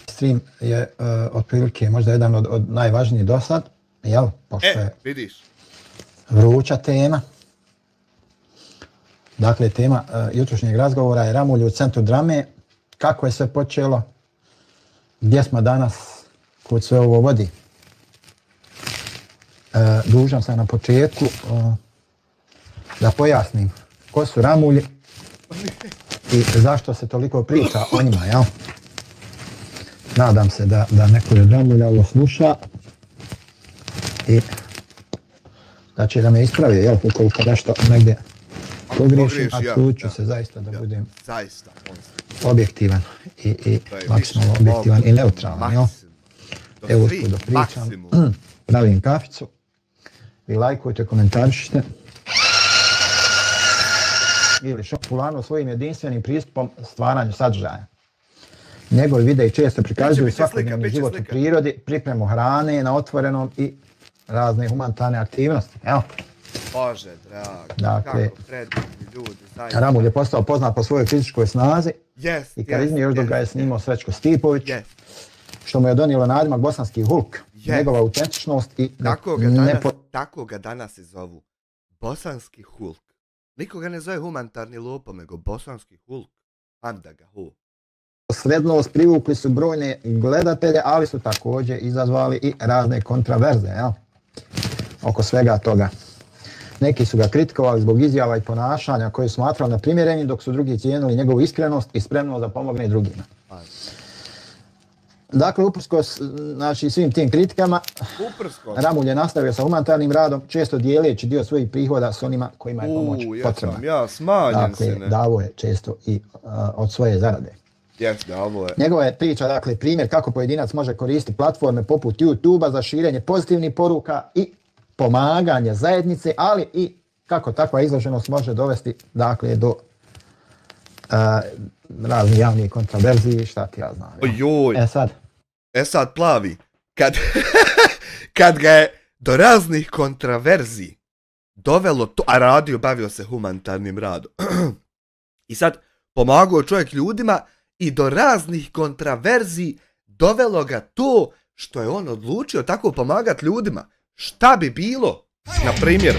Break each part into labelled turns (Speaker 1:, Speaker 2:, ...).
Speaker 1: Stream je otprilike možda jedan od najvažnijih do sad, jel? Pošto je
Speaker 2: vidiš.
Speaker 1: Vruća tema. Dakle, tema jutrošnjeg razgovora je Ramulj u centru drame. Kako je sve počelo? Gdje smo danas? Kud sve ovo vodi? Dužan sam na početku da pojasnim ko su Ramulji i zašto se toliko priča o njima, jel? Nadam se da neko od Ramulja ovo sluša i da će da me ispravi, jel, ukoliko nešto negdje pogriješim, a truću se zaista da budem objektivan i maksimalno objektivan i neutralan, jel? Evo uspud da pričam, pravim kaficu, vi lajkujte, komentarišite ili Šopulano svojim jedinstvenim pristupom stvaranju sadržaja. Njegovi videi često prikazuju svakodnevni život u prirodi, pripremu hrane na otvorenom i razne humanitarne aktivnosti. Evo.
Speaker 2: Bože, drago,
Speaker 1: dakle,
Speaker 2: kako predivni ljudi, zaista.
Speaker 1: Ramulj je postao poznat po svojoj fizičkoj snazi i karizmi, još dok ga je snimao Srećko Stipović, što mu je donijelo nadimak Bosanski Hulk. Njegova autentičnost i...
Speaker 2: Tako ga danas i zovu. Bosanski Hulk. Nikoga ne zove humanitarni lopom, nego Bosanski Hulk. Anda ga hu.
Speaker 1: Srednost privukli su brojne gledatelje, ali su također izazvali i razne kontraverze, jel? Oko svega toga. Neki su ga kritikovali zbog izjava i ponašanja koje su smatrali neprimjerenim, dok su drugi cijenili njegovu iskrenost i spremnost da pomogne drugima. Dakle, uprkos svim tim kritikama, Ramulj je nastavio sa humanitarnim radom, često dijeleći dio svojih prihoda s onima kojima je pomoć potrebna. Dakle, davo je često i od svoje zarade. Njegova je priča, dakle, primjer kako pojedinac može koristiti platforme poput YouTube-a za širenje pozitivnih poruka i pomaganje zajednice, ali i kako takva izloženost može dovesti, dakle, do raznih javnih kontraverziji, šta ti ja znam.
Speaker 2: Sad plavi, kad ga je do raznih kontraverziji dovelo to, a bavio se humanitarnim radom. I sad pomagao čovjek ljudima i do raznih kontraverziji dovelo ga to što je on odlučio tako pomagati ljudima. Šta bi bilo, na primjer,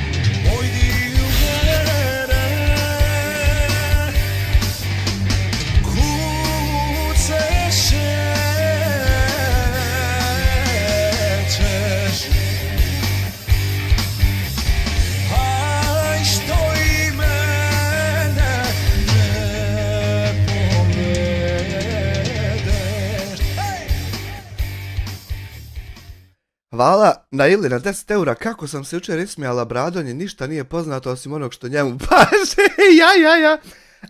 Speaker 2: hvala na ili na 10 eura, kako sam se jučer ismijala, Bradonje, ništa nije poznato osim onog što njemu paše, ja.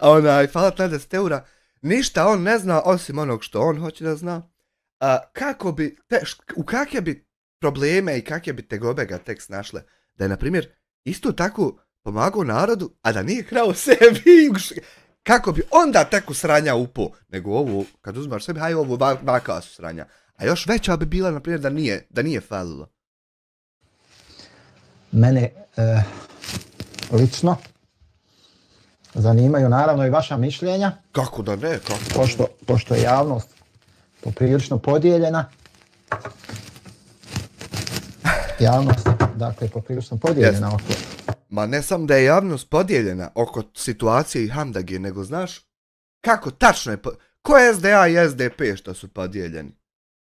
Speaker 2: Hvala na 10 eura, ništa on ne zna osim onog što on hoće da zna. U kakve bi probleme i kakve bi tegobe ga tek snašle, da je, na primjer, isto tako pomagao narodu, a da nije krao sebi, kako bi onda tako sranja upao, nego ovo, kad uzmaš sebi, haj ovo vaka su sranja. A još veća bi bila, na primjer, da nije falilo.
Speaker 1: Mene lično zanimaju naravno i vaša mišljenja.
Speaker 2: Kako da ne?
Speaker 1: Pošto je javnost poprilično podijeljena. Oko...
Speaker 2: Ma ne sam da je javnost podijeljena oko situacije i Hamdage, nego znaš kako tačno je... Ko je SDA i SDP što su podijeljeni?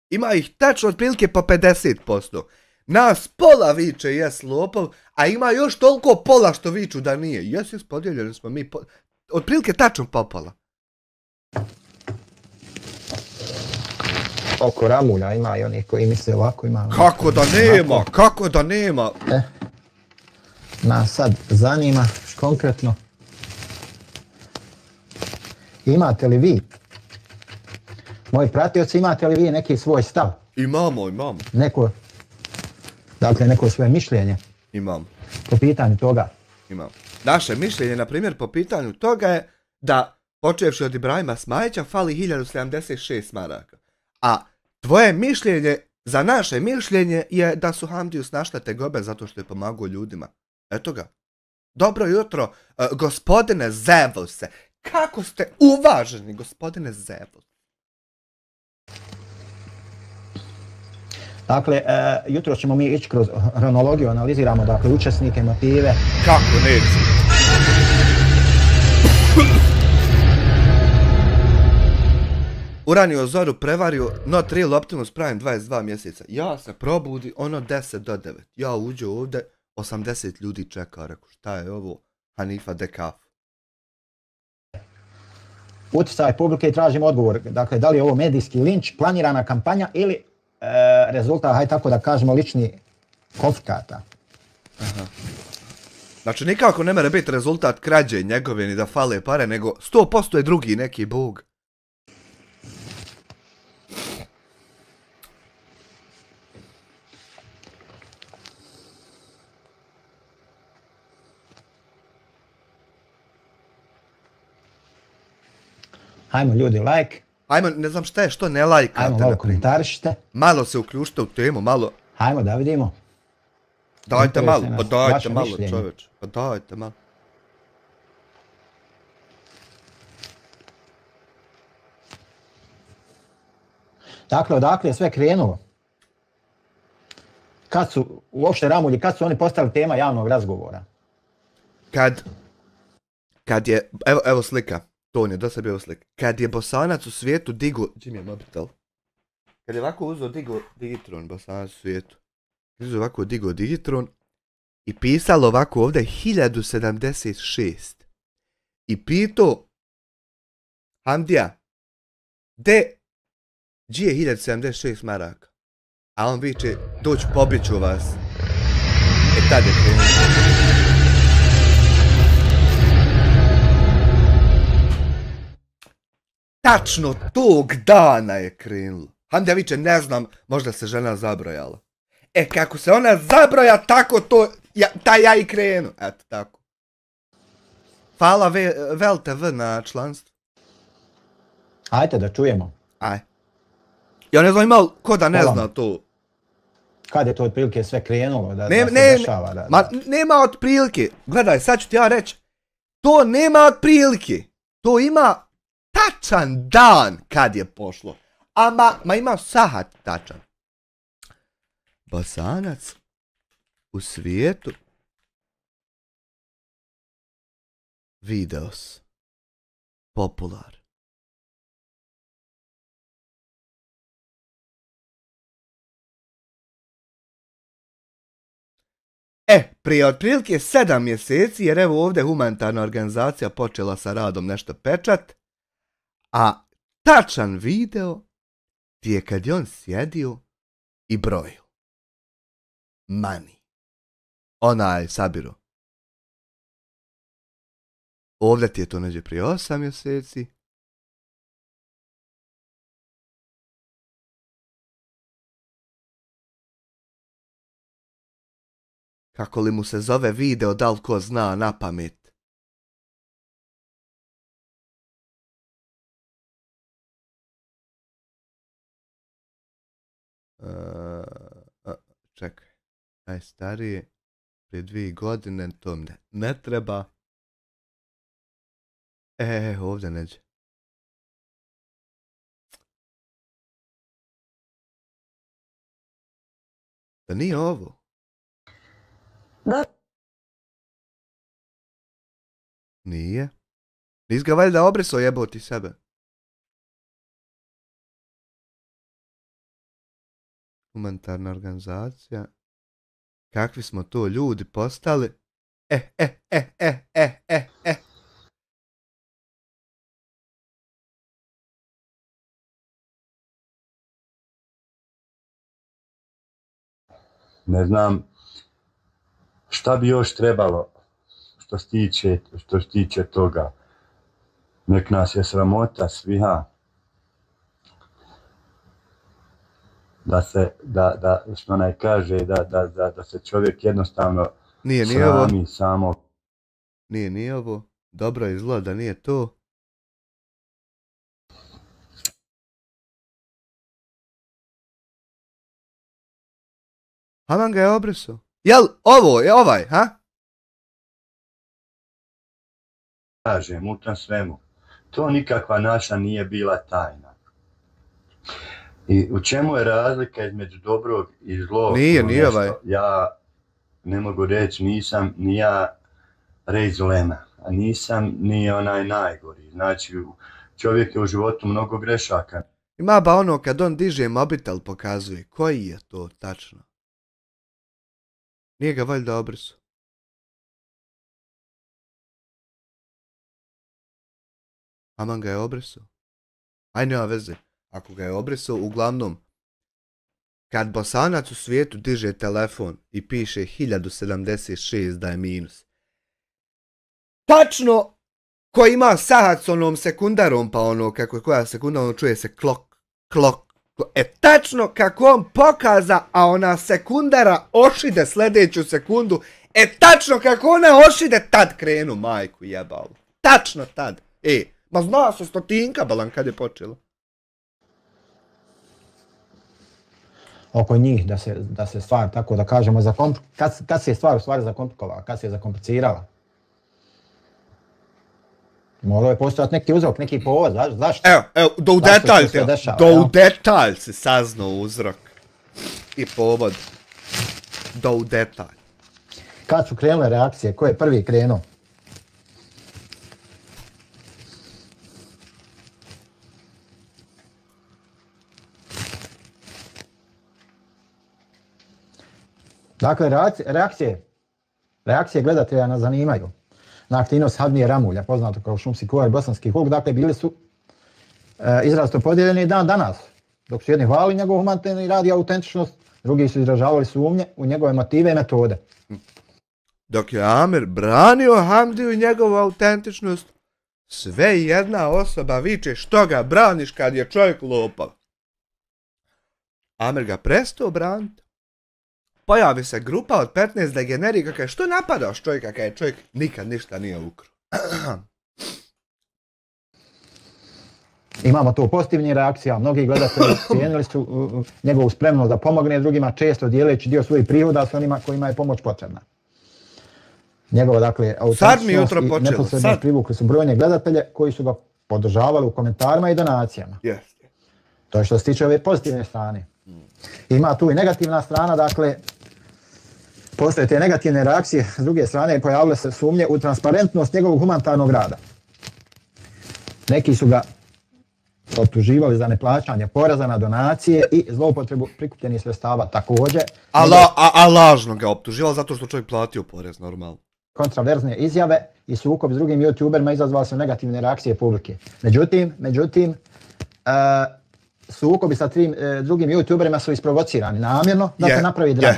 Speaker 2: Ima ih tačno otprilike po 50%. Nas pola viče jes lopov, a ima još toliko pola što viču da nije. Jes, podijeljeni smo mi. Otprilike tačno po pola.
Speaker 1: Oko Ramulja ima i onih koji misle ovako, ima...
Speaker 2: Kako da nema?
Speaker 1: Nas sad zanima konkretno. Imate li vi, moji pratioci, imate li vi neki svoj stav?
Speaker 2: Imamo.
Speaker 1: Neko svoje mišljenje?
Speaker 2: Imam.
Speaker 1: Po pitanju toga?
Speaker 2: Imam. Naše mišljenje, na primjer, po pitanju toga je da, počevši od Ibrahima Smajića, fali 1076 maraka. A Tvoje mišljenje, za naše mišljenje je da su Hamdiju snašle tegobe zato što je pomagao ljudima. Eto ga. Dobro jutro, gospodine Zevose. Kako ste uvaženi, gospodine Zevose?
Speaker 1: Dakle, jutro ćemo mi ići kroz hronologiju, analiziramo dakle učesnike, motive.
Speaker 2: Kako neće? Uranio Zoru prevario, not real Optimus Prime 22 mjeseca. Ja se probudi, ono 10 do 9. Ja uđu ovdje, 80 ljudi čeka, rekao šta je ovo? Hanifa Dekaf.
Speaker 1: Utjecaj publike i tražimo odgovor. Dakle, da li je ovo medijski linč, planirana kampanja ili rezultat, hajde tako da kažemo, lični konflikata.
Speaker 2: Aha. Znači, nikako ne mere biti rezultat krađe njegove ni da fale pare, nego 100% je drugi neki bog.
Speaker 1: Hajmo ljudi, like.
Speaker 2: Hajmo, ne znam šta je, što ne lajkate.
Speaker 1: Hajmo malo komentarišite.
Speaker 2: Malo se uključite u temu, malo.
Speaker 1: Hajmo da vidimo.
Speaker 2: Dajte malo, pa dajte malo čovječ. Pa dajte malo.
Speaker 1: Dakle, odakle je sve krenulo? Kad su, uopšte Ramulji, kad su oni postali tema javnog razgovora?
Speaker 2: Kad je, evo slika. To je dosta bio slik. Kad je Bosanac u svijetu digo... Čim je mobitel? Kad je ovako uzeo Digitron, Bosanac u svijetu. Uzeo ovako digo Digitron i pisalo ovako ovdje 1076. I pitao Hamdija, gdje je 1076 maraka? A on viče, doći pobjeću vas. Tad je krenuo. Tačno tog dana je krenulo. Hamdija viče, ne znam, možda se žena zabrojala. Kako se ona zabroja, tako to, ja i krenu. Eto, tako. Hvala VLTV na članstvu.
Speaker 1: Ajde da čujemo.
Speaker 2: Aj. Ja ne znam imao ko da ne zna to.
Speaker 1: Kad je to otprilike sve krenulo da se dešava?
Speaker 2: Ma nema otprilike. Gledaj, sad ću ti ja reći. To nema otprilike. To ima tačan dan kad je pošlo. Ma ima sahat tačan. Bosanac u svijetu videos popular. Prije otprilike 7 mjeseci, jer evo ovdje humanitarna organizacija počela sa radom nešto pečat, a tačan video ti je kad je on sjedio i brojio. Money. Onaj sabiru. Ovdje ti je to neđe prije 8 mjeseci. Kako li mu se zove video, da li ko zna na pamet? Čekaj. Najstarije, prije 2 godine, to ne treba. Ovdje neđe. Da nije ovo.
Speaker 3: Da.
Speaker 2: Nije. Nis ga valjda obrisao jeboti sebe. Humanitarna organizacija. Kakvi smo to ljudi postali.
Speaker 3: Ne znam šta bi još trebalo što se tiče toga. Nek nas je sramota sviha. Da što onaj kaže da se čovjek jednostavno srami samo.
Speaker 2: Nije ovo. Dobro i zlo da nije to. Haman ga je obrisao. Jel, ovo je ovaj, ha?
Speaker 3: Kažem, u tom svemu. To nikakva naša nije bila tajna. I u čemu je razlika između dobrog i zlog?
Speaker 2: Nije ovaj.
Speaker 3: Ja ne mogu reći, nisam ni ja Rejz Ulema, a nisam ni onaj najgori. Znači, čovjek je u životu mnogo grešaka.
Speaker 2: Ima ba ono kad on diže mobitel pokazuje. Koji je to tačno? Nije ga valjda obrisao. Aman ga je obrisao. Aj nema veze. Ako ga je obrisao, uglavnom, kad Bosanac u svijetu diže telefon i piše 1076 da je minus. Tačno ko ima sahat s onom sekundarom, pa ono kako je koja sekunda, ono čuje se klok. Tačno kako on pokaza, a ona sekundara ošide sljedeću sekundu, tačno kako ona ošide, tad krenu majku jebalu. Tačno tad. Ma zna se stotinka balan kad je počelo.
Speaker 1: Oko njih da se stvar, tako da kažemo, kad se je stvar u stvari zakomplikovala, kad se je zakomplicirala. Morao je postojati neki uzrok, neki povod, zašto?
Speaker 2: Evo, do u detalj se saznao uzrok i povod. Do u detalj.
Speaker 1: Kad su krenule reakcije, ko je prvi krenuo? Dakle, reakcije gledatelja nas zanimaju. Na aktivnost Hadmije Ramulja, poznato kao šumski kuvar bosanski Hulk, dakle bili su izrazito podijeljeni i dan danas. Dok su jedni hvalili njegov humanitarni rad i autentičnost, drugi su izražavali sumnje u njegove motive i metode.
Speaker 2: Dok je Amir branio Hamdiju i njegovu autentičnost, sve jedna osoba viče što ga braniš kad je čovjek lopav. Amir ga prestao braniti. Pojavi se grupa od 15 degenerika kaže što napadaš čovjeka kad je čovjek nikad ništa nije ukrao.
Speaker 1: Imamo to pozitivnih reakcija, mnogi gledatelji cijenili su njegovu spremnost da pomogne drugima, često dijeleći dio svojih prihoda s onima kojima je pomoć potrebna. Njegova, dakle, autentičnost i neposredno privukli su brojne gledatelje koji su ga podržavali u komentarima i donacijama. To je što se tiče ove pozitivne strane. Ima tu i negativna strana, dakle, postoje te negativne reakcije, s druge strane pojavile se sumnje u transparentnost njegovog humanitarnog rada. Neki su ga optuživali za neplaćanje poreza na donacije i zloupotrebu prikupljenih sredstava također.
Speaker 2: A lažno ga optuživali zato što čovjek platio porez, normalno.
Speaker 1: Kontraverzne izjave i sukob s drugim youtuberima izazvali su negativne reakcije publike. Međutim, sukobi sa drugim youtuberima su isprovocirani namjerno da se napravi drama.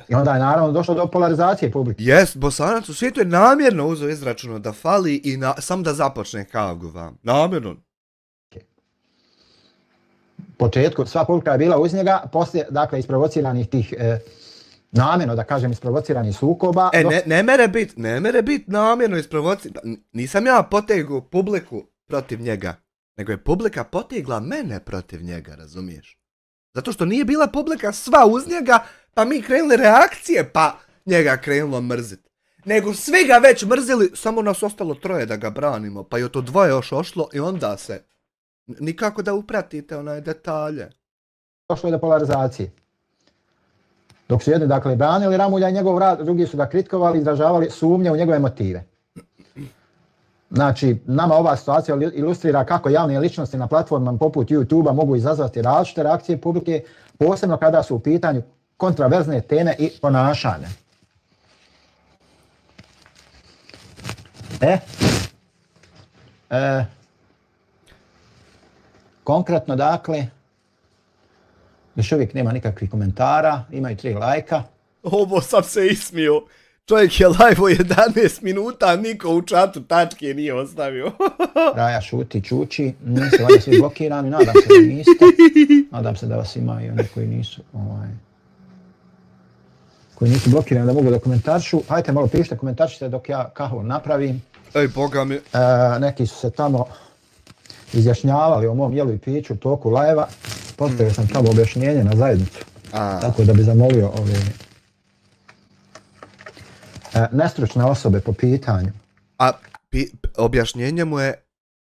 Speaker 1: I onda je naravno došlo do polarizacije publike.
Speaker 2: Bosanac u svijetu je namjerno uzeo izračuno da fali i sam da započne kagu vam. Namjerno.
Speaker 1: Početku sva publika je bila uz njega, poslije, dakle, isprovociranih tih namjerno, da kažem, isprovociranih sukoba.
Speaker 2: Ne mere bit namjerno isprovociran. Nisam ja potegao publiku protiv njega. Nego je publika potegla mene protiv njega, razumiješ? Zato što nije bila publika sva uz njega, pa mi krenuli reakcije, pa njega krenulo mrzit. Nego svi ga već mrzili, samo nas ostalo troje da ga branimo, pa je to dvoje još ošlo i onda se nikako da upratite onaj detalje.
Speaker 1: Došlo je do polarizacije. Dok su jedni, dakle, branili Ramulja i njegov rad, drugi su ga kritikovali i izražavali sumnje u njegove motive. Znači, nama ova situacija ilustrira kako javne ličnosti na platformama poput YouTube-a mogu izazvati različite reakcije publike, posebno kada su u pitanju kontraverzne teme i ponašanja. Konkretno, dakle, još uvijek nema nikakvih komentara, imaju 3 lajka.
Speaker 2: Ovo sam se ismio. Čovjek je live o 11 minuta, niko u čatu tačke nije ostavio.
Speaker 1: Raja šuti, čuči, nisu valjda svi blokirani, nadam se da niste. Nadam se da vas ima i oni koji nisu blokirani da mogu da komentaršu. Hajte malo pišite, komentaršite dok ja kahvu napravim.
Speaker 2: Ej, boga mi.
Speaker 1: Neki su se tamo izjašnjavali o mom jelu i piću u toku live-a. Postavio sam tamo objašnjenje na zajednicu. Tako da bi zamolio ove nestručne osobe po pitanju.
Speaker 2: A objašnjenje mu je,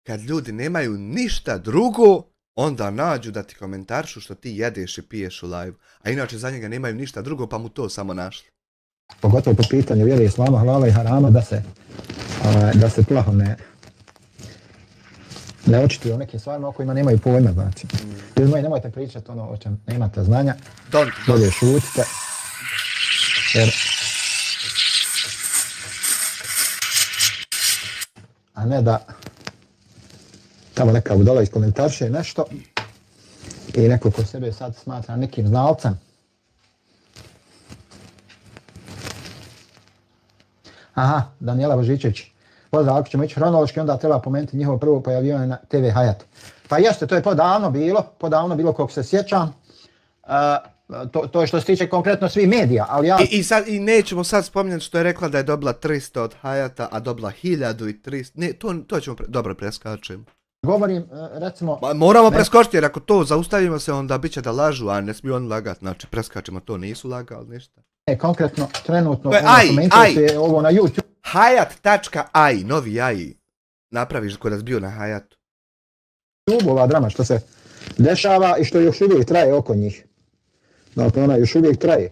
Speaker 2: kad ljudi nemaju ništa drugo, onda nađu da ti komentaršu što ti jedeš i piješ u live. A inače za njega nemaju ništa drugo, pa mu to samo našli.
Speaker 1: Pogotovo po pitanju vjere islama, halala i harama, da se plaho ne očituju o nekim stvarima o kojima nemaju pojma, znači. Ljudi moji, nemojte pričati ono o čem nemate znanja. Bolje šutite. Jer... A ne da tamo neka budala iskomentarše nešto i neko ko sebe sad smatra nekim znalcem. Aha, Danijela Božičević. Pozdrav, ako ćemo ići hronološki, onda treba pomenuti njihovo prvo pojavljivanje na TV Hayat. Pa jeste, to je podavno bilo koliko se sjećam. To je što se tiče konkretno svih medija, ali ja...
Speaker 2: I nećemo sad spominjati što je rekla da je dobila 300 od Hayata, a dobila 1300... Ne, to ćemo dobro preskačemo.
Speaker 1: Govorim, recimo...
Speaker 2: Moramo preskočiti, jer ako to zaustavimo se, onda bit će da lažu, a ne smiju oni lagati. Znači, preskačemo to, nisu lagali ništa.
Speaker 1: Konkretno, trenutno, je ovo na YouTube.
Speaker 2: Hayat.ai, novi AI. Napraviš kod nas bio na Hayatu.
Speaker 1: Ova drama što se dešava i što još uvijek traje oko njih. Dakle, ona još uvijek traje.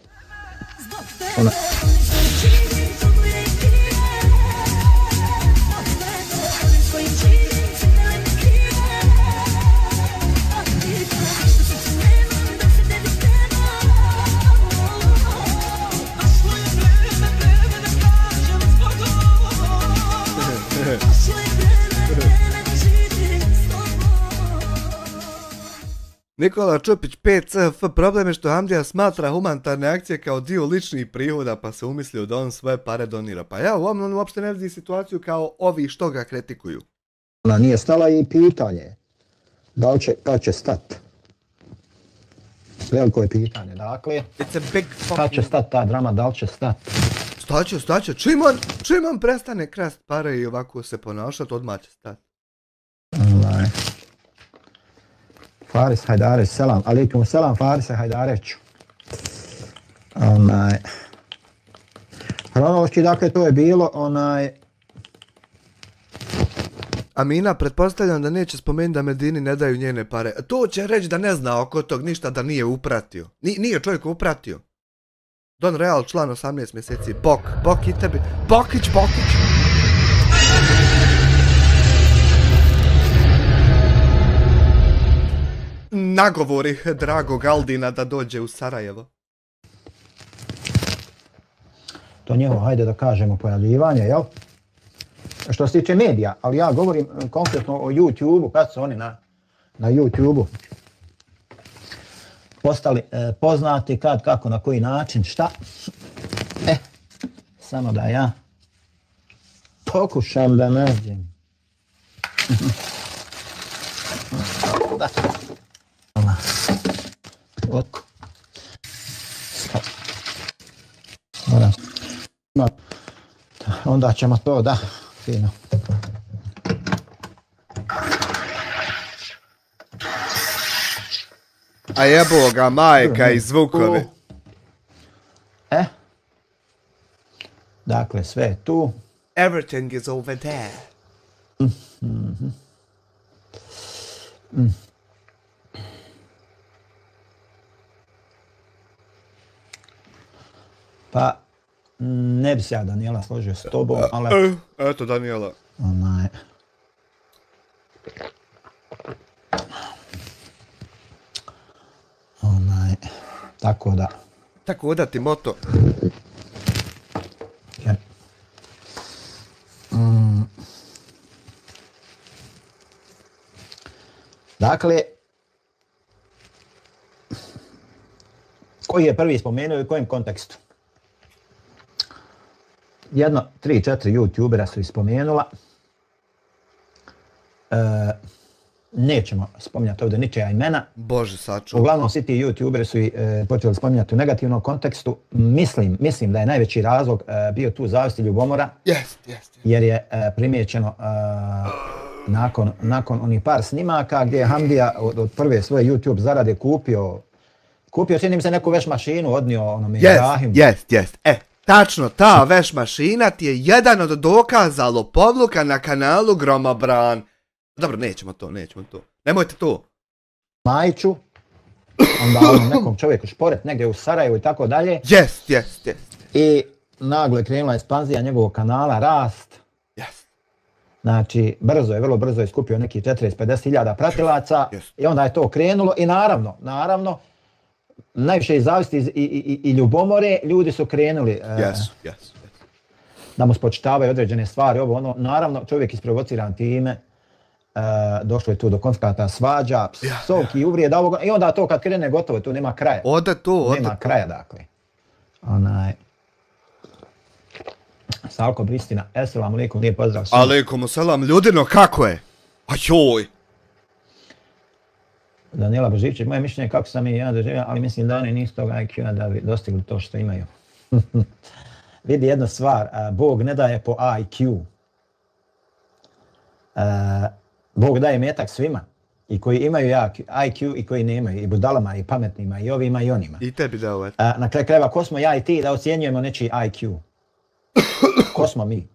Speaker 2: Nikola Čupić, 5CF, problem je što Hamdija smatra humanitarne akcije kao dio ličnih prihoda, pa se umislio da on svoje pare donira. Pa ja on uopšte ne vidi situaciju kao ovi što ga kritikuju.
Speaker 1: Ona nije stala i pitanje. Kad će stati? Veliko je pitanje, dakle. Kad će stati ta drama, da li će stati?
Speaker 2: Staće. Čim on prestane krast pare i ovako se ponašati, odmah će stati.
Speaker 1: Faris Hajdareć, selam. Alikum selam Farise Hajdareću. Hronološki, dakle, to je bilo
Speaker 2: Amina, pretpostavljam da neće spomenuti da Medini ne daju njene pare. To će reći da ne zna oko tog ništa, da nije upratio. Nije čovjek upratio. Don Real, član 18 mjeseci. Bok i tebi. Bokić. Nagovori dragog Aldina da dođe u Sarajevo.
Speaker 1: To njegovo, hajde da kažemo, pojavljivanje, jel? Što se tiče medija, ali ja govorim konkretno o YouTube-u, kad su oni na YouTube-u postali poznati, kad, kako, na koji način, šta. Samo da ja pokušam da nađem. Da. Onda ćemo to, da, fino.
Speaker 2: A jebo ga majka i zvukovi.
Speaker 1: Dakle, sve je tu.
Speaker 2: Everything is over there.
Speaker 1: Pa, ne bi se ja, Danijela, složio s tobom, ali...
Speaker 2: Eto, Danijela.
Speaker 1: Tako da...
Speaker 2: Tako da ti moto.
Speaker 1: Dakle, koji je prvi spomenuo i u kojem kontekstu? 3-4 YouTubera su ispomenula. Nećemo spominjati ovdje ničija imena.
Speaker 2: Bože, sačuvaj.
Speaker 1: Uglavnom, svi ti YouTuberi su počeli spominjati u negativnom kontekstu. Mislim da je najveći razlog bio tu zavist i ljubomora. Jer je primijećeno nakon onih par snimaka gdje je Hamdija od prve svoje YouTube zarade Kupio čini mi se neku veš mašinu, odnio onom Ibrahimu.
Speaker 2: Jest. Tačno, ta veš mašina ti je jedan od dokaza lopovluka na kanalu Gromobran. Dobro, nećemo to. Nemojte to.
Speaker 1: Majiću, onda onom nekom čovjeku šporet negdje u Sarajevu i tako dalje.
Speaker 2: Jest.
Speaker 1: I naglo je krenula ekspanzija njegovog kanala, rast. Znači, vrlo brzo je skupio neki 40-50 pratilaca i onda je to krenulo i naravno, najviše iz zavisti i ljubomore ljudi su krenuli da mu spočitavaju određene stvari, naravno čovjek isprovociran time, došlo je tu do konflikata, svađa, psovki i uvrijeda ovoga i onda to kad krene gotovo, tu nema kraja. Nema kraja, dakle. Salko Bristina, eselamu alaikum, lijep pozdrav svima.
Speaker 2: Alaikum selam, ljudino, kako je? Ajoj!
Speaker 1: Daniela Boživčić, moje mišljenje kako sam i ja doživio, ali mislim da oni nisu toga IQ-a da bi dostigli to što imaju. Vidi jedna stvar, Bog ne daje po IQ. Bog daje metak svima. I koji imaju IQ i koji nemaju. I budalama, i pametnima, i ovima, i onima.
Speaker 2: I tebi dao.
Speaker 1: Na kraju krajeva, ko smo ja i ti da ocjenjujemo nečiji IQ? Ko smo mi?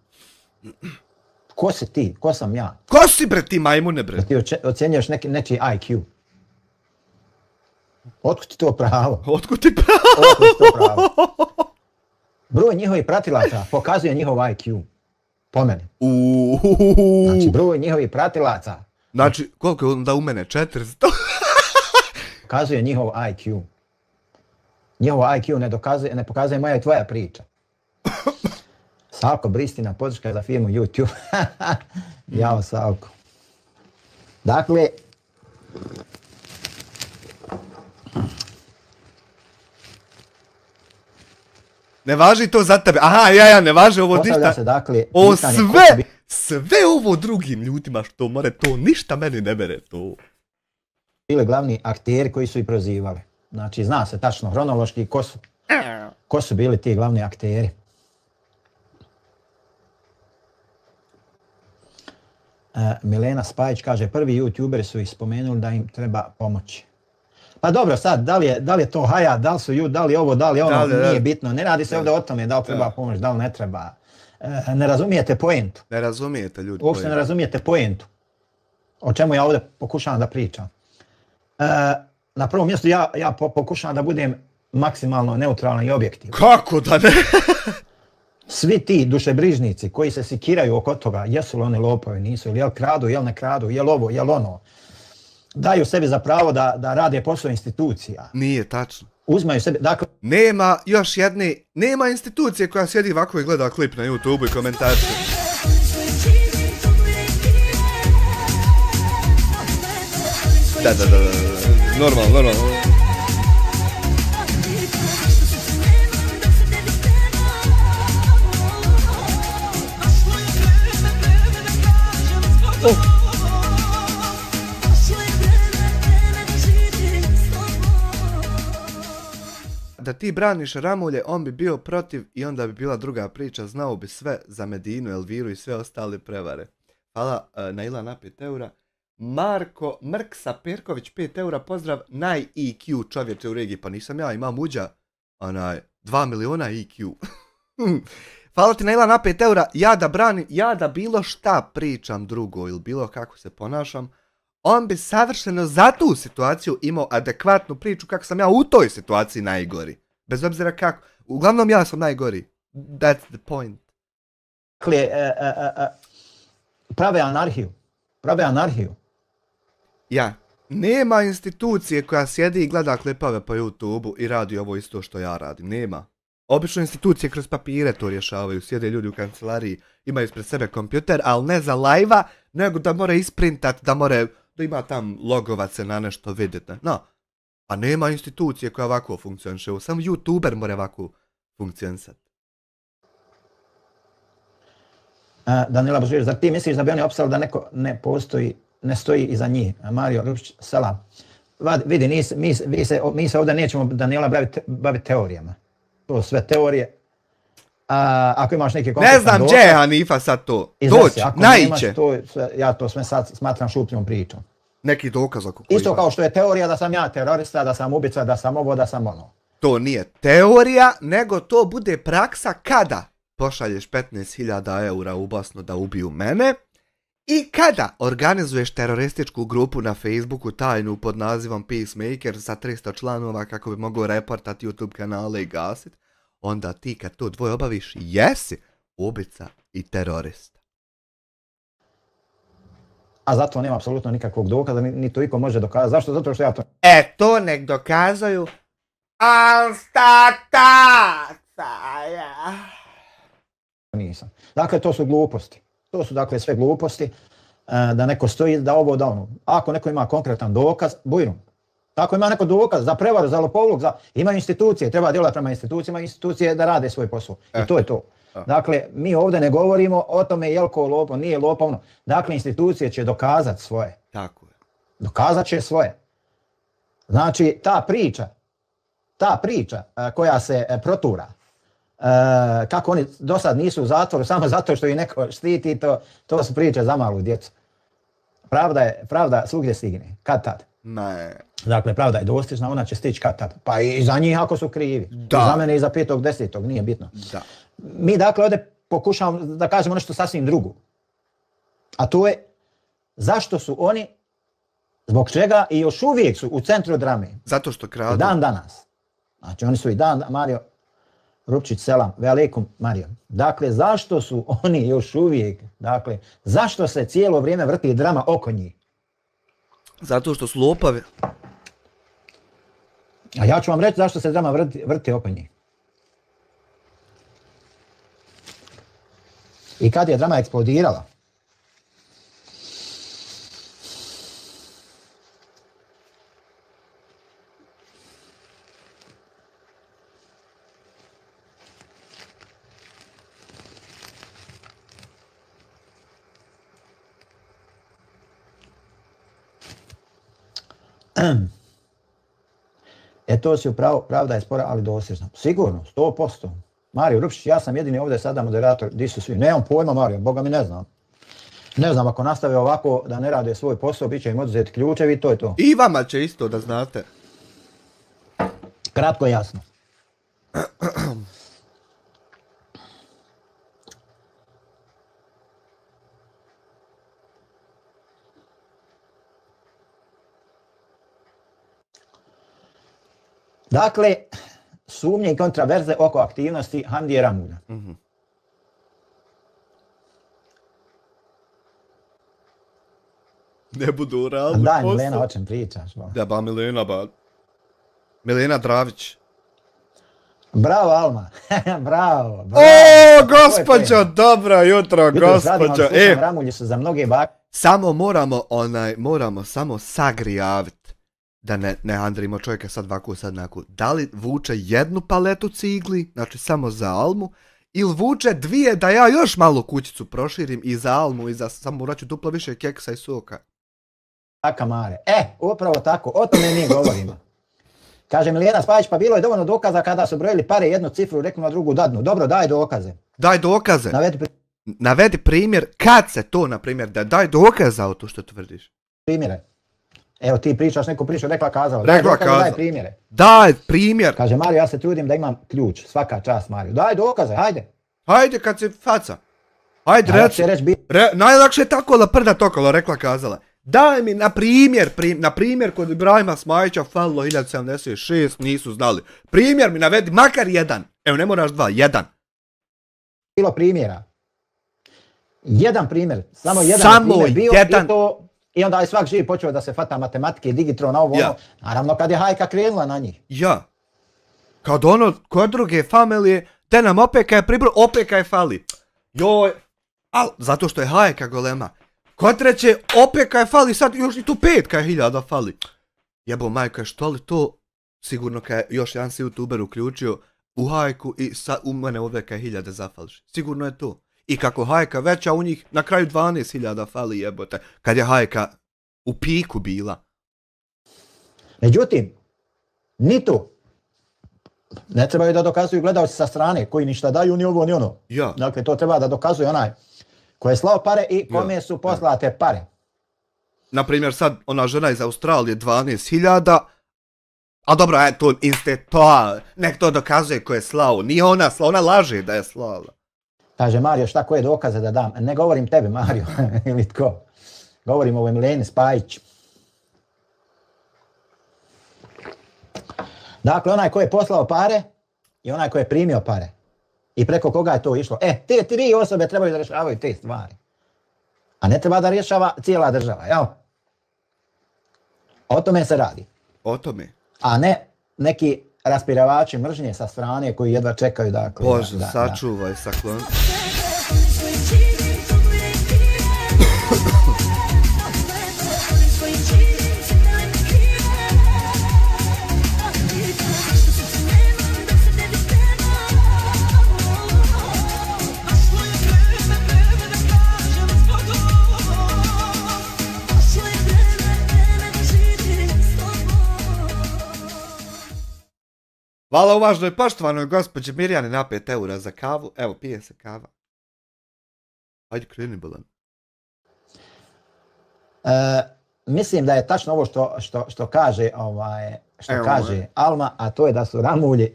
Speaker 1: Ko si ti? Ko sam ja?
Speaker 2: Ko si bre ti majmune bre?
Speaker 1: Da ti ocjenjuješ nečiji IQ. Otkud ti to pravo? Broj njihovih pratilaca pokazuje njihov IQ. Po meni. Znači, broj njihovih pratilaca.
Speaker 2: Znači, koliko je onda u mene? 400?
Speaker 1: Pokazuje njihov IQ. Njihov IQ ne pokazuje moja i tvoja priča. Salko Bristina, podrška za firmu YouTube. Jao, Salko. Dakle,
Speaker 2: ne važi to za tebe. Aha, ne važi ovo ništa.
Speaker 1: Ovo
Speaker 2: sve ovo drugim ljudima što more, to ništa meni ne bere to.
Speaker 1: Bili glavni akteri koji su i prozivali. Znači, zna se tačno hronološki ko su bili ti glavni akteri. Milena Spajić kaže, prvi youtuberi su ih spomenuli da im treba pomoći. Pa dobro, sad, da li je to haja, da li su da li ovo, da li ono, nije bitno. Ne radi se ovdje o tome da li treba pomoć, da li ne treba. Ne razumijete poentu.
Speaker 2: Ne razumijete ljudi.
Speaker 1: Uopšte ne razumijete poentu. O čemu ja ovdje pokušavam da pričam. Na prvom mjestu ja pokušavam da budem maksimalno neutralan i objektivan.
Speaker 2: Kako da ne?
Speaker 1: Svi ti dušebrižnici koji se sikiraju oko toga, jesu li oni lopovi, nisu, ili jel kradu, jel ne kradu, jel ovo, jel ono, daju sebi za pravo da rade posao institucija.
Speaker 2: Nije tačno.
Speaker 1: Uzmaju sebi, dakle...
Speaker 2: Nema institucije koja sjedi ovako i gleda klip na YouTube i komentarče. Da. Normalno. Da ti braniš Ramulje, on bi bio protiv i onda bi bila druga priča, znao bi sve za Medinu, Elviru i sve ostale prevare. Hvala Naila na 5 eura. Marko Mrksa Perković 5 eura, pozdrav, naj-IQ čovječe u regiji, pa nisam ja, imam uđa, 2 miliona IQ. Hvala ti Naila na 5 eura, ja da bilo šta pričam drugo ili bilo kako se ponašam, on bi savršeno za tu situaciju imao adekvatnu priču kako sam ja u toj situaciji najgori. Bez obzira kako. Uglavnom ja sam najgori. That's the point.
Speaker 1: Dakle, prave anarhiju.
Speaker 2: Ja. Nema institucije koja sjedi i gleda klipove po YouTube-u i radi ovo isto što ja radim. Nema. Obično institucije kroz papire to rješavaju. Sjede ljudi u kancelariji, imaju ispred sebe kompjuter, ali ne za live-a, nego da more isprintat, da ima tam logovat se na nešto, vidite. No. A nema institucije koja ovako funkcioniše. Samo YouTuber more ovako funkcionisat.
Speaker 1: Danila Božir, zar ti misliš da bi oni opsali da neko ne stoji iza njih? Mario Rušić, salam. Vidi, mi se ovdje nećemo, Danila, baviti teorijama. To sve teorije. Ako imaš neki konkretan
Speaker 2: ne znam gdje je Hanifa sad to. Doći, naiće.
Speaker 1: Ja to sve sad smatram šupljom pričom.
Speaker 2: Neki dokaz oko
Speaker 1: koji... Isto kao što je teorija da sam ja terorista, da sam ubica, da sam ovo, da sam ono.
Speaker 2: To nije teorija, nego to bude praksa kada pošalješ 15.000 eura u Bosnu da ubiju mene i kada organizuješ terorističku grupu na Facebooku tajnu pod nazivom Peacemaker sa 300 članova kako bi mogao reportati YouTube kanale i gasit, onda ti kad to dvoje obaviš, jesi ubica i terorista.
Speaker 1: A zato nema apsolutno nikakvog dokaza, ni to iko može dokazati. Zašto? Zato što ja to...
Speaker 2: To nek dokazuju Alstataca.
Speaker 1: Nisam. Dakle, to su gluposti. To su dakle sve gluposti da neko stoji da ovo da ono. Ako neko ima konkretan dokaz, bujno. Ako ima neko dokaz za prevaru, za lopovluk, ima institucije, treba djelovati prema institucijama, institucije da rade svoj posao. I to je to. Dakle, mi ovdje ne govorimo o tome je li ko lopov, nije lopovno. Dakle, institucije će dokazati svoje.
Speaker 2: Tako je.
Speaker 1: Dokazat će svoje. Znači, ta priča koja se protura, kako oni do sad nisu u zatvoru samo zato što ih neko štiti, to su priče za malu djecu. Pravda svugdje stigne, kad tad.
Speaker 2: Ne.
Speaker 1: Dakle, pravda je dostižna, ona će stići kad tad. Pa i za njih ako su krivi. Da. I za mene i za 5.10. nije bitno.
Speaker 2: Da.
Speaker 1: Mi dakle ovdje pokušavamo da kažemo nešto sasvim drugo. A to je zašto su oni, zbog čega i još uvijek su u centru drame.
Speaker 2: Zato što kradu.
Speaker 1: Dan danas. Znači oni su i Mario Rupčić, selam, velikum Mario. Dakle, zašto su oni još uvijek, dakle, zašto se cijelo vrijeme vrti drama oko njih?
Speaker 2: Zato što su lopavi.
Speaker 1: A ja ću vam reći zašto se drama vrti oko njih. I kad je drama eksplodirala, to si upravo, pravda je spora, ali dosežna. Sigurno, 100%. Mario Rupšić, ja sam jedini ovdje sada moderator, di su svi. Nemam pojma, Mario, boga mi ne znam. Ne znam, ako nastave ovako da ne rade svoj posao, bit će im oduzeti ključevi, to je to.
Speaker 2: I vama će isto, da znate.
Speaker 1: Kratko i jasno. Dakle, sumnje i kontraverze oko aktivnosti Hamdije Ramulja.
Speaker 2: Ne budu radili
Speaker 1: posao. Daj, Milena, o čem pričaš?
Speaker 2: Da, ba Milena, ba. Milena Dravić.
Speaker 1: Bravo, Alma. Bravo.
Speaker 2: O, gospođo, dobro jutro, gospođo.
Speaker 1: Ramulji su za mnoge bake.
Speaker 2: Samo moramo samo sagrijaviti. Da ne handrimo čovjeka sad ovako, sad onako. Da li vuče jednu paletu cigli, znači samo za Almu, ili vuče dvije da ja još malo kućicu proširim i za Almu i za samo vraću duplo više keksa i soka.
Speaker 1: Taka Mare. Upravo tako, o tome mi govorimo. Kaže Milijana Spajić, pa bilo je dovoljno dokaza kada su brojili pare jednu cifru, rekli na drugu dadnu. Dobro, daj dokaze.
Speaker 2: Daj dokaze. Navedi primjer, kad se to, na primjer, da daj dokaze za to što tvrdiš.
Speaker 1: Primjere. Evo ti pričaš, neko priča, rekla kazala. Daj primjere.
Speaker 2: Daj primjer.
Speaker 1: Kaže Mario, ja se trudim da imam ključ. Svaka čast Mario. Daj dokaze, hajde.
Speaker 2: Hajde kad si faca. Hajde reci. Najlakše je tako laprdat okolo, rekla kazala. Daj mi na primjer kod Ibrahima Smajića falilo 1076, nisu znali. Primjer mi navedi, makar jedan. Evo ne moraš dva, jedan.
Speaker 1: Bilo primjera. Jedan primjer. Samo jedan primjer bio jedan. I onda je svak živ počeo da se fata matematike i digitron na ovo ono. Naravno kad je hajka krenula na njih.
Speaker 2: Ja. Kad kod druge familije, te nam opeka je fali. Joj. Zato što je hajka golema. Kod treće opeka je fali, sad još i tu 5.000 fali. Jebo majka, što li to? Sigurno kad je još jedan si youtuber uključio u hajku i u mene opeka je 1000 zafališ. Sigurno je to. I kako hajka veća u njih, na kraju 12.000 fali jebote, kad je hajka u piku bila.
Speaker 1: Međutim, ni to. Ne trebaju da dokazuju gledalci sa strane, koji ništa daju, ni ovo, ni ono.
Speaker 2: Ja.
Speaker 1: Dakle, to treba da dokazuje onaj koji je slao pare i kome su poslate pare.
Speaker 2: naprimjer sad ona žena iz Australije 12.000, a dobro, to to, nek to dokazuje ko je slao, nije ona slao, ona laže da je slala.
Speaker 1: Kaže Mario, šta koje dokaze da dam? Ne govorim tebi, Mario, ili tko. Govorim o Mileni Spajić. Dakle, onaj ko je poslao pare i onaj ko je primio pare. I preko koga je to išlo. Te tri osobe trebaju da rješavaju te stvari. A ne treba da rješava cijela država, jel? O tome se radi.
Speaker 2: O tome.
Speaker 1: A ne neki raspiravači mržnje sa strane koji jedva čekaju da...
Speaker 2: Bože, sačuvaj, saklon. Hvala uvažnoj poštovanoj gospođi Mirjani na 5 eura za kavu. Evo, pije se kava. Ajde, kreni, Bolan.
Speaker 1: Mislim da je tačno ovo što kaže, kaže Alma, a to je da su ramulji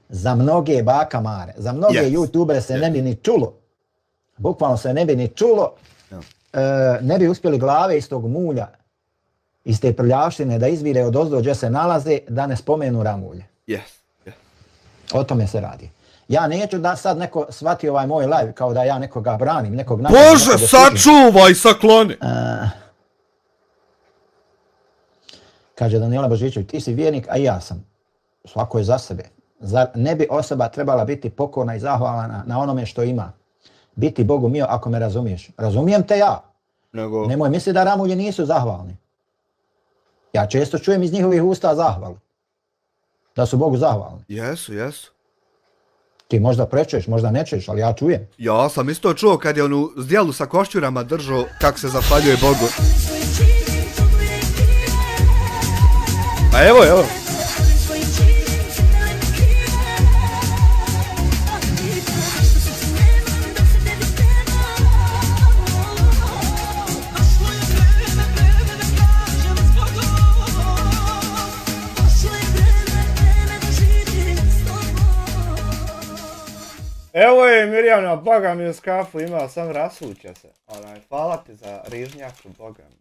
Speaker 1: za mnoge baka Mare. Za mnoge youtubere se ne bi ni čulo. Bukvalno se ne bi ni čulo. Ne bi uspjeli glave iz tog mulja, iz te prljavštine da izvire od ozdo gdje se nalaze, da ne spomenu ramulje. O tome se radi. Ja neću da sad neko shvati ovaj moj live kao da ja nekoga branim, nekog napada.
Speaker 2: Bože, sačuvaj, sakloni!
Speaker 1: Kaže Danijela Božićević, ti si vjernik, a i ja sam. Svako je za sebe. Zar ne bi osoba trebala biti pokorna i zahvalna na onome što ima? Biti Bogu mio ako me razumiješ. Razumijem te ja. Nemoj misliti da ramulji nisu zahvalni. Ja često čujem iz njihovih usta zahvalu. Da su Bogu zahvalni.
Speaker 2: Jesu.
Speaker 1: Ti možda prečuješ, možda ne čuješ, ali ja čujem.
Speaker 2: Ja sam isto čuo kad je onu zdjelu sa košćurama držao kako se zahvaljuje Bogu. A evo. Evo je Mirjana, boga mi uz kafu imao, sam rasuća se. Hvala ti za rižnjaku, boga mi.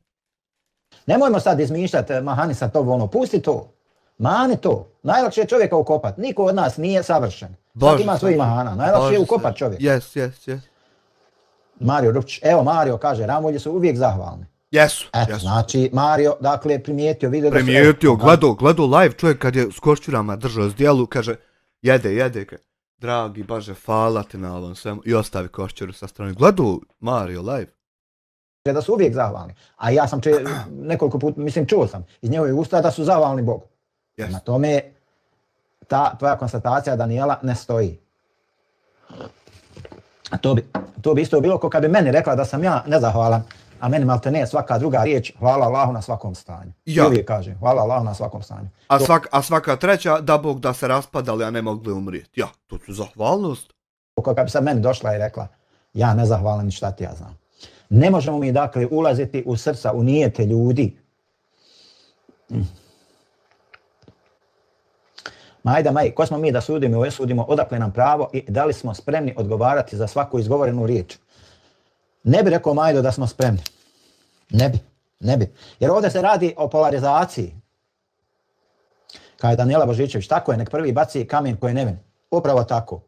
Speaker 1: Nemojmo sad izmišljati mahani sa to pusti to. Mani to. Najlakše je čovjeka ukopat. Niko od nas nije savršen. Svaki ima svojih mahana. Najlakše je ukopat čovjek.
Speaker 2: Yes.
Speaker 1: Mario Rupčić. Evo Mario kaže, ramulji su uvijek zahvalni.
Speaker 2: Jesu.
Speaker 1: Znači Mario, dakle, primijetio, vidio da su...
Speaker 2: Primijetio, gledao live čovjek kad je s košćurama držao zdjelu, kaže, jede, dragi Bože, hvala ti na ovom svemu, i ostavi košćuru sa strane. Gledao Mario live.
Speaker 1: Da su uvijek zahvalni. A ja sam nekoliko puta, čuo sam iz njegovih usta da su zahvalni Bogu. Na tome ta tvoja konstatacija, Danijela, ne stoji. To bi isto bilo kao kad bi meni rekla da sam ja nezahvalan, a meni malte ne svaka druga riječ, hvala Allahu na svakom stanju. Ja uvijek kažem, hvala Allahu na svakom stanju.
Speaker 2: A svaka treća, da Bog da se raspadali, a ne mogli umrijeti. Ja, to su zahvalnost.
Speaker 1: Kao kad bi sad meni došla i rekla, ja nezahvalan ni šta ti ja znam. Ne možemo mi dakle ulaziti u srca, u nijete ljudi. Majda Maj, ko smo mi da sudimo i osudimo, odakle nam pravo i da li smo spremni odgovarati za svaku izgovorenu riječ? Ne bi rekao Majdo da smo spremni. Ne bi. Jer ovdje se radi o polarizaciji. Kao je Danijela Božićević, tako je, nek prvi baci kamen koji je nevin. Upravo tako.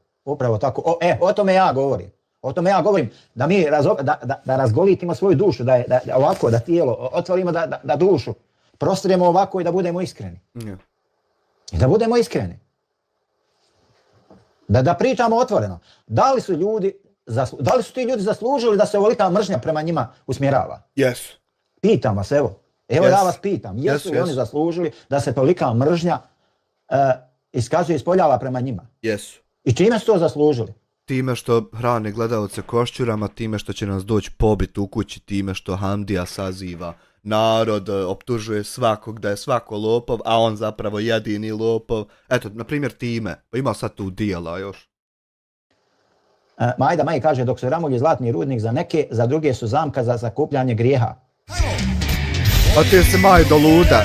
Speaker 1: O tome ja govorim. Da mi da razgolitimo svoju dušu, da tijelo otvorimo, da dušu prostrijemo ovako i da budemo iskreni. I da budemo iskreni. Da pričamo otvoreno. Da li su ti ljudi zaslužili da se ovolika mržnja prema njima usmjerava?
Speaker 2: Jesu.
Speaker 1: Pitam vas, evo ja vas pitam. Jesu li oni zaslužili da se tolika mržnja iskazuje i ispoljava prema njima?
Speaker 2: Jesu.
Speaker 1: I čime su to zaslužili?
Speaker 2: Time što hrane gledalce košćurama, time što će nas doći pobit u kući, time što Hamdija saziva narod, optužuje svakog da je svako lopov, a on zapravo jedini lopov. Eto, na primjer time. Pa ima sad tu dijela još.
Speaker 1: Majda Maj kaže, dok su ramulji zlatni rudnik za neke, za druge su zamka za zakupljanje grijeha.
Speaker 2: A ti si majdo luda.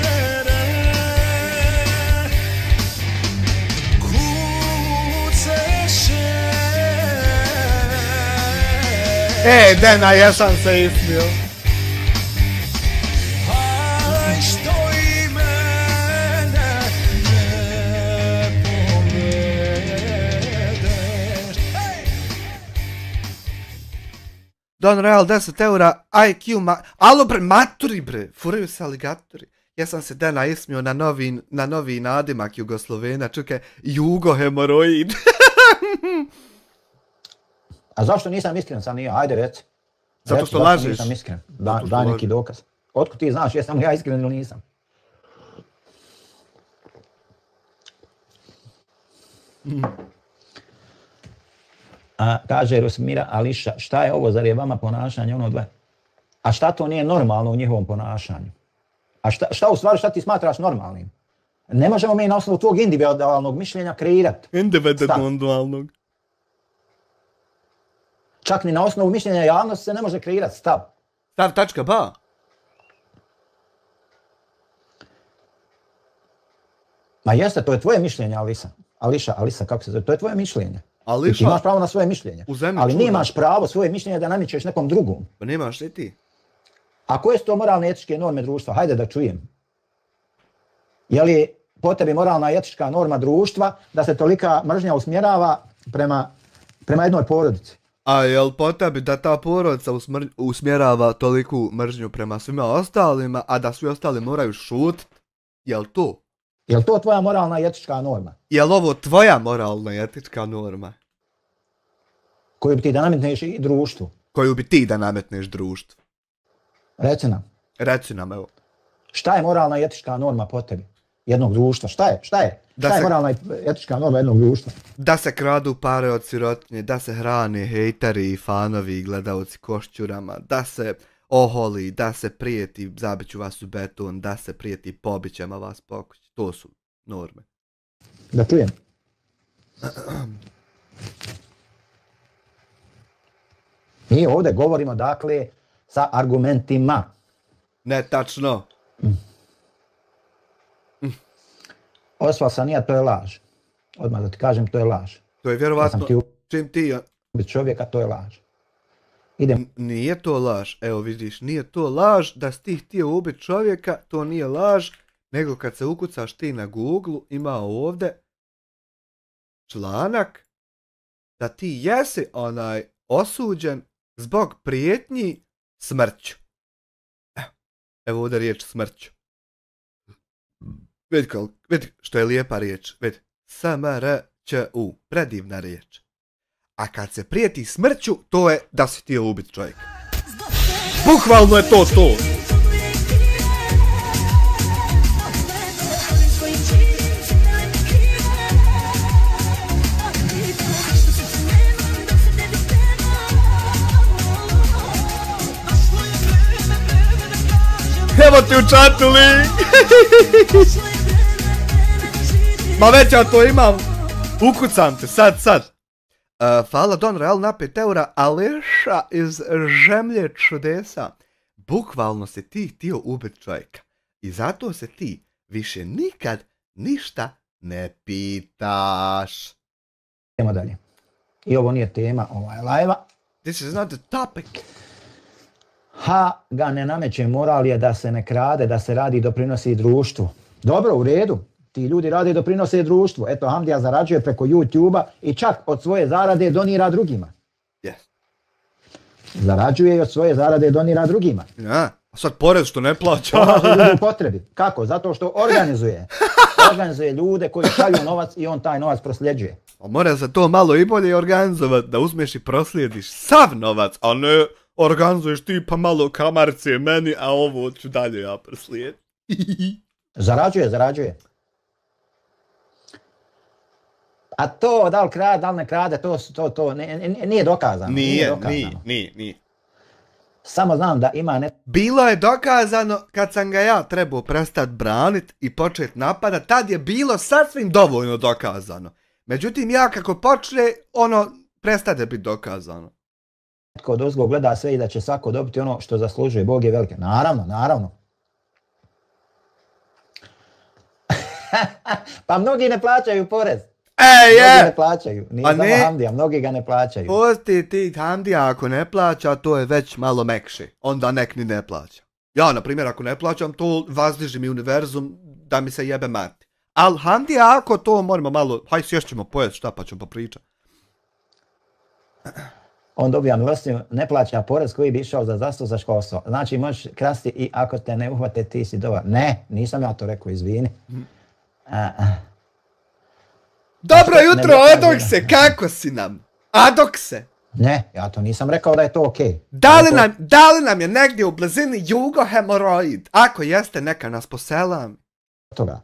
Speaker 2: Dena, jesam se ismio. Don Real 10 eura, IQ alo bre, maturi bre, furaju se aligatori. Ja sam se Dena ismio na novi nadimak Jugoslovena, čuke, Jugo hemoroid.
Speaker 1: A zašto nisam iskren sam nije? Ajde reci.
Speaker 2: Zato što lažeš.
Speaker 1: Nisam iskren. Daj neki dokaz. Otkud ti znaš jesam li ja iskren ili nisam? Kaže Rosmira Ališa, šta je ovo, zar je vama ponašanje ono dve? A šta to nije normalno u njihovom ponašanju? A šta u stvari, šta ti smatraš normalnim? Ne možemo mi na osnovu tvog individualnog mišljenja kreirati.
Speaker 2: Individualnog.
Speaker 1: Čak ni na osnovu mišljenja javnosti se ne može kreirati stav.
Speaker 2: Stav.ba.
Speaker 1: Ma jeste, to je tvoje mišljenje, Alisa, kako se zove, to je tvoje mišljenje.
Speaker 2: Ališa,
Speaker 1: ti imaš pravo na svoje mišljenje, ali nemaš pravo svoje mišljenje da namičeš nekom drugom.
Speaker 2: Pa nemaš ni ti.
Speaker 1: A koje su to moralne etičke norme društva? Hajde da čujem. Je li po tebi moralna i etička norma društva da se tolika mržnja usmjerava prema jednoj porodici?
Speaker 2: A jel po tebi da ta porodica usmjerava toliku mržnju prema svima ostalima, a da svi ostali moraju šutiti? Jel to?
Speaker 1: Jel to tvoja moralna i etička norma?
Speaker 2: Jel ovo tvoja moralna i etička norma?
Speaker 1: Koju bi ti da nametneš i društvu?
Speaker 2: Koju bi ti da nametneš društvu?
Speaker 1: Reci nam.
Speaker 2: Reci nam, evo.
Speaker 1: Šta je moralna i etička norma po tebi? Jednog društva? Šta je? Šta je moralna i etička norma jednog društva?
Speaker 2: Da se kradu pare od sirotinje, da se hrane hejteri i fanovi i gledalci košćurama, da se oholi, da se prijeti zabiću vas u beton, da se prijeti pobićema vas pokući. To su norme.
Speaker 1: Da čujem. Mi ovdje govorimo, dakle, sa argumentima.
Speaker 2: Ne, tačno.
Speaker 1: Osval Sanija, to je laž. Odmah da ti kažem, to je laž.
Speaker 2: To je vjerovatno, čim ti...
Speaker 1: čovjeka, to je laž.
Speaker 2: Nije to laž, evo vidiš, nije to laž da si ti htio ubiti čovjeka, to nije laž, nego kad se ukucaš ti na Google, ima ovdje članak da ti jesi osuđen zbog prijetnji smrću. Evo ovdje riječ smrću. Vidi što je lijepa riječ, vidi. SMRČU, predivna riječ. A kad se prijeti smrću, to je da si htio ubiti čovjeka. Bukvalno je to to. Evo ti u čatu link. Ma već ja to imam. Ukucam te, sad. Hvala Don Real na 5 eura, Ališa iz Žemlje čudesa. Bukvalno se ti htio ubiti čovjeka. I zato se ti više nikad ništa ne pitaš.
Speaker 1: Idemo dalje. I ovo nije tema live-a.
Speaker 2: This is not the topic.
Speaker 1: Ga ne nameće moral je da se ne krade, da se radi i doprinosi društvu. Dobro, u redu. Ti ljudi rade i doprinose društvu. Eto, Hamdija zarađuje preko YouTube-a i čak od svoje zarade donira drugima.
Speaker 2: Yes.
Speaker 1: Zarađuje i od svoje zarade donira drugima.
Speaker 2: Ja, a sad porez što ne plaća.
Speaker 1: Pomaže ljudi u potrebi. Kako? Zato što organizuje ljude koji šalju novac i on taj novac prosljeđuje.
Speaker 2: A mora za to malo i bolje organizovati, da uzmeš i proslijediš sav novac, a ne organizuješ ti pa malo kamarce meni, a ovo ću dalje ja proslijediti.
Speaker 1: Zarađuje. A to, da li krade, da li ne krade, to nije dokazano.
Speaker 2: Nije.
Speaker 1: Samo znam da ima
Speaker 2: Bilo je dokazano kad sam ga ja trebao prestati braniti i početi napadat, tad je bilo sasvim dovoljno dokazano. Međutim, ja kako počne, prestade biti dokazano.
Speaker 1: Netko od ozgo gleda sve i da će svako dobiti ono što zaslužuje, Bog je velike. Naravno. Pa mnogi ne plaćaju porez.
Speaker 2: Mnogi
Speaker 1: ne plaćaju. Nije samo Hamdija, mnogi ga ne plaćaju.
Speaker 2: Postoji ti Hamdija, ako ne plaća, to je već malo mekše. Onda nek ni ne plaća. Ja, na primjer, ako ne plaćam, to vazdiži mi univerzum da mi se jebe mati. Al Hamdija, ako to moramo malo, haj sješćemo pojest šta pa ćemo popričati.
Speaker 1: On dobija milostinu, ne plaća porez koji bi išao za zdravstvo, za školstvo. Znači možeš krasti i ako te ne uhvate ti si dobar. Ne, nisam ja to rekao, izvini.
Speaker 2: Dobro jutro, Adokse, kako si nam? Adokse?
Speaker 1: Ne, ja to nisam rekao da je to okej.
Speaker 2: Da li nam je negdje u blizini jugohemoroid? Ako jeste, neka nas poselam.
Speaker 1: Toga.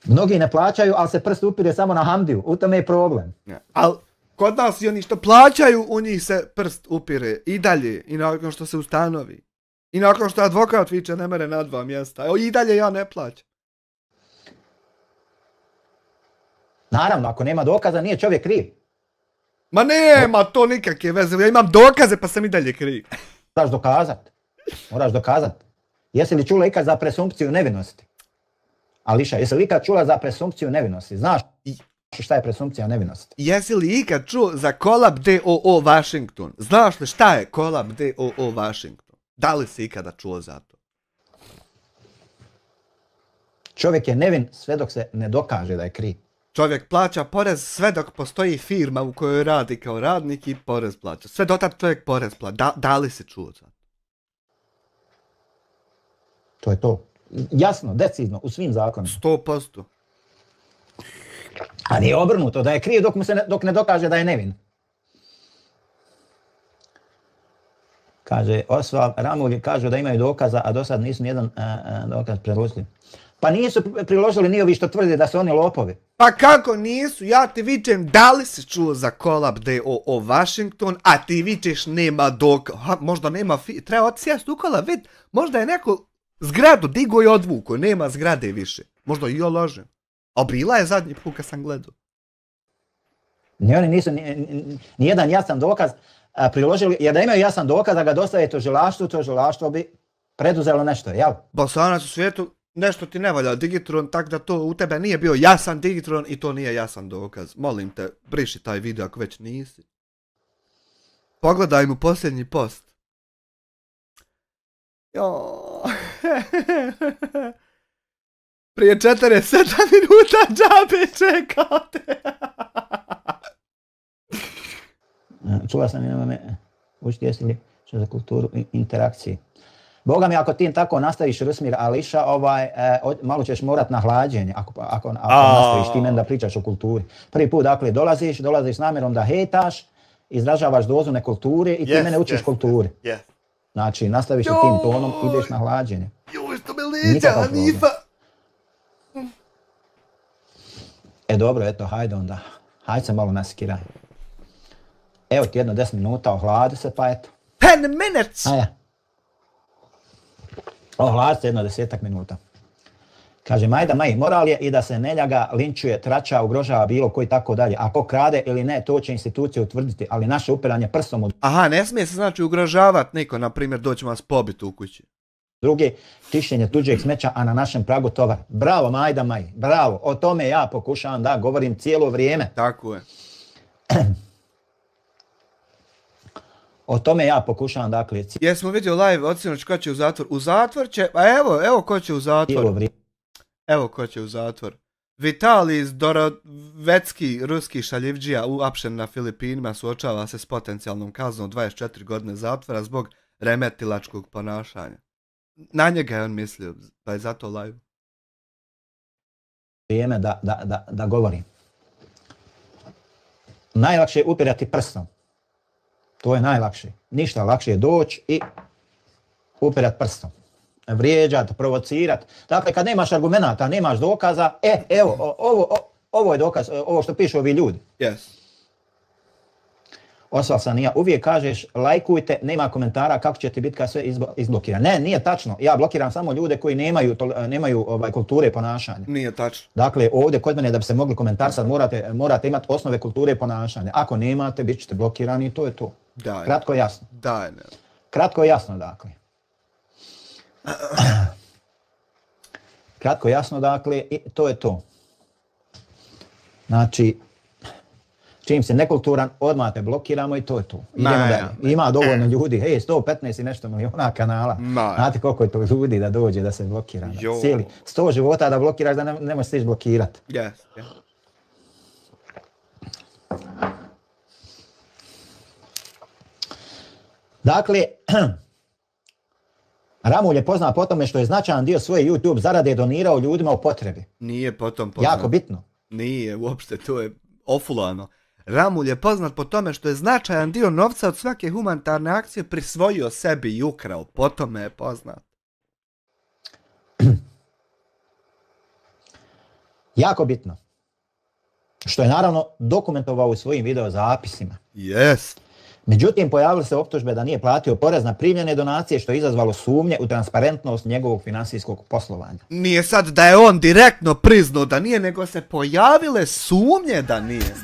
Speaker 1: Mnogi ne plaćaju, ali se prst upire samo na Hamdiju. U tome je problem.
Speaker 2: Ali kod nas i oni što plaćaju, u njih se prst upire i dalje. I nakon što se ustanovi. I nakon što advokat viče ne mere na 2 mjesta. I dalje ja ne plaćam.
Speaker 1: Naravno, ako nema dokaza, nije čovjek kriv.
Speaker 2: Ma nema to nikakve veze. Ja imam dokaze pa sam i dalje kriv.
Speaker 1: Moraš dokazat. Jesi li čula ikad za presumpciju nevinosti? Ališa, jesi li ikad čula za presumpciju nevinosti? Znaš šta je presumpcija nevinosti?
Speaker 2: Jesi li ikad čuo za Kolab DOO Washington? Znaš li šta je Kolab DOO Washington? Da li si ikada čuo za to?
Speaker 1: Čovjek je nevin sve dok se ne dokaže da je kriv.
Speaker 2: Čovjek plaća porez sve dok postoji firma u kojoj radi kao radnik i porez plaća. Sve dotad čovjek porez plaća. Da li si čuo za to?
Speaker 1: To je to. Jasno, decidno, u svim zakonima.
Speaker 2: 100%.
Speaker 1: A nije obrnuto, da je kriv dok ne dokaže da je nevin. Kaže, Osval Ramulj kažu da imaju dokaza, a do sad nisu nijedan dokaz priložili. Pa nisu priložili ni ovi što tvrde da su oni lopovi.
Speaker 2: Pa kako nisu? Ja ti vičem da li si čuo za Kolab DOO Washington, a ti vičeš nema dokaza. Možda nema, treba odsjest u kola, vid, možda je neko zgradu digo i odvuko, nema zgrade više. Možda i ja lažem. A bila je zadnji put kad sam gledao.
Speaker 1: Ni oni nisu nijedan jasan dokaz priložili, jer da imaju jasan dokaz da ga dostave tužilaštvo bi preduzelo nešto, jel?
Speaker 2: Bosanac u svijetu nešto ti ne valja Digitron, tak da to u tebe nije bio jasan Digitron i to nije jasan dokaz. Molim te, briši taj video ako već nisi. Pogledaj mu posljednji post. Prije 47 minuta džabe čekao te.
Speaker 1: Čula sam me učiti jesi li što za kulturu interakcije. Boga mi, ako ti tako nastaviš Rusmir Ališa, malo ćeš morat na hlađenje, ako nastaviš ti meni da pričaš o kulturi. Prvi put, dakle, dolaziš s namjerom da hejtaš, izražavaš dozu nekulture i ti mene učiš kulturi. Znači, nastaviš u tim tonom, ideš na hlađenje.
Speaker 2: Joj, što me liđa, Hanifa!
Speaker 1: Dobro, eto, hajde onda. Hajde se malo naskiraj. Evo ti jedno 10 minuta, ohladi se, pa eto.
Speaker 2: 10 minutes!
Speaker 1: Ohladi se jedno 10 minuta. Kaže, Majda Maji, moral je i da se ne ljaga, linčuje, trača, ugrožava bilo koji tako dalje. Ako krade ili ne, to će institucije utvrditi, ali naše upiranje prstom u...
Speaker 2: Aha, ne smije se znači ugrožavat niko, na primjer, doći vas pobiti u kući.
Speaker 1: Drugi, čišćenje tuđeg smeća, a na našem pragu tovar. Bravo, Majda Maji, bravo. O tome ja pokušavam da govorim cijelo vrijeme.
Speaker 2: Tako je.
Speaker 1: O tome ja pokušavam, dakle...
Speaker 2: Jesmo vidio live ocjenoć ko će u zatvor. U zatvor će... A evo ko će u zatvor. Evo ko će u zatvor. Vitalij Zdorovecki, ruski šaljivdžija, uapšen na Filipinima, suočava se s potencijalnom kaznom 24 godine zatvora zbog remetilačkog ponašanja. Na njega je on mislio, pa je zato live.
Speaker 1: Vrijeme da govorim. Najlakše je upirati prstom. To je najlakše. Ništa lakše je doći i upirati prstom. Vrijeđati, provocirati. Dakle, kad nemaš argumenata, nemaš dokaza, evo, ovo je dokaz, ovo što pišu ovi ljudi.
Speaker 2: Yes.
Speaker 1: Osval sam ja, uvijek kažeš, lajkujte, nema komentara kako će ti biti kad sve izblokira. Ne, nije tačno. Ja blokiram samo ljude koji nemaju kulture ponašanja.
Speaker 2: Nije tačno.
Speaker 1: Dakle, ovdje kod mene da bi se mogli komentarsati, morate imati osnove kulture ponašanja. Ako nemate, bit ćete blokirani i to je to.
Speaker 2: Daj.
Speaker 1: Kratko i jasno.
Speaker 2: Daj, ne.
Speaker 1: Kratko i jasno, dakle. Kratko, jasno, dakle, to je to. Znači, čim se nekulturan, odmah te blokiramo i to je to. Idemo dalje. Ima dovoljno ljudi, 115 i nešto milijuna kanala. Znate koliko je to ljudi da dođe da se blokira. Cijeli 100 života da blokiraš da ne možeš stići blokirati. Dakle, Ramulj je poznat po tome što je značajan dio svoje YouTube zarade donirao ljudima u potrebi.
Speaker 2: Nije potom poznat.
Speaker 1: Jako bitno.
Speaker 2: Nije, uopšte, to je ofulano. Ramulj je poznat po tome što je značajan dio novca od svake humanitarne akcije prisvojio sebi i ukrao. Po tome je poznat.
Speaker 1: Jako bitno. Što je naravno dokumentovao u svojim videozapisima.
Speaker 2: Yes.
Speaker 1: Međutim, pojavile se optužbe da nije platio porez na primljene donacije, što je izazvalo sumnje u transparentnost njegovog finansijskog poslovanja.
Speaker 2: Nije sad da je on direktno priznao da nije, nego se pojavile sumnje da nije.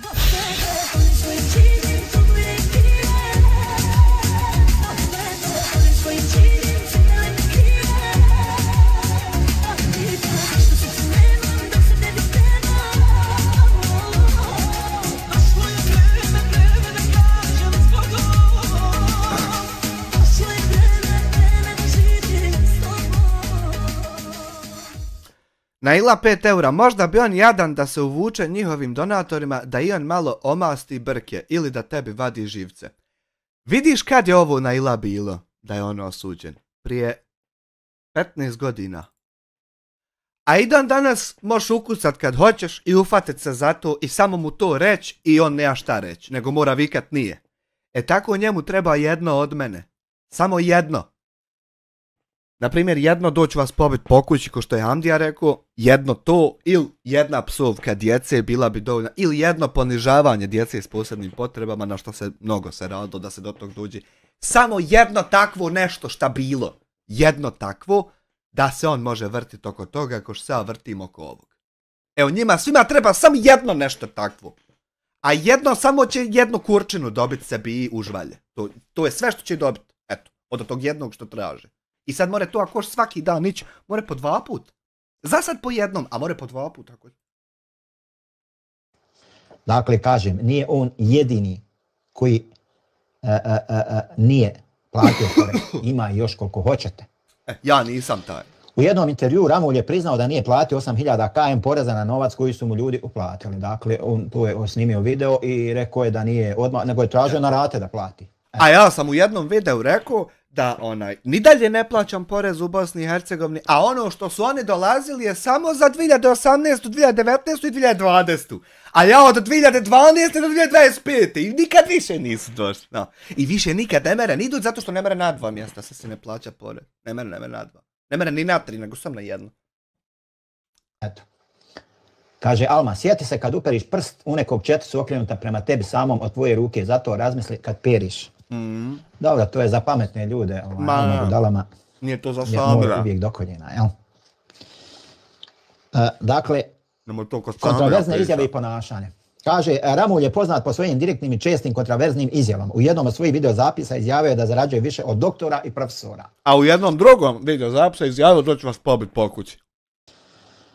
Speaker 2: Naila 5 eura, možda bi on jadan da se uvuče njihovim donatorima da i on malo omasti brke ili da tebi vadi živce. Vidiš kad je ovo Naila bilo da je on osuđen? Prije 15 godina. A i dan danas možeš ukucat kad hoćeš i ufatit se za to i samo mu to reći i on nema šta reći, nego mora vikat nije. E tako njemu treba jedno od mene. Samo jedno. Naprimjer, jedno doću vas pobit po kući, ko što je Hamdija rekao, jedno to, ili jedna psovka djece bila bi dovoljna, ili jedno ponižavanje djece s posebnim potrebama, na što se mnogo se radilo da se do tog dođe. Samo jedno takvo nešto šta bilo. Jedno takvo, da se on može vrtiti oko toga, ko što se ja vrtim oko ovog. Evo, njima svima treba samo jedno nešto takvo. A jedno, samo će jednu kurčinu dobiti sebi i užvalje. To je sve što će dobiti. Eto, od tog jednog što traže. I sad more to, ako svaki dan ići, more po 2 put. Za sad po jednom, a more po 2 put. Tako.
Speaker 1: Dakle, kažem, nije on jedini koji nije platio porez. Ima još koliko hoćete.
Speaker 2: Ja nisam taj.
Speaker 1: U jednom intervjuu Ramulj je priznao da nije platio 8000 km poreza na novac koji su mu ljudi uplatili. Dakle, on tu je snimio video i rekao je da nije odmah, nego je tražio na rate da plati.
Speaker 2: A ja sam u jednom videu rekao da ni dalje ne plaćam porez u Bosni i Hercegovini, a ono što su oni dolazili je samo za 2018, 2019 i 2020. A ja od 2012. do 2025. I nikad više nisu došli. No. I više nikad ne mere, ni idu zato što ne mere na 2 mjesta se ne plaća porez. Ne mere na 2. Ne mere ni na 3, nego sam na 1.
Speaker 1: Eto. Kaže Alma, sjeti se kad uperiš prst u nekog 4 su okrenuta prema tebi samom od tvoje ruke, zato razmisli kad periš. Dobro, to je za pametne ljude, budalama.
Speaker 2: Nije to za sabra.
Speaker 1: Uvijek do koljena, jel? Dakle, kontraverzne izjave i ponašanje. Kaže, Ramulj je poznat po svojim direktnim i čestim kontraverznim izjavama. U jednom od svojih videozapisa izjavio je da zarađuje više od doktora i profesora.
Speaker 2: A u jednom drugom videozapisa izjavio da ću vas pobiti po kući.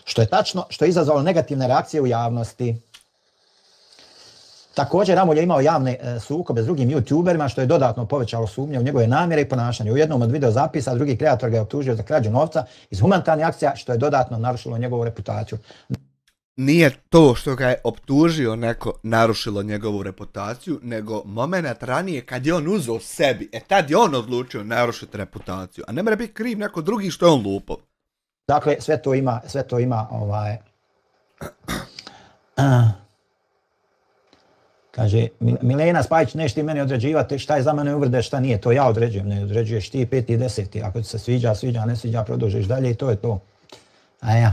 Speaker 1: Što je tačno, što je izazvalo negativne reakcije u javnosti. Također, Ramulj je imao javne sukobe s drugim youtuberima, što je dodatno povećalo sumnje u njegove namjere i ponašanje. U jednom od videozapisa drugi kreator ga je optužio za krađu novca iz humanitarnih akcija, što je dodatno narušilo njegovu reputaciju.
Speaker 2: Nije to što ga je optužio neko narušilo njegovu reputaciju, nego moment ranije kad je on uzeo sebi, tad je on odlučio narušiti reputaciju, a ne mora biti kriv neko drugi što je on lupao.
Speaker 1: Dakle, sve to ima kaže, Milena Spajić, neš ti meni određivati šta je za mene uvrede, šta nije, to ja određujem, ne određuješ ti 5. i 10. Ako ti se sviđa, ne sviđa, produžiš dalje i to je to. A ja.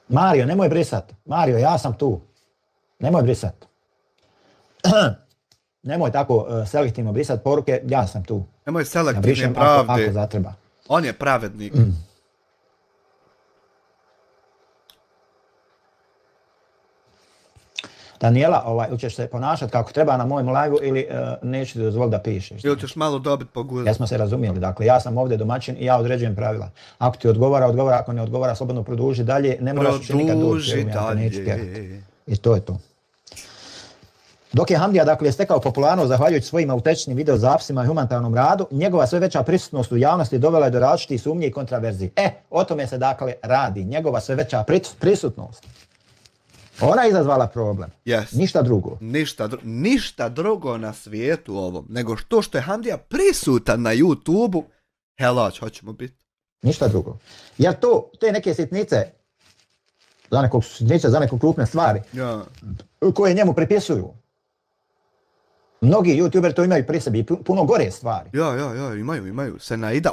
Speaker 1: Mario, nemoj brisat. Mario, ja sam tu. Nemoj brisat. Nemoj tako selektivno brisat poruke, ja sam tu.
Speaker 2: Nemoj selektivne pravde.
Speaker 1: Ako zatreba.
Speaker 2: On je pravednik.
Speaker 1: Daniela, ili ćeš se ponašati kako treba na mojem live-u ili neću ti dozvoliti da pišeš.
Speaker 2: Ili ćeš malo dobiti po guzi.
Speaker 1: Jesmo se razumijeli, dakle ja sam ovdje domaćin i ja određujem pravila. Ako ti odgovara, ako ne odgovara, slobodno produži dalje, ne moraš više nikad doći. I to je to. Dok je Hamdija dakle stekao popularnost zahvaljujući svojim autentičnim videozapisima i humanitarnom radu, njegova sve veća prisutnost u javnosti dovela je do različitih sumnji i kontraverziji. O tome se dakle radi, njegova sve veća prisutnost. Ona je izazvala problem. Ništa drugo.
Speaker 2: Ništa drugo na svijetu ovom, nego što je Hamdija prisutan na YouTube-u, helać, hoćemo biti.
Speaker 1: Ništa drugo. Jer te neke sitnice, za neko krupne stvari, koje njemu pripisuju. Mnogi youtuberi to imaju pri sebi, puno gore stvari.
Speaker 2: Imaju. Senaida,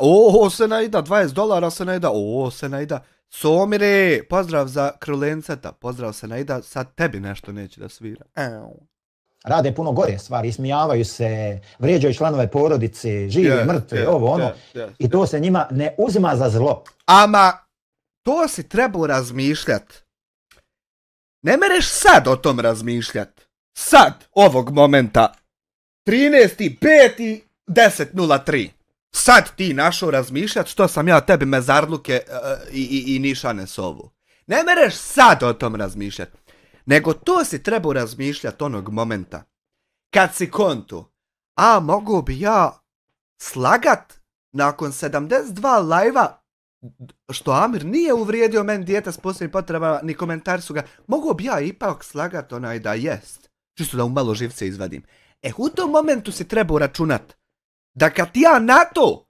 Speaker 2: Senaida, $20 Senaida, Senaida. Somire, pozdrav za Krulenceta, pozdrav Senaida, sad tebi nešto neće da svira.
Speaker 1: Rade puno gore stvari, ismijavaju se, vrijeđaju članove porodice, žive, mrtve, i to se njima ne uzima za zlo.
Speaker 2: Ama, to si trebao razmišljat. Ne mereš sad o tom razmišljat. Sad, ovog momenta, 13.5.10.03. Sad ti našao razmišljat što sam ja tebi mezarluke i nišane sovu. Ne mereš sad o tom razmišljat. Nego to si trebao razmišljat onog momenta. Kad si kontu, mogu bi ja slagat nakon 72 lajva, što Amir nije uvrijedio meni dijete s posebnim potrebama, ni komentari su ga, mogu bi ja ipak slagat da jest. Čisto da mu malo živce izvadim. U tom momentu si trebao računat da kad ja na to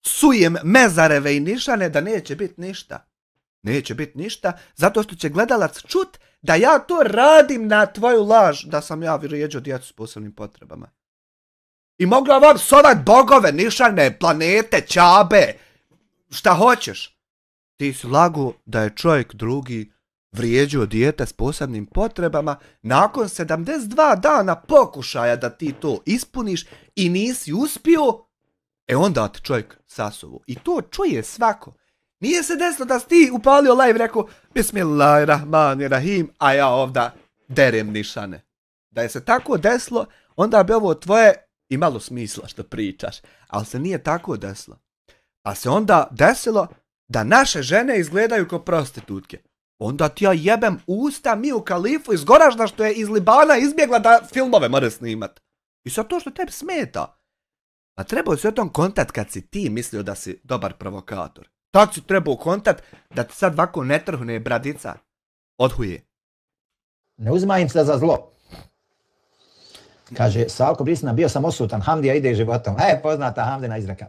Speaker 2: sujem mezareve i nišane, da neće biti ništa. Neće biti ništa, zato što će gledalac čut da ja to radim na tvoju laž, da sam ja vrijeđao djecu s posebnim potrebama. I mogla vam sovat bogove, nišane, planete, ćabe, šta hoćeš. Ti si lago da je čovjek drugi vrijeđao dijete s posebnim potrebama nakon 72 dana pokušaja da ti to ispuniš i nisi uspio, onda ti čovjek sasovu. I to čuje svako. Nije se desilo da si ti upalio live i rekao Bismillahirrahmanirrahim, a ja ovda derem nišane. Da je se tako desilo, onda bi ovo tvoje imalo smisla što pričaš, ali se nije tako desilo. Pa se onda desilo da naše žene izgledaju kao prostitutke. Onda ti ja jebem usta Miju Kalifu iz Goražda što je iz Libana izbjegla da filmove mora snimat. I sad to što tebi smeta. A trebao si o tom kontat kad si ti mislio da si dobar provokator. Tad si trebao kontat da ti sad ovako ne trhne bradica. Odhuje.
Speaker 1: Ne uzima im se za zlo. Kaže, Salko Brisna, bio sam osutan, Hamdija ide životom. Poznata Hamdina izreka.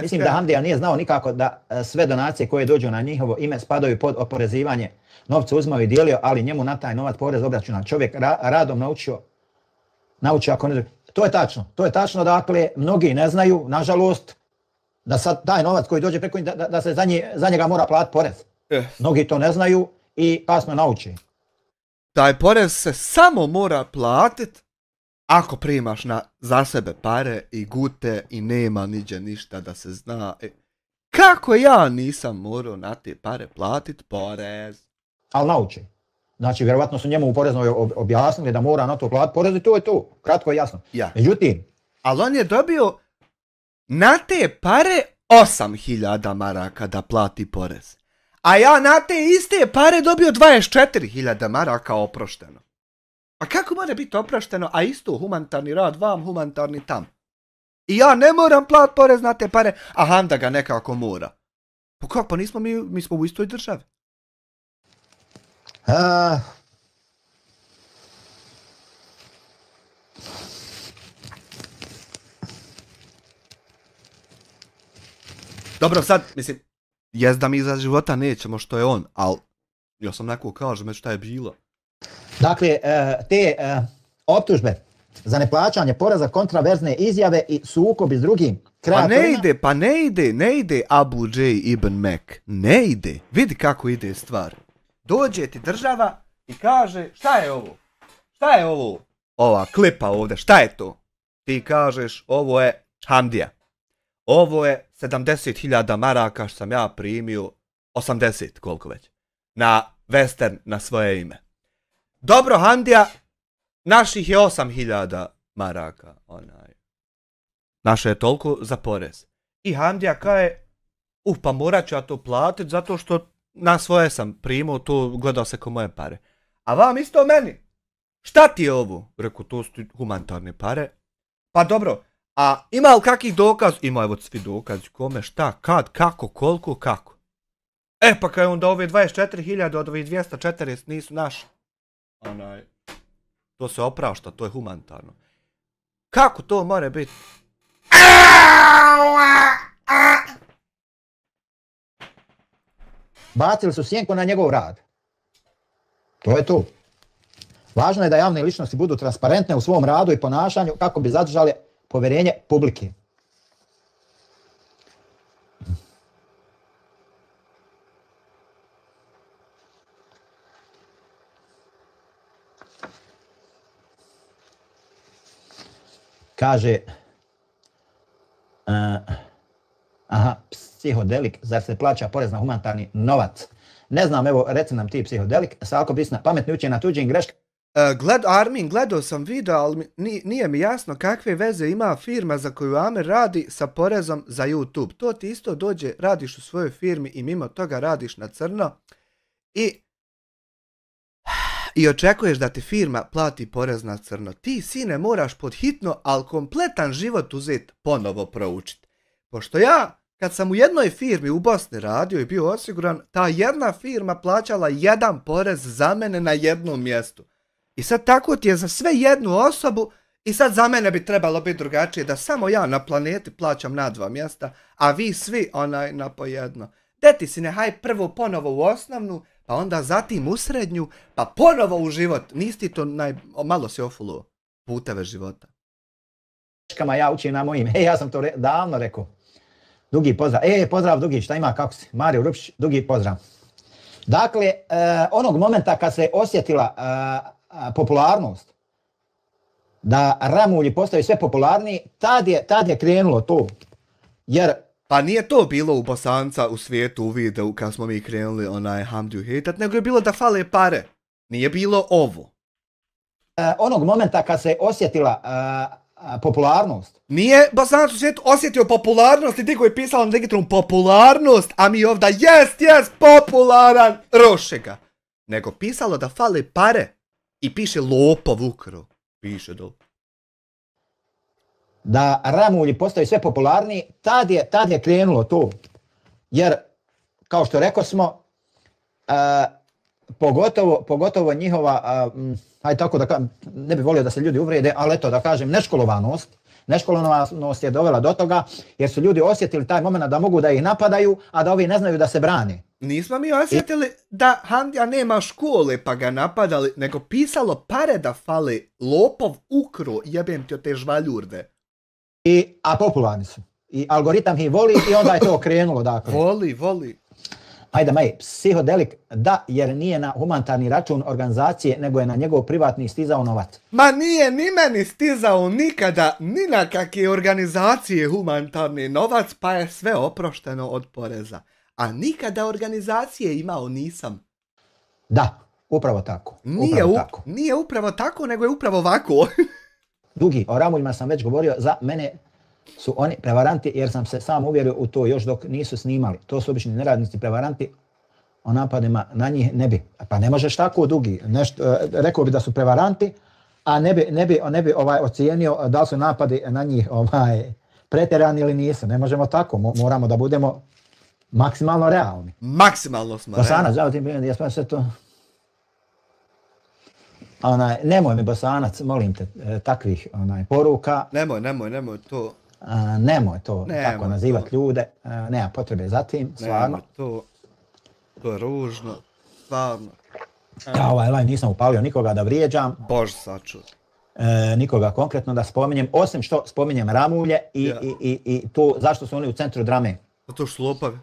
Speaker 1: Mislim da Hamdija nije znao nikako da sve donacije koje dođu na njihovo ime spadaju pod oporezivanje. Novce uzmao i dijelio, ali njemu na taj novac porez obračuna. Čovjek radom naučio ako ne... To je tačno, dakle, mnogi ne znaju, nažalost, da sad taj novac koji dođe preko da se za njega mora platiti porez. Mnogi to ne znaju i kasno nauči.
Speaker 2: Taj porez se samo mora platit ako primaš za sebe pare i gute i nema niđe ništa da se zna. Kako ja nisam morao na te pare platit porez?
Speaker 1: Ali nauči. Znači, vjerovatno su njemu u poreznoj objasnili da mora na to platiti porez i to je to. Kratko i jasno. Međutim...
Speaker 2: Ali on je dobio na te pare 8.000 maraka da plati porez. A ja na te iste pare dobio 24.000 maraka oprošteno. A kako može biti oprošteno, a isto humanitarni rad vam, humanitarni tam? I ja ne moram platiti porez na te pare, a Hamda ga nekako mora. Pa kako, pa nismo mi smo u istoj državi. Dobro, sad, mislim, jest da mi za života nećemo što je on, ali ja sam neko kažem šta je bilo.
Speaker 1: Dakle, te optužbe za neplaćanje poreza, kontraverzne izjave i sukobi s drugim kreatorima...
Speaker 2: Pa ne ide Abu J. Ibn Mek. Ne ide. Vidi kako ide stvar. Dođe ti država i kaže, šta je ovo? Šta je ovo? Ova klipa ovdje, šta je to? Ti kažeš, ovo je Hamdija. Ovo je 70.000 maraka što sam ja primio, 80 koliko već, na western na svoje ime. Dobro Hamdija, Naših je 8.000 maraka, Naše je toliko za porez. I Hamdija kaže, pa morat ću ja to platit zato što na svoje sam primao, to gledao se ko moje pare. A vam isto meni, šta ti je ovo? Reku, to su humanitarne pare. Pa dobro, a ima li kakvih dokaz? Ima, evo svi dokazi, kome, šta, kad, kako, koliko, kako. Pa kaj onda ove 24.000 od ovih 240 nisu naši. To se oprašta, to je humanitarno. Kako to more biti?
Speaker 1: Bacili su sjenku na njegov rad. To je to. Važno je da javne ličnosti budu transparentne u svom radu i ponašanju kako bi zadržali povjerenje publike. Kaže, psihodelik, zar se plaća porez na humanitarni novac? Ne znam, evo, reci nam ti psihodelik, Salko Bisna, pametni uče na tuđim greškama.
Speaker 2: Armin, gledao sam video, ali nije mi jasno kakve veze ima firma za koju Amer radi sa porezom za YouTube. To ti isto dođe, radiš u svojoj firmi i mimo toga radiš na crno i očekuješ da ti firma plati porez na crno. Ti, sine, moraš pod hitno, ali kompletan život uzeti, ponovo proučiti. Pošto ja, kad sam u jednoj firmi u Bosni radio i bio osiguran, ta jedna firma plaćala jedan porez za mene na jednom mjestu. I sad tako ti je za sve jednu osobu i sad za mene bi trebalo biti drugačije da samo ja na planeti plaćam na 2 mjesta, a vi svi na po jedno. Deti, sine, haj prvo ponovo u osnovnu, pa onda zatim u srednju, pa ponovo u život. Nisi ti to malo si ofuluo puteve života.
Speaker 1: Ja učim na mojim, ja sam to davno rekao. Dugi pozdrav. Pozdrav Dugi, šta ima, kako si? Mario Rupšić, Dugi pozdrav. Dakle, onog momenta kad se osjetila popularnost, da ramulji postaju sve popularniji, tad je krenulo to. Jer
Speaker 2: pa nije to bilo u Bosanca u svijetu u videu kad smo mi krenuli Hamdiju hejtat, nego je bilo da fale pare. Nije bilo ovo.
Speaker 1: Onog momenta kad se osjetila popularnost.
Speaker 2: Nije Bosanac u svijetu osjetio popularnost i ti koji je pisalo na digitalu popularnost, a mi ovdje jest popularan, roše ga. Nego pisalo da fale pare i piše lopov ukro. Piše do.
Speaker 1: Da ramulji postaju sve popularniji, tad je krenulo to. Jer, kao što rekao smo, pogotovo njihova, hajde tako da kažem, ne bih volio da se ljudi uvrede, ali eto da kažem, neškolovanost je dovela do toga, jer su ljudi osjetili taj moment da mogu da ih napadaju, a da ovi ne znaju da se brane.
Speaker 2: Nismo mi osjetili da Hamdija nema škole pa ga napadali, nego pisalo pare da fale, lopov ukro, jebem ti od te žvaljurde.
Speaker 1: A popularni su. I algoritam ih voli i onda je to krenulo, dakle.
Speaker 2: Voli.
Speaker 1: Ajde, psihodelik, da, jer nije na humanitarni račun organizacije, nego je na njegov privatni stizao novac.
Speaker 2: Ma nije ni meni stizao nikada, ni na kakve organizacije humanitarni novac, pa je sve oprošteno od poreza. A nikada organizacije imao nisam.
Speaker 1: Da, upravo tako.
Speaker 2: Nije upravo tako, nego je upravo ovako.
Speaker 1: Dugi, o ramuljima sam već govorio, za mene su oni prevaranti jer sam se sam uvjerio u to još dok nisu snimali. To su obični neradnici prevaranti, o napadima na njih ne bi. Pa ne možeš tako, Dugi. Rekao bi da su prevaranti, a ne bi ocijenio da li su napadi na njih pretjerani ili nisu. Ne možemo tako, moramo da budemo maksimalno realni.
Speaker 2: Maksimalno smo realni.
Speaker 1: Bosanac, žao ti mi, ja sve to. Nemoj mi, Bosanac, molim te, takvih poruka.
Speaker 2: Nemoj to.
Speaker 1: Nemoj to tako nazivati ljude, nema potrebe za tim, stvarno.
Speaker 2: To je ružno, stvarno.
Speaker 1: Ja nisam upalio nikoga da vrijeđam.
Speaker 2: Bože sačuvaj.
Speaker 1: Nikoga konkretno da spominjem, osim što spominjem ramulje i to zašto su oni u centru drame.
Speaker 2: Zato što su lopavi.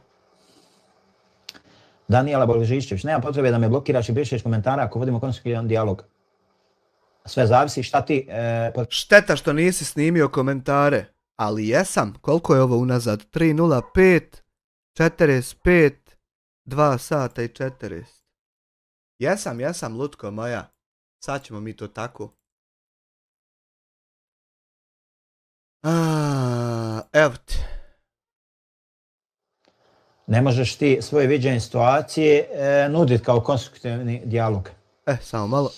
Speaker 1: Danijela Boližišćević, nema potrebe da me blokiraš i brišeš komentara ako vodimo konstruktivan dijalog. Sve zavisi šta ti...
Speaker 2: Šteta što nisi snimio komentare, ali jesam. Koliko je ovo unazad? 3:05, 45, 2 sata i 40. Jesam, lutko moja. Sad ćemo mi to tako. Evo ti.
Speaker 1: Ne možeš ti svoje viđenje situacije nuditi kao konstruktivni dijalog.
Speaker 2: Samo malo.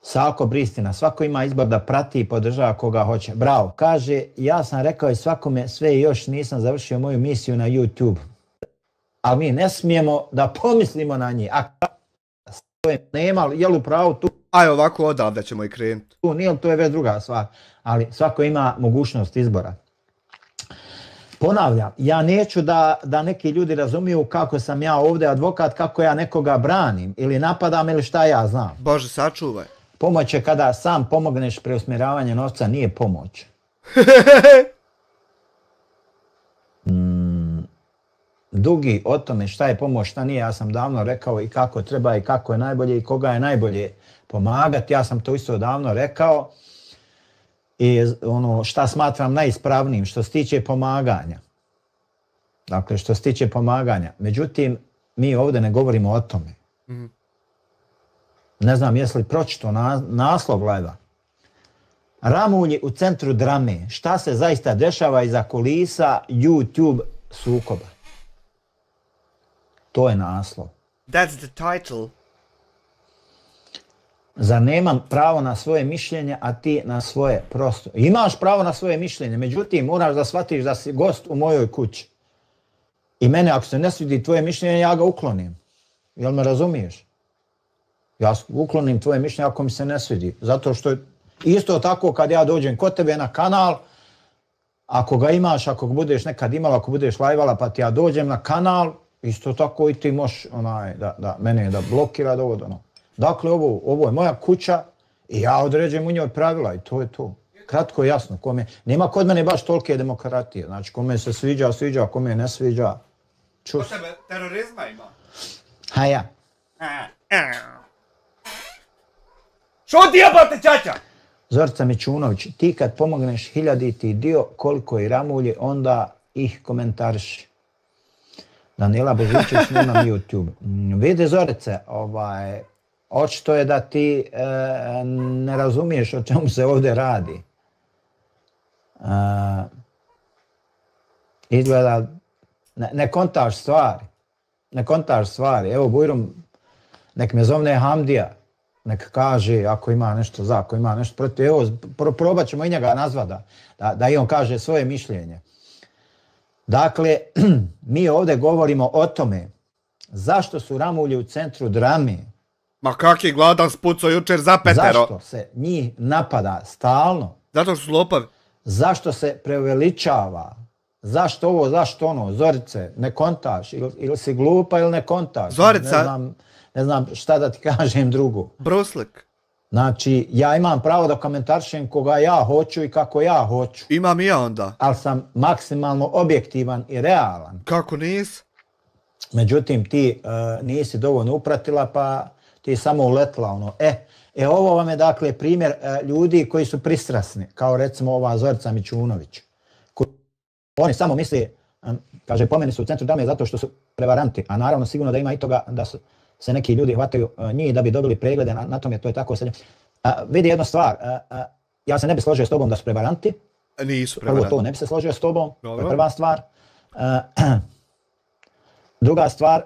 Speaker 1: Sako Bristina, svako ima izbor da prati i podržava koga hoće. Bravo, kaže, ja sam rekao i svakome sve i još nisam završio moju misiju na YouTube. Ali mi ne smijemo da pomislimo na njih. A nema, jel u pravu tu?
Speaker 2: Aj ovako odavde ćemo i krenuti.
Speaker 1: Tu nije, to je već druga stvar. Ali svako ima mogućnost izbora. Ponavljam, ja neću da neki ljudi razumiju kako sam ja ovdje advokat, kako ja nekoga branim ili napadam ili šta ja znam.
Speaker 2: Bože, sačuvaj.
Speaker 1: Pomoć je kada sam pomogneš preusmjeravanje novca, nije pomoć. Dugi o tome šta je pomoć, šta nije, ja sam davno rekao i kako treba i kako je najbolje i koga je najbolje pomagati. Ja sam to isto davno rekao i ono šta smatram najispravnijim što se tiče pomaganja. Dakle, što se tiče pomaganja. Međutim, mi ovdje ne govorimo o tome. Ne znam jesi li pročitao naslov live-a. Ramulji u centru drame. Šta se zaista dešava iza kulisa YouTube sukoba? To je naslov.
Speaker 2: That's the title.
Speaker 1: Zar nemam pravo na svoje mišljenje, a ti na svoje prosto? Imaš pravo na svoje mišljenje, međutim moraš da shvatiš da si gost u mojoj kući. I mene ako se ne svidi tvoje mišljenje, ja ga uklonim. Jel me razumiješ? Ja uklonim tvoje mišljenje ako mi se ne svidi. Zato što isto tako kad ja dođem kod tebe na kanal, ako ga imaš, ako ga budeš nekad imala, ako budeš live-ala pa ti ja dođem na kanal, isto tako i ti možeš da mene da blokira da ovo. Dakle, ovo je moja kuća i ja određujem u njoj pravila i to je to. Kratko i jasno. Nema kod mene baš tolike demokratije. Znači, kome se sviđa, sviđa, kome ne sviđa.
Speaker 2: Kod tebe terorizma ima?
Speaker 1: Ha ja.
Speaker 2: Šuti jebate čača!
Speaker 1: Zorica Mićunović, ti kad pomogneš 1000. dio koliko i ramulje, onda ih komentariši. Danila Božićević, nemam YouTube. Vidi Zorice, očito je da ti ne razumiješ o čemu se ovdje radi. Izgleda, ne kontaš stvari. Ne kontaš stvari. Evo Bujrum, nek me zovne Hamdija. Nek kaže ako ima nešto za, ako ima nešto protiv. Evo, probat ćemo i njega nazvati da i on kaže svoje mišljenje. Dakle, mi ovdje govorimo o tome zašto su ramulji u centru drame.
Speaker 2: Ma kak je gladan spucao jučer za petero?
Speaker 1: Zašto se njih napada stalno?
Speaker 2: Zato što su lopavi.
Speaker 1: Zašto se preuveličava? Zašto ovo, zašto ono? Zorice, ne kontaš. Ili si glupa ili ne kontaš.
Speaker 2: Zorica.
Speaker 1: Ne znam šta da ti kažem drugo.
Speaker 2: Bruslik.
Speaker 1: Znači, ja imam pravo da komentarišem koga ja hoću i kako ja hoću.
Speaker 2: Imam i ja onda.
Speaker 1: Ali sam maksimalno objektivan i realan.
Speaker 2: Kako nisi?
Speaker 1: Međutim, ti nisi dovoljno upratila pa ti samo uletla ovo vam je dakle primjer ljudi koji su pristrasni, kao recimo ova Zorica Mićunović. Oni samo misle, kaže, po meni su u centru drame zato što su prevaranti, a naravno sigurno da ima i toga da se neki ljudi hvataju njih da bi dobili preglede, na tome to je tako. Vidi jednu stvar, ja se ne bi složio s tobom da su prevaranti.
Speaker 2: Nisu prevaranti.
Speaker 1: Prvo to, ne bi se složio s tobom, to je prva stvar. Druga stvar,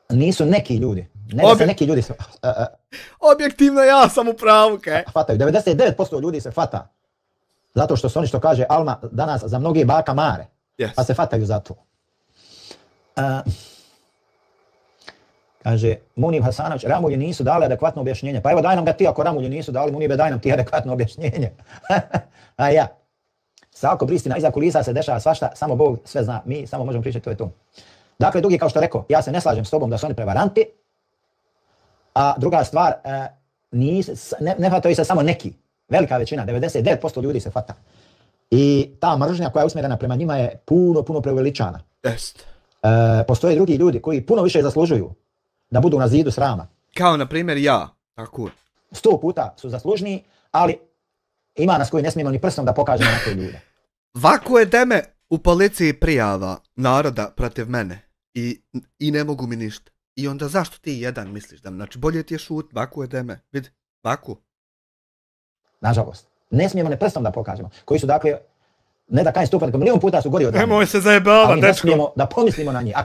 Speaker 1: nisu neki ljudi. Ne da se neki ljudi se...
Speaker 2: Objektivno ja sam u pravu, kaj?
Speaker 1: Hvataju, 99% ljudi se hvata. Zato što su oni što kaže Alma danas za mnogi baka mare.
Speaker 2: Yes.
Speaker 1: Pa se hvataju za to. Kaže, Munib Hasanović, ramulji nisu dali adekvatno objašnjenje. Pa evo daj nam ga ti ako ramulji nisu dali, Munibe daj nam ti adekvatno objašnjenje. A ja. Sako Bristina, iza kulisa se dešava svašta, samo Bog sve zna, mi samo možemo pričati, to je to. Dakle, Dugi, kao što rekao, ja se ne slažem s tobom da su oni prevaranti, a druga stvar, ne hvataju se samo neki, velika većina, 99% ljudi se hvata. I ta mržnja koja je usmjerena prema njima je puno preuveličana.
Speaker 2: Jest.
Speaker 1: Postoje drugi ljudi koji puno više zaslužuju da budu na zidu srama.
Speaker 2: Kao na primjer ja, tako.
Speaker 1: 100 puta su zaslužniji, ali ima nas koji ne smijemo ni prstom da pokažemo na te ljude.
Speaker 2: Vako je deme u policiji prijava naroda protiv mene i ne mogu mi ništa. I onda zašto ti jedan misliš da, znači bolje ti je šut, vako je deme, vidi, vako.
Speaker 1: Nažalost. Ne smijemo ne prstom da pokažemo. Koji su dakle, ne da kajem stupati, milion puta su gori od nas.
Speaker 2: Nemoj se zajebava,
Speaker 1: ali ne smijemo da pomislimo na njih.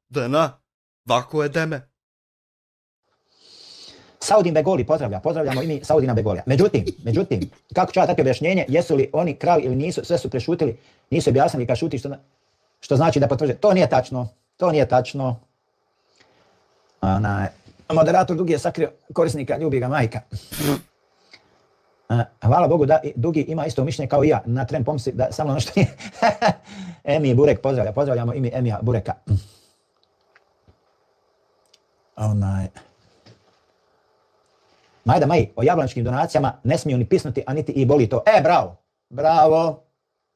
Speaker 1: Dena.
Speaker 2: Vako je deme.
Speaker 1: Saudin Begoli pozdravljamo i mi Saudina Begolija. Međutim, kako ću ja takve objašnjenje, jesu li oni krali ili nisu, sve su prešutili, nisu objasnili kad šuti, što znači da potvrđuje. To nije tačno. Moderator Dugi je sakrio korisnika, ljubi ga majka. Hvala Bogu da Dugi ima isto mišljenje kao i ja. Na tren pomisli da samo ono što nije. Emi Burek pozdravljamo imi Emija Bureka. Majda Maji, o jablaničkim donacijama ne smiju ni pisnuti, a niti i boli to.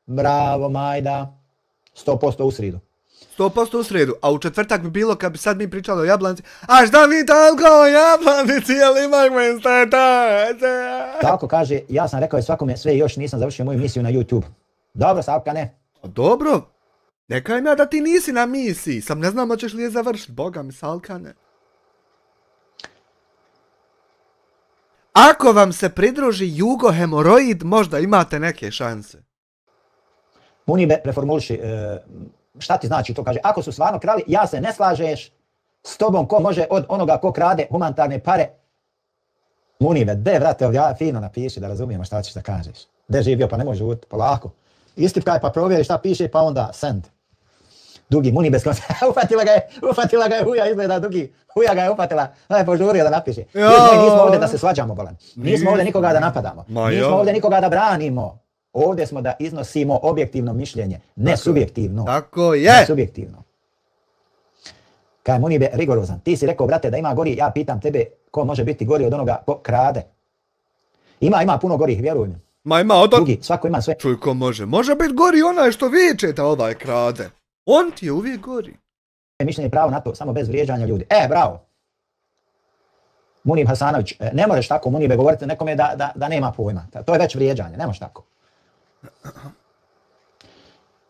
Speaker 1: Bravo Majda. 100% u sridu.
Speaker 2: 100% u sridu, a u četvrtak bi bilo kad bi sad mi pričali o jablanici. A šta mi toliko o jablanici, jel imamo instatacije?
Speaker 1: Tako kaže, ja sam rekao svakome sve još nisam završio moju misiju na YouTube. Dobro, Salkane.
Speaker 2: Dobro, nekaj me da ti nisi na misiji, sam ne znam hoćeš li je završiti, boga mi Salkane. Ako vam se pridruži jugohemoroid, možda imate neke šanse.
Speaker 1: Munibe, preformuliši, šta ti znači to? Kaže, ako su stvarno krali, ja se ne slažeš s tobom ko može od onoga ko krade humanitarne pare. Munibe, vrate, fino napiši da razumijemo šta ćeš da kažeš. De živio, pa ne može žuti, polako. Istipkaj pa provjeri šta piše, pa onda send. Dugi, Munibe, ufatila ga je huja, izgleda Dugi. Huja ga je upatila, požurio da napiše. Nismo ovdje da se svađamo, bolan. Nismo ovdje nikoga da napadamo. Nismo ovdje nikoga da branimo. Ovdje smo da iznosimo objektivno mišljenje, ne subjektivno.
Speaker 2: Tako je.
Speaker 1: Ne subjektivno. Kaj Munibe, rigorozan. Ti si rekao, brate, da ima gori, ja pitam tebe ko može biti gori od onoga ko krade. Ima puno gorih, vjeruj mi.
Speaker 2: Ima od...
Speaker 1: Drugi, svako ima sve.
Speaker 2: Čuj, ko može? Može biti gori onaj što viče da ovaj krade. On ti je uvijek gori.
Speaker 1: Mišljenje pravo na to, samo bez vrijeđanja ljudi. Bravo. Munib Hasanović, ne možeš tako Munibe govoriti nekome da nema pojma. To je već vrijeđanje, ne možeš tako.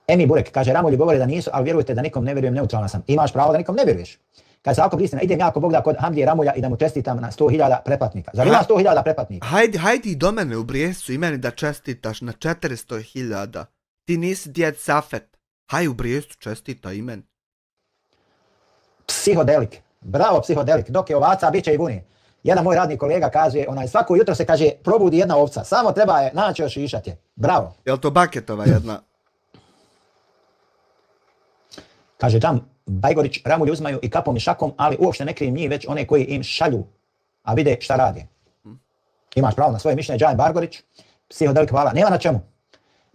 Speaker 1: Emi Burek kaže, Ramulji govore da nisu, ali vjerujte da nikom ne vjerujem, neutralna sam. Imaš pravo da nikom ne vjeruješ. Kaže se, ako pristina, idem ja ako Bog da kod Hamdije Ramulja i da mu čestitam na 100.000 pretplatnika. Zar ima 100.000 pretplatnika?
Speaker 2: Hajdi do mene u Brijesu i meni da čestitaš na 400.000. Ti nisi djed Safet. Haj u Brijesu čestita i meni.
Speaker 1: Psihodelik. Bravo Psihodelik. Dok je ovaca, bit će i vuni. Jedan moj radni kolega kaže, svako jutro se kaže, probudi jedna ovca. Samo treba je naći još išat je. Bravo.
Speaker 2: Jel to Baketova jedna?
Speaker 1: Kaže Džam Bajgorić, Ramulji uzmaju i kapom i šakom, ali uopšte ne krijem njih, već one koji im šalju, a vide šta radi. Imaš pravo na svoje mišljenje, Džam Bajgorić. Psihodelik, hvala. Nema na čemu.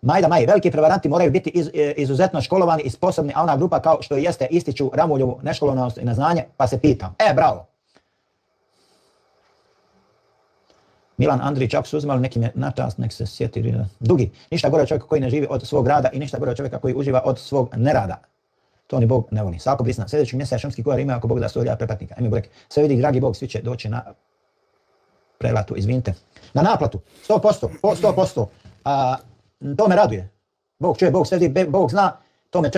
Speaker 1: Majda Maji, veliki prevaranti moraju biti izuzetno školovani i sposobni, a ona grupa kao što jeste ističu Ramuljovu neškolovanost i neznanje, pa se pitam. Bravo. Milan Andrić, ako su uzimali nekim je načast, nek se sjeti. Dugi, ništa gore čovjeka koji ne živi od svog rada i ništa gore čovjeka koji uživa od svog nerada. To ni Bog ne voli. Sako Brisna, sljedeći mjesec šumski kuvar ima ako Bog da 100.000 pretplatnika. Emi Burek, sve vidi, dragi Bog, svi će doći na prelatu, izvinite. Na naplatu, 100%. To me raduje. Bog čuje, Bog sve vidi, Bog zna, to me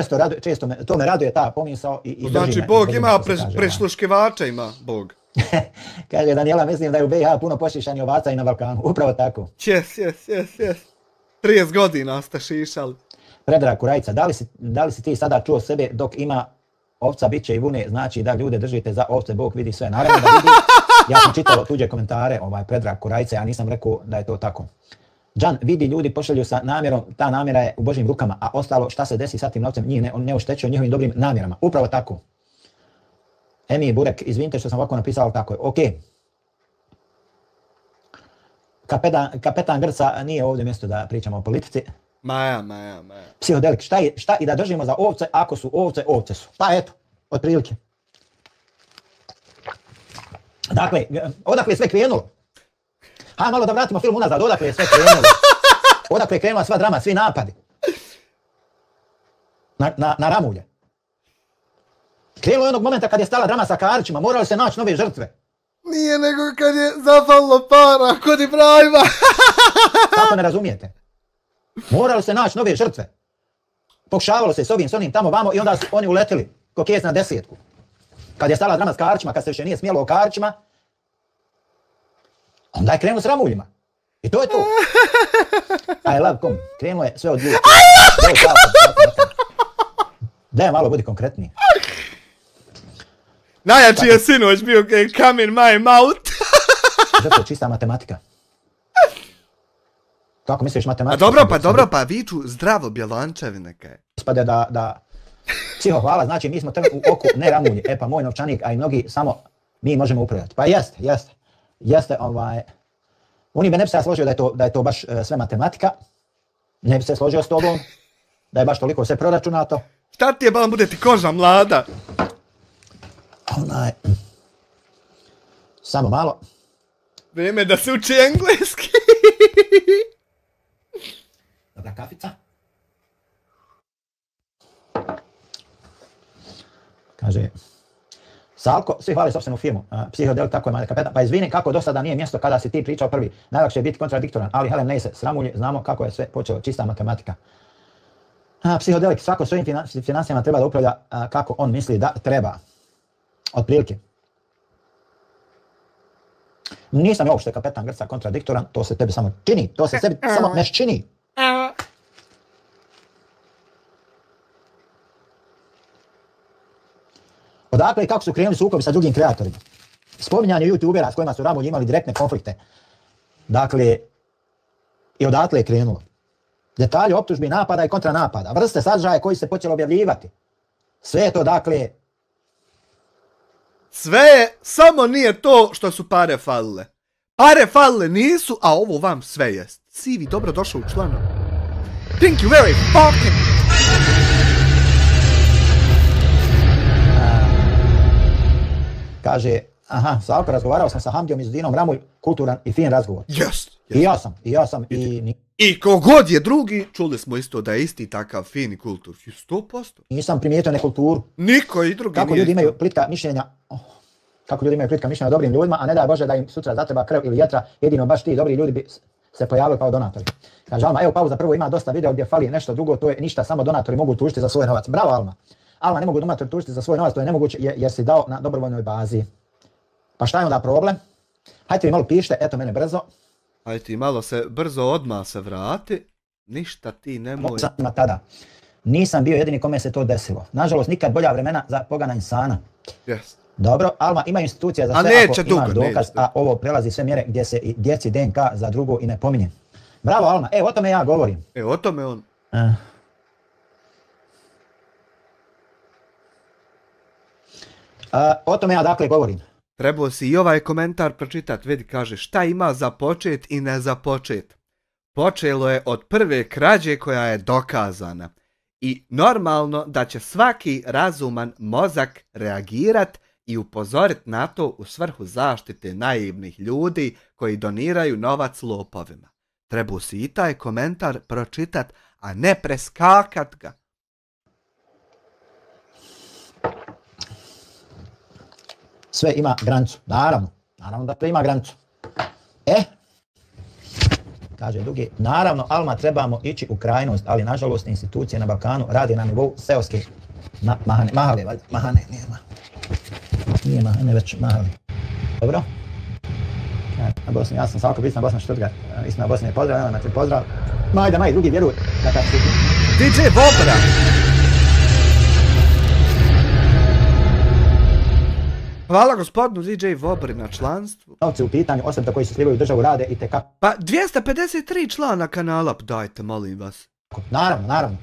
Speaker 1: to me raduje ta pomisao i drži me.
Speaker 2: Znači, Bog ima prisluškivača, ima Bog.
Speaker 1: Kaže Daniela, mislim da je u BiH puno pošišani ovaca i na Balkanu. Upravo tako.
Speaker 2: Yes. 30 godina ste šišali.
Speaker 1: Predrag Kurajca, da li si ti sada čuo sebe dok ima ovca, bit će i vune, znači da ljude držite za ovce, Bog vidi sve. Naravno da vidi. Ja sam čitao tuđe komentare, Predrag Kurajca, ja nisam rekao da je to tako. Džan, vidi, ljudi pošalju sa namjerom, ta namjera je u Božjim rukama, a ostalo šta se desi sa tim novcem njih ne oštećuje njihovim dobrim namjerama. Upravo tako. Emi Burek, izvinite što sam ovako napisao, tako je. Ok. Kapetan Grca nije ovdje mjesto da pričamo o politici.
Speaker 2: Maja.
Speaker 1: Psihodelik, šta i da držimo za ovce, ako su ovce su. Pa eto, otprilike. Dakle, odakle je sve krenulo? Hajde malo da vratimo film unazad, odakle je sve krenulo? Odakle je krenula sva drama, svi napadi? Na Ramulje. Krenulo je onog momenta kad je stala drama sa Karićima, morali se naći nove žrtve.
Speaker 2: Nije nego kad je zapalo para kod Ibrahima.
Speaker 1: Kako ne razumijete? Morali se naći nove žrtve. Pokušavalo se s onim tamo vamo i onda su oni uletili ko kjes na 10. Kad je stala drama s Karićima, kad se više nije smjelo o Karićima, onda je krenuo s Ramuljima. I to je to. I love kom. Krenulo je sve od ljudi. Daj malo, budi konkretniji.
Speaker 2: Najjači je sinoć bio come in my mouth.
Speaker 1: Zato je čista matematika. Kako misliš matematika?
Speaker 2: A dobro, pa viču zdravo bjelančevine kaj.
Speaker 1: Ispade da psiho hvala, znači mi smo trn u oku, ne ramulji. E pa moj novčanik, a i mnogi samo mi možemo upravljati. Pa jeste, Uni bi ne bi se složio da je to baš sve matematika. Ne bi se složio s tobom, da je baš toliko sve proračunato.
Speaker 2: Šta ti je, balan, bude ti koža mlada?
Speaker 1: Samo malo.
Speaker 2: Vrijeme da se uči engleski.
Speaker 1: Dobra kafica. Kaže, Salko, svi hvali sopstvenu firmu, Psihodelik, tako je mali kapetan, pa izvini kako do sada nije mjesto kada si ti pričao prvi. Najlakše je biti kontradiktoran, ali Helen ne se sramulji, znamo kako je sve počelo, čista matematika. Psihodelik, svako svojim financijama treba da upravlja kako on misli da treba. Otprilike. Nisam ovo što je kapetan Grca kontradiktoran, to se tebi samo čini, to se sebi samo ne čini. Odakle i kako su krenuli sukobi sa drugim kreatorima? Spominjanje youtubera s kojima su Ramulji imali direktne konflikte. Dakle, i odatle je krenulo. Detalje optužbi, napada i kontranapada, vrste sadržaja koji se počelo objavljivati. Sve je to, dakle...
Speaker 2: Sve je, samo nije to što su pare falile. Pare falile nisu, a ovo vam sve jest. Sivi, dobro došao u članu. Thank you very fucking...
Speaker 1: Kaže, Salko, razgovarao sam sa Hamdijom i Zudinom, Ramulj, kulturan i fin razgovor.
Speaker 2: Yes.
Speaker 1: I ja sam.
Speaker 2: I kogod je drugi, čuli smo isto da je isti takav fin i kultur. 100%.
Speaker 1: Nisam primijetio nekulturu.
Speaker 2: Niko i drugi
Speaker 1: kako ljudi imaju plitka mišljenja, o dobrim ljudima, a ne daj Bože da im sutra zatreba krv ili jetra, jedino baš ti dobri ljudi bi se pojavili kao donatori. Kaže Alma, evo pauza, prvo ima dosta video gdje fali nešto, drugo to je ništa, samo donatori mogu tužiti za svoj novac. Bravo Alma. Alma, ne mogu donatori tužiti za svoj novac, to je nemoguće jer si dao na dobrovoljnoj bazi. Pa šta je onda problem? Hajde vi malo pišite, eto mene brzo.
Speaker 2: Hajde ti malo se brzo odmah se vrati. Ništa ti nemoj.
Speaker 1: Tada. Nisam bio jedini kome se to desilo. Nažalost, nikad bolja vremena za pogana insana.
Speaker 2: Yes.
Speaker 1: Dobro, Alma, ima institucija za sve ako imaš dokaz, a ovo prelazi sve mjere gdje se i djeci DNK za drugo i ne pominje. Bravo Alma, o tome ja govorim.
Speaker 2: O tome on.
Speaker 1: O tome ja dakle govorim.
Speaker 2: Trebao si i ovaj komentar pročitat, vidi, kaže šta ima za počet i ne za počet. Počelo je od prve krađe koja je dokazana. I normalno da će svaki razuman mozak reagirat i upozorit na to u svrhu zaštite naivnih ljudi koji doniraju novac lopovima. Trebao si i taj komentar pročitat, a ne preskakat ga.
Speaker 1: Sve ima granicu, naravno da to ima granicu. Kaže Dugi, naravno Alma trebamo ići u krajnost, ali nažalost institucije na Balkanu radi na nivou seoske mahale, valjda, mahane, nije mahane, već mahale. Dobro? Na Bosni, ja sam Salko, Istina Bosna Štutgar, Istina Bosna je pozdrav, nema te pozdrav. Majda, drugi vjeruj da kada su...
Speaker 2: DJ Vobra! Hvala gospodinu DJ Vobri na članstvu.
Speaker 1: Novci u pitanju, osoba koji se slivaju u državu rade i tekako.
Speaker 2: Pa 253 člana kanala, dajte, molim vas.
Speaker 1: Naravno.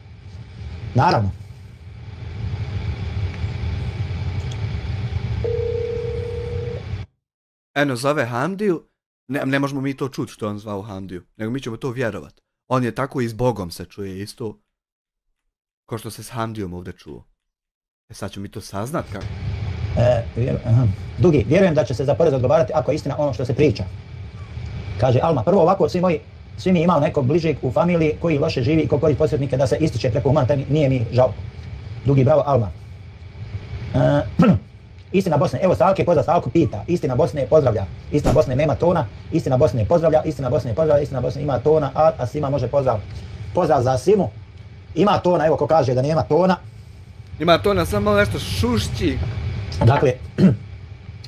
Speaker 2: Eno, zove Hamdiju. Ne možemo mi to čuti što on zvao Hamdiju, nego mi ćemo to vjerovat. On je tako i s Bogom se čuje isto, ko što se s Hamdijom ovdje čuo. Sad ćemo mi to saznat kako.
Speaker 1: Dugi, vjerujem da će se za porez odgovarati ako je istina ono što se priča. Kaže Alma, prvo ovako svi mi imamo nekog bližeg u familiji koji loše živi i ko koristi posrednike da se ističe preko humanitarnih, nije mi žao. Dugi, bravo Alma. Istina Bosne, evo Salke, pozdrav Salku pita, istina Bosne pozdravlja, istina Bosne nema tona, istina Bosne pozdravlja, istina Bosne pozdravlja, istina Bosne ima tona, a Sima može pozdrav. Pozdrav za Simu, ima tona, evo ko kaže da nema tona.
Speaker 2: Ima tona, samo nešto šušći.
Speaker 1: Dakle,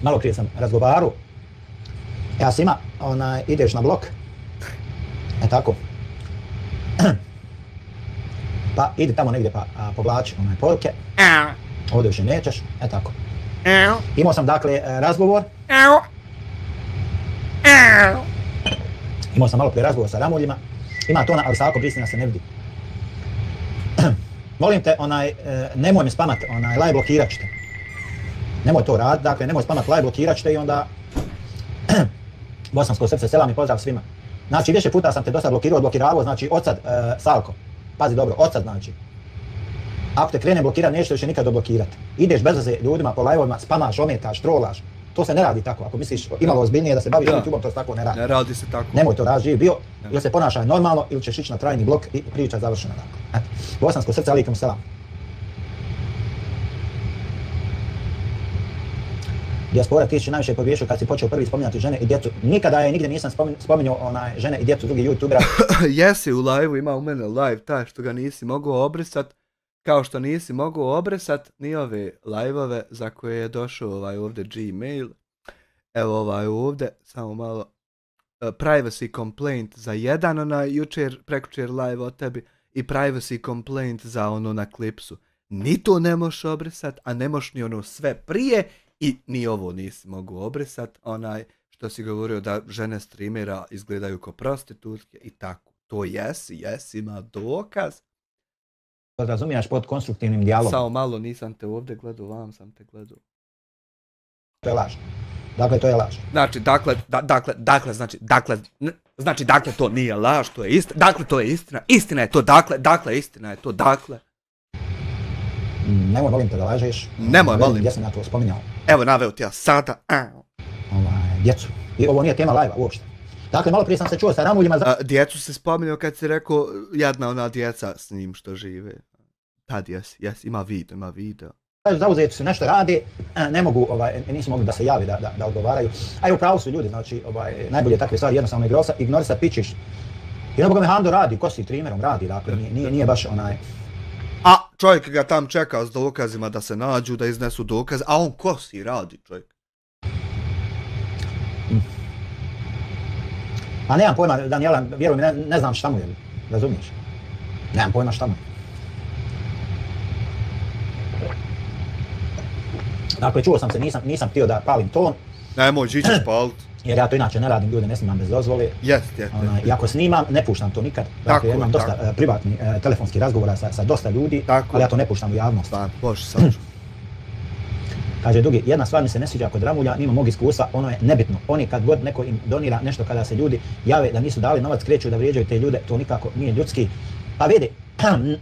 Speaker 1: malo prije sam razgovarao, ja Sima, ideš na blok, tako. Pa idi tamo negdje pa povlači onaj poruke. Ovdje više nećeš, tako. Imao sam dakle razgovor. Imao sam malo prije razgovor sa Ramuljima. Ima tona, ali Salko Bristina se ne vidi. Molim te, nemoj me spamat, live blokirat ćete. Nemoj to raditi, dakle, nemoj spamat, live blokirat ćete i onda... Bosansko srce, selam i pozdrav svima. Znači, više puta sam te dosta blokiravao, znači, odsad, Salko. Pazi dobro, odsad znači. Ako te krene blokirat, nećete više nikad doblokirat. Ideš bez veze ljudima po live-ovima, spamaš, ometaš, trolaš. To se ne radi tako. Ako misliš imalo ozbiljnije da se baviš YouTube-om, to se tako ne radi.
Speaker 2: Ne radi se tako.
Speaker 1: Nemoj to raditi, živ bio, ili se ponašaj normalno, ili ćeš ići na trajni blok i priča završena. Dakle. Bosansko srce, alikum selam. Dijaspora, ti si najviše pogriješio kad si počeo prvi spominjati žene i djecu. Nikada je nigdje nisam spominjao žene i djecu drugih youtubera.
Speaker 2: Jesi u live-u, ima u mene live taj što ga nisi mogao obrisat. Kao što nisi mogao obrisat ni ove live-ove za koje je došao ovdje Gmail. Evo ovdje, samo malo. Privacy complaint za jedan prekjučer live od tebi i privacy complaint za ono na klipsu. Ni to ne možeš obrisat, a ne možeš ni ono sve prije i ni ovo nisi mogu obrisat. Što si govorio da žene streamera izgledaju kao prostitutke i tako. To jesi, ima dokaz.
Speaker 1: Razumiješ pod konstruktivnim dijalogom.
Speaker 2: Samo malo, nisam te ovdje gledao, vam sam te gledao.
Speaker 1: To je laž. Dakle, to je laž.
Speaker 2: Znači, to nije laž, to je istina. Dakle, to je istina. Istina je to, dakle, istina je to, dakle.
Speaker 1: Nemoj, molim te da lažeš.
Speaker 2: Nemoj, molim.
Speaker 1: Gdje sam ja to spominjao?
Speaker 2: Evo, naveo ti ja sada.
Speaker 1: Djecu. I ovo nije tema live-a uopšte. Dakle, malo prije sam se čuo sa Ramuljima za...
Speaker 2: Djecu se spominjao kad si rekao jadna ona djeca s njim što žive. Tad jes, ima video.
Speaker 1: Zauzeti su nešto radi, ne mogu, nisu mogli da se javi, da odgovaraju. A i u pravu su ljudi, znači, najbolje takve stvari jednostavno ignorisat pičiš. I ono Boga me Hando radi, ko si trimerom radi, dakle, nije baš onaj...
Speaker 2: A čovjek ga tam čekao s dokazima da se nađu, da iznesu dokaze, a on ko si radi, čovjek?
Speaker 1: A nemam pojma, Daniela, vjeruj mi, ne znam šta mu je, razumiješ? Nemam pojma šta mu je. Dakle, čuo sam se, nisam htio da palim ton.
Speaker 2: Nemoj, ćeš palit.
Speaker 1: Jer ja to inače ne radim, ljude ne snimam bez dozvole. I ako snimam, ne puštam to nikad. Dakle, ja imam dosta privatnih telefonskih razgovora sa dosta ljudi, ali ja to ne puštam u javnost.
Speaker 2: Bože, sad.
Speaker 1: Kaže Dugi, jedna stvar mi se ne sviđa kod Ramulja, mimo mog iskustva, ono je nebitno. Oni kad god neko im donira nešto, kada se ljudi jave da nisu dali novac, kreću da vrijeđaju te ljude, to nikako nije ljudski. Pa vidi,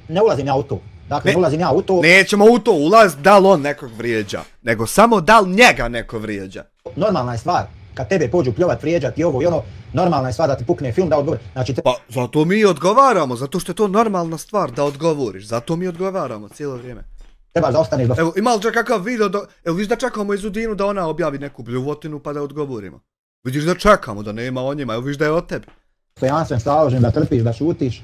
Speaker 1: ne ulazim ja u to. Dakle, ne ulazim ja u to.
Speaker 2: Nećemo u to ulaz da li on nekog vrijeđa, nego samo da li njega neko vrijeđa.
Speaker 1: Normalna je stvar, kad tebe pođu pljovat, vrijeđat i ovo i ono, normalna je stvar da ti pukne film da odgovori. Znači,
Speaker 2: Pa zato mi odgovaramo, zato što je to normalna stvar da odgovoriš, zato mi odgovaramo cijelo vrijeme.
Speaker 1: Treba da ostaneš do...
Speaker 2: Evo, ima li kakav video, evo vidiš da čekamo Izudinu da ona objavi neku bljuvotinu pa da odgovorimo. Vidiš da čekamo, da nema o njima, evo vidiš da je od tebi.
Speaker 1: Stojanstven staložen, da trpiš, da šutiš.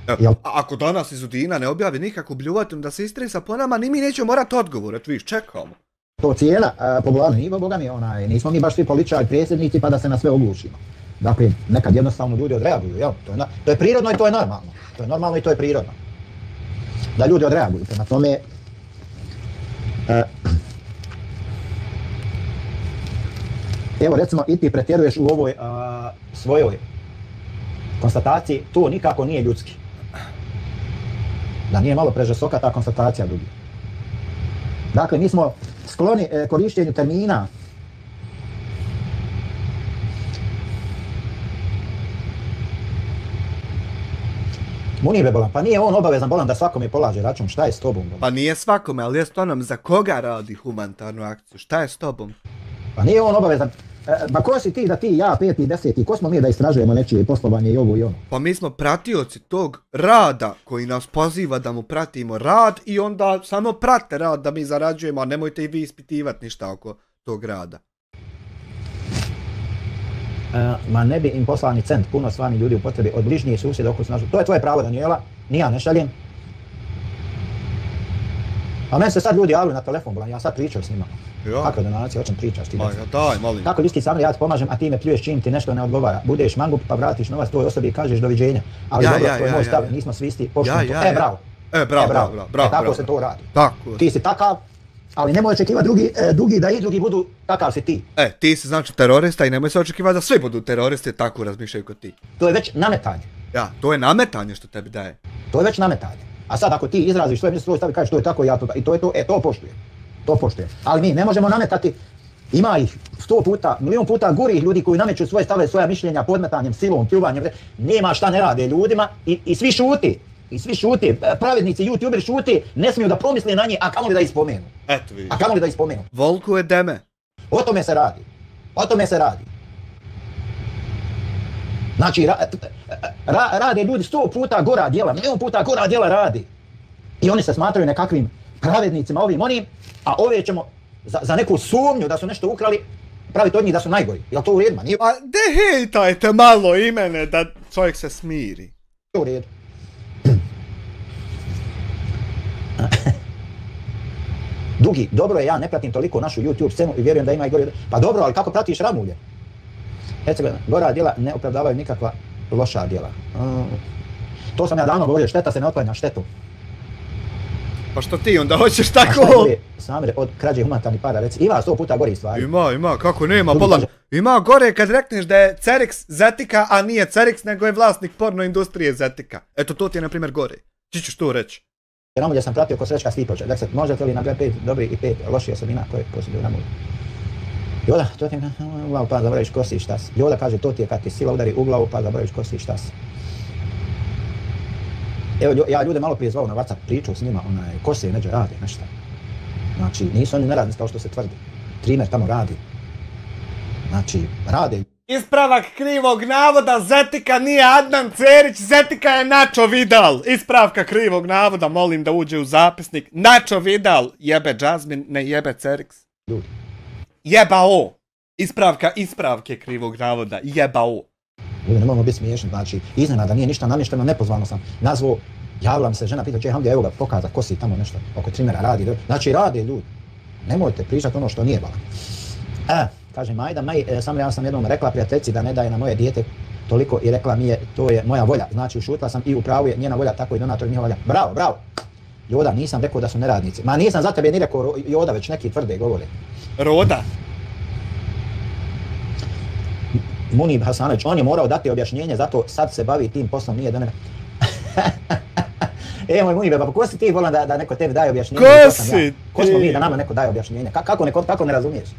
Speaker 2: Evo, ako danas Izudina ne objavi nikakvu bljuvotinu da se istresa po nama, ni mi nećemo morati odgovorat, vidiš, čekamo.
Speaker 1: To cijela popularna nivo, boga mi, nismo mi baš svi političari, predsjednici pa da se na sve oglušimo. Dakle, nekad jednostavno ljudi odreaguju, jel? To je prirodno i to je normalno. To je normalno i to je prirodno. Da ljudi odreaguju, prema tome... Evo recimo i ti pretjeruješ u ovoj svojoj konstataciji, to nikako nije ljudski. Da nije malo prežestoka ta konstatacija drugi. Dakle, mi smo skloni korištenju termina. Munir bolan, pa nije on obavezan bolan da svakome polaže račun, šta je s tobom? Bolan?
Speaker 2: Pa nije svakome, ali jest onom za koga radi humanitarnu akciju, šta je s tobom?
Speaker 1: Pa nije on obavezan, pa ko si ti da ti, ja, 5. i 10. ko smo mi da istražujemo nečije poslovanje i ovo i ono?
Speaker 2: Pa mi smo pratioci tog rada koji nas poziva da mu pratimo rad i onda samo prate rad da mi zarađujemo, a nemojte i vi ispitivati ništa oko tog rada.
Speaker 1: Ma ne bi im poslao ni cent, puno stvarni ljudi u potrebi od bližnjih susjeda oko snažu. To je tvoje pravo, Daniela, ni ja ne šaljem. A meni se sad ljudi javljaju na telefon, bolan, ja sad pričam s njima. Kakve donacije, o čem pričaš ti?
Speaker 2: Daj, molim.
Speaker 1: Kako ljudski samir, ja ti pomažem, a ti me pljuješ čim ti nešto ne odgovara. Budeš mangup pa vratiš novac toj osobi i kažeš doviđenja. Ali dobro, to je moj stav, nismo svi isti, pošteno to. Bravo. Tako se to radi. Ti si takav, ali nemoj očekivati drugi da i drugi budu takav si ti.
Speaker 2: Ti si znači terorista i nemoj se očekivati da svi budu teroristi, tako razmišljaju kod ti.
Speaker 1: To je već nametanje.
Speaker 2: Ja, to je nametanje što tebi daje.
Speaker 1: To je već nametanje. A sad ako ti izraziš svoje misli, svoj stav i kažeš to je tako, ja to i to je to, to poštuje. To poštuje. Ali mi ne možemo nametati, ima ih 100 puta, milion puta gorih ljudi koji nameću svoje stave, svoja mišljenja podmetanjem, silom, pljuvanjem, nema šta ne rade ljudima i svi šuti. I svi šuti, pravednici, youtuberi šuti, ne smiju da promisle na nje, a kamoli da ih spomenu.
Speaker 2: Eto vidiš.
Speaker 1: A kamoli da ih spomenu.
Speaker 2: Volku je deme.
Speaker 1: O tome se radi. O tome se radi. Znači, rade ljudi 100 puta gora djela, milion puta gora djela radi. I oni se smatraju nekakvim pravednicima, ovim onim, a ove ćemo za neku sumnju da su nešto ukrali, praviti od njih da su najgori. Jel to u redu? Nije...
Speaker 2: A de hejtajte malo imene da čovjek se smiri.
Speaker 1: To u redu. Dugi, dobro je, ja ne pratim toliko našu YouTube scenu i vjerujem da ima i gore. Pa dobro, ali kako pratiš Ramulje? Hercegovina, gora djela ne opravdavaju nikakva loša djela. To sam ja davno govorio, šteta se ne otklanja štetu.
Speaker 2: Pa što ti onda hoćeš tako?
Speaker 1: Samire, od krađe humanitarnih para, reci, ima 100 puta gori stvari.
Speaker 2: Ima, kako nema, bolan. Ima gore kad rekneš da je Cerix Zetika, a nije Cerix, nego je vlasnik porno industrije Zetika. Eto, to ti je, na primjer, gore. Ti ćeš to reći.
Speaker 1: Ramulje sam pratio ko Srećka Stipovića. Dakle, možete li nabrati 5 dobrih i 5 loših osobina koje su bili Ramulje? Joda, to ti je u glavu pa zaboraviš kosi i šta si. Joda kaže, to ti je kad ti sila udari u glavu pa zaboraviš kosi i šta si. Evo, ja ljude malo prije zvao na WhatsApp, pričao s njima, kose neđe rade, nešto. Znači, nisu oni neradnici kao što se tvrdi. Trimer tamo radi. Znači, rade.
Speaker 2: Ispravak krivog navoda, Zetika nije Adnan Cerić, Zetika je Nacho Vidal. Ispravka krivog navoda, molim da uđe u zapisnik. Nacho Vidal, jebe Jasmine, ne jebe Cerix.
Speaker 1: Ljudi.
Speaker 2: Jebao. Ispravke krivog navoda, jebao.
Speaker 1: Ljudi, ne moramo biti smiješni, znači, iznenada nije ništa namješteno, nepozvano sam nazvao, javila mi se žena, pitao, Hamdi, evo ga, pokaza, ko si tamo nešto, oko trimera radi, znači rade ljudi. Nemojte pričati ono što nije bala. Kaže Majda, samo ja sam jednom rekla prijateljici da ne daje na moje dijete toliko i rekla mi je, to je moja volja. Znači ušutila sam i upravo je njena volja, tako i donator njena volja. Bravo. Joda, nisam rekao da su neradnici. Ma nisam za tebe ni rekao Joda, već neki tvrde govore.
Speaker 2: Roda.
Speaker 1: Munib Hasanović, on je morao dati objašnjenje, zato sad se bavi tim poslom, nije do mene. Moj Munibe, pa ko si ti volan da neko tebi daje objašnjenje?
Speaker 2: Ko si ti?
Speaker 1: Ko smo mi da nama neko daje objašnjenje? Kako ne razumiješ?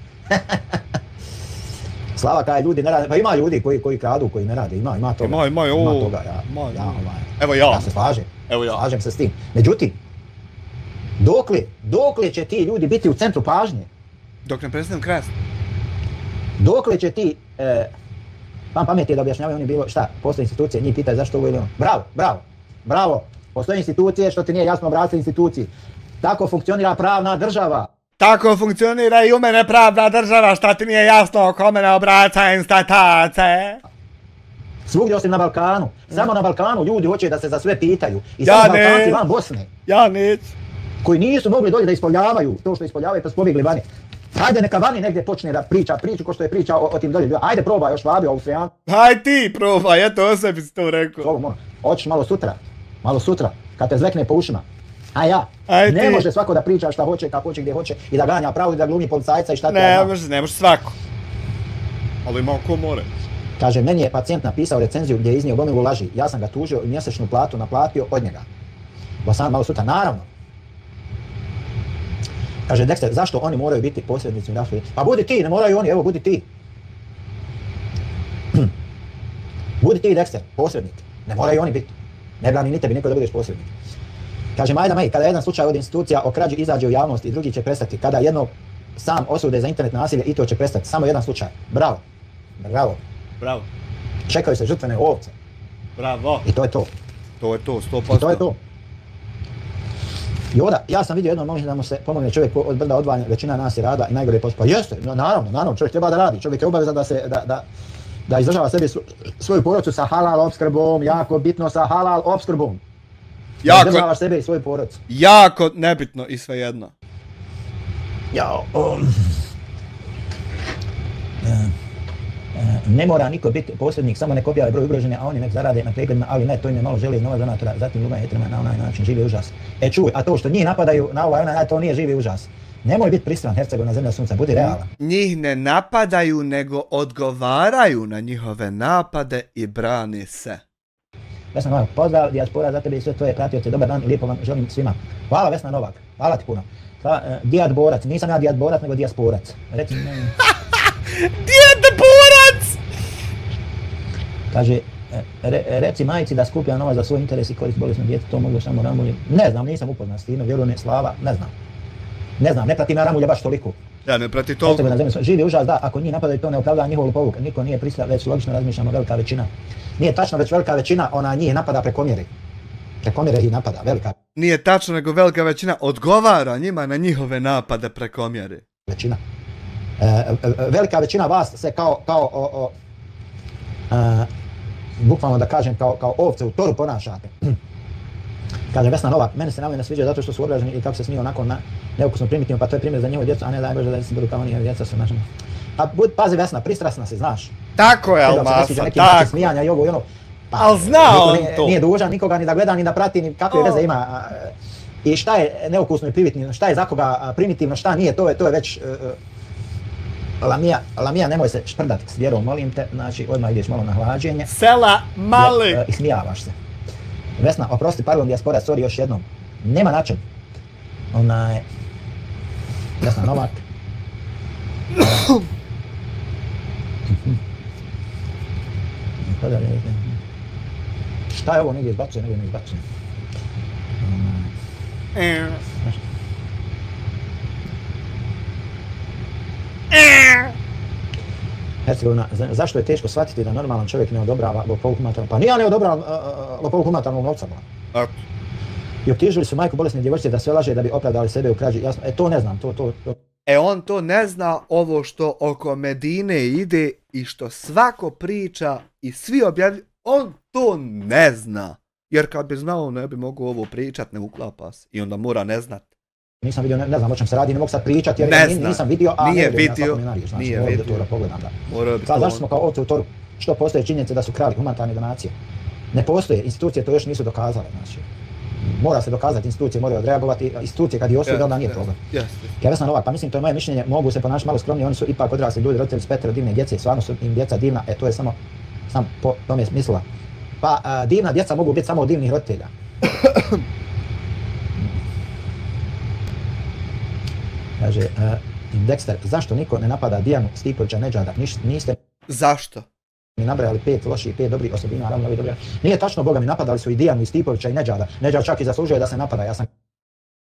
Speaker 1: Slava kaže, ljudi ne rade, pa ima ljudi koji kradu, koji ne rade, ima toga. Ima toga,
Speaker 2: Evo ja.
Speaker 1: Ja se slažem se s tim. Međutim, dokle će ti ljudi biti u centru pažnje?
Speaker 2: Dok ne prestanem krasti.
Speaker 1: Dokle će ti, pamet je da objašnjavaju oni bilo, šta, postoje institucije, njih pitaju zašto ovo ili ono. Bravo. Postoje institucije što ti nije jasno obratiti instituciji. Tako funkcionira pravna država.
Speaker 2: Tako funkcionira i u mene pravna država, šta ti nije jasno kome ne obraća instatace.
Speaker 1: Svugdje osim na Balkanu. Samo na Balkanu ljudi hoće da se za sve pitaju. I samo Balkanci van Bosne.
Speaker 2: Ja neću.
Speaker 1: Koji nisu mogli dolje da ispoljavaju to što ispoljavaju, pa su pobjegli vani. Ajde neka vani negdje počne da priča priču ko što je pričao o tim dolje ljudima. Ajde probaj još Švabi, Austrijan.
Speaker 2: Hajde ti probaj, eto o sebi si to rekao.
Speaker 1: Hoćeš malo sutra, kad te zvekne po ušima. A ja, ne može svako da priča šta hoće, kako hoće, gdje hoće i da ganja pravdu i da glumi policajca i šta ti ja znam.
Speaker 2: Ne može svako. Ali ima ko more.
Speaker 1: Kaže, meni je pacijent napisao recenziju gdje je iznio gomilu laži. Ja sam ga tužio i mjesečnu platu naplatio od njega. Bosan malo sutra, naravno. Kaže, Dexter, zašto oni moraju biti posrednici u našoj? Pa budi ti, ne moraju oni, evo budi ti. Budi ti, Dexter, posrednik. Ne moraju oni biti. Ne brani ni tebi niko da budeš posrednik. Kaže Majda Maj, kada jedan slučaj od institucija o krađi izađe u javnost i drugi će prestati, kada jednog sam osude za internet nasilje i to će prestati. Samo jedan slučaj. Bravo. Čekaju se žrtvene ovce.
Speaker 2: Bravo.
Speaker 1: I to je to.
Speaker 2: To je to, 100%.
Speaker 1: I to je to. Joda, ja sam vidio jednom moment da mu se pomogne čovjek od brda odvanja, većina nas je rada i najgore je pospa. Jeste, naravno, čovjek treba da radi, čovjek je obavezan da izdržava sebi svoju porodicu sa halal opskrbom, jako bitno sa halal opskrbom. Izdržavaš sebe i svoju porodicu.
Speaker 2: Jako nebitno i svejedno.
Speaker 1: Ne mora niko biti posrednik, samo nek objave broj ugrožene, a oni nek zarade na pregledima, ali ne, to im je malo želi nova donatora, zatim ljubav heterima na onaj način živi užas. Čuj, a to što njih napadaju na onaj, to nije živi užas. Nemoj biti pristran, Hercegovina zemlja sunca, budi realan.
Speaker 2: Njih ne napadaju, nego odgovaraju na njihove napade i brani se.
Speaker 1: Vesna Novak, pozdrav, dijaspora za tebe i sve tvoje pratioce, dobar dan i lijepo vam želim svima. Hvala Vesna Novak, hvala ti puno. Dijadborac, nisam ja dijadborac, nego dijasporac. Reci mi...
Speaker 2: Dijadborac!
Speaker 1: Kaže, reci majici da skuplja novac za svoj interes i korist bolesno djete, to mogu samo Ramulje. Ne znam, nisam upoznat s time, vjerujem Slava, ne znam. Ne znam, ne pratim ja Ramulje baš toliko.
Speaker 2: Ja ne prati toliko.
Speaker 1: Živi užas, da, ako njih napadaju, to ne opravdava njihovu povuk. Niko nije pristao, već logično razmišljamo, velika većina. Nije tačno, već velika većina, ona njih napada preko mjere. Preko mjere ih napada, velika.
Speaker 2: Nije tačno, nego velika većina odgovara njima na njihove napade preko mjere.
Speaker 1: Većina. Velika većina vas se bukvalno da kažem, kao ovce u toru ponašate. Kaže Vesna Novak, meni se ne sviđa zato što su obraženi i kako se smiju onako neukusno primitivno, pa to je primjer za njihovu djecu, a ne daj Bože da se budu kao njihove djeca su našim. Pa pazi Vesna, pristrasna si, znaš.
Speaker 2: Tako je, Almasa, tako.
Speaker 1: Smijanja i ovo i ono.
Speaker 2: Al zna on to.
Speaker 1: Nije dužan nikoga ni da gleda, ni da prati, ni kakve veze ima. I šta je neukusno i primitivno, šta je za koga primitivno, šta nije, to je već... Lamija, nemoj se šprdati s vjerom, molim te, znači odmah ideš malo na hlađenje.
Speaker 2: Sela Mali!
Speaker 1: I smijavaš se. Vesna, oprosti, pardon, dijaspora, sorry još jednom. Nema način. Vesna Novak. Šta je ovo, negdje izbacuje, negdje ne izbacuje. Hercegovina, zašto je teško shvatiti da normalan čovjek ne odobrava lopovog humanitarnog? Pa nije ja ne odobravam lopovog humanitarnog novca. I optužili su majku bolesne djevojčice da sve laže da bi opravdali sebe u krađi. Jasno, to ne znam, to...
Speaker 2: On to ne zna, ovo što oko Medine ide i što svako priča i svi objavljuju, on to ne zna. Jer kad bi znao, ne bi mogu ovo pričat, ne uklapa se. I onda mora ne znat.
Speaker 1: Nisam vidio, ne znam o čem se radi, ne mogu sad pričati jer nisam vidio, a
Speaker 2: nije
Speaker 1: ne vidio na svakom znači, nije vidio. Da pogledam, da. Sad, zašto smo kao ovce u toru? Što postoje činjenice da su krali humanitarne donacije? Ne postoje, institucije to još nisu dokazale, znači. Mora se dokazati, institucije moraju odreagovati, institucije kad je osude, onda nije problem. Vesna Novak, pa mislim, to je moje mišljenje, mogu se ponašati malo skromnije, oni su ipak odrasli ljudi, roditelji s 5 divne djece, stvarno su im djeca divna, to je samo po tome mislila. Pa divna djeca mogu biti samo od divnih roditelja. Kaže, Dexter, zašto niko ne napada Dijanu Stipovića Nedžada? Niste...
Speaker 2: Zašto?
Speaker 1: Mi nabrajali 5 loših, 5 dobrih osobina, naravno ovi dobri. Nije tačno, Boga mi, napadali su i Dijanu i Stipovića i Nedžada. Nedžad čak i zaslužuje da se napada, ja sam...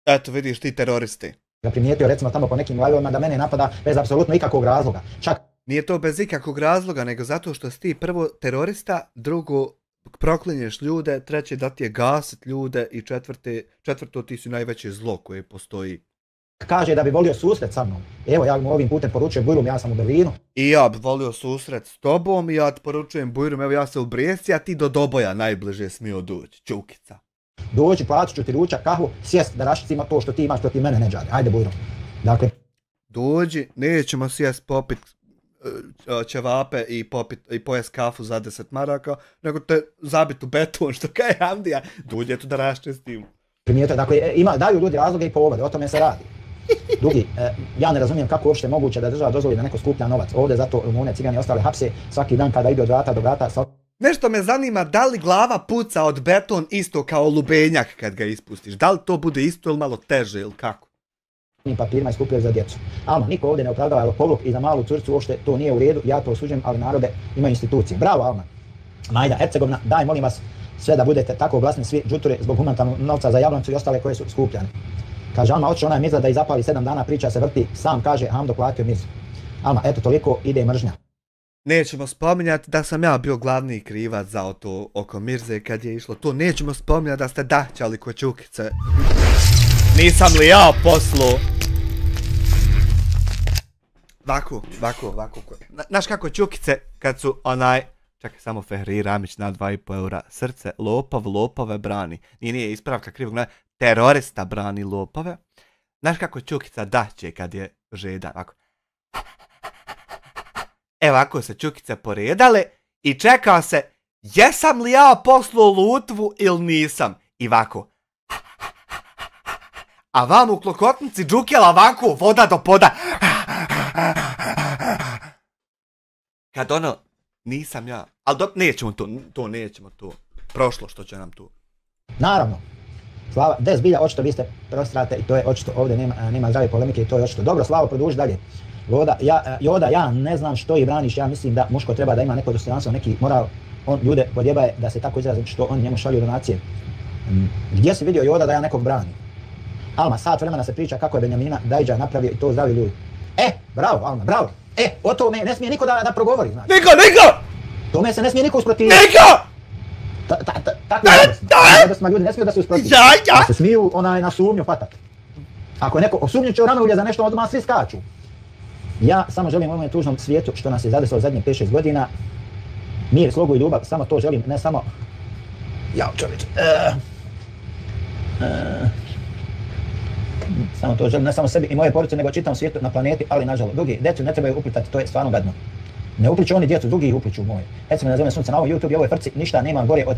Speaker 2: Eto, vidiš ti teroristi.
Speaker 1: Ja primijetio recimo tamo po nekim live-ovima da mene napada bez apsolutno ikakvog razloga. Čak...
Speaker 2: Nije to bez ikakvog razloga, nego zato što si ti prvo terorista, drugo proklinješ ljude, treće da ti je gasit ljude i četvrto ti si najveće zlo koje postoji.
Speaker 1: Kaže da bi volio susret sa mnom. Evo, ja mu ovim putem poručujem Bujrum, ja sam u Berlinu.
Speaker 2: I ja bi volio susret s tobom i ja ti poručujem Bujrum, evo ja sam u Brijesti, a ti do Doboja najbliže smio doći, Čukica.
Speaker 1: Dođi, platit ću ti ručak, kahvu, sjest da rašicima to što ti imaš protiv mene, ne džari. Ajde Bujrum. Dakle...
Speaker 2: Dođi, nećemo sjest popit ćevape i pojest kafu za 10 maraka, nego te zabit u beton, što kaj Hamdija, dođi tu da raščestim.
Speaker 1: Primijetio, dakle, daju ljudi razloge i povode, o tome se radi. Drugi, ja ne razumijem kako uopšte moguće da država dozvoli da neko skuplja novac. Ovdje zato Rumune, Cigani i ostale hapse svaki dan kada ide od vrata do vrata.
Speaker 2: Nešto me zanima, da li glava puca od beton isto kao lubenjak kad ga ispustiš? Da li to bude isto ili malo teže ili kako?
Speaker 1: Papirima i skupljaju za djecu. Alma, niko ovdje ne opravdava lopovluk i za malu curcu uopšte to nije u redu, ja to osuđujem, ali narode imaju institucije. Bravo Alma. Majda, Hercegovina, daj molim vas sve da budete tako glasni svi džuture zbog humanitarnog novca za Jabloncu i ostale koje su skupljane. Kaže Alma, otišao onaj Mirza da ih zapali 7 dana, priča se vrti, sam kaže Hamdo platio Mirzu. Alma, eto toliko ide mržnja.
Speaker 2: Nećemo spominjati da sam ja bio glavni krivac za to oko Mirze kad je išlo to. Nećemo spominjati da ste daćali ko Čukice. Nisam li ja poslu? Vaku. Znaš kako Čukice kad su Čekaj, samo Fehri Ramić na 2,5 eura. Srce, lopov, lopove brani. Nije ispravka krivog, terorista brani lopove. Znaš kako Čukica daće kad je žedan, ovako. Evo ako se Čukice poredale i čekao se, jesam li ja poslao lutvu ili nisam? I ovako. A vam u klokotnici džukjela ovako, voda do poda. Kad ono, nisam ja. Ali nećemo to nećemo to. Prošlo što će nam tu.
Speaker 1: Naravno. Slava, zbilja, očito vi ste prostrate i to je očito, ovdje nema zdrave polemike i to je očito. Dobro, Slavo, produži dalje. Joda, ja ne znam što i braniš, ja mislim da muško treba da ima neko dostojanstvo, neki moral. On ljude podjebaje da se tako izrazi što on njemu šalju donacije. Gdje si vidio Joda da ja nekog brani? Alma, sat vremena se priča kako je Benjamina Dajđa napravio i to zdravi ljudi. Bravo, Alma, bravo. O tome ne smije niko da progovori, znači.
Speaker 2: Niko!
Speaker 1: Tome se ne smije niko usprotiviti.
Speaker 2: Niko!
Speaker 1: Tako je radosno, ljudi ne smiju da se usprotivi. Da se smiju na sumnju fatat. Ako je neko osumnjuće u Ramulje za nešto, odmah svi skaču. Ja samo želim u ovom tužnom svijetu što nas je zadesilo zadnjih 5-6 godina mir, slogu i ljubav, samo to želim, ne samo... Jao čovječe... Samo to želim, ne samo sebi i moje porodice, nego čitam svijetu na planeti, ali nažalost, drugi, djecu ne trebaju uplitati, to je stvarno gadno. Ne upliču oni djecu, drugi ih upliču moje. Recimo, nazovem sunce na ovoj YouTube i ovoj frci, ništa nema gore od...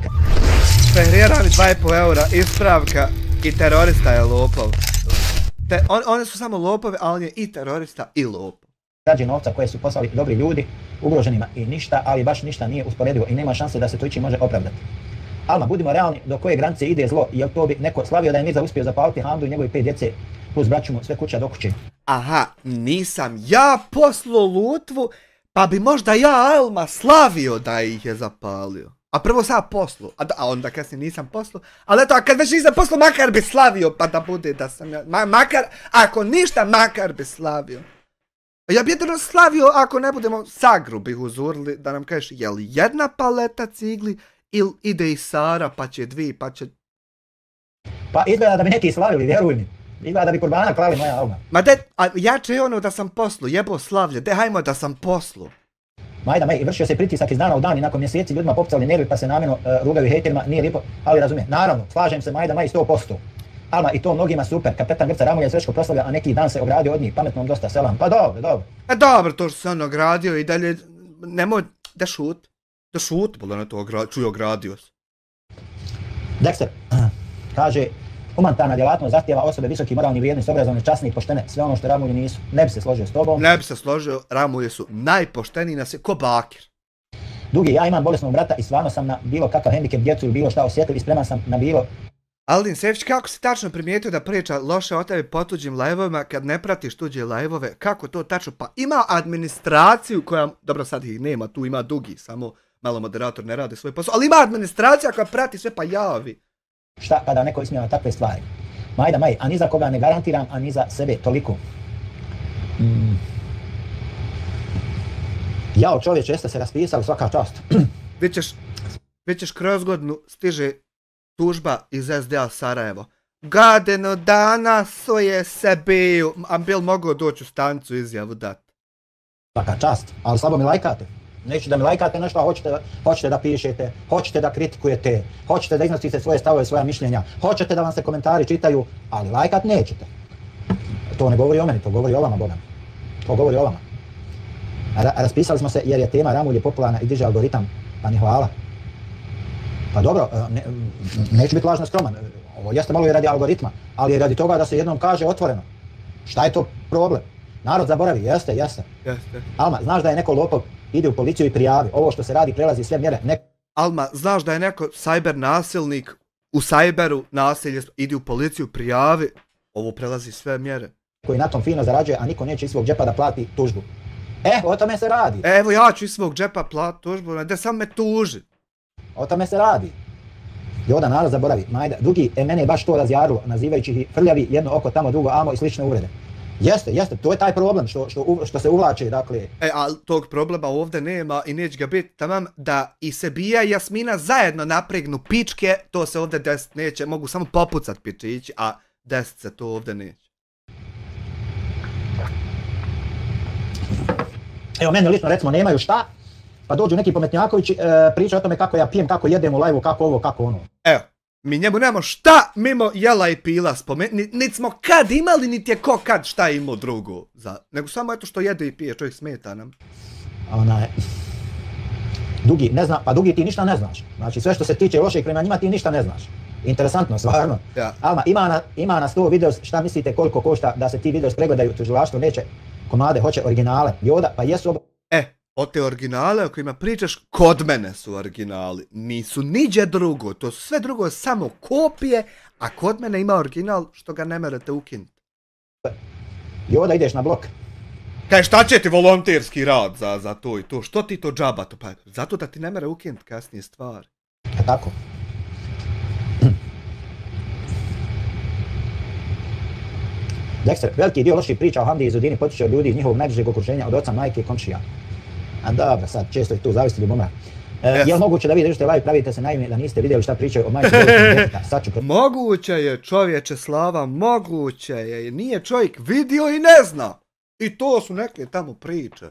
Speaker 2: Fehrirani 2,5 eura, ispravka i terorista je lopov. One su samo lopove, a on je i terorista i lopov.
Speaker 1: Rađe novca koje su poslali dobri ljudi, ugroženima i ništa, ali baš ništa nije usporedivo i nema šanse da se to ići može opravdati. Alma, budimo realni, do koje granice ide zlo, jel to bi neko slavio da je Mirza uspio zapaliti Hamdu i njegovi 5 djece, plus braću mu sve kuća do kuće.
Speaker 2: Aha, nisam ja poslao lutvu, pa bi možda ja Alma slavio da ih je zapalio. A prvo sam poslao, a onda kasnije nisam poslao, ali eto, a kad već nisam poslao, makar bi slavio, pa da bude da sam ja, makar, ako ništa, makar bi slavio. Ja bi jedino slavio ako ne budemo sagrubih uzurili, da nam kažeš, je li jedna paleta cigli, ili ide i Sara, pa će 2, pa će...
Speaker 1: Pa izgleda da bi neki slavili, vjeruj mi. Izgleda da bi kurbana klali moja Alma.
Speaker 2: Ma de, a jače je ono da sam poslu, jebo slavlje, de hajmo da sam poslu.
Speaker 1: Majda, vršio se pritisak iz dana u dan i nakon mjeseci ljudima popucali nervi pa se namjerno rugaju hejterima, nije lijepo, ali razumijem. Naravno, slažem se Majda, 100%. Alma, i to mnogima super, kapetan Grca Ramulje Srečko proslavlja, a neki dan se ogradio od njih, pametnom dosta selam. Pa dobro.
Speaker 2: Dobro, to što se on ogradio i dalje, nemoj, da šut, bolo na to čuju ogradio se.
Speaker 1: Dexter kaže, humanitarna djelatnost zahtijeva osobe visoki moralni vrijednosti, obrazovne, časne i poštene, sve ono što Ramulje nisu. Ne bi se složio s tobom.
Speaker 2: Ne bi se složio, Ramulje su najpošteniji na svijetu, ko Bakir.
Speaker 1: Dugi, ja imam bolesnog brata i stvarno sam na bilo kakav hendikep, djecu ili bilo šta osjetljiv i spreman sam na bilo...
Speaker 2: Aldin Sefić, kako si tačno primijetio da priča loše o tebi po tuđim live-ovima kad ne pratiš tuđe live-ove? Kako to tačno? Pa ima administraciju koja, dobro sad ih nema, tu ima Dugi, samo malo moderator ne radi svoj posao, ali ima administracija koja prati sve pa javi.
Speaker 1: Šta kada neko ismijava takve stvari? Majda, a ni za koga ne garantiram, a ni za sebe toliko. Jao čovječe, jeste se raspisali, svaka čast.
Speaker 2: Vićeš kroz godinu stiže tužba iz SDA Sarajevo. Gadeno dana svoje sebiju, a bil mogao doći u stanicu izjavu dati.
Speaker 1: Svaka čast, ali slabo mi lajkate. Neću da mi lajkate nešto, a hoćete da pišete, hoćete da kritikujete, hoćete da iznosite svoje stavove, svoja mišljenja, hoćete da vam se komentari čitaju, ali lajkat nećete. To ne govori o meni, to govori o vama, Boga. To govori o vama. Raspisali smo se jer je tema Ramulje popularna i diže algoritam, pa mi hvala. Pa dobro, neću biti lažno skroman, ovo jeste malo i radi algoritma, ali i radi toga da se jednom kaže otvoreno. Šta je to problem? Narod zaboravi, jeste. Alma, znaš da je neko lopov, ide u policiju i prijavi, ovo što se radi prelazi sve mjere.
Speaker 2: Alma, znaš da je neko cyber nasilnik u cyberu nasilje, ide u policiju, prijavi, ovo prelazi sve mjere.
Speaker 1: Koji na tom fino zarađuje, a niko neće iz svog džepa da plati tužbu. O tome se radi.
Speaker 2: Evo ja ću iz svog džepa plati tužbu, da sam me tuži.
Speaker 1: O tome se radi. Joda, narod zaboravi. Majda, Dugi, mene je baš to razjarilo, nazivajući ih frljavi, jedno oko tamo, drugo amo i slične uvrede. Jeste, to je taj problem što se uvlači, dakle...
Speaker 2: Ali tog problema ovdje nema i neće ga biti, tamam, da i Sebija i Jasmina zajedno napregnu pičke, to se ovdje desit neće, mogu samo popucat pičići, a desit se to ovdje neće.
Speaker 1: Evo, meni lično recimo nemaju šta, pa dođu neki pametnjakovići, pričaju o tome kako ja pijem, kako jedem u live-u, kako ovo, kako ono.
Speaker 2: Evo, mi njemu nemamo šta mimo jela i pila spomenuti, niti smo kad imali, niti je ko kad šta imao drugo, nego samo eto što jede i pije, čovjek smeta nam.
Speaker 1: Dugi, ne zna, pa Dugi ti ništa ne znaš. Znači sve što se tiče lošeg prema njima ti ništa ne znaš. Interesantno, stvarno.
Speaker 2: Ja.
Speaker 1: Alma, ima na 100 video, šta mislite koliko košta da se ti videos pregledaju, tužilaštvo neće komade, hoće originale. Joda, pa jesu...
Speaker 2: O te originale o kojima pričaš, kod mene su originali. Nisu niđe drugo, to su sve drugo samo kopije, a kod mene ima original što ga ne merete ukinuti.
Speaker 1: Joda, ideš na blok.
Speaker 2: Kaj, šta će ti volonterski rad za to i to? Što ti to džaba to? Pa zato da ti ne mere ukinuti kasnije stvari.
Speaker 1: Tako. Dexter, veliki dio loših priča o Hamdi i Zudini potiče od ljudi iz njihovog najbližeg okruženja, od oca, majke i komšija. A dobro, sad često je tu zavisili bomba. Je li moguće da vi držite live, pravite se naivni da niste vidjeli šta pričaju o majke djeteta?
Speaker 2: Moguće je, čovječe Slava, moguće je. Nije čovjek vidio i ne zna. I to su neke tamo priče.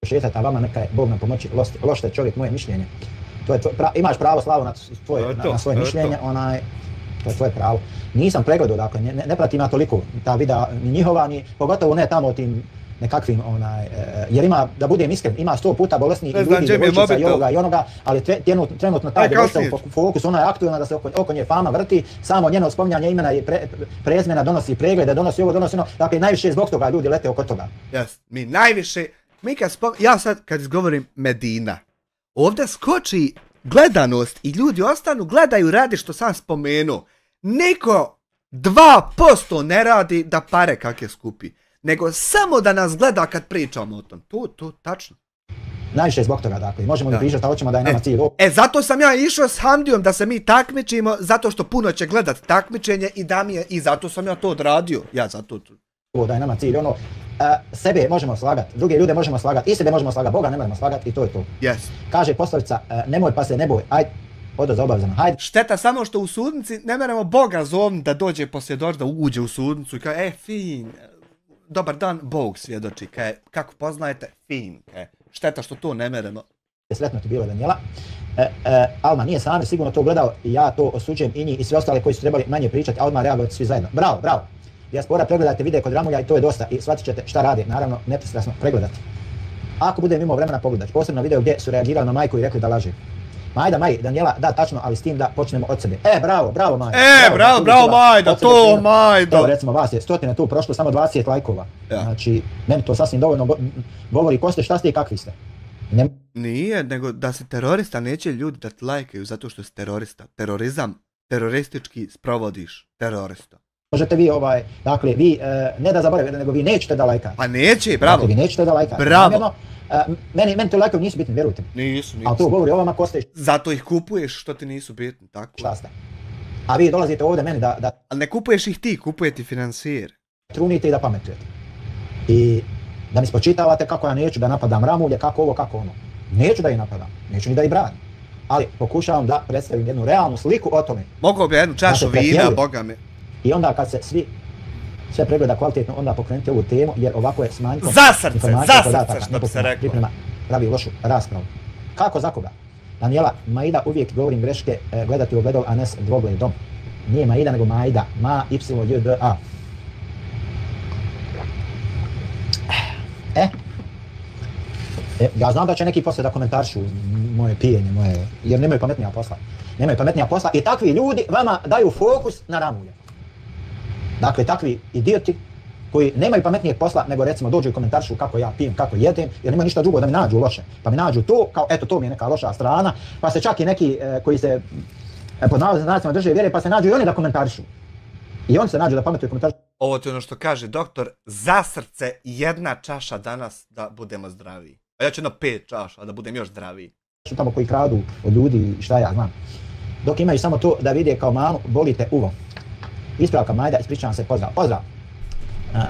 Speaker 1: Šetati, a vama neka je Bog nam pomoći, lošte čovjek, moje mišljenje. To je imaš pravo, Slavo, na svoje mišljenje, to je tvoje pravo. Nisam pregledao, dakle, ne pratim ja toliko ta videa ni njihova, ni pogotovo ne tamo tim nekakvim, jer ima, da budem iskren, ima 100 puta bolesni i ljudi, djevojčica i ovoga i onoga, ali trenutno ta djevojčica u fokusu, ona je aktualna da se oko nje fama vrti, samo njeno spominjanje imena i prezmena donosi preglede, donosi ovo, donosi ono, dakle najviše zbog toga ljudi lete oko toga.
Speaker 2: Mi najviše, ja sad kad izgovorim Medina, ovdje skoči gledanost i ljudi ostanu, gledaju, radi što sam spomenuo. Niko 2% ne radi da pare kakve skupi, nego samo da nas gleda kad pričamo o tom. To tačno.
Speaker 1: Najviše zbog toga, dakle, možemo li pričati, a hoćemo da je nama cilj.
Speaker 2: Zato sam ja išao s Hamdijom da se mi takmičimo, zato što puno će gledat takmičenje i zato sam ja to odradio.
Speaker 1: Da je nama cilj, sebe možemo slagati, druge ljude možemo slagati, i sebe možemo slagati, Boga ne možemo slagati i to je to. Kaže poslovica, nemoj pa se ne boj, ajde, odo za obavezano, hajde.
Speaker 2: Šteta samo što u sudnici ne meremo Boga zovni da dođe poslije dođe, da uđe u sudnicu i kaže, fin, dobar dan, Bog svjedoči, kako poznajete, fin, šteta što to ne meremo.
Speaker 1: Sretno ti bilo, Danijela. Alma nije sam sigurno to gledao i ja to osuđujem i njih i sve ostale koji su trebali manje pričati, a odmah reagovati svi zajedno. Bravo, bravo. Dijaspora, pregledajte videe kod Ramulja i to je dosta i shvatit ćete šta radi, naravno nepristrasno pregledati. Ako budem imao vremena pogledati, posebno video gdje su reagirali na majku i rekli da laže. Majda, Danijela, da, tačno, ali s tim da počnemo od sebe. Bravo Majda.
Speaker 2: Bravo Majda, to Majda.
Speaker 1: Evo recimo vas je 100 tu prošlo, samo 20 lajkova. Znači, meni to sasvim dovoljno govori ko ste, šta ste i kakvi ste.
Speaker 2: Nije, nego da si terorista, neće ljudi da te lajkaju zato što si terorista. Terorizam, teroristički sprovodiš terorista.
Speaker 1: Možete vi, dakle, vi ne da zaboravite, nego vi nećete da lajkate.
Speaker 2: Pa neće, bravo.
Speaker 1: Dakle, vi nećete da lajkate.
Speaker 2: Bravo.
Speaker 1: Meni te lajkovi nisu bitni, vjerujte mi.
Speaker 2: Nisu.
Speaker 1: Ali to govori o vama ko ste.
Speaker 2: Zato ih kupuješ što ti nisu bitni, tako?
Speaker 1: Šta ste? A vi dolazite ovdje meni da...
Speaker 2: Ali ne kupuješ ih ti, kupuje ti financijer.
Speaker 1: Trunite i da pametujete. I da mi spočitavate kako ja neću da napadam Ramulje, kako ovo, kako ono. Neću da ih napadam, neću ni da ih branim. Ali pokušavam da predstavim jednu realnu sliku o tome.
Speaker 2: Mogao bi jednu čašu vina, boga mi.
Speaker 1: I onda kad se sve pregleda kvalitetno, onda pokrenuti ovu temu, jer ovako je s manjkom
Speaker 2: Za srce, što bi se reklo.
Speaker 1: Priprema pravi lošu raspravu. Kako za koga? Danijela, Maida, uvijek govorim greške, gledati u ogledalo, a ne s dvogledom. Nije Maida, nego Majda. Ma-y-d-a. Ja znam da će neki poslije da komentaršu moje pijenje, jer nemaju pametnija posla. Nemaju pametnija posla i takvi ljudi vama daju fokus na Ramulje. Dakle, takvi idioti koji nemaju pametnijeg posla, nego recimo dođu i komentaršu kako ja pijem, kako jedem, jer nema ništa drugo da mi nađu loše. Pa mi nađu to, kao eto to mi je neka loša strana, pa se čak i neki koji se pod znacima drže vjere, pa se nađu i oni da komentaršu. I oni se nađu da pametuju komentaršu.
Speaker 2: Ovo ti ono što kaže doktor, za srce jedna čaša danas da budemo zdraviji. A ja ću 5 čaša da budem još zdraviji.
Speaker 1: Su tamo koji kradu od ljudi, šta ja znam. Dok imaju samo to da vide kao manu, bolite uvo. Ispravka Majda, ispričavam se, pozdrav.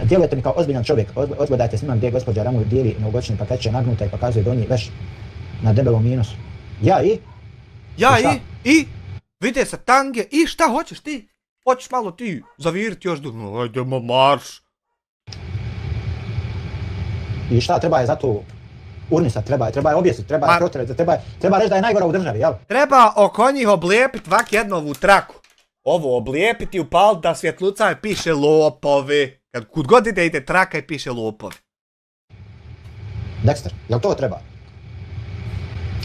Speaker 1: Djelujete mi kao ozbiljan čovjek, odgledajte snimak gdje gospođa Ramulj dijeli novogodišnje paketiće nagnuta i pokazuje donji veš na debelom minusu.
Speaker 2: I? Vide se tange i šta hoćeš ti? Hoćeš malo ti zaviriti još dugo, ajdemo marš.
Speaker 1: I šta treba je za to urnisati, treba je objesiti, treba je protjerati, treba reći da je najgora u državi, jel?
Speaker 2: Treba oko njih oblijepiti vak jednovu traku. Ovo oblijepiti, upaliti da svjetluca i piše lopovi. Kud god idete traka i piše lopovi.
Speaker 1: Dexter, jel to treba?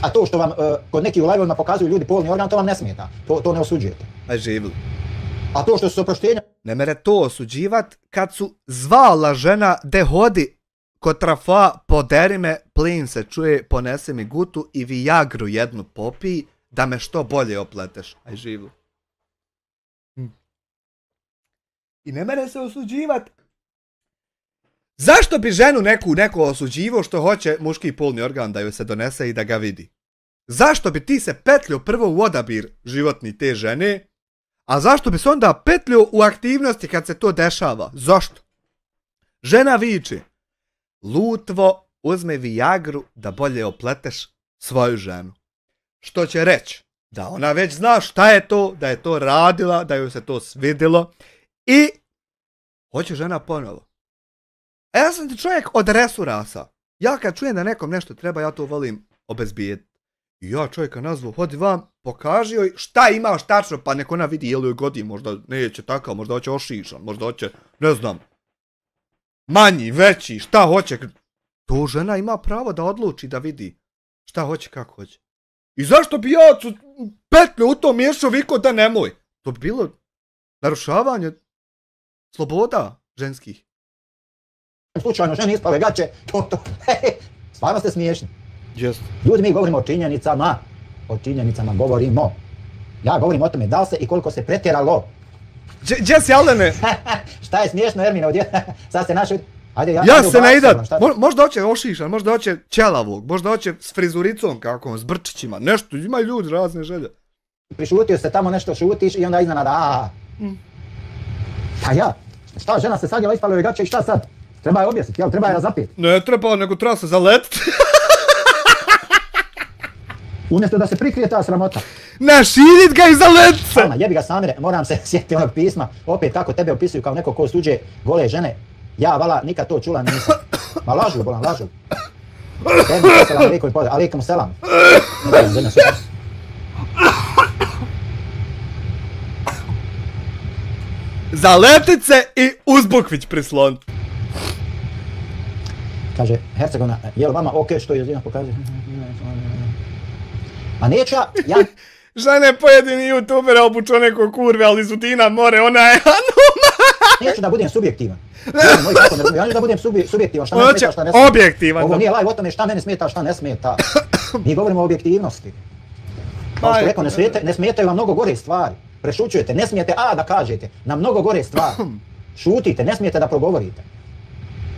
Speaker 1: A to što vam kod nekih u live-ovima pokazuju ljudi polni organ, to vam ne smeta. To ne osuđujete.
Speaker 2: Aj živli.
Speaker 1: A to što su oproštenja...
Speaker 2: Ne mere to osuđivat kad su zvala žena de hodi kod trafa, poderi me, plin se čuje, ponese mi gutu i Viagru jednu popiji da me što bolje opleteš. Aj živli. I ne mere se osuđivat. Zašto bi ženu neko osuđivo što hoće muški polni organ da joj se donese i da ga vidi? Zašto bi ti se petljio prvo u odabir životni te žene, a zašto bi se onda petljio u aktivnosti kad se to dešava? Zašto? Žena viče, Lutvo, uzme Viagru da bolje opleteš svoju ženu. Što će reći? Da ona već zna šta je to, da je to radila, da joj se to svidilo i hoće žena ponovo. A ja sam ti čovjek od resurasa. Ja kad čujem da nekom nešto treba, ja to volim obezbijediti. I ja čovjeka nazvu, hodi vam, pokaži joj šta imaš tačno, pa nek ona vidi je li joj godi, možda neće takav, možda hoće ošišan, možda hoće, ne znam, manji, veći, šta hoće. To žena ima pravo da odluči, da vidi šta hoće, kako hoće. I zašto bi ja petlju u to miješao viko da nemoj? To bi bilo narušavanje sloboda ženskih.
Speaker 1: Slučajno žene ispale gaće, stvarno ste smiješni.
Speaker 2: Yes.
Speaker 1: Ljudi, mi govorimo o činjenicama govorimo. Ja govorim o tome da li se i koliko se pretjeralo.
Speaker 2: Gdje si, Alene?
Speaker 1: Šta je smiješno, Ermine, sad se našli...
Speaker 2: Ja se ne idat, možda hoće ošišan, možda hoće ćelavog, možda hoće s frizuricom kakvom, s brčićima, nešto, imaju ljudi razne želje.
Speaker 1: Prišutio se tamo nešto šutiš i onda iznenada Pa ja, šta, žena se sadjela, ispala joj gaće i šta sad? Treba je objesiti, jel? Treba je razapiti.
Speaker 2: Ne treba, nego treba se zaletiti.
Speaker 1: Umjesto da se prikrije ta sramota.
Speaker 2: Naširit ga i zaletiti se!
Speaker 1: Jebi ga Samire, moram se sjetiti onog pisma. Opet kako tebe opisuju kao neko ko suđe gole žene. Ja, vala, nikad to čula nisam. Ma lažu, bolan, lažu. Selam, alaikum selam.
Speaker 2: Zaletit se i uzbukvić prislon.
Speaker 1: Kaže, Hercegovina, je li vama okej što je Zina pokazuje? A neću ja...
Speaker 2: Žene pojedini youtubera obuču neko kurve, ali Zudina more, ona je anuma.
Speaker 1: Neću da budem subjektivan. Ja neću da budem subjektivan, šta mene smeta, šta ne
Speaker 2: smeta. Objektivan.
Speaker 1: Ovo nije live o tome šta mene smeta, šta ne smeta. Mi govorimo o objektivnosti. Kao što rekao, ne smetaju vam mnogo gore stvari. Prešućujete, ne smijete da kažete na mnogo gore stvari. Šutite, ne smijete da progovorite.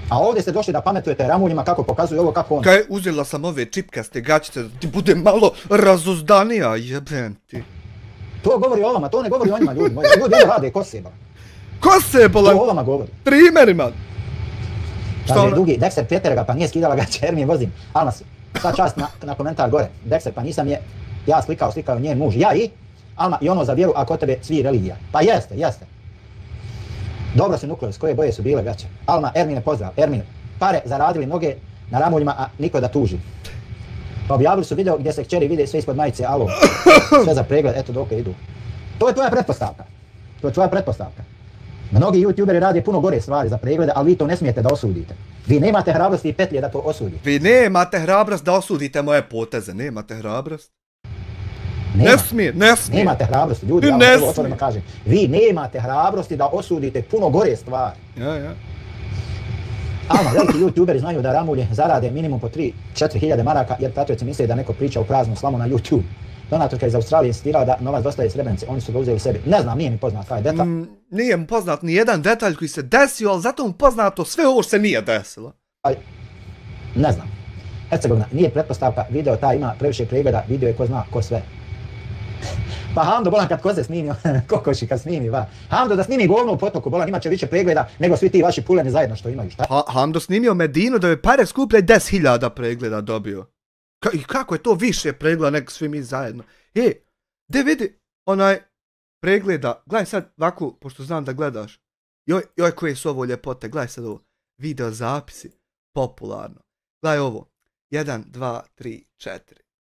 Speaker 1: A ovdje ste došli da pametujete ramuljima kako pokazuju ovo, kako on.
Speaker 2: Kaj, uzela sam ove čipkaste gačice da ti bude malo razuzdanija, jebem ti.
Speaker 1: To govori o vama, to ne govori o njima, ljudi moji. Ljudi ovo rade, ko se jeba.
Speaker 2: Ko se jebala?
Speaker 1: To o vama govori.
Speaker 2: Primjerima.
Speaker 1: Kaže, dugi, Dexter pjetera ga, pa nije skidala ga, Ermin vozim. Alma, sva čast na komentar gore. Dexter, pa nisam je, ja slikao njen muž, ja i Alma, i ono za vjeru, a kod tebe svi religija. Pa jeste. Dobro si nukleo, s koje boje su bile gaće. Alma, Ermine, pozdrav. Ermine, pare zaradili mnoge na ramuljima, a niko da tuži. Objavili su video gdje se kćeri vide sve ispod majice, alo, sve za pregled, eto dok idu. To je tvoja pretpostavka. Mnogi youtuberi rade puno gore stvari za preglede, ali vi to ne smijete da osudite. Vi nemate hrabrosti i petlje da to osudite.
Speaker 2: Vi nemate hrabrost da osudite moje poteze, nemate hrabrost. Ne smije.
Speaker 1: Nemate hrabrosti, ljudi, ja vam to otvoreno kažem. Vi nemate hrabrosti da osudite puno gore stvari.
Speaker 2: Ja.
Speaker 1: Alma, veliki youtuberi znaju da ramulje zarade minimum po 3-4 hiljade maraka, jer pratioci misle da neko priča u praznu slamu na YouTube. Donatorka iz Australije insistirala da novac dostaje Srebrenice, oni su ga uzeli sebi. Ne znam, nije mi poznat taj detalj.
Speaker 2: Nije mu poznat ni jedan detalj koji se desio, ali zato mu poznato sve ovo što se nije desilo.
Speaker 1: Ne znam. Hercegovina nije pretpostavka, video taj ima previše pregleda, video je ko zna ko sve. Pa Hamdo, bolan, kad koze snimio, kokoši kad snimi, va. Hamdo da snimi govno u potoku, bolan, imat će više pregleda nego svi ti vaši puleni zajedno što imaju, šta?
Speaker 2: Hamdo snimio Medinu da je pare skuplje 10.000 pregleda dobio. I kako je to više pregleda nego svi mi zajedno? De vidi onaj pregleda, gledaj sad ovako, pošto znam da gledaš. Joj, koje su ovo ljepote, gledaj sad ovo. Video zapisi, popularno. Gledaj ovo. 1, 2, 3, 4,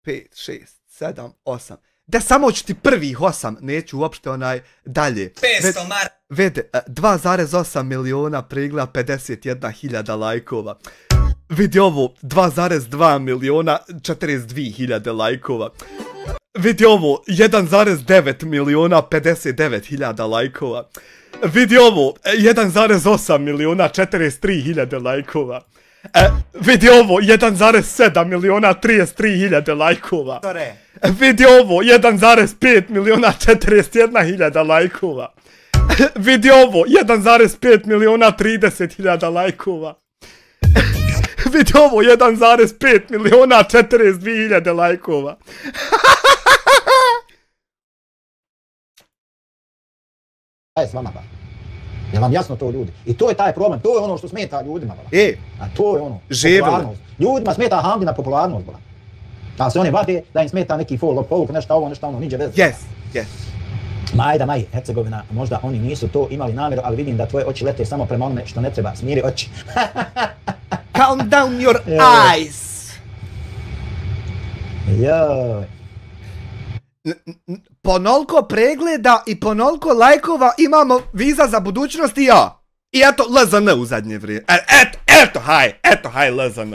Speaker 2: 5, 6, 7, 8. Da samo ću ti prvih 8, neću uopšte dalje.
Speaker 4: 500 mar.
Speaker 2: Vede, 2,8 miliona pregleda, 51.000 lajkova. Vidi ovo, 2,2 miliona, 42.000 lajkova. Vidi ovo, 1,9 miliona, 59.000 lajkova. Vidi ovo, 1,8 miliona, 43.000 lajkova. Vidi ovo, 1,7 miliona, 33.000 lajkova. Vidi ovo, 1,5 miliona, 41.000 lajkova. Vidi ovo, 1,5 miliona, 30.000 lajkova. Vidi ovo, 1,5 miliona, 42.000 lajkova.
Speaker 1: Šta je s vama, ba? Je vam jasno to, ljudi? I to je taj problem, to je ono što smeta ljudima, ba. A to je ono, popularnost. Ljudima smeta Hamdina popularnost, ba. A se oni vade da im smeta neki folk, nešto ovo, nešto ono, niđe veze.
Speaker 2: Yes.
Speaker 1: Majda, Hercegovina, možda oni nisu to imali namjeru, ali vidim da tvoje oči lete samo prema onome što ne treba. Smiri oči.
Speaker 2: Calm down your eyes.
Speaker 1: Joj.
Speaker 2: Ponolko pregleda i ponolko lajkova imamo Viza za budućnost i ja. I eto LZN u zadnje vrijeme. Eto haj LZN.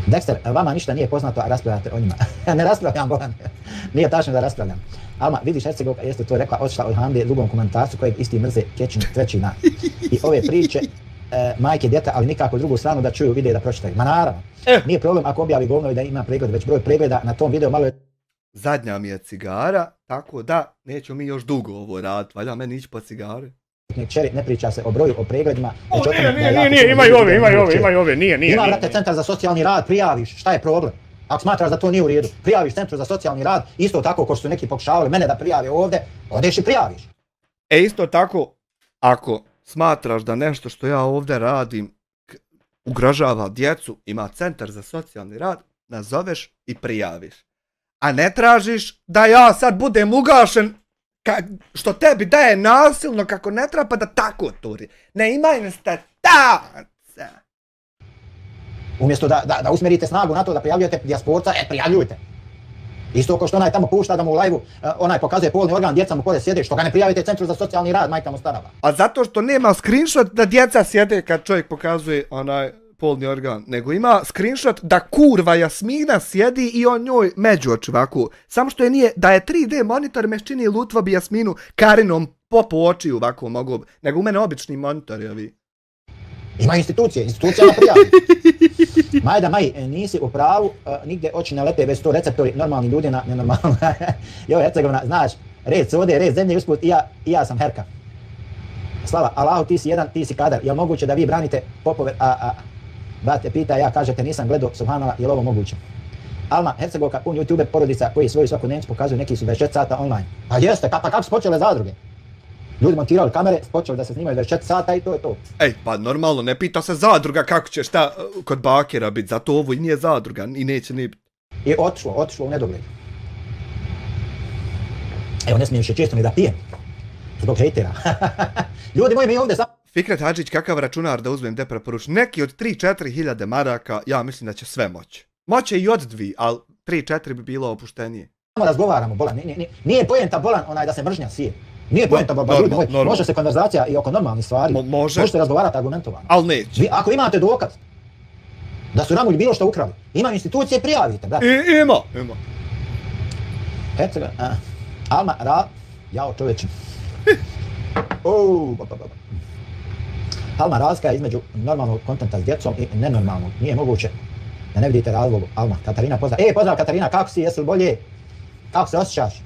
Speaker 1: Dexter, vama ništa nije poznato, a raspravljate o njima. Ne raspravljam, Bolan. Nije tačno da raspravljam. Alma, vidiš, Hercegovka jeste to rekla, otišla od Hamde drugom komentarcu kojeg isti mrze Kečin trećina. I ove priče, majke djeta, ali nikako drugu stranu da čuju, vide i da pročitaju. Ma naravno, nije problem ako objavi govno i da ima pregled, već broj pregleda na tom videu malo je...
Speaker 2: Zadnja mi je cigara, tako da neću mi još dugo ovo raditi, valja meni ići po cigare.
Speaker 1: Čeri, ne priča se o broju, o pregledima.
Speaker 2: Nije, imaju ove, nije.
Speaker 1: Ima, brate, centar za socijalni rad, prijaviš, šta je problem? Ako smatraš da to nije u redu, prijaviš centru za socijalni rad, isto tako ko su neki pokušavali mene da prijave ovdje, odeš i prijaviš.
Speaker 2: Isto tako, ako smatraš da nešto što ja ovdje radim ugrožava djecu, ima centar za socijalni rad, nazoveš i prijaviš. A ne tražiš da ja sad budem ugašen što tebi daje nasilno kako ne treba da tako turi. Ne imaju stataca.
Speaker 1: Umjesto da usmjerite snagu na to da prijavljujete dijasporca, prijavljujte. Isto kao što onaj tanu pušta da mu u live-u onaj pokazuje polni organ djeca mu kode sjede, što ga ne prijavite centru za socijalni rad, majka mu starava.
Speaker 2: A zato što nema screenshot da djeca sjede kad čovjek pokazuje onaj polni organ, nego ima screenshot da kurva Jasmina sjedi i on njoj među oči ovako. Samo što je nije, da je 3D monitor me čini lutvo bi Jasminu Karinom po oči ovako mogu, nego u mene obični monitori ovi.
Speaker 1: Ima institucija na prijavi. Majda, nisi u pravu, nigdje oči ne lete, već to receptori normalni ljudi na nenormalno. Joj, Hercegovina, znaš, red svode, red zemlje usput i ja sam Herka. Slava, Allahu, ti si jedan, ti si kadar. Je li moguće da vi branite popove, brate, pita, ja kažete nisam gledao, subhanallah, je li ovo moguće? Alma, Hercegovka, pun YouTube porodica koji svoju svakodnevnicu pokazuju, neki su 24 sata online. Pa jeste, pa kako su počele zadruge? Ljudi montirali kamere, počeli da se snimaju 24 sata i to je to.
Speaker 2: Pa normalno, ne pita se zadruga kako će šta kod bakera biti, zato ovo i nije zadruga i neće ni biti.
Speaker 1: I otišlo u nedogled. Evo, ne smijem še često ni da pijem. Zbog hejtera. Ljudi moji, mi ovdje sam...
Speaker 2: Fikret Hadžić, kakav računar da uzmem de preporučiti? Neki od 3-4 hiljade maraka, ja mislim da će sve moći. Moće i od 2, ali 3-4 bi bilo opuštenije.
Speaker 1: Samo razgovaramo, Bolan, nije pojenta, Bolan, onaj da se mržnja sije. Nije pojenta, ljudi moji, može se konverzacija i oko normalnih stvari. Možete razgovarati argumentovano.
Speaker 2: Ali neće.
Speaker 1: Ako imate dokaz da su Ramulji bilo što ukrali, imaju institucije, prijavite, brate.
Speaker 2: Ima.
Speaker 1: Hercegovina, Alma, jao čovječe. Alma, razlika je između normalnog kontenta s djecom i nenormalnog. Nije moguće da ne vidite razlogu. Alma, Katarina pozdrav. Pozdrav Katarina, kako si, jesi li bolje? Kako se osjećaš?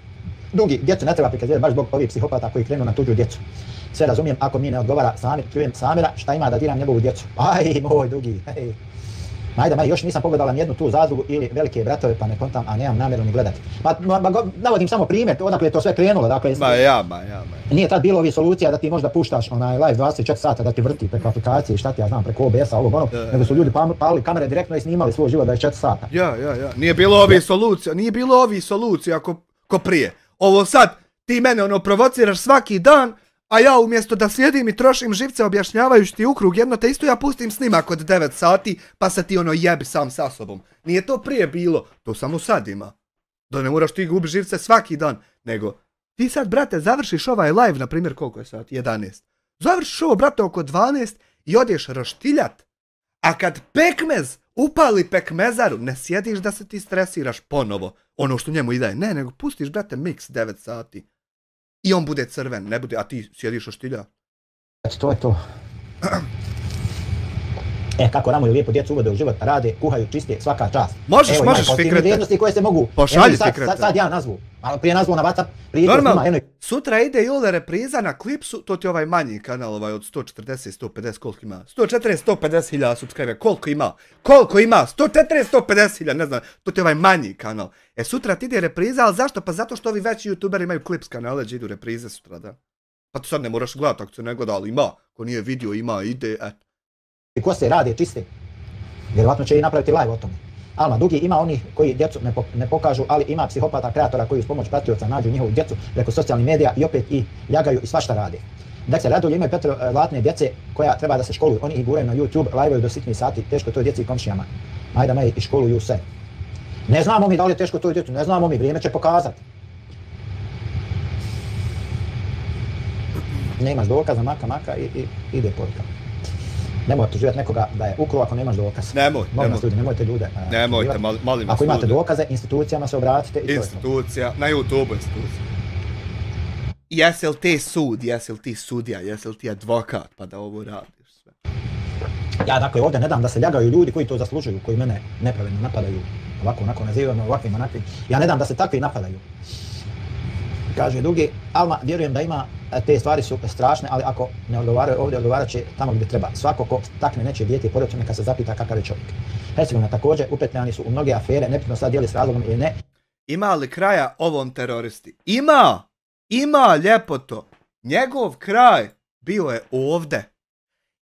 Speaker 1: Dugi, djecu ne treba prikazivati baš zbog ovih psihopata koji krenu na tuđu djecu. Sve razumijem, ako mi ne odgovara čujem Samira, šta ima da diram njegovu djecu. Aj, moj Dugi, hej. Majda, još nisam pogledala nijednu tu zadrugu ili velike bratove, pa ne kontam, a nemam namjeru ni gledati. Navodim samo primjer, odakle je to sve krenulo, dakle...
Speaker 2: Ja.
Speaker 1: Nije tad bilo ovih solucija da ti možda puštaš onaj live 24 sata da ti vrti preko aplikacije, šta ti ja znam, preko OBS-a, ovog onog, nego su ljudi palili kamere direktno i snimali svoj život 24 sata.
Speaker 2: Ja. Nije bilo ovih solucija ko prije. Ovo sad, ti mene provociraš svaki dan, A ja umjesto da sjedim i trošim živce objašnjavajući ti ukrug jedno te isto, ja pustim snimak od 9 sati pa se ti ono jebi sam sa sobom. Nije to prije bilo, to samo sad ima. Da ne moraš ti gubi živce svaki dan, nego ti sad, brate, završiš ovaj live, na primjer, koliko je sat? 11. Završiš ovo, brate, oko 12 i odješ roštiljat. A kad pekmez upali pekmezaru, ne sjediš da se ti stresiraš ponovo, ono što njemu ide. Ne, nego pustiš, brate, mix 9 sati. I on bude crven, ne bude, a ti sjediš roštilja.
Speaker 1: To je to. Kako Ramulju lijepo djecu uvode u život, rade, kuhaju, čiste, svaka čast.
Speaker 2: Možeš fikrete.
Speaker 1: Vrijednosti koje se mogu.
Speaker 2: Pošalji fikrete.
Speaker 1: Sad ja nazvu. Malo prije nazvu na WhatsApp.
Speaker 2: Normalno, sutra ide Jule repriza na klipsu, to ti ovaj manji kanal ovaj od 140, 150, koliko ima? 140, 150 hiljada subscribe, koliko ima? 140, 150 hiljada, ne znam, to ti ovaj manji kanal. Sutra ti ide repriza, ali zašto? Pa zato što ovi veći youtuberi imaju klips kanale gdje idu reprize sutra, da. Pa ti sad ne moraš gledati ako se ne gleda, ali ima, ko nije vidio, ima, ide, eto.
Speaker 1: I ko se rade, čiste. Vjerovatno će i napraviti live o tome. Alma Dugi ima onih koji djecu ne pokažu, ali ima psihopata kreatora koji uz pomoć pratioca nađu njihovu djecu preko socijalnih medija i opet i ljagaju i svašta rade. Dakle, Radulje imaju petorolatne djece koja treba da se školuju. Oni ih guraju na YouTube, live-uju do sitnih sati, teško toj djeci i komšijama. Ajde me i školuju se. Ne znamo mi da li je teško toj djecu, ne znamo mi, vrijeme će pokazati. Nemaš dokaza, maka i ide poruka. Nemoj optuživati nekoga da je ukro ako nemaš dokaz. Nemojte ljude.
Speaker 2: Nemojte, molim vas.
Speaker 1: Ako imate dokaze, institucijama se obratite i to je to.
Speaker 2: Institucija, na YouTube institucija. Jesi li ti sud, jesi li ti sudija, jesi li ti advokat pa da ovo radiš sve?
Speaker 1: Ja dakle ovdje ne dam da se ljagaju ljudi koji to zaslužuju, koji mene nepravedno napadaju. Ovako, onako nazivamo ovakvim, onakvim. Ja ne dam da se takvi napadaju. Kaže Dugi, Alma, vjerujem da ima, te stvari su strašne, ali ako ne odgovaraju ovdje, odgovarat će tamo gdje treba. Svako ko takne nečije dijete i porodicu neka se zapita kakav je čovjek. Hercegovina također upetljani su u mnoge afere, nepitno sad dijeli s razlogom ili ne.
Speaker 2: Ima li kraja ovom teroristi? Ima ljepoto. Njegov kraj bio je ovdje.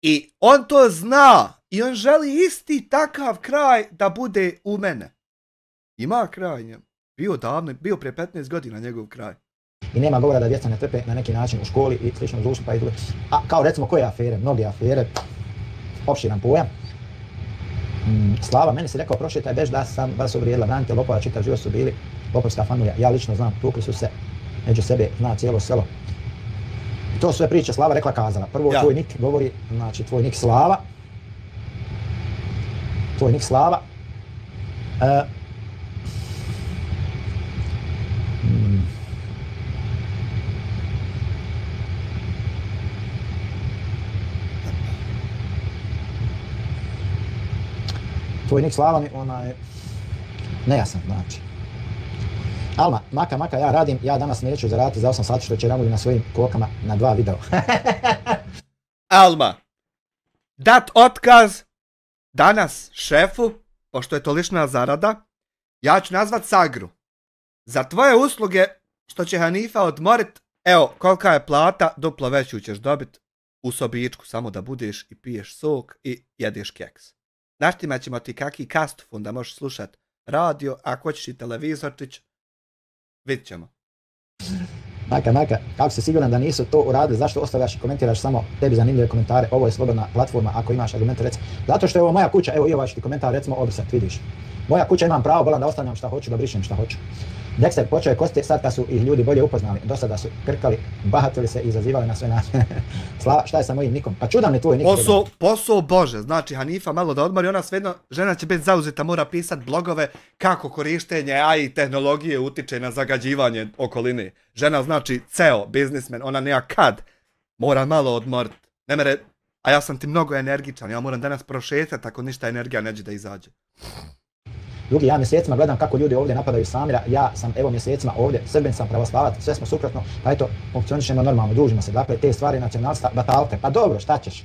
Speaker 2: I on to zna. I on želi isti takav kraj da bude u mene. Ima kraj njemu. Bio prije 15 godina njegov kraj.
Speaker 1: I nema govora da djeca ne trpe na neki način u školi i slično društvu pa i druge. A kao recimo koje afere? Mnoge afere. Opširan pojam. Slava, meni si rekao prošetaj bež da sam vas uvrijedila, branite lopova, čitav život su bili lopovska familija. Ja lično znam, tukli su se među sebe, zna cijelo selo. I to su sve priče Slava rekla kazala. Prvo tvoj nik govori, znači tvoj nik Slava. Tvoj nik Slava. Tvoj nik Slava mi, onaj, nejasan, znači. Alma, maka, ja radim, ja danas neću zaraditi za 8 sati što će Ramulju na svojim kokama na 2 videa.
Speaker 2: Alma, dat otkaz danas šefu, pošto je to lična zarada, ja ću nazvat Sagru. Za tvoje usluge, što će Hanifa odmorit, evo, kolika je plata, duplo veću ćeš dobit u sobičku, samo da budeš i piješ sok i jedeš keks. Naštimat ćemo ti kaki kastofon da možeš slušat radio, ako hoćeš i televizorčić, vidit ćemo.
Speaker 1: Maka, kako si siguran da nisu to uradili, zašto ostavljaš i komentiraš samo tebi zanimljive komentare, ovo je slobodna platforma, ako imaš argumente reci. Zato što je ovo moja kuća, evo i ovaj ću ti komentar recimo obrisat, vidiš. Moja kuća, imam pravo, volim da ostavljam šta hoću, da brišem šta hoću. Dexter počeo je kosti, sad kad su ih ljudi bolje upoznali, do sada su krkali, bahatili se i izazivali na sve načine. Slava, šta je sa mojim nikom? Pa čudan je tvoj nik.
Speaker 2: Posao Bože, znači Hanifa malo da odmori, ona svejedno, žena će biti zauzeta, mora pisati blogove kako korištenje AI tehnologije utiče na zagađivanje okoline. Žena znači CEO, biznismen, ona nema kad, mora malo odmoriti. Ne mere, a ja sam ti mnogo energičan, ja moram danas prošetati ako ništa energija neće da izađe.
Speaker 1: Drugi, ja mjesecima gledam kako ljudi ovdje napadaju Samira, ja sam evo mjesecima ovdje, Srbin sam, pravoslavac, sve smo suprotno, pa eto, funkcionišemo normalno, družimo se, dakle, te stvari nacionalista, batalke, pa dobro, šta ćeš?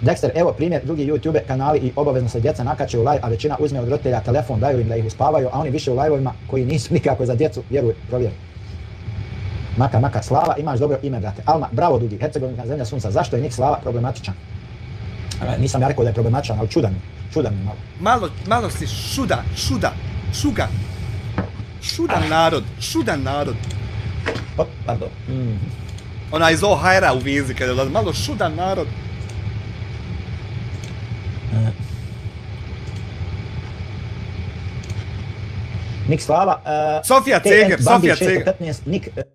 Speaker 1: Dexter, evo primjer, drugi YouTube kanali i obavezno se djeca nakače u live, a većina uzme od roditelja telefon, daju im da ih uspavaju, a oni više u live-ovima koji nisu nikako za djecu, vjeruj, provjeri. Maka, Slava, imaš dobro ime, brate. Alma, bravo Dugi, Hercegovina, zemlja sunca, zašto je nik Slava problematičan? Nisam ja rekao da je problematičan, ali čudan mi malo.
Speaker 2: Malo si šudan narod.
Speaker 1: Pardon.
Speaker 2: Ona iz OHR-a u vizi, kada je malo šudan narod.
Speaker 1: Nik Slava.
Speaker 2: Sofija Ceger.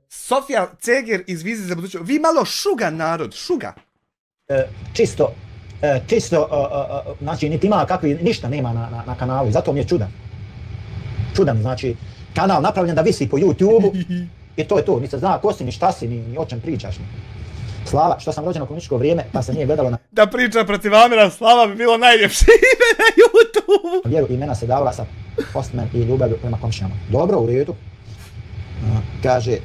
Speaker 2: Sofija Ceger iz Vizi za budućnost. Vi malo šugan narod, šuga.
Speaker 1: Čisto, znači niti ima kakvi, ništa nema na kanalu i zato mi je čudan. Čudan, znači, kanal napravljen da visi po YouTube-u i to je to, ni se zna ko si, ni šta si, ni o čem pričaš. Slava, što sam rođen u komunističko vrijeme, pa se nije gledalo na...
Speaker 2: Da priča protiv Amira, Slava bi bilo najljepše ime na YouTube-u.
Speaker 1: Vjeru imena se davala sa postmen i ljubavlju prema komšijama. Dobro, u redu. Kaže,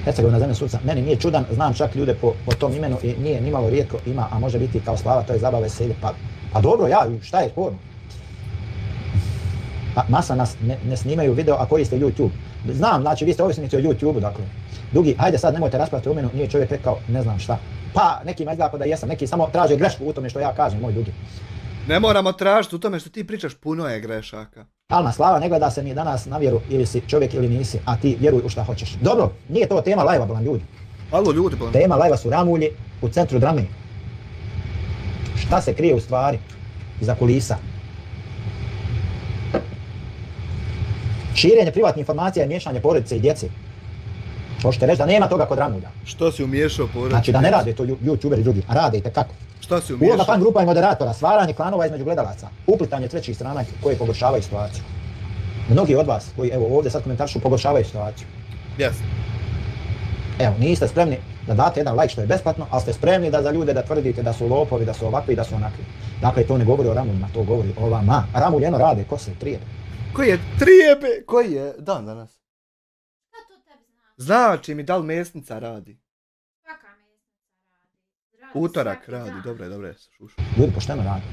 Speaker 1: Hercegovina zemlja sunca, meni nije čudan, znam čak ljude po tom imenu i nije nimalo rijetko ima, a može biti kao Slava, to je zabava veselje, pa dobro, ja, šta je sporno? Masa nas ne snimaju video, a koriste YouTube. Znam, znači vi ste ovisnici o YouTube-u, dakle. Dugi, hajde sad nemojte raspraviti o menu, nije čovjek rekao ne znam šta. Pa, neki ima izgleda da jesam, neki samo traže grešku u tome što ja kažem, moj Dugi.
Speaker 2: Ne moramo tražiti u tome što ti pričaš, puno je grešaka.
Speaker 1: Alma, Slava, ne gleda se ni danas na vjeru, ili si čovjek ili nisi, a ti vjeruj u šta hoćeš. Dobro, nije to tema live-a, bolan ljudi.
Speaker 2: Alo, ljudi, bolan.
Speaker 1: Tema live-a su ramulji u centru drame. Šta se krije u stvari iza kulisa? Širenje privatnih informacija i miješanje porodice i djece. Hoćete reći da nema toga kod ramulja.
Speaker 2: Što si umiješao porodice?
Speaker 1: Znači da ne rade to youtuberi drugi, a rade i tekako.
Speaker 2: Što si umiješao?
Speaker 1: Uloga fan grupa i moderatora, stvaranje klanova između gledalaca, uplitanje trećih strana koje pogoršavaju situaciju. Mnogi od vas koji evo ovdje sad komentaršu pogoršavaju situaciju.
Speaker 2: Jasno.
Speaker 1: Evo, niste spremni da date jedan like što je besplatno, ali ste spremni da za ljude da tvrdite da su lopovi, da su ovakvi i da su onakvi. Dakle, to ne govori o ramuljima, to govori o vama. A ramulj jedno rade, ko se trijebe.
Speaker 2: Koji je trijebe? Koji je dan danas?
Speaker 4: Šta to tebi znači?
Speaker 2: Znači mi da li mesnica radi?
Speaker 4: Svaka mesnica radi.
Speaker 2: Utorak radi, dobro je, šušu.
Speaker 1: Ljudi pošteno rade.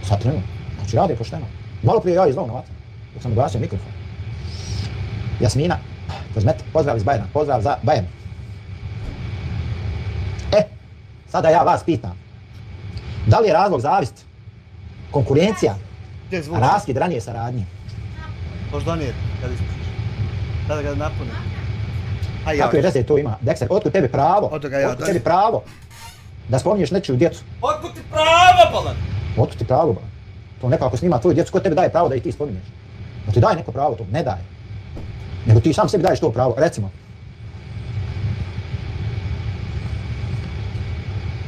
Speaker 1: Sad trenu, znači rade pošteno. Malo prije ja izvao na vatru, dok sam ugasio mikrofon. Jasmina, Kozmet, pozdrav iz Bajana, pozdrav za Bajan. Sada ja vas pitam, da li je razlog zavist, konkurencija, raskid ranije saradnje?
Speaker 2: Možda on je, kad ispušiš. Tada ga napuni.
Speaker 1: Kakve veze to ima? Dexter, otkud tebi pravo? Otkud tebi pravo da spominješ nečiju djecu?
Speaker 2: Otkud ti pravo, bolan?
Speaker 1: Otkud ti pravo, bolan? To nekako snima tvoju djecu, ko tebi daje pravo da i ti spominješ? Da ti daje neko pravo to? Ne daje. Nego ti sam sebi daješ to pravo, recimo.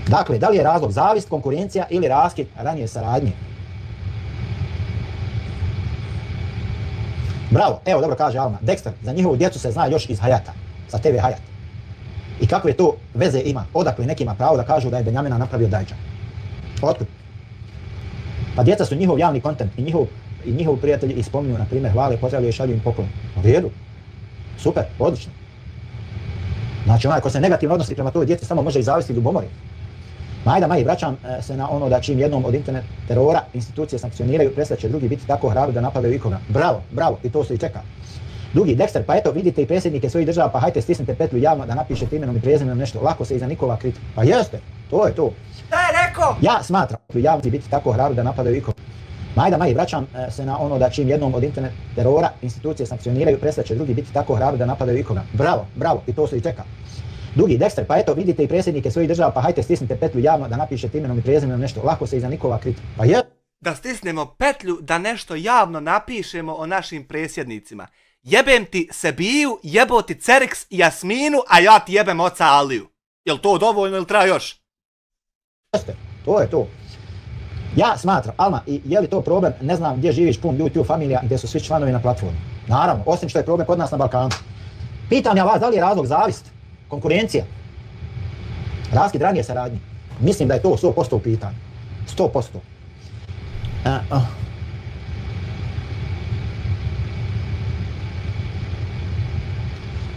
Speaker 1: Dakle, da li je razlog zavist, konkurencija ili raskid ranije saradnje? Bravo, evo dobro kaže Alma. Dexter, za njihovu djecu se zna još iz Hayata, sa TV Hayat. I kakve to veze ima? Odakle nekima pravo da kažu da je Benjamina napravio Dajđa? Otkud? Pa djeca su njihov javni kontent i njihovi prijatelji ispominju, na primjer, hvale, pozdravljaju i šalju im poklon. U redu. Super, odlično. Znači onaj ko se negativno odnosi prema toj djeci samo može i zavisiti ljubomori. Majda Maji, vraćam se na ono da čim jednom od internet terora institucije sankcioniraju, prestat će drugi biti tako hrabri da napadaju ikoga. Bravo, bravo, i to se i čeka. Drugi, Dexter, pa eto, vidite i predsjednike svojih država, pa hajte stisnite petlju javno da napišete imenom i prezimenom nešto, lako se iza Nikola kriti. Pa jeste, to je to.
Speaker 2: Šta je rekao?
Speaker 1: Ja smatram javnosti biti tako hrabri da napadaju ikoga. Majda Maji, vraćam se na ono da čim jednom od internet terora institucije sankcioniraju, prestat će drugi biti tako hrabri da napadaju ikoga. Bravo, bravo, i to se i čeka. Drugi, Dexter, pa eto, vidite i predsjednike svojih država, pa hajte stisnite petlju javno da napišete imenom i prezimenom nešto, lako se iza Nikola kriti. Pa je...
Speaker 2: Da stisnemo petlju da nešto javno napišemo o našim predsjednicima. Jebem ti Sebiju, jebo ti Cerix i Jasminu, a ja ti jebem oca Aliju. Jel to dovoljno ili treba još?
Speaker 1: Jeste, to je to. Ja smatram, Alma, i je li to problem, ne znam gdje živiš pun YouTube familija gdje su svi članovi na platformi. Naravno, osim što je problem kod nas na Balkanu. Pitam ja vas, da li je razlog zavist, konkurencija, raskid ranije saradnje? Mislim da je to 100% u pitanju. 100%.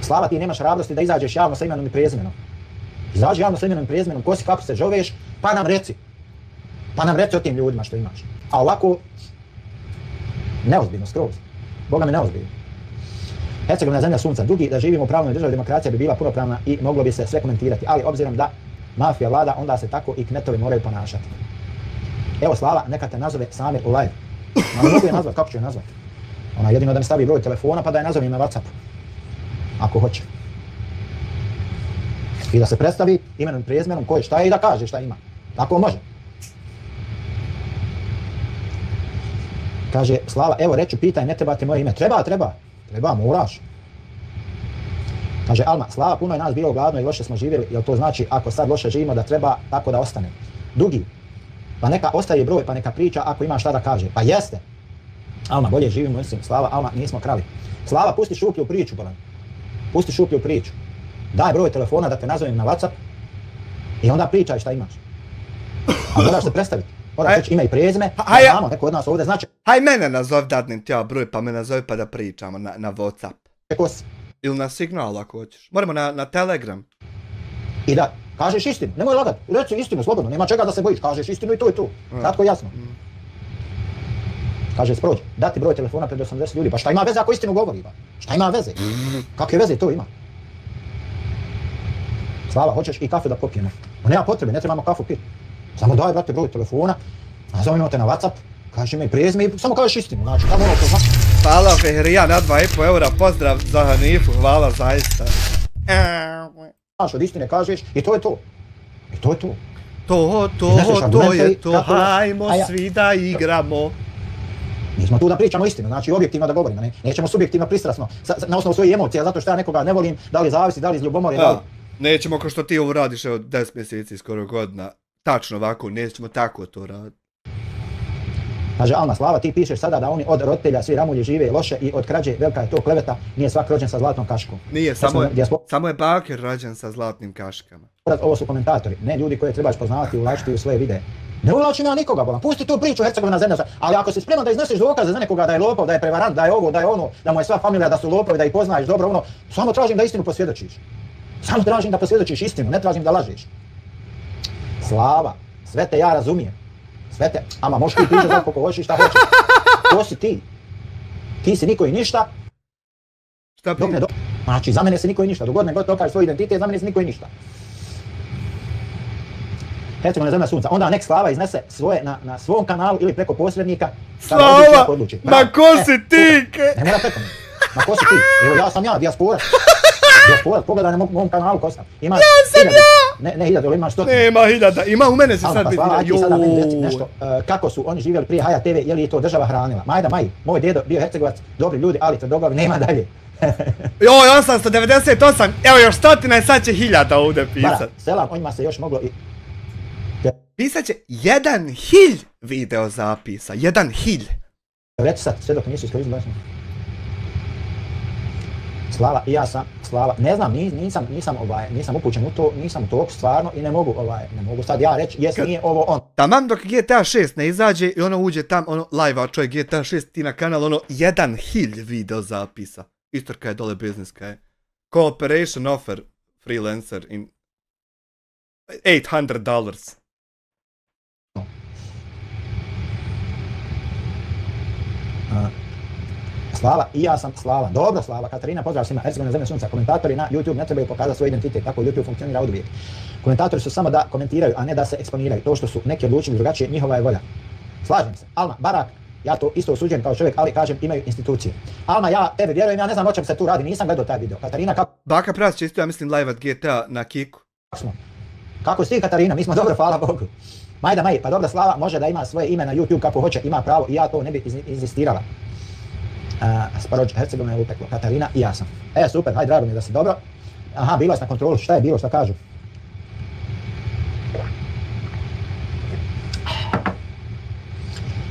Speaker 1: Slava, ti nemaš hrabrosti da izađeš javno sa imenom i prezimenom. Izađi javno sa imenom i prezimenom, ko si, kako se zoveš, pa nam reci. Pa nam reci o tim ljudima što imaš. A ovako, neozbiljno, skroz. Boga mi neozbiljno. Hercegovina zemlja sunca, drugi, da živimo u pravnoj državi, demokracija bi bila punopravna i moglo bi se sve komentirati. Ali obzirom da mafija vlada, onda se tako i knetovi moraju ponašati. Evo Slava, neka te nazove Samir u live. Ma ne mogu je nazvat, kako ću je nazvat? Ona jedino da mi stavi broj telefona pa da je nazovem na WhatsAppu. Ako hoće. I da se predstavi imenom i prezimenom ko je šta je i da kaže šta ima. Tako može. Kaže Slava, evo reću, pitaj, ne trebate moje ime. Treba, moraš. Kaže Alma, Slava, puno je nas bilo gladno i loše smo živjeli, jel to znači ako sad loše živimo da treba tako da ostane? Dugi, pa neka ostaje broj, pa neka priča ako ima šta da kaže. Pa jeste. Alma, bolje živimo, mislim, Slava, Alma, nismo krali. Slava, pusti šuplju priču, bolan. Pusti šuplju priču. Daj broj telefona da te nazovem na WhatsApp i onda pričaj šta imaš. A moraš se predstaviti. Moraš reći ime i prezime, da znamo, neko od nas ovdje znači.
Speaker 2: Haj mene nazov, dadnem ti ja broj, pa me nazovi pa da pričamo na WhatsApp.
Speaker 1: Ko si?
Speaker 2: Ili na Signal ako hoćeš. Moramo na Telegram.
Speaker 1: I da, kažeš istinu, nemoj lagat, reci istinu slobodno, nema čega da se bojiš, kažeš istinu i to je to. Kratko i jasno. Kaže Sprođ, dati broj telefona pred 80 ljudi, pa šta ima veze ako istinu govori, ba? Šta ima veze? Kakve veze to ima? Slava, hoćeš i kafu da popijemo? Nema potrebe, ne trebamo kafu piti. Samo daj, brate, broj telefona, nazovimo te na WhatsApp, kažeš ime i prezime i samo kažeš istinu, znači, tamo ono to zna.
Speaker 2: Hvala Fehrija na 2,5 eura, pozdrav za Hanifu, hvala zaista.
Speaker 1: Znaš, od istine kažeš i to je to. I to je to.
Speaker 2: To je to, hajmo svi da igramo.
Speaker 1: Mi smo tu da pričamo istinu, znači objektivno da govorimo, nećemo subjektivno pristrasno, na osnovu svojih emocija, zato što ja nekoga ne volim, da li zavisi, da li iz ljubomore, da li...
Speaker 2: Nećemo kao što ti ovo radiš, evo 10 mjeseci, skoro godina, tačno ovako, nećemo tako to raditi.
Speaker 1: Kaže Alma, Slava, ti pišeš sada da oni od roditelja svi ramulji žive loše i od krađe velika je to kleveta, nije svak rođen sa zlatnom kaškom.
Speaker 2: Nije, samo je Bakir rođen sa zlatnim kaškama.
Speaker 1: Ovo su komentatori, ne ljudi koje trebaš poznavati i uvlačiti u svoje videe. Ne uvlačim ja nikoga, bolam, pusti tu priču Hercegovina zemlja, ali ako si spreman da izneseš dokaze za nekoga da je lopov, da je prevarant, da je ovo, da je ono, da mu je sva familija, da su lopovi, da ih poznaješ dobro, ono, samo tražim da istinu posvjedočiš. Samo tražim da posvjedočiš istinu, ne tražim da lažeš. Slava, sve te ja razumijem. Sve te, ama možeš ti pričati tako koliko hoćeš šta hoćeš. To si ti. Ti si niko i ništa.
Speaker 2: Šta prije?
Speaker 1: Znači, za mene se niko i ništa. Dok god ne god dokažeš svoj identitet, za mene se niko i ništa. Hercegovina zemlja sunca. Onda nek Slava iznese svoje na svom kanalu ili preko posrednika.
Speaker 2: Slava! Ma ko si ti?
Speaker 1: Ne mora preko mene. Ma ko si ti? Evo ja sam ja, dijasporac. Dijasporac, pogledaj na mom kanalu ko sam. Ja
Speaker 2: sam ja!
Speaker 1: Ne 1000, imaš 100.
Speaker 2: Nema 1000, ima u mene se sad biti.
Speaker 1: Slava, ti sada meni reci nešto, kako su oni živjeli prije Haja TV, je li je to država hranila? Majda Maji, moj dedo bio Hercegovac, dobri ljudi, ali tvrdoglavi, nema dalje.
Speaker 2: Joj, 898, evo još 100 i sad će 1000 ovdje pisat.
Speaker 1: Selam, o njima se još moglo i...
Speaker 2: Pisat će 1000 video zapisa, 1000.
Speaker 1: Reci sad, sve dok nisu iskoristili glasno. Slava, i ja sam, Slava, ne znam, nisam upućen u to, nisam u toku stvarno i ne mogu sad ja reći, jes nije ovo on.
Speaker 2: Tamam dok GTA 6 ne izađe i ono uđe tam, ono live-a čovjek GTA 6 ti na kanal, ono 1000 video zapisa. Istorka je dole bizniska je. Cooperation offer, freelancer in $800.
Speaker 1: Slava, i ja sam Slava. Dobro Slava, Katarina, pozdrav svima, Hercegovina zemlja sunca. Komentatori na YouTube ne trebaju pokazati svoj identitet, tako YouTube funkcionira oduvijek. Komentatori su samo da komentiraju, a ne da se eksponiraju. To što su neki odlučili drugačije, njihova je volja. Slažem se. Alma, Barak, ja to isto osuđujem kao čovjek, ali kažem imaju institucije. Alma, ja tebe vjerujem, ja ne znam o čem se tu radi, nisam gledao taj video. Katarina, kako...
Speaker 2: Baka Pras će isto, ja mislim, live at GTA na Kiku.
Speaker 1: Kako si ti, Katarina? Mi smo dobro, hvala Bogu. Majda Maji, pa dobra Slava može da ima svoje ime na YouTube kako hoće, ima pravo i ja to ne bi inzistirala. Sparođ, Hercegovina je upeklo, Katarina i ja sam. Super, hajde, drago mi je da si dobro. Aha, bila si na kontrolu, šta je bilo, šta kažu?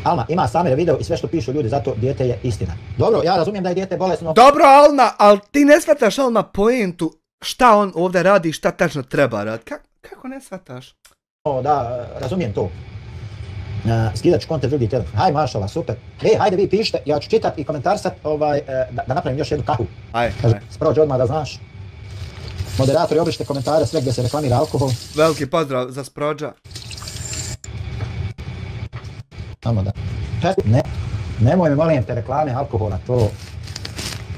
Speaker 1: Alma, ima Samir video i sve što pišu ljudi, zato dijete je istina. Dobro, ja razumijem da je dijete bolesno.
Speaker 2: Dobro, Alma, ali ti ne shvataš, Alma, poentu šta on ovdje radi i šta tačno treba raditi. Kako ne shvataš?
Speaker 1: Da, razumijem to. Skidat ću kontent drugi telefon. Haj, mašala, super. Hajde vi pišite, ja ću čitat i komentarsat da napravim još jednu kahu.
Speaker 2: Ajde.
Speaker 1: Sprođe odmah da znaš. Moderatori, obrište komentare sve gdje se reklamira alkohol.
Speaker 2: Veliki pozdrav za Sprođa.
Speaker 1: Samo da. Nemoj mi molim te reklame alkohola, to...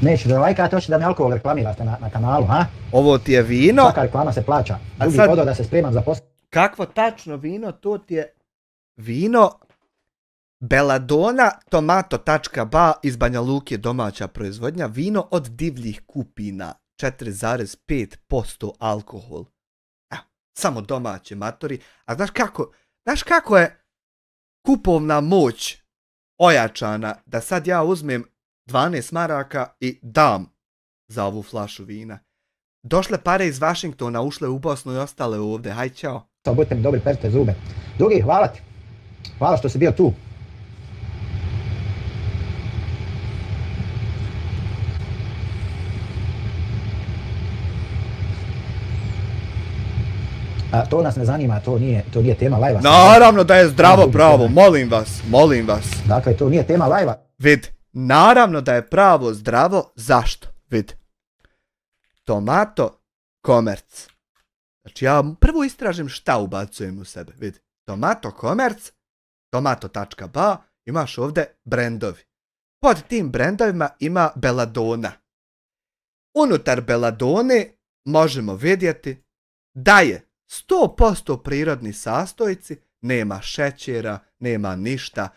Speaker 1: Neću da lajkate, hoćete da mi alkohol reklamirate na kanalu, ha?
Speaker 2: Ovo ti je vino.
Speaker 1: Svaka reklama se plaća. Drugi podao da se spremam za posao.
Speaker 2: Kakvo tačno vino, to ti je vino Belladonna Tomato.ba iz Banja Luke, domaća proizvodnja. Vino od divljih kupina, 4,5% alkohol. samo domaće matori. A znaš kako je kupovna moć ojačana da sad ja uzmem 12 maraka i dam za ovu flašu vina. Došle pare iz Vašingtona, ušle u Bosnu i ostale ovdje. Haj, čao.
Speaker 1: Budite mi dobri, perite zube. Dugi, hvala ti. Hvala što si bio tu. To nas ne zanima, to nije tema live-a.
Speaker 2: Naravno da je zdravo pravo, molim vas.
Speaker 1: Dakle, to nije tema live-a.
Speaker 2: Vid, naravno da je pravo zdravo, zašto? Vid, Tomato Komerc. Znači ja prvo istražim šta ubacujem u sebe, vid. Tomato Komerc, tomato.ba, imaš ovdje brendovi. Pod tim brendovima ima Belladonna. Unutar Belladone možemo vidjeti da je 100% prirodni sastojci, nema šećera, nema ništa.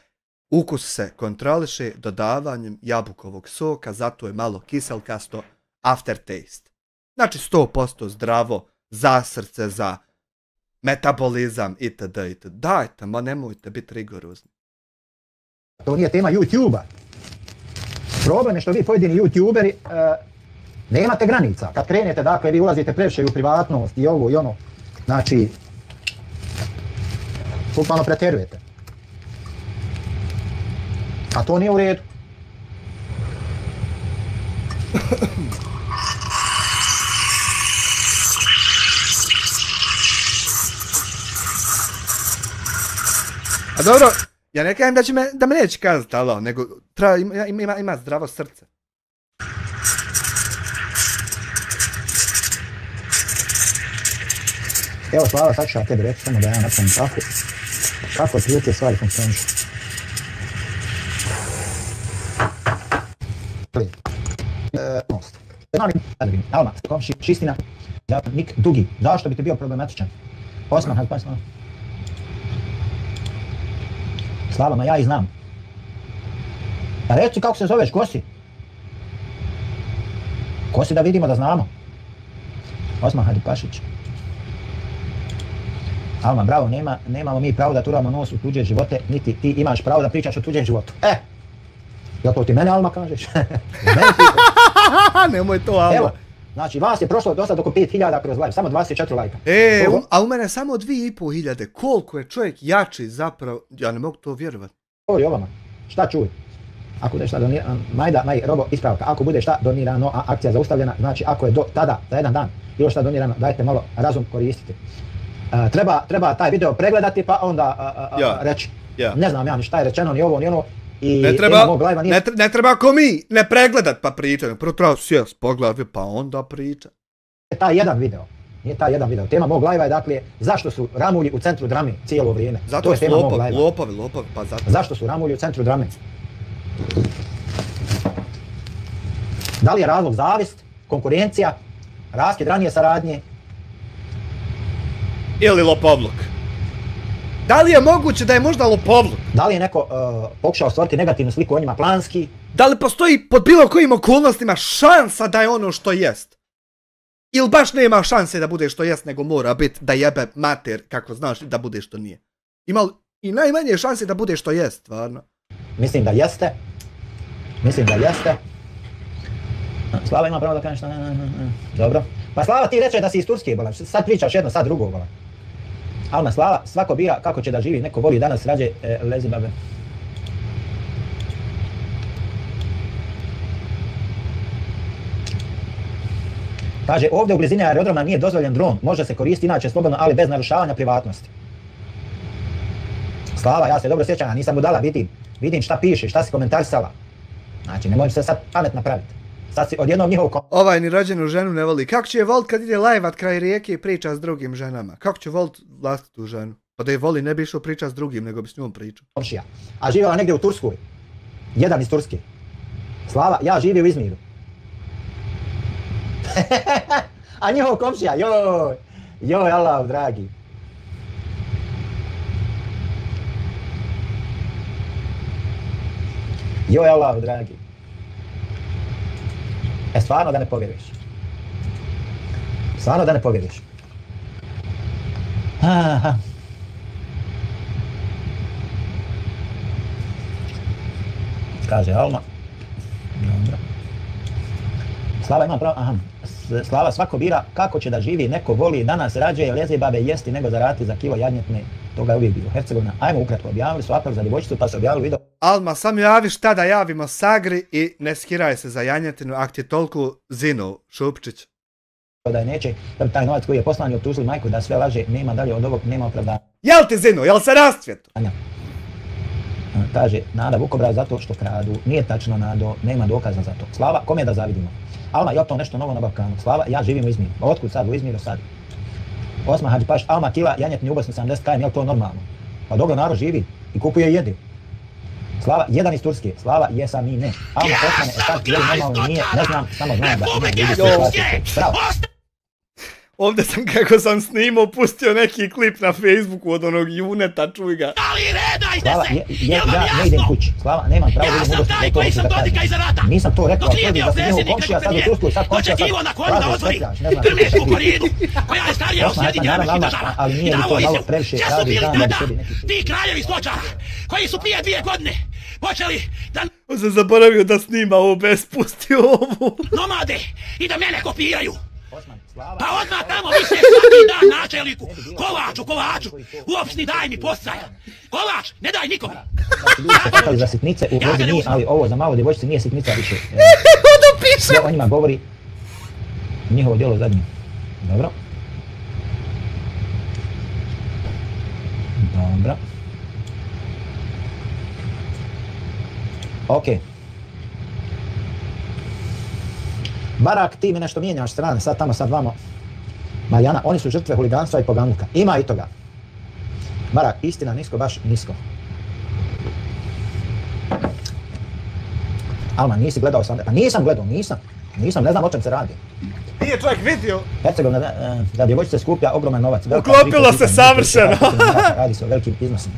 Speaker 2: Ukus se kontroliše dodavanjem jabukovog soka, zato je malo kiselkasto, aftertaste. Znači 100% zdravo, za srce, za metabolizam itd. Dajte, ma nemojte biti rigorozni.
Speaker 1: To nije tema YouTube-a. Problem je što vi pojedini YouTuberi nemate granica. Kad krenete, dakle, vi ulazite previše u privatnost i ovo i ono. Znači, bukvalno pretjerujete. A to nije u redu.
Speaker 2: A dobro, ja ne kažem da me neće kazati alo, nego ima zdravo srce.
Speaker 1: Evo, Slava, sad ću ja tebi reći, samo da ja napravim kako otprilike stvari funkcionišu. Most. Alma, komši, čistina, Nik Dugi. Zašto bi ti bio problematičan? Osman. Slava, ma ja i znam. A reci kako se zoveš, ko si? Ko si da vidimo, da znamo? Osman Hadipašić. Alma, bravo, nemamo mi pravo da turamo nos u tuđe živote, niti ti imaš pravo da pričaš o tuđem životu. Jel to ti mene, Alma, kažeš?
Speaker 2: Nemoj to, Alma.
Speaker 1: Evo, znači, vas je prošlo do sad oko 5000 kroz live, samo 24 lajka.
Speaker 2: A u mene samo 2500, koliko je čovjek jači zapravo, ja ne mogu to vjerovati.
Speaker 1: Govori o vama, šta čuj? Ako bude šta donirano, Robo, ispravka, ako bude šta donirano, a akcija zaustavljena, znači ako je do tada, za jedan dan, bilo šta donirano, dajte malo razum koristiti. Treba taj video pregledati pa onda reći. Ne znam ja ni šta je rečeno, ni ovo, ni ono.
Speaker 2: Ne treba ako mi ne pregledat pa pričati, prvo treba sjest, pogledati pa onda priča.
Speaker 1: Nije taj jedan video. Tema mog live-a je dakle zašto su ramulji u centru drame cijelo vrijeme.
Speaker 2: Zato su lopovi, pa zato.
Speaker 1: Zašto su ramulji u centru drame? Da li je razlog zavist, konkurencija, raskid ranije saradnje?
Speaker 2: Ili lopovluk? Da li je moguće da je možda lopovluk?
Speaker 1: Da li je neko pokušao stvoriti negativnu sliku o njima planski?
Speaker 2: Da li postoji pod bilo kojim okolnostima šansa da je ono što jest? Ili baš nema šanse da bude što jest, nego mora biti da jebe mater, kako znaš, da bude što nije? Ima li i najmanje šanse da bude što jest, stvarno?
Speaker 1: Mislim da jeste. Slava ima pravo da kažeš dobro. Pa Slava, ti reče da si iz Turske, bolan. Sad pričaš jedno, sad drugo, bolan. Alma, Slava, svako bira kako će da živi, neko voli danas rađe lezi babe. Kaže, ovdje u blizini aerodroma nije dozvoljen dron, može se koristiti inače slobodno, ali bez narušavanja privatnosti. Slava, ja se dobro sjećam, ja nisam budala, vidim šta piše, šta si komentarisala. Znači, nemoj se sad pamet napraviti. Sad si odjednom njihov
Speaker 2: Ovaj ni rođenu ženu ne voli. Kako će je volit kad ide live-at kraj rijeke i priča s drugim ženama? Kako će volit vlastitu ženu? Pa da je voli ne bi išao priča s drugim, nego bi s njom pričao.
Speaker 1: Komšija. A živjela negdje u Turskoj. Jedan iz Turske. Slava, ja živio u Izmiru. A njihov komšija, joj, Allah, dragi. Joj, Allah, dragi. Stvarno da ne povjeruješ. Aha. Kaže Alma. Dobro. Slava ima pravo, aha. Slava svako bira kako će da živi, neko voli danas rađe leze babe jesti nego zaraditi za kilo jadnjetne. Toga je uvijek bilo. Hercegovina, ajmo ukratko, objavili su apel za djevojčicu pa su objavili video.
Speaker 2: Alma, sam javi šta da javimo Sagri i ne skiraj se za janjetinu, ak ti je toliko zinu, Šupčić.
Speaker 1: Da je neće, da bi taj novac koji je poslan i optužili majku da sve laže, nema dalje od ovog, nema opravdanja.
Speaker 2: Jel ti zinu, jel se rastvjetu?
Speaker 1: Kaže, Nada Vukobraz zato što kradu, nije tačno Nado, nema dokaza za to. Slava, kome da zavidimo? Alma, je to nešto novo na Balkanu? Slava, ja živim u Izmiru. Otkud sad u Izmiru sad? Osman Hadžipaš, Alma kila, janjetni u Bosni 70 km, je li to normalno? Pa dobro, narod živi i kupuje i jedi. Slava, jedan iz Turske. Slava, jesam i ne. Alma, Osmane, sad je li normalno nije, ne znam, samo znam da ima ljudi koji plaćaju. Bravo.
Speaker 2: Ovdje sam, kako sam snimao, pustio neki klip na Facebooku od onog Juneta, čuj ga.
Speaker 1: Slava, ja ne idem kući. Slava, nemam pravo da idem u Bosnu, to hoću da kažem. Nisam to rekao, ali da sam njihov komšija sad u Tursku, sad komšija sad laže, svetljaš, ne znam što je Osman, naravno, ali nije li to malo previše radi, znam da bi sebi neki...
Speaker 5: Ti kraljevi stočara, koji su prije 2 godine počeli da...
Speaker 2: On se zaboravio da snima ovo, pustio ovu.
Speaker 5: Nomade i da mene kopiraju. Pa odmah tamo više svaki dan načelniku, Kovaču, u opštini daj mi postaja. Kovač, ne daj nikome.
Speaker 1: Znači, za sitnice u vezi nije, ali ovo za malo djevojčice nije sitnica više.
Speaker 2: Ono piše!
Speaker 1: O njima govori njihovo djelo zadnje. Dobro. Dobro. Okej. Barak, ti mi nešto mijenjaš strane, sad tamo, sad vamo. Marijana, oni su žrtve huliganstva i poganuka. Ima i toga. Barak, istina nisko, baš nisko. Alma, nisi gledao sam... Pa nisam gledao, nisam, ne znam o čem se radi.
Speaker 2: Nije čovjek vidio.
Speaker 1: Hercegovina, da djevojčice skuplja ogroman novac.
Speaker 2: Uklopilo se savršeno.
Speaker 1: Radi se o velikim iznosima.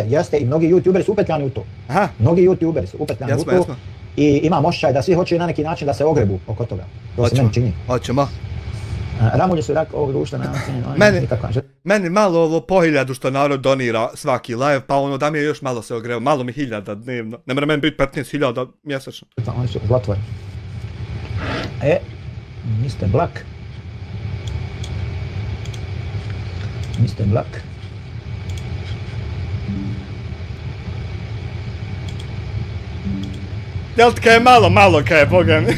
Speaker 1: Jeste, i mnogi youtuberi su upetljani u to. Mnogi youtuberi su upetljani u to. I imam osjećaj da svi hoće na neki način da se ogrebu oko toga. To se meni čini.
Speaker 2: Hoćemo.
Speaker 1: Ramulje su rak ovog društva na
Speaker 2: Meni malo ovo po 1000 što narod donira svaki live, pa ono da mi je još malo se ogrevo, malo mi 1000 dnevno. Ne mora meni biti 15.000 mjesečno.
Speaker 1: Oni su zlotvori. Mr. Black. Mr. Black.
Speaker 2: Jel' kaj je malo kaj je, boga mi.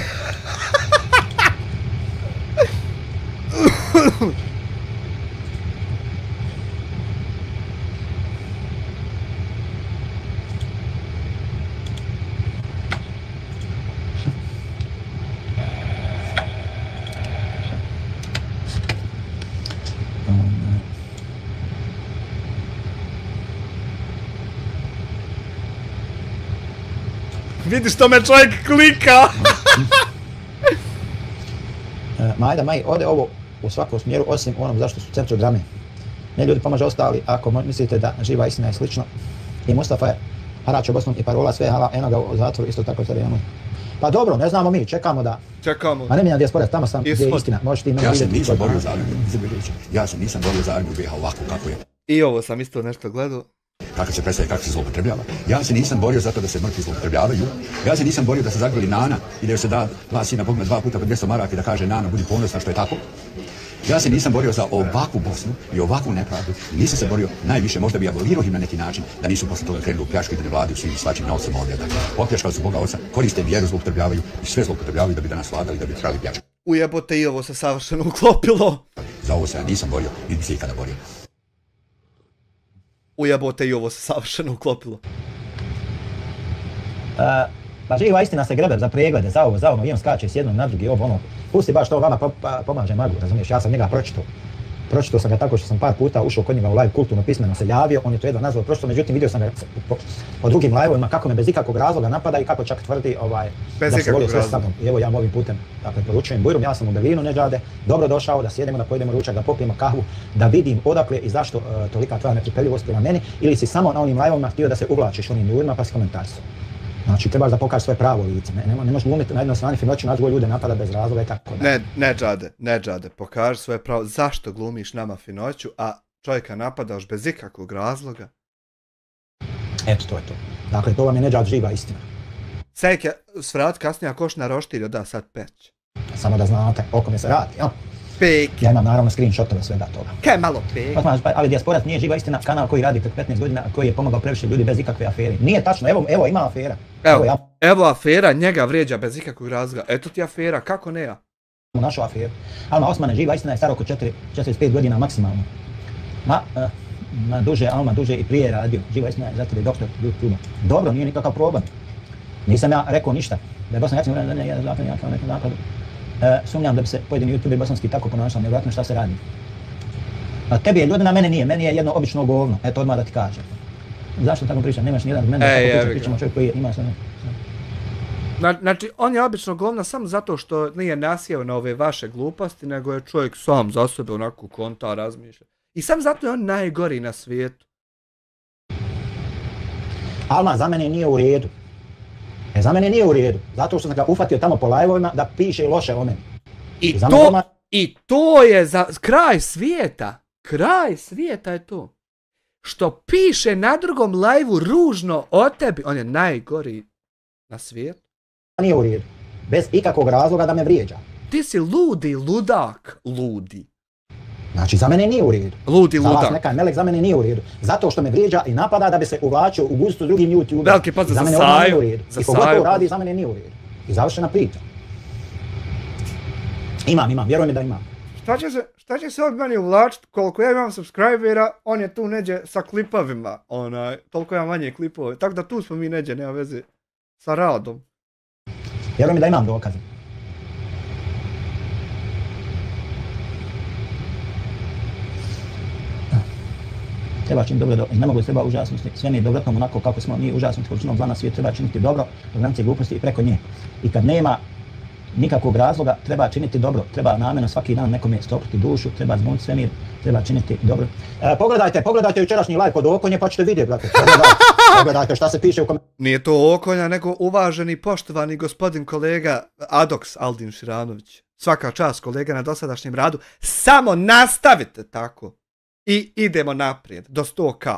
Speaker 2: Vidiš što me čovjek klika!
Speaker 1: Majda, ode ovo u svakom smjeru, osim onom zašto su u centru drame. Ne ljudi pomaže ostali, ako mislite da živa istina je slično. I Mustafa je haračio Bosnom i parola sve, eno ga u zatvoru, isto tako sada imamo. Pa dobro, ne znamo mi, čekamo da...
Speaker 2: Čekamo.
Speaker 1: Ma ne mijenjam dijaspora, tamo sam gdje je istina, možeš ti meni vidjeti.
Speaker 3: Ja se nisam borio za armiju BiH ovako kako je.
Speaker 2: I ovo sam isto nešto gledao.
Speaker 3: Kako se predstavlja, kako se zloupotrebljava. Ja se nisam borio zato da se mrtvi zloupotrebljavaju. Ja se nisam borio da se zagrli Nana i da joj se da 2 sina Bogme 2 puta po 200 maraka i da kaže Nana budi ponosna što je tako. Ja se nisam borio za ovakvu Bosnu i ovakvu nepravdu. Nisam se borio najviše, možda bi abolirao im na neki način, da nisu posle toga krenuli u pljačku i da ne vladaju svim svačim novcem ovdje. Opljačkali su Boga Oca, koriste vjeru, zloupotrebljavaju i sve zloupotrebljavaju da bi danas vladali, da bi trali pljačku.
Speaker 2: Ujebote, i ovo se savršeno uklopilo.
Speaker 3: Za ovo se ja nisam borio, niti se ikada borio.
Speaker 2: Ujebote, i ovo se savršeno uklopilo.
Speaker 1: Pa živa istina se grebe za preglede, za ovo, idem skače s jednom na drugi, ono. Pusti baš to vama pomaže magu, razumiješ, ja sam njega pročitao. Pročitao sam ga tako što sam par puta ušao kod njega u live kulturno pismeno se javio, on je to jedno nazvao pročitao, međutim vidio sam ga po drugim live-ovima kako me bez ikakvog razloga napada i kako čak tvrdi da se volio sve sa mnom. I evo ja ovim putem, dakle, poručujem Bujrum, ja sam u Berlinu, Nedžade, dobro došao, da sjedemo, da pojedemo ručak, da popijemo kahvu, da vidim odakle i zašto tolika tvoja netrpeljivost prema meni, ili si samo na onim live-ovima htio da se uvlačiš onim ljudima pa si komentarstvo. Znači, trebaš da pokažeš svoje pravo lice, ne možeš glumiti na jednoj strani finoći, naći ljude napada bez razloga i tako da.
Speaker 2: Ne, Džade, pokaži svoje pravo. Zašto glumiš nama finoću, a čovjeka napadaš bez ikakvog razloga.
Speaker 1: Eto, to je to. Dakle, to vam je Nedžad živa istina.
Speaker 2: Sejke, svrat kasnije ako još na roštilju da sad peć.
Speaker 1: Samo da znate o kome se radi, jel?
Speaker 2: Pek.
Speaker 1: Ja imam naravno screenshotove svega toga.
Speaker 2: Kaj malo pek?
Speaker 1: Ali Dijasporac nije živa istina, kanal koji radi pred 15 godina, koji je pomogao previše ljudi bez ikakve afere. Nije tačno, evo ima afera.
Speaker 2: Evo afera, njega vrijeđa bez ikakvog razloga. Eto ti afera, kako ne ja?
Speaker 1: U našu aferu. Alma Osmane živa istina je stara oko 45 godina maksimalno. Alma duže i prije radio. Živa istina je zato da je doktor YouTube. Dobro, nije nikakav problem. Nisam ja rekao ništa. Da je Bosna Hercegovina da je zakon jako nekom zakladu. Sumnjam da bi se pojedini YouTuberi bosanski tako ponašali, nevjerojatno šta se radi. Tebi je ljudina, mene nije. Meni je jedno obično govno. Eto, odmah da ti kažem. Zašto tako pričam? Nemaš nijedan od mene da tako pričamo čovjek koji ima sve.
Speaker 2: Znači, on je obično govna samo zato što nije nasjeo na ove vaše gluposti, nego je čovjek sam za sebe onako konta razmišlja. I sam zato je on najgori na svijetu.
Speaker 1: Alma, za mene nije u redu. Za mene nije u redu. Zato što sam ga ufatio tamo po live-ovima da piše loše o meni.
Speaker 2: I to je za kraj svijeta. Kraj svijeta je to. Što piše na drugom live-u ružno o tebi, on je najgori na svijetu.
Speaker 1: Nije u redu. Bez ikakvog razloga da me vrijeđa.
Speaker 2: Ti si ludi ludak. Ludi.
Speaker 1: Znači, za mene nije u redu.
Speaker 2: Ludi ludak.
Speaker 1: Za vas neka Melek, za mene nije u redu. Zato što me vrijeđa i napada da bi se uvlačio u gustu drugim YouTuberima.
Speaker 2: Veliki pozdrav za Saju.
Speaker 1: Za mene nije u redu. I pogotovo radi, za mene nije u redu. I završena priča. Imam, vjeruj mi da imam.
Speaker 2: Šta će se od meni uvlačiti? Koliko ja imam subscribera, on je tu neđe sa klipovima. Toliko ja manje klipove. Tako da tu smo mi neđe, nema veze sa radom.
Speaker 1: Vjeruj mi da imam dokaze. Treba činiti dobro, ne mogu treba užasnosti. Sve mi je dobrotnom onako kako smo mi užasnuti količinom zla na svijet. Treba činiti dobro, do granice gluposti i preko nje. I kad nema nikakvog razloga, treba činiti dobro. Treba namjerno svaki dan nekome stopiti dušu, treba zbuniti svemir, treba činiti dobro. Pogledajte jučerašnji live kod Okonje pa ćete vidjeti, brate. Pogledajte šta se piše u komentarima.
Speaker 2: Nije to Okonja, nego uvaženi, poštovani gospodin kolega Adoks Aldin Širanović. Svaka čast kolega na dosadašnjem radu. Samo nastavite tako. I idemo naprijed, do 100K.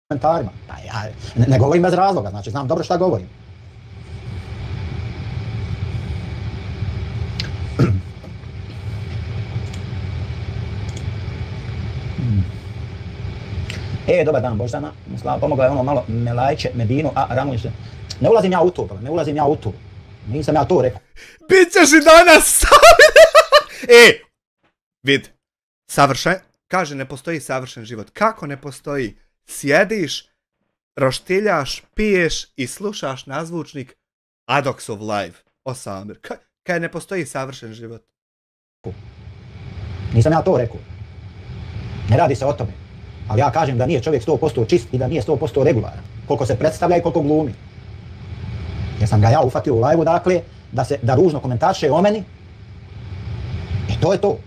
Speaker 1: Komentarima. Ja ne govorim bez razloga, znači znam dobro šta govorim. Dobar dan Boždana, pomogao je ono malo Melajče, Medinu, a Ramuj se. Ne ulazim ja u to, nisam ja to rekao.
Speaker 2: Bićeš i danas sam! Vid, savršen, kaže ne postoji savršen život. Kako ne postoji? Sjediš, roštiljaš, piješ i slušaš nazvučnik Adoksov live o Samir. Kaj ne postoji savršen život?
Speaker 1: Nisam ja to rekao. Ne radi se o tome. Ali ja kažem da nije čovjek 100% čist i da nije 100% regularan. Koliko se predstavlja i koliko glumi. Jer sam ga ja ufatio u live-u, dakle, da ružno komentarše o meni. I to je to.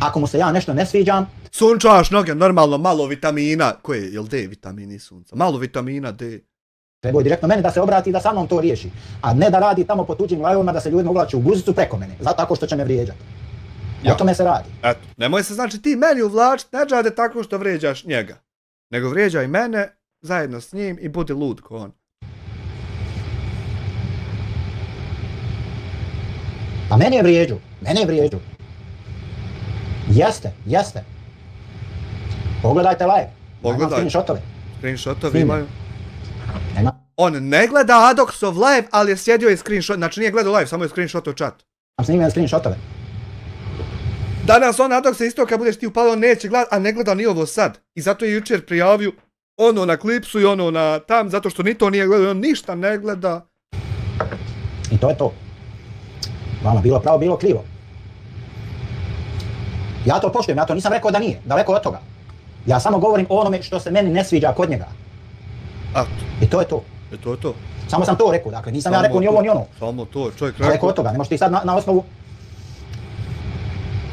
Speaker 1: Ako mu se ja nešto ne sviđam...
Speaker 2: Sunčaš noge, normalno, malo vitamina. Koje je, jel D vitamini sunca? Malo vitamina D.
Speaker 1: Trebao je direktno meni da se obrati i da sa mnom to riješi. A ne da radi tamo po tuđim live-ovima da se ljudima uvlači u guzicu preko mene. Zato tako što će me vrijeđati. O tome se radi.
Speaker 2: Eto, nemoj se znači ti meni uvlačiti, ne džade tako što vrijeđaš njega. Nego vrijeđaj mene zajedno s njim i budi lud ko on.
Speaker 1: A mene je vrijeđu. Jeste. Pogledajte live.
Speaker 2: Pogledaj.
Speaker 1: Screenshotove.
Speaker 2: Screenshotovi imaju. On ne gleda Adoksov live, ali je sjedio i screenshot. Znači nije gledao live, samo je screenshotov chat.
Speaker 1: Sam snimio screenshotove.
Speaker 2: Danas on Adoksa isto kad budeš ti upalio neće gledat, a ne gleda ni ovo sad. I zato je jučer prijavio ono na klipsu i ono na tam, zato što ni to nije gledao, on ništa ne gleda.
Speaker 1: I to je to. Vama bilo pravo, bilo krivo. Ja to poštujem, ja to nisam rekao da nije, daleko od toga. Ja samo govorim o onome što se meni ne sviđa kod njega. I to je to. Samo sam to rekao, dakle nisam ja rekao ni ovo ni ono.
Speaker 2: Samo to, čovjek rekao.
Speaker 1: Daleko od toga, ne možeš ti sad na osnovu...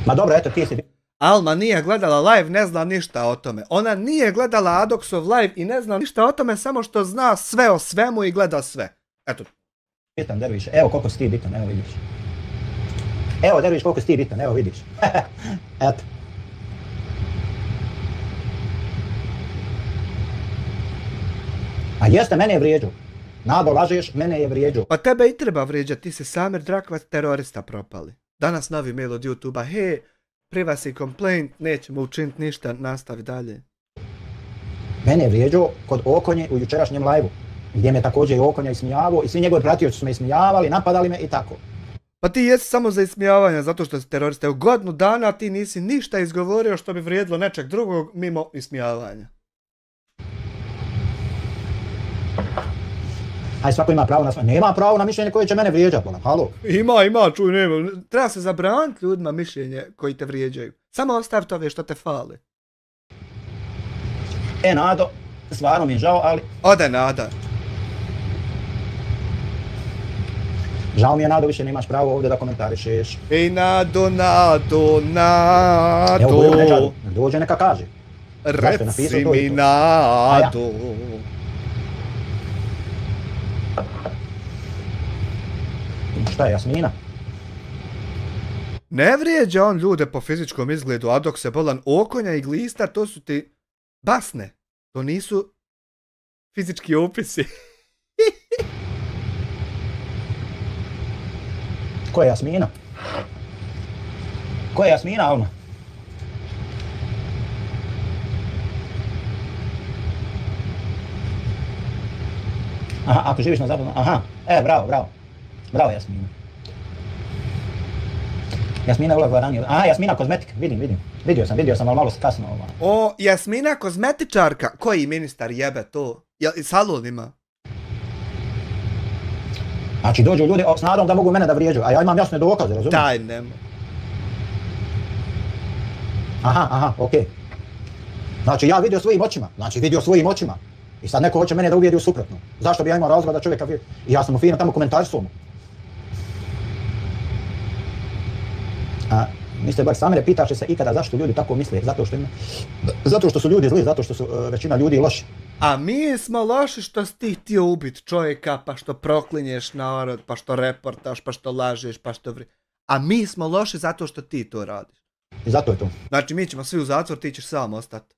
Speaker 1: Ma dobro, eto, ti si...
Speaker 2: Alma nije gledala live, ne zna ništa o tome. Ona nije gledala Adoksov live i ne zna ništa o tome, samo što zna sve o svemu i gleda sve. Eto.
Speaker 1: Bitan, Derviš, evo koliko si ti bitan, evo vidiš. Evo, Derviš, koliko si ti bitan, evo vidiš. Eto. A jeste, mene je vrijeđao. Nado, lažeš, mene je vrijeđao.
Speaker 2: Pa tebe i treba vrijeđati, ti si Samir Drakvac, terorista propali. Danas novi mail od YouTube-a, he, privacy complaint, nećemo učiniti ništa, nastavi dalje.
Speaker 1: Mene je vrijeđao kod Okonje u jučerašnjem live-u, gdje me također i Okonja ismijavao i svi njegovi pratioci su me ismijavali, napadali me i tako.
Speaker 2: Pa ti jesi samo za ismijavanje zato što si terorista. U godinu dana ti nisi ništa izgovorio što bi vrijedilo nečeg drugog mimo ismijavanja.
Speaker 1: Aj, svako ima pravo na svoje. Nema pravo na mišljenje koje će mene vrijeđati, bolam, halo.
Speaker 2: Ima, čuj, nema. Treba se zabraniti ljudima mišljenje koji te vrijeđaju. Samo ostavite ove što te fali.
Speaker 1: Nado, stvarno mi je žao, ali...
Speaker 2: Ode, Nada.
Speaker 1: Žao mi je, Nado, više nemaš pravo ovdje da komentarišeš.
Speaker 2: Ej, Nado.
Speaker 1: Evo, Bujrum Neđadu, dođe neka kaže.
Speaker 2: Reci mi, Nado.
Speaker 1: Šta je, Jasmina?
Speaker 2: Ne vrijeđa on ljude po fizičkom izgledu, a dok se bolan Okonja i Glista, to su ti basne. To nisu fizički opisi.
Speaker 1: Ko je Jasmina? Ko je Jasmina, Alma? Aha, ako živiš na zapadu, aha, bravo. Bravo, Jasmina. Jasmina je ulazila ranije. Aha, Jasmina kozmetika, vidim. Vidio sam, ali malo kasno.
Speaker 2: O, Jasmina kozmetičarka. Koji ministar jebe to? I salon ima?
Speaker 1: Znači, dođu ljudi s nadom da mogu mene da vrijeđaju, a ja imam jasne dokaze, razumiješ?
Speaker 2: Daj, nema.
Speaker 1: Aha, okej. Znači, ja vidio svojim očima. I sad neko hoće mene da uvjeri u suprotno. Zašto bi ja imao razloga da čovjeka vjeri? I ja sam mu fino tamo komentarisao mu. Mr. Bar Samire, pitaš se ikada zašto ljudi tako misle? Zato što su ljudi zli, zato što su većina ljudi loši.
Speaker 2: A mi smo loši što si ti htio ubiti čovjeka, pa što proklinješ narod, pa što reportaš, pa što lažeš, pa što A mi smo loši zato što ti to radiš.
Speaker 1: I zato je to.
Speaker 2: Znači mi ćemo svi u zatvor, ti ćeš sam ostati.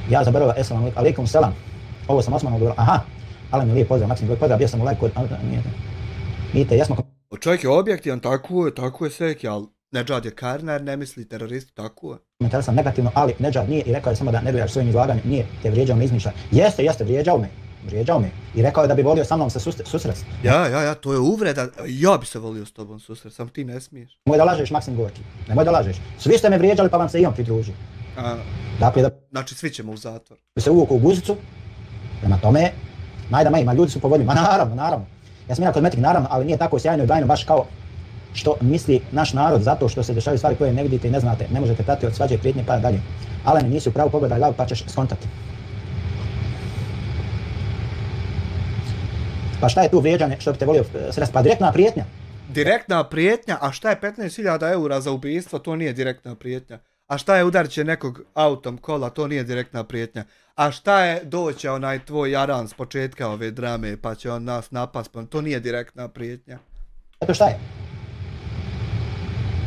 Speaker 1: Ja zaboravio, alaikum selam. Ovo sam Osman odgovorio. Aha, ali mi lijep pozdrav, Maksim, pozdrav, bio sam u like kod... Vidite, jesmo...
Speaker 2: Čovjek je objektivan, tako je sveki, ali Nedžad je karnar, ne misli teroristi, tako je.
Speaker 1: Komentar sam negativno, ali Nedžad nije i rekao je samo da ne dojaš svojim izlaganjem, nije te vrijeđao me, izmišlja. Jeste, vrijeđao me. I rekao je da bi volio sa mnom se susresti.
Speaker 2: Ja, to je uvreda, ja bi se volio s tobom susresti, sam ti ne smiješ.
Speaker 1: Nemoj da lažeš, Maksim Gorki, nemoj da lažeš. Svi ste me vrijeđali pa vam se i on pridružio. Dakle,
Speaker 2: znači svi ćemo u zatvor.
Speaker 1: Se uvuku u guzicu, prema tome, majda, ljudi su povoljni, naravno. Jasmina kozmetik, naravno, ali nije tako sjajno i bajno baš kao što misli naš narod, zato što se dešavaju stvari koje ne vidite i ne znate, ne možete prati od svađe i prijetnje pa dalje. Ali nisi u pravu, pogledaj live pa ćeš skontati. Pa šta je tu vrijeđanje što bi te volio sresti? Pa direktna prijetnja.
Speaker 2: Direktna prijetnja? A šta je 15.000 eura za ubijstvo? To nije direktna prijetnja. A šta je udarit će nekog autom kola? To nije direktna prijetnja. A šta je doći onaj tvoj jaran s početka ove drame pa će on nas napast? To nije direktna prijetnja.
Speaker 1: Eto šta je?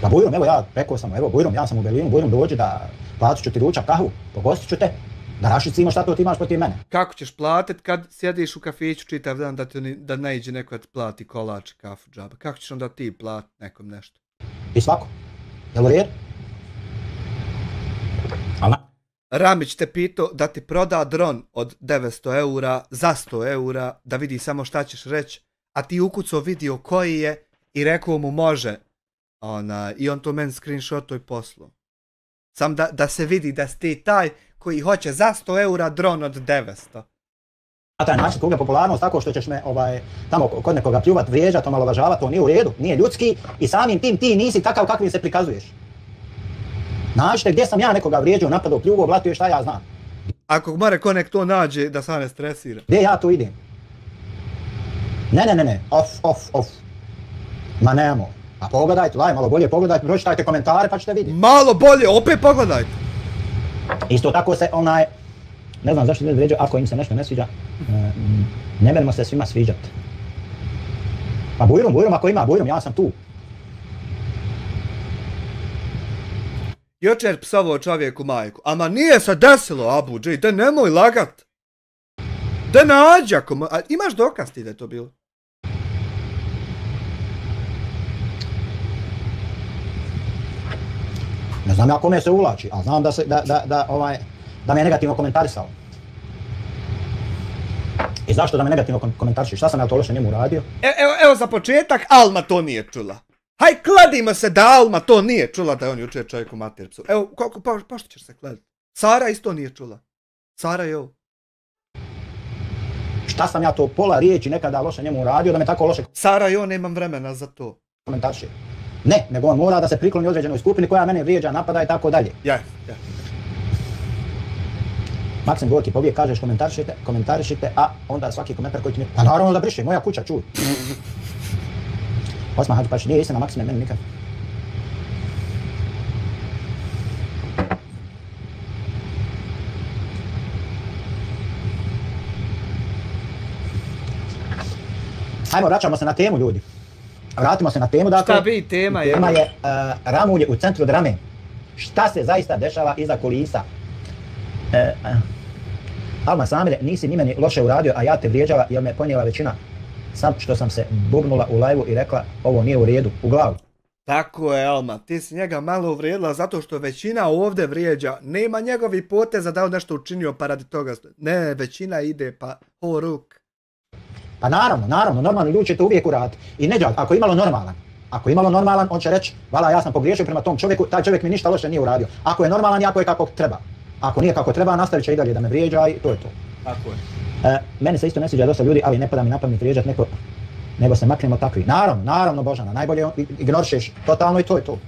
Speaker 1: Pa Bujrum, evo ja rekao sam, Bujrum, ja sam u Berlinu, Bujrum dođi da platit ću ti ručak, kahvu, pogostit ću te, da rašicimo šta to ti imaš protiv mene.
Speaker 2: Kako ćeš platit kad sjediš u kafiću čitav dan da ne iđe neko da plati kolač, kafu, džaba? Kako ćeš onda ti platit nekom nešto?
Speaker 1: I svako. Jel u redu?
Speaker 2: Ramić te pitao da ti proda dron od 900 eura za 100 eura, da vidi samo šta ćeš reći, a ti ukucao video koji je i rekao mu može. I on to meni screenshotao i poslao. Sam da se vidi da si ti taj koji hoće za 100 eura dron od 900.
Speaker 1: Na taj način kuplja popularnost tako što ćeš me tamo kod nekoga pljuvat, vrijeđat, omalovažavat, to nije u redu, nije ljudski i samim tim ti nisi takav kakvim se prikazuješ. Nađite gdje sam ja nekoga vrijeđao, napadao, pljuvao, blatio, šta ja znam.
Speaker 2: Ako more ko nek to nađe da se ne stresira.
Speaker 1: Gdje ja tu idem? Ne, off. Ma nemo. A pogledajte, malo bolje pogledajte, pročitajte komentare pa ćete vidjeti.
Speaker 2: Malo bolje, opet pogledajte.
Speaker 1: Isto tako se ne znam zašto ljudi vrijeđaju, ako im se nešto ne sviđa, ne merimo se svima sviđati. Pa Bujrum, ako ima Bujrum, ja sam tu.
Speaker 2: Jučer psovao čovjeku majku, ama nije se desilo, Abu Dži, da nemoj lagat. Da nađi ako... Imaš dokaz ti da je to bilo?
Speaker 1: Ne znam ja kome se uvlači, ali znam da me je negativno komentarisao. I zašto da me negativno komentariši? Šta sam ja to loše njemu uradio?
Speaker 2: Evo za početak, Alma to nije čula. Haj, kladimo se da Alma to nije čula da je on jučer čovjeku matercu. Evo, pošto ćeš se kladiti? Sara isto nije čula. Sara je ovo.
Speaker 1: Šta sam ja to pola riječi nekada loše njemu uradio da me tako loše...
Speaker 2: Sara i on nemam vremena za to.
Speaker 1: Komentariši. Ne, nego on mora da se prikloni određenoj skupini koja mene vrijeđa, napada i tako dalje.
Speaker 2: Ja.
Speaker 1: Maksim Gorki povijek kažeš komentarišite, a onda svaki komentar koji ti mi... Pa naravno da briše, moja kuća, čuj. Osman Hadžipaš, nije istina Maksime, meni nikad. Hajmo, vraćamo se na temu, ljudi. Vratimo se na temu, dakle...
Speaker 2: Šta bi tema je?
Speaker 1: Tema je Ramulje u centru drame. Šta se zaista dešava iza kulisa? Alma Samire, nisi ni meni loše uradio, a ja te vrijeđala jer me ponijela većina. Sad što sam se bubnula u live-u i rekla ovo nije u redu, u glavu.
Speaker 2: Tako je, Alma, ti si njega malo uvrijedila zato što većina ovdje vrijeđa. Nema njegovi poteza da on nešto učinio pa radi toga. Ne, većina ide pa ho ruk.
Speaker 1: Pa naravno, normalni ljudi će to uvijek uraditi. I Nedžad, ako je imalo normalan, on će reći, vala, ja sam pogriješio prema tom čovjeku, taj čovjek mi ništa loše nije uradio. Ako je normalan, jako je kako treba. Ako nije kako treba, nastavit će i dalje da me vrijeđa i to je to.
Speaker 2: Tako je.
Speaker 1: Meni se isto ne sviđa dosta ljudi, ali ne pada mi na pamet vrijeđat neko, nego se maknemo takvi. Naravno, Božana, najbolje ignorišeš totalno i to je to.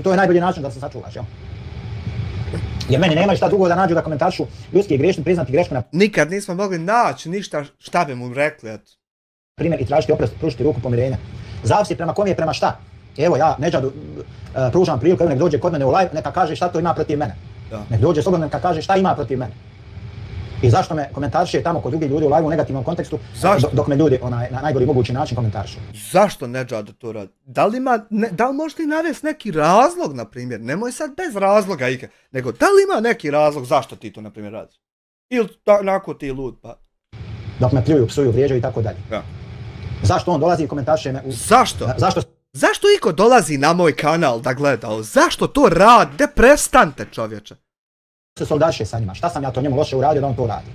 Speaker 1: To je najbolji način da se sačuvaš, jel? Jer meni nema šta drugo da nađu da komentaršu ljudski je grešni, priznati grešku na...
Speaker 2: Nikad nismo mogli naći ništa šta bi mu rekli, eto.
Speaker 1: Primjer i tražiti oprost, pružiti ruku pomirenja. Zavisi prema kom je prema šta. Evo ja Nedžadu pružam priliku, nek dođe kod mene u live, neka kaže šta to ima protiv mene. Da. Nek dođe slobodno neka kaže šta ima protiv mene. I zašto me komentariše tamo kod drugih ljudi u live u negativnom kontekstu, dok me ljudi na najgori mogući način komentarišu.
Speaker 2: Zašto Nedžad to radi? Da li možeš ti navesti neki razlog, na primjer? Nemoj sad bez razloga ikad, nego da li ima neki razlog zašto ti to, na primjer, radiš? Ili onako ti lud, pa...
Speaker 1: Dok me pljuju, psuju, vrijeđaju i tako dalje.
Speaker 2: Ja.
Speaker 1: Zašto on dolazi i komentariše me u...
Speaker 2: Zašto? Zašto iko dolazi na moj kanal da gleda? Zašto to radi? De prestante, čovječe.
Speaker 1: Se soldaše sa njima. Šta sam ja to njemu loše uradio da on to radi?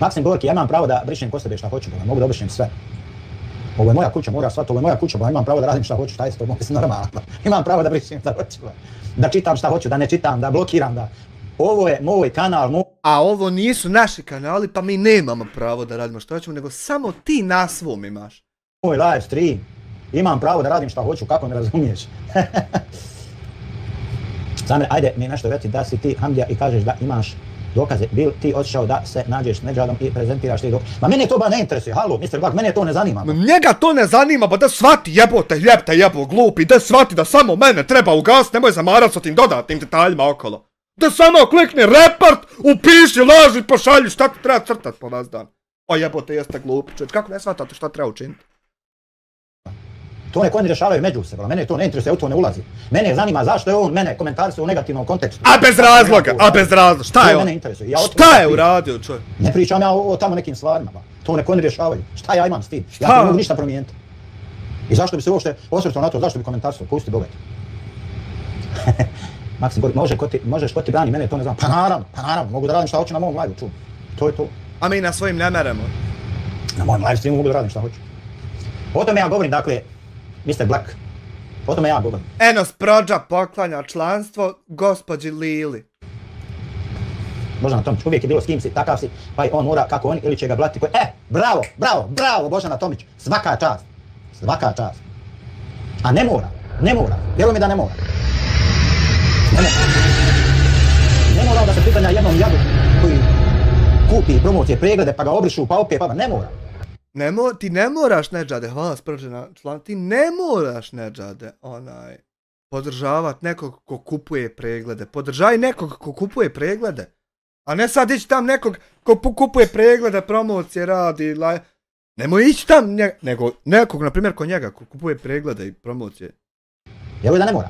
Speaker 1: Maksim Gorki, ja imam pravo da brišem ko sebe šta hoću, bo mogu da obrišem sve. Ovo je moja kuća, mora shvatiti, ovo je moja kuća, bo imam pravo da radim šta hoću, šta je to, mislim normalno. Imam pravo da brišem šta hoću, da čitam šta hoću, da ne čitam, da blokiram, da... Ovo je moj kanal,
Speaker 2: A ovo nisu naši kanali, pa mi nemamo pravo da radimo šta hoćemo, nego samo ti na svom imaš.
Speaker 1: Moj live stream. Imam pravo da radim šta hoću, kako ne razumiješ? Samir, ajde mi nešto reći da si ti Hamdija i kažeš da imaš dokaze. Bil ti otišao da se nađeš s Nedžadom i prezentiraš ti dokaze? Ma mene to ba ne interesuje, halo, Mr. Black, mene to ne zanima.
Speaker 2: Njega to ne zanima, ba da shvati jebote, jebo, glupi, da shvati da samo mene treba ugasiti, nemoj zamarat s tim dodatnim detaljima okolo. Da samo klikni report, upiši, laži, pošalji, šta ti treba crtat po vas dan. O jebote, jeste glupi, čovječ, kako ne shvatate šta treba učiniti?
Speaker 1: To neko oni rješavaju među se, bro. Mene to ne interesuje, u to ne ulazi. Mene zanima zašto je on mene komentarisao u negativnom kontekstu.
Speaker 2: A bez razloga, šta je on? Šta je uradio, čovjek?
Speaker 1: Ne pričam ja o tamo nekim stvarima, ba. To neko oni rješavaju. Šta ja imam s tim? Ja ne mogu ništa promijeniti. I zašto bi se uopšte osvrtao na to, zašto bi komentarisao? Pusti bogat. Maksim Gorki, možeš ko ti brani, mene to ne znam. Pa naravno, mogu da radim šta hoću na mom live-u, čuj. To je to.
Speaker 2: A mi na svojim ne meremo.
Speaker 1: Na mojem live streamu mogu da radim šta hoću. O tome ja govorim, dakle, Mr. Black. O tome ja govorim.
Speaker 2: Enos Prođa poklanja članstvo gospođi Lili.
Speaker 1: Božana Tomić, uvijek je bilo s kim si, takav si, pa i on mora kako oni ili će ga blati koji... Bravo, Božana Tomić, svaka čast. A ne mora, vjeruj mi da ne mora. Ne mora da se priklanja jednom jadu koji kupi promocije, preglede, pa ga obrišu, pa opet, pa ne mora.
Speaker 2: Ti ne moraš, Nedžade, hvala Prođe na član, ti ne moraš, Nedžade, podržavat nekog ko kupuje preglede. Podržaj nekog ko kupuje preglede. A ne sad ići tam nekog ko kupuje preglede, promocije, radi, nemoj ići tam, nego nekog, na primjer, ko njega, ko kupuje preglede i promocije.
Speaker 1: Evo da ne mora.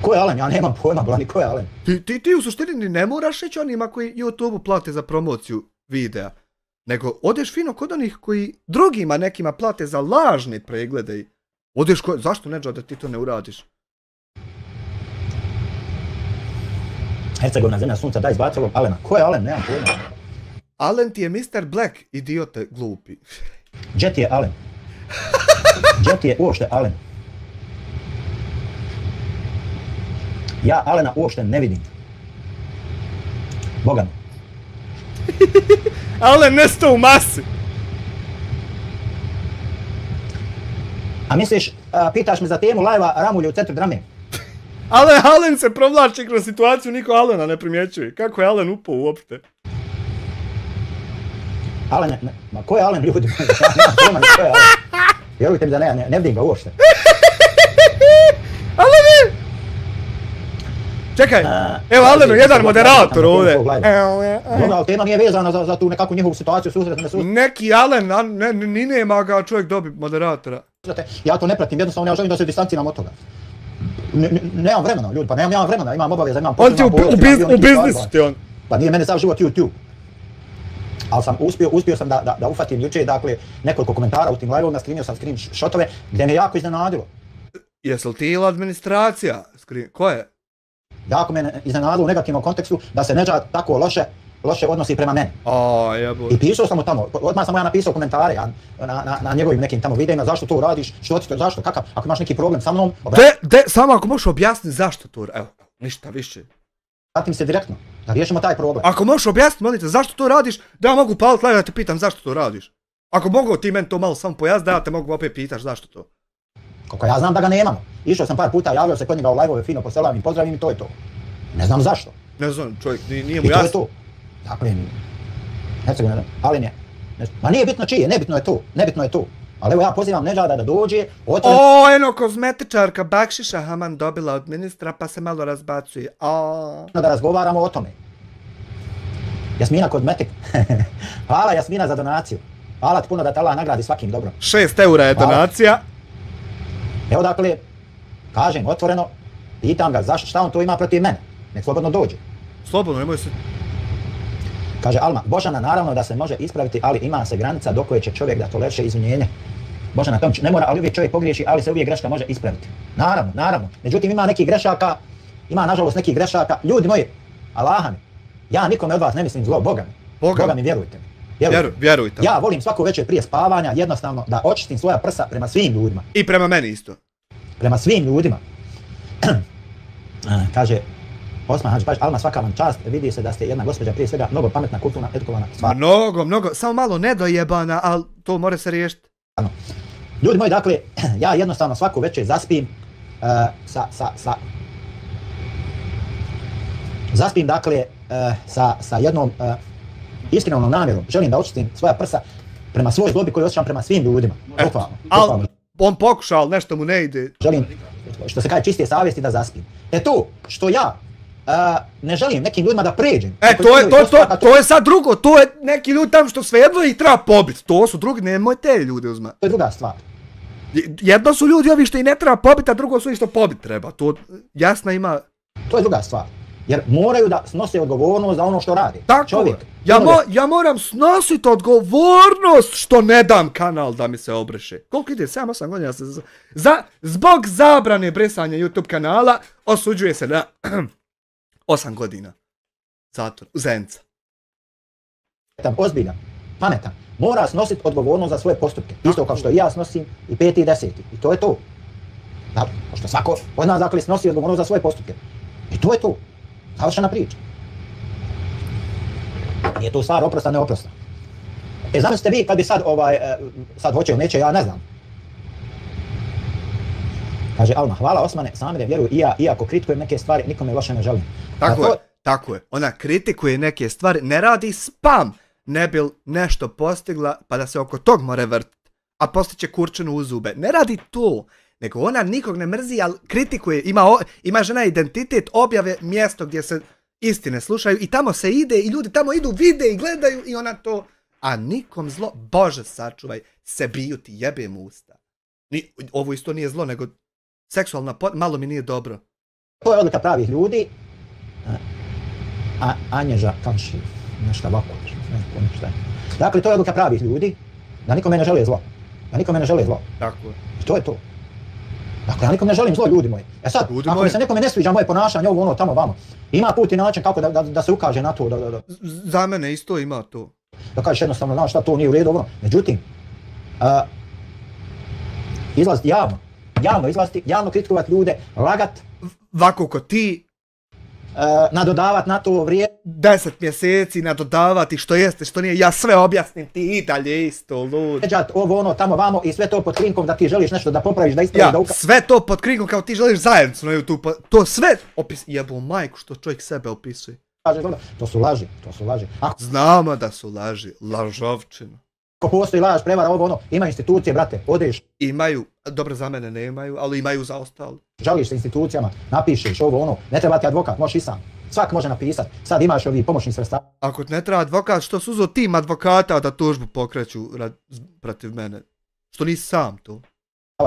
Speaker 1: Ko je Alen? Ja nemam pojma, Blani, ko je Alen?
Speaker 2: Ti u suštini ni ne moraš reći onima koji YouTube-u plate za promociju videa. Nego odeš fino kod onih koji drugima nekima plate za lažne preglede. Odeš kod... Zašto neđa da ti to ne uradiš?
Speaker 1: Hercegovina zemlja sunca, daj izbaci ovog Alena. Ko je Alen? Nemam pojma.
Speaker 2: Alen ti je Mr. Black, idiote glupi.
Speaker 1: Jet je Alen. Jet je uopšte Alen. Ja Alena uopšte ne vidim. Boga mi.
Speaker 2: Alen nestao u masi.
Speaker 1: A misliš, pitaš me za temu live-a Ramulje u centru drame?
Speaker 2: Alen se provlači kroz situaciju, niko Alena ne primjećuje. Kako je Alen upao uopšte?
Speaker 1: Alen, ma ko je Alen, ljudi? Ko je Alen? Vjerujte mi da ne vidim ga uopšte.
Speaker 2: Alene! Čekaj, evo Alenu, jedan moderator ovdje.
Speaker 1: Dobra, tema nije vezana za tu nekakvu njihovu situaciju,
Speaker 2: Neki Alen, ni nema ga čovjek dobi moderatora.
Speaker 1: Ja to ne pratim, jednostavno ja želim da se distanciram od toga. Nemam vremena, ljudi, pa nemam vremena, imam obaveza, imam
Speaker 2: potreba. On ti u biznisu ti on.
Speaker 1: Pa nije mene sav život YouTube. Ali sam uspio sam da ufatim jučer, dakle, nekoliko komentara u tim live-ovima, screenio sam screenshotove, gdje me jako iznenadilo.
Speaker 2: Jesi li ti ili administracija? Ko je?
Speaker 1: Jako me iznenadilo u negativnom kontekstu da se Nedžad tako loše odnosi prema meni. I pisao sam mu tamo, odmah sam ja napisao komentare na njegovim nekim tamo videima, zašto to radiš, zašto, kakav, ako imaš neki problem sa mnom...
Speaker 2: Samo ako možeš objasniti zašto to, evo, ništa više.
Speaker 1: Vratim se direktno, da riješimo taj problem.
Speaker 2: Ako možeš objasniti, molite, zašto to radiš, da ja mogu palit live da te pitam zašto to radiš. Ako mogu ti meni to malo samo pojasniti, da ja te mogu opet pitaš zašto to.
Speaker 1: Koliko ja znam da ga nemamo. Išao sam par puta, javio se kod njega u live-ove, fino poselam i pozdravim i to je to. Ne znam zašto.
Speaker 2: Ne znam, čovjek, nije mu jasno.
Speaker 1: I to je to. Dakle, Hercegovina, ali ne. Ma nije bitno čije, nebitno je to. Ali evo ja pozivam Nedžada da dođe,
Speaker 2: eno kozmetičarka bakšiša Haman dobila od ministra pa se malo razbacuje.
Speaker 1: Da razgovaramo o tome. Jasmina Kozmetik. Hvala Jasmina za donaciju. Hvala ti puno da te Allah nagradi svakim dobrom.
Speaker 2: 6 eura je donacija.
Speaker 1: Evo dakle, kažem otvoreno, pitam ga šta on to ima protiv mene. Nek slobodno dođe.
Speaker 2: Slobodno, nemoj se...
Speaker 1: Kaže Alma, Božana naravno da se može ispraviti, ali ima se granica do koje će čovjek da toleriše izvinjenje. Božana Tomić, ne mora, ali uvijek čovjek pogriješi, ali se uvijek greška može ispraviti. Naravno. Međutim, ima nekih grešaka, ljudi moji, Allaha mi, ja nikome od vas ne mislim zlo, Boga mi, vjerujte mi.
Speaker 2: Vjerujte.
Speaker 1: Ja volim svako večer prije spavanja jednostavno da očistim svoja prsa prema svim ljudima.
Speaker 2: I prema meni isto.
Speaker 1: Prema svim ljudima. Kaže, Osman Hadži Paš, Alma, svaka vam čast, vidi se da ste jedna gospođa prije svega mnogo pametna, kulturna, edukovana.
Speaker 2: Mnogo, samo malo nedojebana, ali to mora se riješiti.
Speaker 1: Ljudi moji, dakle, ja jednostavno svaku večer zaspim zaspim, dakle, sa jednom iskrenom namjerom. Želim da očistim svoja prsa prema svoj zlobi koju osjećam prema svim ljudima.
Speaker 2: Ali on pokušao, ali nešto mu ne ide.
Speaker 1: Želim, što se kaže, čistije savjesti da zaspim. To što ja ne želim nekim ljudima da pređem.
Speaker 2: To je sad drugo, to je neki ljudi tamo što svejedno ih treba pobiti. To su drugi, nemoj te ljudi uzma.
Speaker 1: To je druga stvar.
Speaker 2: Jedno su ljudi ovi što ih ne treba pobiti, a drugo su ih što pobiti treba. To jasno ima...
Speaker 1: To je druga stvar. Jer moraju da snose odgovornost za ono što radi.
Speaker 2: Tako, ja moram snositi odgovornost što ne dam kanal da mi se obreše. Koliko ide? 7-8 godina se... Zbog zabrane brisanja YouTube kanala osuđuje se na 8 godina. Zatvor, Zenca.
Speaker 1: Ozbiljan, pametan. Mora snositi odgovornost za svoje postupke. Isto kao što i ja snosim i 5. i 10. I to je to. Pošto svako od nas dakle snosi odgovornost za svoje postupke. I to je to. Završena priča. Nije to stvar oprosta, neoprosta. Zamislite vi kad bi sad hoće ili neće, ja ne znam. Kaže Alma, hvala Osmane, Samire, vjeruju i ja, iako kritikujem neke stvari, nikome loše ne želim.
Speaker 2: Tako je. Ona kritikuje neke stvari, ne radi spam, ne bi nešto postigla, pa da se oko tog more vrtiti, a postiće kurčinu u zube. Ne radi to. Nego ona nikog ne mrzi, ali kritikuje, ima žena identitet, objave mjesto gdje se istine slušaju i tamo se ide i ljudi tamo idu, vide i gledaju i ona to, a nikom zlo, Bože sačuvaj, se biju ti, jebem usta. Ovo isto nije zlo, nego seksualna malo mi nije dobro.
Speaker 1: To je odlika pravih ljudi. Anježa Kamši, nešto ovako, ne znam šta je. Dakle, to je odlika pravih ljudi, da nikome ne žele zlo. Da nikome ne žele zlo.
Speaker 2: Tako je.
Speaker 1: I to je to. Dakle, ja nikom ne želim zlo, ljudi moji. Sad, ako mi se nekome ne sviđa moje ponašanje, ovo ono, tamo, vamo, ima put i način kako da se ukaže na to, da.
Speaker 2: Za mene isto ima to.
Speaker 1: Da kažeš jednostavno, znaš šta, to nije u redu, ono. Međutim, izlaziti javno izlaziti, javno kritikovati ljude, lagat.
Speaker 2: Ovako ko ti.
Speaker 1: Nadodavati na to vrijeme.
Speaker 2: 10 mjeseci nadodavati što jeste, što nije, ja sve objasnim, ti i dalje isto, lud.
Speaker 1: Ovo ono, tamo, vamo i sve to pod krinkom da ti želiš nešto da popraviš, da ispraviš, da ukažeš.
Speaker 2: Sve to pod krinkom kao ti želiš zajednicu na YouTube, to sve jebo majku što čovjek sebe opisuje.
Speaker 1: To su laži.
Speaker 2: Znamo da su laži, lažovčina.
Speaker 1: Ako postoji laž, prevara, ovo ono, ima institucije, brate, odeš.
Speaker 2: Imaju, dobro za mene ne imaju, ali imaju za ostalo.
Speaker 1: Žališ se institucijama, napišeš ovo ono, ne treba ti advokat, možeš i sam. Svak može napisati, sad imaš ovi pomoćni sredstava.
Speaker 2: Ako ne treba advokat, što su uzeo tim advokata da tužbu pokreću protiv mene? Što nisi sam to?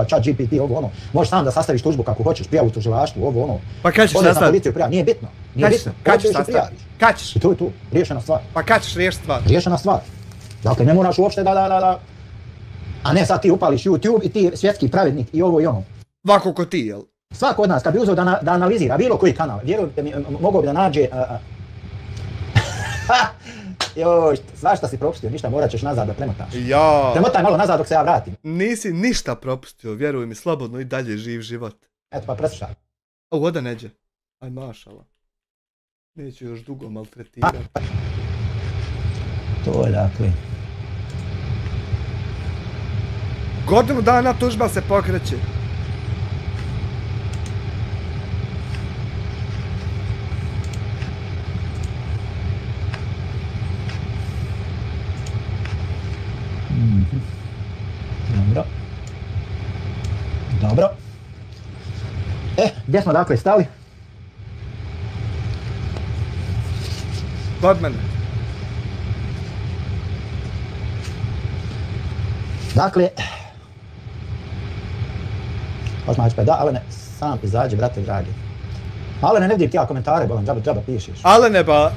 Speaker 1: Chat GPT, ovo ono, možeš sam da sastaviš tužbu kako hoćeš, prijavu u tužilaštvu, ovo ono.
Speaker 2: Pa kad ćeš sastaviti?
Speaker 1: Na policiju prijavu, nije bitno.
Speaker 2: Kad ćeš sastaviti? Kad ćeš?
Speaker 1: I to je tu, riješena stvar.
Speaker 2: Pa kad ćeš riješiti stvar?
Speaker 1: Riješena stvar. Dakle, ne moraš uopšte da... A ne sad ti upališ YouTube i ti svjetski pravednik i ovo i ono.
Speaker 2: Ovako ko ti, jel?
Speaker 1: Svako od nas, kad bi uzeo da analizira bilo koji kanal, vjerujte mi, mogao bi da nađe... Joj, svašta si propustio, ništa, morat ćeš nazad da premotaš.
Speaker 2: Ja.
Speaker 1: Premotaj malo nazad dok se ja vratim.
Speaker 2: Nisi ništa propustio, vjeruj mi, slobodno i dalje živ život.
Speaker 1: Eto pa preslušaj.
Speaker 2: Voda neđe. Aj mašala. Neću još dugo maltretirati.
Speaker 1: To je dakle.
Speaker 2: Godinu dana tužba se pokreće.
Speaker 1: Dobro. Gdje smo dakle stali?
Speaker 2: Kod mene.
Speaker 1: Dakle, Osmać pa da, Alene, sam izađi, brate dragi. Alene, ne vidim ti ja komentare, bolam, džaba pišeš.
Speaker 2: Alene, ba...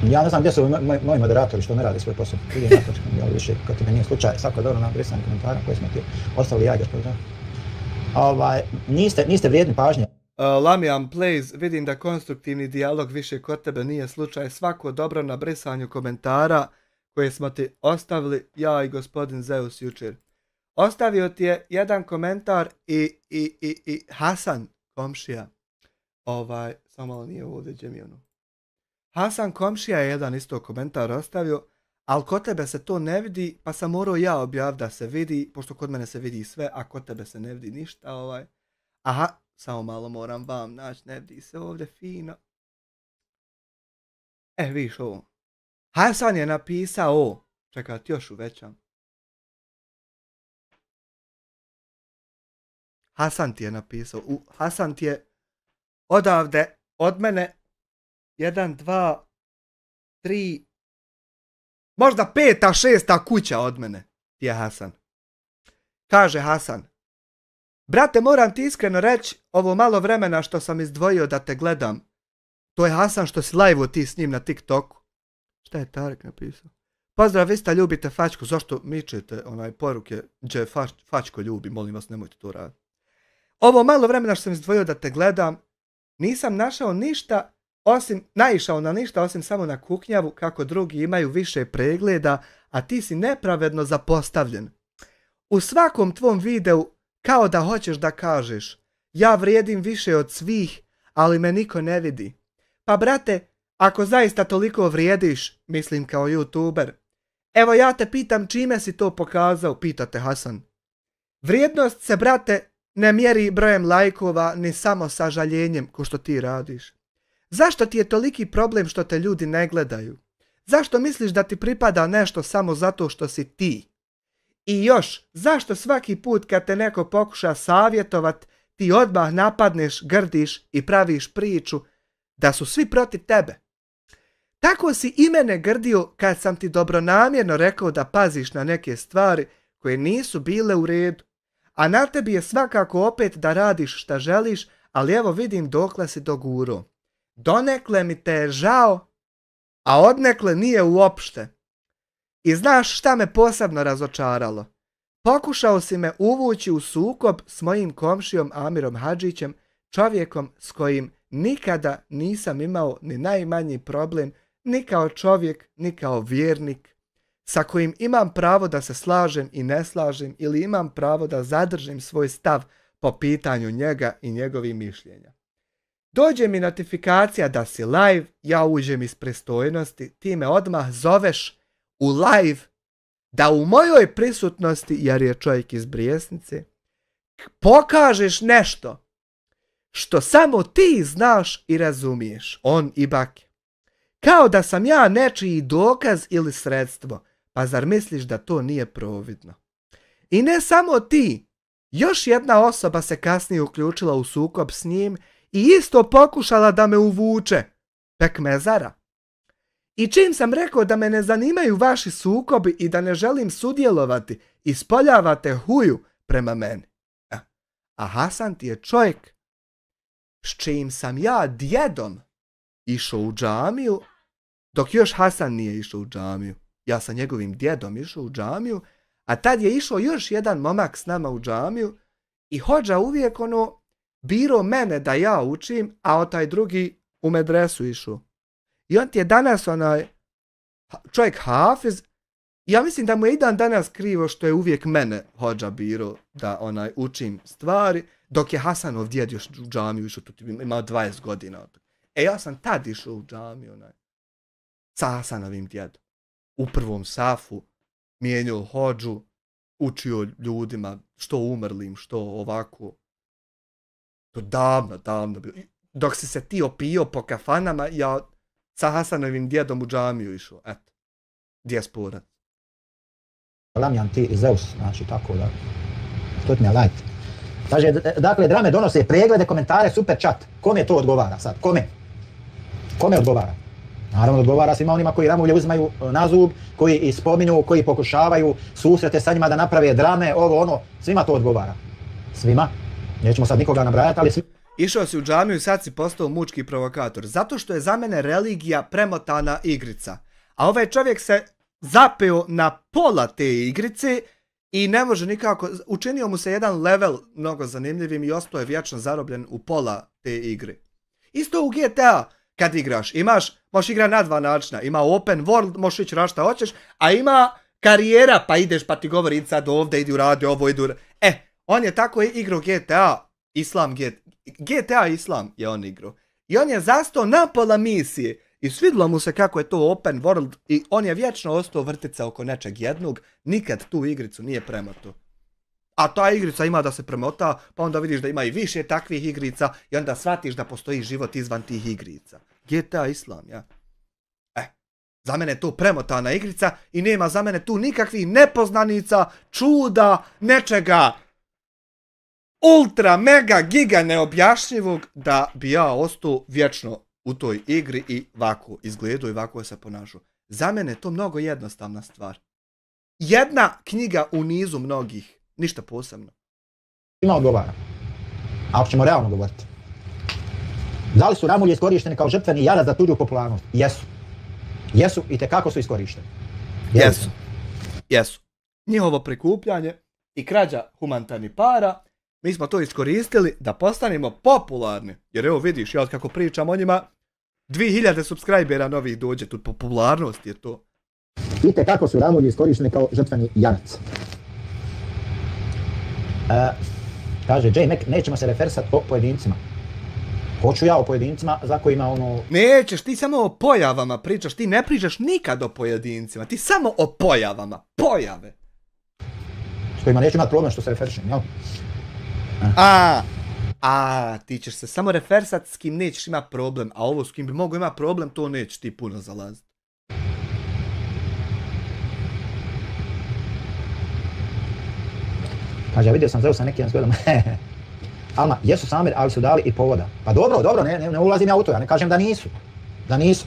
Speaker 1: Ja ne znam gdje su moji moderatori što ne radi svoj posao. Vidim nato, jel više, kad ti me nije slučaj, svako dobro na brisanje komentara koje smo ti ostavili ja, gospodin. Niste vrijedni pažnje.
Speaker 2: Lamian Plays, vidim da konstruktivni dijalog više kod tebe nije slučaj. Svako dobro na brisanju komentara koje smo ti ostavili, ja i gospodin Zeus jučer. Ostavio ti je jedan komentar i Hasan komšija. Samo malo nije ovdje Džemijonu. Hasan komšija je jedan isto komentar ostavio, ali kod tebe se to ne vidi, pa sam morao ja objaviti da se vidi, pošto kod mene se vidi sve, a kod tebe se ne vidi ništa. Aha, samo malo moram vam naći, ne vidi se ovdje fino. Vidiš ovo. Hasan je napisao, čekaj, ti još uvećam. Hasan ti je napisao, Hasan ti je odavde, od mene, 1, 2, 3, možda 5, 6 kuća od mene ti je Hasan. Kaže Hasan, brate, moram ti iskreno reći, ovo malo vremena što sam izdvojio da te gledam, to je Hasan što si live-u ti s njim na TikToku. Šta je Tarek napisao? Pozdrav, vi ste ljubite Fačku, zašto mičete poruke gdje Fačko ljubi, molim vas nemojte to raditi. Ovo malo vremena što sam izdvojio da te gledam, nisam naišao na ništa osim samo na kuknjavu kako drugi imaju više pregleda, a ti si nepravedno zapostavljen. U svakom tvom videu kao da hoćeš da kažeš, ja vrijedim više od svih, ali me niko ne vidi. Pa brate, ako zaista toliko vrijediš, mislim kao YouTuber, evo ja te pitam čime si to pokazao, pitate Hasan. Vrijednost se, brate, ne mjeri brojem lajkova ni samo sažaljenjem ko što ti radiš. Zašto ti je toliki problem što te ljudi ne gledaju? Zašto misliš da ti pripada nešto samo zato što si ti? I još, zašto svaki put kad te neko pokuša savjetovat, ti odmah napadneš, grdiš i praviš priču da su svi protiv tebe? Tako si i mene grdio kad sam ti dobronamjerno rekao da paziš na neke stvari koje nisu bile u redu. A na tebi je svakako opet da radiš šta želiš, ali evo vidim dokle si doguro. Donekle mi te je žao, a odnekle nije uopšte. I znaš šta me posebno razočaralo? Pokušao si me uvući u sukob s mojim komšijom Amirom Hadžićem, čovjekom s kojim nikada nisam imao ni najmanji problem, ni kao čovjek, ni kao vjernik, sa kojim imam pravo da se slažem i ne slažem ili imam pravo da zadržim svoj stav po pitanju njega i njegovih mišljenja. Dođe mi notifikacija da si live, ja uđem iz pristojnosti, ti me odmah zoveš u live da u mojoj prisutnosti, jer je čovjek iz Brijesnice, pokažeš nešto što samo ti znaš i razumiješ, on i bake. Kao da sam ja nečiji dokaz ili sredstvo, pa zar misliš da to nije providno? I ne samo ti, još jedna osoba se kasnije uključila u sukob s njim i isto pokušala da me uvuče, pekmezara. I čim sam rekao da me ne zanimaju vaši sukobi i da ne želim sudjelovati, ispoljavate huju prema meni. A Hasan ti je čovjek s čijim sam ja djedom išao u džamiju, dok još Hasan nije išao u džamiju. Ja sam njegovim djedom išao u džamiju, a tad je išao još jedan momak s nama u džamiju i hodža uvijek biro mene da ja učim, a taj drugi u medresu išao. I on ti je danas čovjek hafiz, ja mislim da mu je i dan danas krivo što je uvijek mene hodža biro da učim stvari, dok je Hasanov djed još u džamiju išao, imao 20 godina. Ja sam tad išao u džamiju sa Hasanovim djedom. U prvom safu, mijenjao hodžu, učio ljudima, što umrlim, što ovako. To davno bilo. Dok si se ti opio po kafanama, ja sa Hasanovim djedom u džamiju išao. Eto, dijaspora.
Speaker 1: Lamjan ti i Zeus, znači tako da. Stotnja light. Kaže, dakle, drame donose preglede, komentare, super chat. Kome to odgovara sad? Kome? Kome odgovara? Naravno odgovara svima onima koji ramulje uzimaju na zub, koji ispominju, koji pokušavaju susrete sa njima da naprave drame, ovo ono, svima to odgovara. Svima. Nećemo sad nikoga nabrajati, ali svima.
Speaker 2: Išao si u džamiju i sad si postao mučki provokator. Zato što je za mene religija premotana igrica. A ovaj čovjek se zapeo na pola te igrice i ne može nikako, učinio mu se jedan level mnogo zanimljivim i ostao je vječno zarobljen u pola te igre. Isto u GTA kad igraš, možeš igrati na dva načina, ima open world, možeš ići raditi šta hoćeš, a ima karijera, pa ideš pa ti govori idi sad ovdje, idi u radio, ovo idu. On je tako igrao GTA, GTA Islam je on igrao. I on je zastao na pola misije i svidlo mu se kako je to open world i on je vječno ostao vrtica oko nečeg jednog, nikad tu igricu nije premoto. A ta igrica ima da se premota, pa onda vidiš da ima i više takvih igrica i onda shvatiš da postoji život izvan tih igrica. GTA Islam, ja. Za mene je to premotana igrica i nema za mene tu nikakvih nepoznanica, čuda, nečega ultra, mega, giga neobjašnjivog da bi ja ostao vječno u toj igri i ovako izgledao i ovako se ponašao. Za mene je to mnogo jednostavna stvar. Jedna knjiga u nizu mnogih, ništa posebno.
Speaker 1: Ima odgovara. Ako ćemo realno govoriti. Da li su ramulje iskorištene kao žrtveni jarac za tuđu popularnost? Jesu. Jesu i tekako su iskorištene.
Speaker 2: Jesu. Njihovo prikupljanje i krađa humanitarnih para, mi smo to iskoristili da postanemo popularni. Jer evo vidiš, ja kako pričam o njima, 2000 subscribera novih dođe, tu popularnost je to.
Speaker 1: I tekako su ramulje iskorištene kao žrtveni jarac. Kaže J. Mac, nećemo se refersati o pojedincima. Hoću ja o pojedincima za kojima
Speaker 2: Nećeš, ti samo o pojavama pričaš, ti ne pričaš nikad o pojedincima, ti samo o pojavama, pojave.
Speaker 1: S kojima neću imati problem što se referišem, jel?
Speaker 2: Ti ćeš se samo refersati s kim nećeš imati problem, a ovo s kim bi mogo imati problem, to nećeš ti puno zalaziti.
Speaker 1: Kaže, ja vidio sam Zeusa neki jedan zgodom. Alma, jesu Samir, ali su dali i povoda. Pa dobro, ne ulazim ja u to, ja ne kažem da nisu.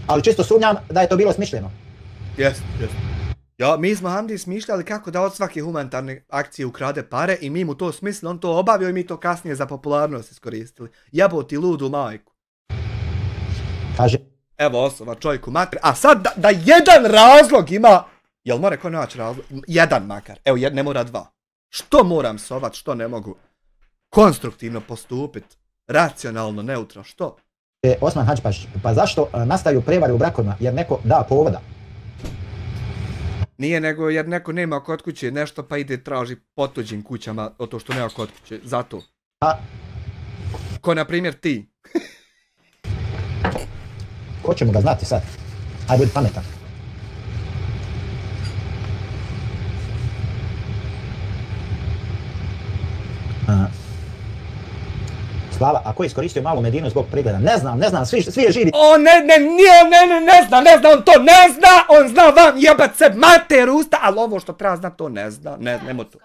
Speaker 1: Ali čisto sumnjam da je to bilo smišljeno.
Speaker 2: Jest. Ja, mi smo Hamdi smišljali kako da od svake humanitarne akcije ukrade pare i mi mu to smislili, on to obavio i mi to kasnije za popularnost iskoristili. Jebo ti ludu majku.
Speaker 1: Kaže.
Speaker 2: Evo osoba čovjeku mater. A sad da jedan razlog ima. Jel mora ko naći razlog? Jedan makar. Evo, ne mora dva. Što moram sovat, što ne mogu? Konstruktivno postupit. Racionalno, neutralno, što?
Speaker 1: Osman Hadžipašić, pa zašto nastaju prevare u brakovima? Jer neko da povoda.
Speaker 2: Nije nego jer neko nema kod kuće nešto pa ide traži po tuđim kućama o to što nema kod kuće. Zato. Ko na primjer ti.
Speaker 1: Ko ćemo ga znati sad? Ajde, budi pametan. Slava, a ko je iskoristio malu Medinu zbog pregleda? Ne znam, svi je živi.
Speaker 2: O, ne zna, on to ne zna, on zna vam jebat se mater usta, ali ovo što treba znat to ne zna, nemo to.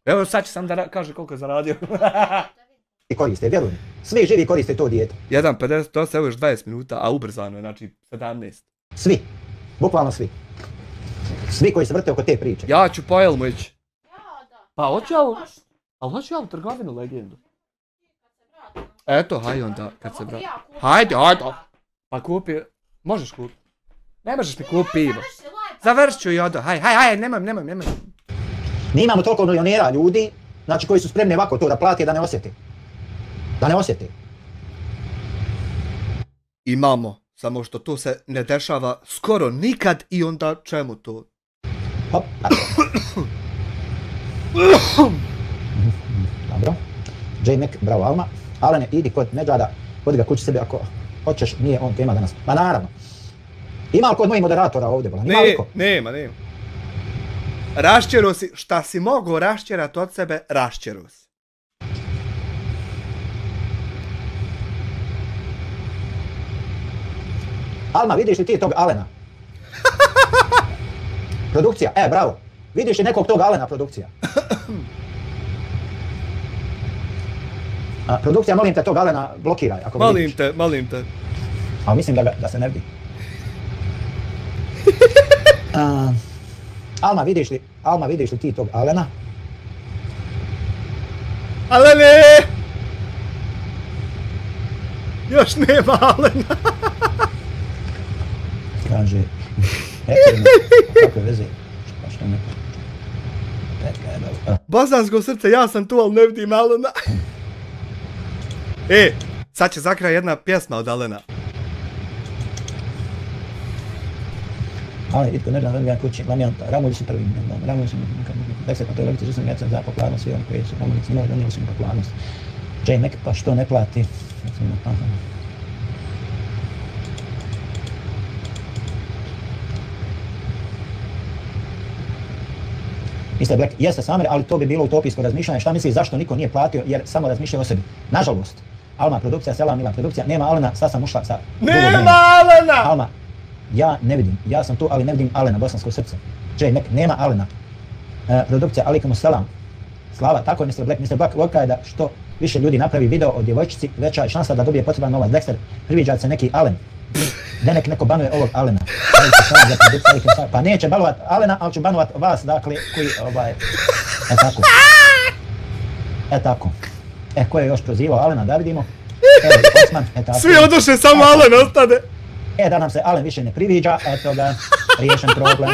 Speaker 2: Evo sad će sam da kaže koliko je zaradio.
Speaker 1: I koriste, vjerujem. Svi živi koriste to dijete.
Speaker 2: 1.58, evo još 20 minuta, a ubrzano je, znači 17.
Speaker 1: Svi, bukvalno svi. Svi koji se vrte oko te priče.
Speaker 2: Ja ću po Elmu ići. Pa hoću ja u trgovinu legendu. Eto, haj onda, kad se vrati. Hajde. Pa kupi, možeš kupi. Ne možeš mi kupi pivo. Završit ću i odo, haj, nemoj.
Speaker 1: Mi imamo toliko milionera ljudi, znači koji su spremni ovako to da plati da ne osjeti. Da ne osjeti.
Speaker 2: Imamo, samo što to se ne dešava skoro nikad i onda čemu to?
Speaker 1: Hop, dobro. J-Mac, bravo Alma. Alene, idi kod Medžada, kod ga kući sebi ako hoćeš, nije on tema danas. Ma naravno. Ima li kod mojih moderatora ovdje?
Speaker 2: Nema. Rašćero si, šta si mogao rašćerat od sebe, rašćero si.
Speaker 1: Alma, vidiš li ti tog Alena? Produkcija, bravo. Vidiš li nekog tog Alena, produkcija? Produkcija, molim te, tog Alena blokiraj, ako ga vidiš.
Speaker 2: Molim te.
Speaker 1: A mislim da se ne vidi. Alma, vidiš li ti tog Alena?
Speaker 2: Alene! Još nema Alena.
Speaker 1: Kaže, kakve veze, što ne...
Speaker 2: Bosansko srce, ja sam tu, ali ne vidim Alena. Sad će za kraj jedna pjesma od Alena.
Speaker 1: Ali, itko ne znam, velim ja kući, Lamijanta, Ramulji su prvi, Ramulji su deset na toj logici, žesam mjeca za popularnost, svi oni koji su Ramuljici imali, donijeli su mi popularnost. J-Mac, pa što ne plati? Mr. Black, jeste Samer, ali to bi bilo utopijsko razmišljanje. Šta misliš zašto niko nije platio jer samo razmišljaju o sebi? Nažalost. Alma produkcija, Selam Mila produkcija, nema Alena, sad sam ušla sa...
Speaker 2: Nema Alena!
Speaker 1: Alma, ja ne vidim, ja sam tu, ali ne vidim Alena, bosansko srce. J-Mac, nema Alena. Produkcija, alaikum salam. Slava, tako je Mr. Black. Mr. Black, logika je da što više ljudi napravi video o djevojčici, veća je šansa da dobije potreban novac. Dexter, priviđa se neki Alen. Denek neko banuje ovog Alena. Pa neće banovat Alena, ali ću banovat vas, dakle, koji, tako. Ko je još prozivao Alena, da vidimo. Osman, tako.
Speaker 2: Svi odoše, samo Alen ostane.
Speaker 1: Da nam se Alen više ne priviđa, eto ga, riješen problem.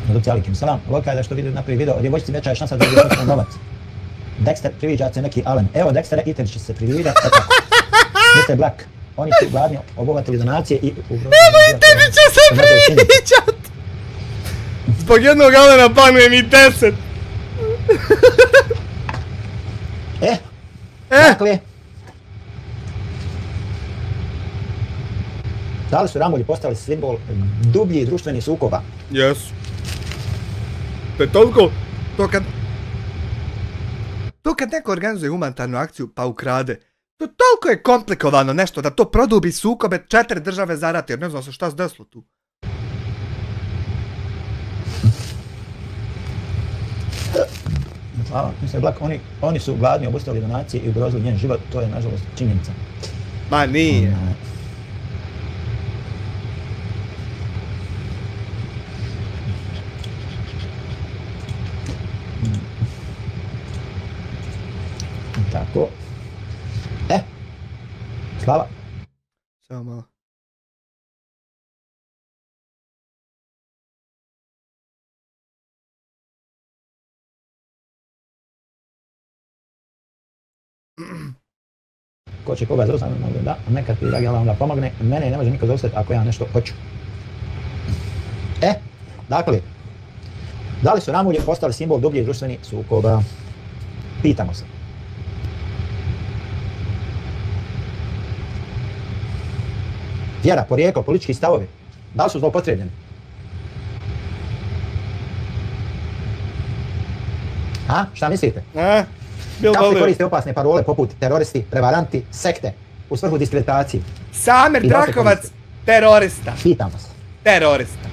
Speaker 1: Produkcija, alaikum salam. Logika je da što napravi video o djevojčici, veća je šansa da dobije potreban novac. Dexter, priviđa se neki Alen. Evo Dexter, i tebi će se priviđati. Mr. Black, oni su gladni obogatili donacije i...
Speaker 2: Evo i tebi će se priviđati! Zbog jednog Alena banujem i 10.
Speaker 1: Dakle... Da li su Ramulji postali simbol dublji društvenih sukoba?
Speaker 2: Jesu. To je toliko... To kad neko organizuje humanitarnu akciju pa ukrade, to toliko je komplikovano nešto da to produbi sukobe 4 države zarati, jer ne znam se šta se desilo tu.
Speaker 1: Hvala, Mr. Black, oni su gladni obustavili donacije i ugrozili njen život, to je nažalost činjenica.
Speaker 2: Ma nije.
Speaker 1: Tako. Slava.
Speaker 2: Samo malo.
Speaker 1: Ko će koga zaustaviti, da, nekad ti dragi Allah onda pomogne, mene ne može niko zaustaviti ako ja nešto hoću. Dakle, da li su ramulje postali simbol dubljih društvenih sukoba? Pitamo se. Vjera, porijeklo, politički stavovi, da li su zloupotrebljeni? Šta mislite? Kako se koriste opasne parole poput teroristi, prevaranti, sekte u svrhu diskreditacije?
Speaker 2: Samir Drakovac, terorista.
Speaker 1: Pitamo se.
Speaker 2: Terorista.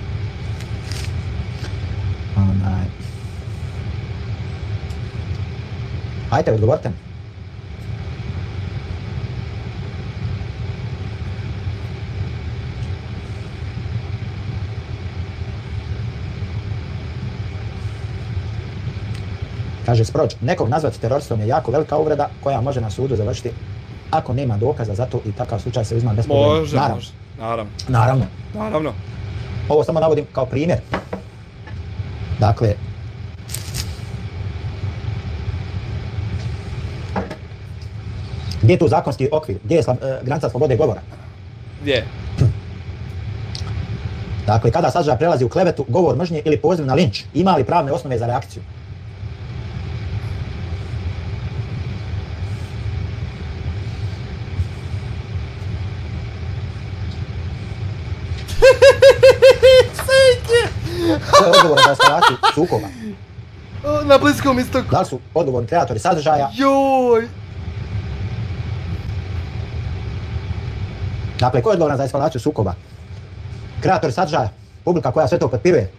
Speaker 1: Hajde, odgovorite mi. Kaže Sprođ, nekog nazvati teroristom je jako velika uvreda koja može na sudu završiti ako nema dokaza za to i takav slučaj se uzima bez problema.
Speaker 2: Može. Naravno.
Speaker 1: Ovo samo navodim kao primjer. Dakle, gdje je tu zakonski okvir? Gdje je granica slobode govora?
Speaker 2: Gdje?
Speaker 1: Dakle, kada sadržaj prelazi u klevetu, govor mržnje ili poziv na linč, ima li pravne osnove za reakciju? To je odgovorno za eskalaciju sukoba.
Speaker 2: Na Bliskom istoku.
Speaker 1: Da li su odgovorni kreatori sadržaja?
Speaker 2: Joj!
Speaker 1: Dakle, ko je odgovoran za eskalaciju sukoba? Kreatori sadržaja, publika koja sve to potpiruje,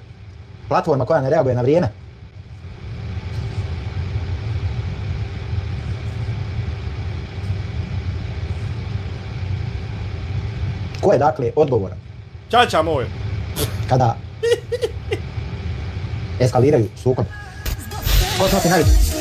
Speaker 1: platforma koja ne reaguje na vrijeme. Ko je dakle odgovoran?
Speaker 2: Čača moj!
Speaker 1: Kada eskaliraju sukob. Ko snosi najveći?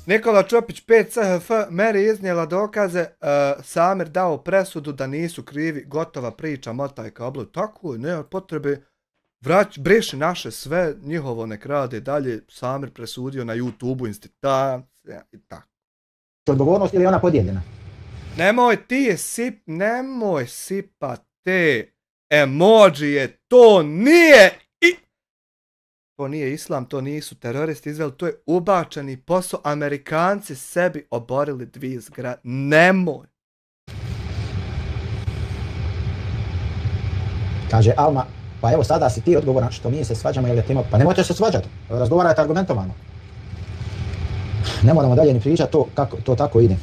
Speaker 2: Nikola Čopić 5 CHF, Meri iznijela dokaze, Samir dao presudu da nisu krivi, gotova priča, motaj kablo. Tako je, nema potrebe, briši naše sve, njihovo nek rade dalje, Samir presudio na YouTube-u institucija i tako.
Speaker 1: Odgovornost ili je ona podijeljena?
Speaker 2: Nemoj sipa te emojije, to nije islam, to nisu teroristi izveli, to je ubačeni posao, Amerikanci sebi oborili 2 zgrade, nemoj.
Speaker 1: Kaže Alma, pa evo sada si ti odgovoran što mi se svađamo ili timo, pa nemojte se svađati, razgovarajte argumentovano. Ne moramo dalje ni pričati to kako to tako ide.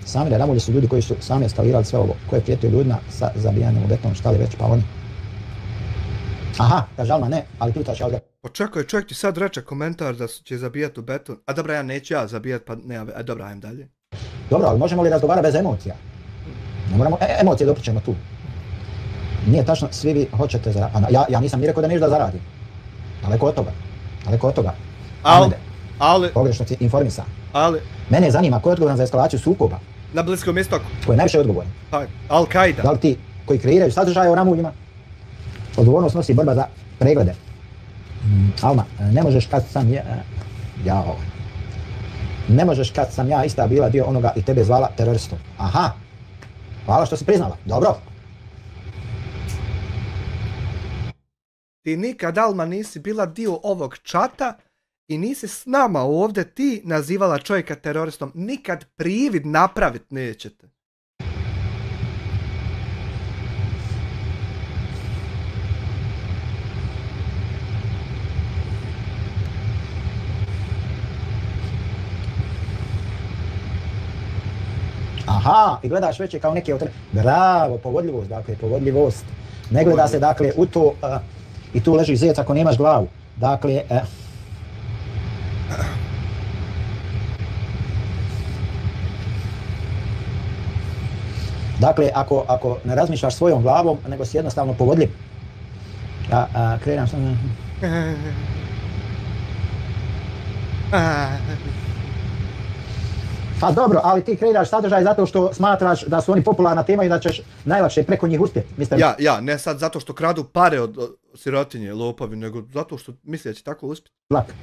Speaker 1: Samire ramulji su ljudi koji su sami eskalirali sve ovo, koje prijetio ljudima sa zabijanjem u beton, šta li već, pa oni. Aha, kaže Alma ne, ali pitaš ja ovdje.
Speaker 2: Počekaj, čovjek ti sad reče komentar da će zabijati u beton. A dobra, ja neću zabijat, pa ne, dobra, ajem dalje.
Speaker 1: Dobro, ali možemo li razgovarati bez emocija? Ne moramo emocije dopričamo tu. Nije tačno, svi vi hoćete zaraditi. Ja nisam ni rekao da nešto da zaradim. Daleko od toga.
Speaker 2: Ali.
Speaker 1: Pogrešno si informisan.
Speaker 2: Ali.
Speaker 1: Mene zanima ko je odgovoran za eskalaciju sukoba.
Speaker 2: Na Bliskom istoku.
Speaker 1: Ko je najviše odgovoran?
Speaker 2: Al-Qaida.
Speaker 1: Da li ti koji kreiraju sadržaje o ramuljima? Odgovornost nosi borba za preglede. Alma, ne možeš kad sam Ne možeš kad sam ja ista bila dio onoga i tebe zvala teroristom. Aha, hvala što si priznala, dobro.
Speaker 2: Ti nikad, Alma, nisi bila dio ovog čata i nisi s nama ovdje ti nazivala čovjeka teroristom. Nikad privid napravit nećete.
Speaker 1: Aha, i gledaš veće kao neke... Bravo, pogodljivost, dakle, pogodljivost. Ne gleda se, dakle, u to... I tu leži zec ako nemaš glavu. Dakle... Dakle, ako ne razmišljaš svojom glavom, nego si jednostavno pogodljiv. Krenam sam... Pa dobro, ali ti kreiraš sadržaj zato što smatraš da su oni popularna tema i da ćeš najlakše preko njih uspjeti, mister.
Speaker 2: Ja, ne sad zato što kradu pare od sirotinje, lopovi, nego zato što misli da će tako uspjeti.
Speaker 1: Lak.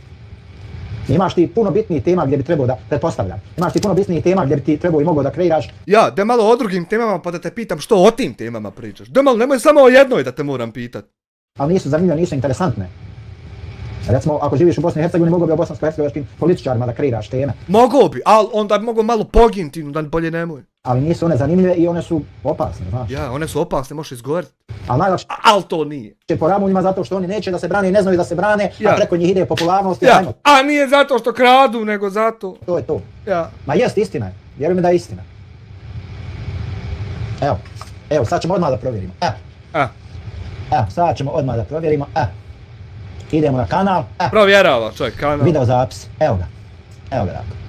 Speaker 1: Imaš ti puno bitnijih tema gdje bi trebao da pretpostavljam. Imaš ti puno bitnijih tema gdje bi ti trebao i mogao da kreiraš.
Speaker 2: Ja, da malo o drugim temama pa da te pitam što o tim temama pričaš. Da malo, nemoj samo o jednoj da te moram pitat.
Speaker 1: Ali nisu zanimljive, nisu interesantne. Recimo, ako živiš u Bosni i Hercegovini, mogo bi o bosansko-hercegovačkim političarima da kreiraš teme.
Speaker 2: Mogo bi, ali onda bi mogo malo poginti, da bolje nemoj.
Speaker 1: Ali nisu one zanimljive i one su opasne, znaš.
Speaker 2: Ja, one su opasne, možeš izgoriti.
Speaker 1: Ali najlakše...
Speaker 2: Ali to nije.
Speaker 1: Po Ramuljima zato što oni neće da se brane i ne znaju da se brane, a preko njih ide popularnost i
Speaker 2: ajmo. A nije zato što kradu, nego zato...
Speaker 1: To je to.
Speaker 2: Ja.
Speaker 1: Ma jest, istina je. Vjerujem mi da je istina. Evo, sad ćemo odmah da provjerimo. Evo, sad ćemo odmah da provjerimo. Idemo na kanal.
Speaker 2: Provjerava čovjek kanal.
Speaker 1: Video zapis. Evo ga. Dakle.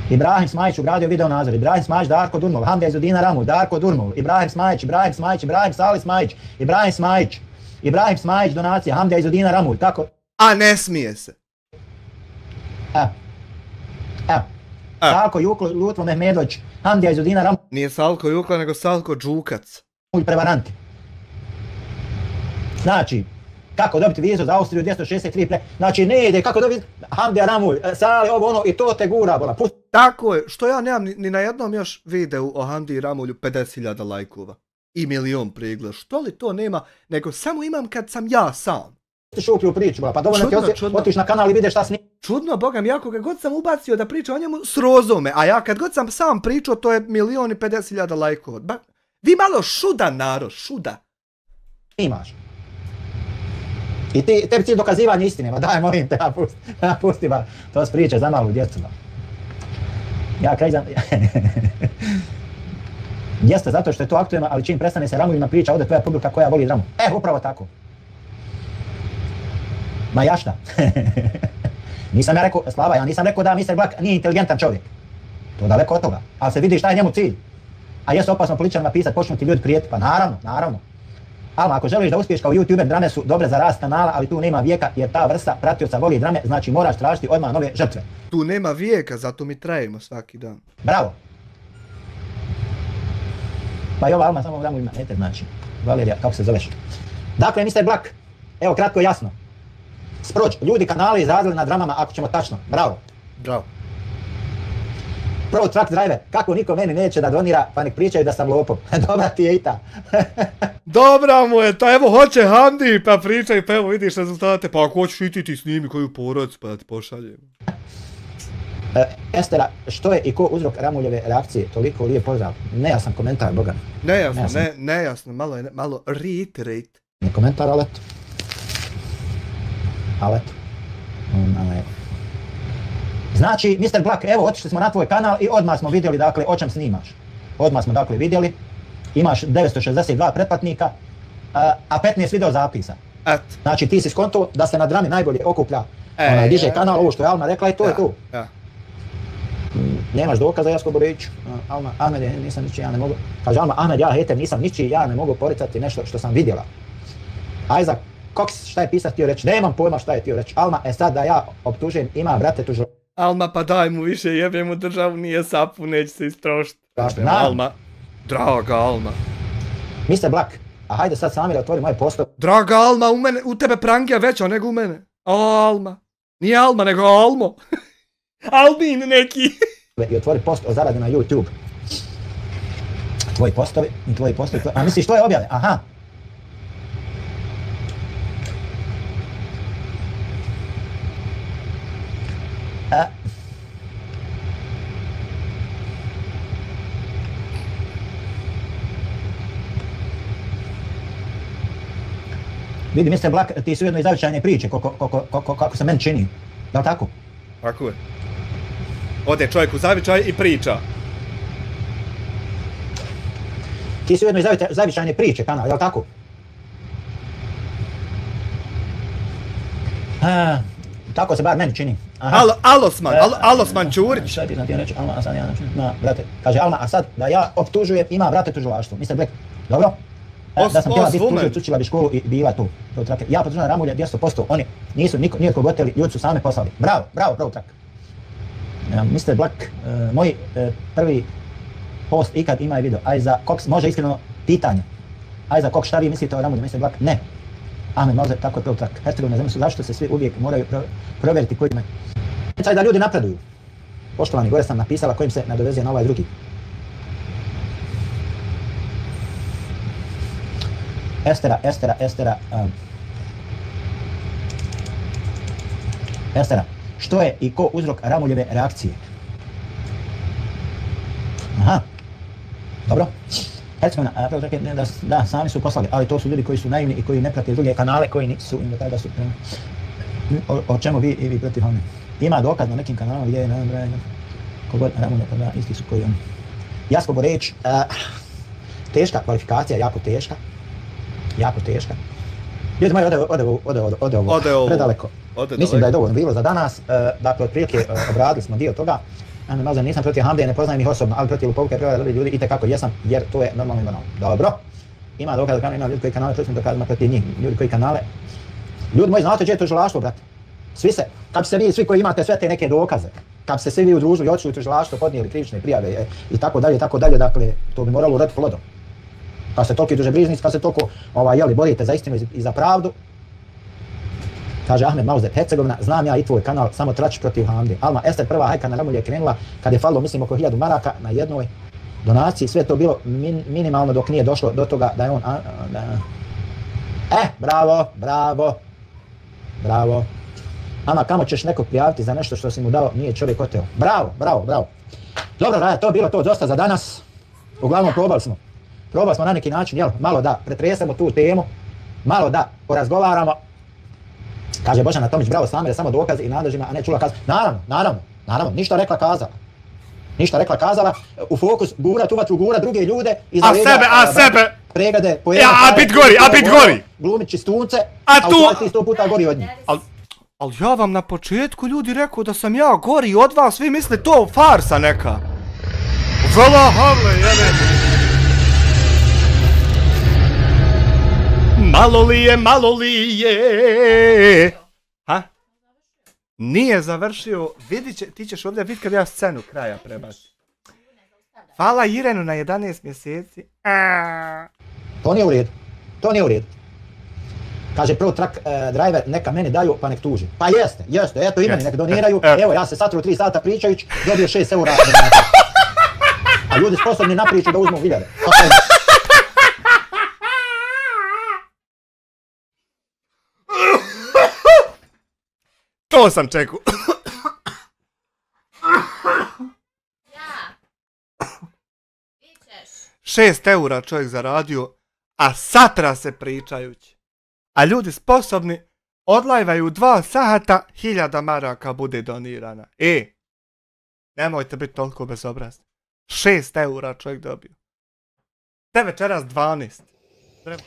Speaker 1: Ibrahim Smajić ugradio video nadzor. Ibrahim Smajić, Darko Durmol. Hamdi Izudina Ramu, Darko Durmol. Ibrahim Smajić, Ibrahim Sali Smajić. Ibrahim Smajić, donacija. Hamdi Izudina Ramu, tako.
Speaker 2: A ne smije se.
Speaker 1: Salko Juklo, Lutvo Mehmedović. Hamdi Izudina Ramu.
Speaker 2: Nije Salko Juklo, nego Salko Đukac.
Speaker 1: Prevaranti. Znači, kako dobiti vizu za Austriju 263 Znači ne ide, kako dobiti Hamdija Ramulj, Sali, ovo ono i to te gura, bola.
Speaker 2: Tako je, što ja nemam ni na jednom još videu o Hamdiji Ramulju 50.000 lajkova. I 1.000.000 pregleda, što li to nema, nego samo imam kad sam ja sam.
Speaker 1: Ti šuplju priču, bola, pa dovoljno ti otiš na kanal i vidiš šta snima.
Speaker 2: Čudno, Boga mi, ja koga god sam ubacio da pričam o njemu, srozao me, a ja kad god sam sam pričao, to je 1.050.000 lajkova. Vi malo šuda, narod, šuda.
Speaker 1: Imaš. I tebi cilj dokazivanje istine, ma daj molim te, pusti ba, to s priče za malu djecu. Ja krezam... Jeste zato što je to aktuelno, ali čim prestane se Ramuljima priča, ode tvoja publika koja voli Ramu. Upravo tako. Ma ja šta? Nisam ja rekao, Slava, ja nisam rekao da Mr. Black nije inteligentan čovjek. To daleko od toga, ali se vidi šta je njemu cilj. A jesu opasno političarima pisati, počnu ti ljudi prijeti, pa naravno. Alma, ako želiš da uspiješ kao YouTuber, drame su dobre za rast kanala, ali tu nema vijeka jer ta vrsta pratioca voli drame, znači moraš tražiti odmah nove žrtve.
Speaker 2: Tu nema vijeka, zato mi trajimo svaki dan.
Speaker 1: Bravo! Pa i ova Alma samo dramu ima, eter znači. Valerija, kako se zoveš? Dakle, Mr. Black, evo kratko i jasno. Sprođ, ljudi kanali izrazili na dramama ako ćemo tačno. Bravo!
Speaker 2: Bravo.
Speaker 1: Pro Truck Driver, kako niko meni neće da donira, pa nek pričaju da sam lopov. Dobra ti je i ta.
Speaker 2: Dobra mu je, ta evo hoće Hamdi, pa pričaj, pa evo vidiš rezultate, pa ako hoćeš i ti snimi koju porodicu, pa da ti pošaljem.
Speaker 1: Estera, što je i ko uzrok Ramuljeve reakcije? Toliko lijep pozdrav. Nejasan komentar, Boga.
Speaker 2: Nejasno, malo reiterate.
Speaker 1: Ne komentar, ali eto. Znači, Mr. Black, evo, otišli smo na tvoj kanal i odmah smo vidjeli, dakle, o čem snimaš. Odmah smo, dakle, vidjeli. Imaš 962 pretplatnika, a 15 video zapisa. Znači, ti si skonto da se na drami najbolje okuplja diže kanal, ovo što je Alma rekla i to je to. Nemaš dokaza, Jasko Borić. Alma, Ahmed, nisam ničiji, ja ne mogu. Kaže Alma, Ahmed, ja hater, nisam ničiji, ja ne mogu poricati nešto što sam vidjela. Isaac, Cox, šta je pisat htio reći? Nemam pojma šta je htio reći. Alma, sad da ja optužujem, ima brate tužo.
Speaker 2: Alma, pa daj mu više, jebem mu državu, nije sapu, neće se istrošiti. Alma, draga Alma.
Speaker 1: Mr. Black, a hajde sad sami da otvori moje postove.
Speaker 2: Draga Alma, u tebe prangija veća nego u mene. Alma. Nije Alma, nego Almo. Albin neki.
Speaker 1: I otvori post o zaradi na YouTube. Tvoji postovi, a misliš što je objave? Aha. Vidi, Mr. Black, ti su ujedno i zavičajne priče, kako se meni čini. Da li tako?
Speaker 2: Tako je. Ode čovjek u zavičaj i priča.
Speaker 1: ti si ujedno i zavičajne priče kanal, jel tako? Tako se bar meni čini.
Speaker 2: Alosman Čurić.
Speaker 1: Šta ti znam ti reći, Alma, a sad ja način. Brate, kaže Alma, a sad da ja optužujem, ima brate tužilaštvo. Mr. Black, dobro? Da sam htjela biti tužio, cučila bi školu i bila tu. Ja podržavam Ramulja 200%, oni nisu nikog oteli, ljudi su same poslali. Bravo, Trak. Mr. Black, moj prvi post ikad ima i video. Ajza Cox, može iskreno pitanje. Ajza Cox, šta vi mislite o Ramulju, Mr. Black? Ne. Ahmed Mauzer, tako je Trak. Hercegovina zemlje su zašto se svi uvijek moraju provjeriti koji me. Sad da ljudi napreduju. Poštovani, gore sam napisala kojim se nadovezuje na ovaj drugi. Estera, što je i ko uzrok Ramuljeve reakcije? Aha, dobro. Hercegovina, da, sami su poslali, ali to su ljudi koji su naivni i koji ne prate druge kanale, koji nisu im da su o čemu vi i vi protiv oni. Ima dokaz na nekim kanalima gdje je nabrajeno kogod Ramulja, pa da, isti su koji oni. Jasko Boreć, teška kvalifikacija, jako teška. Ljudi moji, ode ovo predaleko. Mislim da je dovoljno bilo za danas. Dakle, otprilike obradili smo dio toga. Možda nisam protiv Hamde, ne poznajem ih osobno, ali protiv Lupovka ljudi itekako jesam, jer to je normalno i banalno. Dobro. Ima dokaz da ima ljudi koji kanale, to smo dokazima protiv njih. Ljudi koji kanale. Ljudi moji, znate gdje je tužilaštvo, brate? Svi se, kad se vi, svi koji imate sve te neke dokaze, kad se svi vi udružili, otišli u tužilaštvo, podnijeli krivične prijave i tako dalje, dakle, to bi moralo uroditi plodom. Kad se toliko dužebrižnici, kad se toliko borite za istinu i za pravdu. Kaže Ahmed Mauzer, Hercegovina, znam ja i tvoj kanal, samo trač protiv Hamdi. Alma Ester, prva hajka na Ramulje je krenula kad je falilo, mislim, oko 1000 maraka na jednoj donaciji. Sve to bilo minimalno dok nije došlo do toga da je on... Bravo. Ama, kamo ćeš nekog prijaviti za nešto što si mu dao, nije čovjek oteo. Bravo. Dobro, Raja, to je bilo to dosta za danas. Uglavnom, probali smo na neki način, jel, malo da pretresemo tu temu, malo da porazgovaramo. Kaže Božana Tomić, bravo, Samire, samo dokaze i nadožima, a ne čula kazala. Naravno, ništa rekla kazala, u fokus gura, tu vatru gura druge ljude, iza
Speaker 2: sebe!
Speaker 1: Pregrade,
Speaker 2: a bit gori!
Speaker 1: Glumit čistunce, a u stvari 100 puta gori od njih.
Speaker 2: Ali ja vam na početku ljudi rekao da sam ja gori od vas, vi misle to farsa neka. Vala havle, jebe! Malo li je. Ha? Nije završio. Ti ćeš ovdje vidjeti kad ja scenu kraja prebacim. Hvala Irenu na 11 mjeseci.
Speaker 1: To nije u redu. Kaže Pro Truck Driver, neka meni daju pa nek tuži. Pa jeste, eto i meni nek doniraju. Evo, ja se satru 3 sata pričajući, dobio 6 eura. A ljudi sposobni na priču da uzmu 1000.
Speaker 2: To sam čekao. 6 eura čovjek zaradio, a satra se pričajući. A ljudi sposobni odlajvaju 2 sata, 1000 maraka bude donirana. Nemojte biti toliko bezobrazni. 6 eura čovjek dobio. Te večeras 12. Treba.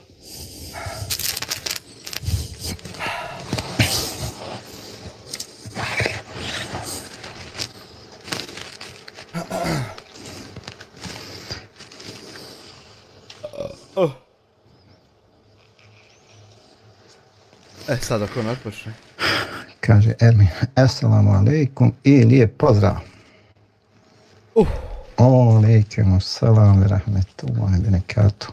Speaker 2: Sad ako natpočne.
Speaker 1: Kaže Ermin, assalamu alaikum i lijep pozdrav. Alaikum salam ve rahmetullahi ve barakatuh.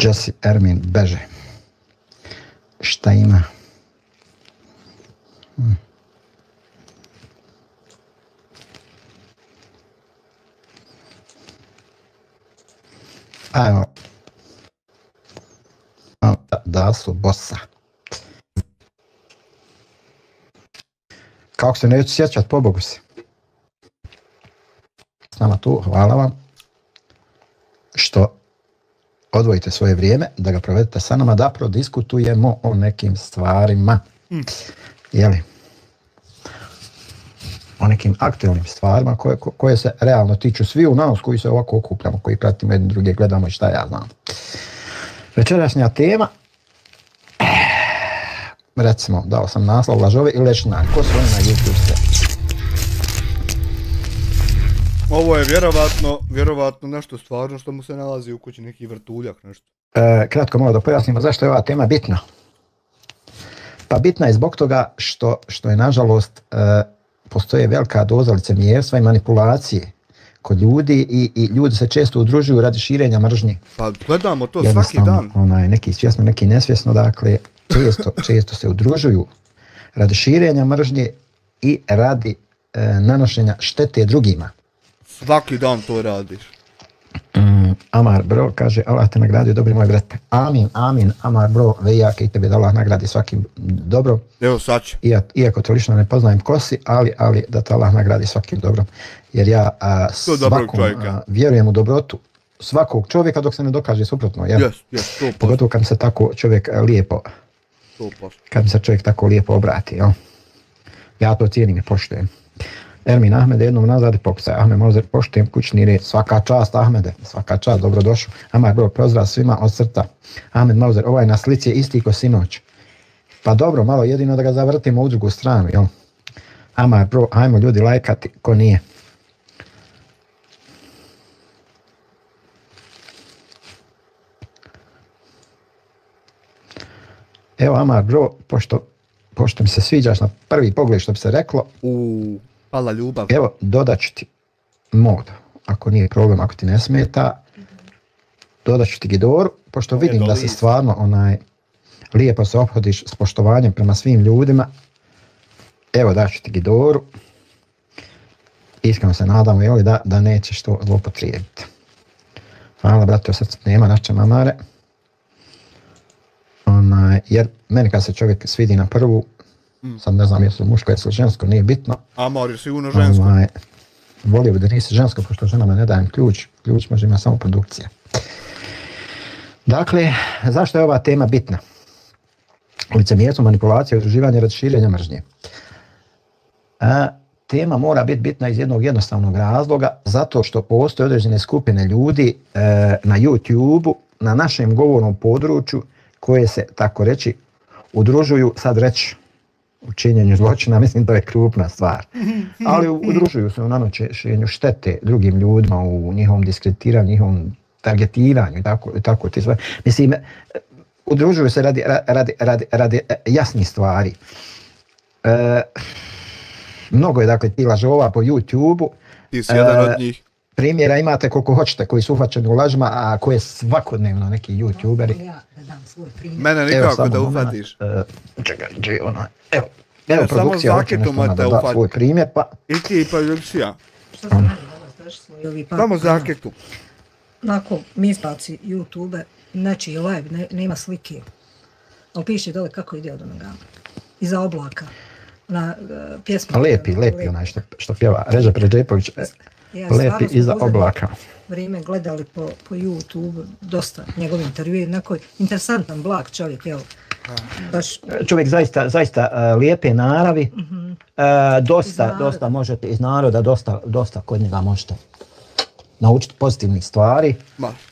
Speaker 1: Jesse Ermin beže. Šta ima? Evo. Da su bossa. Kako se neću sjećat, pobogu si. S nama tu, hvala vam što odvojite svoje vrijeme, da ga provedete sa nama, da prodiskutujemo o nekim stvarima. Jeli? o nekim aktualnim stvarima koje se realno tiču svi u nas koji se ovako okupljamo, koji pratimo jedni druge, gledamo i šta ja znam. Večerašnja tema, recimo, dao sam naslov lažovi i lešinari. Ko su oni na YouTube sve?
Speaker 2: Ovo je vjerovatno nešto stvarno što mu se nalazi u kući, neki vrtuljak, nešto.
Speaker 1: Kratko malo da pojasnimo zašto je ova tema bitna. Pa bitna je zbog toga što je nažalost postoje velika doza licemjerstva i manipulacije kod ljudi i ljudi se često udružuju radi širenja mržnje.
Speaker 2: Pa gledamo to svaki dan.
Speaker 1: Neki svjesno, neki nesvjesno, dakle često se udružuju radi širenja mržnje i radi nanošenja štete drugima.
Speaker 2: Svaki dan to radiš.
Speaker 1: Amar bro, kaže, Allah te nagradio dobri moj brate. Amin, Amar bro, vejake i tebe da Allah nagradi svakim dobro.
Speaker 2: Evo sad će.
Speaker 1: Iako to lično ne poznajem ko si, ali da te Allah nagradi svakim dobrom. Jer ja vjerujem u dobrotu svakog čovjeka dok se ne dokaže suprotno.
Speaker 2: Yes,
Speaker 1: pogotovo kad se tako čovjek lijepo, kad mi se čovjek tako lijepo obrati. Jel? Ja to cijenim i poštujem. Ermin Ahmede jednom nazad i pokucaj. Ahmed Mozer, poštujem kućni red. Svaka čast Ahmede, svaka čast, dobrodošao. Amar bro, pozdrav svima od srca. Ahmed Mozer, ovaj na slici je isti ko sinoć. Pa dobro, malo jedino da ga zavrtimo u drugu stranu, jel? Amar bro, ajmo ljudi lajkati, ko nije. Evo Amar bro, pošto mi se sviđaš na prvi pogled što bi se reklo.
Speaker 2: Hvala ljubav.
Speaker 1: Evo, dodat ću ti mod, ako nije problem, ako ti ne smeta. Dodat ću ti Gidoru, pošto vidim da se stvarno lijepo se ophodiš s poštovanjem prema svim ljudima. Evo, dat ću ti Gidoru. Iskreno se nadamo, jel, da nećeš to zloupotrijebiti. Hvala, brate, u srcu nema naše mamare. Jer meni kad se čovjek svidi na prvu, sad ne znam jesu muško, jesu žensko, nije bitno.
Speaker 2: Amor je sigurno žensko.
Speaker 1: Volio bi da nisi žensko, pošto ženama ne dajem ključ. Ključ može imati samo produkcija. Dakle, zašto je ova tema bitna? Licemjerstvo, manipulacija, udruživanje radi širenja mržnje. Tema mora biti bitna iz jednog jednostavnog razloga, zato što postoje određene skupine ljudi na YouTube-u, na našem govornom području, koje se, tako reći, udružuju, sad reći, u činjenju zločina, mislim da je krupna stvar. Ali udružuju se u nanošenju štete drugim ljudima, u njihovom diskreditiranju, njihovom targetiranju i tako te stvari. Mislim, udružuju se radi jasnih stvari. Mnogo je dakle ti lažova po YouTube-u.
Speaker 2: Ti si jedan od njih.
Speaker 1: Primjera imate koliko hoćete koji su uhvaćeni u lažima, a koje svakodnevno neki YouTuberi.
Speaker 4: Ja dam svoj primjer.
Speaker 2: Mene nikako da uhvatiš.
Speaker 1: Čekaj, evo produkcija hoće nešto da svoj primjer, pa...
Speaker 2: I ti pa Ljubšija.
Speaker 4: Što sam radi,
Speaker 2: samo zaketu.
Speaker 4: Nakon mi ispaci YouTube, nečiji live, nema slike. Ali piše dole kako ide od onoga. Iza oblaka. Na pjesmu.
Speaker 1: Lijepi onaj što pjeva. Reža Pređepović. Lepi iza oblaka.
Speaker 4: Vrijeme gledali po YouTube, dosta njegov intervju, nekoj interesantan blag čovjek, jel? Baš...
Speaker 1: Čovjek zaista lijepe naravi, dosta možete iz naroda, dosta kod njega možete naučiti pozitivnih stvari.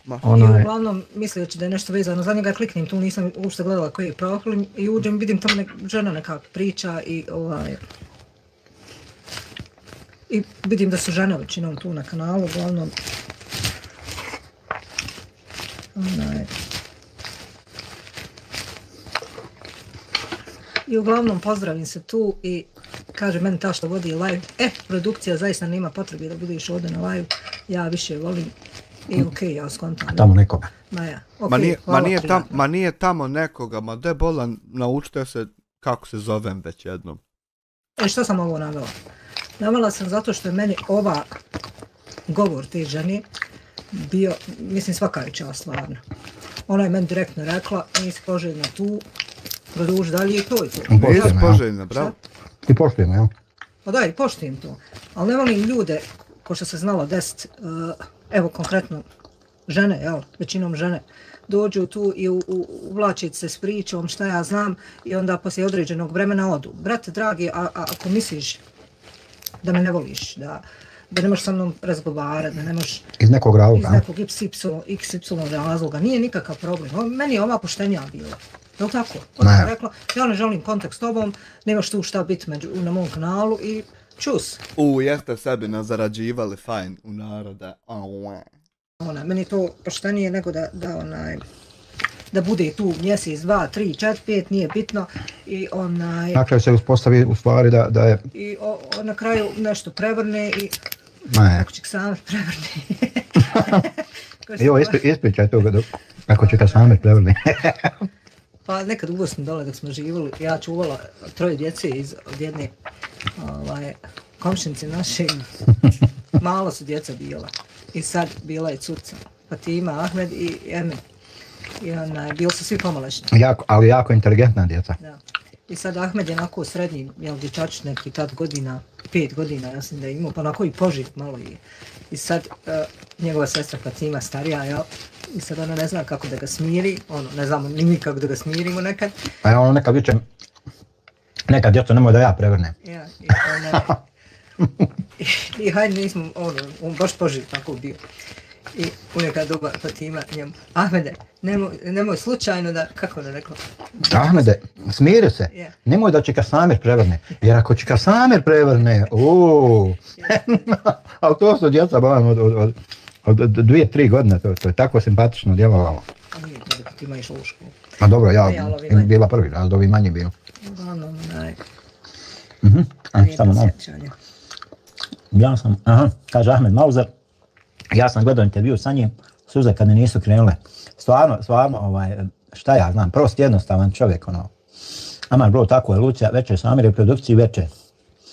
Speaker 4: I uglavnom, misleći da je nešto vezano za njega, kliknem tu, nisam uopšte gledala koji je profil i uđem, vidim tamo žena nekako priča i i vidim da su žene većinom tu na kanalu, uglavnom i uglavnom pozdravim se tu i kaže meni ta što vodi live, produkcija zaista nema potrebe da budeš ovdje na live, ja više volim i okej, ja skontam.
Speaker 1: Tamo nekoga.
Speaker 2: Ma nije tamo nekoga, ma de bolan, naučite se kako se zovem već jednom.
Speaker 4: Što sam ovo navela? Navela sam zato što je meni ova govor te žene bio, mislim, svaka je čast stvarno. Ona je meni direktno rekla, nisi poželjna tu, produži dalje i to je to.
Speaker 2: Nisi poželjna, bravo.
Speaker 1: I poštujemo, jel?
Speaker 4: Pa da, i poštujem to. Ali ne volim ljude, ko što se znalo desiti, evo konkretno žene, jel, većinom žene, dođu tu i uvlačiti se s pričom, šta ja znam, i onda poslije određenog vremena odu. Brate, dragi, ako misliš da me ne voliš, da ne možeš sa mnom razgovarati, da ne možeš...
Speaker 1: Iz nekog razloga.
Speaker 4: Iz nekog XY razloga, nije nikakav problem. Meni je ova poštenja bila. Je li tako? Ona je rekla, ja ne želim kontakt s tobom, nemaš tu šta biti na mom kanalu i čus.
Speaker 2: Jeste sebi nazarađivali fajn u naroda.
Speaker 4: Meni je to poštenije nego da bude tu mjesec, 2, 3, 4, 5, nije bitno. I
Speaker 1: na kraju se uspostavi u stvari da je...
Speaker 4: I na kraju nešto prevrne i... Ako će Ksamer prevrne.
Speaker 1: Evo, ispričaj to ako će Ksamer prevrne.
Speaker 4: Pa nekad u Bosni dole dok smo živjeli, ja čuvala 3 djece od jedne komšinice naše, malo su djeca bila. I sad bila je curca, Fatima, Ahmed i Emin. I bili su svi pomalačni.
Speaker 1: Ali jako inteligentna djeca.
Speaker 4: Da. I sad Ahmed je onako srednji, dječačić neki tad godina, 5 godina, ja sam da je imao, pa onako i poživ malo je. I sad njegova sestra Fatima starija, i sad ona ne zna kako da ga smiri, ne znamo ni mi kako da ga smirimo nekad.
Speaker 1: A ono nekad viče, nekad djeco nemoj da ja prevrnem.
Speaker 4: Ja, i hajde nismo, on baš poživ tako bio. I unekad doba Fatima njemu, Ahmede, nemoj slučajno da, kako da rekla?
Speaker 1: Ahmede, smiri se, nemoj da će Ksamer prevrne, jer ako će Ksamer prevrne, ali to su djeca od 2-3 godine, to je tako simpatično djelovalo.
Speaker 4: A nije, Fatima išla u školu.
Speaker 1: A dobro, ja bila prvi, ali ovi manji bio.
Speaker 4: Uglavnom,
Speaker 1: Samo malo. Ja sam, kaže Ahmed Mauzer, ja sam gledao intervju sa njim, suze kad mi nisu krenule. Stvarno, šta ja znam, prost jednostavan čovjek, Amar bro, tako je, Lucija, večer sam Amir u produkciji, večer.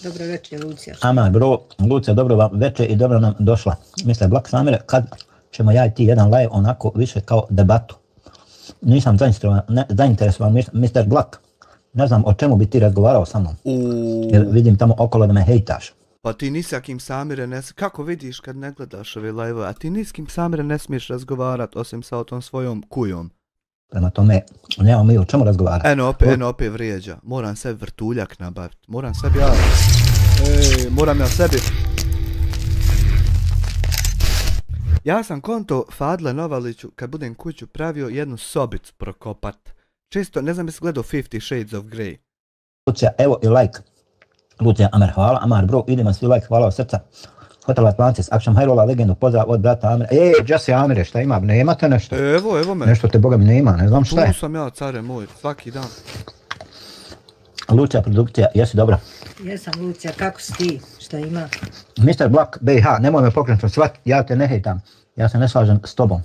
Speaker 4: Dobro večer, Lucija.
Speaker 1: Amar bro, Lucija, dobro vam večer i dobro nam došla. Misle, Black Samire, kad ćemo ja i ti jedan live onako više kao debatu. Nisam zainteresovan, Mr. Black. Ne znam o čemu bi ti razgovarao sa mnom. Jer vidim tamo okolo da me hejtaš.
Speaker 2: Pa ti ni s jakim Samire kako vidiš kad ne gledaš ove live, a ti ni s kim Samire ne smiješ razgovarat osim sa tom svojom kujom.
Speaker 1: Prema tome, nemamo mi o čemu razgovarati.
Speaker 2: Eno opet vrijeđa. Moram sebi vrtuljak nabaviti. Moram ja sebi... Ja sam konto Fadla Novaliću, kad budem kuću, pravio jednu sobicu prokopat. Čisto, ne znam jesi gledao 50 Shades of Grey.
Speaker 1: Lucija, evo i like. Lucija, Amer, hvala. Amar, bro, idemo svi like, hvala od srca. Hotel Atlantis, Akšam Hajrola, legendu, pozdrav od brata Amira. Jesse Amire, šta ima? Ne imate nešto?
Speaker 2: Evo me.
Speaker 1: Nešto te boga mi ne ima, ne znam šta je.
Speaker 2: Tu sam ja, care moj, svaki dan.
Speaker 1: Lucija, produkcija, jesi dobro?
Speaker 4: Jesam, Lucija, kako si ti? Šta ima?
Speaker 1: Mr. Black, BiH, nemoj me pokrenuti shvat, ja te ne hejtam. Ja se ne slažem s tobom.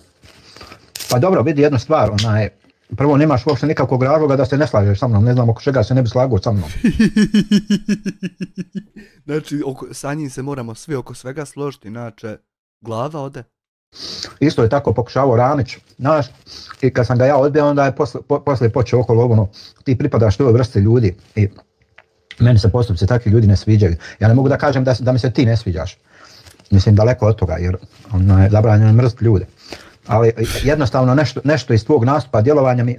Speaker 1: Pa dobro, vidi jednu stvar, prvo nemaš uopšte nikakvog razloga da se ne slažeš sa mnom, ne znam oko čega se ne bi slagao sa mnom.
Speaker 2: Znači, sa njim se moramo svi oko svega složiti, inače glava ode.
Speaker 1: Isto je tako pokušavao Ramić, znaš, i kad sam ga ja odbio, onda je poslije počeo okolo ti pripadaš toj vrsti ljudi i meni se postupci takvi ljudi ne sviđaju. Ja ne mogu da kažem da mi se ti ne sviđaš. Mislim, daleko od toga, jer je zabranjeno mrziti ljude. Ali jednostavno nešto iz tvog nastupa, djelovanja mi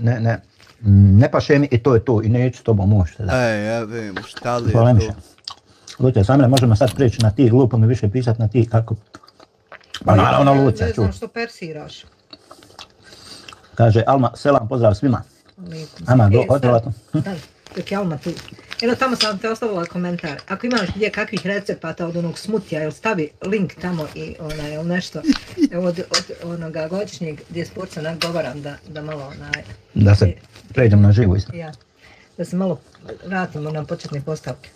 Speaker 1: ne paše mi i to je to i neću s tobom možete.
Speaker 2: Ja vem, šta li je to?
Speaker 1: Lucija, Samira, možemo sad prijeći na ti, glupo mi više pisati na ti, kako? Pa naravno, Lucija, ču.
Speaker 4: Ne znam što persiraš.
Speaker 1: Kaže, Alma, selam, pozdrav svima. Ama, otrovati.
Speaker 4: Dok je Alma tu. Eno, tamo sam te ostavila komentar. Ako imaš gdje kakvih recepata od onog smutija, stavi link tamo i nešto od onoga godišnjeg gdje sportca nagovaram da malo
Speaker 1: da se pređem na živu isto.
Speaker 4: Ja. Da se malo vratimo na početne postavke.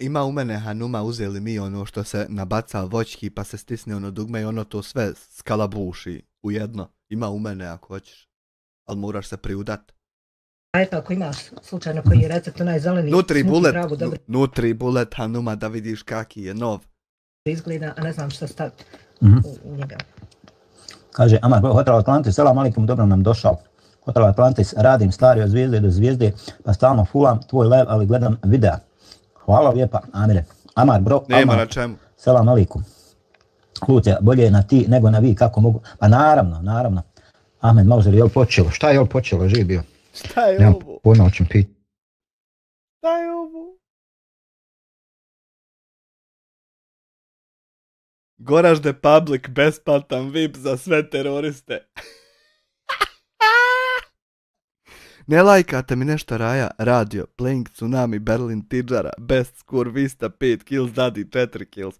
Speaker 2: Ima u mene Hanuma, uzeli mi ono što se nabaca voćki pa se stisne ono dugme i ono to sve skalabuši u jedno. Ima u mene ako hoćeš. Ali moraš se priudat.
Speaker 4: A eto, ako imaš slučajno koji je recept, onaj zeleni smuti pravu, dobro.
Speaker 2: Nutribullet Hanuma, da vidiš kaki je nov.
Speaker 4: Izgleda, a ne znam šta staviti u njega.
Speaker 1: Kaže, Amar, Hotel Atlantis, selam alaikum, dobro nam došao. Hotel Atlantis, radim stari od zvijezde do zvijezde, pa stalno fulam tvoj live, ali gledam videa. Hvala lijepa, Amire. Amar, bro,
Speaker 2: nema na čemu.
Speaker 1: Selam alaikum. Lucija, bolje je na ti nego na vi, kako mogu? Pa naravno. Ahmed Mauzer, je li počelo? Šta je li počelo? Živ bio.
Speaker 2: Šta je ovo?
Speaker 1: Nemam pojma o čem piti.
Speaker 2: Šta je ovo? Goražde Public, besplatan VIP za sve teroriste. Ne lajkate mi nešto Raja, radio, Playing Tsunami, Berlin Tidžara, Best Score Vista, 5 kills, Daddy, 4 kills.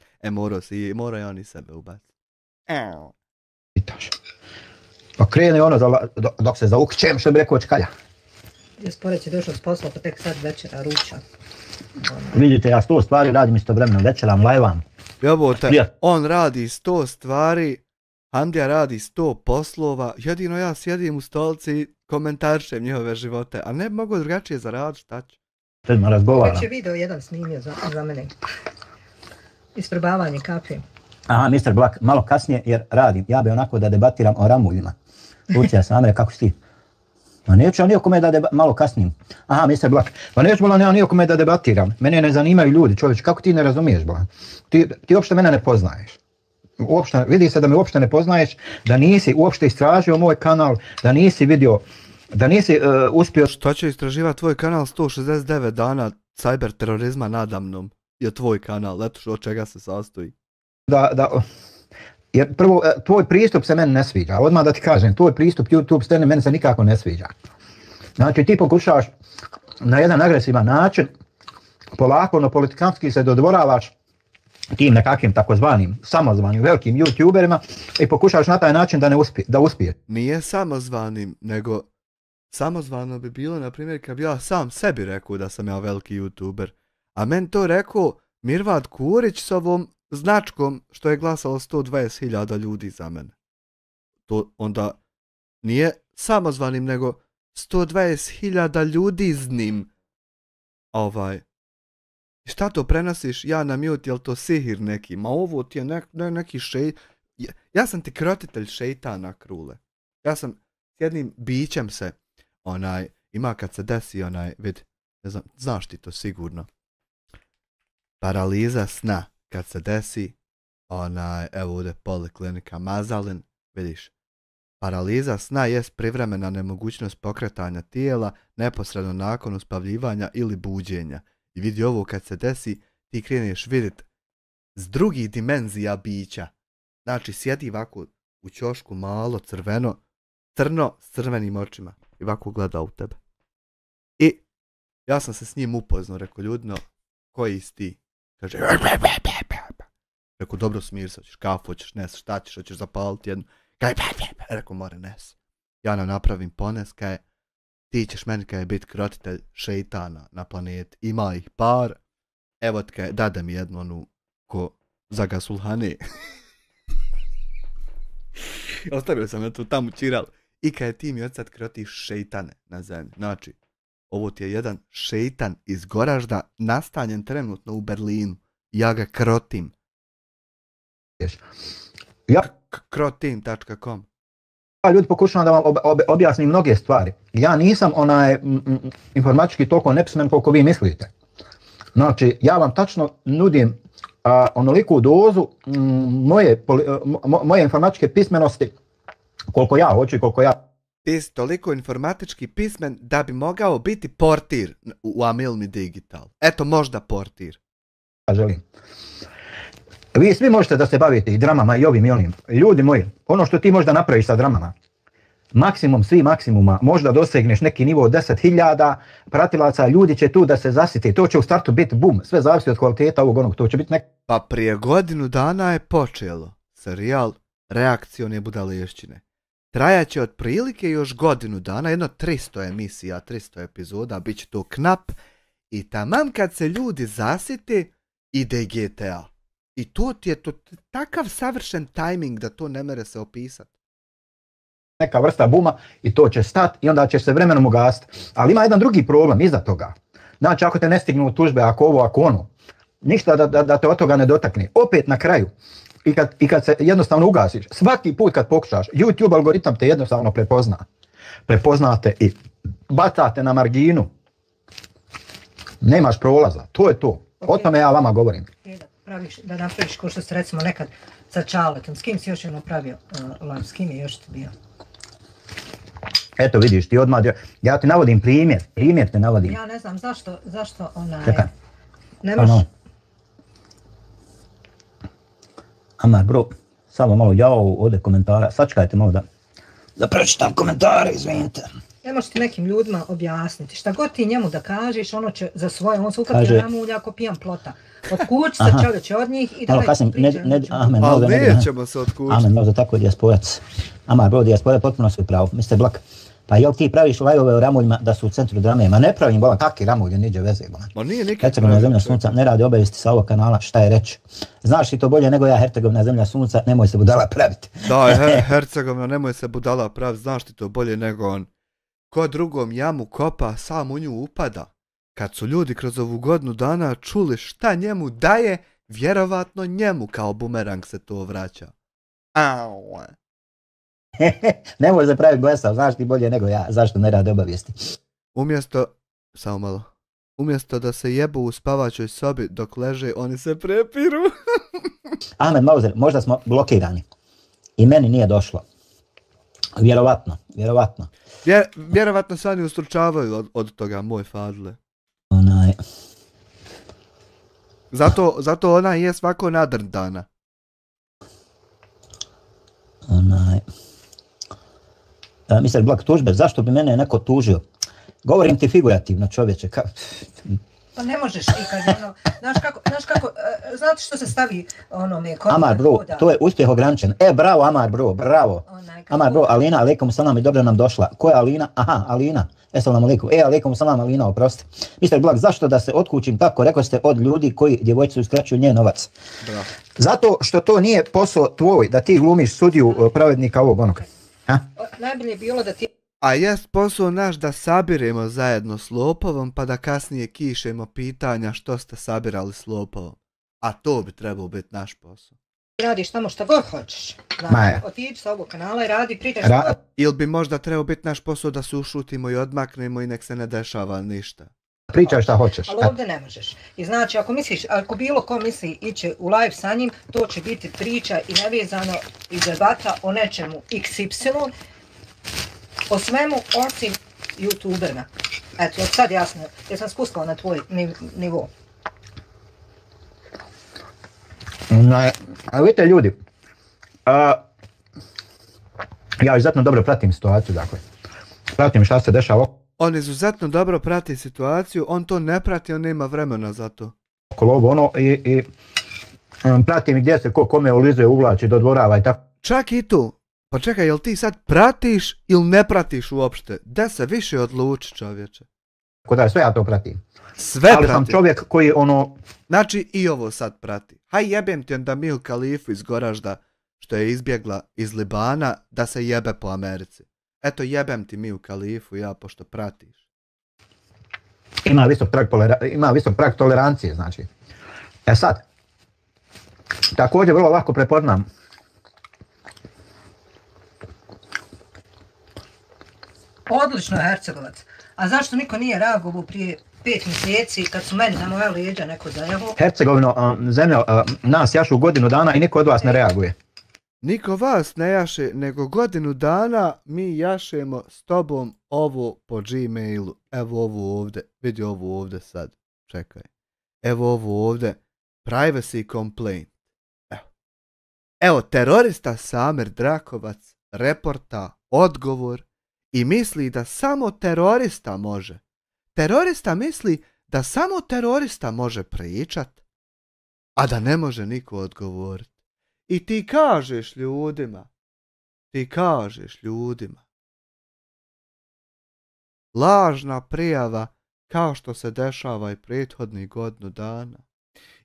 Speaker 2: Morao je on i sebe ubaciti.
Speaker 1: Pa krene ono dok se zaukćem, što bi rekao Čkalja.
Speaker 4: Sporeć je došao s posla, pa tek sad večera ruča.
Speaker 1: Vidite, ja 100 stvari radim istovremeno, večeram, lajvam.
Speaker 2: Jobote, on radi 100 stvari, Hamdija radi 100 poslova, jedino ja sjedim u stolici i komentaršem njihove živote, a ne mogu drugačije zaraditi, šta ću?
Speaker 4: Već je video jedan snimio za mene. Isprobavanje kafe.
Speaker 1: Aha, Mr. Black, malo kasnije jer radim. Ja bi onako da debatiram o ramuljima. Lucija sam Amre, kako si ti? Pa neću ja nijekome da malo kasnijim. Aha, Mr. Black, pa neću bila ja nijekome da debatiram. Mene ne zanimaju ljudi, čovječ, kako ti ne razumiješ, Black? Ti uopšte mene ne poznaješ. Uopšte, vidi se da me uopšte ne poznaješ, da nisi uopšte istražio moj kanal, da nisi vidio, da nisi uspio...
Speaker 2: Što će istraživati tvoj kanal 169 dana cyber terorizma nadamnom? Je tvoj kanal, eto od čega se sastoji?
Speaker 1: Jer prvo, tvoj pristup se meni ne sviđa, odmah da ti kažem, tvoj pristup YouTube scene meni se nikako ne sviđa. Znači ti pokušavaš na jedan agresivan način, polako, no politikanski se dodvoravaš tim nekakvim takozvanim, samozvanim velikim YouTuberima i pokušavaš na taj način da uspiješ.
Speaker 2: Nije samozvanim, nego samozvano bi bilo, na primjer, kad bi ja sam sebi rekao da sam ja veliki YouTuber, a meni to rekao Mirvad Kurić s ovom značkom što je glasalo 120.000 ljudi za mene. To onda nije samozvanim, nego 120.000 ljudi z njim. Šta to prenosiš? Ja na mute, jel to sihir neki? Ma ovo ti je neki Ja sam ti krotitelj šejtana, Krule. Ja sam s jednim bićem se, ima kad se desi vid, ne znam, znaš ti to sigurno. Paraliza sna. Kad se desi, evo ovdje poliklinika Mazalin, vidiš, paraliza sna jest privremena nemogućnost pokretanja tijela neposredno nakon uspavljivanja ili buđenja. I vidi ovo kad se desi, ti kreneš vidjeti s drugih dimenzija bića. Znači sjedi ovako u ćošku malo crno s crvenim očima i ovako gleda u tebe. I ja sam se s njim upoznao, rekao ljudno, koji si ti? Kaže, rekao, dobro smir se, hoćeš kafu, hoćeš nes, šta ćeš, hoćeš zapaliti jednu. Rekao, more nes. Ja nam napravim pones, kaj ti ćeš meni kaj biti krotitelj šejtana na planeti. Ima ih par, evo ti kaj, dade mi jednu onu ko Zaga Sulhane. Ostavio sam ja tu tamo čiral. I kaj ti mi od sad krotiš šejtane na zemlji. Znači, ovo ti je jedan šejtan iz Goražda, nastanjen trenutno u Berlinu. Ja ga krotim. Krotim.com.
Speaker 1: Ljudi, pokušavam da vam objasnim mnoge stvari. Ja nisam informatički toliko nepismen koliko vi mislite. Znači, ja vam tačno nudim onoliku dozu moje informatičke pismenosti koliko ja hoću i koliko ja...
Speaker 2: Ti si toliko informatički pismen da bi mogao biti portir u Amilmi Digital. Eto, možda portir.
Speaker 1: Ja želim. Vi svi možete da se bavite i dramama i ovim i onim. Ljudi moji, ono što ti možda napraviš sa dramama, maksimum svih maksimuma, možda dosegneš neki nivo 10.000 pratilaca, ljudi će tu da se zasiti. To će u startu biti bum, sve zavisi od kvaliteta ovog onog, to će biti
Speaker 2: Pa prije godinu dana je počelo serijal Reakcione budalešćine. Trajaće otprilike još godinu dana, jedno 300 emisija, 300 epizoda, bit će to knap i taman kad se ljudi zasite, ide GTA. I to ti je takav savršen tajming da to ne mere se opisati.
Speaker 1: Neka vrsta buma i to će stati i onda će se vremenom ugasiti. Ali ima jedan drugi problem iza toga. Znači ako te ne stignu tužbe, ako ovo, ako ono, ništa da te od toga ne dotakne. Opet na kraju, i kad se jednostavno ugasiš, svaki put kad pokušaš, YouTube algoritam te jednostavno prepozna. Prepoznate i bacate na marginu. Nemaš prolaza, to je to. O tome ja vama govorim.
Speaker 4: Da napraviš ko što se recimo nekad sa Čaletom. S kim si još napravio live? S kim je još ti bio?
Speaker 1: Eto vidiš, ti odmah, ja ti navodim primjer te navodim.
Speaker 4: Ja ne znam zašto
Speaker 1: Čekaj.
Speaker 4: Ne možeš.
Speaker 6: Amar bro, samo malo jao ovdje komentara, sačekajte malo da pročitam komentare, izvinite.
Speaker 4: Ne možeš ti nekim ljudima objasniti, šta god ti njemu da kažeš, ono će za svoje, on se ukapio ramulja ako pijan plota. Otkući se čovječe od njih i da
Speaker 2: ali nećemo se otkući.
Speaker 6: Amen, možda tako je dijasporac. Amar bro, dijaspora je potpuno svoj pravo, Mr. Black. Pa jel ti praviš lajove o ramuljima da su u centru drame? Ma ne pravim, bolan, kakvi ramulji, niđe veze, bolan.
Speaker 2: Ma nije nikad.
Speaker 6: Hercegovina zemlja sunca ne radi obavijesti sa ovog kanala, šta je reći? Znaš ti to bolje nego ja, Hercegovina zemlja sunca, nemoj se budala praviti.
Speaker 2: Da, Hercegovina, nemoj se budala praviti, znaš ti to bolje nego on. Ko drugom jamu kopa, sam u nju upada. Kad su ljudi kroz ovu godinu dana čuli šta njemu daje, vjerovatno njemu kao bumerang se to vraća. Au.
Speaker 6: Nemoj se praviti blesav, znaš ti bolje nego ja, zašto ne rade obavijesti?
Speaker 2: Umjesto da se jebu u spavačoj sobi dok leže, oni se prepiru.
Speaker 6: Ahmed Mauser, možda smo blokirani. I meni nije došlo. Vjerovatno.
Speaker 2: Vjerovatno se oni ustručavaju od toga, moj fadle. Zato ona je svako nadrn dana.
Speaker 6: Mr. Black, tužbe, zašto bi mene neko tužio? Govorim ti figurativno, čovječe.
Speaker 4: Pa ne možeš ti kad ono, znaš kako, znate što se stavi onome kod
Speaker 6: Amar bro,
Speaker 4: hoda.
Speaker 6: To je uspjeh ograničen. Bravo Amar bro, bravo. Amar bro, Alina, alaikum salam i dobro nam došla. Ko je Alina? Aha, Alina. Salam alaikum. Alaikum salam Alina, oprosti. Mr. Black, zašto da se otkućim tako, rekao ste, od ljudi koji djevojčicu uskraćuju njen novac?
Speaker 2: Bravo.
Speaker 6: Zato što to nije posao tvoj, da ti glumiš sudiju pravednika ovog onoga.
Speaker 4: Najbolje je bilo da ti...
Speaker 2: A jest posao naš da sabiremo zajedno s lopovom, pa da kasnije kišemo pitanja što ste sabirali s lopovom. A to bi trebao biti naš posao.
Speaker 4: Radiš tamo šta god hoćeš. Znači, otići sa ovog kanala i radi, pričaš što...
Speaker 2: Ili bi možda trebao biti naš posao da se ušutimo i odmaknemo i nek se ne dešava ništa.
Speaker 6: Pričaj šta hoćeš.
Speaker 4: Ali ovdje ne možeš. I znači, ako bilo ko misli ići u live sa njim, to će biti priča i nevezano i debata o nečemu XY, o svemu osim youtuberna. Eto, sad jasno, jer sam spuskala na tvoj nivo.
Speaker 6: A vidite ljudi, ja izuzetno dobro pratim situaciju, dakle. Pratim šta se dešava.
Speaker 2: On izuzetno dobro prati situaciju, on to ne prati, on nema vremena za to.
Speaker 6: Okolo ovo ono i pratim gdje se kome ulizuje, uvlači, dodvorava i tako.
Speaker 2: Čak i tu. Pa čekaj, jel ti sad pratiš ili ne pratiš uopšte? Da se više odluči, čovječe.
Speaker 6: Da, sve ja to pratim.
Speaker 2: Sve
Speaker 6: ali sam čovjek koji ono...
Speaker 2: Znači i ovo sad prati. Haj jebem ti onda Mil Khalifu iz Goražda, što je izbjegla iz Libana, da se jebe po Americi. Eto jebem ti Mil Khalifu, ja, pošto pratiš.
Speaker 6: Ima visok prag tolerancije, znači. Sad, također vrlo lako prepoznam
Speaker 4: odlično je Hercegovac. A zašto niko nije reagovao prije 5 mjeseci kad su meni na moja leđa neko zajevo?
Speaker 6: Hercegovino, zemlja, nas jašu godinu dana i niko od vas ne reaguje.
Speaker 2: Niko vas ne jaše, nego godinu dana mi jašemo s tobom ovo po Gmailu. Evo ovo ovdje, vidi ovo ovdje sad, čekaj. Evo ovo ovdje, privacy complaint. Evo, terorista Samer Drakovac reporta odgovor i misli da samo terorista može. Terorista misli da samo terorista može pričat, a da ne može niko odgovoriti. I ti kažeš ljudima, lažna prijava kao što se dešava i prethodnih godinu dana.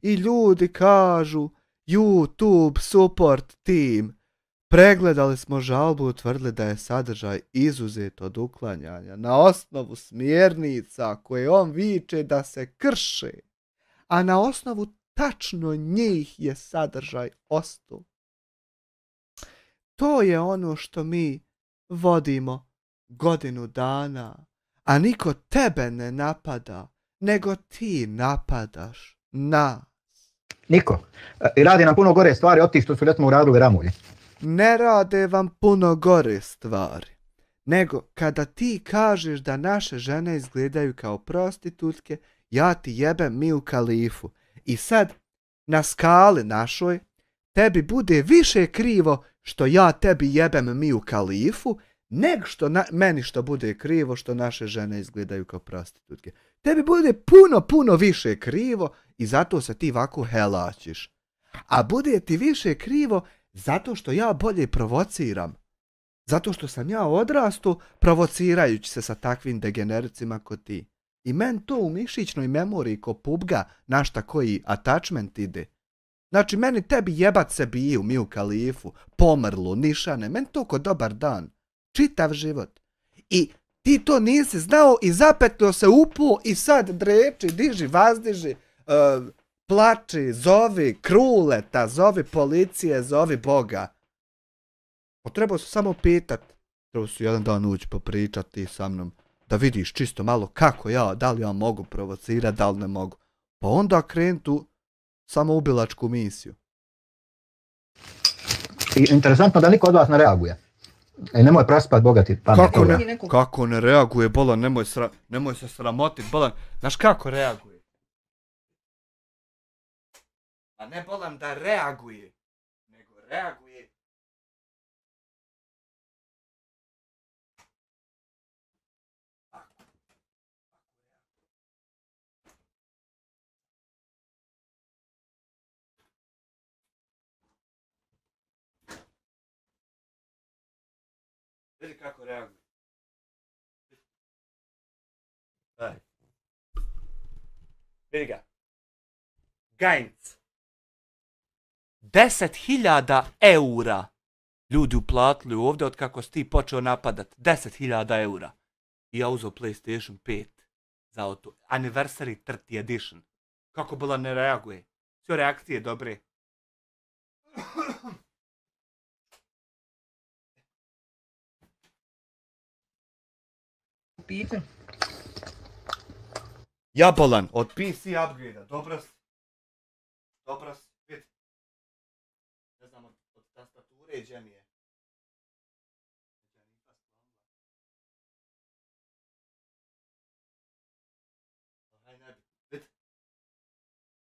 Speaker 2: I ljudi kažu, YouTube support team, pregledali smo žalbu i utvrdili da je sadržaj izuzet od uklanjanja na osnovu smjernica koje on viče da se krše, a na osnovu tačno njih je sadržaj ostao. To je ono što mi vodimo godinu dana, a niko tebe ne napada, nego ti napadaš nas.
Speaker 6: Niko. I radi nam puno gore stvari od tih što su recimo uradili ramulje.
Speaker 2: Ne rade vam puno gore stvari, nego kada ti kažeš da naše žene izgledaju kao prostitutke, ja ti jebem Mil Khalifu. I sad, na skali našoj, tebi bude više krivo što ja tebi jebem Miju Khalifu, nego što meni što bude krivo što naše žene izgledaju kao prostitutke. Tebi bude puno više krivo i zato se ti ovako helačiš. A bude ti više krivo zato što ja bolje provociram. Zato što sam ja odrastu provocirajući se sa takvim degenericima ko ti. I men to u mišićnoj memoriji ko pubga na šta koji attachment ide. Znači meni tebi jebat se biju, Miju Khalifu, pomrlu, nišane, meni to ko dobar dan. Čitav život. I ti to nisi znao i zapetno se upuo i sad dreči, diži, vazdiži, plači, zovi kruleta, zovi policije, zovi Boga. Trebao se samo pitat, trebao se jedan dan ući popričati sa mnom, da vidiš čisto malo kako ja, da li ja mogu provocirati, da li ne mogu. Pa onda krenu tu samoubilačku misiju.
Speaker 6: I interesantno da niko od vas ne reaguje. Nemoj praspat bogati pamet.
Speaker 2: Kako ne reaguje, Bolan, nemoj se sramotit, Bolan. Znaš kako reaguje? A ne Bolan da reaguje, nego reaguje. Vidi kako reaguje. Daj. Vidi ga. Gajnc. 10.000 eura ljudi uplatili ovdje od kako si ti počeo napadat. 10.000 eura. I ja uzeo PlayStation 5 za auto. Anniversary 30 edition. Kako Bolan ne reaguje? Sve reakcije dobre.
Speaker 4: Pitan.
Speaker 2: Ja Bolan, od PC upgrade-a, dobro si. Vidi. Ne znam, od tastature i gdje mi je.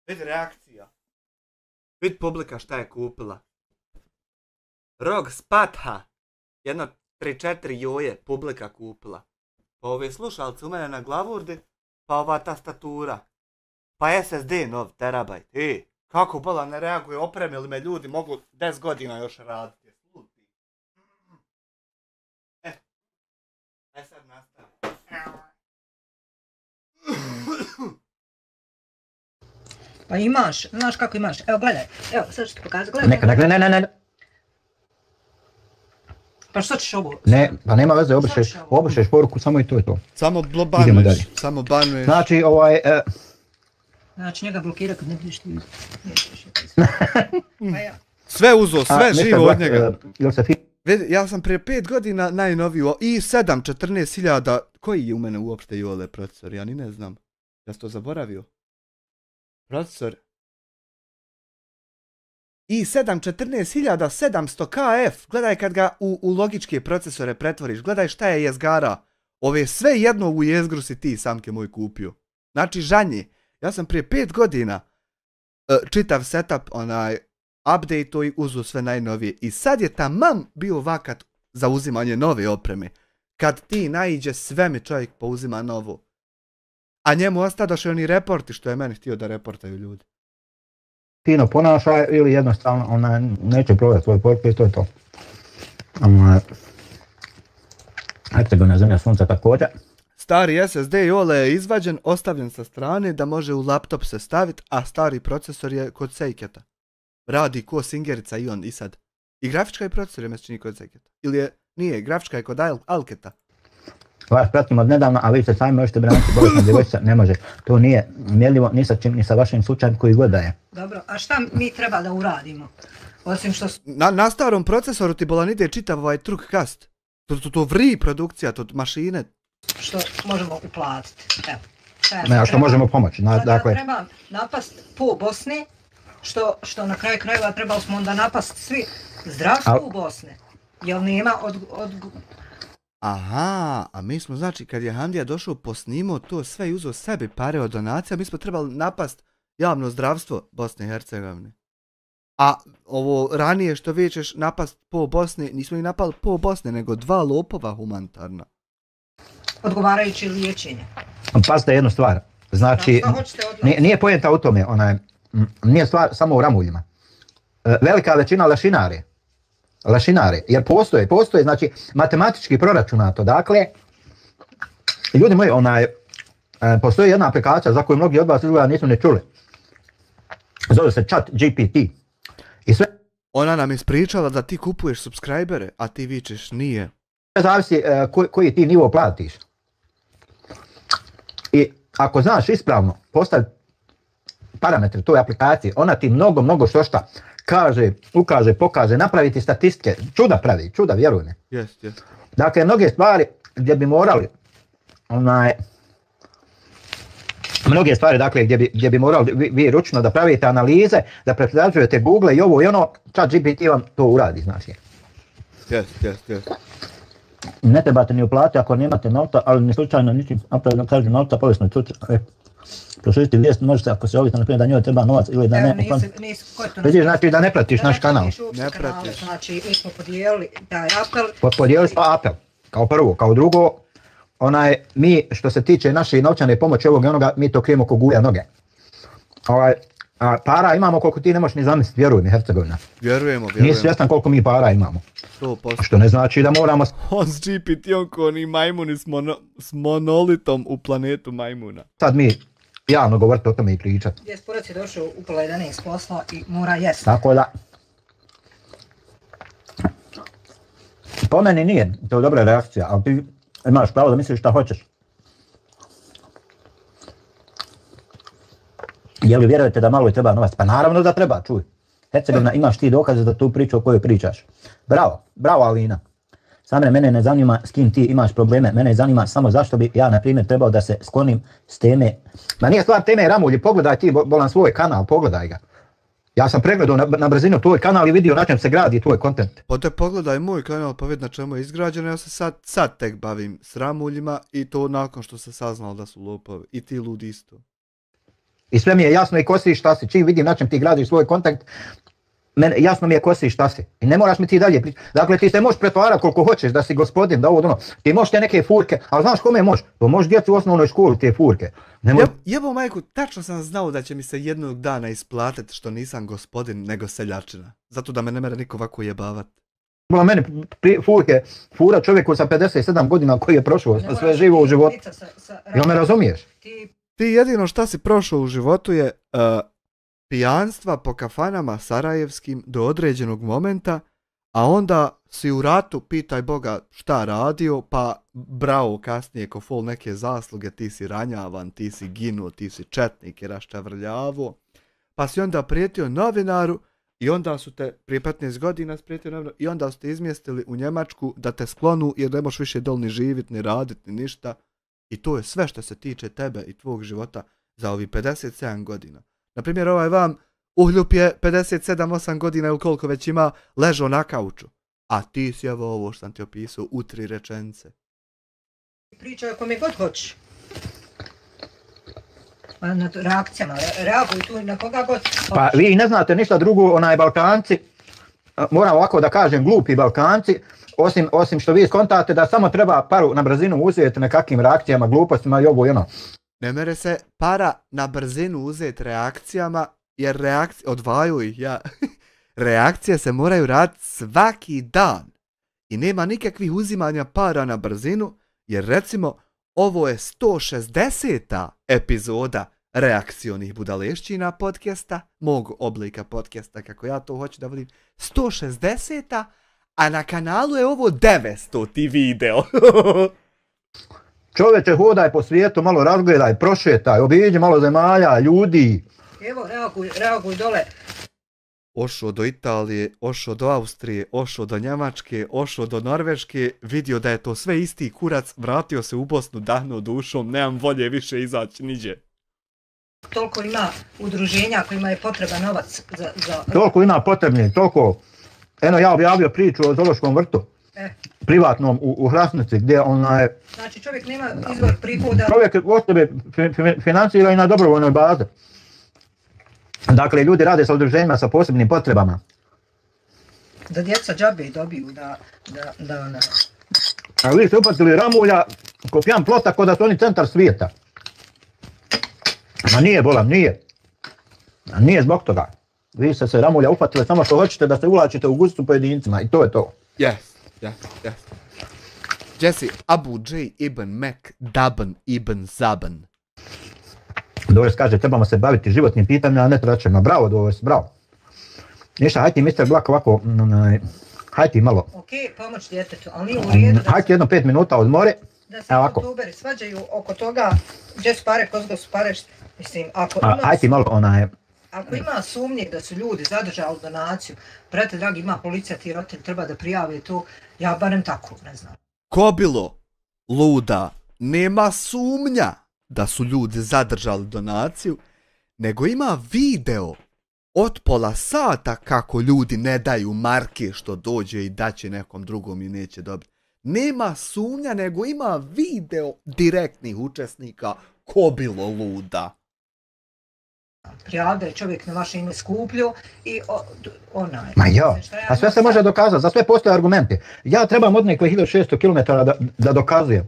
Speaker 2: Vidi reakcija. Vidi publika šta je kupila. Rog Spatha. Jedno 3-4 joje publika kupila. Pa ove slušalce u mene na glavurdi, pa ova tastatura, pa SSD nov terabajt. Kako Bolan ne reaguje, opremili me ljudi, mogu 10 godina još raditi. Aj sad nastavi.
Speaker 4: Pa imaš, znaš kako imaš, evo gledaj, evo sad ću ti pokazati, gledaj.
Speaker 6: Ne.
Speaker 4: Pa što ćeš ovo?
Speaker 6: Ne, pa nema veze, obrišeš poruku, samo i to je to.
Speaker 2: Samo banuješ.
Speaker 6: Znači,
Speaker 4: Znači njega blokira kad ne budeš ti
Speaker 2: Sve uzo, sve živo od njega. Ja sam prije 5 godina najnoviju i7 14.000, koji je u mene uopšte Jole procesor, ja ni ne znam. Ja sam to zaboravio. Procesor i7 14.700 KF, gledaj kad ga u logičke procesore pretvoriš, gledaj šta je jezgara. Ove sve jedno u jezgru si ti, Samke moj, kupio. Znači žanje, ja sam prije 5 godina čitav setup, update-o i uzu sve najnovije. I sad je tamam bio vakat za uzimanje nove opreme. Kad ti naiđe sve mi čovjek pouzima novo. A njemu ostadoše oni reporti što je meni htio da reportaju ljudi.
Speaker 6: Fino ponaša ili jednostavno neće provjeti svoj poruke i to je to. Hexagona zemlja sunca također.
Speaker 2: Stari SSD Jole je izvađen, ostavljen sa strane da može u laptop se staviti, a stari procesor je kod Seiketa. Radi ko Singerica i on i sad. I grafička i procesor je čini kod Seiketa. Ili nije, grafička je kod Alketa.
Speaker 6: Vas pratimo od nedavno, a vi se sami možete braniti, bolesna djevojčica ne može. To nije mjerljivo ni sa čim, ni sa vašim slučajem koji god da je.
Speaker 4: Dobro, a šta mi treba da uradimo? Osim što...
Speaker 2: Na starom procesoru ti Bolan ide čitav ovaj Truckcast. To vri produkcija, to mašine.
Speaker 4: Što možemo uplatiti. Evo.
Speaker 6: Ne, a što možemo pomoći.
Speaker 4: Dakle, treba napast po Bosni, što na kraju krajeva trebali smo onda napast svi zdravstvo u Bosne. Jel nema od...
Speaker 2: Aha, a mi smo, znači, kad je Handija došao posnimao to sve i uzeo sebi pare od donacija, mi smo trebali napast javno zdravstvo Bosne i Hercegovine. A ovo ranije što vičeš napast po Bosne, nismo i napali po Bosne, nego 2 lopova humanitarna.
Speaker 4: Odgovarajući liječenje.
Speaker 6: Pazite jednu stvar. Znači, nije pojenta u tome, nije stvar samo u ramuljima. Velika većina lešinare, jer postoje, znači, matematički proračunato. Dakle, ljudi moji, postoji jedna aplikacija za koju mnogi od vas izgleda nisu ne čuli. Zove se ChatGPT. I sve...
Speaker 2: Ona nam ispričala da ti kupuješ subscribere, a ti vičeš nije.
Speaker 6: Zavisi koji ti nivo platiš. I ako znaš ispravno postaviti parametre toj aplikaciji, ona ti mnogo što kaže, ukaže, pokaže, napraviti statistike, čuda, vjeruj me.
Speaker 2: Yes.
Speaker 6: Dakle, mnoge stvari gdje bi morali, gdje bi morali vi ručno da pravite analize, da pretražujete Google i ovo i ono, ChatGPT vam to uradi, znači.
Speaker 2: Yes.
Speaker 6: Ne trebate ni uplatiti ako nemate novca, ali ni slučajno ničim napraviti kažu novca, povijesno čuti. Proširiti vijest možete ako se ovdje, naprimjer, da njoj treba novac ili da ne... Vidiš, znači da ne pratiš naš kanal.
Speaker 4: Ne pratiš. Znači, mi smo podijelili taj apel.
Speaker 6: Podijelili smo apel, kao prvo. Kao drugo, mi što se tiče naše novčane pomoći ovog i onoga, mi to krijemo ko guja noge. Para imamo koliko ti ne možeš ni zamisliti, vjeruj mi, Hercegovina.
Speaker 2: Vjerujemo.
Speaker 6: Nisi svjestan koliko mi para imamo.
Speaker 2: 100%.
Speaker 6: Što ne znači da moramo...
Speaker 2: On s GPT-om ko oni majmuni s monolitom u planetu majmuna.
Speaker 6: Sad mi javno govoriti o tome i pričati.
Speaker 4: Jesporac je došao u pola 11 posla i mora jesti.
Speaker 6: Tako da... Po meni nije to dobra reakcija, ali ti imaš pravo da misliš šta hoćeš. Je li vjerujete da malo treba novac? Pa naravno da treba, čuj. Hercegovina, imaš ti dokaze za tu priču o kojoj pričaš. Bravo Alina. Samre, mene ne zanima s kim ti imaš probleme, mene zanima samo zašto bi ja, na primjer, trebao da se sklonim s teme. Ma nije stvar teme Ramulji, pogledaj ti bolan svoj kanal, pogledaj ga. Ja sam pregledao na brzinu tvoj kanal i vidio na čem se gradi tvoj kontent.
Speaker 2: Pa te pogledaj moj kanal pa vidi na čemu je izgrađeno, ja se sad tek bavim s Ramuljima i to nakon što se saznalo da su lopovi. I ti ludi isto.
Speaker 6: I sve mi je jasno i ko si i šta si. Čim vidim na čem ti gradiš svoj kontent, jasno mi je ko si i šta si. I ne moraš mi ti dalje pričati. Dakle, ti se možeš pretvarati koliko hoćeš da si gospodin, da ovo ono. Ti možeš te neke furke, ali znaš kome možeš? To možeš djecu u osnovnoj školi te furke.
Speaker 2: Jebo majku, tačno sam znao da će mi se jednog dana isplatiti što nisam gospodin nego seljačina. Zato da me ne mere niko ovako jebavat.
Speaker 6: Bila meni fura čovjeku sa 57 godina koji je prošao sve živo u životu. Jel me razumiješ?
Speaker 2: Ti jedino šta si prošao u životu je pijanstva po kafanama sarajevskim do određenog momenta, a onda si u ratu, pitaj Boga šta radio, pa bravo kasnije ko fol neke zasluge, ti si ranjavan, ti si ginuo, ti si četnik i raščavrljavo, pa si onda prijetio novinaru i onda su te, prije 15 godina sprijetio novinaru, i onda su te izmjestili u Njemačku da te sklonu jer ne možeš više dol ni živit, ni radit, ni ništa. I to je sve što se tiče tebe i tvog života za ovih 57 godina. Naprimjer, ovaj vam Uhljub je 57-8 godina ili koliko već ima ležao na kauču. A ti si evo ovo što sam ti opisao u 3 rečenice.
Speaker 4: Pričaj ako mi god hoćeš. Na reakcijama, reaguj tu na koga god.
Speaker 6: Pa vi ne znate ništa drugo, Balkanci, moram ovako da kažem, glupi Balkanci, osim što vi skontate da samo treba paru na brzinu uzeti nekakvim reakcijama, glupostima i ovo i ono.
Speaker 2: Ne mere se para na brzinu uzeti reakcijama, jer reakcije, odvaju ih ja, reakcije se moraju raditi svaki dan. I nema nikakvih uzimanja para na brzinu, jer recimo ovo je 160. epizoda reakcionih budalešćina podcasta, mog oblika podcasta kako ja to hoću da vodim, 160. A na kanalu je ovo 900. video.
Speaker 6: Čovječe, hodaj po svijetu, malo razgledaj, prošetaj, obiđi malo zemalja, ljudi.
Speaker 4: Evo, reaguj dole.
Speaker 2: Ošao do Italije, ošao do Austrije, ošao do Njemačke, ošao do Norveške, vidio da je to sve isti kurac, vratio se u Bosnu, dahnuo dušom, nemam volje više izaći niđe.
Speaker 4: Toliko ima udruženja kojima je potreban novac za...
Speaker 6: Toliko ima potrebni, toliko... Eno, ja objavio priču o zoološkom vrtu, privatnom u Hrasnici, gdje je...
Speaker 4: Znači čovjek nema izvor prihoda...
Speaker 6: Čovjek od sebe financira i na dobrovoljnoj bazi. Dakle, ljudi rade sa udruženjima sa posebnim potrebama.
Speaker 4: Da djeca džabe dobiju,
Speaker 6: A vi ste upatili Ramulja ko pijan plota ko da su oni centar svijeta. Ma nije, bolam, nije. A nije zbog toga. Vi ste se Ramulja upatili samo što hoćete da se uvlačite u gustu pojedincima i to je to.
Speaker 2: Yes. Jesse, Abu J ibn Mek Daban ibn Zaban.
Speaker 6: Doris kaže, trebamo se baviti životnim pitanjima, a ne tračima. Bravo, Doris, bravo. Ništa, hajde ti, Mr. Black, ovako, hajde ti malo.
Speaker 4: Okej, pomoć djetetu, ali nije u redu da...
Speaker 6: Hajde jedno 5 minuta odmore.
Speaker 4: Da se youtuberi svađaju oko toga, gdje su pare, kozgo su pare, mislim, ako ima...
Speaker 6: Hajde ti malo,
Speaker 4: Ako ima sumnje da su ljudi zadržali donaciju, brate dragi, ima policija, ti roditelji treba da prijave to, ja barem tako, ne znam.
Speaker 2: Kobilo, luda, nema sumnja da su ljudi zadržali donaciju, nego ima video od pola sata kako ljudi ne daju marke što dođe i daće nekom drugom i neće dobiti. Nema sumnja, nego ima video direktnih učesnika. Kobilo, luda.
Speaker 4: Prijavlja je čovjek na vaše ime skuplju i onaj...
Speaker 6: Ma jo, a sve se može dokazati, za sve postoje argumenti. Ja trebam od nekoj 1600 km da dokazujem.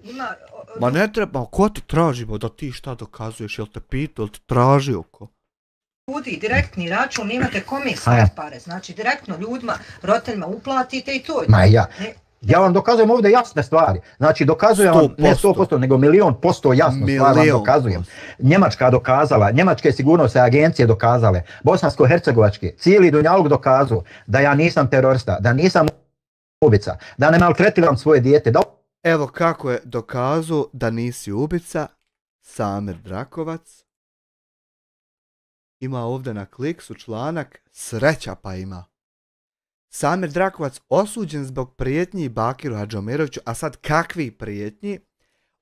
Speaker 2: Ma ne treba, ko ti tražimo da ti šta dokazuješ, jel te pitao, jel te tražio ko?
Speaker 4: Ljudi, direktni račun, nemate komisije pare, znači direktno ljudima, roditeljima uplatite i to je.
Speaker 6: Ma ja vam dokazujem ovdje jasne stvari. Znači dokazujem vam ne 100%, nego 1.000.000% jasno stvari vam dokazujem. Njemačka dokazala, njemačke sigurnosne agencije dokazale, bosansko-hercegovačke, cijeli dunjaluk dokazuju da ja nisam terorista, da nisam ubica, da ne maltretiram svoje dijete.
Speaker 2: Evo kako je dokazao da nisi ubica, Samir Drakovac. Ima ovdje na Kliksu članak, sreća pa ima. Samir Drakovac osuđen zbog prijetnji Bakiru Hadžomeroviću, a sad kakvi prijetnji?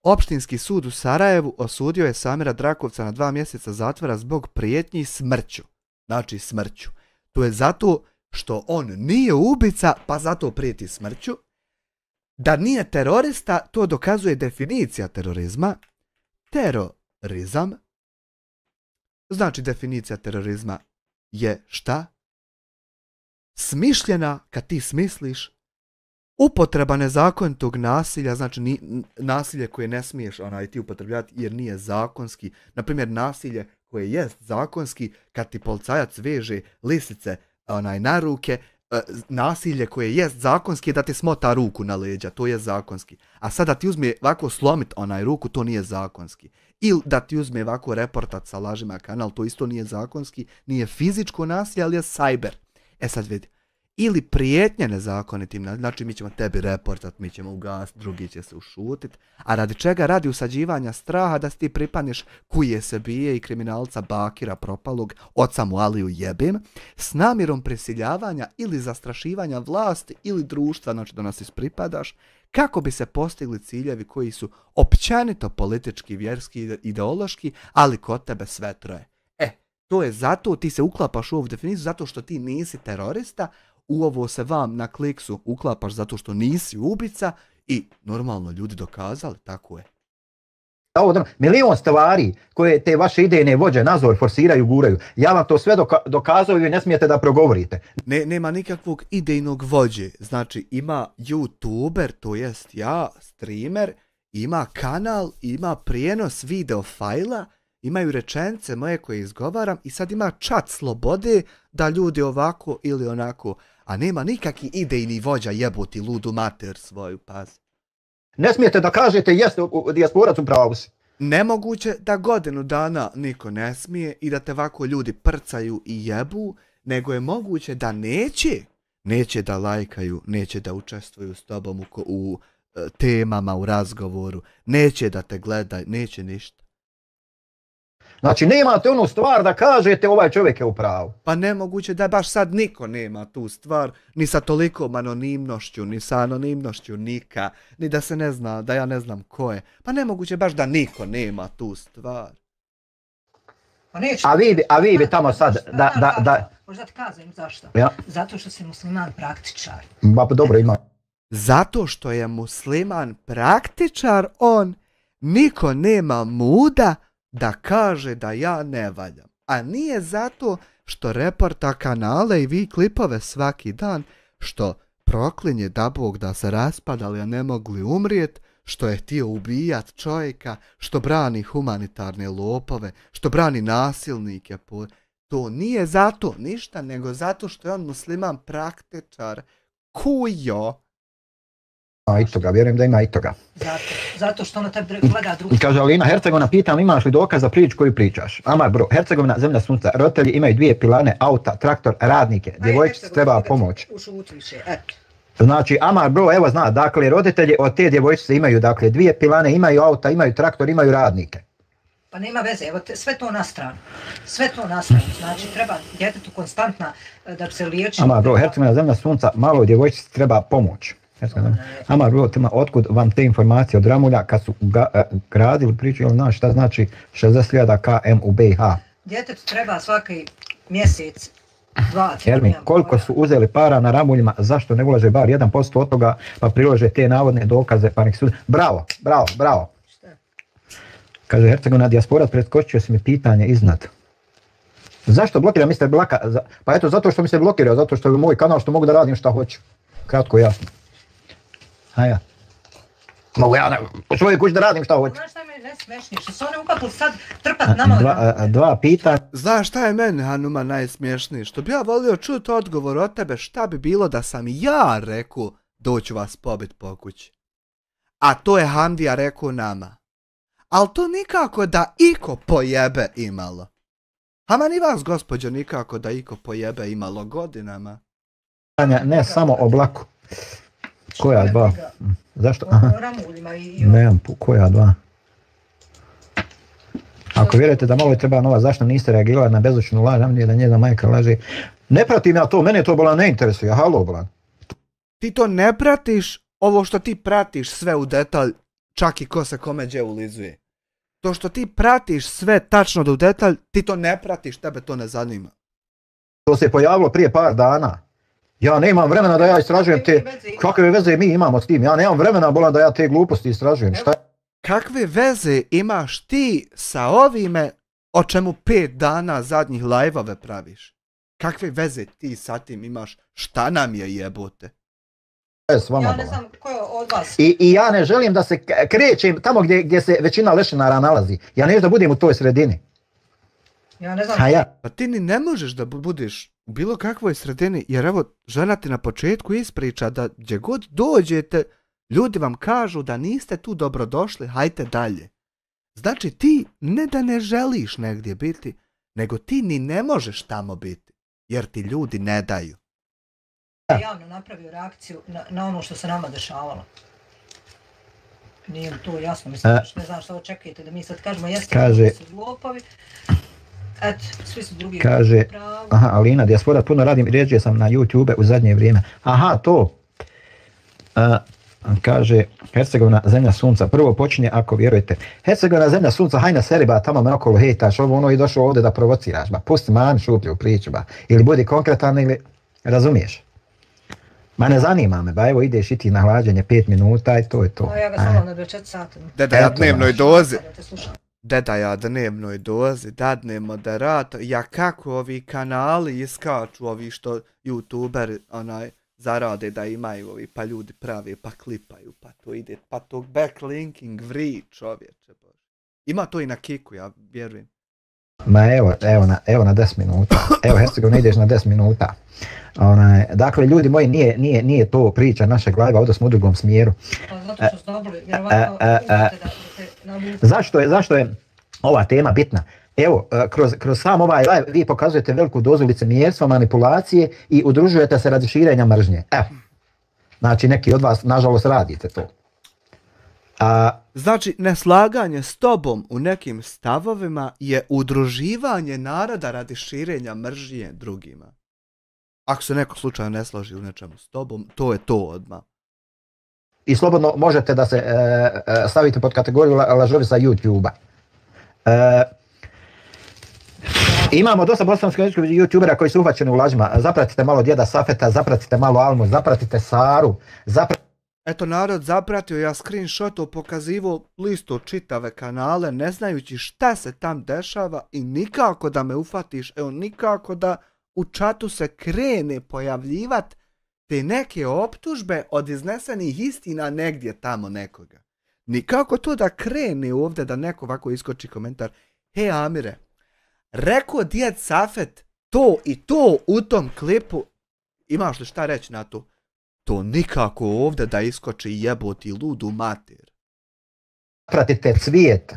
Speaker 2: Opštinski sud u Sarajevu osudio je Samira Drakovca na 2 mjeseca zatvora zbog prijetnji smrću. Znači smrću. To je zato što on nije ubica, pa zato prijeti smrću. Da nije terorista, to dokazuje definicija terorizma. Terorizam. Znači definicija terorizma je šta? Smišljena, kad ti smisliš, upotreba nezakonitog nasilja, znači nasilje koje ne smiješ ti upotrebljati jer nije zakonski. Naprimjer, nasilje koje jest zakonski, kad ti policajac veže lisice na ruke, nasilje koje jest zakonski je da ti smota ruku na leđa, to je zakonski. A sad da ti uzme ovako slomit ruku, to nije zakonski. Ili da ti uzme ovako reportat sa lažima kanal, to isto nije zakonski, nije fizičko nasilje, ali je cyber. E sad vidi, ili prijetnje nezakonitim, znači mi ćemo tebi reportat, mi ćemo ugasiti, drugi će se ušutit, a radi čega? Radi usađivanja straha da si ti pripadneš kuje se bije i kriminalca Bakira propalog, oca mu Aliju jebim, s namjerom prisiljavanja ili zastrašivanja vlasti ili društva, znači da nas ispripadaš, kako bi se postigli ciljevi koji su općenito politički, vjerski, ideološki, ali kod tebe sve troje. To je zato, ti se uklapaš u ovu definiciju zato što ti nisi terorista, u ovo se vam na Kliksu uklapaš zato što nisi ubica i normalno ljudi dokazali, tako je.
Speaker 6: Milion stvari koje te vaše idejne vođe nazor forsiraju, guraju. Ja vam to sve dokazuju i ne smijete da progovorite.
Speaker 2: Nema nikakvog idejnog vođe. Znači ima YouTuber, to jest ja, streamer, ima kanal, ima prijenos video fajla, imaju rečenice moje koje izgovaram i sad ima chat slobode da ljudi ovako ili onako, a nema nikakvi idejni vođa jeboti ludu mater svoju, pazi.
Speaker 6: Ne smijete da kažete jeste dijasporac u pravu si.
Speaker 2: Nemoguće da godinu dana niko ne smije i da te ovako ljudi prcaju i jebu, nego je moguće da neće da lajkaju, neće da učestvuju s tobom u temama, u razgovoru, neće da te gledaju, neće ništa.
Speaker 6: Znači nemate onu stvar da kažete ovaj čovjek je u pravu.
Speaker 2: Pa nemoguće da baš sad niko nema tu stvar, ni sa tolikom anonimnošću, ni sa anonimnošću Nika, ni da se ne zna, da ja ne znam ko je. Pa nemoguće baš da niko nema tu stvar.
Speaker 6: A vi bi tamo sad da...
Speaker 4: Možda ti kažem zašto?
Speaker 6: Ja.
Speaker 4: Zato što si musliman praktičar.
Speaker 6: Ba, dobro ima.
Speaker 2: Zato što je musliman praktičar, niko nema muda da kaže da ja ne valjam. A nije zato što reporta kanale i vi klipove svaki dan, što proklinje da Bog da se raspadali, a ne mogli umrijet, što je htio ubijat čovjeka, što brani humanitarne lopove, što brani nasilnike. To nije zato ništa, nego zato što je on musliman praktičar. Kujo!
Speaker 6: I toga, vjerujem da ima i toga.
Speaker 4: Zato što ono tebe gleda drugi.
Speaker 6: Kaže Alina, Hercegovina, pitam imaš li dokaz za priču koju pričaš? Amar bro, Hercegovina, zemlja sunca, roditelji imaju 2 pilane, auta, traktor, radnike, djevojčici treba pomoć. Znači, Amar bro, evo zna, dakle, roditelji od te djevojčice imaju, dakle, 2 pilane, imaju auta, imaju traktor, imaju radnike.
Speaker 4: Pa nema veze, evo sve to na stranu. Sve to na stranu, znači treba djetetu konstantna da se liječi.
Speaker 6: Amar bro, Hercegovina, zemlja sunca, maloj djevojčici treba pomoć. Amar bro, otkud vam te informacije od Ramulja kad su gradili priču, jel znaš šta znači 60.000 km u BiH?
Speaker 4: Djetetu treba svaki mjesec 2-3
Speaker 6: Ermin, koliko su uzeli para na Ramuljima, zašto ne ulaže bar 1% od toga, pa prilože te navodne dokaze, pa nek sud... Bravo.
Speaker 4: Šta?
Speaker 6: Kaže Hercegovina dijaspora, preskočio si mi pitanje iznad. Zašto blokira Mr. Blaka? Pa eto, zato što mi se blokirao, zato što je moj kanal, što mogu da radim šta hoću. Kratko, jasno. Ja. Mogu ja u svojoj kući da radim šta hoću.
Speaker 4: Znaš šta mi ne smiješni, što su oni upakli sad trpat nama?
Speaker 6: Dva pitanja.
Speaker 2: Znaš šta je meni, Hanuma, najsmješniji? Što bi ja volio čuti odgovor od tebe šta bi bilo da sam ja rekao doću vas pobit po kući. A to je Hamdija rekao nama. Al to nikako da iko pojebe imalo. Ama ni vas, gospođo, nikako da iko pojebe imalo godinama.
Speaker 6: Ne samo o Blaku. Koja dva? Zašto? Nemam, koja dva? Ako vjerujete da malo je treba nova, zašto niste reagirali na bezučnu laž, da njena majka laže? Ne pratim ja to, mene to bolan ne interesuje, halo bolan.
Speaker 2: Ti to ne pratiš, ovo što ti pratiš sve u detalj, čak i ko se kome gdje ulizuje. To što ti pratiš sve tačno do detalj, ti to ne pratiš, tebe to ne zanima.
Speaker 6: To se pojavilo prije par dana. Ja nemam vremena da ja istražujem te, kakve veze mi imamo s tim, ja nemam vremena bolan da ja te gluposti istražujem, šta?
Speaker 2: Kakve veze imaš ti sa ovime o čemu 5 dana zadnjih live-ove praviš? Kakve veze ti sa tim imaš? Šta nam je jebote?
Speaker 4: Ja ne znam ko je od vas.
Speaker 6: I ja ne želim da se krećem tamo gdje se većina lešinara nalazi. Ja neću da budem u toj sredini.
Speaker 4: Ja ne znam.
Speaker 2: Pa ti ni ne možeš da budeš u bilo kakvoj sredini, jer evo, žena ti na početku ispriča da gdje god dođete, ljudi vam kažu da niste tu dobrodošli, hajte dalje. Znači ti ne da ne želiš negdje biti, nego ti ni ne možeš tamo biti, jer ti ljudi ne daju.
Speaker 4: Javno napravio reakciju na ono što se nama dešavalo. Nije to jasno, mislim, ne znam što očekujete da mi sad kažemo, jeste da su glupovi. Eto, svi su drugi
Speaker 6: kaže, aha, Alina, dijaspora, puno radim, rijeđe sam na YouTube u zadnje vrijeme. Aha, to. Kaže, Hercegovina, zemlja sunca. Prvo počinje, ako vjerujete. Hercegovina, zemlja sunca, hajna seriba, tamo me okolo hejtaš, ovo ono i došao ovdje da provociraš, ba. Pusti man šuplju priču, ba. Ili budi konkretan, ili razumiješ. Ma ne zanima me, ba, evo ideš i ti na hlađenje 5 minuta i to je to.
Speaker 4: Ja ga samo na 4 sata.
Speaker 2: Deda, ja dnevnoj dozi. Deda, ja dnevnoj dozi, dadne moderator. Ja kako ovi kanali iskaču, ovi što youtuberi zarade da imaju ovi, pa ljudi prave, pa klipaju, pa to ide, pa to backlinking vri, čovječe. Ima to i na Kiku, ja vjerujem.
Speaker 6: Ma evo na 10 minuta. Evo, Hercegovina, ideš na 10 minuta. Dakle, ljudi moji, nije to priča našeg live-a, ovdje smo u drugom smjeru.
Speaker 4: Zato što su dobili, vjerovatno
Speaker 6: zašto je ova tema bitna? Evo, kroz sam ovaj live vi pokazujete veliku dozu licemjerstva, manipulacije i udružujete se radi širenja mržnje. Evo, znači neki od vas, nažalost, radite to.
Speaker 2: Znači, neslaganje s tobom u nekim stavovima je udruživanje naroda radi širenja mržnje drugima. Ako se neko slučajno ne složi u nečemu s tobom, to je to odmah.
Speaker 6: I slobodno možete da se stavite pod kategoriju lažovi sa YouTube-a. Imamo dosta bosansko-jezičkih youtubera koji su uhvaćeni u lažima. Zapratite malo djeda Safeta, zapratite malo Almu, zapratite Saru,
Speaker 2: Eto, narod zapratio, ja screenshotao, pokazivo listu čitave kanale, ne znajući šta se tam dešava i nikako da me ufatiš, evo, nikako da u čatu se krene pojavljivat te neke optužbe od iznesenih istina negdje tamo nekoga. Nikako to da krene ovdje da neko ovako iskoči komentar. He Amire, rekao djed Safet to i to u tom klipu, imaš li šta reći na to? To nikako ovdje da iskoči jeboti ludu mater.
Speaker 6: Zapratite Cvijet.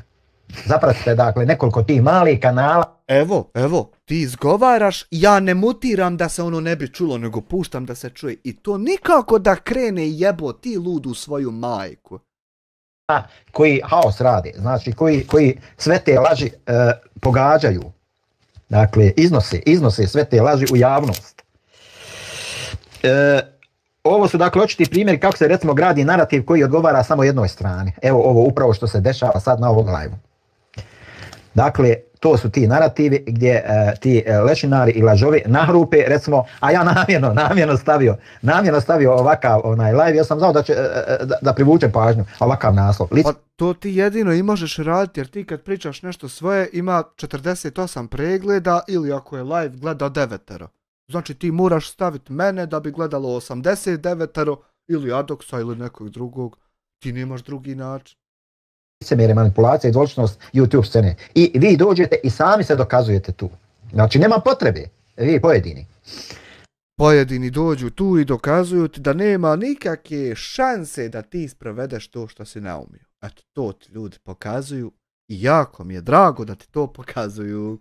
Speaker 6: Zapratite dakle nekoliko tih malih kanala.
Speaker 2: Evo, ti izgovaraš, ja ne mutiram da se ono ne bi čulo, nego puštam da se čuje. I to nikako da krene jeboti ludu svoju majku.
Speaker 6: Koji haos radi, znači koji sve te laži pogađaju. Dakle, iznose sve te laži u javnost. Ovo su dakle očiti primjeri kako se recimo gradi narativ koji odgovara samo jednoj strani. Evo ovo upravo što se dešava sad na ovom live. Dakle, to su ti narativi gdje ti lešinari i lažovi nahrupe, recimo, a ja namjerno stavio ovakav live, ja sam znao da će da privuče pažnju, ovakav naslov.
Speaker 2: Pa to ti jedino i možeš raditi, jer ti kad pričaš nešto svoje ima 48 pregleda ili ako je live gleda 9. Znači ti moraš staviti mene da bi gledalo 89 ili Adoksa ili nekog drugog. Ti nemaš drugi način.
Speaker 6: Licemjerje, manipulacija i dvoličnost YouTube scene. I vi dođete i sami se dokazujete tu. Znači nema potrebe, vi pojedini.
Speaker 2: Pojedini dođu tu i dokazuju ti da nema nikakve šanse da ti sprovedeš to što si naumio. Eto, to ti ljudi pokazuju i jako mi je drago da ti to pokazuju.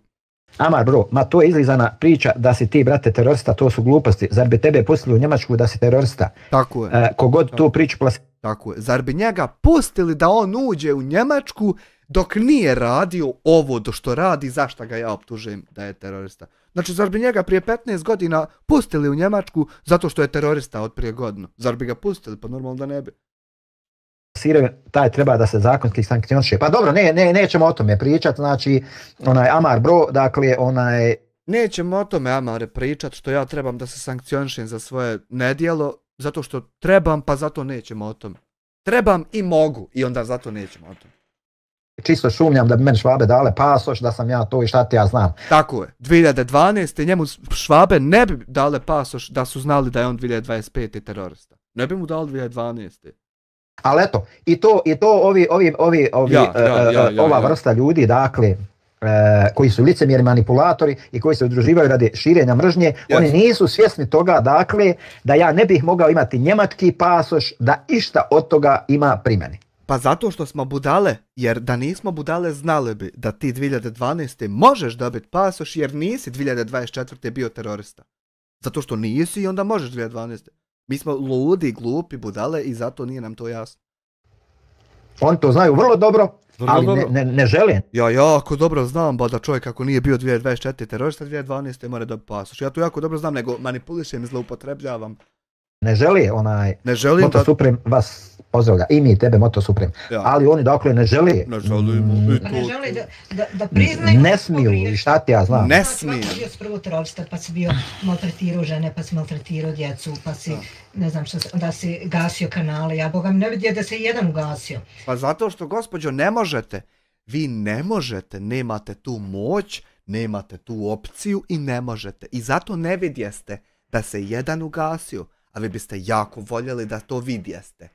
Speaker 6: Amar bro, ma to je izlizana priča da si ti brate terorista, to su gluposti. Zar bi tebe pustili u Njemačku da si terorista?
Speaker 2: Tako je.
Speaker 6: Kogod tu priču plasira.
Speaker 2: Tako je. Zar bi njega pustili da on uđe u Njemačku dok nije radio ovo do što radi, zašto ga ja optužujem da je terorista? Znači, zar bi njega prije 15 godina pustili u Njemačku zato što je terorista od prije godinu? Zar bi ga pustili? Pa normalno da ne bi.
Speaker 6: Taj treba da se zakonski sankcioniše. Pa dobro, nećemo o tome pričati, znači, Amar bro, dakle,
Speaker 2: Nećemo o tome, Amare, pričati što ja trebam da se sankcionišem za svoje nedjelo, zato što trebam, pa zato nećemo o tome. Trebam i mogu, i onda zato nećemo o tome.
Speaker 6: Čisto šumljam da bi meni Švabe dale pasoš, da sam ja to i šta ti ja znam.
Speaker 2: Tako je, 2012. njemu Švabe ne bi dale pasoš da su znali da je on 2025. terorista. Ne bi mu dali 2012.
Speaker 6: Ali eto, i to ova vrsta ljudi, dakle, koji su licemjeri, manipulatori i koji se udruživaju radi širenja mržnje, oni nisu svjesni toga, dakle, da ja ne bih mogao imati njemački pasoš, da išta od toga ima pri meni.
Speaker 2: Pa zato što smo budale, jer da nismo budale znali bi da ti 2012. možeš dobiti pasoš jer nisi 2024. bio terorista. Zato što nisi i onda možeš 2012. Mi smo ludi, glupi, budale i zato nije nam to jasno.
Speaker 6: Oni to znaju vrlo dobro, ali ne žele.
Speaker 2: Ja jako dobro znam da čovjek ako nije bio 2024. terorista, 2012. mora dobiti pasoš. Ja to jako dobro znam, nego manipulišem i zloupotrebljavam.
Speaker 6: Ne želi Moto Supreme vas pozdravlja. I mi tebe Moto Supreme. Ja. Ali oni dakle ne želi.
Speaker 4: Ne želi da priznaju.
Speaker 6: Ne smiju, šta ti ja znam.
Speaker 2: Ne smiju.
Speaker 4: Pa si bio prvo terorista, pa si bio maltretirao žene, pa si maltretirao djecu, pa si, ne znam što, da si gasio kanale. Ja Boga mi ne vidio da se jedan ugasio.
Speaker 2: Pa zato što, gospođo, ne možete. Vi ne možete, nemate tu moć, nemate tu opciju i ne možete. I zato ne vidjeste da se jedan ugasio. A vi biste jako voljeli da to vidjeste.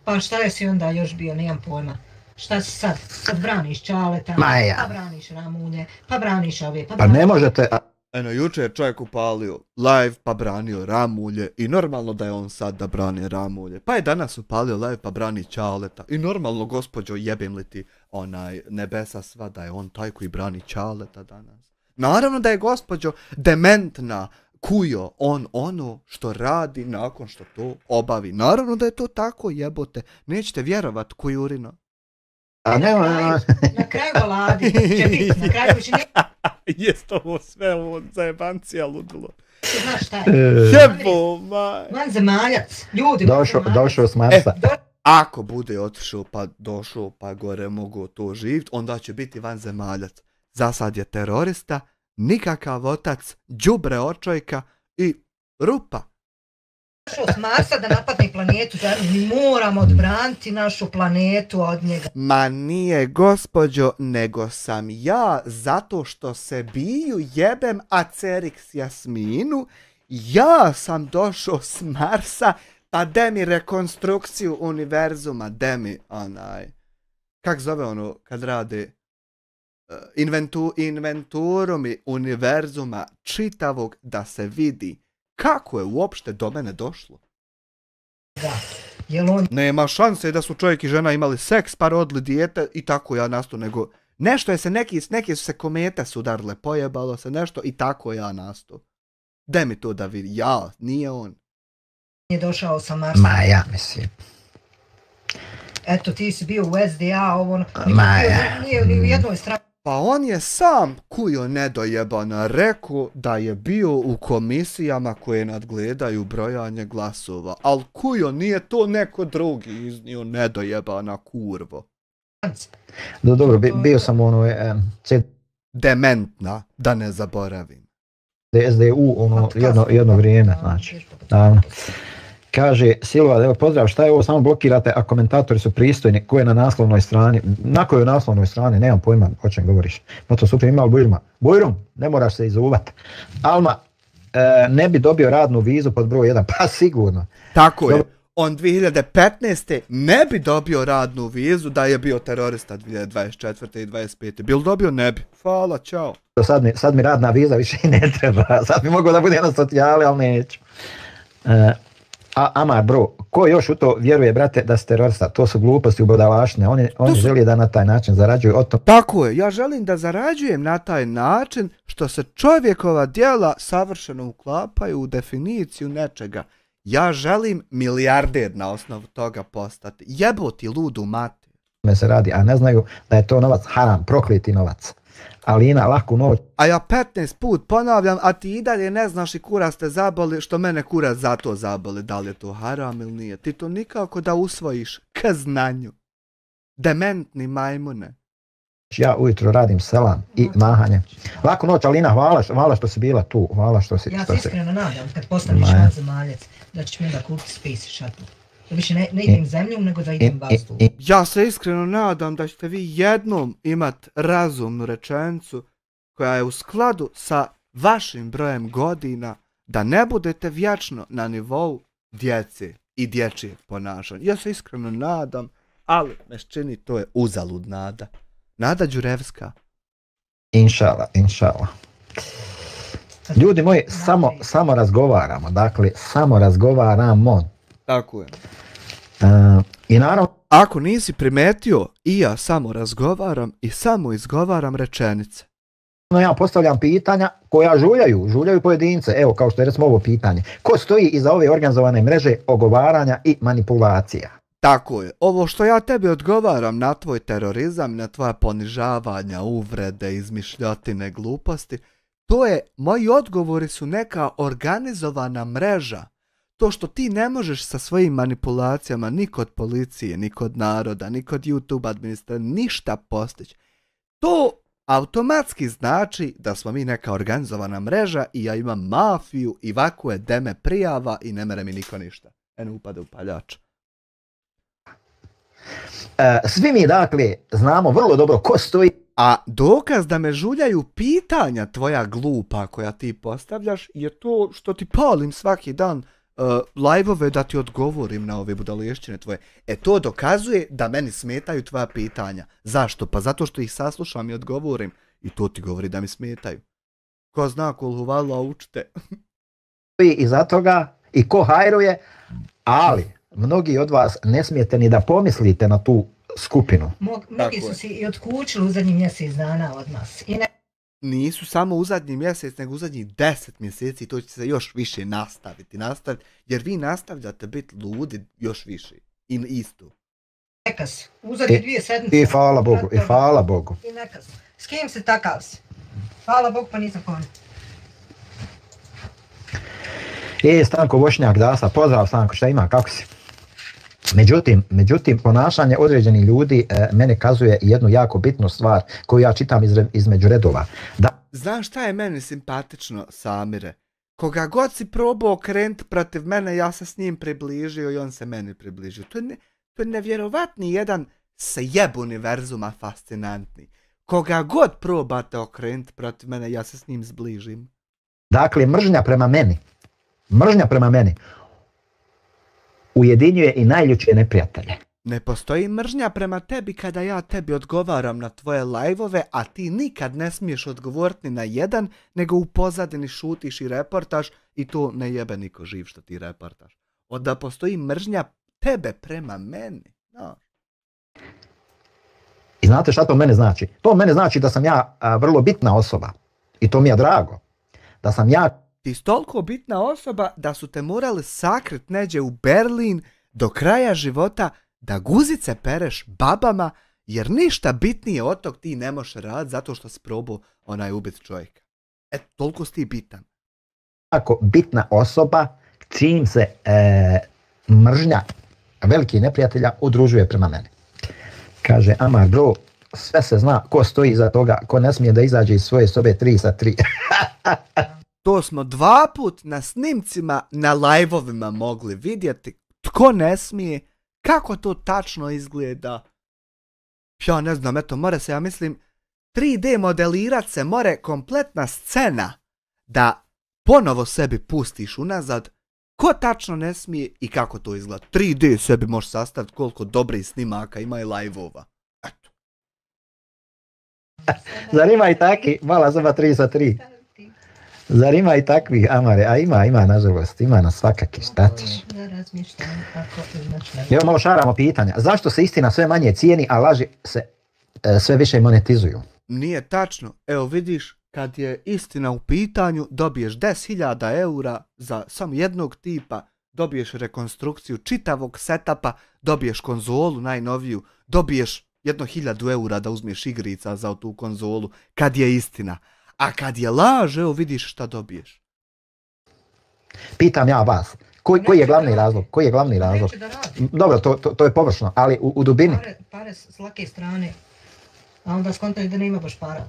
Speaker 4: Pa šta je si onda još bio, nemam pojma. Šta si sad? Sad braniš Čaleta, pa braniš Ramulje, pa braniš ove,
Speaker 6: pa ne možete.
Speaker 2: Eno, juče je čovjek upalio live pa branio Ramulje i normalno da je on sad da brani Ramulje. Pa je danas upalio live pa brani Čaleta i normalno, gospođo, jebem li ti nebesa sva da je on taj koji brani Čaleta danas. Naravno da je, gospođo, dementna, kujo on ono što radi nakon što to obavi. Naravno da je to tako, jebote. Nećete vjerovat, kujurino.
Speaker 4: Na kraju baladi će biti, na kraju će ne...
Speaker 2: Jest ovo sve, ovo zajebancija ludilo.
Speaker 4: Znaš šta je?
Speaker 2: Jebo, maj.
Speaker 4: Vanzemaljac, ljudi.
Speaker 6: Došao s Marsa.
Speaker 2: Ako bude otišao pa došao pa gore mogu to živjeti, onda će biti vanzemaljac. Za sad je terorista, nikakav otac, đubre očojka i rupa.
Speaker 4: S Marsa da napadne planetu, mi moramo odbraniti našu planetu od njega.
Speaker 2: Ma nije, gospođo, nego sam ja, zato što se biju jebem Acerix Jasminu, ja sam došao s Marsa, pa de mi rekonstrukciju univerzuma, de mi kak zove ono kad rade inventuru mi univerzuma čitavog da se vidi kako je uopšte do mene došlo.
Speaker 4: Da, jel on...
Speaker 2: Nema šanse da su čovjek i žena imali seks, pa rodili dijete i tako ja nasto, nego nešto je se, neke su se komete sudarile, pojebalo se nešto i tako ja nasto. De mi to da vidi, ja, nije on.
Speaker 4: Nije došao sa Marsa.
Speaker 6: Ma ja mislim.
Speaker 4: Eto, ti si bio u SDA, ovo... Nije ni u jednoj strani.
Speaker 2: Pa on je sam kujo nedojebana rekao da je bio u komisijama koje nadgledaju brojanje glasova, ali kujo nije to neko drugi iznio nedojebana kurvo.
Speaker 6: Dobro, bio sam ono...
Speaker 2: Dementna, da ne zaboravim.
Speaker 6: SDU, ono, jedno vrijeme, znači. Davno. Kaže Silva, evo pozdrav, šta je ovo, samo blokirate, a komentatori su pristojni, ko je na naslovnoj strani, na kojoj naslovnoj strani, nemam pojma o čem govoriš. No to super, imao Bujrum, ne moraš se izuvat. Alma, ne bi dobio radnu vizu pod broj 1, pa sigurno.
Speaker 2: Tako je, on 2015. ne bi dobio radnu vizu da je bio terorista 2024. i 2025. Bil dobio? Ne bi. Hvala, čao.
Speaker 6: Sad mi radna viza više i ne treba, sad bi mogao da bude na socijali, ali neću. Amar bro, ko još u to vjeruje, brate, da si terorista? To su gluposti u bodalaštine, oni želi da na taj način zarađuju o tom.
Speaker 2: Tako je, ja želim da zarađujem na taj način što se čovjekova djela savršeno uklapaju u definiciju nečega. Ja želim milijarder na osnovu toga postati. Jeboti ludu mati.
Speaker 6: Se radi, a ne znaju da je to novac haram, prokleti novac. Alina, laku noć.
Speaker 2: A ja 15 put ponavljam, a ti i dalje ne znaš i kurac te zaboli, što mene kurac zato zaboli, da li je to haram ili nije. Ti to nikako da usvojiš k znanju. Dementni majmune.
Speaker 6: Ja ujutro radim selam i mahanje. Laku noć, Alina, hvala što si bila tu. Hvala što si...
Speaker 4: Ja se iskreno nadam, kad postaviš vanzemaljac, da ćeš mi da kupiti Space Shuttle. Da više ne idem zemljom, nego da idem bastu.
Speaker 2: Ja se iskreno nadam da ćete vi jednom imat razumnu rečenicu koja je u skladu sa vašim brojem godina, da ne budete vječno na nivou djece i dječjeg ponašanja. Ja se iskreno nadam, ali me čini to je uzalud nada. Nada Đurevska.
Speaker 6: Inšala. Ljudi moji, samo razgovaramo, dakle, samo razgovaramo.
Speaker 2: Tako je.
Speaker 6: I naravno...
Speaker 2: Ako nisi primetio, i ja samo razgovaram i samo izgovaram rečenice.
Speaker 6: Ja postavljam pitanja koja žuljaju pojedince, evo kao što je recimo ovo pitanje. Ko stoji iza ove organizovane mreže ogovaranja i manipulacija?
Speaker 2: Tako je, ovo što ja tebi odgovaram na tvoj terorizam, na tvoja ponižavanja, uvrede, izmišljotine, gluposti, to je, moji odgovori su neka organizovana mreža. To što ti ne možeš sa svojim manipulacijama ni kod policije, ni kod naroda, ni kod YouTube administracije, ništa postići. To automatski znači da smo mi neka organizovana mreža i ja imam mafiju i ovako je deme prijava i ne mere mi niko ništa. Eno upade u paljač.
Speaker 6: Svi mi dakle znamo vrlo dobro ko stoji.
Speaker 2: A dokaz da me žuljaju pitanja tvoja glupa koja ti postavljaš je to što ti palim svaki dan live-ove da ti odgovorim na ove budalešćine tvoje. To dokazuje da meni smetaju tvoja pitanja. Zašto? Pa zato što ih saslušam i odgovorim. I to ti govori da mi smetaju. Ko zna kol huvala učite.
Speaker 6: I za toga i ko hajruje, ali mnogi od vas ne smijete ni da pomislite na tu skupinu.
Speaker 4: Mnogi su si i otkučili u zadnjih mjesec dana od nas.
Speaker 2: Nisu samo u zadnji mjesec, nego u zadnjih 10 mjeseci, to će se još više nastaviti, jer vi nastavljate biti ludi još više. I isto.
Speaker 4: Nekas, u zadnje 2 sedmice.
Speaker 6: I hvala Bogu.
Speaker 4: I nekas. S kim se takav si? Hvala Bogu, pa nisam kon.
Speaker 6: Stanko Vošnjak Dasa, pozdrav Stanko, šta ima, kako si? Međutim, ponašanje određenih ljudi mene kazuje jednu jako bitnu stvar koju ja čitam između redova.
Speaker 2: Znaš šta je meni simpatično, Samire? koga god si probao okrenuti protiv mene, ja se s njim približio i on se meni približio. To je nevjerovatni jedan sjeb univerzuma fascinantni. Koga god probate okrenuti protiv mene, ja se s njim zbližim.
Speaker 6: Dakle, mržnja prema meni ujedinjuje i najljučije neprijatelje.
Speaker 2: Ne postoji mržnja prema tebi kada ja tebi odgovaram na tvoje live-ove, a ti nikad ne smiješ odgovoriti ni na jedan, nego u pozadini šutiš i reportaš i to ne jebe niko živ što ti reportaš. Onda postoji mržnja tebe prema meni. No.
Speaker 6: I znate šta to mene znači? To mene znači da sam ja vrlo bitna osoba i to mi je drago. Da sam ja...
Speaker 2: Ti si toliko bitna osoba da su te morali sakrit neđe u Berlin do kraja života da guzice pereš babama, jer ništa bitnije od tog ti ne možeš raditi zato što si probao ubiti čovjeka. Toliko si ti bitan.
Speaker 6: Ako bitna osoba, čim se mržnja velikih neprijatelja udružuje prema meni. Kaže, Amar bro, sve se zna ko stoji iza toga, ko ne smije da izađe iz svoje sobe 3 sa 3.
Speaker 2: To smo 2 put na snimcima, na live-ovima mogli vidjeti tko ne smije, kako to tačno izgleda. Ja ne znam, more se, ja mislim, 3D modelirat se more kompletna scena da ponovo sebi pustiš unazad ko tačno ne smije i kako to izgleda. 3D sebi možeš sastaviti koliko dobrih snimaka ima i live-ova. Eto.
Speaker 6: Zar ima i taki, mala soba 3 sa 3? Zar ima i takvih, Amare? A ima nažalost, ima nas svakaki, šta ćeš? Evo malo šaramo pitanja. Zašto se istina sve manje cijeni, a laži se sve više monetizuju?
Speaker 2: Nije tačno. Evo vidiš, kad je istina u pitanju, dobiješ 10.000 eura za samo jednog tipa, dobiješ rekonstrukciju čitavog setapa, dobiješ konzolu najnoviju, dobiješ 1.000 eura da uzmeš igrica za tu konzolu, kad je istina. A kad je laž, evo vidiš šta dobiješ.
Speaker 6: Pitam ja vas, koji je glavni razlog? Koji je glavni razlog? Dobro, to je površno, ali u dubini.
Speaker 4: Pare s lake strane, a onda skontaju da nema baš para.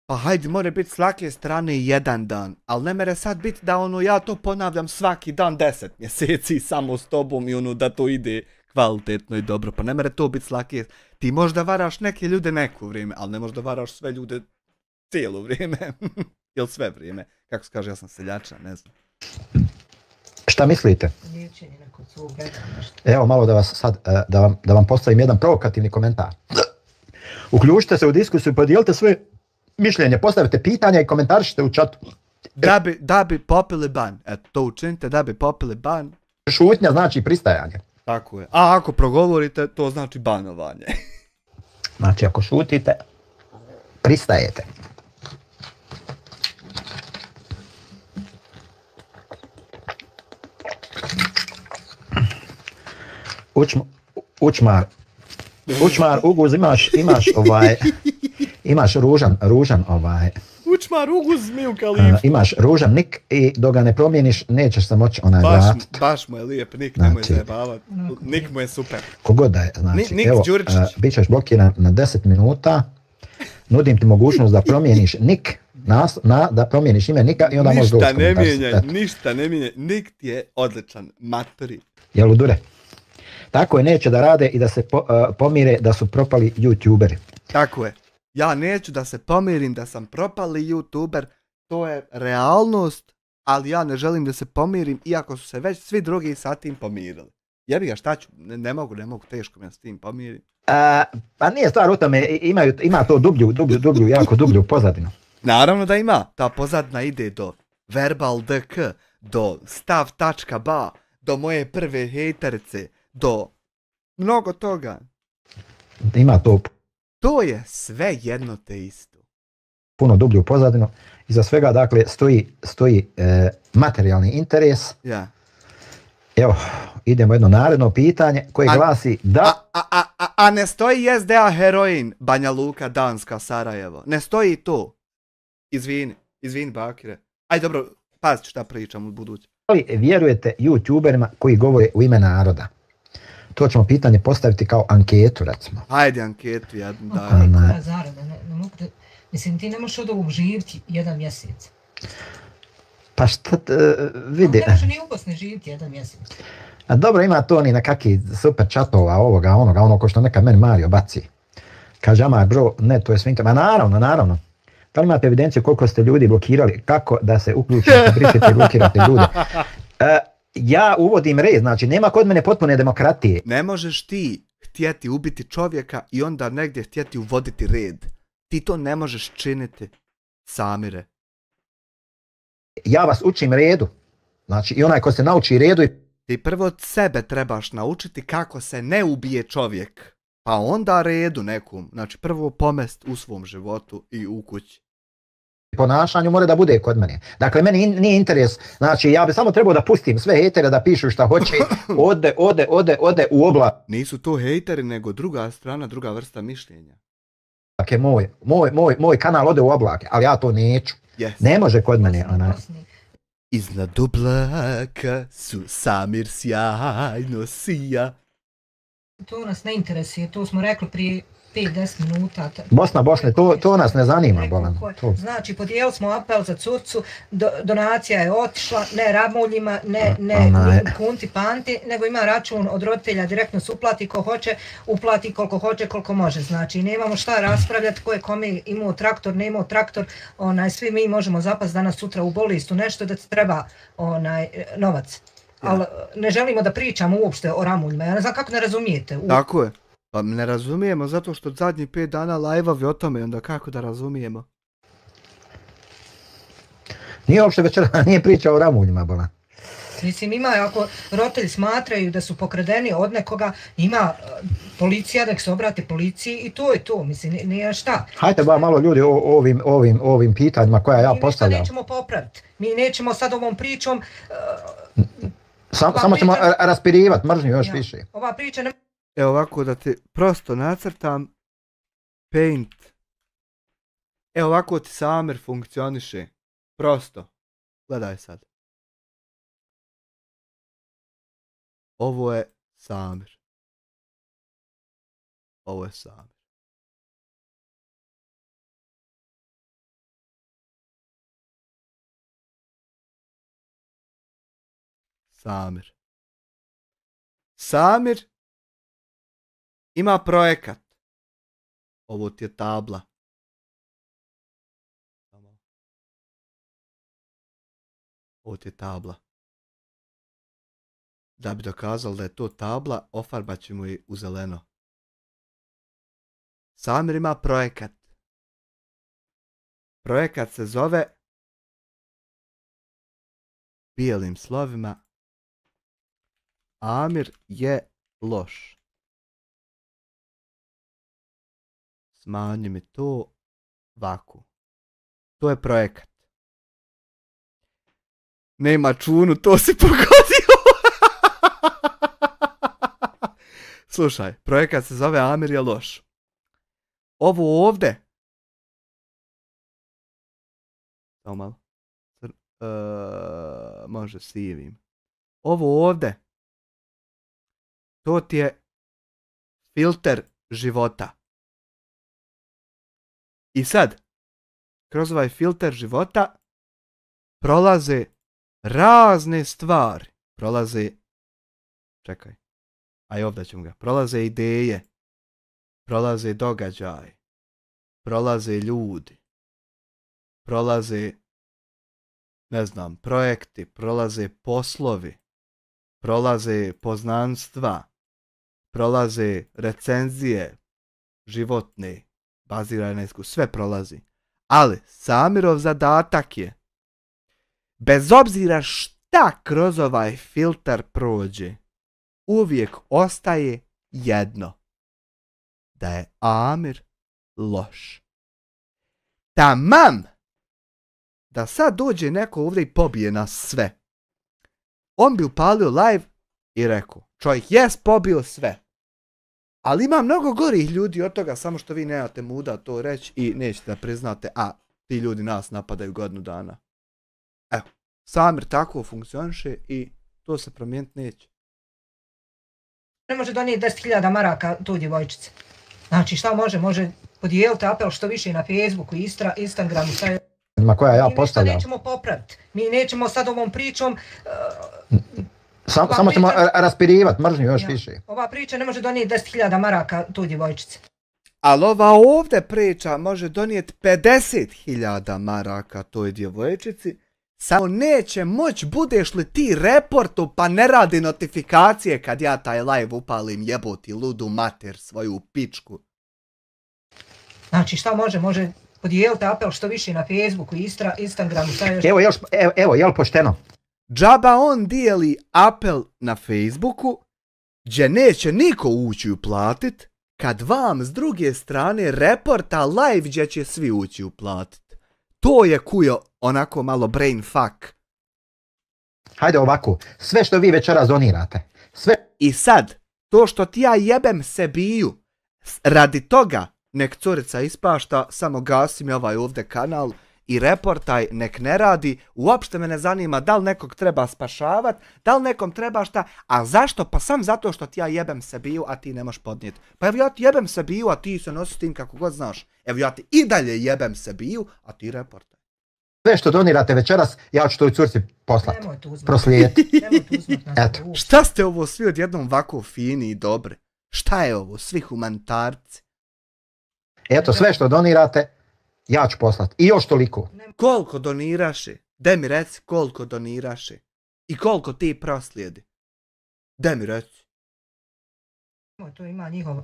Speaker 2: Pa hajde, more biti s lake strane jedan dan, ali ne mere sad biti da ja to ponavljam svaki dan 10 mjeseci samo s tobom i da to ide kvalitetno i dobro, pa ne mere to biti s lake. Ti možda varaš neke ljude neko vrijeme, ali ne možda varaš sve ljude cijelo vrijeme, ili sve vrijeme. Kako se kaže, ja sam seljača, ne znam.
Speaker 6: Šta mislite? Evo malo da vas sad, da vam postavim jedan provokativni komentar. Uključite se u diskusiju, podijelite svoje mišljenje, postavite pitanja i komentarišite u chatu.
Speaker 2: Da bi popili ban, eto to učinite, da bi popili ban.
Speaker 6: Šutnja znači pristajanje.
Speaker 2: Tako je, a ako progovorite, to znači banovanje.
Speaker 6: Znači ako šutite, pristajete. Učmar, Uguz, imaš ružan
Speaker 2: Učmar, Uguz, zmiju kalifu.
Speaker 6: Imaš ružan nik i dok ga ne promijeniš, nećeš se moći vratiti.
Speaker 2: Baš mu je lijep nik, nemoj zajebavati. Nik mu je super.
Speaker 6: Kogod da je, znači,
Speaker 2: Nik
Speaker 6: evo, bit ćeš blokiran na 10 minuta, nudim ti mogućnost da promijeniš nik, da promijeniš ime nika i onda možeš doći komentariti.
Speaker 2: Ništa ne mijenjaj, nik ti je odličan, matori.
Speaker 6: Jel udure? Tako je, neće da rade i da se pomire da su propali youtuberi.
Speaker 2: Tako je. Ja neću da se pomirim da sam propali youtuber, to je realnost, ali ja ne želim da se pomirim, iako su se već svi drugi sa tim pomirili. Jebi ga, šta ću, ne mogu, teško me s tim pomirim.
Speaker 6: Pa nije stvar u tome, ima to dublju, jako dublju pozadinu.
Speaker 2: Naravno da ima, ta pozadina ide do verbal.dk, do stav.ba, do moje prve hejterice, do mnogo toga.
Speaker 6: Ima to.
Speaker 2: To je sve jedno te isto.
Speaker 6: Puno dublju pozadinu. Iza svega, dakle, stoji materijalni interes.
Speaker 2: Ja.
Speaker 6: Evo, idemo jedno naredno pitanje koje glasi da...
Speaker 2: A ne stoji SDA heroin, Banja Luka, Danska, Sarajevo. Ne stoji to. Izvini, Bakire. Aj dobro, pazite šta pričam u budući.
Speaker 6: Ali vjerujete youtuberima koji govore u ime naroda? To ćemo pitanje postaviti kao anketu, recimo.
Speaker 2: Hajde anketu, jednu da.
Speaker 4: Zarada, ne mogu da... Mislim, ti ne možeš od ovog živjeti 1 mjesec.
Speaker 6: Pa šta vidi...
Speaker 4: Ne može ni u Bosni živjeti jedan mjesec.
Speaker 6: A dobro, ima to ni na kakvi super čatova, ovoga, onoga, ono ko što nekad meni Mario baci. Kaže, Amar, bro, ne, to je svinka. Ma naravno. Da li imate evidenciju koliko ste ljudi blokirali? Kako da se uključite, brišete i blokirate ljude? Ja uvodim red, znači nema kod mene potpune demokratije.
Speaker 2: Ne možeš ti htjeti ubiti čovjeka i onda negdje htjeti uvoditi red. Ti to ne možeš činiti, Samire.
Speaker 6: Ja vas učim redu. Znači i onaj ko se nauči redu i...
Speaker 2: Ti prvo od sebe trebaš naučiti kako se ne ubije čovjek. Pa onda redu nekom. Znači prvo pomest u svom životu i u kući.
Speaker 6: Ponašanju mora da bude kod mene. Dakle, meni nije interes, znači ja bi samo trebao da pustim sve hejtere da pišu šta hoće, ode u obla.
Speaker 2: Nisu to hejteri, nego druga strana, druga vrsta mišljenja.
Speaker 6: Dakle, moj kanal ode u oblake, ali ja to neću.
Speaker 2: Yes.
Speaker 6: Ne može kod mene.
Speaker 2: Iznad oblaka su Samir sjajno sija.
Speaker 4: To nas ne interesuje, to smo rekli prije 5-10 minuta.
Speaker 6: Bosna, to nas ne zanima, Bolan.
Speaker 4: Znači, podijelili smo apel za curcu, donacija je otišla, ne ramuljima, ne kunti panti, nego ima račun od roditelja, direktno se uplati ko hoće, uplati koliko hoće, koliko može. Znači, nemamo šta raspravljati, ko je kome imao traktor, ne imao traktor, svi mi možemo zapast danas sutra u bolistu, nešto da treba novac. Ali ne želimo da pričamo uopšte o ramuljima, ja ne znam kako ne razumijete.
Speaker 2: Tako je. Pa ne razumijemo zato što zadnjih 5 dana live-ovi o tome, onda kako da razumijemo?
Speaker 6: Nije uopšte večera, nije priča o ramuljima, Bolan.
Speaker 4: Mislim, ima, ako roditelji smatraju da su pokradeni od nekoga, ima policija, da se obrati policiji i to je to, mislim, nije šta.
Speaker 6: Hajde ba malo ljudi o ovim pitanjima koja ja postavljam.
Speaker 4: Mi nećemo popraviti, mi nećemo sad ovom pričom...
Speaker 6: Samo ćemo raspirivati mržnju još više.
Speaker 4: Ova priča ne...
Speaker 2: Evo ovako da ti prosto nacrtam Paint. Evo ovako ti Samir funkcioniše. Prosto. Gledaj sad. Ovo je Samir. Ovo je Samir. Samir. Samir ima projekat. Ovo ti je tabla. Ovo ti je tabla. Da bi dokazali da je to tabla, ofarbat ćemo je u zeleno. Samir ima projekat. Projekat se zove bijelim slovima Amir je loš. Smanji mi to ovako. To je projekat. Nema čunu, to si pogodio. Slušaj, projekat se zove Amir je loš. Ovo ovdje. Samo malo. Može sivim. Ovo ovdje. To ti je filter života. I sad, kroz ovaj filter života prolaze razne stvari. Čekaj, aj ovdje ćemo ga. Prolaze ideje, prolaze događaj, prolaze ljudi, prolaze, ne znam, projekti, prolaze poslovi, prolaze poznanstva, prolaze recenzije životne, bazirane na iskustvu, sve prolazi. Ali Samirov zadatak je, bez obzira šta kroz ovaj filter prođe, uvijek ostaje jedno. Da je Amir loš. Tamam! Da sad dođe neko ovdje i pobije nas sve. On bi upalio live i rekao, čovjek jes pobio sve. Ali ima mnogo gorih ljudi od toga, samo što vi nemate muda to reći i nećete da priznate, a ti ljudi nas napadaju godinu dana. Evo, Samir tako funkcioniše i to se promijeniti neće.
Speaker 4: Ne može donijeti 10.000 maraka tu djevojčice. Znači šta može? Može podijeliti apel što više na Facebooku, Instagramu,
Speaker 1: pitanjima koja ja postavljam.
Speaker 4: Mi nećemo popraviti. Mi nećemo sad ovom pričom...
Speaker 1: Samo ćemo raspirivati mržnju još više.
Speaker 4: Ova priča ne može donijeti 10.000 maraka tu djevojčice.
Speaker 2: Ali ova ovdje priča može donijeti 50.000 maraka toj djevojčici. Samo neće moć budeš li ti reportu pa ne radi notifikacije kad ja taj live upalim jeboti ludu mater svoju pičku.
Speaker 4: Znači šta može? Može podijeliti apel što više na Facebooku, Instagramu, šta još?
Speaker 1: Evo, jel pošteno?
Speaker 2: Džaba on dijeli apel na Facebooku gdje neće niko ući uplatit kad vam s druge strane reporta live gdje će svi ući uplatit. To je kujo onako malo brain fuck.
Speaker 1: Hajde ovako, sve što vi večeras donirate. Sve.
Speaker 2: I sad, to što ti ja jebem se biju, radi toga nek curica ispašta, samo gasi mi ovaj ovdje kanal i reportaj nek ne radi, uopšte me ne zanima da li nekog treba spašavat, da li nekom treba šta, a zašto? Pa sam zato što ti ja jebem se biju, a ti ne možeš podnijeti. Pa evo ja ti jebem se biju, a ti se nosi s tim kako god znaš. Evo ja ti i dalje jebem se biju, a ti reportaj.
Speaker 1: Sve što donirate večeras, ja ću toj curci poslati. Proslijediti.
Speaker 2: Eto. Šta ste ovo svi odjednom ovako fini i dobri? Šta je ovo? Svi humanitarci.
Speaker 1: Eto, sve što donirate, ja ću poslati. I još toliko.
Speaker 2: Koliko doniraše? Daj mi reci koliko doniraše. I koliko ti proslijedi. Daj mi reci.
Speaker 4: To ima njihov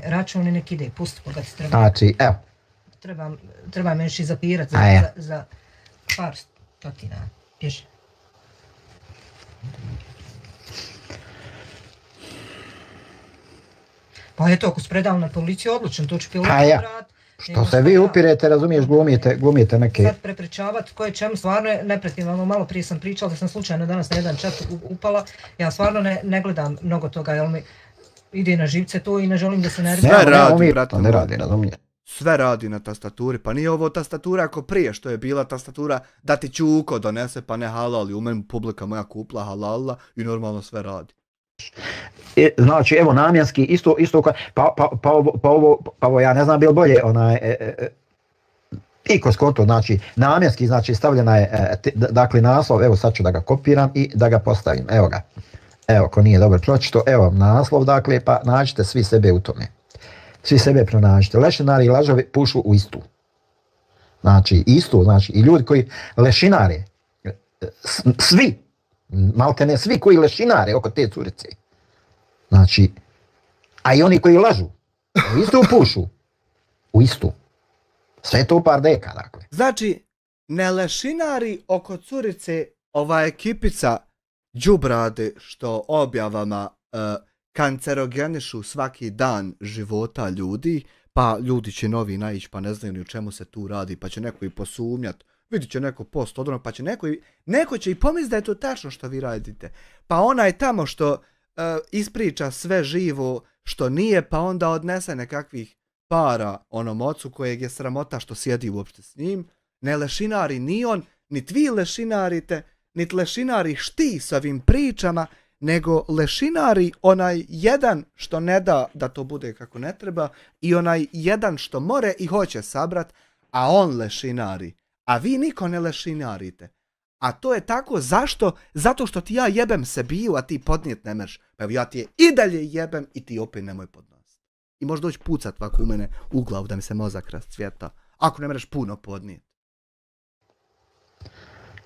Speaker 4: račun i nek ide, pusti koga ti treba.
Speaker 1: Znači, evo.
Speaker 4: Treba me još i zapirati za par stotina. Pješi. Pa eto, ako spredam na policiju odlučen, to ću pilot vrat.
Speaker 1: Što se vi upirete, razumiješ, glumite neke...
Speaker 4: Sad prepričavati koje čemu, stvarno je neprekidno. Malo prije sam pričala da sam slučajno danas na jedan čat upala. Ja stvarno ne gledam mnogo toga, jer mi ide na živce to i ne želim da se nervira.
Speaker 2: Sve radi, brate.
Speaker 1: Ne radi, razumije.
Speaker 2: Sve radi na tastaturi, pa nije ovo tastatura ako prije što je bila tastatura da ti Čuko donese pa ne halal i u meni publika moja kupla halala i normalno sve radi.
Speaker 1: Znači evo namjenski isto pa ovo ja ne znam bil bolje i kroz konto, znači namjenski, znači stavljena je dakle naslov, evo sad ću da ga kopiram i da ga postavim, evo ga, evo ko nije dobro pročito, evo naslov, dakle pa nađite svi sebe u tome. Svi sebe pronađite. Lešinari i lažovi pušu u istu. Znači, istu, znači, i ljudi koji lešinare, svi, maltene svi koji lešinare oko te curice. Znači, a i oni koji lažu, u istu pušu. U istu. Sve to u par deka, dakle.
Speaker 2: Znači, ne lešinari oko curice, ova ekipica đubrade što objavama kancerogenišu svaki dan života ljudi, pa ljudi će novi naići pa ne znaju ni o čemu se tu radi, pa će neko i posumnjat, vidit će neko post odno, pa će neko će i pomisliti da je to tačno što vi radite. Pa onaj tamo što ispriča sve živo što nije, pa onda odnese nekakvih para onom ocu kojeg je sramota što sjedi uopšte s njim, ne lešinari ni on, niti vi lešinarite, niti lešinari šti s ovim pričama, nego lešinari onaj jedan što ne da to bude kako ne treba i onaj jedan što more i hoće sabrat, a on lešinari. A vi niko ne lešinarite. A to je tako, zašto? Zato što ti ja jebem se biju, a ti podnijet ne mreš. Pa evo ja ti je i dalje jebem i ti opet nemoj podnositi. I možeš doći pucat ovako u mene u glavu da mi se mozak rascvjeta. Ako ne mreš puno podnijet.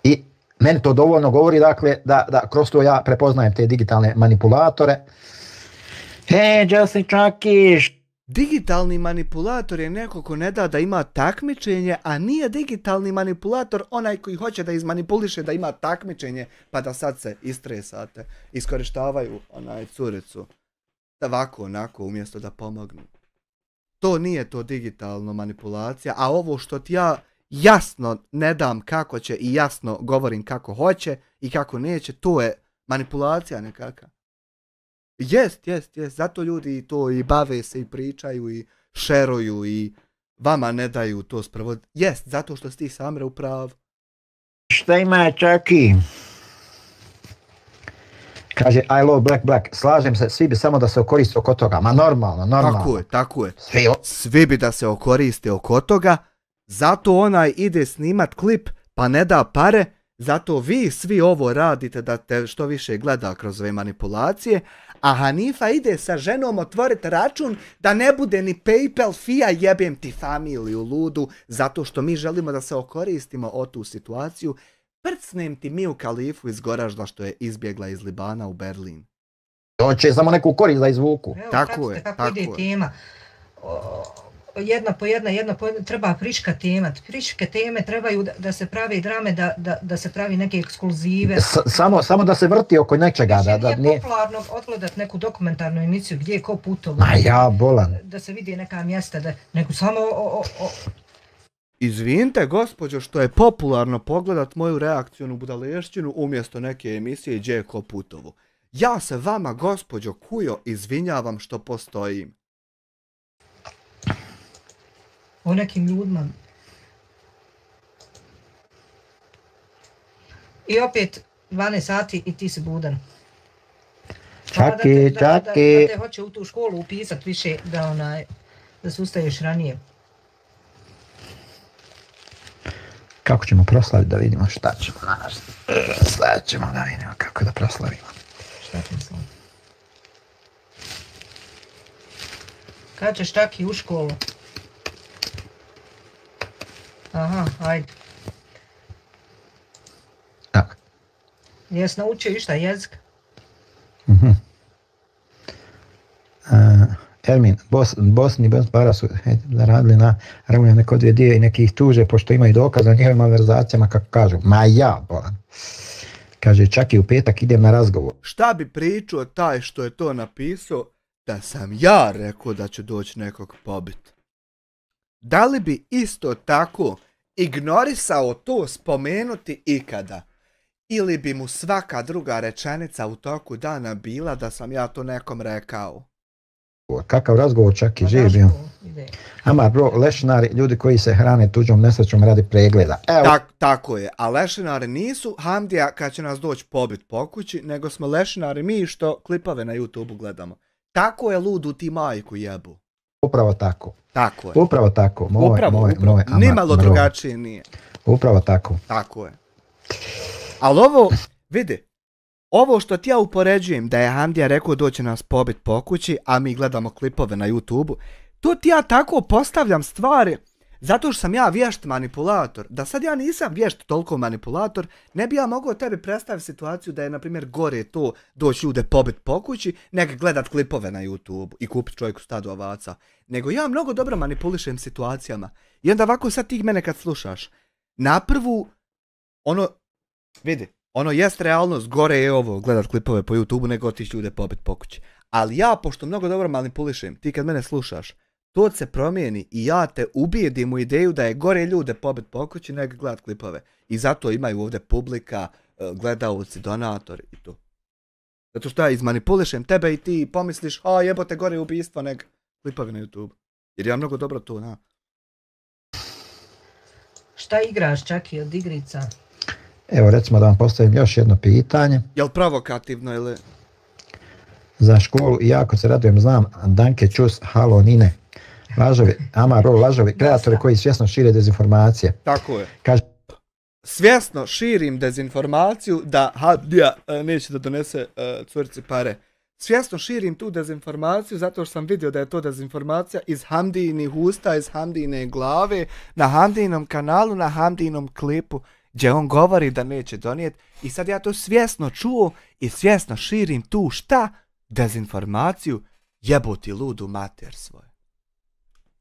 Speaker 1: I meni to dovoljno govori, dakle, da kroz to ja prepoznajem te digitalne manipulatore. Hej, Jesse Čakiš!
Speaker 2: Digitalni manipulator je neko ko ne da ima takmičenje, a nije digitalni manipulator onaj koji hoće da izmanipuliše da ima takmičenje, pa da sad se istresate, iskorištavaju onaj curicu. Ovako, onako, umjesto da pomognu. To nije to digitalno manipulacija, a ovo što ti ja jasno ne dam kako će i jasno govorim kako hoće i kako neće, to je manipulacija nekakva. Jest, zato ljudi to i bave se i pričaju i šeruju i vama ne daju to sprovoditi. Jest, zato što si ti Samre u pravu.
Speaker 1: Šta ima Čaki? Kaže, I love black, slažem se, svi bi samo da se okoriste oko toga, ma normalno.
Speaker 2: Tako je. Svi bi da se okoriste oko toga, Zato onaj ide snimat klip pa ne da pare, zato vi svi ovo radite da te što više gleda kroz ove manipulacije, a Hanifa ide sa ženom otvoriti račun da ne bude ni PayPal fija, jebem ti familiju ludu, zato što mi želimo da se okoristimo o tu situaciju. Prcnem ti Miju Khalifu iz Goražda što je izbjegla iz Libana u Berlin.
Speaker 1: To će samo neku korist da izvuku.
Speaker 4: Evo, tako je, kako ide tema. Jedna po jedna, treba friška tema. Friške teme trebaju da se pravi drame, da se pravi neke ekskluzive.
Speaker 1: Samo da se vrti oko nečega.
Speaker 4: Nije popularno odgledat neku dokumentarnu emisiju gdje je ko putovo.
Speaker 1: A ja bolan.
Speaker 4: Da se vidi neka mjesta, nego samo
Speaker 2: Izvinite, gospođo, što je popularno pogledat moju reakcijnu budalešćinu umjesto neke emisije gdje je ko putovo. Ja se vama, gospođo Kujo, izvinjavam što postojim.
Speaker 4: O nekim ljudima. I opet 12 sati i ti si budan.
Speaker 1: Čaki.
Speaker 4: Da te hoće u tu školu upisat više, da se ustaješ ranije.
Speaker 1: Kako ćemo proslaviti da vidimo šta ćemo danas. Sad ćemo da vidimo kako da proslavimo.
Speaker 4: Šta ćemo slaviti? Kad ćeš Čaki u školu? Aha, ajde.
Speaker 1: Tak.
Speaker 4: Jes naučio išta jezik?
Speaker 1: Ermin, Bosni bez para su zaradili na Ramuja neko 2 dije i neki ih tuže pošto imaju dokaza o njihovim malverzacijama kako kažu. Ma ja, bolan. Kaže, čak i u petak idem na razgovor.
Speaker 2: Šta bi pričao taj što je to napisao da sam ja rekao da ću doći nekog pobit? Da li bi isto tako ignorisao to spomenuti ikada? Ili bi mu svaka druga rečenica u toku dana bila da sam ja to nekom rekao?
Speaker 1: Kakav razgovor čak i živ bio. Ama bro, lešinari, ljudi koji se hrane tuđom nesrećom radi pregleda.
Speaker 2: Tako je, a lešinari nisu Hamdija kad će nas doći pobit po kući, nego smo lešinari mi što klipove na YouTube gledamo. Tako je ludu ti majku jebu.
Speaker 1: Upravo tako.
Speaker 2: Tako je.
Speaker 1: Upravo tako.
Speaker 2: Upravo. Nimalo drugačije nije.
Speaker 1: Upravo tako.
Speaker 2: Tako je. Ali ovo, vidi, ovo što ti ja upoređujem da je Hamdija rekao doće nas pobit po kući, a mi gledamo klipove na YouTube-u, to ti ja tako postavljam stvari zato što sam ja vješt manipulator. Da sad ja nisam vješt toliko manipulator, ne bi ja mogao tebi predstaviti situaciju da je, na primjer, gore to doći ljude pobit po kući, nek gledat klipove na YouTube i kupit čovjeku stadu ovaca. Nego ja mnogo dobro manipulišem situacijama. I onda ovako sad ti mene kad slušaš, na prvu, vidi, jest realnost, gore je ovo gledat klipove po YouTube-u nego otići ljude pobit po kući. Ali ja, pošto mnogo dobro manipulišem, ti kad mene slušaš, to se promijeni i ja te ubijedim u ideju da je gore ljude pobit po kući nego gledat klipove. I zato imaju ovdje publika, gledalci, donatori i to. Zato što ja izmanipulišem tebe i ti pomisliš, jebote gore ubijstvo nego klipovi na YouTube. Jer ja mnogo dobro to, na.
Speaker 4: Šta igraš čak i od igrica?
Speaker 1: Evo recimo da vam postavim još jedno pitanje.
Speaker 2: Jel provokativno ili?
Speaker 1: Za školu i jako se radujem, znam Danke, Čus, Halo, Nine. Lažovi, Amaro, lažovi, kreatori koji svjesno šire dezinformacije.
Speaker 2: Tako je. Svjesno širim dezinformaciju da Hamdija neće da donese curici pare. Svjesno širim tu dezinformaciju zato što sam vidio da je to dezinformacija iz Hamdijinih usta, iz Hamdijine glave, na Hamdijinom kanalu, na Hamdijinom klipu, gdje on govori da neće donijeti. I sad ja to svjesno čuo i svjesno širim tu šta? Dezinformaciju, jeboti ludu mater svoje.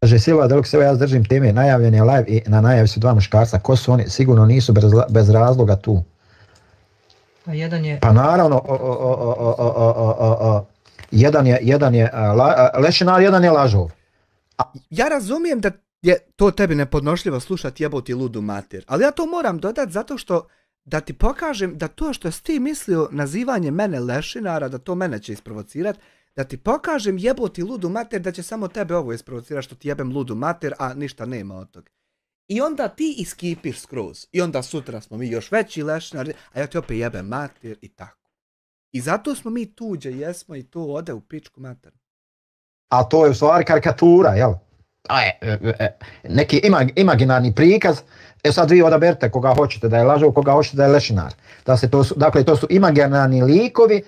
Speaker 1: Kaže Silva Deluxe, evo ja držim teme, najavljen je live i na najavi su 2 muškarca. Ko su oni? Sigurno nisu bez razloga tu.
Speaker 4: A jedan je...
Speaker 1: Pa naravno, jedan je lešinar, jedan je lažov.
Speaker 2: Ja razumijem da je to tebi nepodnošljivo slušati jeboti ludu mater, ali ja to moram dodati zato što da ti pokažem da to što si ti mislio nazivanje mene lešinara, da to mene će isprovocirati, da ti pokažem jeboti ludu mater, da će samo tebe ovo isprovocirati što ti jebem ludu mater, a ništa nema od toga. I onda ti iskipiš skroz. I onda sutra smo mi još veći lešinari, a ja ti opet jebem mater i tako. I zato smo mi tuđe, jesmo i to ode u pičku mater.
Speaker 1: A to je u stvari karikatura, jel? neki imaginarni prikaz, sad vi odaberite koga hoćete da je lažov, koga hoćete da je lešinar. Dakle, to su imaginarni likovi.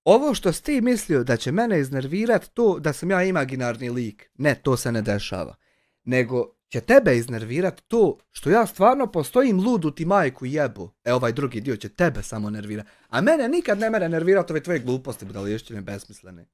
Speaker 2: Ovo što si ti mislio da će mene iznervirati to da sam ja imaginarni lik, ne, to se ne dešava. Nego će tebe iznervirati to što ja stvarno postojim ludu ti majku jebu. Ovaj drugi dio će tebe samo nervirati. A mene nikad ne mere nervirati ove tvoje gluposti, budalještine besmislene.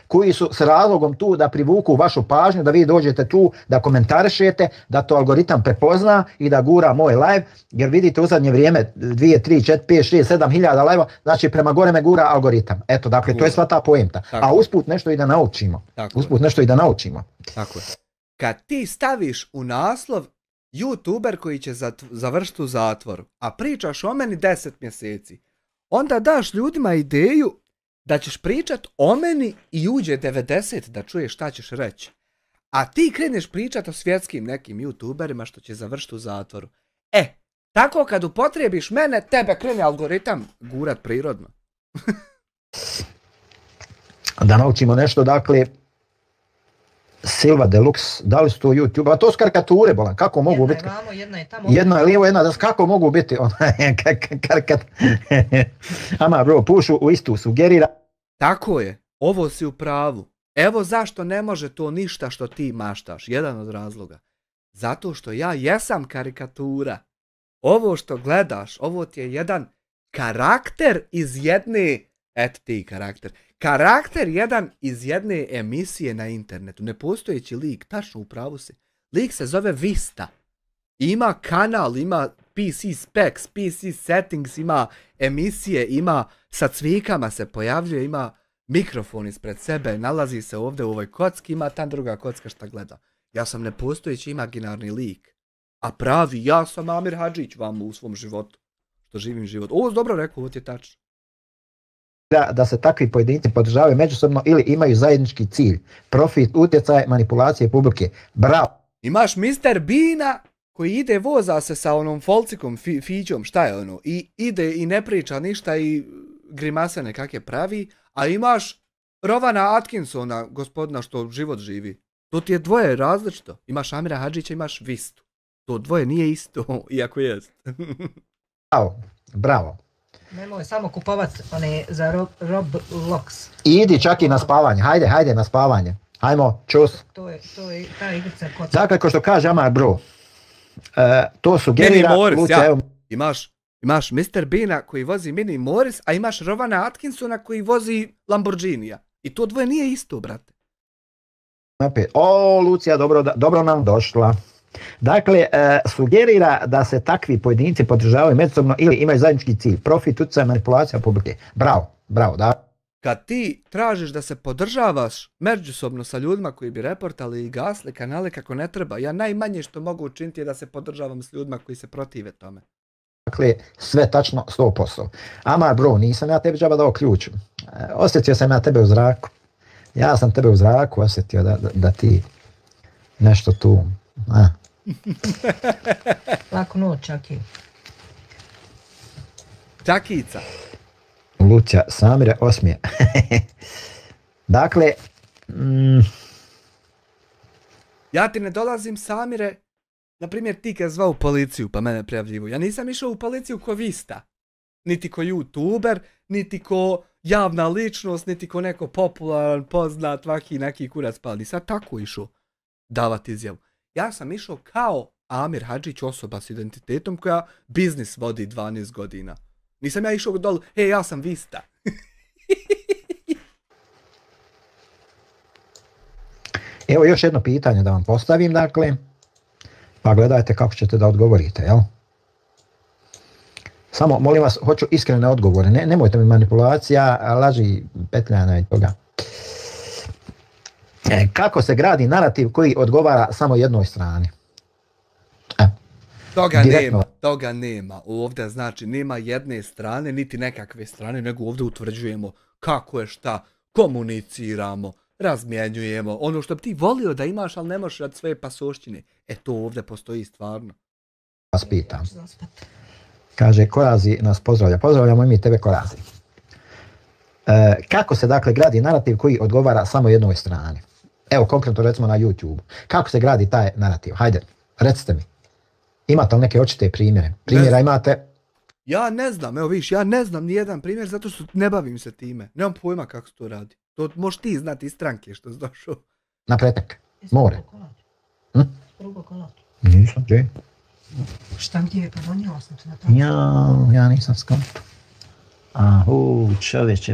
Speaker 1: Koji su s razlogom tu da privuku vašu pažnju, da vi dođete tu, da komentarišete, da to algoritam prepozna i da gura moj live, jer vidite u zadnje vrijeme 2, 3, 4, 5, 6, 7 hiljada live-a, znači prema gore me gura algoritam. Eto, dakle, to je sva ta poenta. A usput nešto i da naučimo.
Speaker 2: Tako je. Kad ti staviš u naslov YouTuber koji će završiti u zatvoru, a pričaš o meni 10 mjeseci, onda daš ljudima ideju da ćeš pričat o meni i uđe 90 da čuješ šta ćeš reći. A ti kreneš pričat o svjetskim nekim YouTuberima što će završiti u zatvoru. Tako kad upotrebiš mene, tebe krene algoritam gurat prirodno.
Speaker 1: Da naučimo nešto, dakle, Silva Deluxe, da li su to YouTube, a to su karikature, bolan, kako mogu biti?
Speaker 4: Jedna je vamo, jedna je tamo.
Speaker 1: Jedna je lijevo, jedna, kako mogu biti, ama bro, pušu u istu, sugerira.
Speaker 2: Tako je, ovo si u pravu. Evo zašto ne može to ništa što ti maštaš, jedan od razloga. Zato što ja jesam karikatura. Ovo što gledaš, ovo ti je jedan karakter iz jedne, karakter jedan iz jedne emisije na internetu, nepostojeći lik, tačno u pravu si. Lik se zove Vista. Ima kanal, ima PC specs, PC settings, ima emisije, ima sa cvikama se pojavljuje, ima mikrofon ispred sebe, nalazi se ovdje u ovoj kocki, ima tam druga kocka šta gleda. Ja sam nepostojeći imaginarni lik. A pravi, ja sam Amir Hadžić vam u svom životu. Što živim život. Ovo je dobro rekao, ovo ti je tačno.
Speaker 1: Da se takvi pojedinci podržavaju međusobno ili imaju zajednički cilj. Profit, utjecaj, manipulacije publike. Bravo.
Speaker 2: Imaš Mr. Beana koji ide voza se sa onom folcikom, fiđom, šta je ono, i ide i ne priča ništa i grimase nekakve pravi, a imaš Rovana Atkinsona, gospodina što život živi. To ti je dvoje različito. Imaš Amira Hadžića, imaš Vistu. To dvoje nije isto, iako jest.
Speaker 1: Bravo.
Speaker 4: Nemoj samo kupovat one za Roblox.
Speaker 1: Idi čak i na spavanje, hajde na spavanje. Hajmo, čus.
Speaker 4: To je ta igrica kod...
Speaker 1: Dakle, ko što kaže Amar bro, to sugerira...
Speaker 2: Imaš Mr. Beana koji vozi Mini Morris, a imaš Rovana Atkinsona koji vozi Lamborghinija. I to dvoje nije isto, brate.
Speaker 1: O, Lucija, dobro nam došla. Dakle, sugerira da se takvi pojedinci podržavaju međusobno ili imaju zajednički cilj. Profit, utjecaj, manipulacija publike. Bravo, da.
Speaker 2: Kad ti tražiš da se podržavaš međusobno sa ljudima koji bi reportali i gasli kanale kako ne treba, ja najmanje što mogu učiniti je da se podržavam s ljudima koji se protive tome.
Speaker 1: Dakle, sve tačno 100%. Amar bro, nisam ja tebi džaba dao ključ. Osjetio sam ja tebe u zraku. Ja sam tebe u zraku osjetio da ti nešto tu...
Speaker 4: Laku noć, Čaki.
Speaker 2: Čakica.
Speaker 1: Lucija Samire osmije. Dakle...
Speaker 2: Ja ti ne dolazim, Samire, na primjer ti kad zvao u policiju pa mene prijavljivu. Ja nisam išao u policiju ko Vista. Niti ko YouTuber, niti ko javna ličnost, niti ko neko popularan, poznat, vaki neki kurac pa. Nisam tako išao davati izjavu. Ja sam išao kao Amir Hadžić, osoba s identitetom koja biznis vodi 12 godina. Nisam ja išao dol, ja sam Vista.
Speaker 1: Evo još jedno pitanje da vam postavim, dakle, pa gledajte kako ćete da odgovorite, jel? Samo, molim vas, hoću iskrene odgovore, nemojte mi manipulacija, laži, petljana i toga. Kako se gradi narativ koji odgovara samo jednoj strani?
Speaker 2: Toga nema. Ovdje znači nema jedne strane, niti nekakve strane, nego ovdje utvrđujemo kako je šta, komuniciramo, razmjenjujemo. Ono što bi ti volio da imaš, ali ne možeš rad svoje pasošćine. To ovdje postoji stvarno.
Speaker 1: Vas pitam. Kaže, Korazi nas pozdravlja. Pozdravljamo i mi tebe, Korazi. Kako se dakle gradi narativ koji odgovara samo jednoj strani? Evo, konkretno recimo na YouTube. Kako se gradi taj narativ? Hajde, recite mi. Imate li neke očite primjere? Primjera imate?
Speaker 2: Ja ne znam, evo viš, ja ne znam ni jedan primjer zato što ne bavim se time. Nemam pojma kako se to radi. To možeš ti znati iz stranke što si došao.
Speaker 1: Na pretek. More.
Speaker 4: Drugo kolač.
Speaker 1: Nisam, gdje?
Speaker 4: Šta gdje je, pa donijela sam te na to.
Speaker 1: Ja nisam skonto.
Speaker 6: Čovječe,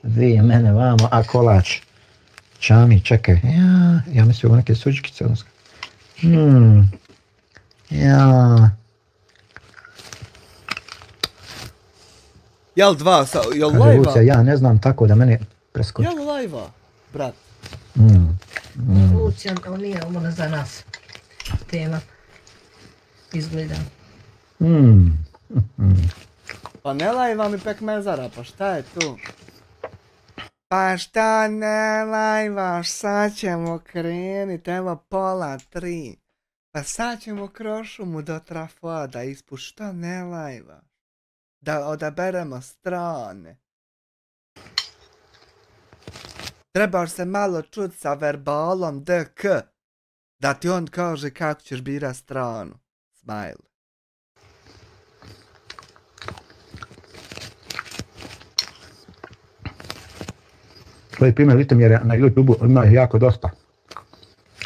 Speaker 6: vi mene vamo, a kolač.
Speaker 1: Čami, čekaj. Ja mislim ovo neke suđikice.
Speaker 2: Jel lajva?
Speaker 1: Ja ne znam tako da mene preskoči.
Speaker 2: Jel lajva, brat?
Speaker 4: Lucijan, ovo nije ovo za nas tema. Izgleda.
Speaker 2: Pa ne lajva mi pekmezara, pa šta je tu? Pa šta ne lajvaš, sad ćemo krenit, evo 2:30. Pa sad ćemo kroz šumu do trafoa da ispuš, šta ne lajvaš? Da odaberemo strane. Trebaš se malo čut sa verbalom DK, da ti on kaže kako ćeš birat stranu. Smile.
Speaker 1: Koji primjer licemjerja na YouTube ima jako dosta.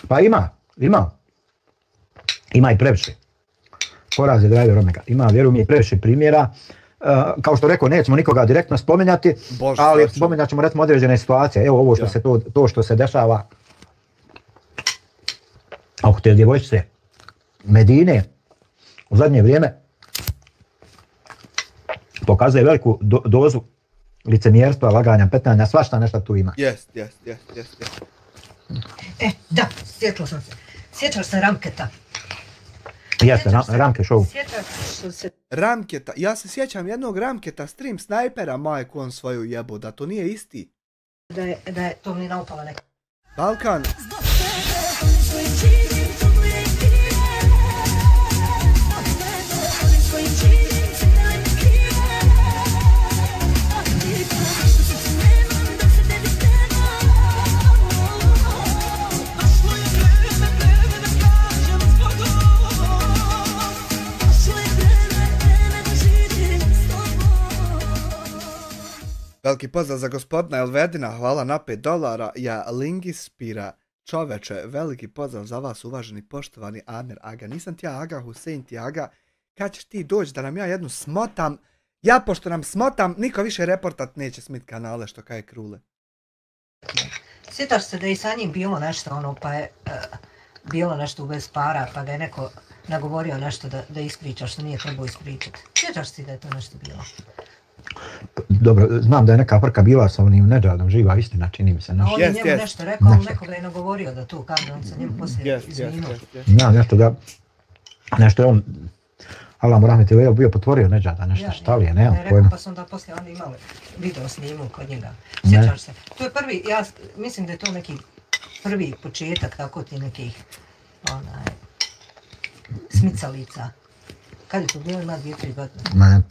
Speaker 1: Pa ima i previše. Poraz je driver omega. Ima, vjerujem mi, previše primjera. Kao što rekao, nećemo nikoga direktno spominjati, ali spominjat ćemo recimo određene situacije. Evo ovo što se dešava oko te djevojčice Medine u zadnje vrijeme pokazuje veliku dozu licemjerstva, laganja, petanja, svašta nešto tu ima.
Speaker 2: Jest.
Speaker 4: Da, sjetila sam se. Sjećaš se Ramketa?
Speaker 1: Jeste, Ramke show.
Speaker 2: Ramketa, ja se sjećam jednog Ramketa stream snajpera, majku on svoju jebu, da to nije isti.
Speaker 4: Da je to mi naupala neka.
Speaker 2: Balkan. Veliki pozdrav za gospodina Elvedina, hvala na $5, ja Lingispira, čoveče, veliki pozdrav za vas uvaženi poštovani Amer Aga, nisam ti ja Aga, Husein ti Aga, kad ćeš ti doći da nam ja jednu smotam, ja pošto nam smotam, niko više reportat neće smit kanale što kaje Krule.
Speaker 4: Sjetaš se da je i sa njim bilo nešto pa je bilo nešto bez para, pa ga je neko nagovorio nešto da ispriča što nije trebao ispričati. Sjetaš se da je to nešto bilo?
Speaker 1: Dobro, znam da je neka frka bila sa onim Nedžadom, živa istina, čini mi se.
Speaker 4: On je njemu nešto rekao, ali nekoga je nagovorio da tu kaže, on se njemu poslije izminuo.
Speaker 1: Znam nešto je on, Allah mu rahmeti, bio potvorio Nedžada, nešto šta li je, nemam pojma.
Speaker 4: Rekao pa sam da poslije onda imali video snimu kod njega. Sjećaš se? To je prvi, ja mislim da je to neki prvi početak tako ti nekih smicalica. Kad je to bilo, ima 2-3 godine?
Speaker 1: Ne.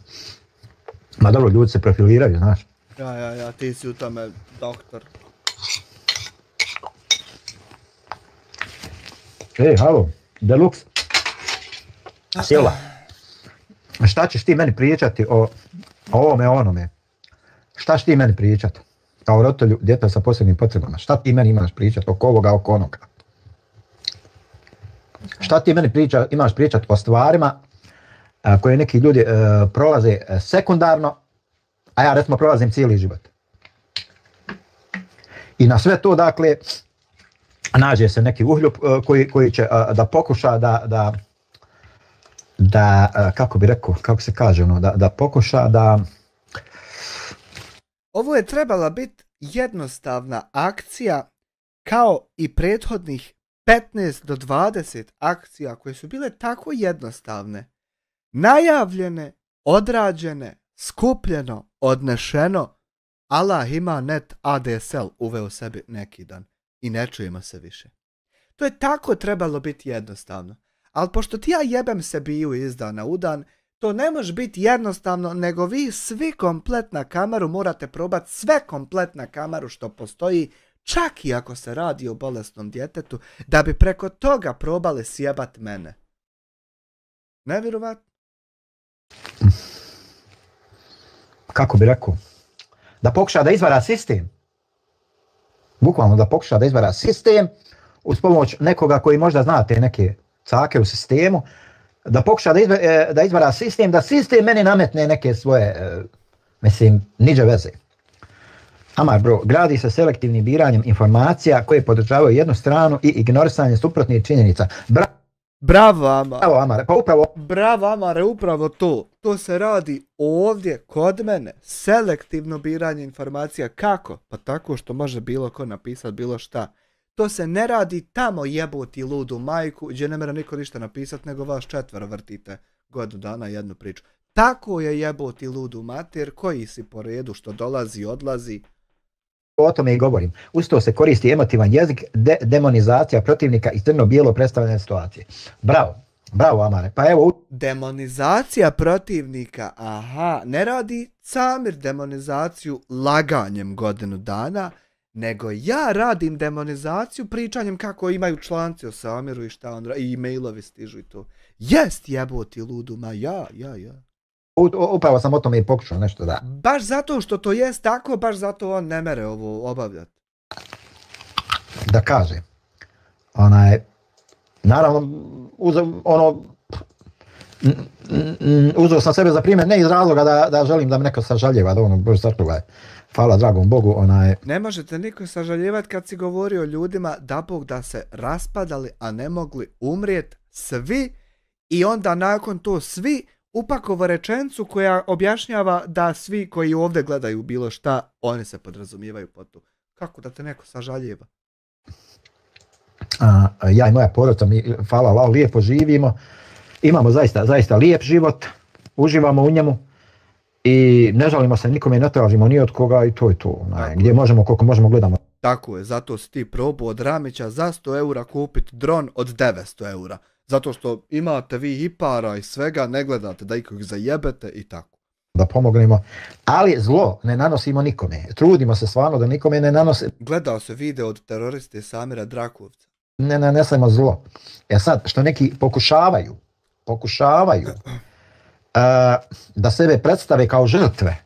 Speaker 1: Ma dobro, ljudi se profiliraju, znaš.
Speaker 2: Ja, ti si u tome doktor.
Speaker 1: Halo, Deluxe. Silva. Šta ćeš ti meni pričati o ovome, onome? Šta ćeš ti meni pričati? Kao roditelju djeteta sa posebnim potrebama. Šta ti meni imaš pričati oko ovoga, oko onoga? Šta ti meni imaš pričati o stvarima koje neki ljudi prolaze sekundarno, a ja recimo prolazim cijeli život. I na sve to, dakle, nađe se neki uhljub koji će da pokuša da kako bi rekao, kako se kaže, da pokuša da...
Speaker 2: Ovo je trebala biti jednostavna akcija kao i prethodnih 15 do 20 akcija koje su bile tako jednostavne. Najavljene, odrađene, skupljeno, odnešeno, Allah ima net ADSL uveo sebi neki dan i ne čujemo se više. To je tako trebalo biti jednostavno, ali pošto ti ja jebem se biju iz dana u dan, to ne može biti jednostavno, nego vi svi komplet na kameru morate probati sve komplet na kameru što postoji, čak i ako se radi o bolesnom djetetu, da bi preko toga probale sjebat mene. Nevjerovatno.
Speaker 6: Kako bi rekao? Da pokuša da izvara sistem. Bukvalno da pokuša da izvara sistem uz pomoć nekoga koji možda zna te neke cake u sistemu, da pokuša da izvara sistem, da sistem meni nametne neke svoje, niđe veze. Amar bro, gradi se selektivnim biranjem informacija koje podržavaju jednu stranu i ignorisanje suprotnih činjenica.
Speaker 2: Bravo, Amar.
Speaker 6: Bravo, Amar. Pa upravo...
Speaker 2: Bravo, Amar, upravo to. To se radi ovdje, kod mene. Selektivno biranje informacija. Kako? Pa tako što može bilo ko napisat bilo šta. To se ne radi tamo jeboti ludu majku, gdje ne mora niko ništa napisat, nego vas 4 vrtite godinu dana jednu priču. Tako je jeboti ludu mater, koji si po redu što dolazi i odlazi.
Speaker 6: O tome i govorim. Uz to se koristi emotivan jezik, demonizacija protivnika i crno-bijelo predstavljanje situacije. Bravo. Bravo, Amare. Pa evo...
Speaker 2: Demonizacija protivnika, aha, ne radi Samir demonizaciju laganjem godinu dana, nego ja radim demonizaciju pričanjem kako imaju članci o Samiru i šta on i e-mailovi stižu i to. Jest jeboti ludu, ma ja.
Speaker 6: Upravo sam o tome i pokušao nešto da...
Speaker 2: Baš zato što to jest tako, baš zato on ne mere ovo obavljati.
Speaker 6: Da kaže. Naravno, uzeo sam sebe za primjer, ne iz razloga da želim da me neko sažaljeva, da Bože sačuvaj. Hvala dragom Bogu,
Speaker 2: Ne možete niko sažaljevati kad si govorio ljudima da Bog da se raspadali, a ne mogli umrijet svi i onda nakon to svi upakovo rečenicu koja objašnjava da svi koji ovdje gledaju bilo šta, oni se podrazumijevaju pod to. Kako da te neko sažaljeva?
Speaker 6: Ja i moja porodica, hvala Allah, lijepo živimo, imamo zaista lijep život, uživamo u njemu i ne žalimo se nikome, ne tražimo ni od koga i to je to. Gdje možemo, koliko možemo gledamo.
Speaker 2: Tako je, zato si ti probao od Ramića za 100 eura kupiti dron od 900 eura. Zato što imate vi i para i svega, ne gledate da ikog zajebete i tako.
Speaker 6: Da pomognemo, ali zlo ne nanosimo nikome. Trudimo se stvarno da nikome ne nanose.
Speaker 2: Gledao se video od teroriste Samira Drakovca.
Speaker 6: Ne nanesemo zlo. Sad, što neki pokušavaju da sebe predstave kao žrtve.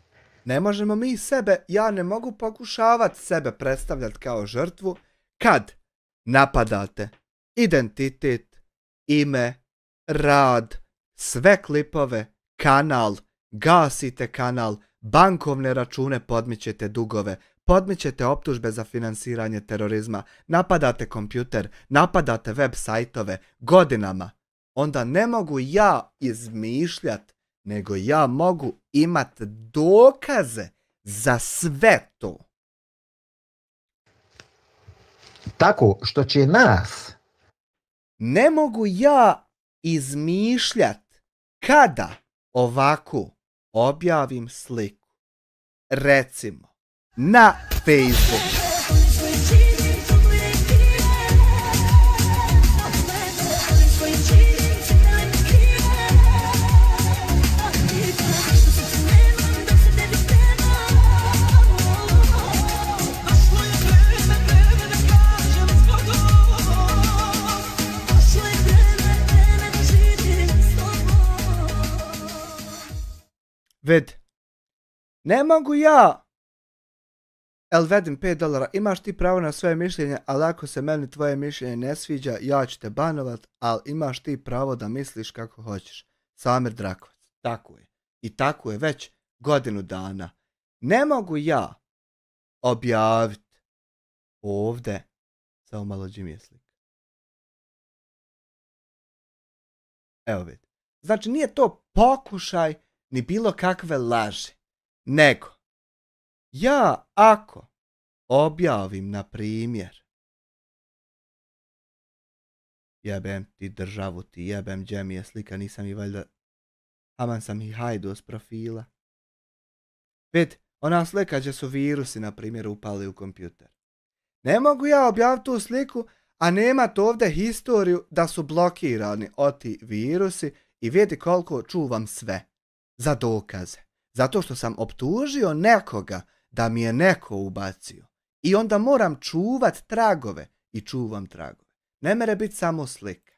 Speaker 2: Ne možemo mi sebe, ja ne mogu pokušavati sebe predstavljati kao žrtvu kad napadate identitet, ime, rad, sve klipove, kanal, gasite kanal, bankovne račune, podmićete dugove, podmićete optužbe za finansiranje terorizma, napadate kompjuter, napadate web sajtove godinama. Onda ne mogu ja izmišljati, nego ja mogu imati dokaze za sve to.
Speaker 6: Tako što će nas...
Speaker 2: Ne mogu ja izmišljati kada ovako objavim sliku. Recimo, na Facebooku. Ved, ne mogu ja, vedim $5, imaš ti pravo na svoje mišljenje, ali ako se meni tvoje mišljenje ne sviđa, ja ću te banovat, ali imaš ti pravo da misliš kako hoćeš. Samir Drakovac, tako je. I tako je već godinu dana. Ne mogu ja objaviti ovdje, samo malo Jimmy slika. Evo vidi. Znači nije to pokušaj ni bilo kakve laži, nego ja ako objavim na primjer jebem ti državu, ti jebem Džemi je slika, nisam i valjda aman sam ih hajdu s profila. Vid, ona slika gdje su virusi na primjer upali u kompjuter. Ne mogu ja objaviti tu sliku, a nemat ovdje historiju da su blokirani ti virusi i vidi koliko čuvam sve. Za dokaze. Zato što sam optužio nekoga da mi je neko ubacio. I onda moram čuvat tragove i čuvam tragove. Ne mere biti samo slika.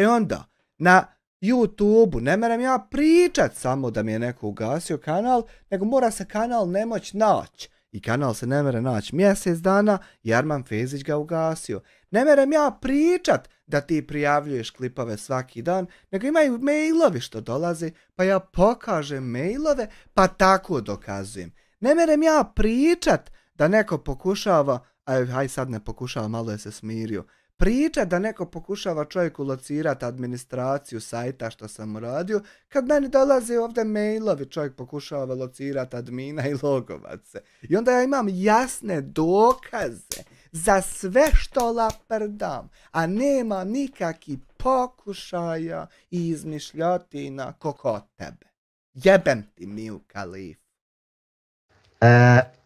Speaker 2: Onda na YouTube-u ne merem ja pričat samo da mi je neko ugasio kanal, nego mora se kanal nemoć naći. I kanal se ne mere naći mjesec dana, Jarman Fezić ga ugasio. Ne merem ja pričat da ti prijavljuješ klipove svaki dan, nego imaju mailovi što dolaze, pa ja pokažem mailove, pa tako dokazujem. Ne merem ja pričat da neko pokušava, aj sad ne pokušava, malo je se smirio, pričat da neko pokušava čovjeku locirati administraciju sajta što sam uradio, kad meni dolaze ovdje mailovi, čovjek pokušava locirati admina i logovat se. I onda ja imam jasne dokaze za sve što laprdam, a nema nikakvih pokušaja i izmišljotina kod tebe. Jebem ti Miju Khalifu.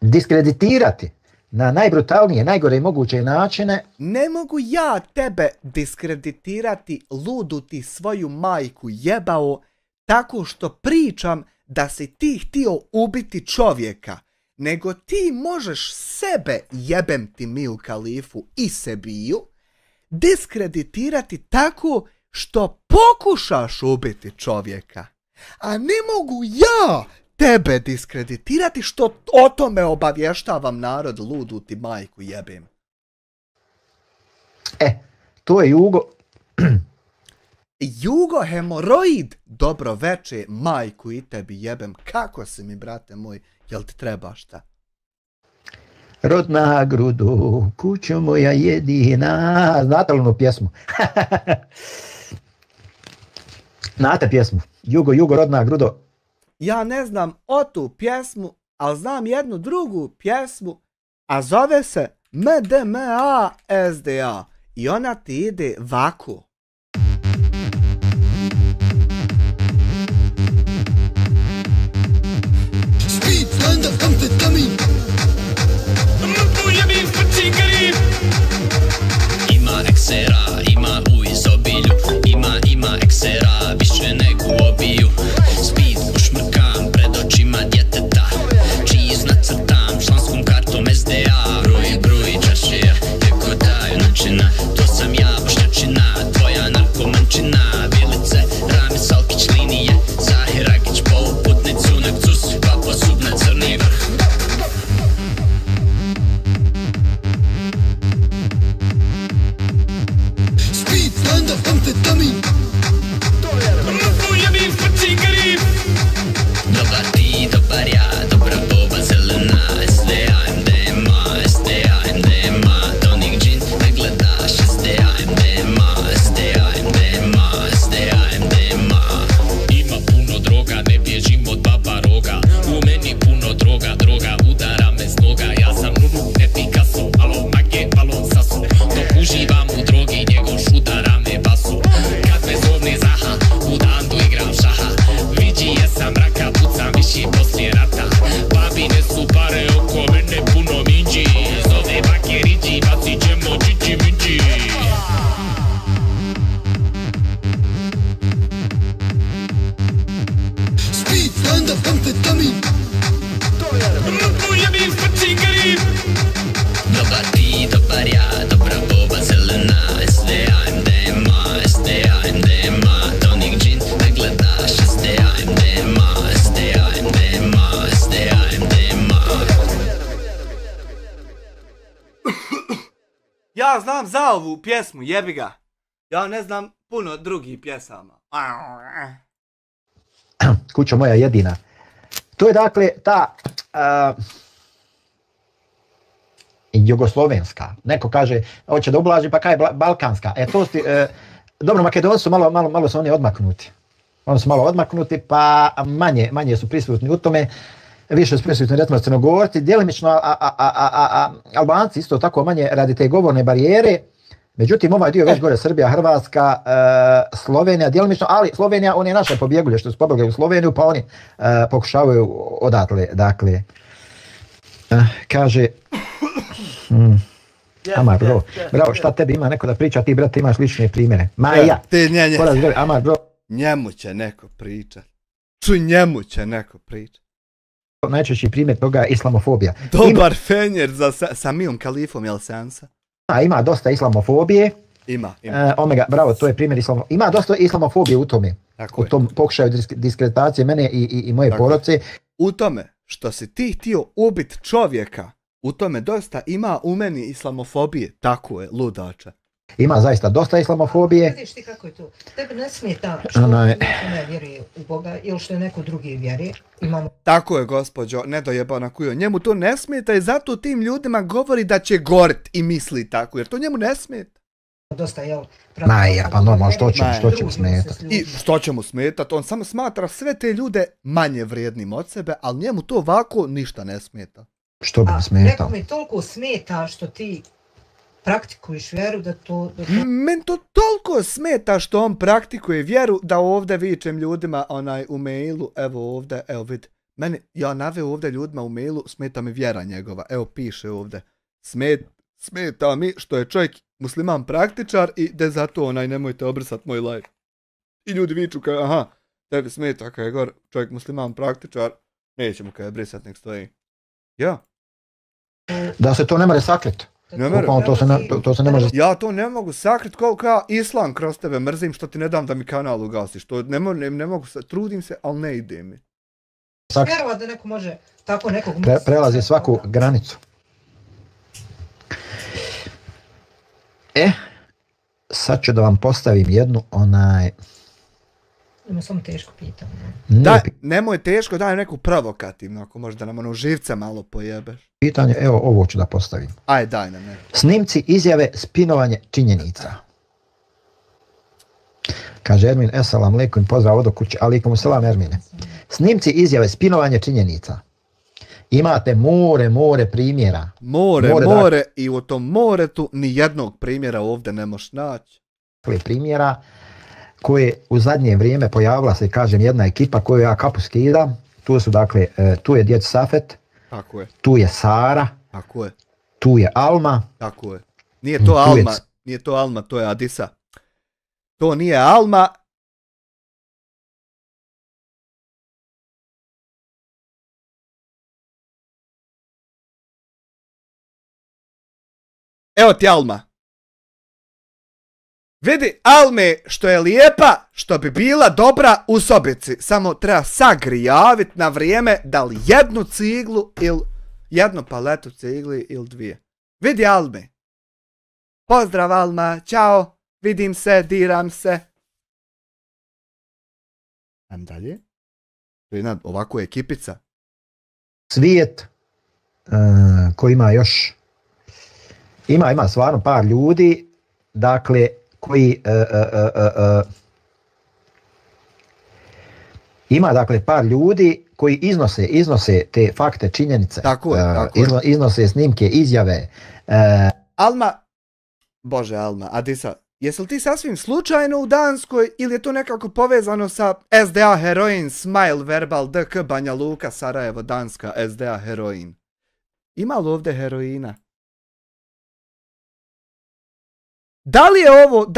Speaker 1: Diskreditirati na najbrutalnije, najgore moguće načine.
Speaker 2: Ne mogu ja tebe diskreditirati, ludu ti svoju majku jebao, tako što pričam da si ti htio ubiti čovjeka, nego ti možeš sebe, jebem ti Miju Khalifu i sebiju, diskreditirati tako što pokušaš ubiti čovjeka. A ne mogu ja tebe diskreditirati što o tome obavještavam narod, ludu ti majku jebem.
Speaker 1: To je Jugo.
Speaker 2: Jugo hemoroid, dobro veče, majku i tebi jebem. Kako si mi, brate moj, jel ti treba šta?
Speaker 1: Rodna grudo, kućo moja jedina. Znate li onu pjesmu? Znate pjesmu? Jugo, rodna grudo.
Speaker 2: Ja ne znam o tu pjesmu, ali znam jednu drugu pjesmu, a zove se MDMA SDA. I ona ti ide ovako.
Speaker 7: Speed, stand up, amfetamin. Ima eksera, ima u izobilju. Ima eksera, više nego u obiju. Speed, ušmrkam pred očima djeteta. Cheese nacrtam članskom kartom SDA. Bruj, čašija, teko daju načina. To sam ja, bošnjačina, tvoja narkomančina. Vilice, Rami Salkić linije, Zahir Ragić, poluputnicu, Nekcus, Papo Subna, Crni vrh. Speed, stand up, amfetamin. Dobar ti, dobar ja, dobra boba zelena. SDA, MDMA, SDA, MDMA. Tonik džin, ne gledaš. SDA, MDMA, SDA, MDMA, SDA, MDMA. Ima puno droga, ne bježim od baba roga. U meni puno droga, udara me s noga. Ja sam Nunu, ne Picasso, alo mage, balon sasu. Dok uživam u drogi, njegov šudara me basu. Kad me zovne Zaha, u dandu igram šaha. Viđi jesam raka, pucam viši poslije rata. Babine su pare oko mene puno minđi. Zove bake riđi, bacit ćemo čići minđi. Speed, stand up, amfetamin. Dobar ti, dobar ja, dobra boba zelena. SDA, MDMA, SDA, MDMA. Tonik džin, ne gledaš. SDA, MDMA, SDA, MDMA, SDA, MDMA.
Speaker 2: Ja znam za ovu pjesmu, jebi ga. Ja ne znam puno drugih pjesama.
Speaker 1: Kućo moja jedina. To je dakle ta jugoslovenska. Neko kaže, hoće da ublaži, pa kaj balkanska. To ti, dobro, Makedonci su malo su oni odmaknuti. Oni su malo odmaknuti, pa manje su prisutni u tome. Više su prisutni, recimo, Crnogorci, djelimično, Albanci isto tako manje radi te govorne barijere. Međutim, ovaj dio već gore, Srbija, Hrvatska, Slovenija, djelimično, ali Slovenija, oni je naše pobjegulje što su pobjegli u Sloveniju, pa oni pokušavaju odatle, dakle, kaže, Amar, bro, bravo, šta tebi ima neko da priča, ti, brate, imaš lične primjere. Maja,
Speaker 2: Amar, bro. Njemu će neko pričat. Njemu će neko pričat.
Speaker 6: najčešći primjer toga je islamofobija.
Speaker 2: Dobar fenjer za Samijom Kalifom, jel seansa?
Speaker 6: Ima dosta islamofobije.
Speaker 2: Ima.
Speaker 6: Omega, bravo, to je primjer islamofobije. Ima dosta islamofobije u tome. U tom pokušaju diskreditacije mene i moje porodice.
Speaker 2: U tome što si ti htio ubiti čovjeka, u tome dosta ima u meni islamofobije. Tako je, ludača.
Speaker 6: Ima zaista dosta islamofobije.
Speaker 4: Vidiš ti kako je to? Tebe ne smeta što ne vjeruje u Boga ili što je neko drugi vjeruje.
Speaker 2: Tako je, gospođo, nedojebana kujo. Njemu to ne smeta i zato tim ljudima govori da će gorit i misli tako, jer to njemu ne smeta.
Speaker 4: Dosta, jel?
Speaker 6: Pa normalno, što će mu smetati?
Speaker 2: I što će mu smetati? On samo smatra sve te ljude manje vrijednim od sebe, ali njemu to ovako ništa ne smeta.
Speaker 6: Što bi smetao?
Speaker 4: Neko mi toliko smeta što ti praktikuješ vjeru da to...
Speaker 2: Men to toliko smeta što on praktikuje vjeru da ovdje vičem ljudima u mailu, evo ovdje, evo vidi. Ja naveo ovdje ljudima u mailu, smeta mi vjera njegova, evo piše ovdje. Smeta mi što je čovjek musliman praktičar i da zato nemojte obrisat moj live. I ljudi viču kao, aha, tebi smeta kao je gor čovjek musliman praktičar, nećemo kao je brisat, nek stoji. Ja.
Speaker 6: Da se to ne more sakriti. To se ne može...
Speaker 2: Ja to ne mogu sakriti koliko ja islam kroz tebe mrzim što ti ne dam da mi kanal ugasiš. To ne mogu, trudim se, ali ne ide mi.
Speaker 4: Vjerovat da neko može tako nekog...
Speaker 6: Prelazi svaku granicu. Sad ću da vam postavim jednu
Speaker 4: Ima samo teško pitanje.
Speaker 2: Nemoj teško, daj neku provokativnu, ako možeš da nam živce malo pojebeš.
Speaker 6: Pitanje, evo ovo ću da postavim.
Speaker 2: Aj, daj nam neko.
Speaker 6: Snimci izjave spinovanje činjenica. Kaže Ermin, esalam alejkum, pozdrav od kuće, alejkum selam Ermine. Snimci izjave spinovanje činjenica. Imate more primjera.
Speaker 2: More i u tom moretu ni jednog primjera ovdje ne možeš naći.
Speaker 6: Primjera koje u zadnje vrijeme pojavila se, kažem, jedna ekipa koju ja kapu skidam. Tu su, dakle, tu je djed Safet,
Speaker 2: tako je.
Speaker 6: Tu je Sara,
Speaker 2: tako je.
Speaker 6: Tu je Alma.
Speaker 2: Tako je. Nije to Alma, nije to Alma, to je Adisa. To nije Alma. Evo ti Alma. Vidi Alme što je lijepa, što bi bila dobra u sobici. Samo treba sagrijavit na vrijeme da li jednu ciglu ili jednu paletu cigli ili dvije. Vidi Alme. Pozdrav Alma, čao, vidim se, diram se. Ajmo dalje. Ovako je ekipica.
Speaker 6: Svijet koji ima još... Ima stvarno par ljudi, dakle, koji ima dakle par ljudi koji iznose te fakte, činjenice,
Speaker 2: tako je.
Speaker 6: Iznose snimke, izjave.
Speaker 2: Alma, Adisa, jesi li ti sasvim slučajno u Danskoj ili je to nekako povezano sa SDA Heroin, Smile, Verbal, DK, Banja Luka, Sarajevo, Danska, SDA Heroin? Ima li ovdje heroina? Da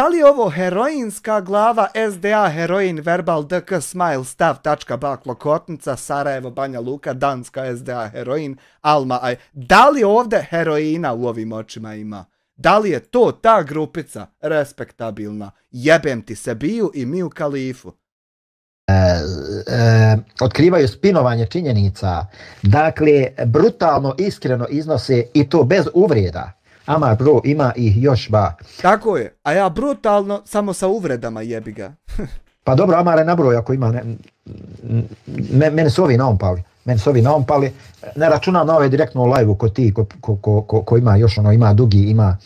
Speaker 2: li je ovo heroinska glava SDA, Heroin, Verbal, DK, Smile, Stav, Tačka, Baklo, Kotnica, Sarajevo, Banja Luka, Danska, SDA, Heroin, Alma, da li ovdje heroina u ovim očima ima? Da li je to ta grupica respektabilna? Jebem ti se Biju i Miju Kalifu.
Speaker 6: Otkrivaju spinovanje činjenica, dakle, brutalno, iskreno iznose i to bez uvreda. Amar bro, ima ih još ba.
Speaker 2: Tako je, a ja brutalno samo sa uvredama jebi ga.
Speaker 6: Pa dobro, Amar je nabroj ako ima, mene su ovi naumpali, ne računam na ove direktno u live-u ko ti, ko ima još ima dugi, ima,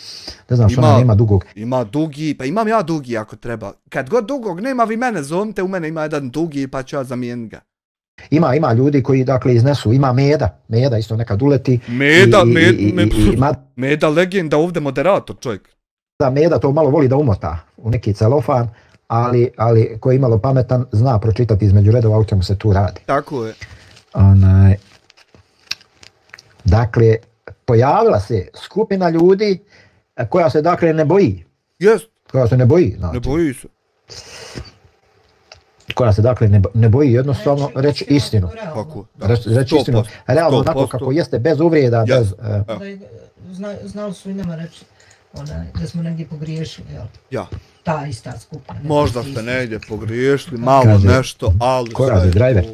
Speaker 6: ne znam što nema dugog.
Speaker 2: Ima dugi, pa imam ja dugi ako treba. Kad god dugog nema vi mene zovnite, u mene ima jedan dugi pa ću ja zamijeniti ga.
Speaker 6: Ima ljudi koji dakle iznesu, ima Meda isto nekad uleti.
Speaker 2: Meda legenda ovdje moderator čovjek.
Speaker 6: Da, Meda to malo voli da umota u neki celofan, ali koji je malo pametan zna pročitati između redova o čemu se tu radi.
Speaker 2: Tako je.
Speaker 6: Dakle, pojavila se skupina ljudi koja se dakle ne boji.
Speaker 2: Jest.
Speaker 6: Koja se ne boji. Znači.
Speaker 2: Ne boji se.
Speaker 1: koja se dakle ne boji jednostavno reći istinu. Reći istinu. Realno onako kako jeste, bez uvrijeda, bez...
Speaker 4: Znali su i nama reći da smo negdje pogriješili, jel?
Speaker 2: Ja.
Speaker 4: Ta ista skupina.
Speaker 2: Možda ste negdje pogriješili, malo nešto, ali...
Speaker 1: Ko radi driver?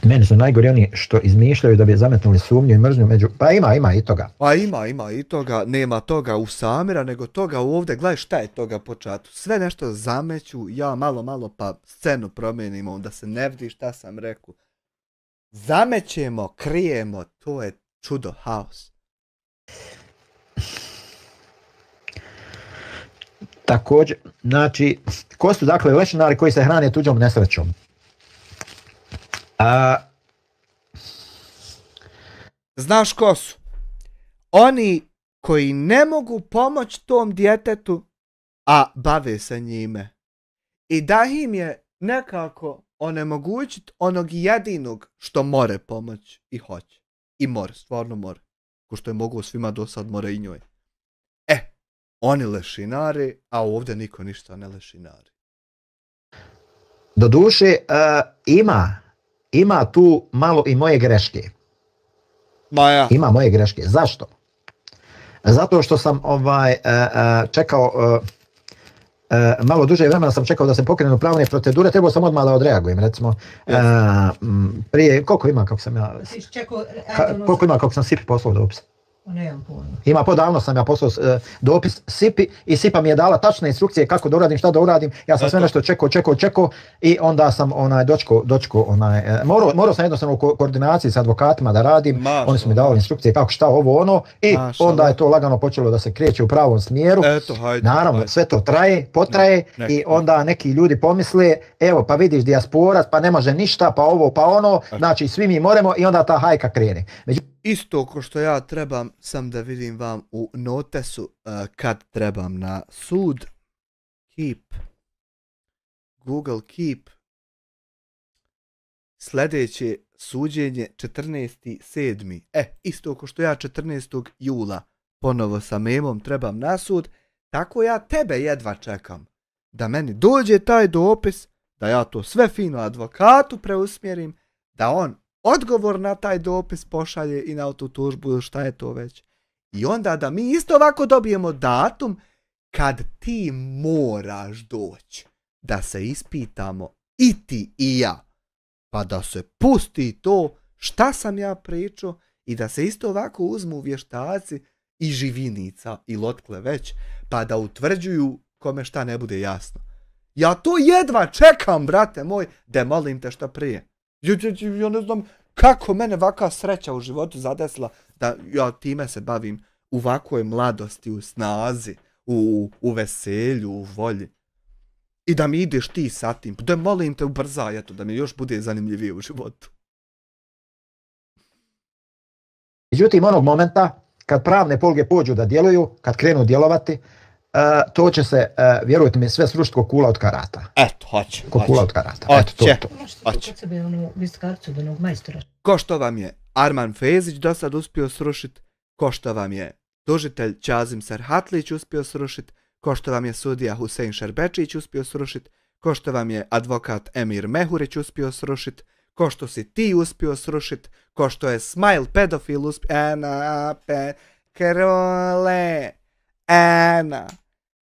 Speaker 1: Meni su najgori oni što izmišljaju da bi zametnuli sumnju i mržnju među... Pa ima i toga.
Speaker 2: Pa ima i toga, nema toga u Samira, nego toga ovdje, gledaj šta je toga počatu. Sve nešto zameću, ja malo pa scenu promijenimo, onda se ne vidi šta sam rekao. Zamećemo, krijemo, to je čudo house.
Speaker 1: Također, znači, ko su dakle lešinari koji se hrane tuđom nesrećom?
Speaker 2: Znaš ko su? Oni koji ne mogu pomoći tom djetetu, a bave se njime. I da im je nekako onemogućiti onog jedinog što more pomoći i hoće. I more, stvarno more. Ko što je mogu svima do sad more i njoj. Oni lešinari, a ovdje niko ništa ne lešinari.
Speaker 1: Doduše, ima tu malo i moje greške.
Speaker 2: Maja.
Speaker 1: Ima moje greške. Zašto? Zato što sam čekao, malo duže vremena sam čekao da se pokrenu pravne procedure, trebao sam odmah da odreagujem, recimo. Prije, koliko ima kako sam ja... Koliko ima kako sam SIP poslao dopis? Ima, podavno sam ja poslao dopis SIP-i i SIP-a mi je dala tačne instrukcije kako da uradim, šta da uradim. Ja sam sve nešto čekao i onda sam dočko morao sam jednostavno u koordinaciji s advokatima da radim. Oni su mi dali instrukcije kako šta ovo ono i onda je to lagano počelo da se kreće u pravom smjeru. Naravno, sve to potraje i onda neki ljudi pomisle, evo pa vidiš dijasporac, pa ne može ništa, pa ovo pa ono, znači svi mi moramo i onda ta hajka krene.
Speaker 2: Isto ko što ja trebam sam da vidim vam u notesu kad trebam na sud. Keep. Google Keep. Sljedeće suđenje 14.7. Isto ko što ja 14. jula ponovo sa memom trebam na sud, tako ja tebe jedva čekam. Da meni dođe taj dopis, da ja to sve fino advokatu preusmjerim, da on odgovor na taj dopis pošalje i na autotužbu ili šta je to već. I onda da mi isto ovako dobijemo datum kad ti moraš doći da se ispitamo i ti i ja. Pa da se pusti to šta sam ja pričao i da se isto ovako uzmu vještaci i živinica i lotkle već, pa da utvrđuju kome šta ne bude jasno. Ja to jedva čekam, brate moj, da molim te šta prije. Ja ne znam kako mene ovakva sreća u životu zadesila da ja time se bavim u ovakvoj mladosti, u snazi, u veselju, u volji. I da mi ideš ti sa tim. Da molim te ubrzaj, eto, da mi još bude zanimljivije u životu.
Speaker 1: Međutim, onog momenta kad pravne poluge pođu da djeluju, kad krenu djelovati, to će se, vjerujte mi, sve srušiti ko kula od karata.
Speaker 2: Eto, hoće.
Speaker 1: Ko kula od karata.
Speaker 2: Hoće.
Speaker 1: Ko
Speaker 2: što vam je Arman Fezić do sad uspio srušiti, ko što vam je tužitelj Čazim Serhatlić uspio srušiti, ko što vam je sudija Husein Šerbečić uspio srušiti, ko što vam je advokat Emir Mehurić uspio srušiti, ko što si ti uspio srušiti, ko što je Smile pedofil uspio... Krole,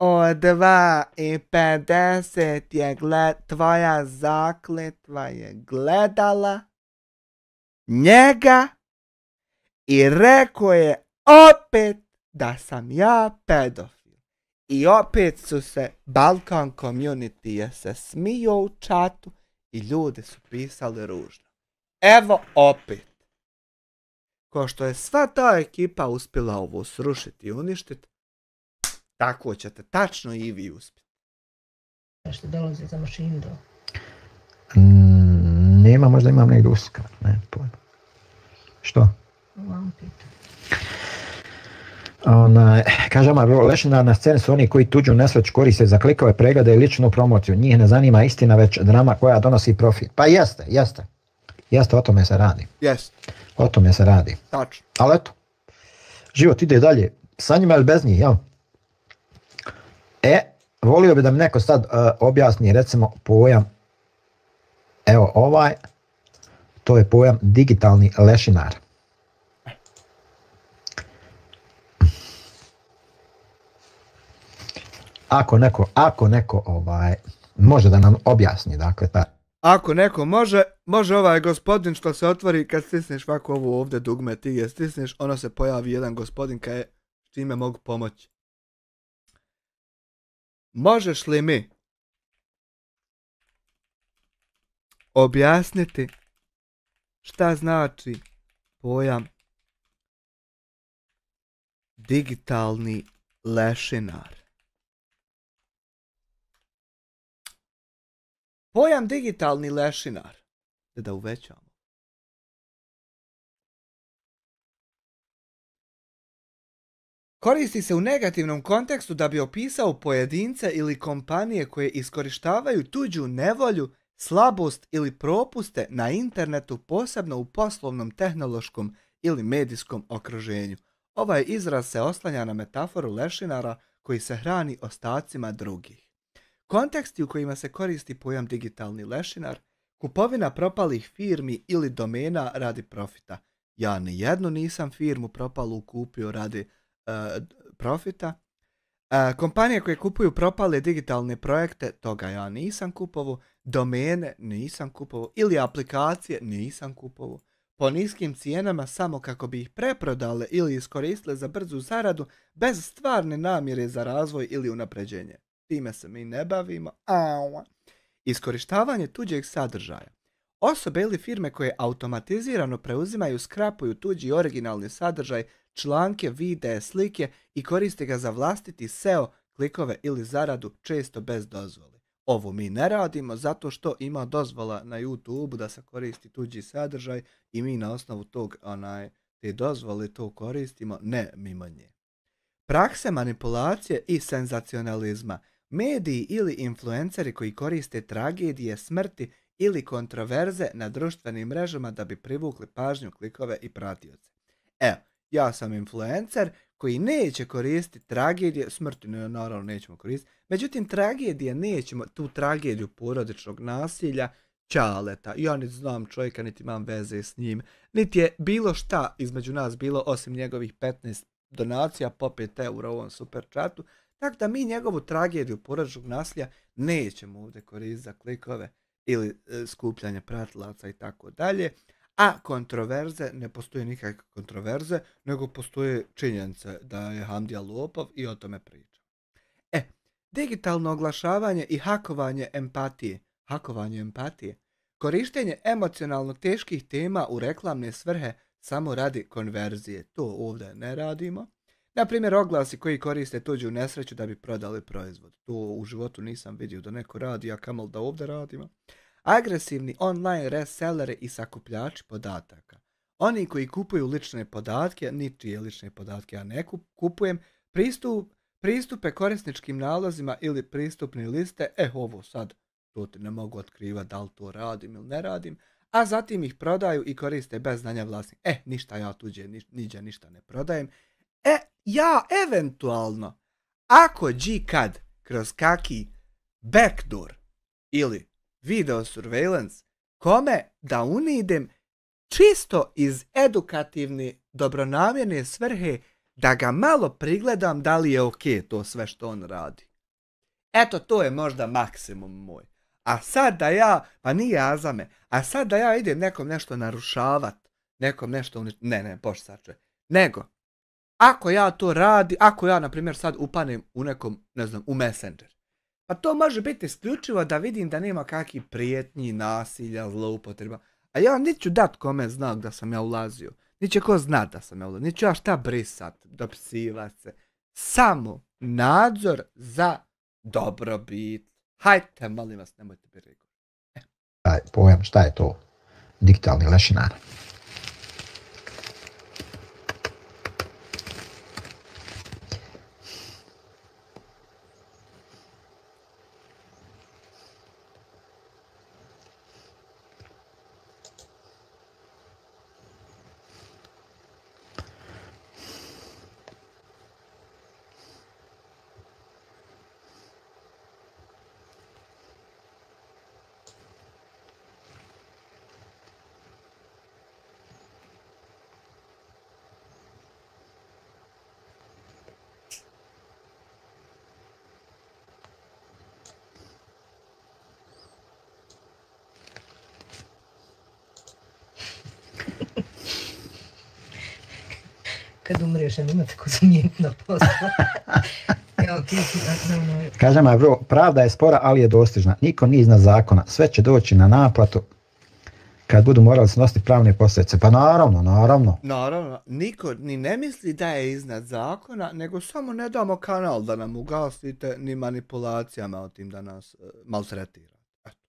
Speaker 2: od 2:50 je tvoja zakletva je gledala njega i rekao je opet da sam ja pedofil. I opet su se Balkan community je se smio u čatu i ljudi su pisali ružno. Evo opet. Ko što je sva ta ekipa uspjela ovo srušiti i uništiti, tako ćete tačno i vi uspjeti.
Speaker 4: Što dolazi za mašinu?
Speaker 1: Nema, možda imam negdje uska. Ne, pojma. Što? Kaže Omar, lešinar na sceni su oni koji tuđu nesreću koriste za klikove, preglede i ličnu promociju. Njih ne zanima istina, već drama koja donosi profit. Pa jeste. Jeste, o tome se radi.
Speaker 2: Jeste.
Speaker 1: O tome se radi.
Speaker 2: Tačno.
Speaker 1: Ali eto, život ide dalje. Sa njima ili bez njih, jel? volio bi da mi neko sad objasni recimo pojam, evo ovaj, to je pojam digitalni lešinar. Ako neko može da nam objasni, dakle,
Speaker 2: Ako neko može ovaj gospodin što se otvori kad stisneš ovako ovo ovdje dugme, ti je stisneš, ono se pojavi jedan gospodin kaj s čime mogu pomoći. Možeš li mi objasniti šta znači pojam digitalni lešinar? Pojam digitalni lešinar. Da uvećamo. Koristi se u negativnom kontekstu da bi opisao pojedince ili kompanije koje iskorištavaju tuđu nevolju, slabost ili propuste na internetu, posebno u poslovnom, tehnološkom ili medijskom okruženju. Ovaj izraz se oslanja na metaforu lešinara koji se hrani ostacima drugih. Konteksti u kojima se koristi pojam digitalni lešinar, kupovina propalih firmi ili domena radi profita. Ja nijednu nisam firmu propalu kupio radi profita. Kompanije koje kupuju propale digitalne projekte, toga ja nisam kupovao. Domene nisam kupovao. Ili aplikacije nisam kupovao. Po niskim cijenama samo kako bi ih preprodale ili iskoristile za brzu zaradu bez stvarne namjere za razvoj ili unapređenje. Time se mi ne bavimo. Iskorištavanje tuđeg sadržaja. Osobe ili firme koje automatizirano preuzimaju, skrapuju tuđi originalni sadržaj, članke, videe, slike i koriste ga za vlastiti SEO, klikove ili zaradu, često bez dozvole. Ovo mi ne radimo zato što ima dozvola na YouTube da se koristi tuđi sadržaj i mi na osnovu tog te dozvole to koristimo, ne mimo nje. Prakse manipulacije i senzacionalizma. Mediji ili influenceri koji koriste tragedije, smrti ili kontroverze na društvenim mrežama da bi privukli pažnju, klikove i pratioce. Evo, ja sam influencer koji neće koristiti tragedije, smrti naravno nećemo koristiti, međutim tragedije nećemo, tu tragediju porodičnog nasilja, Ćaleta, ja niti znam čovjeka, niti imam veze s njim, niti je bilo šta između nas bilo osim njegovih 15 donacija po 5 eura u ovom super chatu, tako da mi njegovu tragediju porodičnog nasilja nećemo ovdje koristiti za klikove ili skupljanje pratilaca i tako dalje. A kontroverze, ne postoje nikakve kontroverze, nego postoje činjenice da je Hamdija lopov i o tome priča. Digitalno oglašavanje i hakovanje empatije. Korištenje emocionalno teških tema u reklamne svrhe samo radi konverzije. To ovdje ne radimo. Naprimjer, oglasi koji koriste tuđu nesreću da bi prodali proizvod. To u životu nisam vidio da neko radi, a kamol da ovdje radimo. Agresivni online reselleri i sakupljači podataka. Oni koji kupuju lične podatke, ničije lične podatke ja ne kupujem, pristupe korisničkim nalozima ili pristupne liste, ovo sad, to ti ne mogu otkrivati da li to radim ili ne radim, a zatim ih prodaju i koriste bez znanja vlasnika. Ništa ja tuđe, niđe ništa ne prodajem. Ja eventualno, ako kad kroz kaki backdoor ili video surveillance, kome da unidem čisto iz edukativne dobronamjerne svrhe da ga malo prigledam da li je ok to sve što on radi. Eto, to je možda maksimum moj. A sad da ja, pa nije azame, a sad da ja idem nekom nešto narušavat, nekom nešto bož sače, nego, ako ja to radi, ako ja, na primjer, sad upanem u nekom, ne znam, u Messenger, pa to može biti isključivo da vidim da nema kakvih prijetnji, nasilja, zloupotreba, a ja neću dat kome znak da sam ja ulazio, niće ko znat da sam ja ulazio, niću ja šta brisat, dopisivat se, samo nadzor za dobrobit. Hajte, molim vas, nemojte biti rekao.
Speaker 1: Pojam, šta je to? Digitalni lešinar.
Speaker 4: kad umriješ, imate ko zamijeniti na poslu.
Speaker 6: Kažem, bro, pravda je spora, ali je dostižna. Niko nije iznad zakona. Sve će doći na naplatu kad budu morali snositi pravne posljedice. Pa naravno.
Speaker 2: Naravno, niko ni ne misli da je iznad zakona, nego samo ne damo kanal da nam ugasite ni manipulacijama o tim da nas maltretira.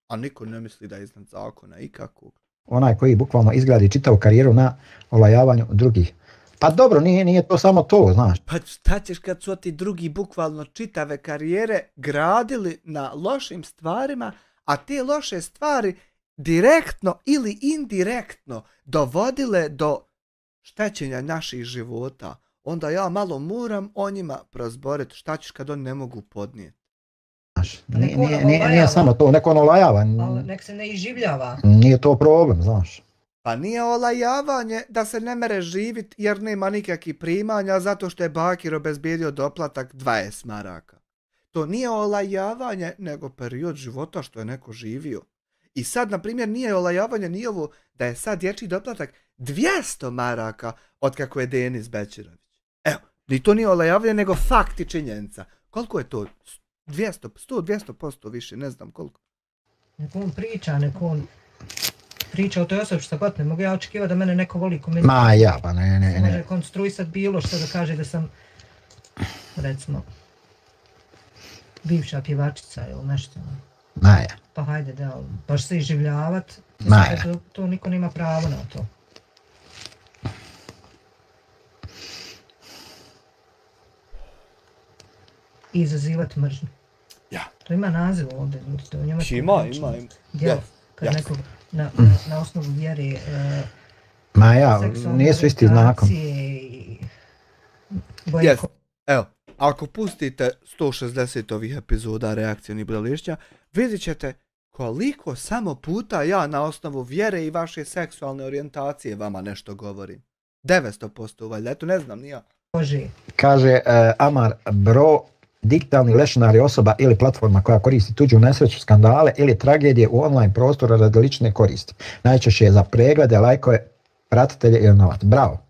Speaker 2: A niko ne misli da je iznad zakona ikakvog.
Speaker 6: Onaj koji bukvalno izgradi čitavu karijeru na olajavanju drugih. Pa dobro, nije to samo to, znaš.
Speaker 2: Pa šta ćeš kad su ti drugi bukvalno čitave karijere gradili na lošim stvarima, a te loše stvari direktno ili indirektno dovodile do štećenja naših života. Onda ja malo moram o njima prozboriti. Šta ćeš kad oni ne mogu podnijeti?
Speaker 6: Nije samo to, neko olajava.
Speaker 4: Ali nek se ne iživljava.
Speaker 6: Nije to problem, znaš.
Speaker 2: Pa nije olajavanje da se ne mere živit jer nema nikakvih primanja zato što je Bakir obezbijedio doplatak 20 maraka. To nije olajavanje nego period života što je neko živio. I sad, na primjer, nije olajavanje ni ovo da je sad dječji doplatak 200 maraka od kako je Denis Bećirović. Evo, ni to nije olajavanje nego fakt i činjenica. Koliko je to? 200% više, ne znam koliko.
Speaker 4: Neko on priča o toj osobi što god ne mogu ja očekivati da mene neko voli komentirati.
Speaker 6: Pa ne.
Speaker 4: Može konstruisat bilo što da kaže da sam, recimo, bivša pjevačica ili nešto.
Speaker 6: Maja.
Speaker 4: Pa hajde da, baš se iživljavat. To niko nema pravo na to. I izazivati mržnju.
Speaker 2: Ja.
Speaker 4: To ima naziv ovdje.
Speaker 2: Ima.
Speaker 4: Kad nekog na osnovu vjere
Speaker 6: nisu isti znakom.
Speaker 2: Yes. Evo, ako pustite 160 ovih epizoda reakcijnih brališća, vidjet ćete koliko samo puta ja na osnovu vjere i vaše seksualne orijentacije vama nešto govorim. 900% valjda, eto ne znam, ni ja.
Speaker 6: Kaže Amar, bro, digitalni lešinar je osoba ili platforma koja koristi tuđu nesreću, skandale ili tragedije u online prostoru radi lične koristi. Najčešće je za preglede, lajkove, pratitelje ili novac. Bravo.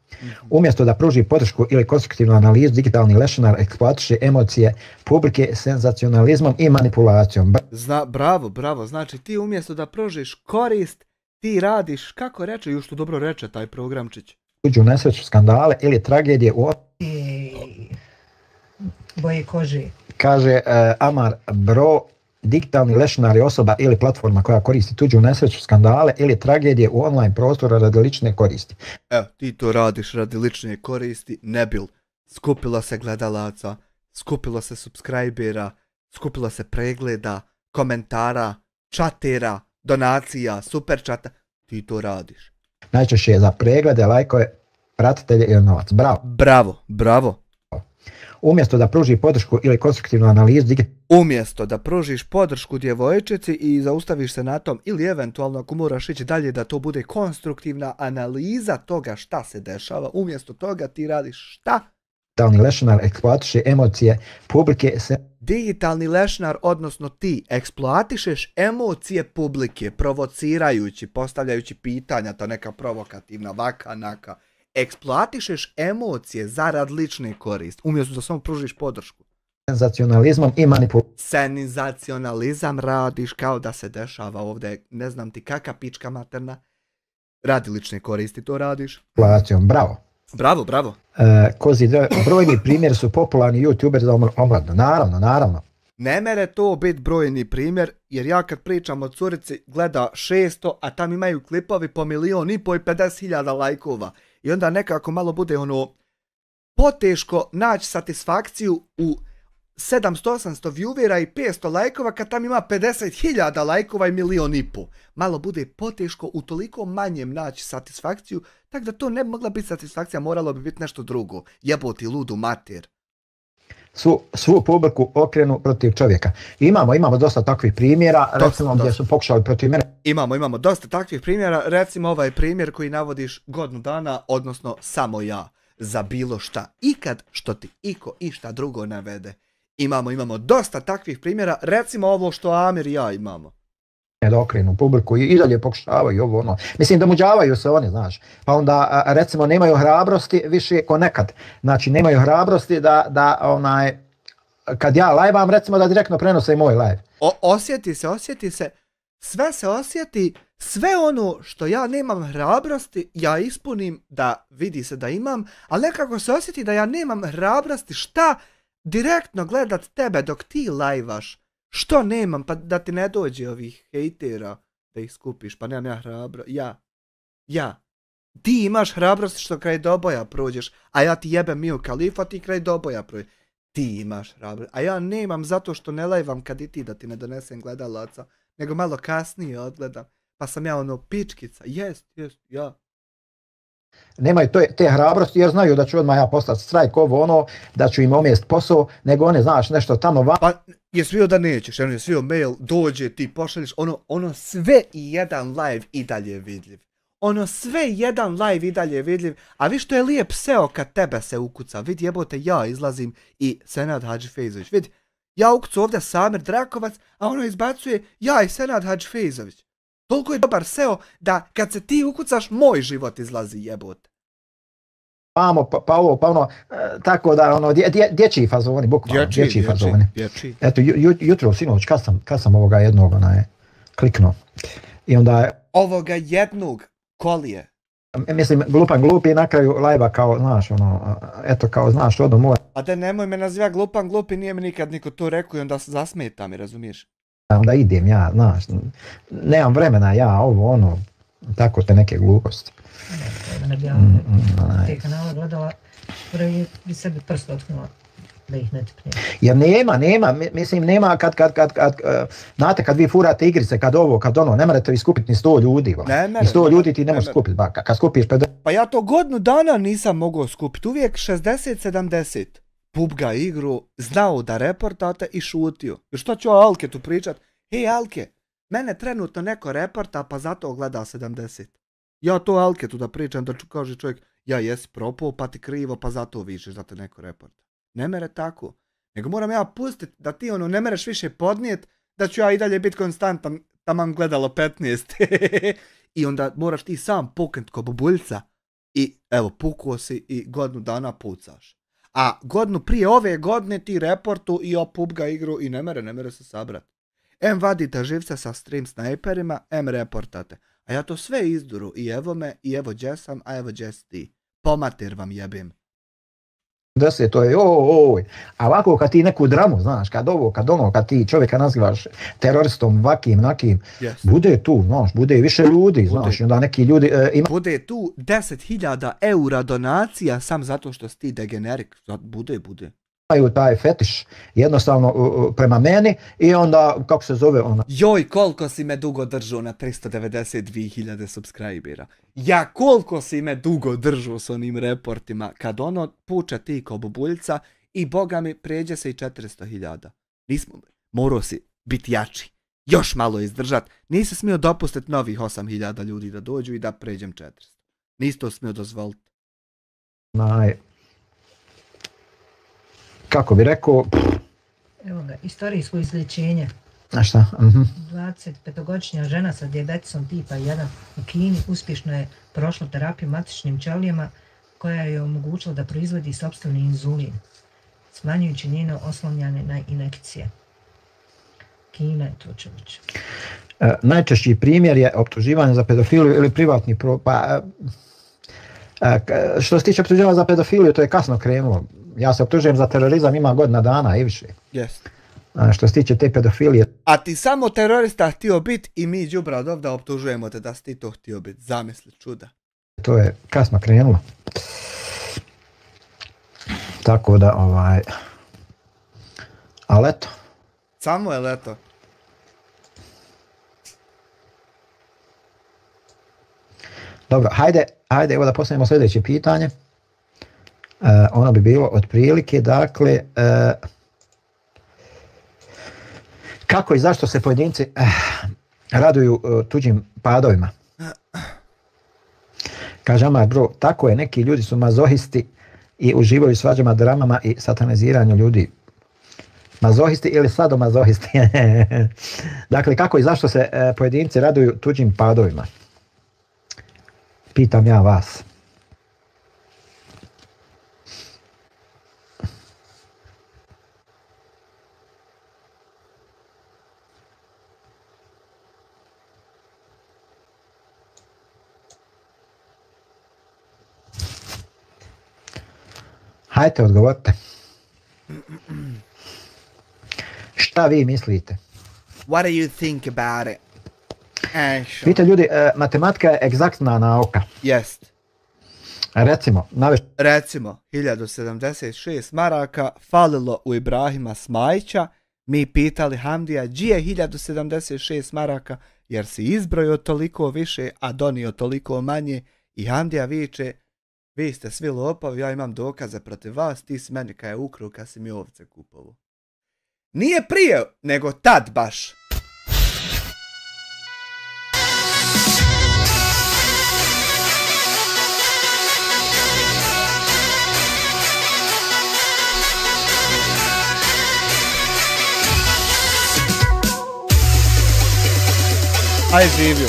Speaker 6: Umjesto da pruži podršku ili konstruktivnu analizu, digitalni lešinar eksploatiše emocije publike senzacionalizmom i manipulacijom.
Speaker 2: Bravo. Znači ti umjesto da pružiš korist, ti radiš, kako reče, još to dobro reče taj programčić.
Speaker 6: Tuđu nesreću, skandale ili tragedije u
Speaker 4: boje kože.
Speaker 6: Kaže Amar, bro, digitalni lešinar je osoba ili platforma koja koristi tuđu nesreću, skandale ili tragedije u online prostoru radi lične koristi.
Speaker 2: Evo, ti to radiš radi lične koristi, ne bil. Skupilo se gledalaca, skupilo se subscribera, skupilo se pregleda, komentara, čatera, donacija, super čata. Ti to radiš.
Speaker 6: Najčešće je za preglede, lajkove, pratitelje ili novac.
Speaker 2: Bravo.
Speaker 6: Umjesto da pruži podršku ili konstruktivnu analizu
Speaker 2: umjesto da pružiš podršku djevojčici i zaustaviš se na tom ili eventualno ako moraš ići dalje da to bude konstruktivna analiza toga šta se dešava, umjesto toga ti radiš šta?
Speaker 6: Digitalni lešinar eksploatiše emocije publike
Speaker 2: Digitalni lešinar, odnosno ti, eksploatišeš emocije publike, provocirajući, postavljajući pitanja, to neka provokativna vakanaka. Eksploatišeš emocije zarad lične koristi, umjesto da samo pružiš podršku.
Speaker 6: Senzacionalizmom i manipulacijom.
Speaker 2: Senzacionalizam radiš kao da se dešava ovdje, ne znam ti kakva pička materna. Radi lične koristi, to radiš.
Speaker 6: Bravo. Kozi, brojni primjer su popularni YouTuber za omladnu. Naravno.
Speaker 2: Ne mere to biti brojni primjer, jer ja kad pričam o curici gleda 600, a tam imaju klipovi po 1.550.000 lajkova. I onda nekako malo bude poteško naći satisfakciju u 700-800 viewera i 500 lajkova kad tam ima 50.000 lajkova i 1,5 milijuna. Malo bude poteško u toliko manjem naći satisfakciju, tako da to ne bi mogla biti satisfakcija, moralo bi biti nešto drugo. Jeboti ludu mater.
Speaker 6: Svu publiku okrenu protiv čovjeka. Imamo dosta takvih primjera, recimo gdje su pokušali protiv mene.
Speaker 2: Imamo dosta takvih primjera, recimo ovaj primjer koji navodiš godinu dana, odnosno samo ja, za bilo šta, ikad što ti iko išta drugo navede. Imamo dosta takvih primjera, recimo ovo što Amir i ja imamo.
Speaker 1: da okrenu publiku i dalje pokušavaju ovo ono. Mislim da muđavaju se oni, znaš. Pa onda recimo nemaju hrabrosti više ko nekad. Znači nemaju hrabrosti da kad ja live-am recimo da direktno prenose i moj live.
Speaker 2: Osjeti se, sve se osjeti, sve ono što ja nemam hrabrosti, ja ispunim da vidi se da imam, ali nekako se osjeti da ja nemam hrabrosti šta direktno gledat tebe dok ti live-aš. Što nemam, pa da ti ne dođe ovih hejtera da ih skupiš, pa nemam ja hrabro, ja. Ti imaš hrabrost što kraj doboja prođeš, a ja ti jebem Mio Khalifa, ti kraj doboja prođeš. Ti imaš hrabrost, a ja nemam zato što ne live-am kad i ti da ti ne donesem gledalaca, nego malo kasnije odgledam, pa sam ja ono pičkica, jest, ja.
Speaker 1: Nemaju te hrabrosti jer znaju da ću odmah ja postati strajk ovo ono, da ću im omijest posao, nego one znaš nešto tamo van.
Speaker 2: Pa je svio da nećeš, je svio mail, dođe, ti pošalješ, ono sve i jedan live i dalje vidljiv. Ono sve jedan live i dalje vidljiv, a vi što je lijep SEO kad tebe se ukuca, vidi jebote ja izlazim i Senad Hadžifejzović, vidi, ja ukucu ovdje Samir Drakovac, a ono izbacuje ja i Senad Hadžifejzović. Toliko je dobar SEO da kad se ti ukucaš, moj život izlazi jebote.
Speaker 1: Pa ono, tako da ono, dječji fazoni, bukvalno, dječji fazoni. Eto, jutro, sinoć, kad sam ovoga jednog kliknuo. I onda
Speaker 2: ovoga jednog kolije.
Speaker 1: Mislim, glupi na kraju live-a kao, znaš, ono, eto, kao, znaš, odo moj.
Speaker 2: A da nemoj me naziva glupi, nije mi nikad niko to rekao i onda se zasmeta mi, razumiješ?
Speaker 1: Onda idem ja, znaš, nemam vremena ja, ovo, ono, tako te neke gluposti.
Speaker 4: Ne bi ja te kanale gledala, prvi bi sebi prst otknula da ih ne tipne.
Speaker 1: Jer nema znate kad vi furate igrice, kad ono, ne morate vi skupiti ni 100 ljudi. Ni 100 ljudi ti ne možeš skupiti, kad skupiš 50.
Speaker 2: Pa ja to godinu dana nisam mogao skupiti, uvijek 60-70. Pubga igru, znao da reportate i šutio. Jer što ću o Alketu pričat? Hej Alke, mene trenutno neko reporta pa zato gleda 70. Ja to Alketu da pričam da kaže čovjek, ja jesi propao pa ti krivo pa zato višeš da te neko reporta. Ne mere tako. Nego moram ja pustiti da ti ono ne mereš više podnijet, da ću ja i dalje biti konstantan, taman gledalo 15. I onda moraš ti sam puknut ko bubuljca i evo pukao si i godinu dana pucaš. A godinu prije ove godine ti reportu i o PUBG igru i ne mere se sabrat. Em vadite živce sa stream snajperima, em reportate. A ja to sve izduru i evo me, i evo gdje sam, a evo gdje si ti. Pomater vam jebim.
Speaker 1: Da se to je oj. A ovako kad ti neku dramu, znaš, kad ti čovjeka nazivaš teroristom, vakim, nakim, bude tu, znaš, bude više ljudi, znaš, onda neki ljudi
Speaker 2: bude tu 10.000 eura donacija sam zato što si ti degenerik, bude.
Speaker 1: Imaju taj fetiš jednostavno prema meni i onda, kako se zove ona.
Speaker 2: Joj, koliko si me dugo držao na 392.000 subscribera. Ja koliko si me dugo držao s onim reportima kad ono puče ti ko bubuljca i boga mi pređe se i 400.000. Morao si biti jači. Još malo izdržat. Nisi smio dopustiti novih 8.000 ljudi da dođu i da pređem 400. Nisi to smio dozvoliti.
Speaker 1: Kako bi rekao...
Speaker 4: Evo ga, istorijsko izlječenje.
Speaker 1: A šta?
Speaker 4: 25-godišnja žena sa dijabetisom tipa 1 u Kini uspješno je prošla terapiju matičnim ćelijama koja je omogućila da proizvodi sopstveni inzulin, smanjujući njeno oslanjanje na injekcije. Kina je to čovječ.
Speaker 1: Najčešći primjer je optuživanje za pedofiliju ili privatni što se tiče optuživanja za pedofiliju, to je kasno krenulo. Ja se optužujem za terorizam, ima godina dana i više.
Speaker 2: Yes.
Speaker 1: Što se tiče te pedofilije...
Speaker 2: A ti samo terorista htio biti i mi đubra od ovdje optužujemo te da si ti to htio biti. Zamisli čuda.
Speaker 1: To je kasno krenulo. Tako da, ali eto.
Speaker 2: Samo je leto.
Speaker 1: Dobro, hajde evo da postavimo sljedeće pitanje. Ono bi bilo otprilike, dakle, kako i zašto se pojedinci raduju tuđim padovima? Kaže Amar bro, tako je, neki ljudi su mazohisti i uživaju svađama, dramama i sataniziranju ljudi. Mazohisti ili sadomazohisti. Dakle, kako i zašto se pojedinci raduju tuđim padovima? Pitam ja vas. Hajde, odgovorite. Šta vi mislite?
Speaker 2: What do you think about it?
Speaker 1: Vidite ljudi, matematika je egzaktna nauka.
Speaker 2: Jest.
Speaker 1: Recimo,
Speaker 2: 1076 maraka falilo u Ibrahima Smajića. Mi pitali Hamdija, gdje je 1076 maraka, jer si izbrojio toliko više, a donio toliko manje. I Hamdija viče, vi ste svi lopovi, ja imam dokaze protiv vas, ti si meni kaj je ukru kad si mi ovce kupovu. Nije prije, nego tad baš. Aj živio.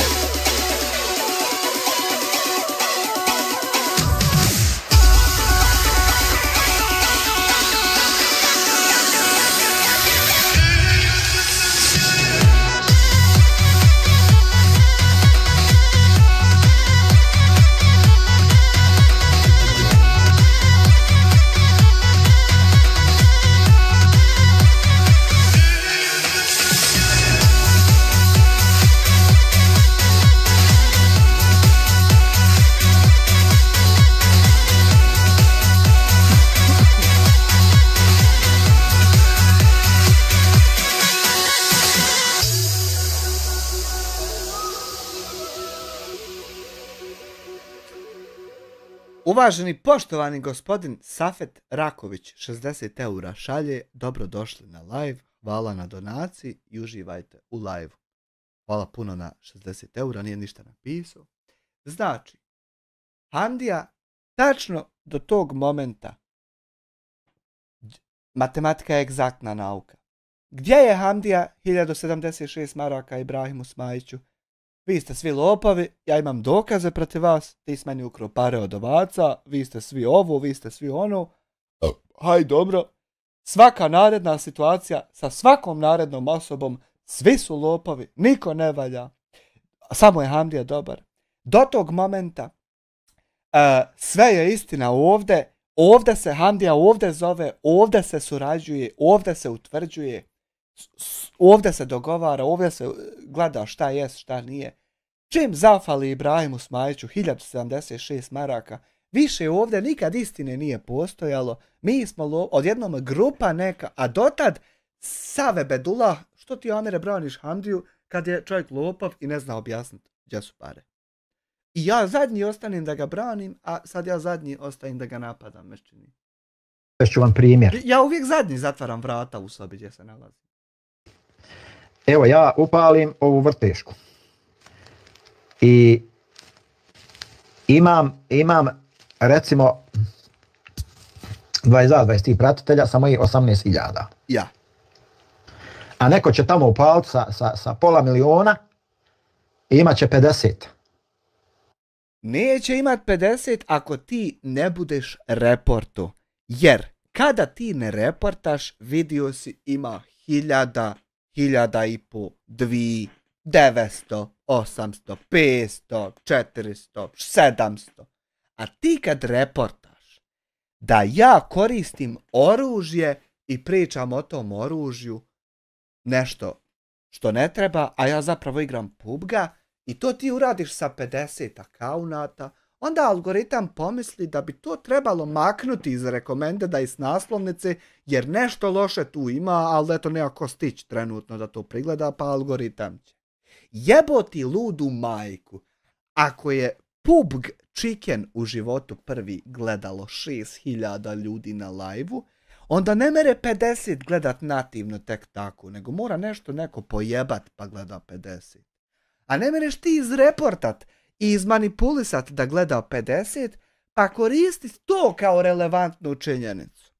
Speaker 2: Uvaženi poštovani gospodin Safet Raković, 60 eura šalje, dobrodošli na live, hvala na donaciji i uživajte u live. Hvala puno na 60 eura, nije ništa napisao. Znači, Hamdija, tačno do tog momenta, matematika je egzaktna nauka. Gdje je Hamdija 1076 maraka Ibrahimu Smajiću? Vi ste svi lopovi, ja imam dokaze protiv vas, ti si meni ukrao pare od ovaca, vi ste svi ovo, vi ste svi ono. Haj dobro, svaka naredna situacija sa svakom narednom osobom, svi su lopovi, niko ne valja, samo je Hamdija dobar. Do tog momenta sve je istina ovdje, ovdje se Hamdija ovdje zove, ovdje se surađuje, ovdje se utvrđuje. Ovdje se dogovara, ovdje se gleda šta jest, šta nije. Čim zafali Ibrahimu Smajiću 1076 maraka, više ovdje nikad istine nije postojalo. Mi smo odjednom grupa neka, a dotad Save Bedullah, što ti Amire braniš Hamdiju kad je čovjek lopov i ne zna objasniti gdje su pare. I ja zadnji ostanem da ga branim, a sad ja zadnji ostanem da ga napadam, mešćini.
Speaker 1: Ću vam primjer.
Speaker 2: Ja uvijek zadnji zatvaram vrata u sobi gdje se nalazi.
Speaker 1: Evo, ja upalim ovu vrtešku i imam recimo 22-23 pratitelja sa mojih 18.000.
Speaker 2: Ja.
Speaker 1: A neko će tamo upaliti sa pola miliona i imat će 50.
Speaker 2: Neće imat 50 ako ti ne budeš reportu. Jer kada ti ne reportaš, vidio si ima 1000, 1500, 2, 900, 800, 500, 400, 700. A ti kad reportaš da ja koristim oružje i pričam o tom oružju nešto što ne treba, a ja zapravo igram PUBG-a i to ti uradiš sa 50 akaunata, onda algoritam pomisli da bi to trebalo maknuti iz rekomendeda i s naslovnice, jer nešto loše tu ima, ali eto nema ko stić trenutno da to prigleda, pa algoritam će. Jebo ti ludu majku, ako je PUBG Chicken u životu prvi gledalo 6000 ljudi na live-u, onda ne mere 50 gledat nativno tek tako, nego mora nešto neko pojebat pa gleda 50. A ne mereš ti izreportat i izmanipulisat da gleda 50, pa koristi to kao relevantnu činjenicu.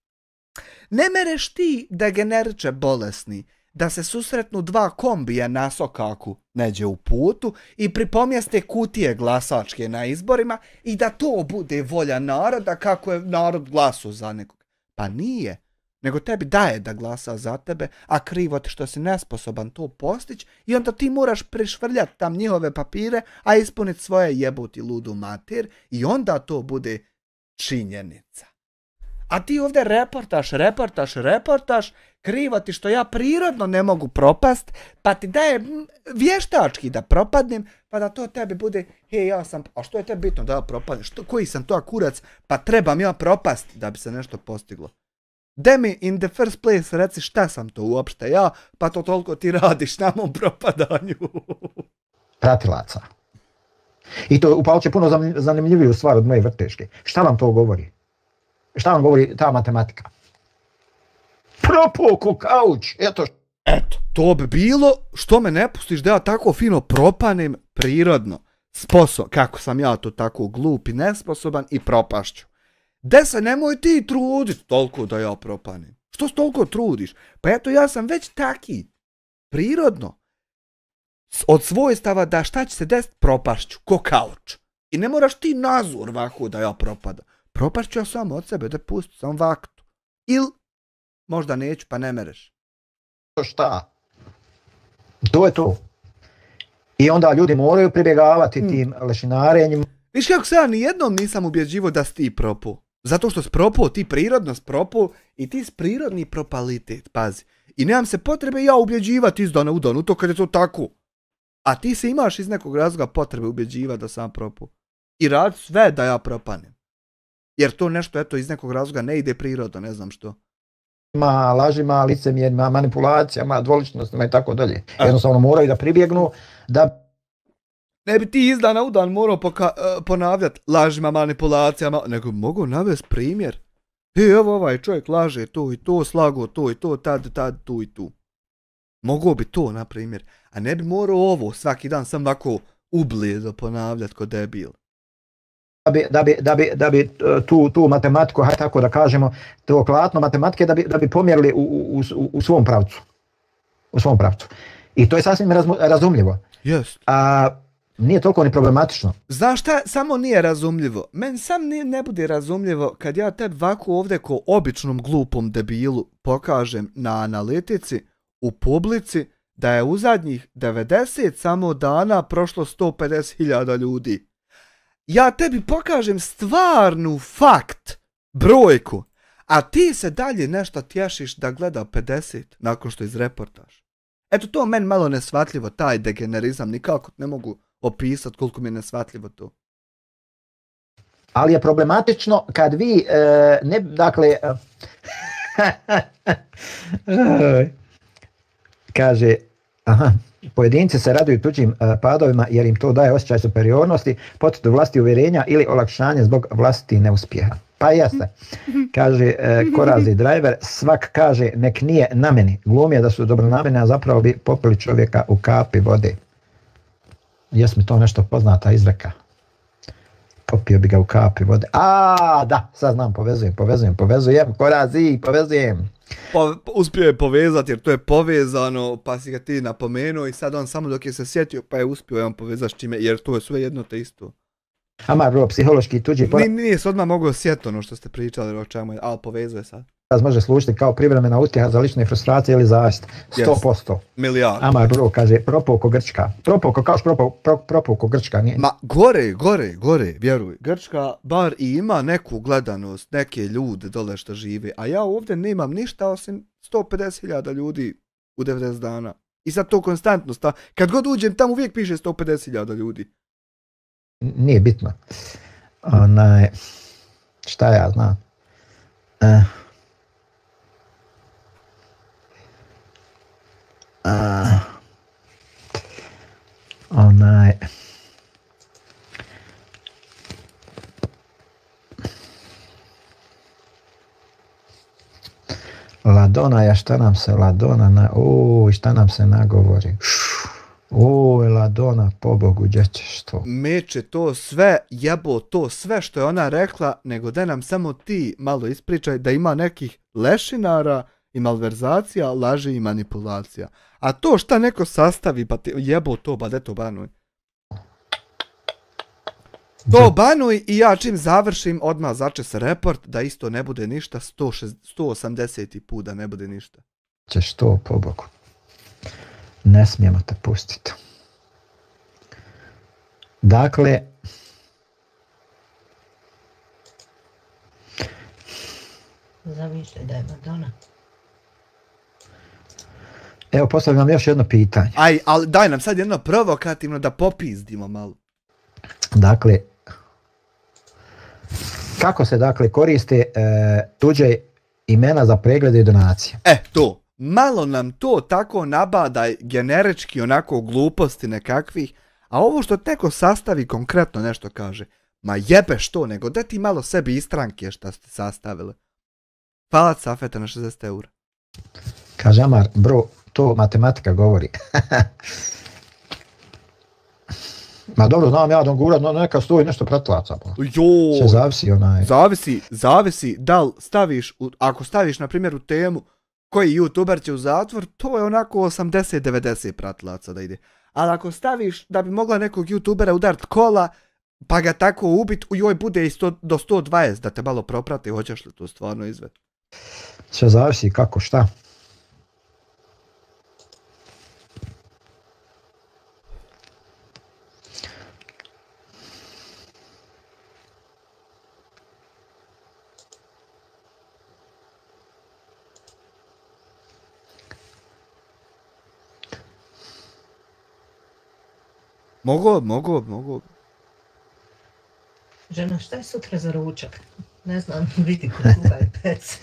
Speaker 2: Ne mereš ti degeneriče bolesni da se susretnu dva kombija na sokaku neđe u putu i pripomjeste kutije glasačke na izborima i da to bude volja naroda kako je narod glasao za nekog. Pa nije, nego tebi daje da glasa za tebe, a krivo ti što si nesposoban to postići i onda ti moraš prišvrljati tam njihove papire, a ispuniti svoje jebuti ludu mater i onda to bude činjenica. A ti ovdje reportaš, krivo ti što ja prirodno ne mogu propast, pa ti daje vještački da propadnem, pa da to tebi bude, hej, ja sam, a što je tebi bitno da ja propadnem, koji sam to kurac, pa trebam ja propast da bi se nešto postiglo. De mi in the first place reci šta sam to uopšte ja, pa to toliko ti radiš na mom propadanju.
Speaker 1: Pratilaca. I to upalče puno zanimljiviju stvar od moje vrteške. Šta vam to govori? Šta vam govori ta matematika? Propao ko kauč, eto.
Speaker 2: Eto, to bi bilo što me ne pustiš da ja tako fino propanem prirodno. Kako sam ja to tako glup i nesposoban i propašću. De se nemoj ti trudit toliko da ja propanem. Što se toliko trudiš? Pa eto ja sam već taki. Prirodno. Od svojstava da šta će se desiti propašću, ko kauč. I ne moraš ti nazor ovako da ja propadam. Propašću ja samo od sebe da pusti sam vaktu. Ili možda neću pa ne mereš.
Speaker 1: Šta? To je to. I onda ljudi moraju pribjegavati tim lešinarenjima.
Speaker 2: Viš kako se ja nijednom nisam ubjeđivo da si ti propao. Zato što si propao, ti prirodno si propao i ti si prirodni propalitet, pazi. I nemam se potrebe ja ubjeđivati iz dana u dan, u to kad je to tako. A ti se imaš iz nekog razloga potrebe ubjeđivati da sam propao. I radi sve da ja propanem. Jer to nešto, eto, iz nekog razloga ne ide prirodno, ne znam što.
Speaker 1: Ma lažima, licemjerima, manipulacijama, dvoličnostima i tako dalje. Jednostavno moraju da pribjegnu da...
Speaker 2: Ne bi ti iz dana u dan morao ponavljati lažima, manipulacijama, nego mogu navesti primjer. Evo ovaj čovjek laže to i to, slago to i to, tad, tu i tu. Mogao bi to, na primjer. A ne bi morao ovo svaki dan sam ovako ublijedo ponavljati ko debil.
Speaker 1: Da bi tu matematiku, hajde tako da kažemo, to klatno matematike da bi pomjerili u svom pravcu. U svom pravcu. I to je sasvim razumljivo.
Speaker 2: Jest.
Speaker 1: Nije toliko ni problematično.
Speaker 2: Znaš šta, samo nije razumljivo. Meni sam ne bude razumljivo kad ja tebi ovako ovdje ko običnom glupom debilu pokažem na analitici u publici da je u zadnjih 90 samo dana prošlo 150.000 ljudi. Ja tebi pokažem stvarnu fakt, brojku, a ti se dalje nešto tješiš da gleda 50 nakon što izreportaš. Eto to meni malo nesvatljivo, taj degenerizam, nikako ne mogu opisati koliko mi je nesvatljivo to.
Speaker 1: Ali je problematično kad vi, kaže, pojedinci se raduju tuđim padovima jer im to daje osjećaj superiornosti, potvrdu vlastitih uvjerenja ili olakšanje zbog vlastitih neuspjeha. Pa jeste, kaže Korazi driver, svak kaže nek nije na meni, glumije da su dobronamjerne, a zapravo bi popili čovjeka u kapi vode. Jes mi to nešto poznata izreka? Popio bi ga u kapi vode. Da, sad znam, povezujem, Korazi, povezujem.
Speaker 2: Uspio je povezati jer to je povezano, pa si ga ti napomenuo i sad on samo dok je se sjetio pa je uspio on povezati s čime, jer to je sve jedno te isto.
Speaker 1: Bro, psihološki tuđi...
Speaker 2: Nije se odmah mogao sjetiti ono što ste pričali o čemu je, ali povezuje sad.
Speaker 1: Može služiti kao privremena utjeha za lične frustracije ili zavist. 100%.
Speaker 2: Milijardu.
Speaker 1: Bro, kaže, propao ko Grčka. Propao ko Grčka, nije?
Speaker 2: Ma, gore, vjeruj. Grčka bar i ima neku gledanost, neke ljude dole što žive, a ja ovdje nemam ništa osim 150.000 ljudi u 90 dana. I sad to konstantno sta. Kad god uđem tamo uvijek piše 150.000 ljudi.
Speaker 1: Nije bitno. Šta ja znam? Ladona, šta nam se Ladona, šta nam se nagovori? O, Eladona, pobogu, gdje ćeš to?
Speaker 2: Meče to sve, jebo to sve što je ona rekla, nego da nam samo ti malo ispričaj da ima nekih lešinara i malverzacija, laži i manipulacija. A to šta neko sastavi, pa ti jebo to, ba de to banuj. To banuj i ja čim završim odmah zače se report da isto ne bude ništa, 180. put da ne bude ništa.
Speaker 1: Ćeš to, pobogu. Ne smijemo te pustiti. Dakle,
Speaker 4: zamišljaj da je Madonna.
Speaker 1: Evo, postavljam još jedno pitanje.
Speaker 2: Aj, ali daj nam sad jedno provokativno da popizdimo malo.
Speaker 1: Dakle, kako se dakle koriste tuđe imena za preglede i donacije?
Speaker 2: To. Malo nam to tako nabadaj generički onako gluposti nekakvih, a ovo što neko sastavi konkretno nešto kaže, ma jebeš to, nego da ti malo sebi istranke šta ste sastavili. Hvala Safeta na 60 eura.
Speaker 1: Kaže Amar, bro, to matematika govori. Ma dobro, znam ja da gurat, no neka stoji nešto pratilaca.
Speaker 2: Joj,
Speaker 1: zavisi onaj.
Speaker 2: Zavisi da li staviš, ako staviš na primjer u temu koji youtuber će u zatvor, to je onako 80-90 pratilaca da ide. Ali ako staviš da bi mogla nekog youtubera udarit kola, pa ga tako ubit, joj bude i do 120 da te malo proprati, hoćeš li to stvarno izvesti?
Speaker 1: Sve zavisi kako, šta.
Speaker 2: Mogu.
Speaker 4: Žena, šta je sutra za ručak? Ne znam, vidi kuka je pec.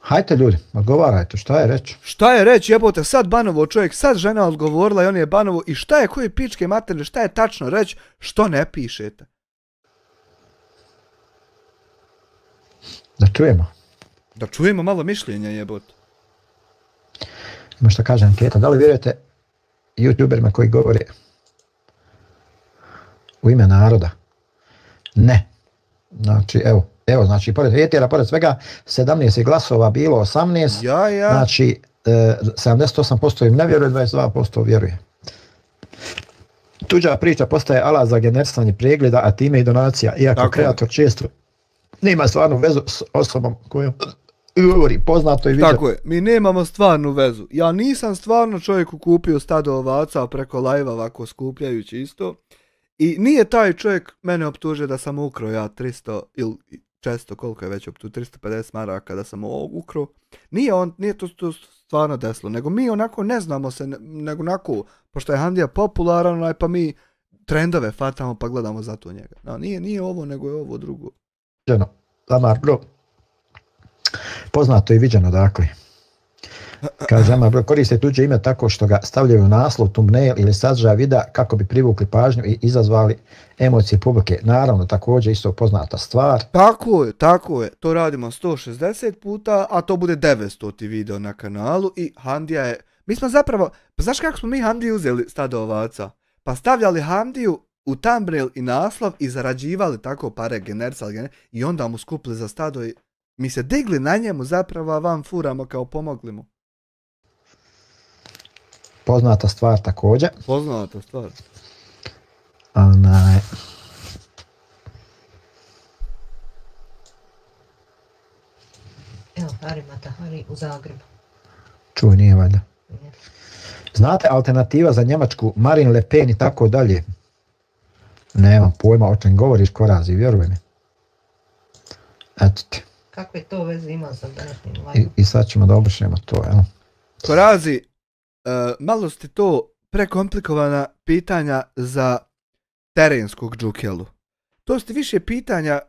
Speaker 1: Hajte ljudi, odgovarajte, šta je reći?
Speaker 2: Šta je reći, jebote, sad Banovo čovjek, sad žena odgovorila i on je Banovo i šta je, koje pičke materne, šta je tačno reći, što ne pišete?
Speaker 1: Da čujemo.
Speaker 2: Da čujemo malo mišljenja, jebote.
Speaker 1: Ima što kaže anketa, da li vjerujete youtuberima koji govore u ime naroda? Ne. Znači, evo, znači, pored hetera, pored svega, 17 glasova bilo, 18,
Speaker 2: ja.
Speaker 1: Znači, 78% im ne vjeruje, 22% vjeruje. Tuđa priča postaje alat za generisanje pregleda, a time i donacija, iako tako kreator često nema stvarnu vezu s osobom kojom govori poznato i viđeno.
Speaker 2: Tako je, mi nemamo stvarnu vezu. Ja nisam stvarno čovjeku kupio stado ovaca preko live ovako skupljajući isto. I nije taj čovjek mene optužio da sam ukrao ja 300 ili često koliko je već optužio, 350 maraka da sam ovo ukrao. Nije to stvarno desilo, nego mi onako ne znamo se, nego onako, pošto je Handija popularan, pa mi trendove fatamo pa gledamo zato njega. No, nije ovo, nego je ovo drugo.
Speaker 1: Amar bro, poznato i viđeno dakle. Kaže Amar bro, koriste tuđe ime tako što ga stavljaju u naslov, thumbnail ili sadržaj videa kako bi privukli pažnju i izazvali emocije publike. Naravno, također isto poznata stvar.
Speaker 2: Tako je. To radimo 160 puta, a to bude 900 video na kanalu i Handija je... Mi smo zapravo... Pa znaš kako smo mi Handiju uzeli stado ovaca? Pa stavljali Handiju u thumbnail i naslov i zarađivali tako pare generisali i onda mu skupili za stado i mi se digli na njemu zapravo, a vam furamo kao pomogli mu.
Speaker 1: Poznata stvar također.
Speaker 2: Poznata stvar.
Speaker 4: Evo, Hari Matahari u Zagrebu.
Speaker 1: Čuj, nije valjda. Znate alternativa za Njemačku, Marine Le Pen i tako dalje? Nemam pojma o čem govoriš, Korazi, vjeruj mi. Eto ti.
Speaker 4: Kakve to veze ima sa današnjim live?
Speaker 1: I sad ćemo da obrišemo to, jel?
Speaker 2: Korazi, malo ste to prekomplikovana pitanja za terenskog džukelu. To ste više pitanja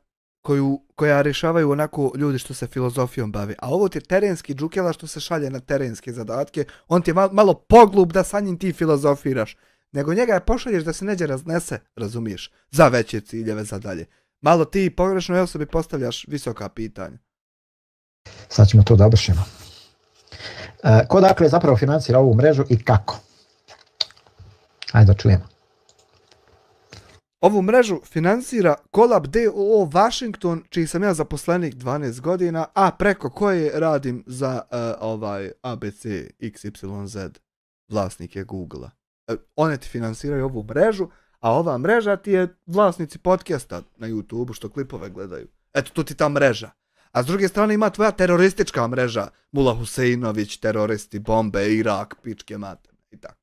Speaker 2: koja rješavaju onako ljudi što se filozofijom bavi. A ovo ti je terenski džukela što se šalje na terenske zadatke. On ti je malo poglup da sa njim ti filozofiraš. Nego njega pošalješ da se neđe raznese, razumiješ, za veće ciljeve, za dalje. Malo ti pogrešnoj osobi postavljaš visoka pitanja.
Speaker 1: Sad ćemo to da obrišemo. Ko dakle zapravo financira ovu mrežu i kako? Ajde da čujemo.
Speaker 2: Ovu mrežu financira Collab DOO Washington, čiji sam ja zaposlenik 12 godina, a preko koje radim za ABC XYZ, vlasnike Google-a. One ti financiraju ovu mrežu, a ova mreža ti je vlasnici podcasta na YouTube-u što klipove gledaju. Eto, tu ti ta mreža. A s druge strane ima tvoja teroristička mreža, Mula Huseinović, teroristi, bombe, Irak, pičke materne i tako.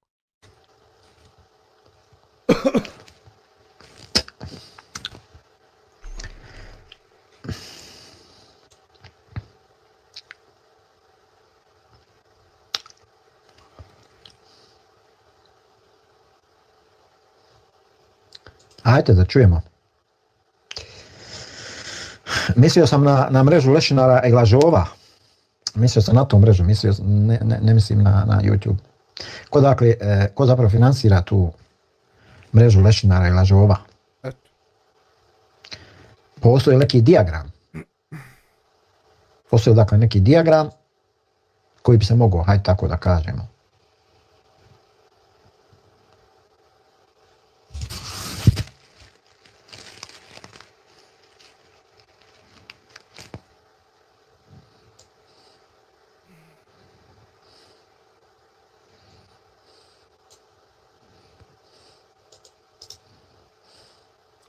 Speaker 1: Ajde da čujemo. Mislio sam na mrežu lešinara i lažova. Mislio sam na tu mrežu, ne mislim na YouTube. Ko zapravo financira tu mrežu lešinara i lažova? Postoji neki dijagram. Postoji dakle neki dijagram koji bi se mogao, hajde tako da kažemo.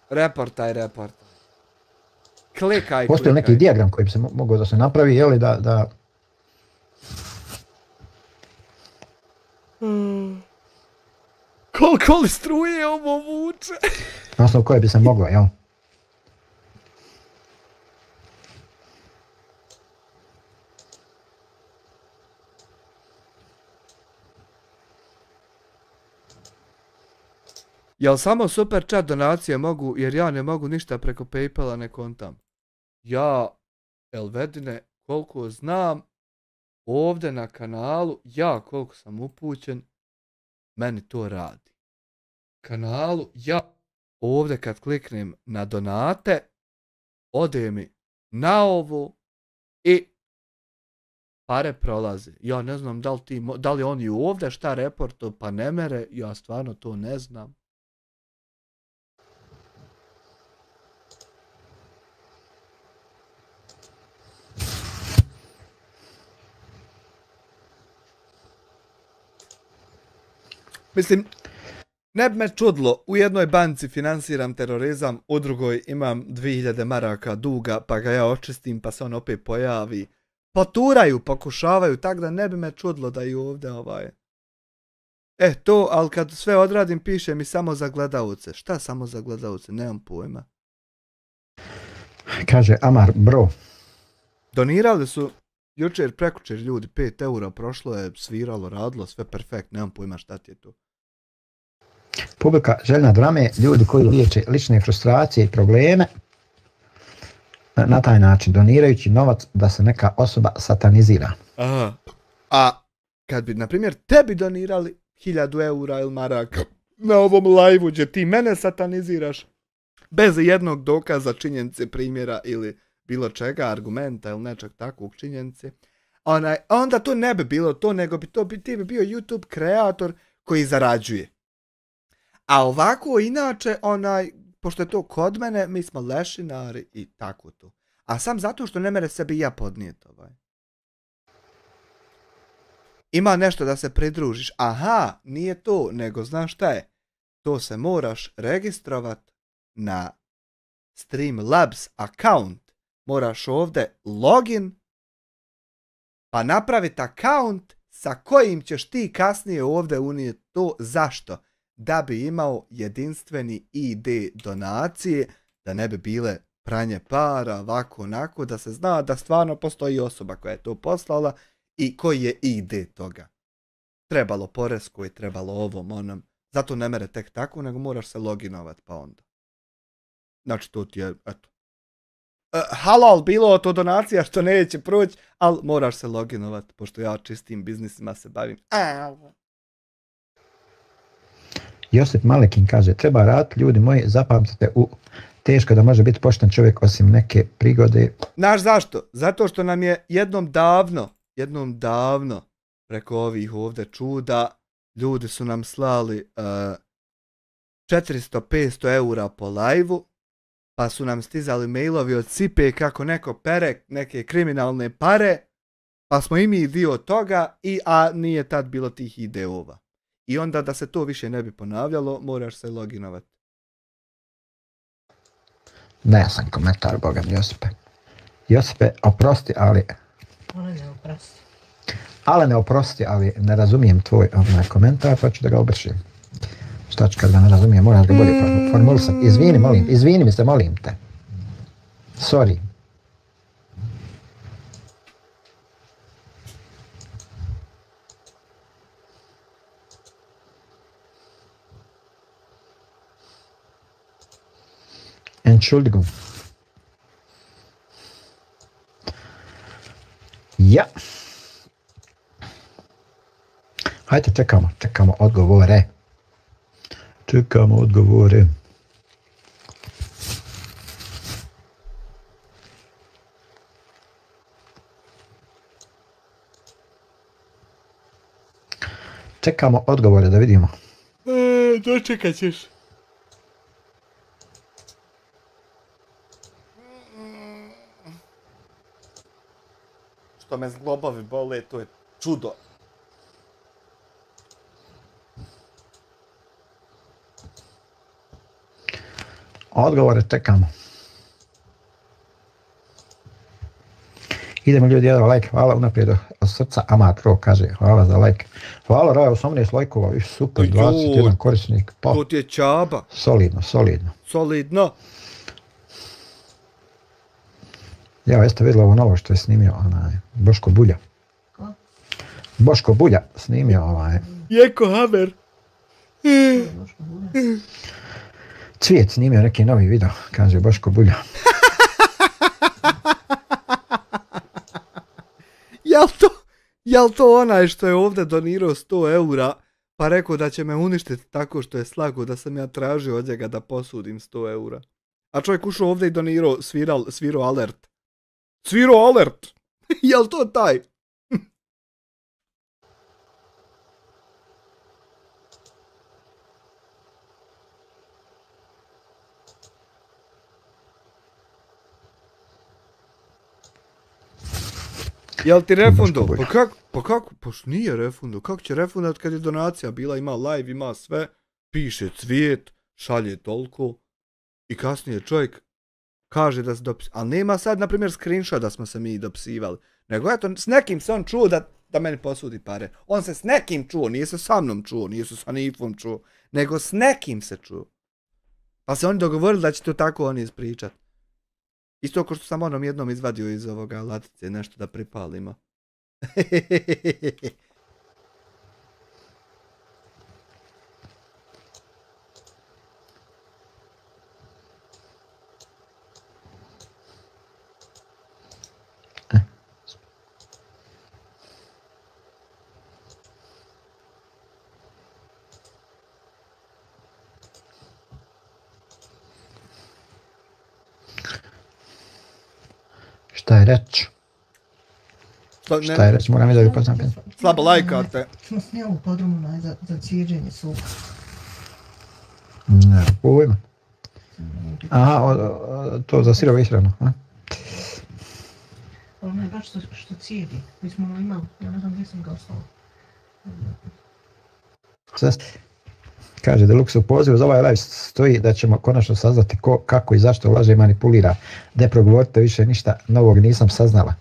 Speaker 2: Reportaj. Klikaj.
Speaker 1: Postoji neki dijagram koji bi se mogao da se napravi, jeli da...
Speaker 2: Koliko li struje ovo vuče?
Speaker 1: Na osnovu koje bi se moglo, jel?
Speaker 2: Jel samo super chat donacije mogu, jer ja ne mogu ništa preko PayPala ne kontam. Ja, Elvedine, koliko znam, ovdje na kanalu, ja koliko sam upućen, meni to radi. Kanalu, ja ovdje kad kliknem na donate, ode mi na ovo i pare prolaze. Ja ne znam da li oni ovdje šta reporto pa ne mere, ja stvarno to ne znam. Mislim, ne bi me čudlo, u jednoj banci financiram terorizam, u drugoj imam 2000 maraka duga, pa ga ja očistim, pa se on opet pojavi. Poturaju, pokušavaju, tako da ne bi me čudlo da i ovdje to, ali kad sve odradim, piše mi samo za gledalce. Šta samo za gledalce? Nemam pojma.
Speaker 1: Kaže Amar, bro.
Speaker 2: Donirali su jučer, prekučer ljudi, 5 eura, prošlo je, sviralo, radilo, sve perfekt, nemam pojma šta ti je to.
Speaker 1: Publika željna drame, ljudi koji liječe lične frustracije i probleme, na taj način donirajući novac da se neka osoba satanizira.
Speaker 2: Aha. A kad bi, na primjer, tebi donirali 1000 eura ili maraka na ovom live-u gdje ti mene sataniziraš bez jednog dokaza, činjenice, primjera ili bilo čega, argumenta ili nečeg takvog činjenice, onda to ne bi bilo to, nego ti bi bio YouTube kreator koji zarađuje. A ovako inače, pošto je to kod mene, mi smo lešinari i tako to. A sam zato što ne mere sebi ja podnijeti Ima nešto da se pridružiš. Aha, nije to, nego znaš šta je? To se moraš registrovat na Streamlabs account. Moraš ovdje login, pa napraviti account sa kojim ćeš ti kasnije ovdje unijeti to. Zašto? Da bi imao jedinstveni ID donacije, da ne bi bile pranje para, ovako, onako, da se zna da stvarno postoji osoba koja je to poslala i koji je ID toga. Trebalo poresku i trebalo ovom, onom. Zato ne mere tek tako, nego moraš se loginovat pa onda. Znači to ti je, eto. Halal bilo to donacija što neće proći, ali moraš se loginovat, pošto ja čistim biznisima se bavim.
Speaker 1: Josip Malekin kaže, treba raditi, ljudi moji, zapamtite, teško da može biti pošten čovjek osim neke prigode.
Speaker 2: Znaš zašto? Zato što nam je jednom davno, preko ovih ovdje čuda. Ljudi su nam slali 400-500 eura po live-u, pa su nam stizali mailovi od Sipe kako neko pere neke kriminalne pare, pa smo i mi dio toga, a nije tad bilo tih ideova. I onda da se to više ne bi ponavljalo, moraš se loginovati.
Speaker 1: Ne sam komentar, Bogam, Josipe. Josipe, oprosti, ali... ne oprosti, ali ne razumijem tvoj komentar, pa ću da ga obršim. Šta ću kad ga ne razumijem, moram ga bolje formulisati. Izvini mi se, molim te. Sorry. Entschuldigung. Ja. Hajde, čekamo odgovore. Čekamo odgovore. Čekamo odgovore da vidimo.
Speaker 2: Dočekat ćeš. Što me zglobovi bole, to je čudo.
Speaker 1: Odgovore čekamo. Idemo ljudi, jedan like, hvala unaprijed od srca, Amar Pro kaže, hvala za like. Hvala Raja, 18 lajkova, super, 21 korisnik.
Speaker 2: To ti je čaba.
Speaker 1: Solidno. Ja, jeste vidjeli ovo novo što je snimio Boško Bulja. Ko? Boško Bulja snimio
Speaker 2: Jeko Haber.
Speaker 1: Cvijet snimio neki novi video, kaže Boško Bulja.
Speaker 2: Jel to onaj što je ovdje donirao 100 eura, pa rekao da će me uništiti tako što je slago da sam ja tražio od njega da posudim 100 eura. A čovjek ušao ovdje i donirao, svirao alert. Svirao alert! Jel to taj? Jel ti refundo? Pa kako? Pa nije refundo. Kako će refundat kad je donacija bila, ima live, ima sve, piše cvijet, šalje toliko i kasnije čovjek kaže da se ali nema sad, na primjer, screenshot da smo se mi dopsivali. Nego eto, s nekim se on čuo da meni posudi pare. On se s nekim čuo, nije se sa mnom čuo, nije se sa Nifom čuo, nego s nekim se čuo. Pa se oni dogovorili da će to tako oni ispričat. Isto ko što sam onom jednom izvadio iz ovoga latice nešto da pripalimo.
Speaker 1: Šta je reč? Moram i da bi poznam.
Speaker 2: Slabo lajkate.
Speaker 4: Smo snijeli podrumu za cijeđenje suha.
Speaker 1: Ne, pojma. Aha, to za sirovo ishranu.
Speaker 4: Ali ne, baš što cijedi. Mi smo imali, ja ne znam gdje sam ga ostalo.
Speaker 1: Kaže Deluxe, u pozivu za ovaj live stoji da ćemo konačno saznati kako i zašto laže i manipulira. De progovorite više ništa novog nisam saznala.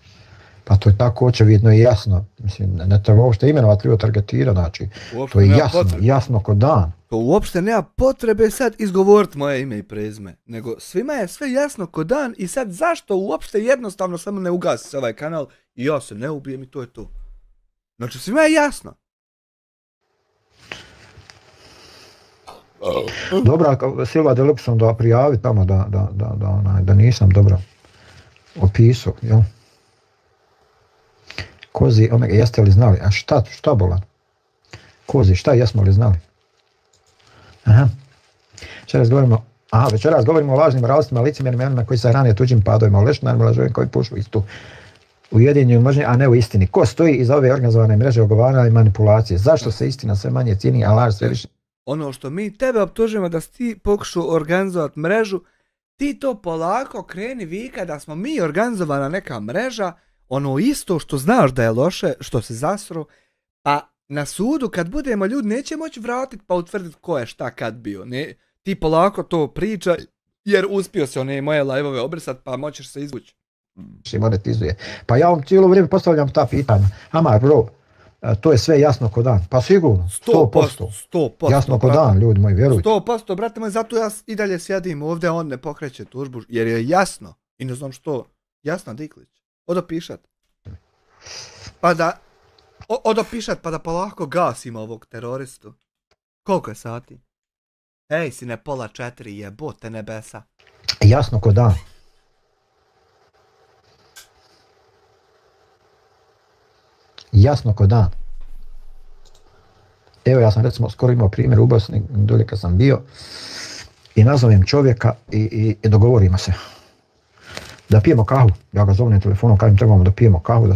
Speaker 1: Pa to je tako očevidno i jasno. Mislim, ne treba uopšte imenovati ljubo targetira, znači, to je jasno ko dan.
Speaker 2: To uopšte nema potrebe sad izgovoriti moje ime i prezime, nego svima je sve jasno ko dan i sad zašto uopšte jednostavno samo ne ugasi se ovaj kanal i ja se ne ubijem i to je to. Znači svima je jasno.
Speaker 1: Dobro, ako Silva Deluxom da prijavi tamo da nisam dobro opisao, jel? Kozi, omega, jeste li znali? A šta bolan? Kozi, šta jesmo li znali? Aha. Večeras govorimo o lažnim moralistima, licemjernim onima koji se hrane tuđim padovima, o lešnarima, lažovima koji pušu istu ujedinjenju mržnje, a ne u istini. Ko stoji iza ove organizovane mreže ogovaranja i manipulacije? Zašto se istina sve manje cijeni, a laž sve više?
Speaker 2: Ono što mi tebe optužujemo da si ti pokušao organizovati mrežu, ti to polako kreni vika da smo mi organizovana neka mreža, ono isto što znaš da je loše, što se zasro, a na sudu kad budemo ljudi neće moći vratiti pa utvrditi ko je šta kad bio. Ne, ti polako to priča jer uspio se one moje live-ove obrisat pa moćeš se izvući.
Speaker 1: Monetizuje. Pa ja vam cijelo vrijeme postavljam ta pitanja. Amar bro, to je sve jasno ko dan. Pa sigurno, 100%. Jasno ko dan, ljudi moji, vjerujte.
Speaker 2: 100%, brate moj, zato ja i dalje sjedim ovdje, on ne pokreće tužbu, jer je jasno. I ne znam što, jasno Diklić. Odopišat. Pa da, odopišat pa da polako gasimo ovog teroristu. Koliko je sati? Ej, sine, 3:30, jebote nebesa.
Speaker 1: Jasno ko dan. Jasno ko dan. Evo ja sam recimo skoro imao primjer u Bosni dolje kad sam bio i nazovem čovjeka i dogovorimo se da pijemo kahu. Ja ga zovem telefonom, kažem trebamo da pijemo kahu.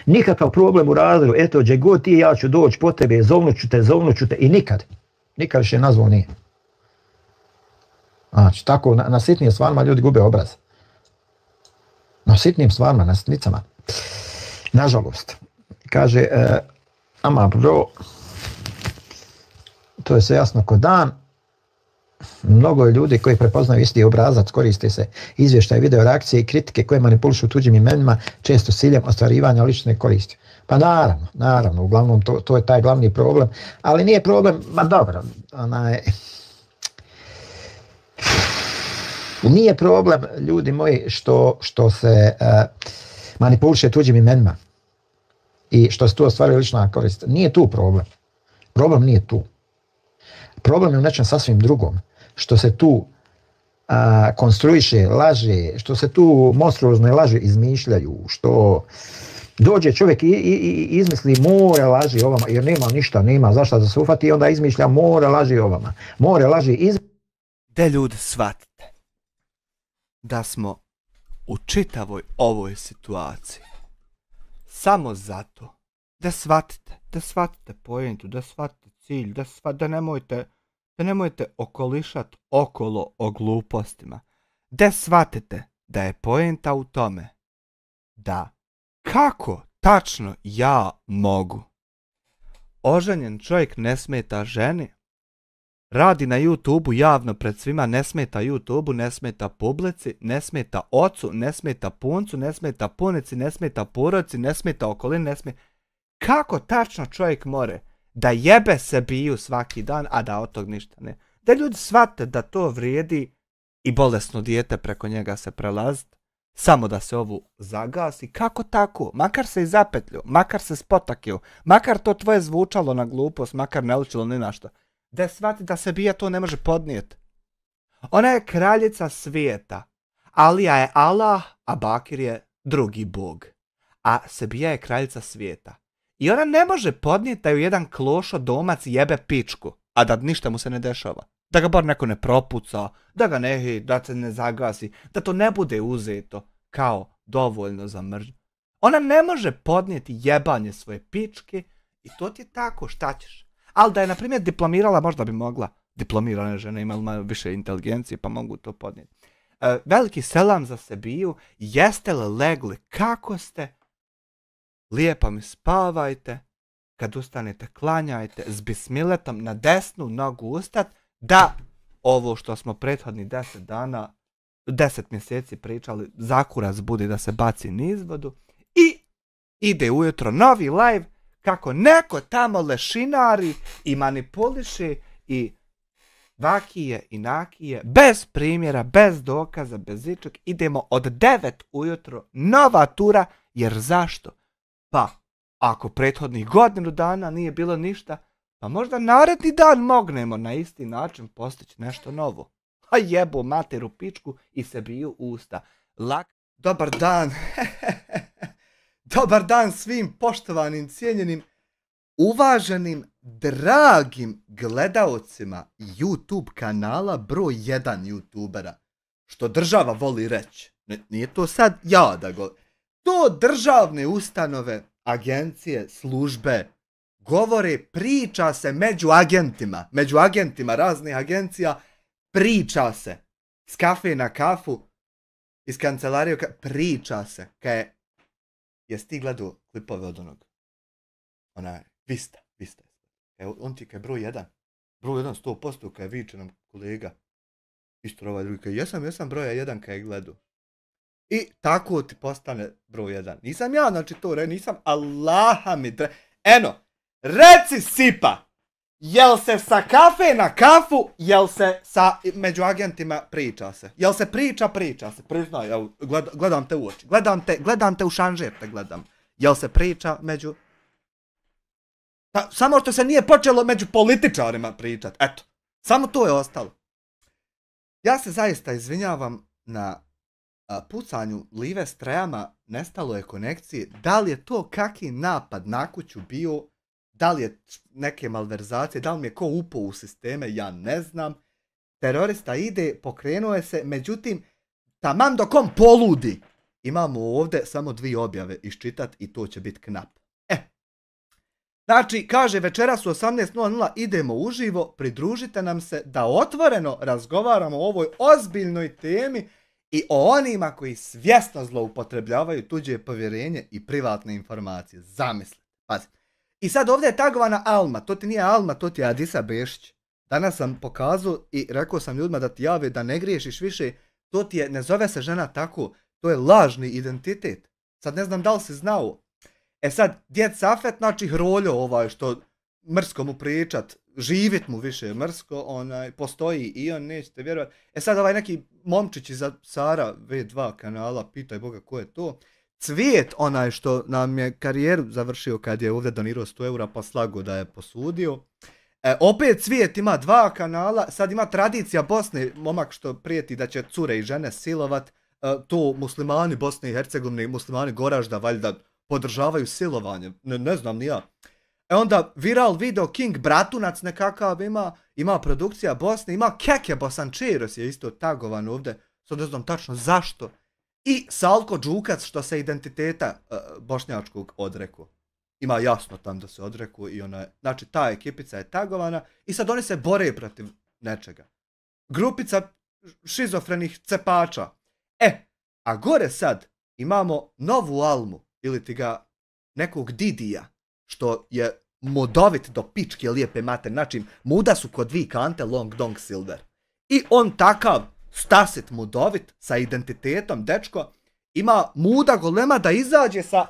Speaker 1: Nikakav problem u razredu, eto gdje god ti ja ću doći po tebe, zovnuću te i nikad više nazvao nije. Znači tako na sitnim stvarima ljudi gube obraz. Na sitnim stvarima, na sitnicama. Nažalost. Kaže, ama bro, to je sve jasno ko dan. Mnogo ljudi koji prepoznaju isti obrazac koriste se izvještaj, video reakcije i kritike koje manipulišu tuđim imenima, često s ciljem ostvarivanja lične koristi. Pa naravno, uglavnom to je taj glavni problem, ali nije problem, ma dobro, nije problem, ljudi moji, što se manipuliše tuđim imenima i što se tu ostvaruje lična korist. Nije tu problem. Problem nije tu. Problem je u nečem sasvim drugom. Što se tu konstruiše, laže, što se tu monstruozne laže izmišljaju, što dođe čovjek i izmisli more laži o vama, jer nema zašto da se ufati i onda izmišlja more laži o vama. More laži
Speaker 2: De ljudi shvatite da smo u čitavoj ovoj situaciji samo zato da shvatite pojentu, da shvatite cilj, da nemojte okolišat okolo o glupostima. Da shvatite da je pojenta u tome da kako tačno ja mogu. Oženjen čovjek ne smeta ženi, radi na YouTubeu javno pred svima, ne smeta YouTubeu, ne smeta publici, ne smeta ocu, ne smeta puncu, ne smeta punici, ne smeta porodici, ne smeta okolini, ne smeta... Kako tačno čovjek more da jebe se biju svaki dan, a da od tog ništa ne? Da ljudi shvate da to vrijedi i bolesno dijete preko njega se prelaziti, samo da se ovu zagasi, kako tako? Makar se i zapetlju, makar se spotakio, makar to tvoje zvučalo na glupost, makar ne ličilo ni na što. Da shvati da se bija to ne može podnijeti. Ona je kraljica svijeta, Alija je Allah, a Bakir je drugi bog. A Sebija je kraljica svijeta. I ona ne može podnijeti da ju jedan klošo domac jebe pičku, a da ništa mu se ne dešava. Da ga bar neko ne propuca, da se ne zagasi, da to ne bude uzeto kao dovoljno za mržnju. Ona ne može podnijeti jebanje svoje pičke i to ti je tako, šta ćeš? Ali da je, na primjer, diplomirala, možda bi mogla. Diplomirane žene imaju više inteligencije, pa mogu to podnijeti. Veliki selam za Sebiju. Jeste li legli? Kako ste? Lijepo mi spavajte. Kad ustanete, klanjajte. S bismiletom na desnu nogu ustat. Da ovo što smo prethodni 10 mjeseci pričali, zakurac budi da se baci niz vodu. I ide ujutro novi live. Kako neko tamo lešinari i manipuliše i vakije i nakije, bez primjera, bez dokaza, bez ičeg, idemo od 9 ujutro, nova tura, jer zašto? Pa, ako prethodnih godinu dana nije bilo ništa, pa možda naredni dan mognemo na isti način postići nešto novo. A jebo materu pičku i se biju usta. Dobar dan. Dobar dan svim poštovanim, cijenjenim, uvaženim, dragim gledaocima YouTube kanala broj 1 YouTubera. Što država voli reći. Nije to sad ja da To državne ustanove, agencije, službe govore, priča se među agentima raznih agencija, priča se s kafe na kafu, iz kancelarije, priča se, kaj jesi ti gledao klipove od onog, Vista, on ti kaj broj 1 100% kaj viče nam kolega, isto ovaj drugi kaj jesam broja 1 kaj gledao. I tako ti postane broj 1. Nisam ja, znači to nisam, Allaha mi eno, reci Sipa, jel se sa kafe na kafu, jel se sa među agentima priča se? Jel se priča se, priznaj, gledam te u oči, gledam te u šanžer te gledam. Jel se priča među... Samo što se nije počelo među političarima pričat, eto, samo to je ostalo. Ja se zaista izvinjavam na pucanju Live Strejama, nestalo je konekcije, da li je to kakvi napad na kuću bio, da li je neke malverzacije, da li mi je ko upao u sisteme, ja ne znam. Terorista ide, pokrenuo je se, međutim, taman dok on poludi, imamo ovdje samo 2 objave iščitat i to će biti knap. Znači, kaže, večeras u 18:00 idemo uživo, pridružite nam se da otvoreno razgovaramo o ovoj ozbiljnoj temi i o onima koji svjesno zloupotrebljavaju tuđe povjerenje i privatne informacije. Zamisli, pazi. I sad ovdje je tagovana Alma, to ti nije Alma, to ti je Adisa Bešić. Danas sam pokazao i rekao sam ljudima da ti jave da ne griješiš više, to ti je, ne zove se žena tako, to je lažni identitet. Sad ne znam da li si znao. Sad, djed Safet, znači Hroljo ovaj što mrsko mu pričat, živjet mu više mrsko, postoji i on, nećete vjerovati. Sad ovaj neki momčić iz Sara V2 kanala, pitaj Boga ko je to. Cvijet, onaj što nam je karijeru završio kad je ovdje donirao 100 eura pa slago da je posudio. Opet Cvijet ima 2 kanala, sad ima Tradicija Bosne, momak što prijeti da će cure i žene silovat. To muslimani Bosne i Hercegovine, muslimani Goražda valjda podržavaju silovanje, ne znam ni ja. Onda Viral Video King Bratunac nekakav ima produkcija Bosne, ima Keke Bosančeros je isto tagovan ovdje, sad ne znam tačno zašto. I Salko Đukac što se identiteta bošnjačkog odrekao. Ima jasno tam da se odrekao i znači ta ekipica je tagovana i sad oni se bore protiv nečega. Grupica šizofrenih cepača. A gore sad imamo novu Almu, ili ti ga nekog Didija, što je modovit do pičke lijepe mater, znači muda su kod 2 kante long dong silver. I on takav stasit mudovit sa identitetom, dečko, ima muda golema da izađe sa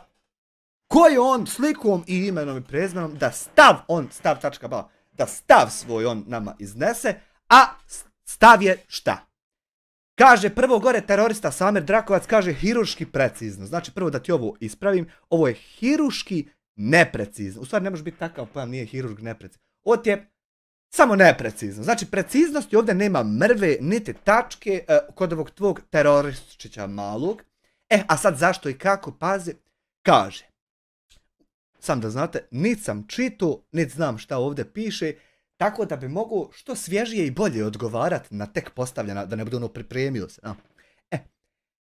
Speaker 2: koji on slikom i imenom i prezmenom, da da stav svoj on nama iznese, a stav je šta? Kaže prvo gore terorista Samir Drakovac, kaže hirurški precizno. Znači prvo da ti ovo ispravim, ovo je hirurški neprecizno. U stvari ne može biti takav pojam, nije hirurg neprecizno. Ovo je samo neprecizno. Znači preciznosti ovdje nema mrve, niti tačke kod ovog tvog teroristića malog. A sad zašto i kako, pazi, kaže. Sam da znate, niti sam čitao, niti znam šta ovdje piše, tako da bi mogu što svježije i bolje odgovarati na tek postavljena, da ne bude ono pripremio se.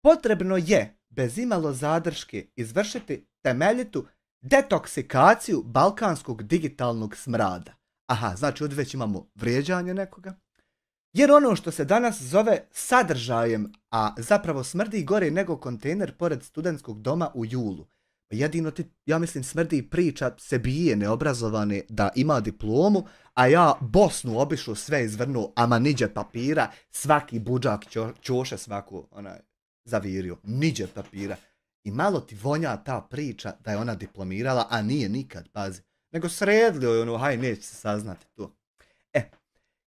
Speaker 2: Potrebno je, bez imalo zadrške, izvršiti temeljitu detoksikaciju balkanskog digitalnog smrada. Aha, znači ovdje već imamo vrijeđanje nekoga. Jer ono što se danas zove sadržajem, a zapravo smrdi gore nego kontejner pored studentskog doma u julu. Jedino ti, ja mislim, smrdi priča se bije neobrazovane da ima diplomu, a ja Bosnu obišao sve izvrnuo, ama niđe papira, svaki budžak ćoše svaku zavirio, niđe papira. I malo ti vonja ta priča da je ona diplomirala, a nije nikad, pazi. Nego sredlio je haj neće se saznati to.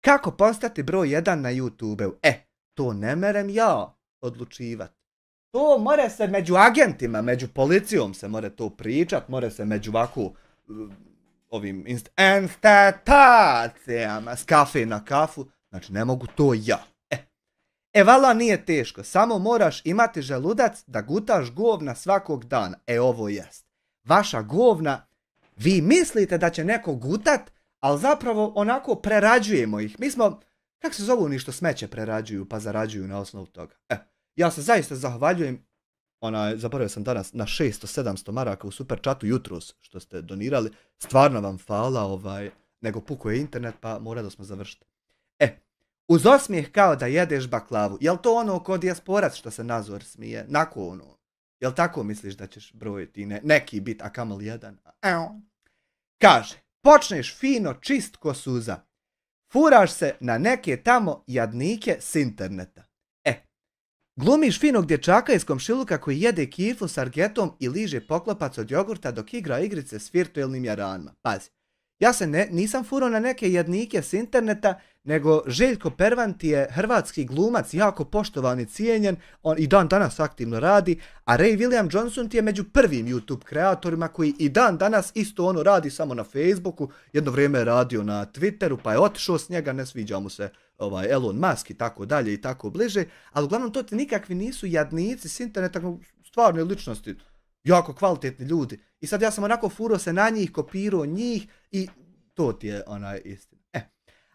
Speaker 2: Kako postati broj 1 na YouTube-u? To ne merem ja odlučivati. To more se među agentima, među policijom se more to pričat, more se među ovako ovim instatacijama s kafe na kafu, znači ne mogu to ja. Vala nije teško, samo moraš imati želudac da gutaš govna svakog dana. Ovo jest. Vaša govna, vi mislite da će neko gutat, ali zapravo onako prerađujemo ih. Mi smo, kako se zovu oni što smeće prerađuju pa zarađuju na osnovu toga. Ja se zaista zahvaljujem zaboravio sam danas, na 600-700 maraka u super chatu jutros što ste donirali. Stvarno vam hvala, nego puko je internet, pa mora da smo završiti. Uz osmijeh kao da jedeš baklavu. Jel to ono kod dijasporac što se Nazor smije? Nako ono. Jel tako misliš da ćeš brojiti neki bit, a kamoli jedan? Kaže, počneš fino čist ko suza. Furaš se na neke tamo jadnike s interneta. Glumiš finog dječaka iz komšiluka koji jede kiflu s argetom i liže poklopac od jogurta dok igra igrice s virtualnim jaranima. Pazi, ja se nisam furao na neke jadnike s interneta, nego Željko Pervanti je hrvatski glumac, jako poštovan i cijenjen, on i dan danas aktivno radi, a Ray William Johnson ti je među prvim YouTube kreatorima koji i dan danas isto ono radi samo na Facebooku, jedno vrijeme je radio na Twitteru, pa je otišao s njega, ne sviđa mu se Elon Musk i tako dalje i tako bliže, ali uglavnom to ti nikakvi nisu jadnici s interneta, stvarne ličnosti, jako kvalitetni ljudi. I sad ja sam onako furao se na njih, kopirao njih i to ti je istina.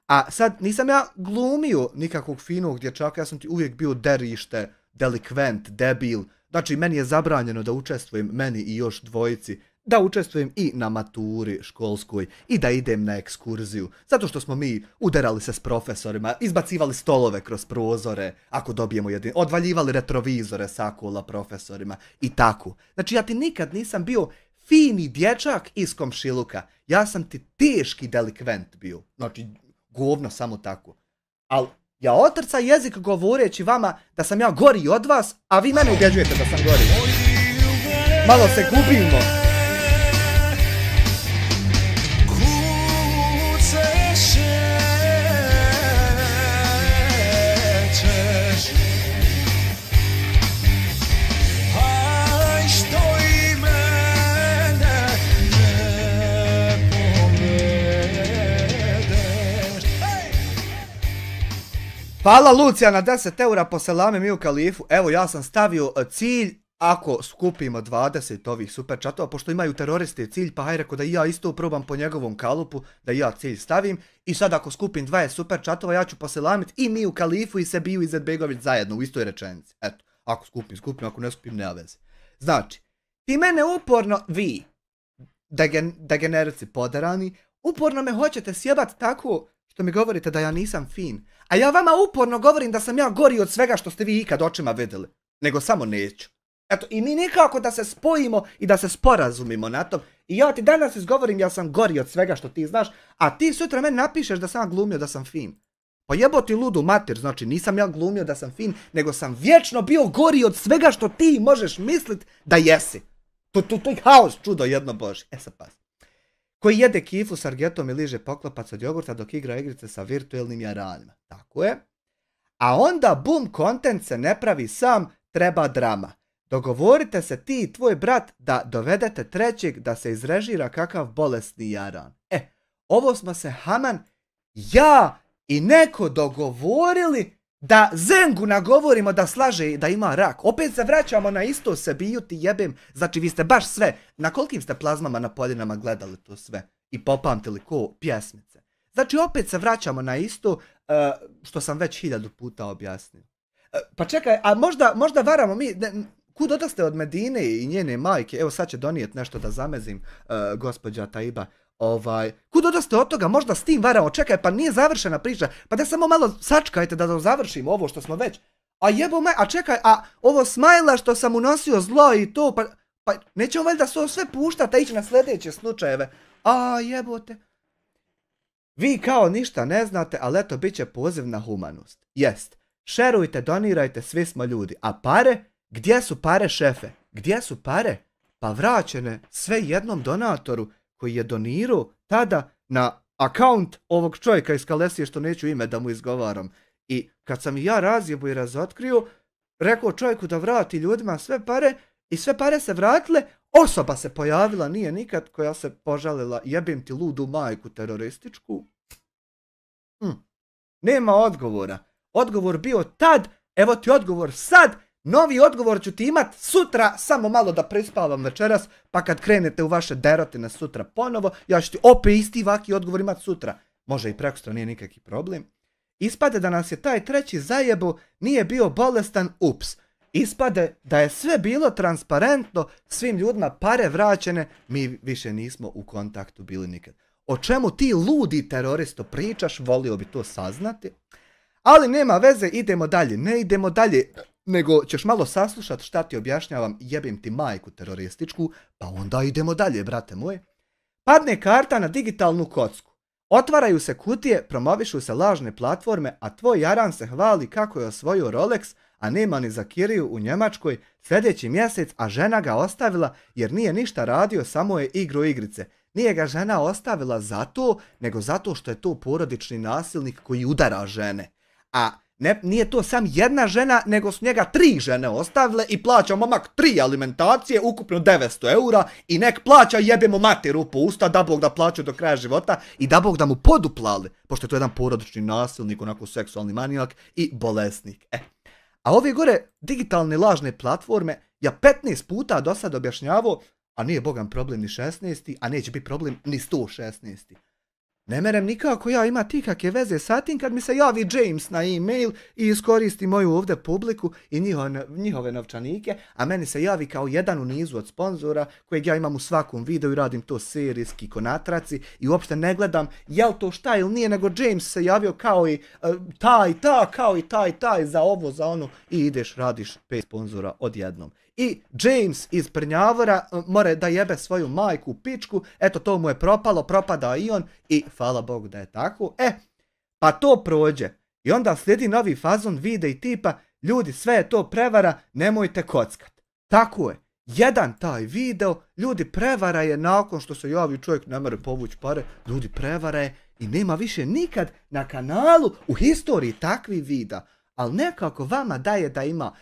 Speaker 2: A sad nisam ja glumio nikakvog finog dječaka, ja sam ti uvijek bio derište, delikvent, debil. Znači meni je zabranjeno da učestvujem, meni i još dvojici, da učestvujem i na maturi školskoj i da idem na ekskurziju. Zato što smo mi udarali se s profesorima, izbacivali stolove kroz prozore, ako dobijemo odvaljivali retrovizore sakola profesorima i tako. Znači ja ti nikad nisam bio fini dječak iz komšiluka. Ja sam ti teški delikvent bio. Znači govno samo tako. Ali ja otrca jezik govoreći vama da sam ja gori od vas, a vi mene ubjeđujete da sam gori. Malo se gubimo. Hvala Lucija na 10 eura po selame mi u Kalifu. Evo ja sam stavio cilj, ako skupimo 20 ovih super chatova, pošto imaju teroristi cilj, pa hajde rekao da i ja isto probam po njegovom kalupu, da i ja cilj stavim. I sad ako skupim 20 super chatova, ja ću poselamiti i mi u Kalifu i Sebiju i Zedbegović zajedno u istoj rečenici. Eto, ako skupim, ako ne skupim, nema veze. Znači, ti mene uporno, vi, degenerici poderani, uporno me hoćete sjebat tako što mi govorite da ja nisam fin. A ja vama uporno govorim da sam ja gori od svega što ste vi ikad očima vidjeli. Nego samo neću. Eto, i mi nikako da se spojimo i da se sporazumimo na tom. I ja ti danas izgovorim ja sam gori od svega što ti znaš, a ti sutra meni napišeš da sam ja glumio da sam fin. Pa jebo ti ludu mater, znači nisam ja glumio da sam fin, nego sam vječno bio gori od svega što ti možeš mislit da jesi. To je haos, čudo jedno Bože. Sad pas. Koji jede kiflu s argetom i liže poklopac od jogurta dok igra igrice sa virtualnim jaranima. Tako je. A onda boom, content se ne pravi sam, treba drama. Dogovorite se ti i tvoj brat da dovedete trećeg da se izrežira kakav bolesni jaran. Ovo smo se Haman, ja i neko dogovorili da Zengu nagovorimo da slaže i da ima rak. Opet se vraćamo na isto, Sebiju ti jebem. Znači vi ste baš sve, na kolikim ste plazmama na Poljinama gledali to sve i popamtili ko pjesmice. Znači opet se vraćamo na isto što sam već 1000 puta objasnio. Pa čekaj, a možda varamo mi, kud odaste od Medine i njene majke, evo sad će donijeti nešto da zamezim gospođa Taiba. Kud odaste od toga, možda s tim varamo, čekaj, pa nije završena priča, pa da samo malo sačkajte da završimo ovo što smo već. A jebo me, a čekaj, a ovo smajla što sam unosio zlo i to, pa nećemo valjda sve puštati, a ići na sljedeće slučajeve. A jebote. Vi kao ništa ne znate, ali eto, bit će poziv na humanost. Jest, šerujte, donirajte, svi smo ljudi. A pare? Gdje su pare, šefe? Gdje su pare? Pa vraćene sve jednom donatoru koji je donirao tada na akaunt ovog čovjeka iz Kalesije, što neću ime da mu izgovaram. I kad sam ja razjebu i razotkrio, rekao čovjeku da vrati ljudima sve pare i sve pare se vratile, osoba se pojavila, nije nikad, koja se požalila, jebim ti ludu majku terorističku. Nema odgovora. Odgovor bio tad, evo ti odgovor sad, novi odgovor ću ti imat sutra, samo malo da prespavam večeras, pa kad krenete u vaše derotine sutra ponovo, ja ću ti opet isti vaki odgovor imat sutra. Može i prekosutra, nije nikakvi problem. Ispade da nas je taj treći zajebo, nije bio bolestan, ups. ispade da je sve bilo transparentno, svim ljudima pare vraćene, mi više nismo u kontaktu bili nikad. O čemu ti ludi teroristo pričaš, volio bi to saznati. Ali nema veze, idemo dalje. Ne idemo dalje, nego ćeš malo saslušati šta ti objašnjavam, jebim ti majku terorističku, pa onda idemo dalje, brate moj. Padne karta na digitalnu kocku. Otvaraju se kutije, promovišu se lažne platforme, a tvoj jaran se hvali kako je osvojio Rolex, a nema ni za kiriju u Njemačkoj sljedeći mjesec, a žena ga ostavila jer nije ništa radio, samo je igro igrice. Nije ga žena ostavila zato, nego zato što je to porodični nasilnik koji udara žene. A nije to sam jedna žena, nego su njega 3 žene ostavile i plaća momak 3 alimentacije, ukupno 900 eura i nek plaća jebemo materu po usta, da Bog da plaću do kraja života i da Bog da mu poduplali, pošto je to jedan porodični nasilnik, onako seksualni manijak i bolesnik. A ove gore digitalne lažne platforme, ja 15 puta do sad objašnjavao, a nije bogam problem ni 16, a neće biti problem ni 116. Ne merem nikako ja ima ti kakve veze sa tim kad mi se javi James na e-mail i iskoristi moju ovdje publiku i njihove novčanike, a meni se javi kao jedan u nizu od sponzora kojeg ja imam u svakom videu i radim to serijski ko natraci i uopšte ne gledam jel to šta ili nije, nego James se javio kao i taj za ovo, za ono i ideš radiš 5 sponzora odjednom. I James iz Prnjavora more da jebe svoju majku u pičku, eto to mu je propalo, propada i on i hvala Bogu da je tako. Pa to prođe i onda slijedi novi fazon vide i tipa ljudi sve je to prevara, nemojte kockat. Tako je, jedan taj video, ljudi prevara je nakon što se javi čovjek ne more povući pare, ljudi prevara je i nema više nikad na kanalu u historiji takvih videa. Ali nekako vama daje da ima,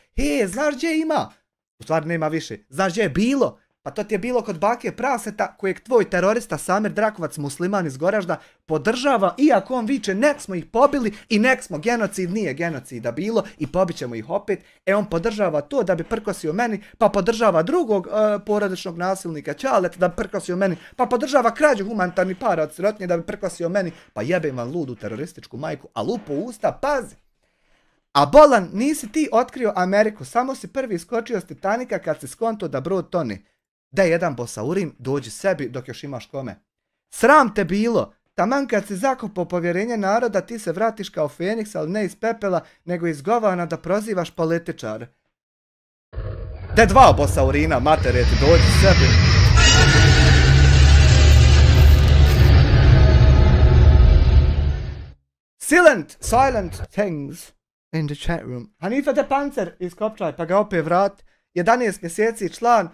Speaker 2: znaš gdje ima? U stvari nema više. Znaš gdje je bilo? Pa to ti je bilo kod bake Praseta kojeg tvoj terorista Samir Drakovac musliman iz Goražda podržava iako on viče nek smo ih pobili i nek smo genocid, nije genocida bilo i pobit ćemo ih opet. On podržava to da bi prkosio meni, pa podržava drugog porodičnog nasilnika Ćalet da bi prkosio meni, pa podržava krađu humanitarnih para od sirotinje da bi prkosio meni, pa jebem vam ludu terorističku majku, a lupo usta, pazi. A bolan, nisi ti otkrio Ameriku, samo si prvi iskočio s Titanika kad si skonto da brod tone. Daj jedan bosaurin, dođi sebi dok još imaš kome. Sram te bilo, taman kad si zakopao povjerenje naroda ti se vratiš kao Feniks, ali ne iz pepela, nego iz govana da prozivaš političare. Daj 2 bosaurina, matere ti, dođi sebi. Silent things. In the chat room. Hanifa de Pancer iz Kopčaj, pa ga opet vrat. 11 mjeseci član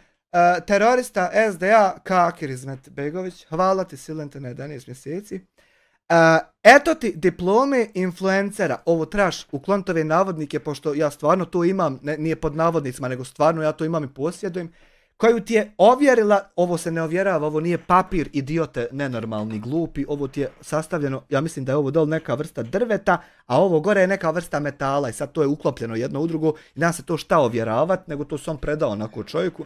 Speaker 2: terorista SDA Kakir Izmet Begović. Hvala ti Silente na 11 mjeseci. Eto ti diplome influencera. Ovo trebaš u klontove navodnike, pošto ja stvarno to imam, nije pod navodnicima, nego stvarno ja to imam i posjedujem. Koju ti je ovjerila, ovo se ne ovjerava, ovo nije papir, idiote, nenormalni, glupi, ovo ti je sastavljeno, ja mislim da je ovo dol neka vrsta drveta, a ovo gore je neka vrsta metala i sad to je uklopljeno jedno u drugo i nema se to šta ovjeravat, nego to sam predao onako čovjeku.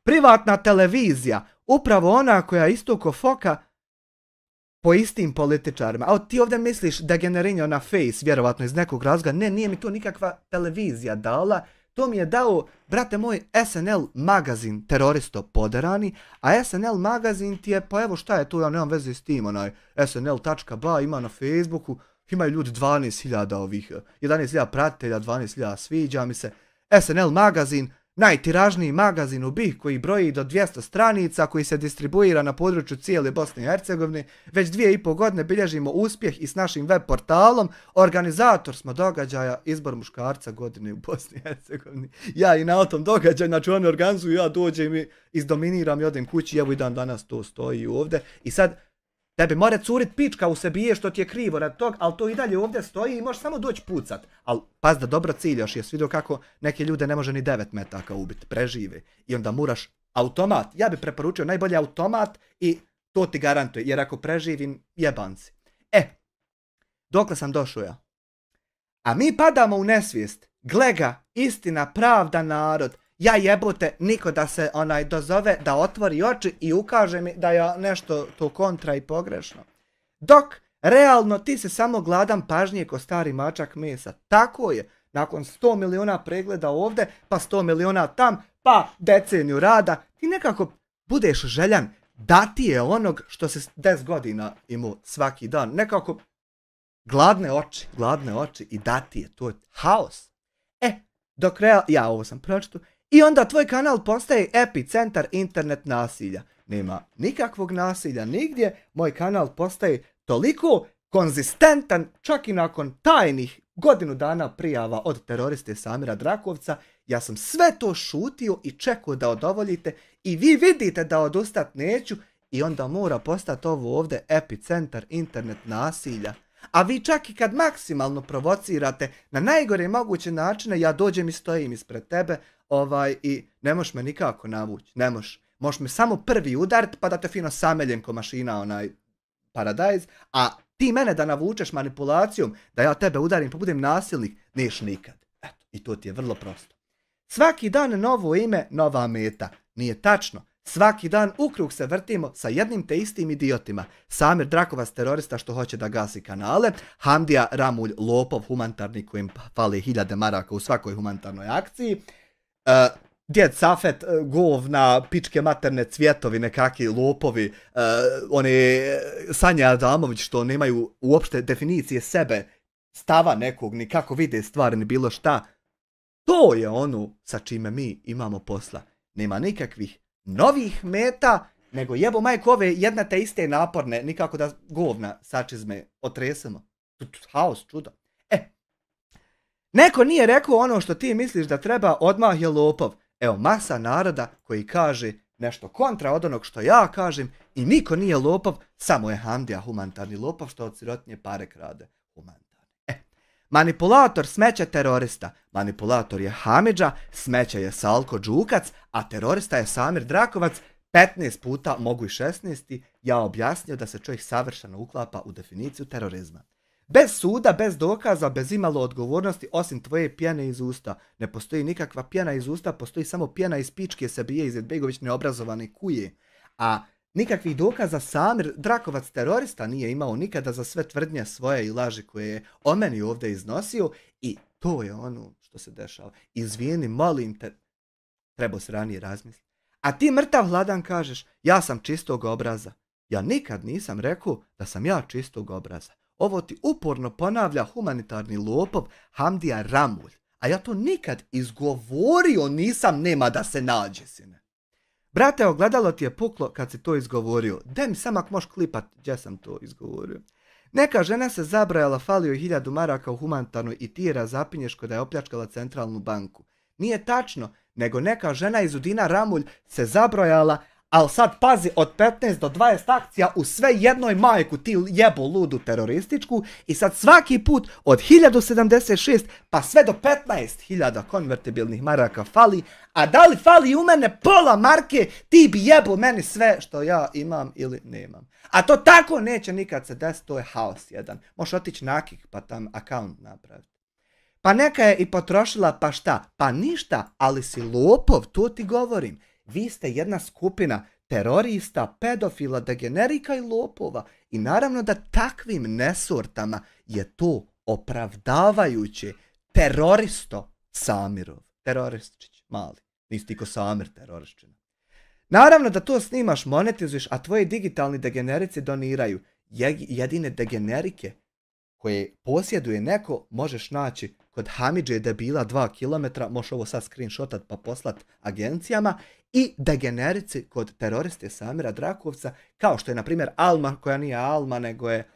Speaker 2: Privatna televizija, upravo ona koja isto ko foka po istim političarima. A ti ovdje misliš da generinja na Face, vjerovatno iz nekog razloga, ne, nije mi to nikakva televizija dala. To mi je dao, brate moj, SNL magazin teroristo poderani, a SNL magazin ti je, pa evo šta je tu, ja nemam veze s tim, SNL.ba ima na Facebooku, imaju ljudi 12.000 ovih, 11.000 pratitelja, 12.000 sviđa mi se, SNL magazin, najtiražniji magazin u BiH koji broji do 200 stranica, koji se distribuira na području cijele Bosne i Hercegovine. Već 2,5 godine bilježimo uspjeh i s našim web portalom. Organizator smo događaja izbor muškarca godine u Bosni i Hercegovini. Ja i na tom događaju, znači oni organizuju, ja dođem i izdominiram i odem kući, evo i dan danas to stoji ovdje. I sad, tebi more curit pička u sebi što ti je krivo rad tog, ali to i dalje ovdje stoji i možeš samo doći pucat. Ali paz da dobro ciljaš, jes vidio kako neke ljude ne može ni 9 metaka ubiti, prežive. I onda moraš automat. Ja bi preporučio najbolji automat i to ti garantuje, jer ako preživim, jebanci. Dokle sam došao ja? A mi padamo u nesvijest. Gle ga, istina, pravda, narod. Ja jebote, niko da se dozove, da otvori oči i ukaže mi da je nešto to kontra i pogrešno. Dok, realno, ti si samo gladan pažnje ko stari mačak mesa. Tako je. nakon 100 miliona pregleda ovdje, pa 100 miliona tam, pa deceniju rada, ti nekako budeš željan da ti je onog što se 10 godina imao svaki dan. Nekako gladne oči i da ti je. To je haos. Dok ja ovo sam pročitao. I onda tvoj kanal postaje epicentar internet nasilja. Nema nikakvog nasilja nigdje. Moj kanal postaje toliko konzistentan čak i nakon tajnih godinu dana prijava od teroriste Samira Drakovca. Ja sam sve to šutio i čekao da odovoljite i vi vidite da odustat neću i onda mora postati ovo ovdje epicentar internet nasilja. A vi čak i kad maksimalno provocirate na najgore moguće načine, ja dođem i stojim ispred tebe i ne možeš me nikako navući, ne možeš. Možeš me samo prvi udarit pa da te fino sameljem ko mašina Paradise, a ti mene da navučeš manipulacijom, da ja tebe udarim pa budem nasilnik, neš nikad. Eto, i to ti je vrlo prosto. Svaki dan novo ime, nova meta. Nije tačno. Svaki dan ukrug se vrtimo sa jednim te istim idiotima. Samir Drakovac terorista što hoće da gasi kanale, Hamdija Ramulj lopov humanitarni kojim fali 1000 maraka u svakoj humanitarnoj akciji, Djed Safet govna, pičke materne cvjetovi, nekakvi lopovi, Sanja Adamović što nemaju uopšte definicije sebe, stava nekog, ni kako vide stvari, ni bilo šta. To je ono sa čime mi imamo posla. Nema nikakvih novih meta, nego jebo majko ove jedne te iste naporne, nikako da govna sačizme otresemo. Haos, čudo. Neko nije rekao ono što ti misliš da treba, odmah je lopov. Evo, masa naroda koji kaže nešto kontra od onog što ja kažem i niko nije lopov, samo je Hamdija humanitarni lopov što od sirotnje pare krade humanitarni. Manipulator smeće terorista. Manipulator je Hamidža, smeće je Salko Đukac, a terorista je Samir Drakovac, 15 puta, mogu i 16. Ja objasnio da se čovjek savršeno uklapa u definiciju terorizma. Bez suda, bez dokaza, bez imalo odgovornosti, osim tvoje pjene iz usta. Ne postoji nikakva pjena iz usta, postoji samo pjena iz pičke se bije Izetbegović neobrazovane kuje. A nikakvih dokaza Samir Drakovac terorista nije imao nikada za sve tvrdnje svoje i laži koje je o meni ovdje iznosio i to je ono što se dešava. Izvijeni, molim te, trebao se ranije razmisliti. A ti mrtav hladan kažeš, ja sam čistog obraza. Ja nikad nisam rekao da sam ja čistog obraza. Ovo ti uporno ponavlja humanitarni lopov Hamdija Ramulj. A ja to nikad izgovorio nisam, nema da se nađe, sine. Brate, ogledalo ti je puklo kad si to izgovorio. Daj mi sam ako možeš klipat gdje sam to izgovorio. Neka žena se zabrajala, falio 1000 maraka u humanitarnoj i ti je razapinješ da je opljačkala centralnu banku. Nije tačno, nego neka žena iz Udina Ramulj se zabrojala, ali sad pazi, od 15 do 20 akcija u sve jednoj majku ti jebo ludu terorističku i sad svaki put od 1076 pa sve do 15.000 konvertibilnih maraka fali, a da li fali u mene pola marke, ti bi jebo meni sve što ja imam ili nemam. A to tako neće nikad se desiti, to je haos jedan. Možeš otići na Kik pa tam account napraviti. Pa neka je i potrošila, pa šta? Pa ništa, ali si lopov, to ti govorim. Vi ste jedna skupina terorista, pedofila, degenerika i lopova. I naravno da takvim nesortama je to opravdavajuće. Teroristo Samirov. Teroristić, mali. Nisi ti ko Samir terorišćina. Naravno da to snimaš, monetizuješ, a tvoji digitalni degenerici doniraju. Jedine degenerike koje posjeduje neko možeš naći kod Hamidže debila 2 km, možeš ovo sad screenshotat pa poslat agencijama, i degenerici kod teroriste Samira Drakovca, kao što je na primjer Alma, koja nije Alma, nego je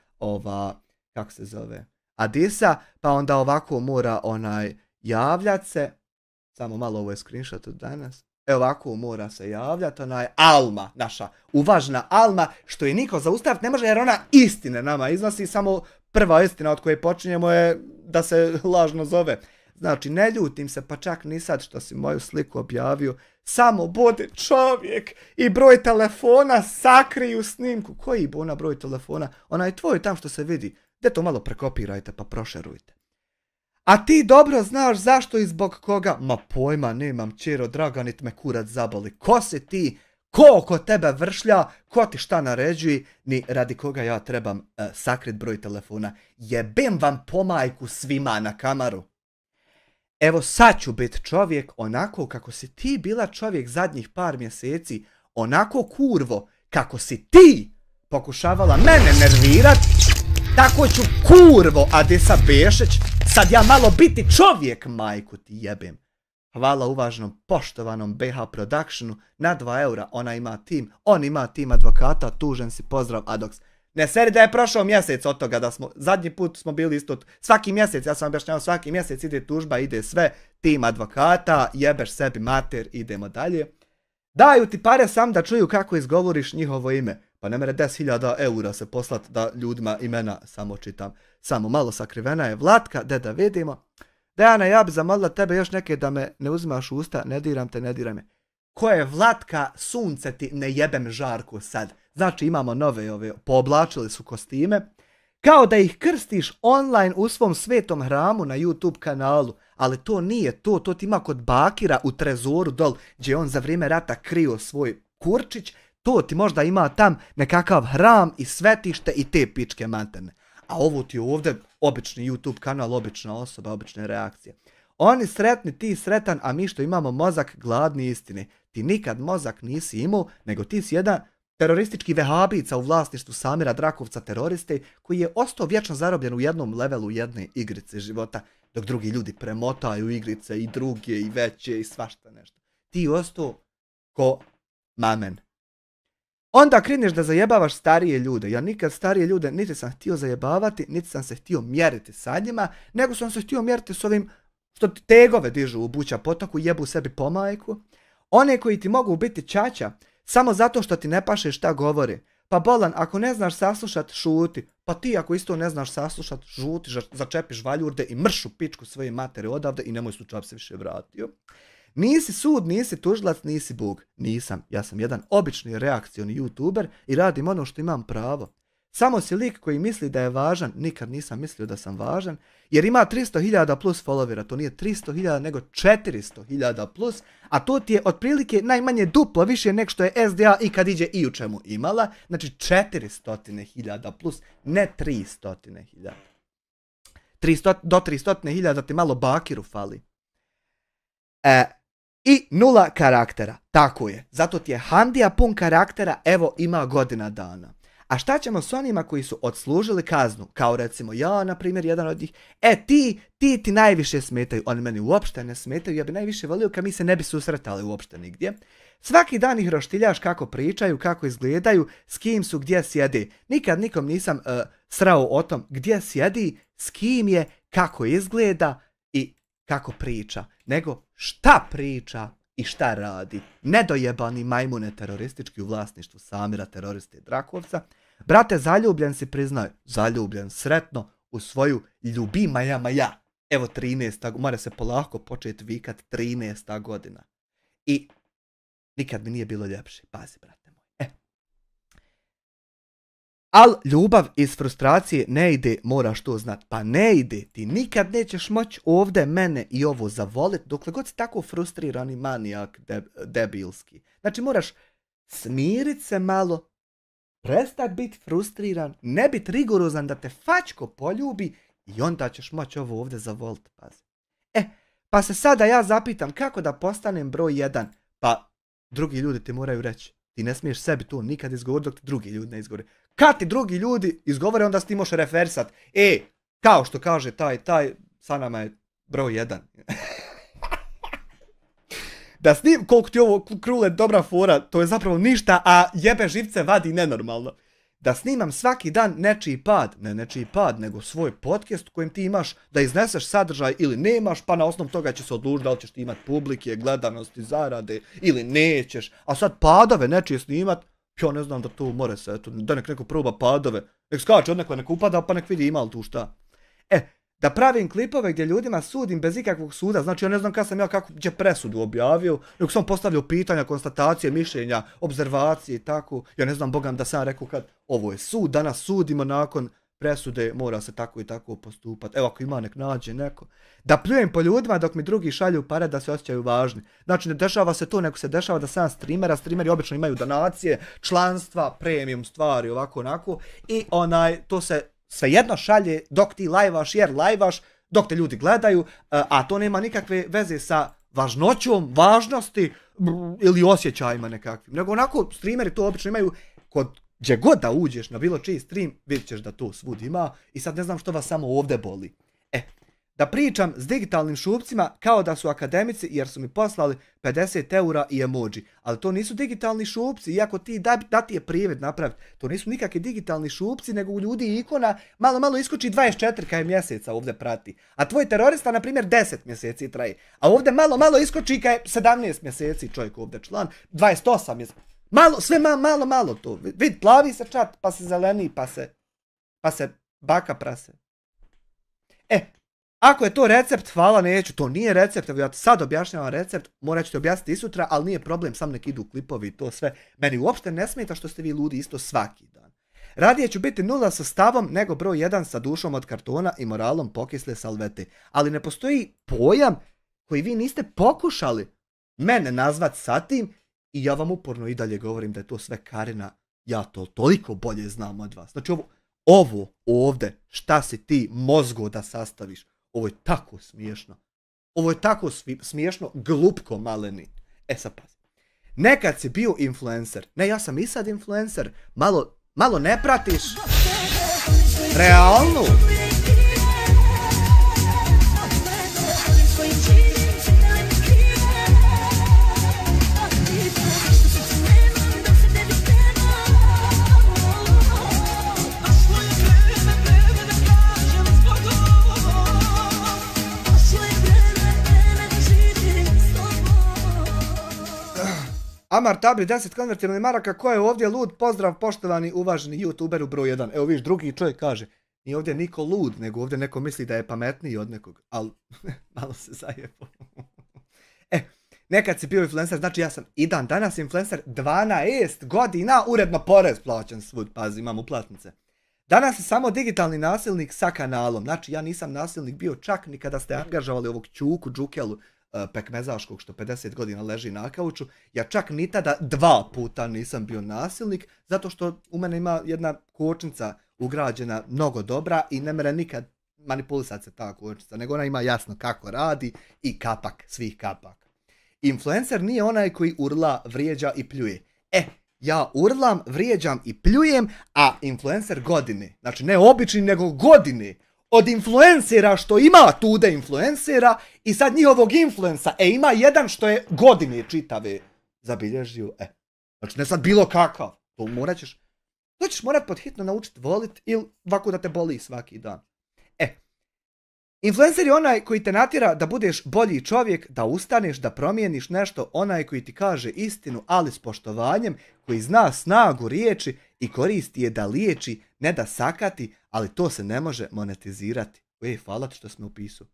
Speaker 2: kako se zove, Adisa, pa onda ovako mora javljat se, samo malo ovo je screenshot od danas, ovako mora se javljati, Alma, naša uvažna Alma, što je niko zaustaviti ne može jer ona istine nama iznosi, samo prva istina od koje počinjemo je da se lažno zove. Znači, ne ljutim se, pa čak ni sad što si moju sliku objavio, samo bode čovjek i broj telefona sakriju snimku. Koji bona broj telefona? Onaj tvoj tam što se vidi. De to malo prekopirajte pa prošerujte. A ti dobro znaš zašto i zbog koga? Ma pojma nemam, čero draga, nit me kurac zaboli. Ko si ti? Ko oko tebe vršlja? Ko ti šta naređuje? Ni radi koga ja trebam sakrit broj telefona? Jebem vam po majku svima na kamaru. evo sad ću biti čovjek onako kako si ti bila čovjek zadnjih par mjeseci, onako kurvo kako si ti pokušavala mene nervirat, tako ću kurvo Adisa Bešić sad ja malo biti čovjek, majku ti jebem. Hvala uvaženom poštovanom BH Productionu na 2 eura, on ima tim advokata, tužen si, pozdrav Adox. Ne seri da je prošao mjesec od toga da smo, zadnji put smo bili isto, svaki mjesec, ja sam objašnjavao, svaki mjesec ide tužba, ide sve, tim advokata, jebeš sebi mater, idemo dalje. Daju ti pare sam da čuju kako izgovoriš njihovo ime, pa ne mere 10.000 eura se poslat da ljudima imena samo čitam. Samo malo sakrivena je Vlatka, da vidimo. Dejana, ja bi zamolila tebe još neke da me ne uzimaš u usta, ne diram te, ne diraj me. Ko je Vlatka, sunce ti ne jebem žarku sad. Znači imamo nove pooblačili su kostime. Kao da ih krstiš online u svom svetom hramu na YouTube kanalu. Ali to nije to ti ima kod Bakira u trezoru dol, gdje on za vrijeme rata krio svoj kurčić. To ti možda ima tam nekakav hram i svetište i te pičke materne. A ovo ti je ovdje obični YouTube kanal, obična osoba, obične reakcije. Oni sretni, ti sretan, a mi što imamo mozak gladni istine. Ti nikad mozak nisi imao, nego ti si jedan teroristički vehabica u vlasništvu Samira Drakovca teroriste, koji je ostao vječno zarobljen u jednom levelu jedne igrice života, dok drugi ljudi premotaju igrice i druge i veće i svašta nešto. Ti ostao ko mamen. Onda kreneš da zajebavaš starije ljude. Ja nikad starije ljude niti sam htio zajebavati, niti sam se htio mjeriti sa njima, nego sam se htio mjeriti s ovim što tegove dižu u buća potoku, jebu sebi pomajku. One koji ti mogu biti čača, samo zato što ti ne paše šta govori. Pa bolan, ako ne znaš saslušat, šuti. Pa ti ako isto ne znaš saslušat, žuti, začepiš valjurde i mršu pičku svoje matere odavde i nemoj slučaj se više vratio. Nisi sud, nisi tužilac, nisi Bog. Nisam, ja sam jedan obični reakcioni youtuber i radim ono što imam pravo. Samo si lik koji misli da je važan, nikad nisam mislio da sam važan, jer ima 300.000 plus followera, to nije 300.000 nego 400.000 plus, a to ti je otprilike najmanje duplo više nego što je SDA i kad iđe i u čemu imala, znači 400.000 plus, ne 300.000. Do 300.000 ti malo Bakiru fali. I 0 karaktera, tako je, zato ti je Handija pun karaktera, evo ima godina dana. A šta ćemo s onima koji su odslužili kaznu, kao recimo ja, na primjer, jedan od njih, ti najviše smetaju, oni meni uopšte ne smetaju, ja bi najviše volio kad mi se ne bi susretali uopšte nigdje. Svaki dan ih roštiljaš kako pričaju, kako izgledaju, s kim su, gdje sjede. Nikad nikom nisam srao o tom gdje sjedi, s kim je, kako izgleda i kako priča, nego šta priča i šta radi. Nedojebani majmune teroristički u vlasništvu Samira teroriste Drakovca. Brate, zaljubljen si, priznaj, zaljubljen sretno u svoju ljubimaja. Evo 13. mora se polako početi vikat 13. godina. I nikad mi nije bilo ljepše. Pazi, brate moj. Al ljubav iz frustracije ne ide, moraš to znat. Pa ne ide, ti nikad nećeš moći ovdje mene i ovo zavolit dokle god si tako frustrirani manijak debilski. Znači moraš smirit se malo, prestat biti frustriran, ne biti rigorozan da te fačko poljubi i onda ćeš moći ovo ovdje zavolit, pazi. Pa se sada ja zapitam kako da postanem broj 1, pa drugi ljudi ti moraju reći. Ti ne smiješ sebi to nikad izgovoriti dok ti drugi ljudi ne izgovore. Kad ti drugi ljudi izgovore, onda ti možeš referisat. Kao što kaže taj, sa nama je broj 1. Da snim, koliko ti ovo krule dobra fora, to je zapravo ništa, a jebe živce vadi nenormalno. Da snimam svaki dan nečiji pad, ne nečiji pad, nego svoj podcast kojim ti imaš da izneseš sadržaj ili nemaš, pa na osnovu toga će se odlučiti da li ćeš ti imati publike, gledanosti, zarade ili nećeš. A sad padove nečije snimat, ja ne znam da to more se, da neko proba padove, nek skače od nek upada pa nek vidi ima li tu šta. Da pravim klipove gdje ljudima sudim bez ikakvog suda, znači ja ne znam kad sam ja kako će presudu objavio, nego sam postavljao pitanja, konstatacije, mišljenja, obzervacije i tako. Ja ne znam, bogam da sam rekao kad ovo je sud, danas sudimo nakon presude, mora se tako i tako postupati. Evo ako ima nek nađe neko. Da pljujem po ljudima dok mi drugi šalju pare da se osjećaju važni. Znači ne dešava se to, nego se dešava da sam streameri obično imaju donacije, članstva, premium stvari, ovako onako i to se svejedno šalje dok ti lajvaš jer lajvaš, dok te ljudi gledaju, a to nema nikakve veze sa važnoćom, važnosti ili osjećajima nekakvim. Nego onako, streameri to obično imaju gdje god da uđeš na bilo čiji stream, vidjet ćeš da to svud ima i sad ne znam što vas samo ovdje boli. Da pričam s digitalnim šupcima kao da su akademici jer su mi poslali 50 eura i emoji. Ali to nisu digitalni šupci, iako ti da ti je privid napraviti. To nisu nikakvi digitalni šupci, nego ljudi ikona malo iskoči 24 kaj mjeseca ovdje prati. A tvoj terorista, na primjer, 10 mjeseci traje. A ovdje malo iskoči kaj 17 mjeseci čovjek ovdje član, 28 mjeseci. Sve malo to. Vid, plavi se čat, pa se zeleni, pa se baka prase. Ako je to recept, hvala, neću, to nije recept, evo ja ti sad objašnjavam recept, morat ću ti objasniti i sutra, ali nije problem, sam nek idu klipovi i to sve. Meni uopšte ne smeta što ste vi ludi isto svaki dan. Radije ću biti 0 sa stavom nego broj 1 sa dušom od kartona i moralom pokisle salvete. Ali ne postoji pojam koji vi niste pokušali mene nazvat sa tim i ja vam uporno i dalje govorim da je to sve Karina, ja to toliko bolje znam od vas. Znači ovo ovdje, šta si ti mozgo da sastaviš? Ovo je tako smiješno. Ovo je tako smiješno, glupko maleni. Sad pazi. Nekad si bio influencer. Ne, ja sam i sad influencer. Malo ne pratiš. Realno. Amar Tabri 10 konvertirani maraka, ko je ovdje lud? Pozdrav poštovani uvaženi youtuberu broj 1. Evo viš, drugi čovjek kaže, nije ovdje niko lud, nego ovdje neko misli da je pametniji od nekog, ali malo se zajepo. Nekad si bio influencer, znači ja sam i dan danas influencer, 12 godina uredno porez plaćan svud, pazi, imam uplatnice. Danas sam samo digitalni nasilnik sa kanalom, znači ja nisam nasilnik bio čak ni kada ste angažovali ovog Ćuku Đukelu, pekmezaškog što 50 godina leži na kauču, ja čak ni tada 2 puta nisam bio nasilnik, zato što u mene ima jedna kočnica ugrađena mnogo dobra i ne mere nikad manipulisati se ta kočnica, nego ona ima jasno kako radi i kapak svih kapaka. Influencer nije onaj koji urla, vrijeđa i pljuje. Ja urlam, vrijeđam i pljujem, a influencer godine, znači ne obični nego godine, od influencera što ima tude influencera i sad njihovog influensa, ima jedan što je godine čitave zabilježio, znači ne sad bilo kakav, to ćeš morat pod hitno naučiti volit ili ovako da te boli svaki dan. Influencer je onaj koji te natjera da budeš bolji čovjek, da ustaneš, da promijeniš nešto, onaj koji ti kaže istinu, ali s poštovanjem, koji zna snagu riječi i koristi je da liječi, ne da sakati, ali to se ne može monetizirati. Hvala ti što si me upisao.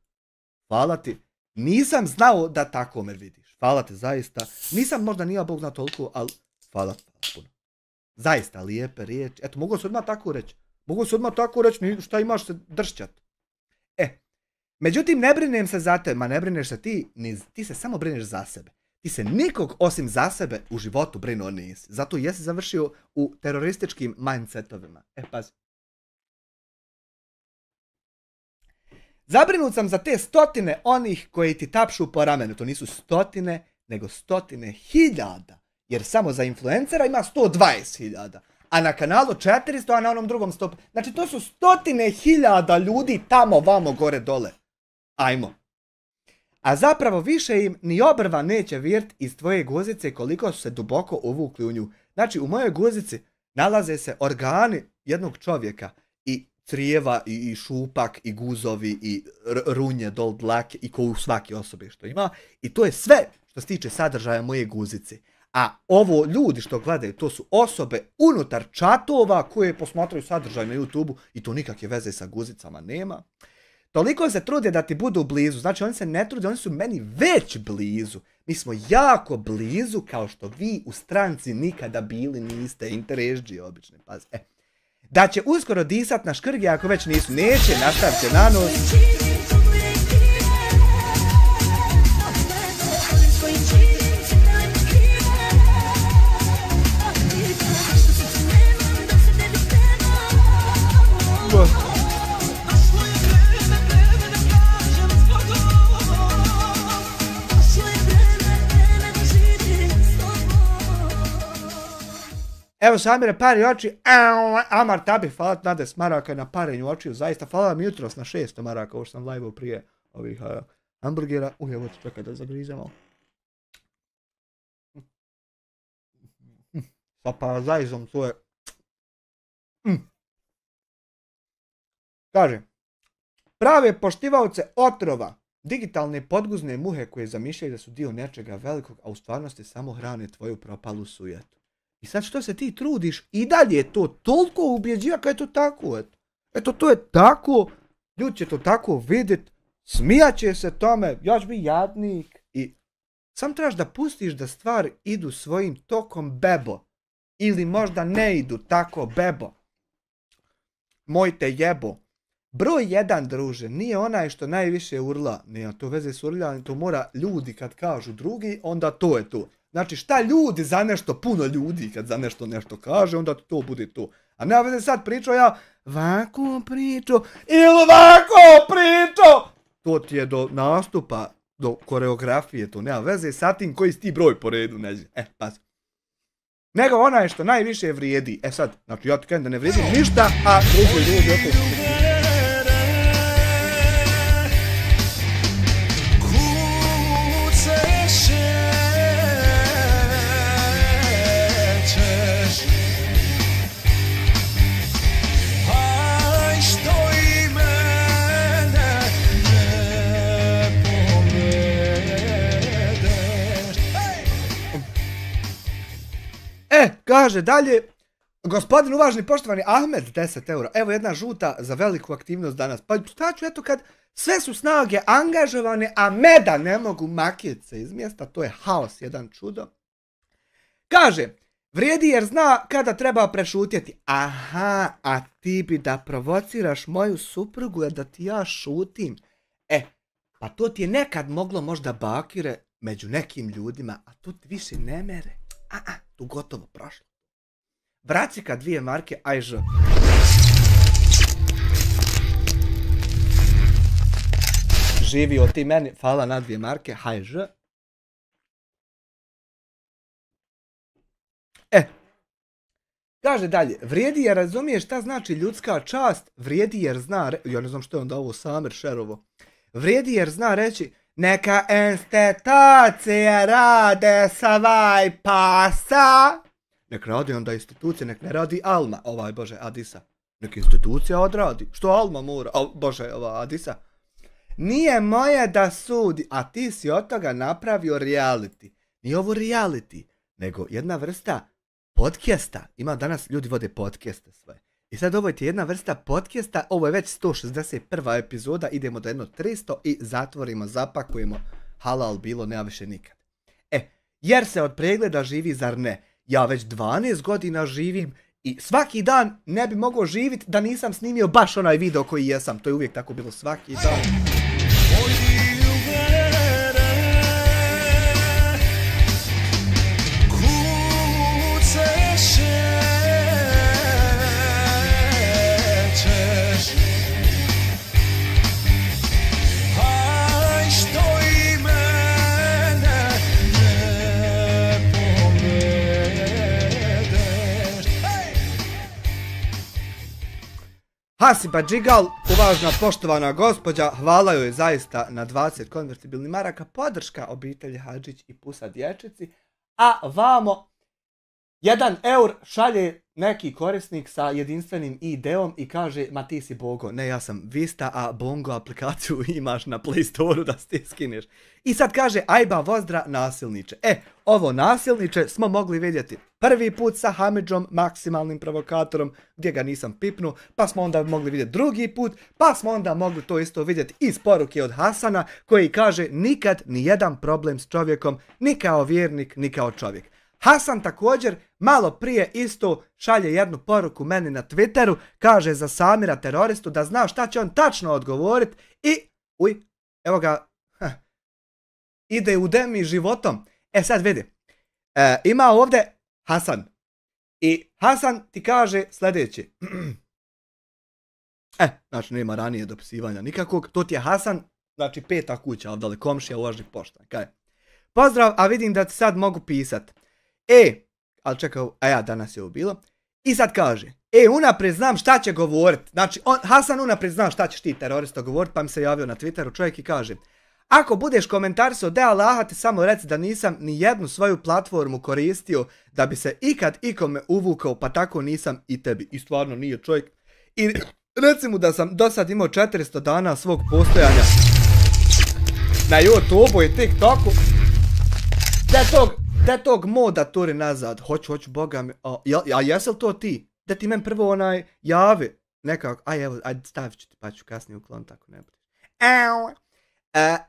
Speaker 2: Hvala ti. Nisam znao da tako me vidiš. Hvala ti zaista. Nisam možda nije Bog zna toliko, ali hvala ti puno. Zaista lijepe riječi. Eto, mogu se odmah tako reći. Šta imaš se dršćat. Međutim, ne brinem se za te, ne brineš se ti se samo brineš za sebe. Ti se nikog osim za sebe u životu brinuo nisi. Zato jesi završio u terorističkim mindsetovima. Pazi. Zabrinut sam za te stotine onih koji ti tapšu po ramenu. To nisu stotine, nego stotine hiljada. Jer samo za influencera ima 120.000. A na kanalu 400, a na onom drugom 100. Znači to su stotine hiljada ljudi tamo, vamo, gore, dole. Ajmo. A zapravo više im ni obrva neće virt iz tvoje guzice koliko su se duboko uvukli u nju. Znači u mojoj guzici nalaze se organi jednog čovjeka i crijeva i šupak i guzovi i runje dol dlake i ko u svake osobe što ima. I to je sve što se tiče sadržaja moje guzice. A ovo ljudi što gledaju, to su osobe unutar čatova koje posmatraju sadržaj na YouTubeu i to nikakve veze sa guzicama nema. Toliko se trude da ti budu blizu, znači oni se ne trude, oni su meni već blizu. Mi smo jako blizu kao što vi u stranci nikada bili niste, interesđi obične, pazi. Da će uskoro disat na škrge ako već nisu, neće, nastavit će na nos. Evo Samire, pari oči, Amar tabi, hvala ti nade s maraka na parenju očiju, zaista, hvala mi jutros na 600 maraka, ovo što sam live-u prije ovih hamburgera. Evo ti čekaj da zagrizemo. Sa paradajzom, to je... Kaže, prave poštivaoce otrova, digitalne podguzne muhe koje zamišljaju da su dio nečega velikog, a u stvarnosti samo hrane tvoju propalu sujetu. I sad što se ti trudiš i dalje je to toliko ubjeđiva kao je to tako. Eto to je tako, ljudi će to tako vidjeti, smijat će se tome, ja ću biti jadnik. I sam trebaš da pustiš da stvari idu svojim tokom bebo. Ili možda ne idu tako bebo. Moj te jebo. Broj 1, druže, nije onaj što najviše urla. Nema to veze s urljanjem, to mora ljudi kad kažu drugi, onda to je to. Znači šta ljudi za nešto, puno ljudi kad za nešto kaže, onda to bude to. A nema veze sad pričao ja, ovako pričao, ili ovako pričao. To ti je do nastupa, do koreografije, to nema veze sa tim koji si ti broj po redu, neđe. Pazi. Nego onaj što najviše vrijedi. Sad, znači ja ti kažem da ne vrijedi ništa, a drugi ljudi opet... Kaže dalje, gospodin uvaženi poštovani Ahmed, 10 eura. Evo jedna žuta za veliku aktivnost danas. Pa šta ću, eto kad sve su snage angažovane, a meda ne mogu makjet se iz mjesta, to je haos, jedan čudo. Kaže, vrijedi jer zna kada treba prešutjeti. Aha, a ti bi da provociraš moju suprugu, da ti ja šutim. Pa to ti je nekad moglo možda bakire među nekim ljudima, a to ti više ne mere. Tu gotovo prošlo. Bracika 2 marke, ajž. Živio ti meni, hvala na 2 marke, hajž. Kaže dalje, vrijedi jer razumiješ šta znači ljudska čast, vrijedi jer zna, ja ne znam što je onda ovo Samir Šerovo, vrijedi jer zna reći, neka institucije rade svoj pasa. Nek radi onda institucije, nek ne radi Alma, bože, Adisa. Nek institucija odradi, što Alma mora, bože, Adisa. Nije moje da sudi, a ti si od toga napravio reality. Nije ovo reality, nego jedna vrsta podcasta. Ima danas, ljudi vode podcaste sve. I sad ovo je ti jedna vrsta podcasta, ovo je već 161. epizoda, idemo do jedno 300 i zatvorimo, zapakujemo, halal bilo, nema više nikad. Jer se od pregleda živi, zar ne? Ja već 12 godina živim i svaki dan ne bi mogao živjeti da nisam snimio baš onaj video koji jesam, to je uvijek tako bilo svaki dan. Hasiba Džigal, uvažna poštovana gospođa, hvala joj zaista na 20 konvertibilnih maraka, podrška obitelji Hadžić i Pusa dječici, a vamo 1 eur šalje neki korisnik sa jedinstvenim ID-om i kaže, ma ti si Bogo, ne ja sam Vista, a Bongo aplikaciju imaš na Play Store-u da ti skineš. I sad kaže, ajba vozdra nasilniče. Ovo nasilniče smo mogli vidjeti prvi put sa Hamidžom, maksimalnim provokatorom, gdje ga nisam pipnuo, pa smo onda mogli vidjeti drugi put, pa smo onda mogli to isto vidjeti iz poruke od Hasana, koji kaže, nikad ni jedan problem s čovjekom, ni kao vjernik, ni kao čovjek. Hasan također malo prije isto šalje jednu poruku meni na Twitteru, kaže za Samira teroristu da zna šta će on tačno odgovoriti i, evo ga, ide u demi životom. Sad vidi, ima ovdje Hasan i Hasan ti kaže sljedeće. Znači nema ranije dopisivanja nikakvog, to ti je Hasan, znači 5. kuća, ovdje komšija uvažnih pošta. Pozdrav, a vidim da ti sad mogu pisat. ali čekaj, a ja danas je ovo bilo. I sad kaže, unaprijed znam šta će govorit. Znači, Hasan unaprijed zna šta ćeš ti terorista govorit, pa mi se javio na Twitteru čovjek i kaže, ako budeš komentarisao de Allaha ti samo reci da nisam ni jednu svoju platformu koristio da bi se ikad ikome uvukao, pa tako nisam i tebi. I stvarno nije čovjek. I reci mu da sam do sad imao 400 dana svog postojanja na YouTubeu i TikToku. Da tog moda turi nazad. Hoću, boga mi. A jesel to ti? Da ti men prvo javi. Nekako, ajde stavit ću ti pa ću kasnije uklon, tako ne bude.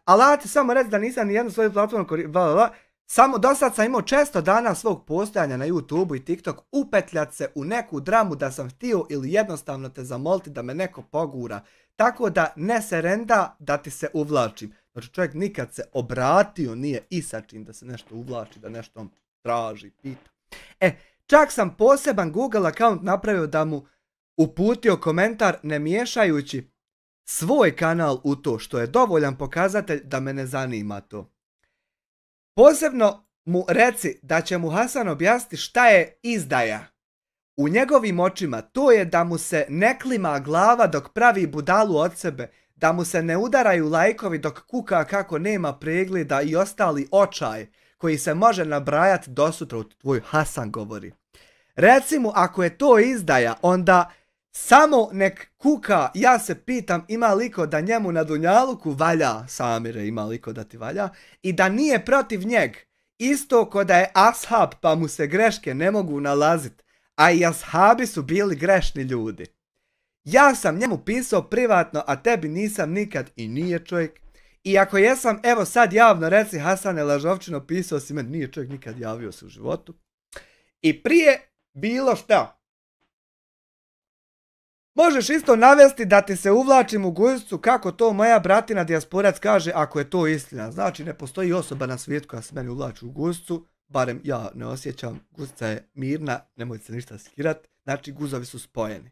Speaker 2: Allah ti samo reći da nisam ni jednu svoju platformu koristio. Samo do sad sam imao 600 dana svog postojanja na YouTubeu i TikTok upetljat se u neku dramu da sam htio ili jednostavno te zamoliti da me neko pogura. Tako da ne se renda da ti se uvlačim. Znači čovjek nikad se obratio nije i sa čim da se nešto uvlači, da nešto traži, pita. Čak sam poseban Google account napravio da mu uputio komentar ne miješajući svoj kanal u to, što je dovoljan pokazatelj da me ne zanima to. Posebno mu reci da će mu Hasan objasniti šta je izdaja. U njegovim očima to je da mu se ne klima glava dok pravi budalu od sebe, da mu se ne udaraju lajkovi dok kuka kako nema pregleda i ostali očaj koji se može nabrajati dosutra, tvoj Hasan govori. Reci mu ako je to izdaja, onda samo nek kuka, ja se pitam ima li ko da njemu na dunjaluku valja, Samire ima li ko da ti valja, i da nije protiv njeg, isto ko da je ashab pa mu se greške ne mogu nalazit, a i ashabi su bili grešni ljudi. Ja sam njemu pisao privatno, a tebi nisam nikad i nije čovjek. I ako jesam, evo sad javno reci Hasane lažovčino, pisao si meni, nije čovjek nikad javio se u životu. I prije bilo šta. Možeš isto navesti da ti se uvlačim u guzicu kako to moja bratina dijasporac kaže ako je to istina. Znači ne postoji osoba na svijetu koja se meni uvlači u guzicu, barem ja ne osjećam, guzica je mirna, nemojte se ništa skirat, znači guzovi su spojeni.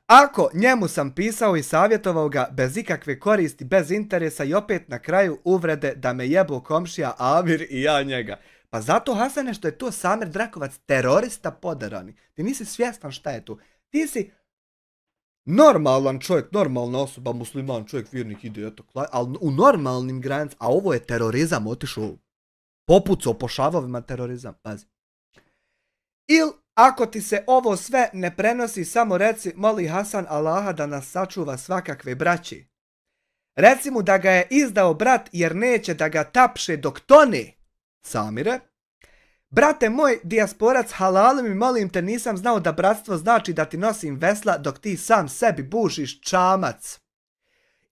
Speaker 2: Ako njemu sam pisao i savjetovao ga bez ikakve koristi, bez interesa i opet na kraju uvrede da me jebo komšija Amir i ja njega. Pa zato Hasane što je to Samir Drakovac terorista poderani. Ti nisi svjestan šta je to. Ti si normalan čovjek, normalna osoba, musliman čovjek, vjernik ide, eto, ali u normalnim granicama, a ovo je terorizam, otišao popucao po šavovima terorizam, pazi. Ili ako ti se ovo sve ne prenosi, samo reci, moli Hasan Allaha da nas sačuva svakakve braći. Reci mu da ga je izdao brat jer neće da ga tapše dok tone, Samire. Brate moj, dijasporac, halalim i molim te, nisam znao da bratstvo znači da ti nosim vesla dok ti sam sebi bušiš čamac.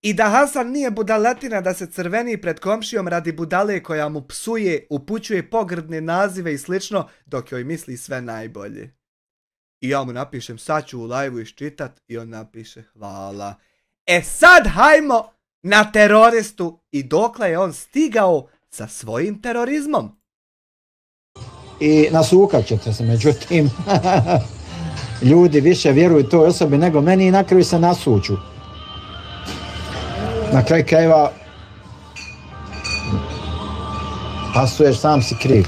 Speaker 2: I da Hasan nije budaletina da se crveni pred komšijom radi budale koja mu psuje, upućuje pogrdne nazive i slično, dok joj misli sve najbolje. I ja mu napišem, sad ću u live-u iščitat, i on napiše hvala. Sad hajmo na teroristu i dokle je on stigao sa svojim terorizmom.
Speaker 1: I nasukat ćete se, međutim, ljudi više vjeruju toj osobi nego meni i na kraju se nasuću. Na kraju krajeva, pasuješ, sam si kriv.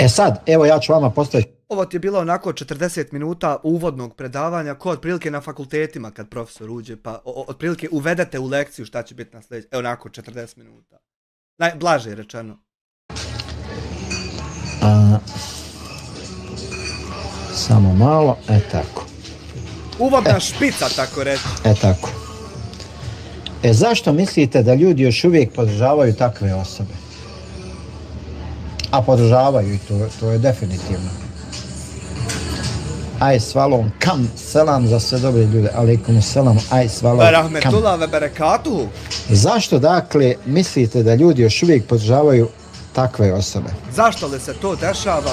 Speaker 1: Sad, evo ja ću vama postaviti.
Speaker 2: Ovo ti je bilo onako 40 minuta uvodnog predavanja, ko otprilike na fakultetima kad profesor uđe, pa otprilike uvedete u lekciju šta će biti na sljedeći, evo onako 40 minuta. Najblaže rečeno.
Speaker 1: Samo malo, tako.
Speaker 2: Uvodna špica, tako reći.
Speaker 1: Tako. Zašto mislite da ljudi još uvijek podržavaju takve osobe? A podržavaju i to je definitivno. Aj svalom kam, selam za sve dobre ljude, alaikum selam, aj svalom kam.
Speaker 2: Rahmetullah ve berekatuhu.
Speaker 1: Zašto dakle mislite da ljudi još uvijek podržavaju takve osobe?
Speaker 2: Zašto li se to dešava?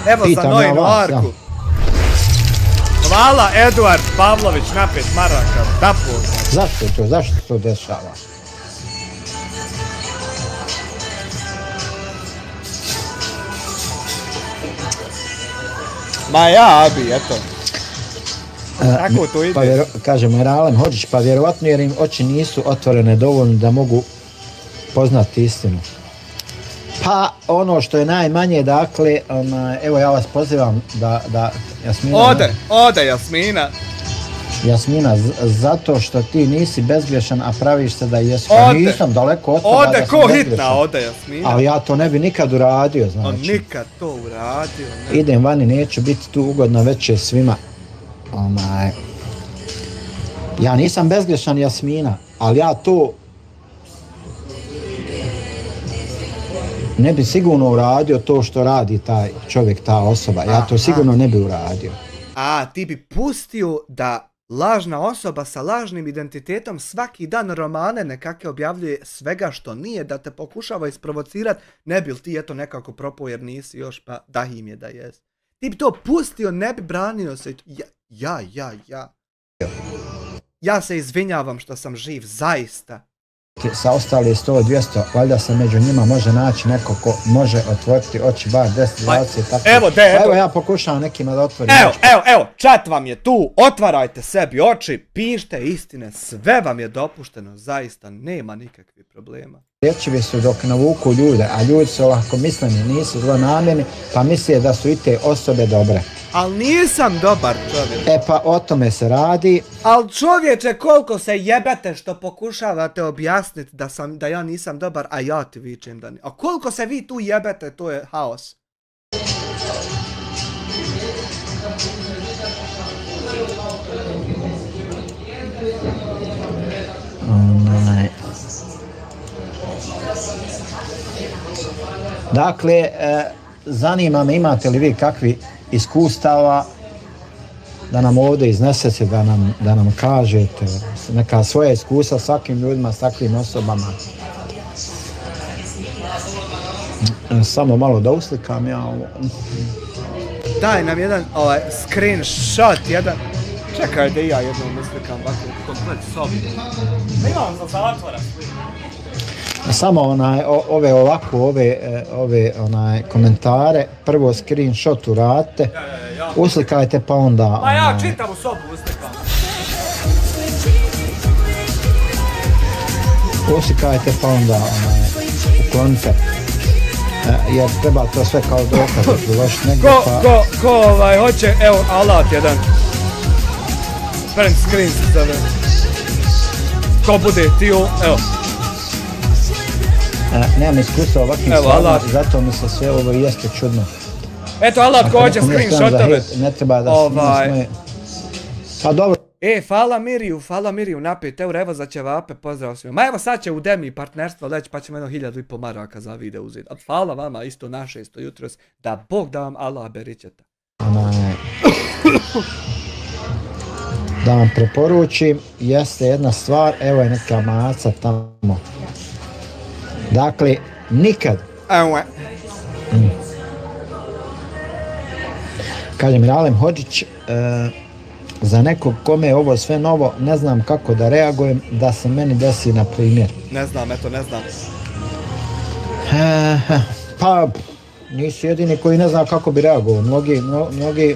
Speaker 2: Evo za Nojinu Arku. Hvala Eduard Pavlović na 5 maraka.
Speaker 1: Zašto to dešava?
Speaker 2: Ma ja, Abi, eto. Tako to ide.
Speaker 6: Pa kaže Miralem Hodžić, pa vjerovatno jer im oči nisu otvorene dovoljno da mogu poznati istinu. Pa ono što je najmanje, dakle, evo ja vas pozivam da Jasmina...
Speaker 2: Ode Jasmina.
Speaker 6: Jasmina, zato što ti nisi bezgrešan, a praviš se da jesi. Pa nisam daleko od toga da sam bezgrešan.
Speaker 2: Hitna, ode Jasmina.
Speaker 6: Ali ja to ne bi nikad uradio, znači.
Speaker 2: On nikad to uradio.
Speaker 6: Ne. Idem vani, neću biti tu ugodno večer svima. Ja nisam bezgrešan, Jasmina, ali ja to ne bi sigurno uradio to što radi taj čovjek, ta osoba. Ja to sigurno ne bi uradio.
Speaker 2: Ti bi pustio da lažna osoba sa lažnim identitetom svaki dan romane nekakve objavljuje svega što nije, da te pokušava isprovocirati, ne bi li ti eto nekako propao jer nisi još, pa da im je da jest. Ti bi to pustio, ne bi branio se. Ja se izvinjavam što sam živ, zaista.
Speaker 6: Sa ostali 100-200, valjda se među njima može naći neko ko može otvoriti oči bar 10-20 tako. Evo ja pokušavam nekima da otvorim oči.
Speaker 2: Evo, chat vam je tu, otvarajte sebi oči, pišite istine, sve vam je dopušteno, zaista, nema nikakvih problema.
Speaker 6: Riječivi su dok navuku ljude, a ljudi su ovako misleni, nisu zlonamjerni, pa misle da su i te osobe dobre.
Speaker 2: Ali nisam dobar čovjek.
Speaker 6: Pa o tome se radi.
Speaker 2: Ali čovječe, koliko se jebete što pokušavate objasniti da ja nisam dobar, a ja ti vičem da nisam. A koliko se vi tu jebete, to je haos.
Speaker 6: Dakle, zanima me imate li vi kakvi iskustava da nam ovdje iznesete, da nam kažete neka svoja iskustva s takvim ljudima, s takvim osobama. Samo malo da uslikam ja ovo.
Speaker 2: Daj nam jedan screenshot, jedan. Čekaj da ja jednom uslikam ovako komplet sobi. Imam za zatvora.
Speaker 6: Samo ove komentare, prvo screenshot uradite, uslikajte pa onda...
Speaker 2: Pa ja čitavu sobu uslikam.
Speaker 6: Uslikajte pa onda uklonite, jer treba to sve kao dokaz uložiti negdje pa...
Speaker 2: Ko hoće, evo alat jedan. Print screen sada. Ko bude ti evo.
Speaker 6: Nemam iskustva ovakvim stvarima, zato mi se sve ovo jeste čudno.
Speaker 2: Eto alat ko hoće screenshotove.
Speaker 6: Ne treba da se... Pa dobro.
Speaker 2: Hvala Miriju na 5 eura, evo za ćevape, pozdrav svima. Ma evo sad će u Demi partnerstvo leći pa ćemo 1.500 maraka za video uzeti. Hvala vama isto na 600 jutros, da Bog da vam Allah beričeta.
Speaker 6: Da vam preporučim, jeste jedna stvar, evo je neka maca tamo. Dakle, nikad. Kaže Miralem Hodžić, za nekog kome je ovo sve novo, ne znam kako da reagujem, da se meni desi na primjer.
Speaker 2: Ne znam.
Speaker 6: Pa, nisu jedini koji ne znaju kako bi reagovao.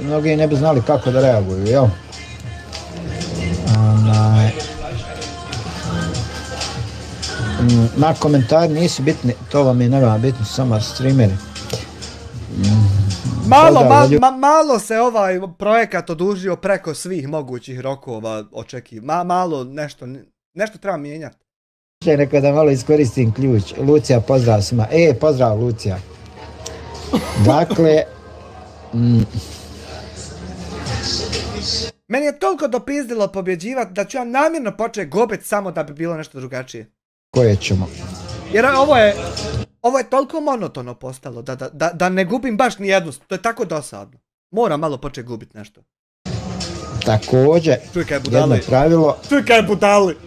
Speaker 6: Mnogi ne bi znali kako da reaguju, jel? Ma komentari nisu bitni, to vam je nema bitno, samo streameri.
Speaker 2: Malo se ovaj projekat odužio preko svih mogućih rokova očekiva. Malo nešto treba mijenjati.
Speaker 6: Rekao da malo iskoristim ključ. Lucija, pozdrav svima. Pozdrav Lucija. Dakle...
Speaker 2: Meni je toliko dopizdilo pobjeđivati da ću ja namjerno početi gubiti samo da bi bilo nešto drugačije.
Speaker 6: Koje ćemo?
Speaker 2: Jer ovo je toliko monotono postalo da ne gubim baš ni jednu, to je tako dosadno. Moram malo početi gubiti nešto.
Speaker 6: Također, jedno pravilo...
Speaker 2: Čuj kaj budali!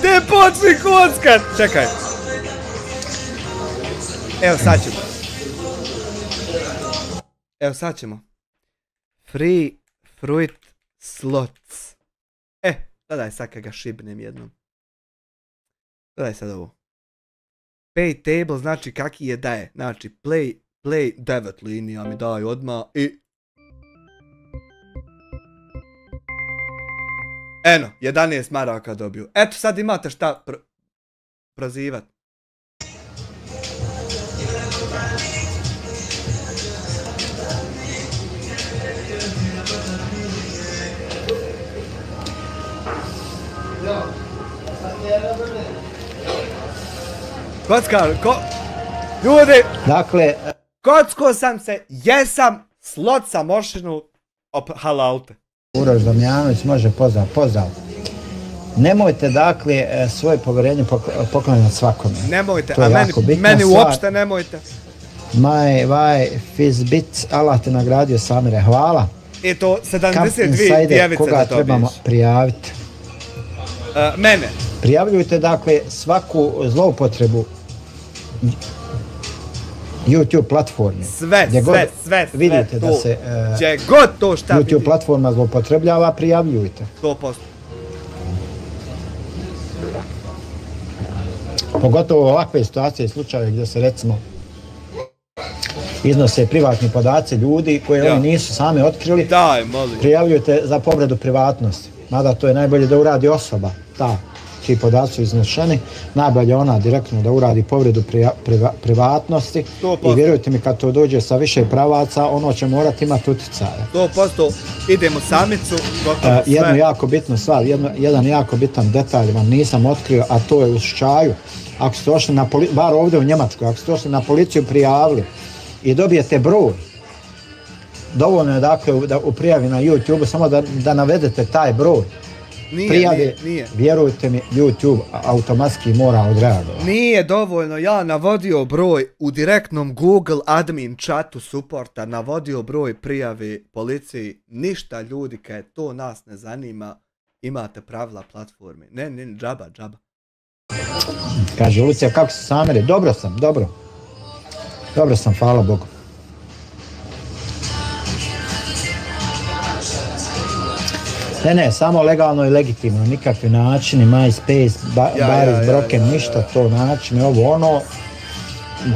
Speaker 2: Te počni kockat! Čekaj. Evo sad ćemo. Free fruit slots. Daj sad kad ga šibnem jednom. Gledaj sad ovo. Pay table znači kaki je da je. Znači play 9 linija mi daju odmah i... Eno, 11 maraka dobiju. Eto sad imate šta prozivat. Kockar, ljudi!
Speaker 6: Dakle...
Speaker 2: Kocko sam se, jesam, slot sam ošinu, halalte.
Speaker 6: Uroš Damjanović može pozdrav. Nemojte dakle svoje povjerenje poklanjati svakome.
Speaker 2: Nemojte, a meni uopšte nemojte.
Speaker 6: Vaj Fizbit, Allah te nagradio Samire, hvala.
Speaker 2: I to 72 djevice
Speaker 6: koga
Speaker 2: da
Speaker 6: trebamo
Speaker 2: dobiješ.
Speaker 6: Prijaviti?
Speaker 2: Mene.
Speaker 6: Prijavljujte dakle svaku zloupotrebu YouTube platforme.
Speaker 2: Sve.
Speaker 6: Vidite da se
Speaker 2: god to šta
Speaker 6: YouTube
Speaker 2: vidi.
Speaker 6: platforma zloupotrebljava, prijavljujte.
Speaker 2: 100%.
Speaker 6: Pogotovo ovakve situacije i slučaje gdje se recimo iznose privatni podaci ljudi koje oni nisu sami otkrili. Prijavljujte za povredu privatnosti. Mada to je najbolje da uradi osoba, ti podaci su iznošeni, najbolje ona direktno da uradi povredu privatnosti
Speaker 2: 100%.
Speaker 6: I vjerujte mi kad to dođe sa više pravaca, ono će morati imati utjecaja.
Speaker 2: 100%, idemo samicu, gotovo sve.
Speaker 6: Jednu jako bitnu stvar, jedan jako bitan detalj vam nisam otkrio, a to je u slučaju, ako ste došli na policiju, bar ovdje u Njemačkoj, ako ste došli na policiju prijavili i dobijete broj, dovoljno je dakle da u prijavi na YouTube samo da navedete taj broj. Prijave, vjerujte mi, YouTube automatski mora odreagovati.
Speaker 2: Nije dovoljno, ja navodio broj u direktnom Google admin chatu supporta, navodio broj prijave policiji, ništa ljudi, kad to nas ne zanima, imate pravila platforme. Ne, džaba.
Speaker 6: Kaže Lucija, kako si Samire? Dobro sam, hvala Bogu. Ne, samo legalno i legitimno, nikakvi načini, MySpace, Baris Broken, ništa to načini, ovo ono,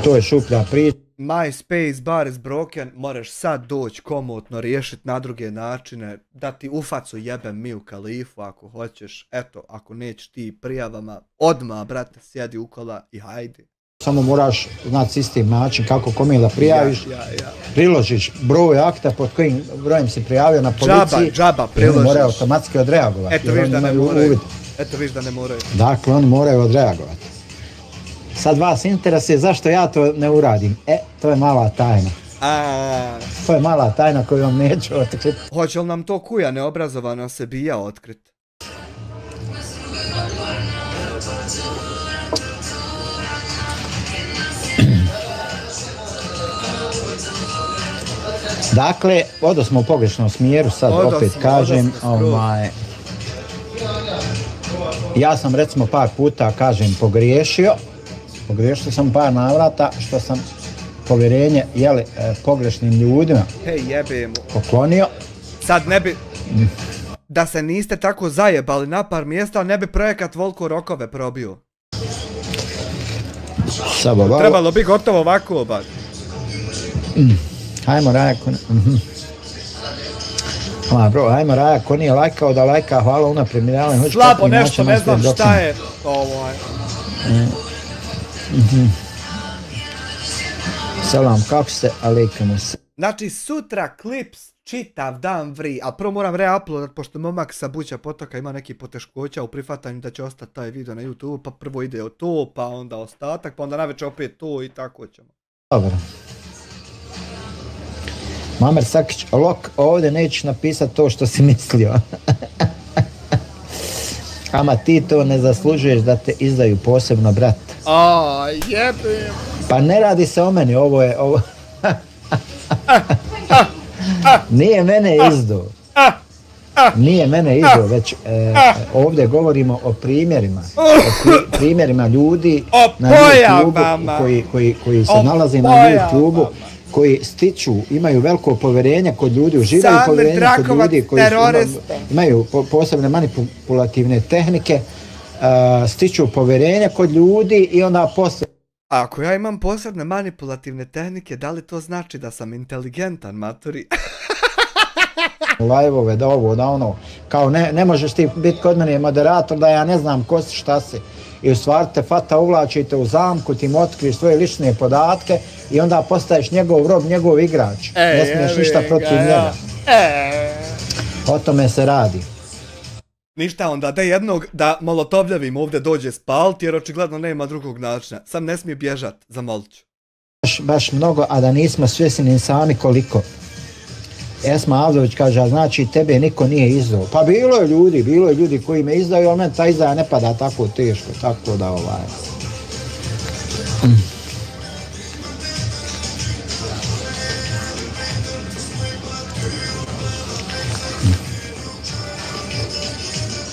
Speaker 6: to je šuplja priča.
Speaker 2: MySpace, Baris Broken, moraš sad doći komotno, riješiti na druge načine, da ti u facu jebem mi u Kalifu ako hoćeš, eto, ako nećeš ti prijavama, odmah, brate, sjedi u kola i hajde.
Speaker 6: Samo moraš znati sistem način kako kome da prijaviš, priložiš broj akta pod kojim brojem si prijavio na policiji,
Speaker 2: džaba priložiš.
Speaker 6: Oni moraju automatski odreagovati.
Speaker 2: Eto viš da ne moraju.
Speaker 6: Dakle, oni moraju odreagovati. Sad vas interesuje zašto ja to ne uradim. To je mala tajna. To je mala tajna koju vam neću otkriti.
Speaker 2: Hoće li nam to kuja neobrazovano se bija otkriti?
Speaker 6: Dakle, odo smo u pogrešnom smjeru, sad opet kažem, ja sam recimo par puta, kažem, pogriješio sam par navrata što sam povjerenje, pogrešnim ljudima poklonio.
Speaker 2: Sad ne bi, da se niste tako zajebali na par mjesta, ne bi projekat Volko rokove probio. Trebalo bi gotovo ovako obad.
Speaker 6: Hajmo Rajako, hajmo Rajako nije lajkao da lajka, hvala unaprijed mi
Speaker 2: slabo nešto, ne znam šta je
Speaker 6: Salam, kako ste, alejkum.
Speaker 2: Znači sutra klips čitav dan vri, a prvo moram reuploadat pošto momak sa Buća potoka ima neki poteškoća u prihvatanju da će ostati taj video na YouTube, pa prvo ide to, pa onda ostatak, pa onda navečer opet to i tako ćemo.
Speaker 6: Dobro. Mamer Sakić, lok, ovdje nećeš napisati to što si mislio. Ama ti to ne zaslužuješ da te izdaju posebno, brat.
Speaker 2: Jebim.
Speaker 6: Pa ne radi se o meni, ovo je... Nije mene izdao. Nije mene izdao, već ovdje govorimo o primjerima. Primjerima ljudi na YouTube koji se nalaze na YouTube-u, koji stiču, imaju veliko povjerenje kod ljudi, uživaju povjerenje kod ljudi koji imaju posebne manipulativne tehnike stiču povjerenje kod ljudi i onda poslije...
Speaker 2: Ako ja imam posebne manipulativne tehnike, da li to znači da sam inteligentan, maturi?
Speaker 6: Live-ove, da ovo, da ono, kao ne možeš ti biti kod mene moderator da ja ne znam ko si, šta si. I u stvari te fata uvlačite u zamku, ti mu otkriješ svoje lične podatke i onda postaješ njegov rob, njegov igrač. Ne smiješ ništa protiv njega. O tome se radi.
Speaker 2: Ništa onda, da molotovljavim ovdje dođe spaliti jer očigledno nema drugog načina. Sam ne smije bježat, zamolit ću.
Speaker 6: Baš mnogo, a da nismo svjesni ni sami koliko. Esma Avdović kaže, a znači tebe niko nije izdao. Pa bilo je ljudi koji me izdaju, ali meni ta izdaja ne pada tako teško, tako da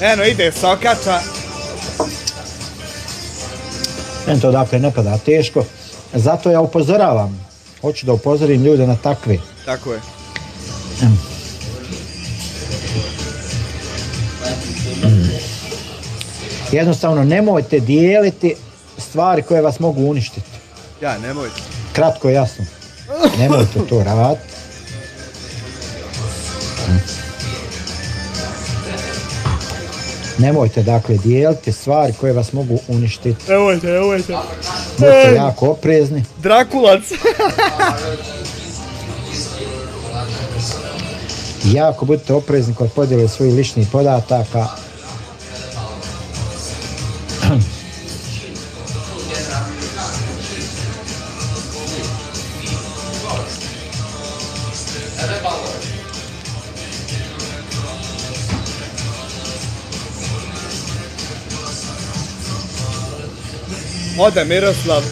Speaker 2: Eno ide sokača.
Speaker 6: Meni to dakle ne pada teško, zato ja upozoravam. Hoću da upozorim ljude na takve.
Speaker 2: Tako je.
Speaker 6: Jednostavno nemojte dijeliti stvari koje vas mogu uništiti.
Speaker 2: Ja, nemojte.
Speaker 6: Kratko i jasno. Nemojte to raditi. Nemojte dakle dijeliti stvari koje vas mogu uništiti.
Speaker 2: Nemojte.
Speaker 6: Budite jako oprezni.
Speaker 2: Drakulac.
Speaker 6: Jako budite oprezni kod podjele svojih ličnih podataka.
Speaker 2: Ode Miroslav.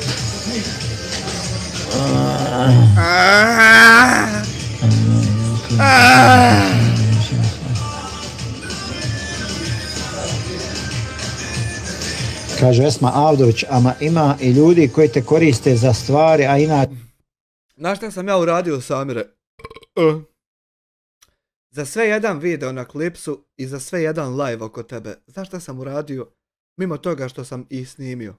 Speaker 6: Kaže Esma Avdović, ama ima i ljudi koji te koriste za stvari, a inače...
Speaker 2: Znaš šta sam ja uradio, Samire? Za sve jedan video na klipsu i za sve jedan live oko tebe. Znaš šta sam uradio? Mimo toga što sam i snimio.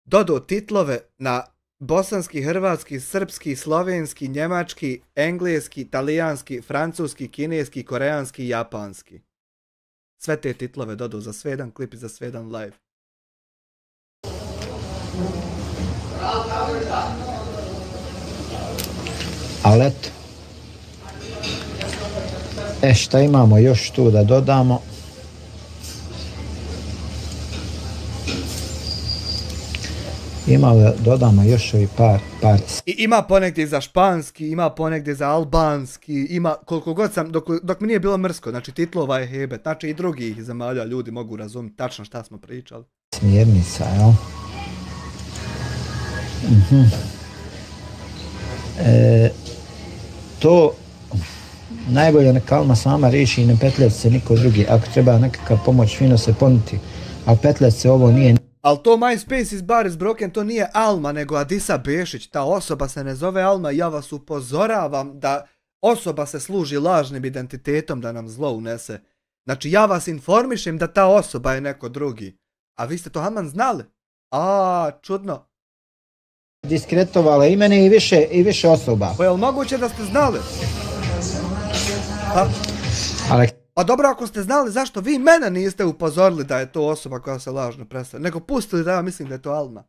Speaker 2: Dodao titlove na bosanski, hrvatski, srpski, slovenski, njemački, engleski, talijanski, francuski, kineski, koreanski i japanski. Sve te titlove dodao za sve jedan klip i za sve jedan live.
Speaker 6: Ali eto. Šta imamo još tu da dodamo? Ima da dodamo još ovi par...
Speaker 2: I ima ponegdje za španski, ima ponegdje za albanski, ima koliko god sam, dok mi nije bilo mrsko, znači titlova je hebet, znači i drugih zemalja ljudi mogu razumjeti tačno šta smo pričali.
Speaker 6: Smjernica, jel? To najbolje neka Alma sama riješi i ne petljati se niko drugi, ako treba nekakav pomoć fino se ponuditi, a petljati se ovo nije...
Speaker 2: Ali to MySpace is bar is broken, to nije Alma, nego Adisa Bešić. Ta osoba se ne zove Alma i ja vas upozoravam da osoba se služi lažnim identitetom da nam zlo unese. Znači ja vas informišem da ta osoba je neko drugi. A vi ste to Haman znali? Čudno.
Speaker 6: Diskretovala i mene i više osoba.
Speaker 2: Pa je li moguće da ste znali? Pa dobro, ako ste znali, zašto vi mene niste upozorili da je to osoba koja se lažno predstavlja, nego pustili da ja mislim da je to Alma.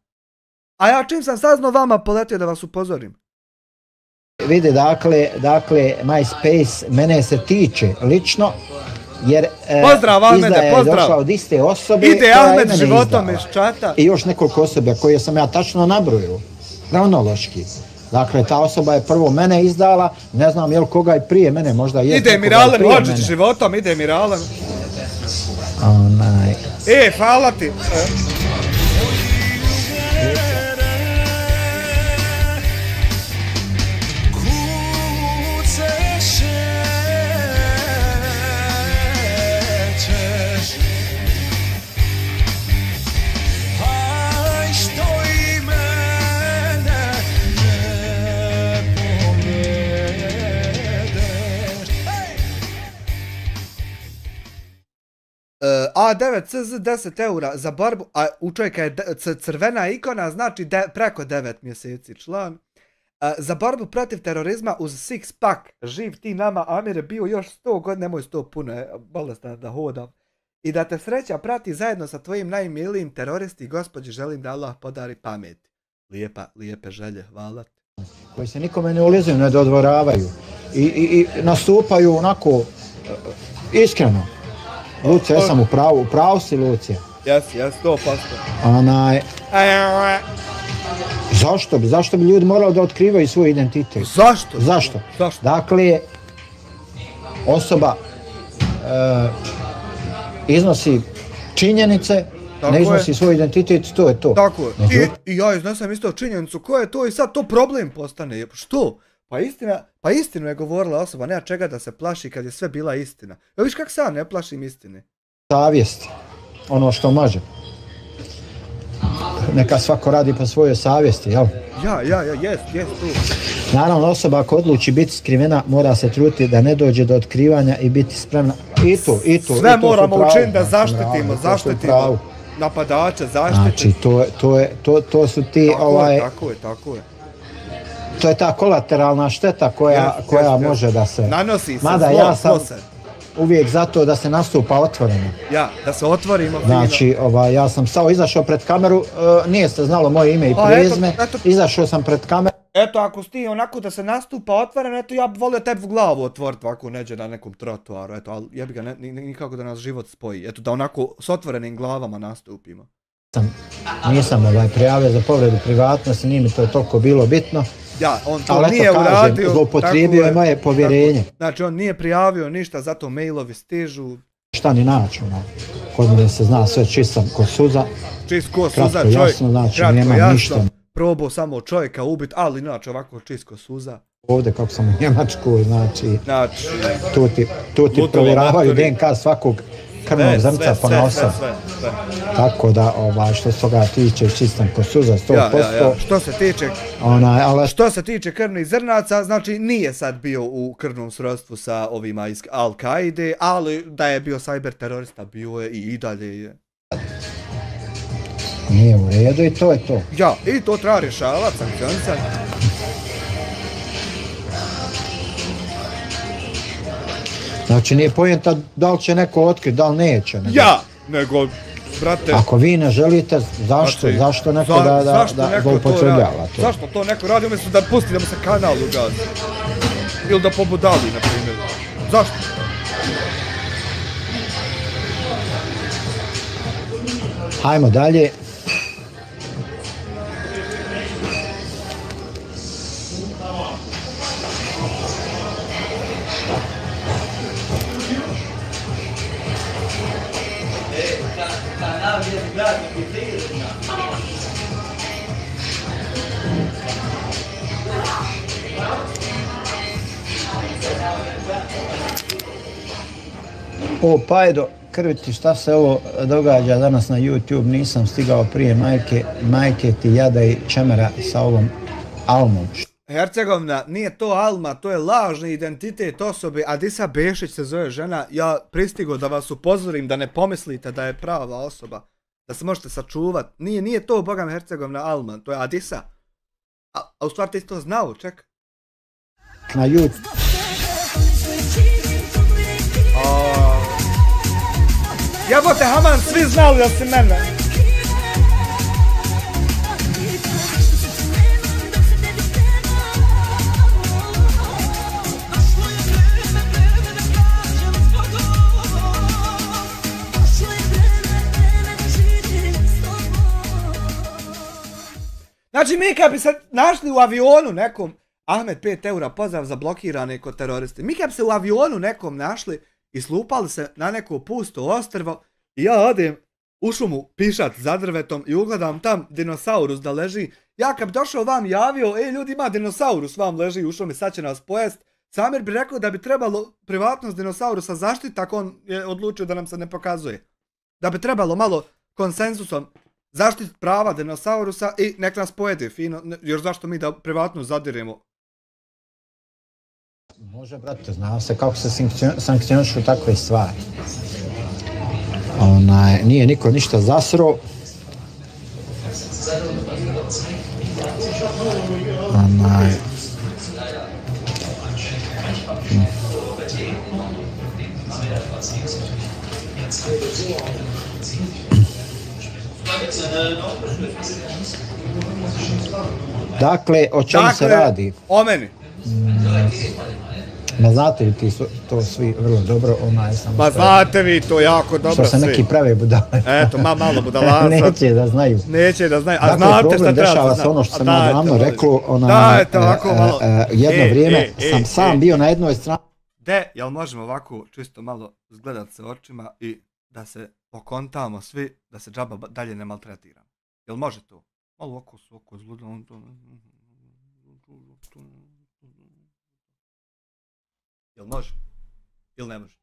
Speaker 2: A ja čim sam saznao vama poletio da vas upozorim.
Speaker 6: Vidi, dakle, MySpace mene se tiče lično, jer izdaja je došla od iste osobe.
Speaker 2: Ide Ahmed životom iz čata.
Speaker 6: I još nekoliko osobe koje sam ja tačno nabrojio, kronološki. Dakle, ta osoba je prvo mene izdala, ne znam je li koga i prije mene, možda je...
Speaker 2: Ide Miralen Hođić životom, ide Miralen. Hvala ti. A9CZ 10 eura za borbu, a u čovjeka je crvena ikona, znači preko 9 mjeseci član. Za borbu protiv terorizma uz six pack, živ ti nama, Amire, bio još 100 godina, nemoj 100 puno, bolestan da hodam. I da te sreća prati zajedno sa tvojim najmilijim teroristi, Gospodi, želim da Allah podari pamet. Lijepe želje, hvala ti.
Speaker 1: Koji se nikome ne ulizuju, ne dodvoravaju i nastupaju onako iskreno. Lucija, ja sam u pravu si, Lucija.
Speaker 2: Jes, 100%.
Speaker 1: Zašto bi ljudi morali da otkrivaju svoj identitet? Zašto? Dakle, osoba iznosi činjenice, ne iznosi svoj identitet, to je to.
Speaker 2: Tako je. I ja iznesem isto činjenicu, ko je to i sad to problem postane. Što? Pa istinu je govorila osoba, nema čega da se plaši kad je sve bila istina. Ja viš kak sam ne plašim istine.
Speaker 1: Savjest, ono što može. Neka svako radi po svojoj savjesti, jel?
Speaker 2: Jest tu.
Speaker 1: Naravno, osoba ako odluči biti skrivena, mora se truditi da ne dođe do otkrivanja i biti spremna. I to.
Speaker 2: Sve moramo učiniti da zaštitimo napadače, zaštititi.
Speaker 1: Znači, to su ti,
Speaker 2: Tako je.
Speaker 1: To je ta kolateralna šteta koja može da se...
Speaker 2: Nanosi se
Speaker 1: mada ja sam uvijek zato da se nastupa otvoreno.
Speaker 2: Da se otvorimo.
Speaker 1: Znači, ja sam samo izašao pred kameru, nije se znalo moje ime i prezime, izašao sam pred kameru.
Speaker 2: Eto, ako sti onako da se nastupa otvoreno, eto, ja bi volio tebi glavu otvoriti ovako neđe na nekom trotoaru, eto, ali jebi ga, nikako da nas život spoji, eto, da onako s otvorenim glavama nastupimo.
Speaker 1: Nisam prijavio za povredu privatnosti, nije mi to toliko bilo bitno.
Speaker 2: On to nije uradio.
Speaker 1: Zloupotrijebio je moje povjerenje.
Speaker 2: Znači, on nije prijavio ništa, zato mailovi stižu.
Speaker 1: Šta ni naći, kod mene se zna sve čistam ko suza.
Speaker 2: Čist ko suza, čovjek, kratko jasno, probao samo čovjeka ubiti, ali inače ovako čist ko suza.
Speaker 1: Ovdje kako sam u Njemačku, znači, tu ti provjeravaju DNK svakog krvnog zrnca po nosa. Tako da, što se toga tiče, čistam ko suza, 100%.
Speaker 2: Što se tiče krvnih zrnaca, znači nije sad bio u krvnom srodstvu sa ovima iz Al-Kaide, ali da je bio cyber terorista, bio je i dalje je.
Speaker 1: Nije u redu i to je to.
Speaker 2: Ja, i to treba rješavati, sankcionisati.
Speaker 1: Znači nije pojenta da li će neko otkriti, da li neće.
Speaker 2: Nego, brate...
Speaker 1: Ako vi ne želite, zašto neko da zloupotrebljava to?
Speaker 2: Zašto to neko radi umjesto da pusti da mu se kanal ugazi? Ili da pobudali, na primjer. Zašto?
Speaker 1: Hajmo dalje. Pajdo, krviti, šta se ovo događa danas na YouTube, nisam stigao prije majke ti jada i čemera sa ovom Almom.
Speaker 2: Hercegovna, nije to Alma, to je lažni identitet osobe, Adisa Bešić se zove žena, ja pristigo da vas upozorim da ne pomislite da je prava osoba, da se možete sačuvat, nije to bogam Hercegovna Alma, to je Adisa, a u stvari ti to znao, ček.
Speaker 1: Na YouTube.
Speaker 2: Jebote, Haman, svi znali da si mene. Znači, mi kad bi se našli u avionu nekom, Ahmed 5 eura, pozdrav za blokirane kod teroristi, mi kad bi se u avionu nekom našli i slupali se na neko pusto ostrvo i ja odem u šumu pišat za drvetom i ugledam tam dinosaurus da leži, ja kad bi došao vam javio, ljudi, ima dinosaurus vam leži u šumi, sad će nas pojest, Samir bi rekao da bi trebalo privatnost dinosaurusa zaštiti, ako on je odlučio da nam se ne pokazuje. Da bi trebalo malo konsenzusom zaštiti prava dinosaurusa i nek nas pojede fino, jer zašto mi da privatno zadiremo?
Speaker 1: Može, brate, zna se kako se sankcionišu takve stvari. Nije niko ništa zasro. Dakle, o čemu se radi?
Speaker 2: O meni.
Speaker 1: Ma znate li ti to svi vrlo dobro?
Speaker 2: Ma znate vi to jako dobro svi.
Speaker 1: Što se neki prave budale.
Speaker 2: Eto, malo budalaca.
Speaker 1: Neće da znaju.
Speaker 2: A znate šta treba
Speaker 1: dešava se ono što sam ja davno rekao.
Speaker 2: Dajte ovako malo.
Speaker 1: Jedno vrijeme sam sam bio na jednoj strani.
Speaker 2: Jel možemo ovako čisto malo zgledat se očima i da se okontamo svi, da se džaba dalje ne maltretiramo. Jel može to? Malo oko zluda. Jel može? Ili ne može?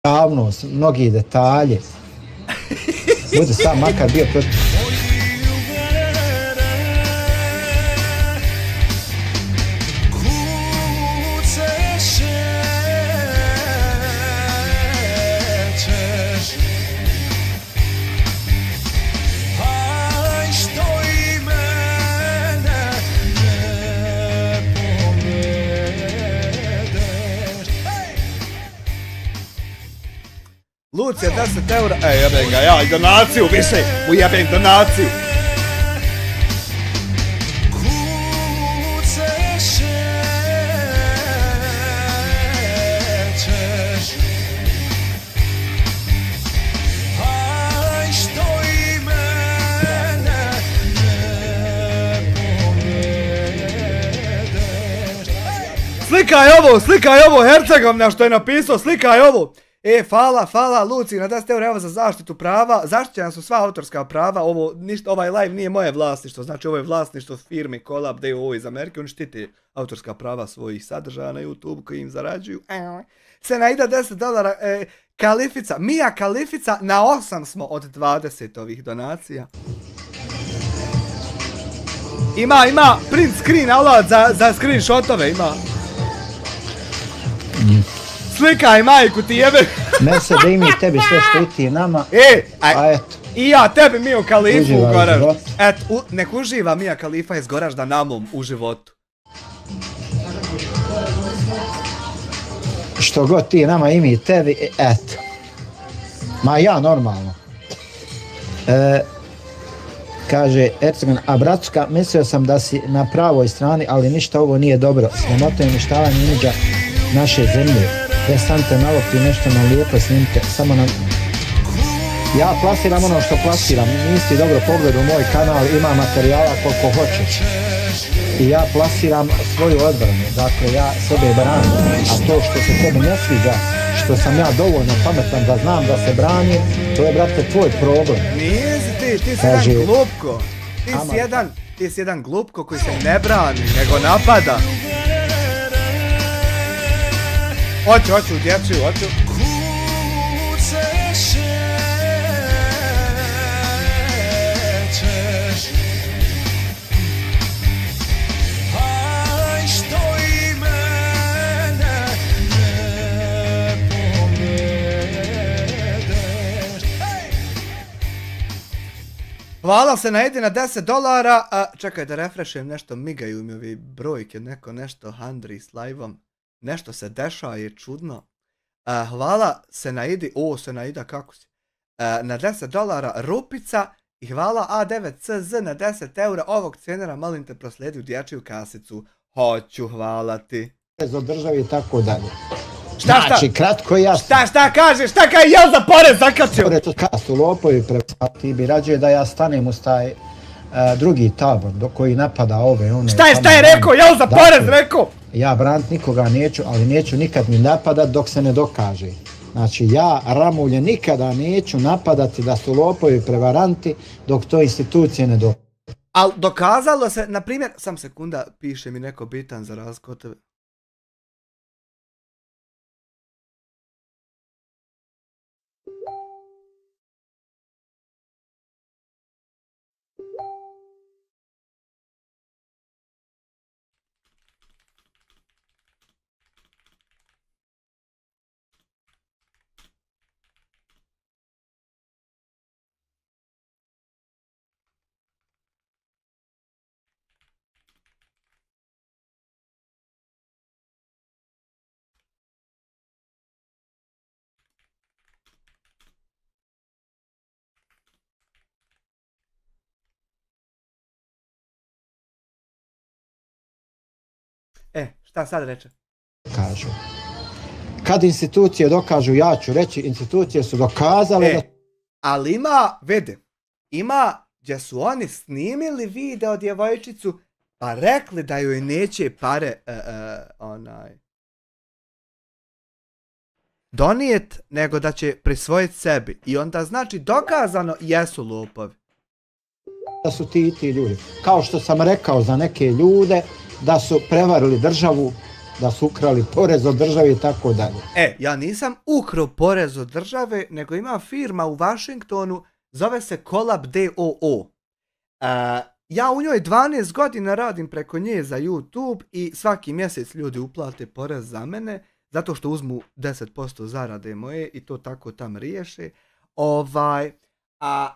Speaker 1: Javnost, mnogi detalje. Bude sam makar bio protiv.
Speaker 2: Lucija 10 eura, jebem ga, ja i donaciju više, ujebem donaciju. Slikaj ovo, Hercegovna što je napisao, slikaj ovo. Hvala Luci na 10 eura, evo za zaštitu prava, zaštićena su sva autorska prava, ovaj live nije moje vlasništvo, znači ovo je vlasništvo firme Collab DOO iz Amerike, oni štite autorska prava svojih sadržaja na YouTube koji im zarađuju. Senaida $10, Kalifica, Mija Kalifica, na 8 smo od 20 ovih donacija. Ima print screen alat za screenshotove, ima. Slikaj majku ti jebe.
Speaker 1: Ne se da imi tebi sve što ti nama. A eto.
Speaker 2: I ja tebi Mio Kalifu u Goraždu. Eto, nek uživa Mija Kalifa iz Goražda namom u životu.
Speaker 1: Što god ti nama imi tebi, eto. Ma ja normalno. Kaže Ercegovina, a Bratska, mislio sam da si na pravoj strani, ali ništa ovo nije dobro. Sramota je uništavanje imidža naše zemlje. Sante nalopti nešto nam lijepo snimite, samo nam... Ja plasiram ono što plasiram, nisi dobro pogled u moj kanal, ima materijala koliko hoćeš. I ja plasiram svoju odbranu, dakle ja sebe branim, a to što se tebi ne sviđa, što sam ja dovoljno pametan da znam da se branim, to je, brate, tvoj problem.
Speaker 2: Nisi ti si jedan glupko, ti si jedan glupko koji se ne brani, nego napada. Hoću, dječju, hoću. Hvala se najedi na $10. Čekaj da refrešujem nešto, migaju mi ovi brojke, nešto Handri s live-om. Nešto se dešava je čudno. Hvala Senaidi, Senaida kako si? Na $10 Rupica i hvala A9CZ na 10 eura ovog cenera, molim te proslijedi u dječju kasicu. Hoću, hvala ti.
Speaker 1: Za državi i tako dalje.
Speaker 2: Šta?
Speaker 1: Znači, kratko i jasno.
Speaker 2: Šta kažeš, šta kaj ja za porez zakačio?
Speaker 1: Pored kastu lopovi ti bi rađe da ja stanem uz taj drugi tabor koji napada ove one.
Speaker 2: Šta je rekao, ja za porez rekao?
Speaker 1: Ja branit nikoga neću, ali neću nikad ni napadat dok se ne dokaže. Znači ja Ramulje nikada neću napadati da su lopovi prevaranti dok to institucije ne dokaže.
Speaker 2: Ali dokazalo se, na primjer, sam sekunda, piše mi neko bitan za razliku od tebe. Šta sad reče?
Speaker 1: Kažu. Kad institucije dokažu, ja ću reći, institucije su dokazale da...
Speaker 2: Ali ima gdje su oni snimili video djevojčicu pa rekli da joj neće pare donijet, nego da će prisvojiti sebi. I onda znači dokazano jesu lopovi.
Speaker 1: Da su ti ljudi. Kao što sam rekao za neke ljude, da su prevarili državu, da su ukrali porez od države i tako dalje.
Speaker 2: Ja nisam ukrao porez od države, nego ima firma u Washingtonu, zove se Collab DOO. Ja u njoj 12 godina radim preko nje za YouTube i svaki mjesec ljudi uplate porez za mene, zato što uzmu 10% zarade moje i to tako tam riješe.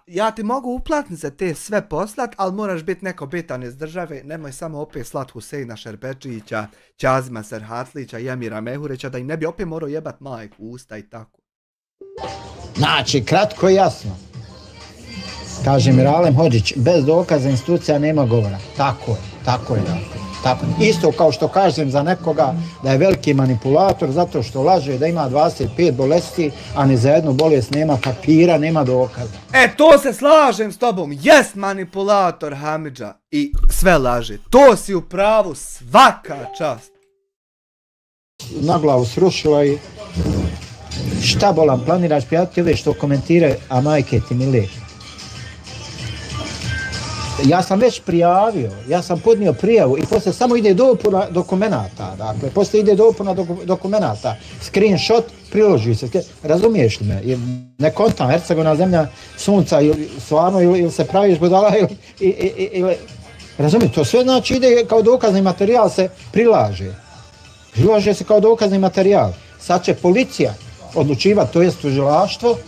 Speaker 2: Ja ti mogu uplatnice te sve poslat, ali moraš biti neko bitan iz države, nemoj samo opet slat Huseina Šerbedžića, Ćazima Serhatlića i Emira Mehurića, da im ne bi opet morao jebat majku usta i tako.
Speaker 1: Znači, kratko i jasno. Kaže Miralem Hodžić, bez dokaza institucija nema govora. Tako je. Isto kao što kažem za nekoga da je veliki manipulator zato što laže da ima 25 bolesti, a ni za jednu bolest nema papira, nema dokaza.
Speaker 2: To se slažem s tobom, jest manipulator Hamidža i sve laže. To si u pravu, svaka čast.
Speaker 1: Na glavu srušila i šta bolam, planiraš prijaviti ove što komentiraju, a majke ti mile. Ja sam već prijavio, ja sam podnio prijavu i poslije samo ide dopuna dokumenata, dakle, poslije ide dopuna dokumenata, screenshot, priloži se, razumiješ li me, ne kontam, Hercegovina zemlja sunca, stvarno, ili se praviš budala, ili, razumiješ, to sve znači ide kao dokazni materijal se prilaže se kao dokazni materijal, sad će policija odlučivati, to jest tužilaštvo,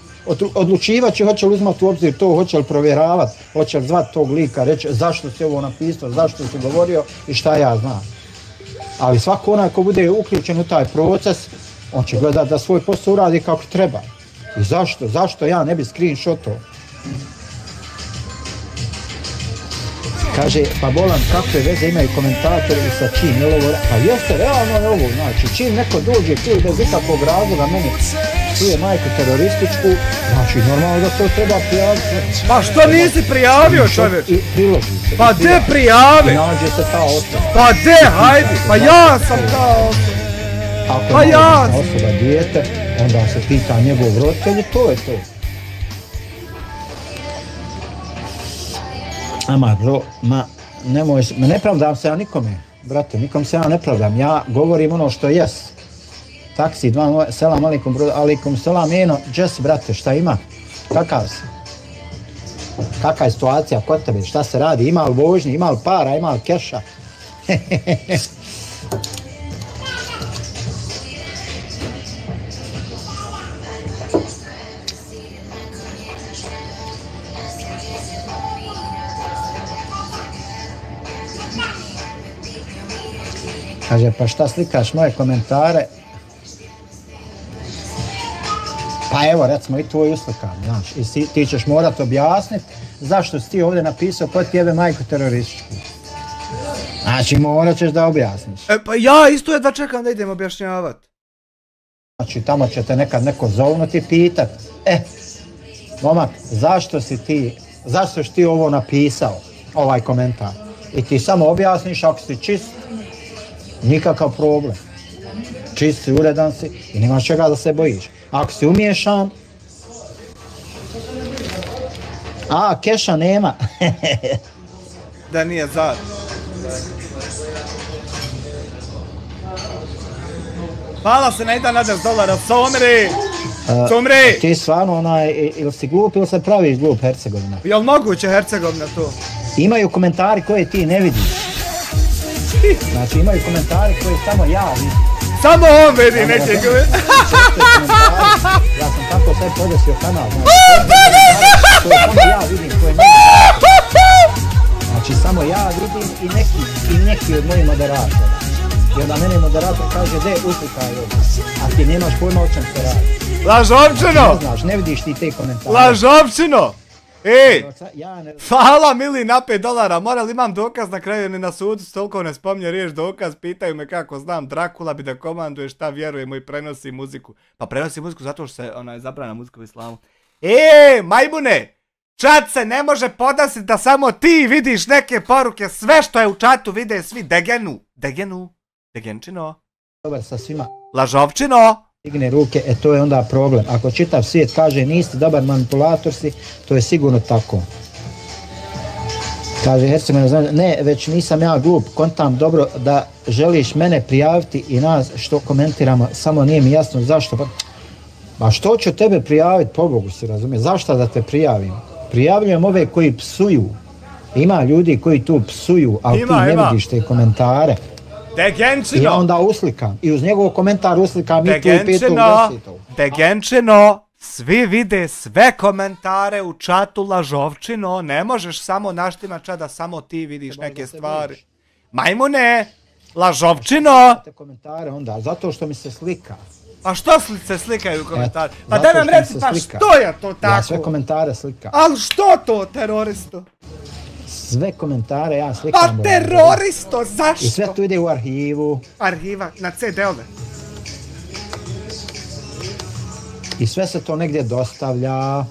Speaker 1: odlučivat će hoće li uzmati u obzir to, hoće li provjeravati, hoće li zvati tog lika, reći zašto si ovo napisao, zašto si govorio i šta ja znam. Ali svako onaj ko bude uključen u taj proces, on će gledati da svoj posao uradi kako treba. I zašto ja ne bi screenshotao? Kaže, pa bolam kakve veze imaju komentatori i sa čim, je li ovo, pa jeste, realno je ovo, znači, čim neko dođe tu bez ikakvog razloga meni čuje majku terorističku, znači, normalno da to treba prijaviti.
Speaker 2: Pa što nisi prijavio, čovječ?
Speaker 1: I priloži se.
Speaker 2: Pa de prijavi?
Speaker 1: I nađe se ta osoba.
Speaker 2: Pa de, hajdi, pa ja sam ta osoba.
Speaker 1: Ako je maloljetna osoba dijete, onda se pita njegov roditelj i to je to. Ama bro, nemoj, ne pravdam se ja nikome, brate, nikom se ja ne pravdam, ja govorim ono što jes. Taksi, selam alikum bro, alikum selam eno, džes brate, šta ima? Kakav si? Kakva je situacija kod tebe, šta se radi, ima li vožnje, ima li para, ima li keša? Kaže, pa šta slikaš moje komentare? Pa evo, recimo i tvoj uslikam, znaš, i ti ćeš morat objasniti zašto si ti ovdje napisao kod tebe majku terorističku. Znači, morat ćeš da objasniš.
Speaker 2: Pa ja isto jedva čekam da idem objašnjavat.
Speaker 1: Znači, tamo će te nekad neko zovnuti i pitat, momak, zašto si ti ovo napisao, ovaj komentar? I ti samo objasniš, ako si čist, nikakav problem. Čist si, uredan si i nemaš čega da se bojiš. Ako si umiješan, keša nema.
Speaker 2: Da nije zad. Pala se na $1 Comri!
Speaker 1: Ti stvarno ili si glup ili se praviš glup Hercegovina.
Speaker 2: Jel moguće Hercegovina to?
Speaker 1: Imaju komentari koje ti ne vidiš. Znači imaju komentari koje samo ja vidim.
Speaker 2: Samo on vidi neke komentari.
Speaker 1: Ja sam tako sve podesio kanal. Koje samo ja vidim, koje ne vidim. Znači samo ja vidim i neki od mojih moderatora. I onda mene moderator kaže, uslikaj ovo. A ti nemaš pojma o čem se radi.
Speaker 2: Lažovčino!
Speaker 1: Ne znaš, ne vidiš ti te komentare.
Speaker 2: Lažovčino! Hvala mili na $5, moral imam dokaz na kraju, ni na sudu toliko ne spominje riječ dokaz, pitaju me kako znam, Drakula bi da komanduje šta vjerujemo i prenosi muziku. Pa prenosi muziku zato što se zabrana muzika u islamu. Majmune! Čat se ne može podasiti da samo ti vidiš neke poruke, sve što je u čatu vide svi. Degenčino.
Speaker 1: Dobar sa svima.
Speaker 2: Lažovčino.
Speaker 1: Digne ruke, to je onda problem. Ako čitav svijet kaže niste dobar manipulator si, to je sigurno tako. Kaže Hercegovina, ne, već nisam ja glup, kontam dobro da želiš mene prijaviti i nas što komentiramo, samo nije mi jasno zašto. Pa što ću tebe prijaviti, pobogu se razumije, zašto da te prijavim? Prijavljujem ove koji psuju. Ima ljudi koji tu psuju, ali ti ne vidiš te komentare.
Speaker 2: Degenčino!
Speaker 1: I ja onda uslikam. I uz njegov komentar uslikam i tu i 5.
Speaker 2: Degenčino! Svi vide sve komentare u čatu, Lažovčino. Ne možeš samo naštima čat da samo ti vidiš neke stvari. Majmune! Lažovčino!
Speaker 1: Komentare onda, zato što mi se slika.
Speaker 2: Pa što se slikaju komentari? Pa da nam reci, pa što je to tako?
Speaker 1: Ja sve komentare slikam.
Speaker 2: Ali što to, teroristo?
Speaker 1: Sve komentare ja slikam.
Speaker 2: Pa teroristo, zašto?
Speaker 1: I sve to ide u arhivu.
Speaker 2: Arhiva, na CD-ove.
Speaker 1: I sve se to negdje dostavlja.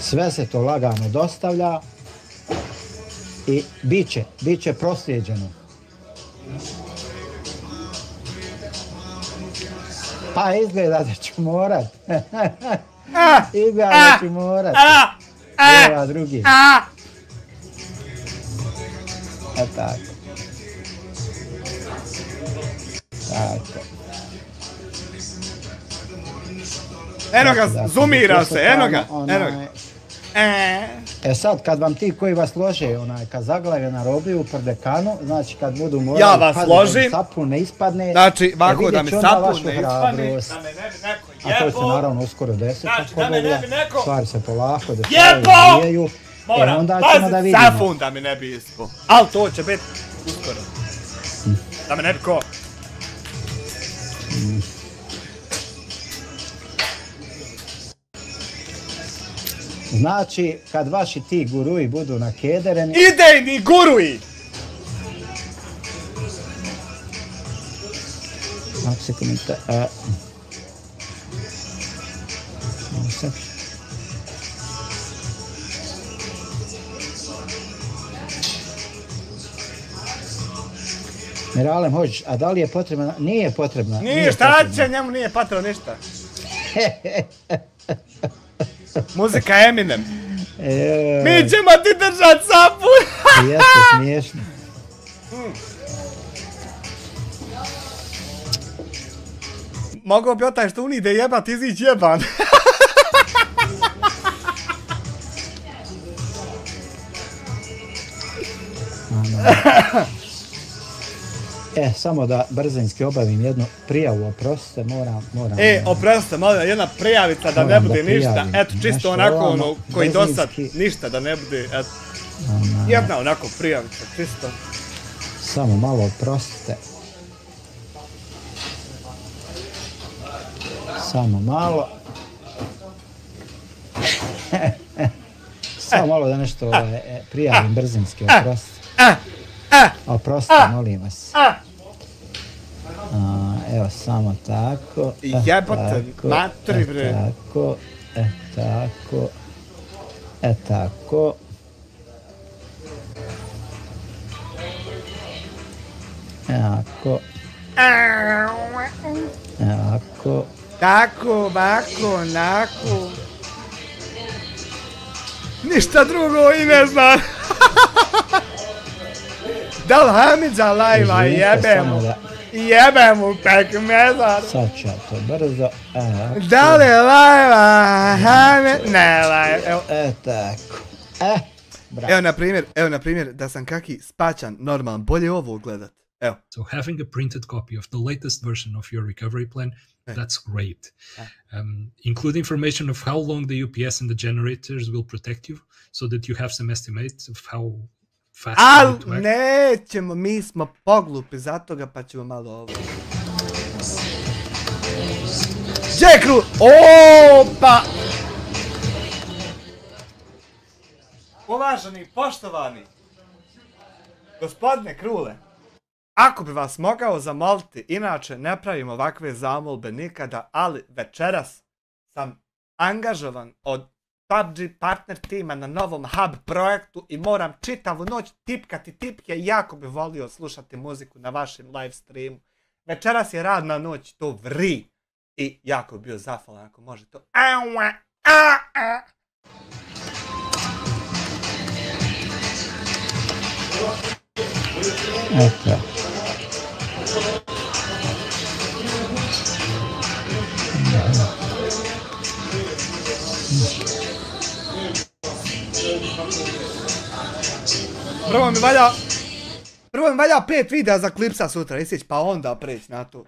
Speaker 1: Sve se to lagano dostavlja i bit će proslijeđeno. Pa izgleda da ću morat. Izgleda da ću morat. Evo drugi. Tako. Tako.
Speaker 2: Eno ga, zoomira se, eno ga.
Speaker 1: Sad kad vam ti koji vas lože, kad zaglave na robiju u prdekanu, znači kad budu morali
Speaker 2: ja vas ložim,
Speaker 1: sapu ne ispadne,
Speaker 2: znači ovako da mi sapu ne ispadne,
Speaker 1: da me ne bi neko jebo, a to će naravno uskoro desiti,
Speaker 2: znači da me ne bi neko
Speaker 1: stvari se polako
Speaker 2: jebo, moram
Speaker 1: pazit
Speaker 2: safun da mi ne bi ispo, ali to će biti uskoro, da me ne bi ko.
Speaker 1: Znači, kad vaši ti guruji budu nakedereni...
Speaker 2: Idejni guruji!
Speaker 1: Ako se komentar... Miralem, hoćeš, a da li je potrebna? Nije potrebna.
Speaker 2: Nije, šta će, njemu nije potrebno ništa. Muzika Eminem. Mi ćemo ti držat sapu.
Speaker 1: Jeste smiješno.
Speaker 2: Mogao bi otaj što unide jebat izić jeban.
Speaker 1: Samo da brzinski obavim jednu prijavu, oprostite, moram...
Speaker 2: Oprostite, malo jedna prijavica da ne bude ništa, eto, čisto onako ono, koji dosad, ništa da ne bude, eto. Jedna onako prijavica, čisto.
Speaker 1: Samo malo, oprostite. Samo malo. Samo malo da nešto prijavim brzinski, oprostite. Oprostite, molim vas. Evo, samo tako.
Speaker 2: Jebote, matri bre.
Speaker 1: Tako, tako. Tako. Tako. Tako.
Speaker 2: Tako, bako, nako. Ništa drugo i ne znam. Da li Hamidza lajva jebe mu pekmezar.
Speaker 1: Sad ću ja to brzo.
Speaker 2: Da li lajva Hamid... Ne lajva.
Speaker 1: Tako.
Speaker 2: Evo na primjer da sam kaki spačan, normalan, bolje ovo gledat. Evo.
Speaker 8: So having a printed copy of the latest version of your recovery plan, that's great. Include information of how long the UPS and the generators will protect you, so that you have some estimate of how
Speaker 2: Al nećemo, mi smo poglupi za toga, pa ćemo malo ovo. Jack Rule! Opa! Uvaženi, poštovani, gospodine Krule, ako bi vas mogao zamoliti, inače ne pravim ovakve zamolbe nikada, ali večeras sam angažovan od PUBG partner tima na novom hub projektu i moram čitavu noć tipkati tipke i jako bi volio slušati muziku na vašem live streamu. Večeras je radna noć, to vri i jako bi bio zahvalan ako može to.
Speaker 6: Eto.
Speaker 2: Prvo mi valja 5 videa za klipsa sutra isjeći, pa onda preći na to.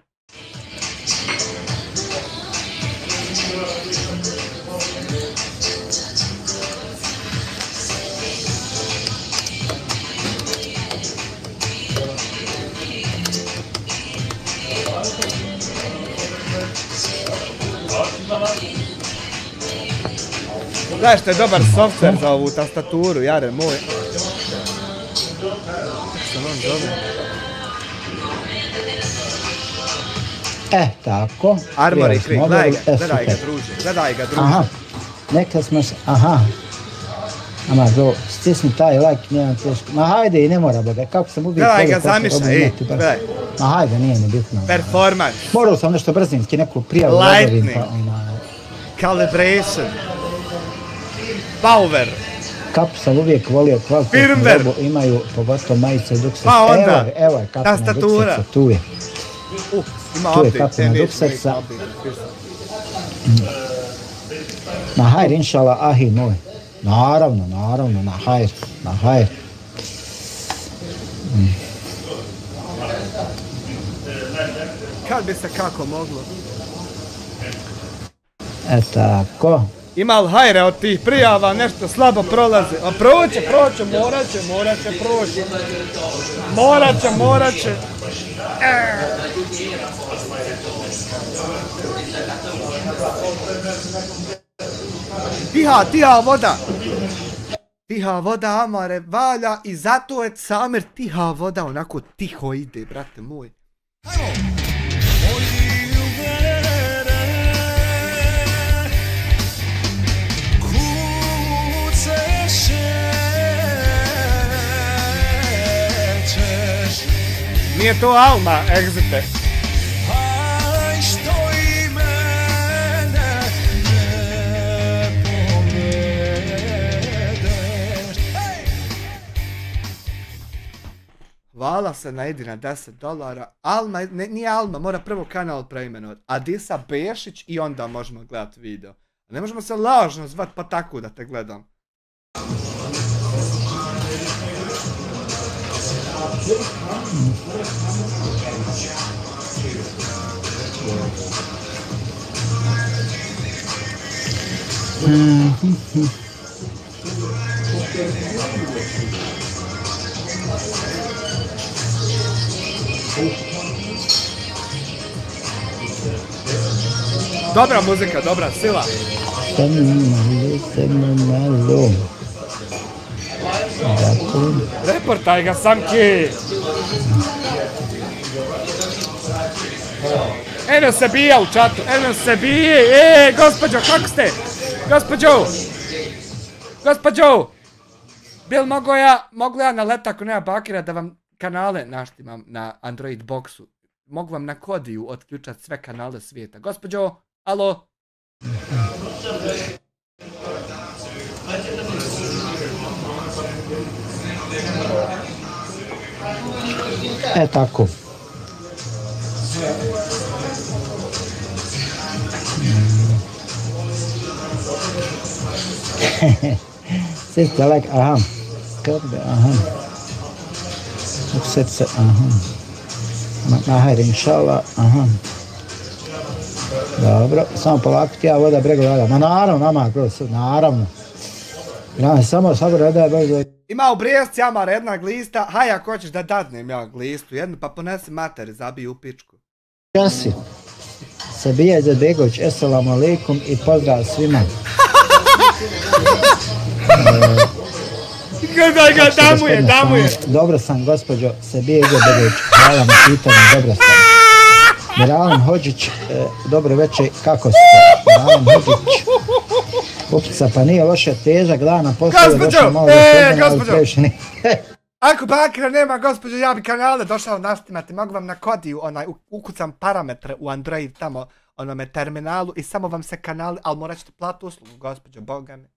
Speaker 2: Znaš što je dobar software za ovu tastaturu, Jare moj.
Speaker 6: Tako.
Speaker 2: Armory Creek, gledaj ga druže.
Speaker 6: Aha, neka smo se, aha. Ama bro, stisni taj like, nemam teško. Ma hajde i ne mora boga, kako sam uvijek...
Speaker 2: Gledaj ga, zamišlja, gledaj.
Speaker 6: Ma hajde, nije mi bitno.
Speaker 2: Performance.
Speaker 6: Morao sam nešto brzinski, neku prijavu.
Speaker 2: Lightning. Calibration. Power.
Speaker 6: Kapu sam uvijek volio kvalitetnu robu, imaju pogotovo majice Duxer.
Speaker 2: Pa onda,
Speaker 6: evo je kapu na Duxersa, tu je. Tu je kapu na Duxersa. Na hajr, inšala, ahi moj. Naravno, na hajr.
Speaker 2: Kad bi se kako moglo?
Speaker 6: Tako.
Speaker 2: Ima li hajre od tih prijava, nešto slabo prolazi? A proće, morat će. Tiha voda, amare, valja i zato je Samer tiha voda, onako tiho ide, brate moj. Nije to Alma, Exite. Vala se najedi na $10. Alma, nije Alma, mora prvo kanal preimenovati. Adisa Bešić i onda možemo gledati video. Ne možemo se lažno zvat pa tako da te gledam. Dobra muzika, dobra sila. Reportaj ga, Samki! Eno se bija u čatu, gospođo, kako ste? Gospođo! Bil mogu ja na let ako nema bakira da vam kanale naštimam na Android boxu. Mogu vam na kodiju otključati sve kanale svijeta. Gospođo, alo?
Speaker 6: Tako. Sister like, aha. Upset se, Mahajr, inšala, Dobro, samo polako ti ja voda brego valja. Ma naravno, naravno. Ja, samo rada je...
Speaker 2: Ima u Brijesti Amar jedna glista, haj ako hoćeš da dadnem ja glistu jednu, pa ponesi materi, zabij u pičku.
Speaker 6: Časi. Sabija Izetbegović, assalamu alaikum i pozdrav svima.
Speaker 2: Gledaj ga, damuje.
Speaker 6: Dobro sam, gospođo Sabija Izetbegović, hvala na pitanju, dobro sam. Miralem Hodžić, dobro večer, kako ste? Miralem Hodžić. Upica, pa nije loše, težak dana, postoje došlo malo do sredina, ali previše nije.
Speaker 2: Ako bakra nema, gospođo, ja bi kanale došao naštimati, mogu vam na kodiju, ukucam parametre u Android tamo, onome terminalu i samo vam se kanali, ali morat ćete plati uslugu, gospođo, boga mi.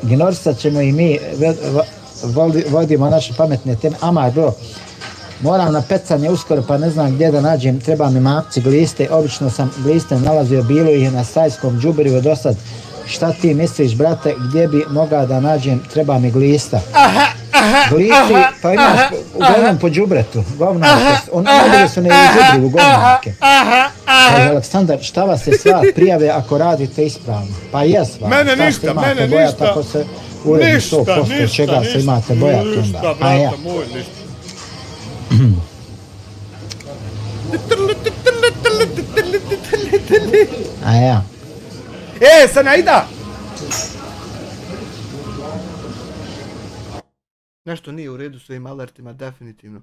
Speaker 6: Ignorisat ćemo i mi, vodimo naše pametne teme. Amar, bro, moram na pecanje uskoro, pa ne znam gdje da nađem, treba mi makci gliste, obično sam gliste nalazio, bilo ih na sajskom džubrivu do sad. Šta ti misliš, brate, gdje bi mogao da nađem, treba mi glista. Glisti, pa imaš uglavnom po džubretu, govnarke, najbolje su ne u džubrivu, govnarke. Kaže Aleksandar, šta vas je sva prijave ako radite ispravno? Pa jes vam,
Speaker 2: mene ništa.
Speaker 6: Tako se uredi 100% čega se imate bojati onda.
Speaker 2: Ništa, brate moj, ništa.
Speaker 6: A ja.
Speaker 2: Sanaida! Nešto nije u redu s ovim alertima, definitivno.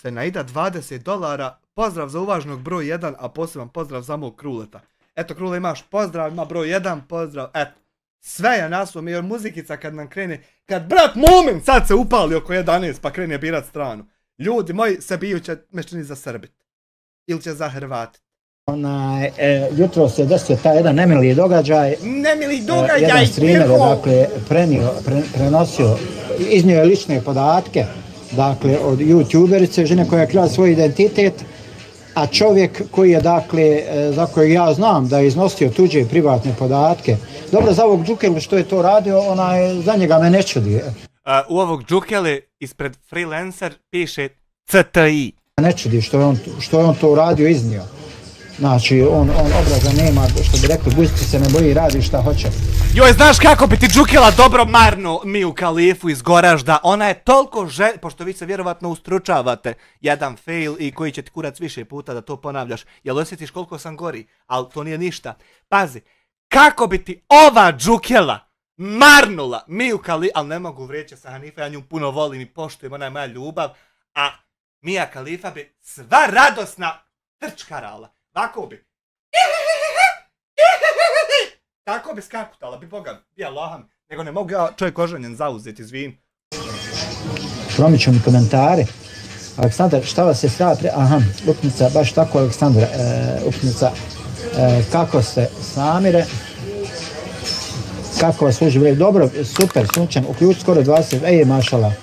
Speaker 2: Sanaida, $20, pozdrav za uvažnog broj 1, a poseban pozdrav za mog Kruleta. Eto, Krule, imaš pozdrav, ima broj 1, pozdrav, eto. Sve je nasvom, jer muzikica kad nam krene, kad brat Mumin sad se upali oko 11 pa krene birat stranu. Ljudi moji, Sabiju će mešćini za Srbit. Ili će za Hrvati.
Speaker 6: Jutro se desio taj jedan nemili događaj. Jedan streamer je dakle prenosio, iznio je lične podatke, dakle od youtuberice, žene koja je krila svoj identitet, a čovjek koji je dakle, za kojeg ja znam da je iznosio tuđe privatne podatke. Dobro, za ovog Džukelu što je to radio, za njega me ne čudi.
Speaker 2: U ovog Džukeli ispred freelancer piše CTI.
Speaker 6: Ne čudi što je on to uradio, iznio. Znači, on obraza nema, što bi rekli, Guzica se ne boji, radi šta hoće.
Speaker 2: Joj, znaš kako bi ti Džukela dobro marnu Miju Kalifu iz Goražda, ona je toliko pošto vi se vjerovatno ustručavate jedan fail i koji će ti kurac više puta da to ponavljaš, jel osjetiš koliko sam gori, ali to nije ništa. Pazi, kako bi ti ova Džukela marnula Miju Kalifu, ali ne mogu vreći sa Hanife, ja nju puno volim i poštujem, ona je moja ljubav, a Mija Kalifa bi sva radosna trčkarala. Tako bi. Tako bi skakutala, bi Boga, bi Allaham. Nego ne mogu ja čovjek oženjen zauzeti, izvin.
Speaker 6: Promiću mi komentare. Aleksandar, šta vas je strava Aha, upnica, baš tako Aleksandar, upnica. Kako ste, Samire? Kako vas užive? Dobro, super, sunčan, uključ skoro 20, mašala.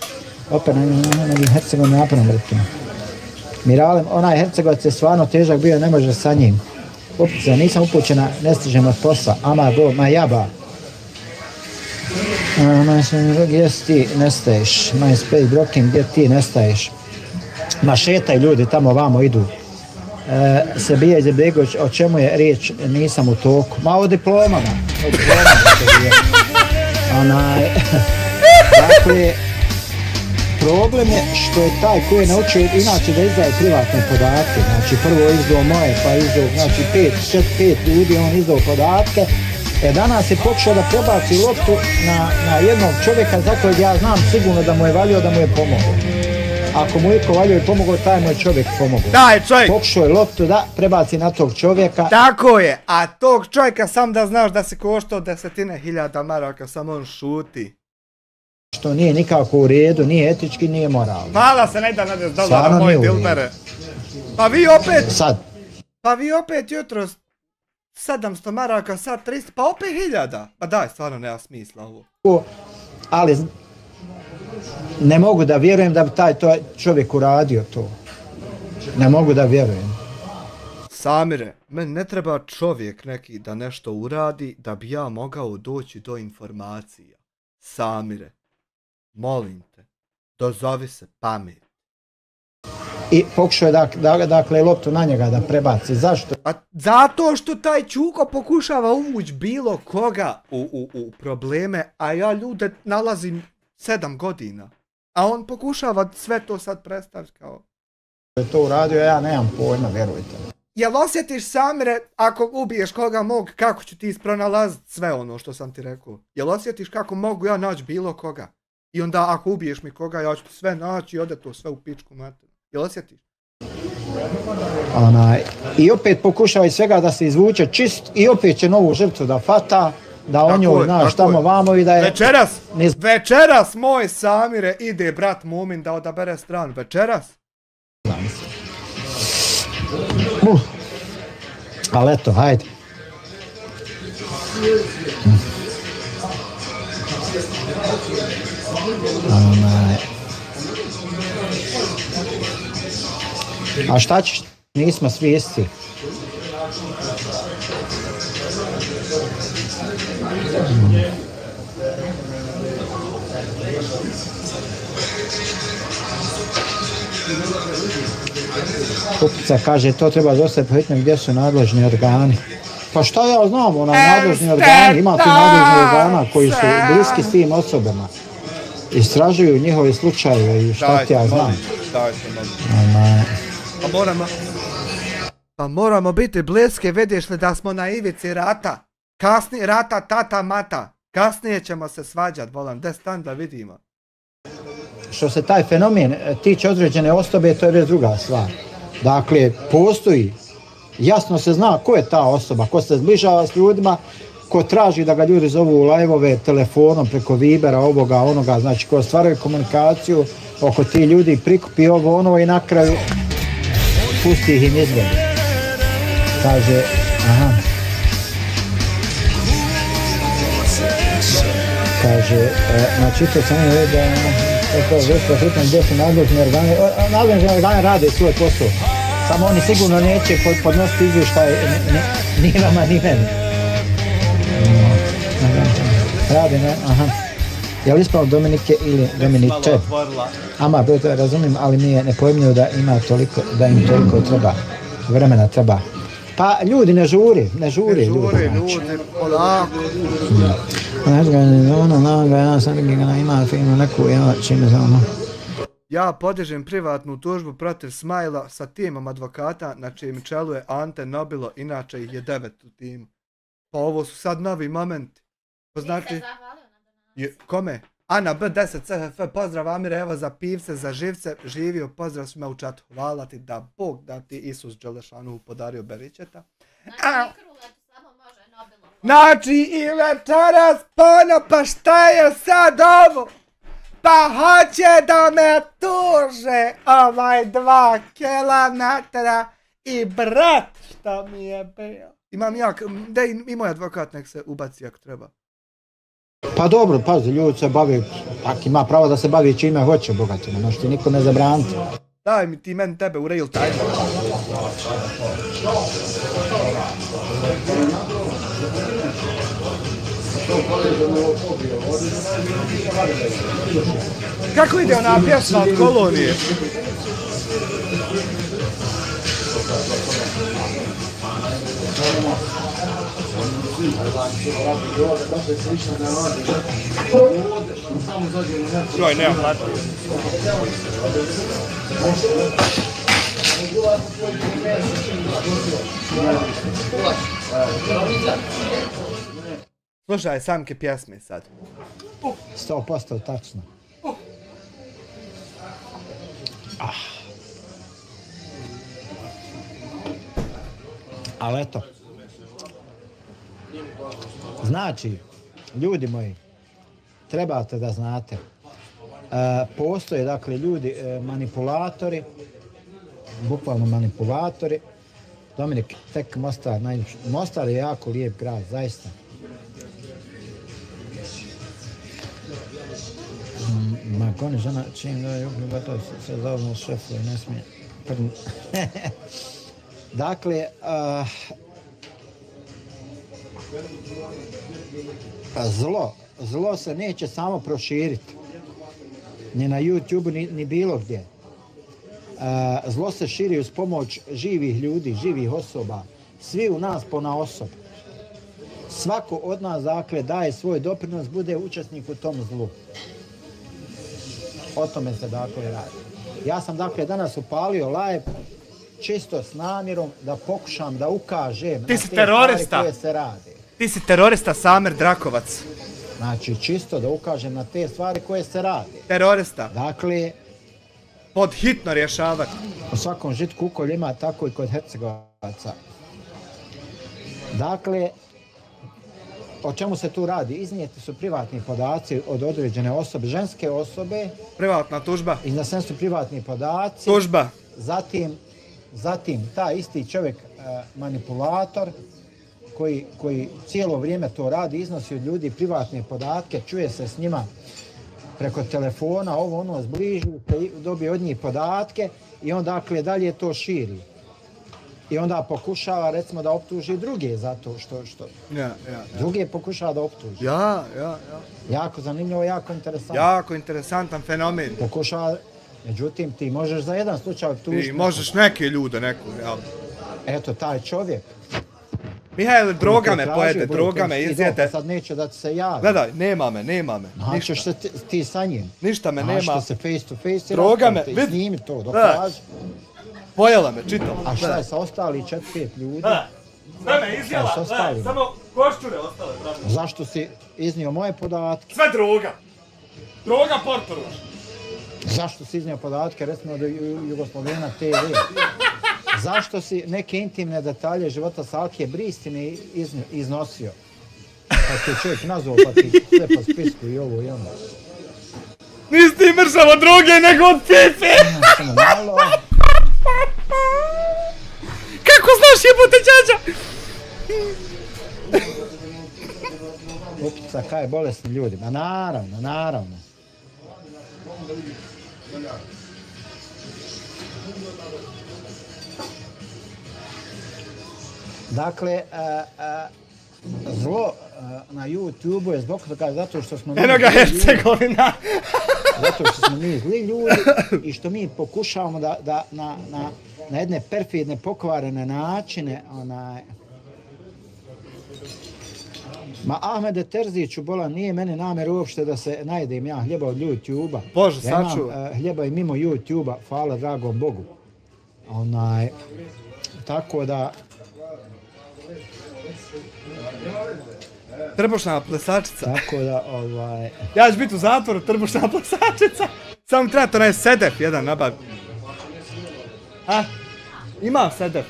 Speaker 6: Opet na Hercegovini napravnom vrtima. Miralem, onaj Hercegovac je stvarno težak bio, ne može sa njim. Upica, nisam upućena, ne stižem od posla. Ama go, ma jaba. Gdje ti nestaješ? MySpace Brokin, gdje ti nestaješ? Ma šetaj ljudi, tamo vamo idu. Sabija Izetbegović, o čemu je riječ, nisam u toku. Ma o diplomama. Dakle, problem je što je taj koji je naučio inače da izdaje privatne podatke, znači prvo izdao moje, pa izdao, znači 5 ljudi on izdao podatke, danas je pokušao da prebaci loptu na jednog čovjeka za kojeg ja znam sigurno da mu je valio da mu je pomogao. Ako mu je valio i pomogao, taj mu je čovjek pomogao.
Speaker 2: Da je čovjek!
Speaker 6: Pokušao je loptu da prebaci na tog čovjeka.
Speaker 2: Tako je, a tog čovjeka sam da znaš da se koštao 10.000 maraka, samo on šuti.
Speaker 6: Što nije nikako u redu, nije etički, nije moralno.
Speaker 2: Hvala se ne da na $10, moj dilbere. Pa vi opet jutro 700 maraka, sad 300, pa opet 1000. Pa daj, stvarno nema smisla ovo.
Speaker 6: Ali ne mogu da vjerujem da bi taj čovjek uradio to. Ne mogu da vjerujem.
Speaker 2: Samire, meni ne treba čovjek neki da nešto uradi da bi ja mogao doći do informacija. Samire, molim te, dozovi se pamet.
Speaker 1: i pokušao je dakle loptu na njega da prebaci. Zašto?
Speaker 2: A zato što taj Čuko pokušava uvući bilo koga u probleme, a ja ljude nalazim 7 godina. A on pokušava sve to sad predstaviti kao...
Speaker 1: Je to uradio, ja nemam pojma, vjerujte.
Speaker 2: Jel osjetiš, Samire, ako ubiješ koga mog, kako ću ti ispronalaziti sve ono što sam ti rekao? Jel osjetiš kako mogu ja naći bilo koga? I onda ako ubiješ mi koga, ja ću sve naći i ode to sve u pičku mater. Jel osjetiš?
Speaker 1: I opet pokušava iz svega da se izvuče čist i opet će novu žrtvu da fata, da o njoj, znaš, tamo vamo i da je...
Speaker 2: Večeras, moj Samire, ide brat Mumin da odabere stranu. Večeras.
Speaker 1: Ali eto, hajde. A šta ćeš? Nismo svi isti. Kupica kaže, to treba zostati po hitnom, gdje su nadležni organi. Pa šta ja znam, nadležni organi, ima tu nadležni organa koji su bliski s tim osobama. Istražuju njihove slučajeve i šta ti ja znam.
Speaker 2: Pa moramo biti bliske, vidiš li da smo na ivici rata. Kasnije rata, tata, mata. Kasnije ćemo se svađat, volam, gdje stan da vidimo.
Speaker 1: Što se taj fenomen tiče određene osobe, to je već druga stvar. Dakle, postoji, jasno se zna ko je ta osoba, ko se zbližava s ljudima, ko traži da ga ljudi zovu u live-ove telefonom preko Vibera, ovoga, onoga, znači ko stvaraju komunikaciju oko ti ljudi, prikupi ovo, ono i na kraju pusti ih im izgledi. Kaže, kaže, znači to sam je da gdje su nadležni organi. Nadležni organi rade svoj posao. Samo oni sigurno neće podnositi izvještaj ni vama ni meni. Rade, ne? Aha. Je li ispravo Dominike ili Dominiče? Ama, razumijem, ali mi je nepojmljivo da im toliko treba, vremena treba. Pa ljudi ne žuri ljudi,
Speaker 2: polako. Ja podižem privatnu tužbu protiv Smajla sa timom advokata na čijem čelu je Ante Nobilo, inače ih je 9 u timu. Pa ovo su sad novi momenti. Poznati? Kome? Ana B10 CHF, pozdrav Amire, evo za pivce, za živce, živio, pozdrav svima u čatu. Hvala ti da Bog da ti Isus Đelešanu podario beričeta. Znači i večeras pa šta je sad ovo? Pa hoće da me tuže 2 kilometra i brat šta mi je bio. Imam ja, da i moj advokat nek se ubaci ako treba.
Speaker 1: Pa dobro, pazi, ljudi se bavi, ako ima pravo da se bavi čime hoće, bogatino, možeš ti niko ne zabraniti.
Speaker 2: Daj mi ti meni tebe u real time. Kako ide ona pjesma od Kolonije? Joj, nemam plati. Slušaj Samke pjesme sad.
Speaker 1: 100% tačno. Ali eto. Znači, ljudi moji, trebate da znate, postoje dakle ljudi manipulatori, bukvalno manipulatori. Dominik, tek Mostar najljepši. Mostar je jako lijep grad, zaista. Makoni žena, čim da je gotovo se zavrno šefu i ne smije. Dakle, zlo se neće samo proširiti. Ni na YouTube, ni bilo gdje. Zlo se širi uz pomoć živih ljudi, živih osoba. Svi u nas ponaosob. Svako od nas, dakle, daje svoj doprinos, bude učesnik u tom zlu. O tome se, dakle, radi. Ja sam, dakle, danas upalio live čisto s namjerom da pokušam da ukažem na te stvari koje se rade.
Speaker 2: Ti si terorista, Samer Drakovac.
Speaker 1: Znači, čisto da ukažem na te stvari koje se rade.
Speaker 2: Terorista.
Speaker 1: Dakle,
Speaker 2: pod hitno rješavati.
Speaker 1: U svakom žitku kukolj ima, tako i kod Hercegovaca. Dakle, o čemu se tu radi? Iznijeti su privatni podaci od određene osobe, ženske osobe.
Speaker 2: Privatna tužba.
Speaker 1: Izneseni su privatni podaci.
Speaker 2: Tužba.
Speaker 1: Zatim taj isti čovjek, manipulator, koji cijelo vrijeme to radi, iznosi od ljudi privatne podatke, čuje se s njima preko telefona, ovo ono zbliži, dobije od njih podatke i on dakle dalje to širi. I onda pokušava recimo da optuži druge za to što... Druge pokušava da optuži. Jako zanimljivo, jako interesantno.
Speaker 2: Jako interesantan fenomen.
Speaker 1: Pokušava, međutim ti možeš za jedan slučaj optužiti.
Speaker 2: Ti možeš neke ljude, jel?
Speaker 1: Eto, taj čovjek.
Speaker 2: Mihajl, droga me pojede, droga me izjete.
Speaker 1: Sad neće da ti se javi.
Speaker 2: Gledaj, nema me.
Speaker 1: Naćeš se ti sa njim.
Speaker 2: Ništa me nema.
Speaker 1: Naćeš se face to face i
Speaker 2: droga me,
Speaker 1: vidi. Snimi to, dokaži.
Speaker 2: Pojela me, čitam.
Speaker 1: A šta je sa ostali 4-5 ljudi?
Speaker 2: Sve me izjela, samo koščure ostale.
Speaker 1: Zašto si iznio moje podatke?
Speaker 2: Sve droga. Droga Portoruš.
Speaker 1: Zašto si iznio podatke, recimo do Jugoslavena TV? Zašto si neke intimne detalje života Salkije Bristine iznosio? Pa ti je čovjek nazvao, pa ti sve po spisku i ovo i ono.
Speaker 2: Nisi ti mršav od droge nego od pipe!
Speaker 1: Samo malo.
Speaker 2: Kako znaš jebote đađa?
Speaker 1: Upica kaj bolesni ljudi, ma naravno. Dakle, zlo na YouTube-u je zbog toga zato što smo mi
Speaker 2: Eno ga Hercegovina!
Speaker 1: Zato što smo mi zli ljudi i što mi pokušavamo da na jedne perfidne, pokvarene načine Ma Ahmede Terziću, bola, nije meni namjer uopšte da se najedem ja hljeba od YouTube-a.
Speaker 2: Bože, sačuva.
Speaker 1: Ja imam hljeba i mimo YouTube-a, hvala dragom Bogu. Tako da...
Speaker 2: Trbušna plesačica.
Speaker 1: Tako da,
Speaker 2: Ja ću biti u zatvoru, trbušna plesačica. Samo treba to onaj sedef jedan nabav. Imam sedef.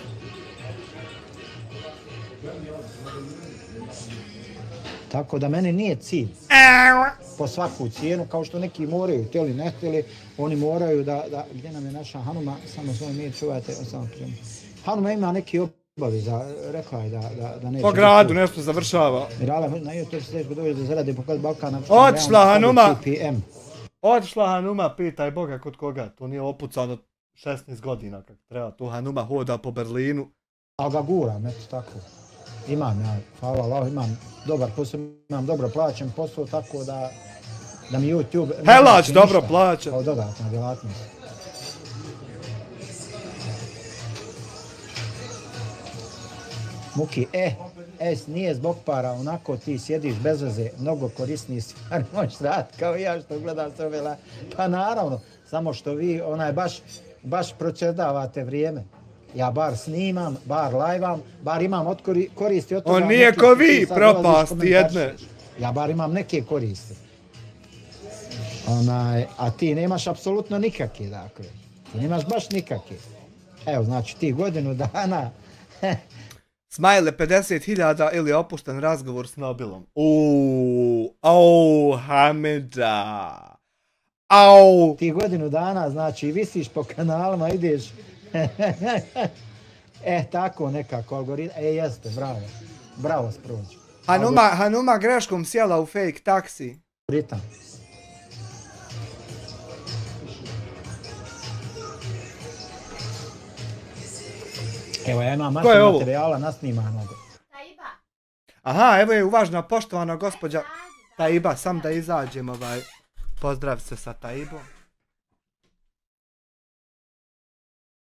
Speaker 1: Tako da meni nije cilj po svaku cijenu, kao što neki moraju, htjeli ne htjeli, oni moraju da, gdje nam je naša Hanuma, samo svoj mir čuvajte, Hanuma ima neki obaveza, rekla je da neće...
Speaker 2: Po gradu nešto završava.
Speaker 1: Mirala, na YouTube se teško dođe do zarade pokad Balkana.
Speaker 2: Otišla Hanuma, pitaj Boga kod koga, to nije opucano 16 godina kako treba, tu Hanuma hoda po Berlinu.
Speaker 1: Ali ga guram, eto tako. Imam ja, hvala Allah, imam dobar posao, imam dobro plaćen posao, tako da mi YouTube...
Speaker 2: Helać dobro plaćen.
Speaker 1: Kao dodatna djelatnost. Muki, nije zbog para, onako ti sjediš bez veze, mnogo korisniji stvari možeš raditi kao ja što gledam se uvela. Pa naravno, samo što vi baš procedavate vrijeme. Ja bar snimam, bar live-am, bar imam koristi od toga.
Speaker 2: On nije ko vi, propasti jedne.
Speaker 1: Ja bar imam neke koristi. A ti nemaš apsolutno nikakve, dakle. Ti nemaš baš nikakve. Evo, znači ti godinu dana...
Speaker 2: Smajle 50.000 ili opušten razgovor s Nobilom. Hamida.
Speaker 1: Ti godinu dana, znači visiš po kanalima, ideš... tako nekako algoritm. Jeste, bravo sprođu.
Speaker 2: Hanuma greškom sjela u fake taksi.
Speaker 1: Britan. Evo, ja imam masu materijala nasnimanog.
Speaker 9: Taiba.
Speaker 2: Aha, evo je uvažna poštovana gospođa Taiba, sam da izađem pozdrav se sa Taibom.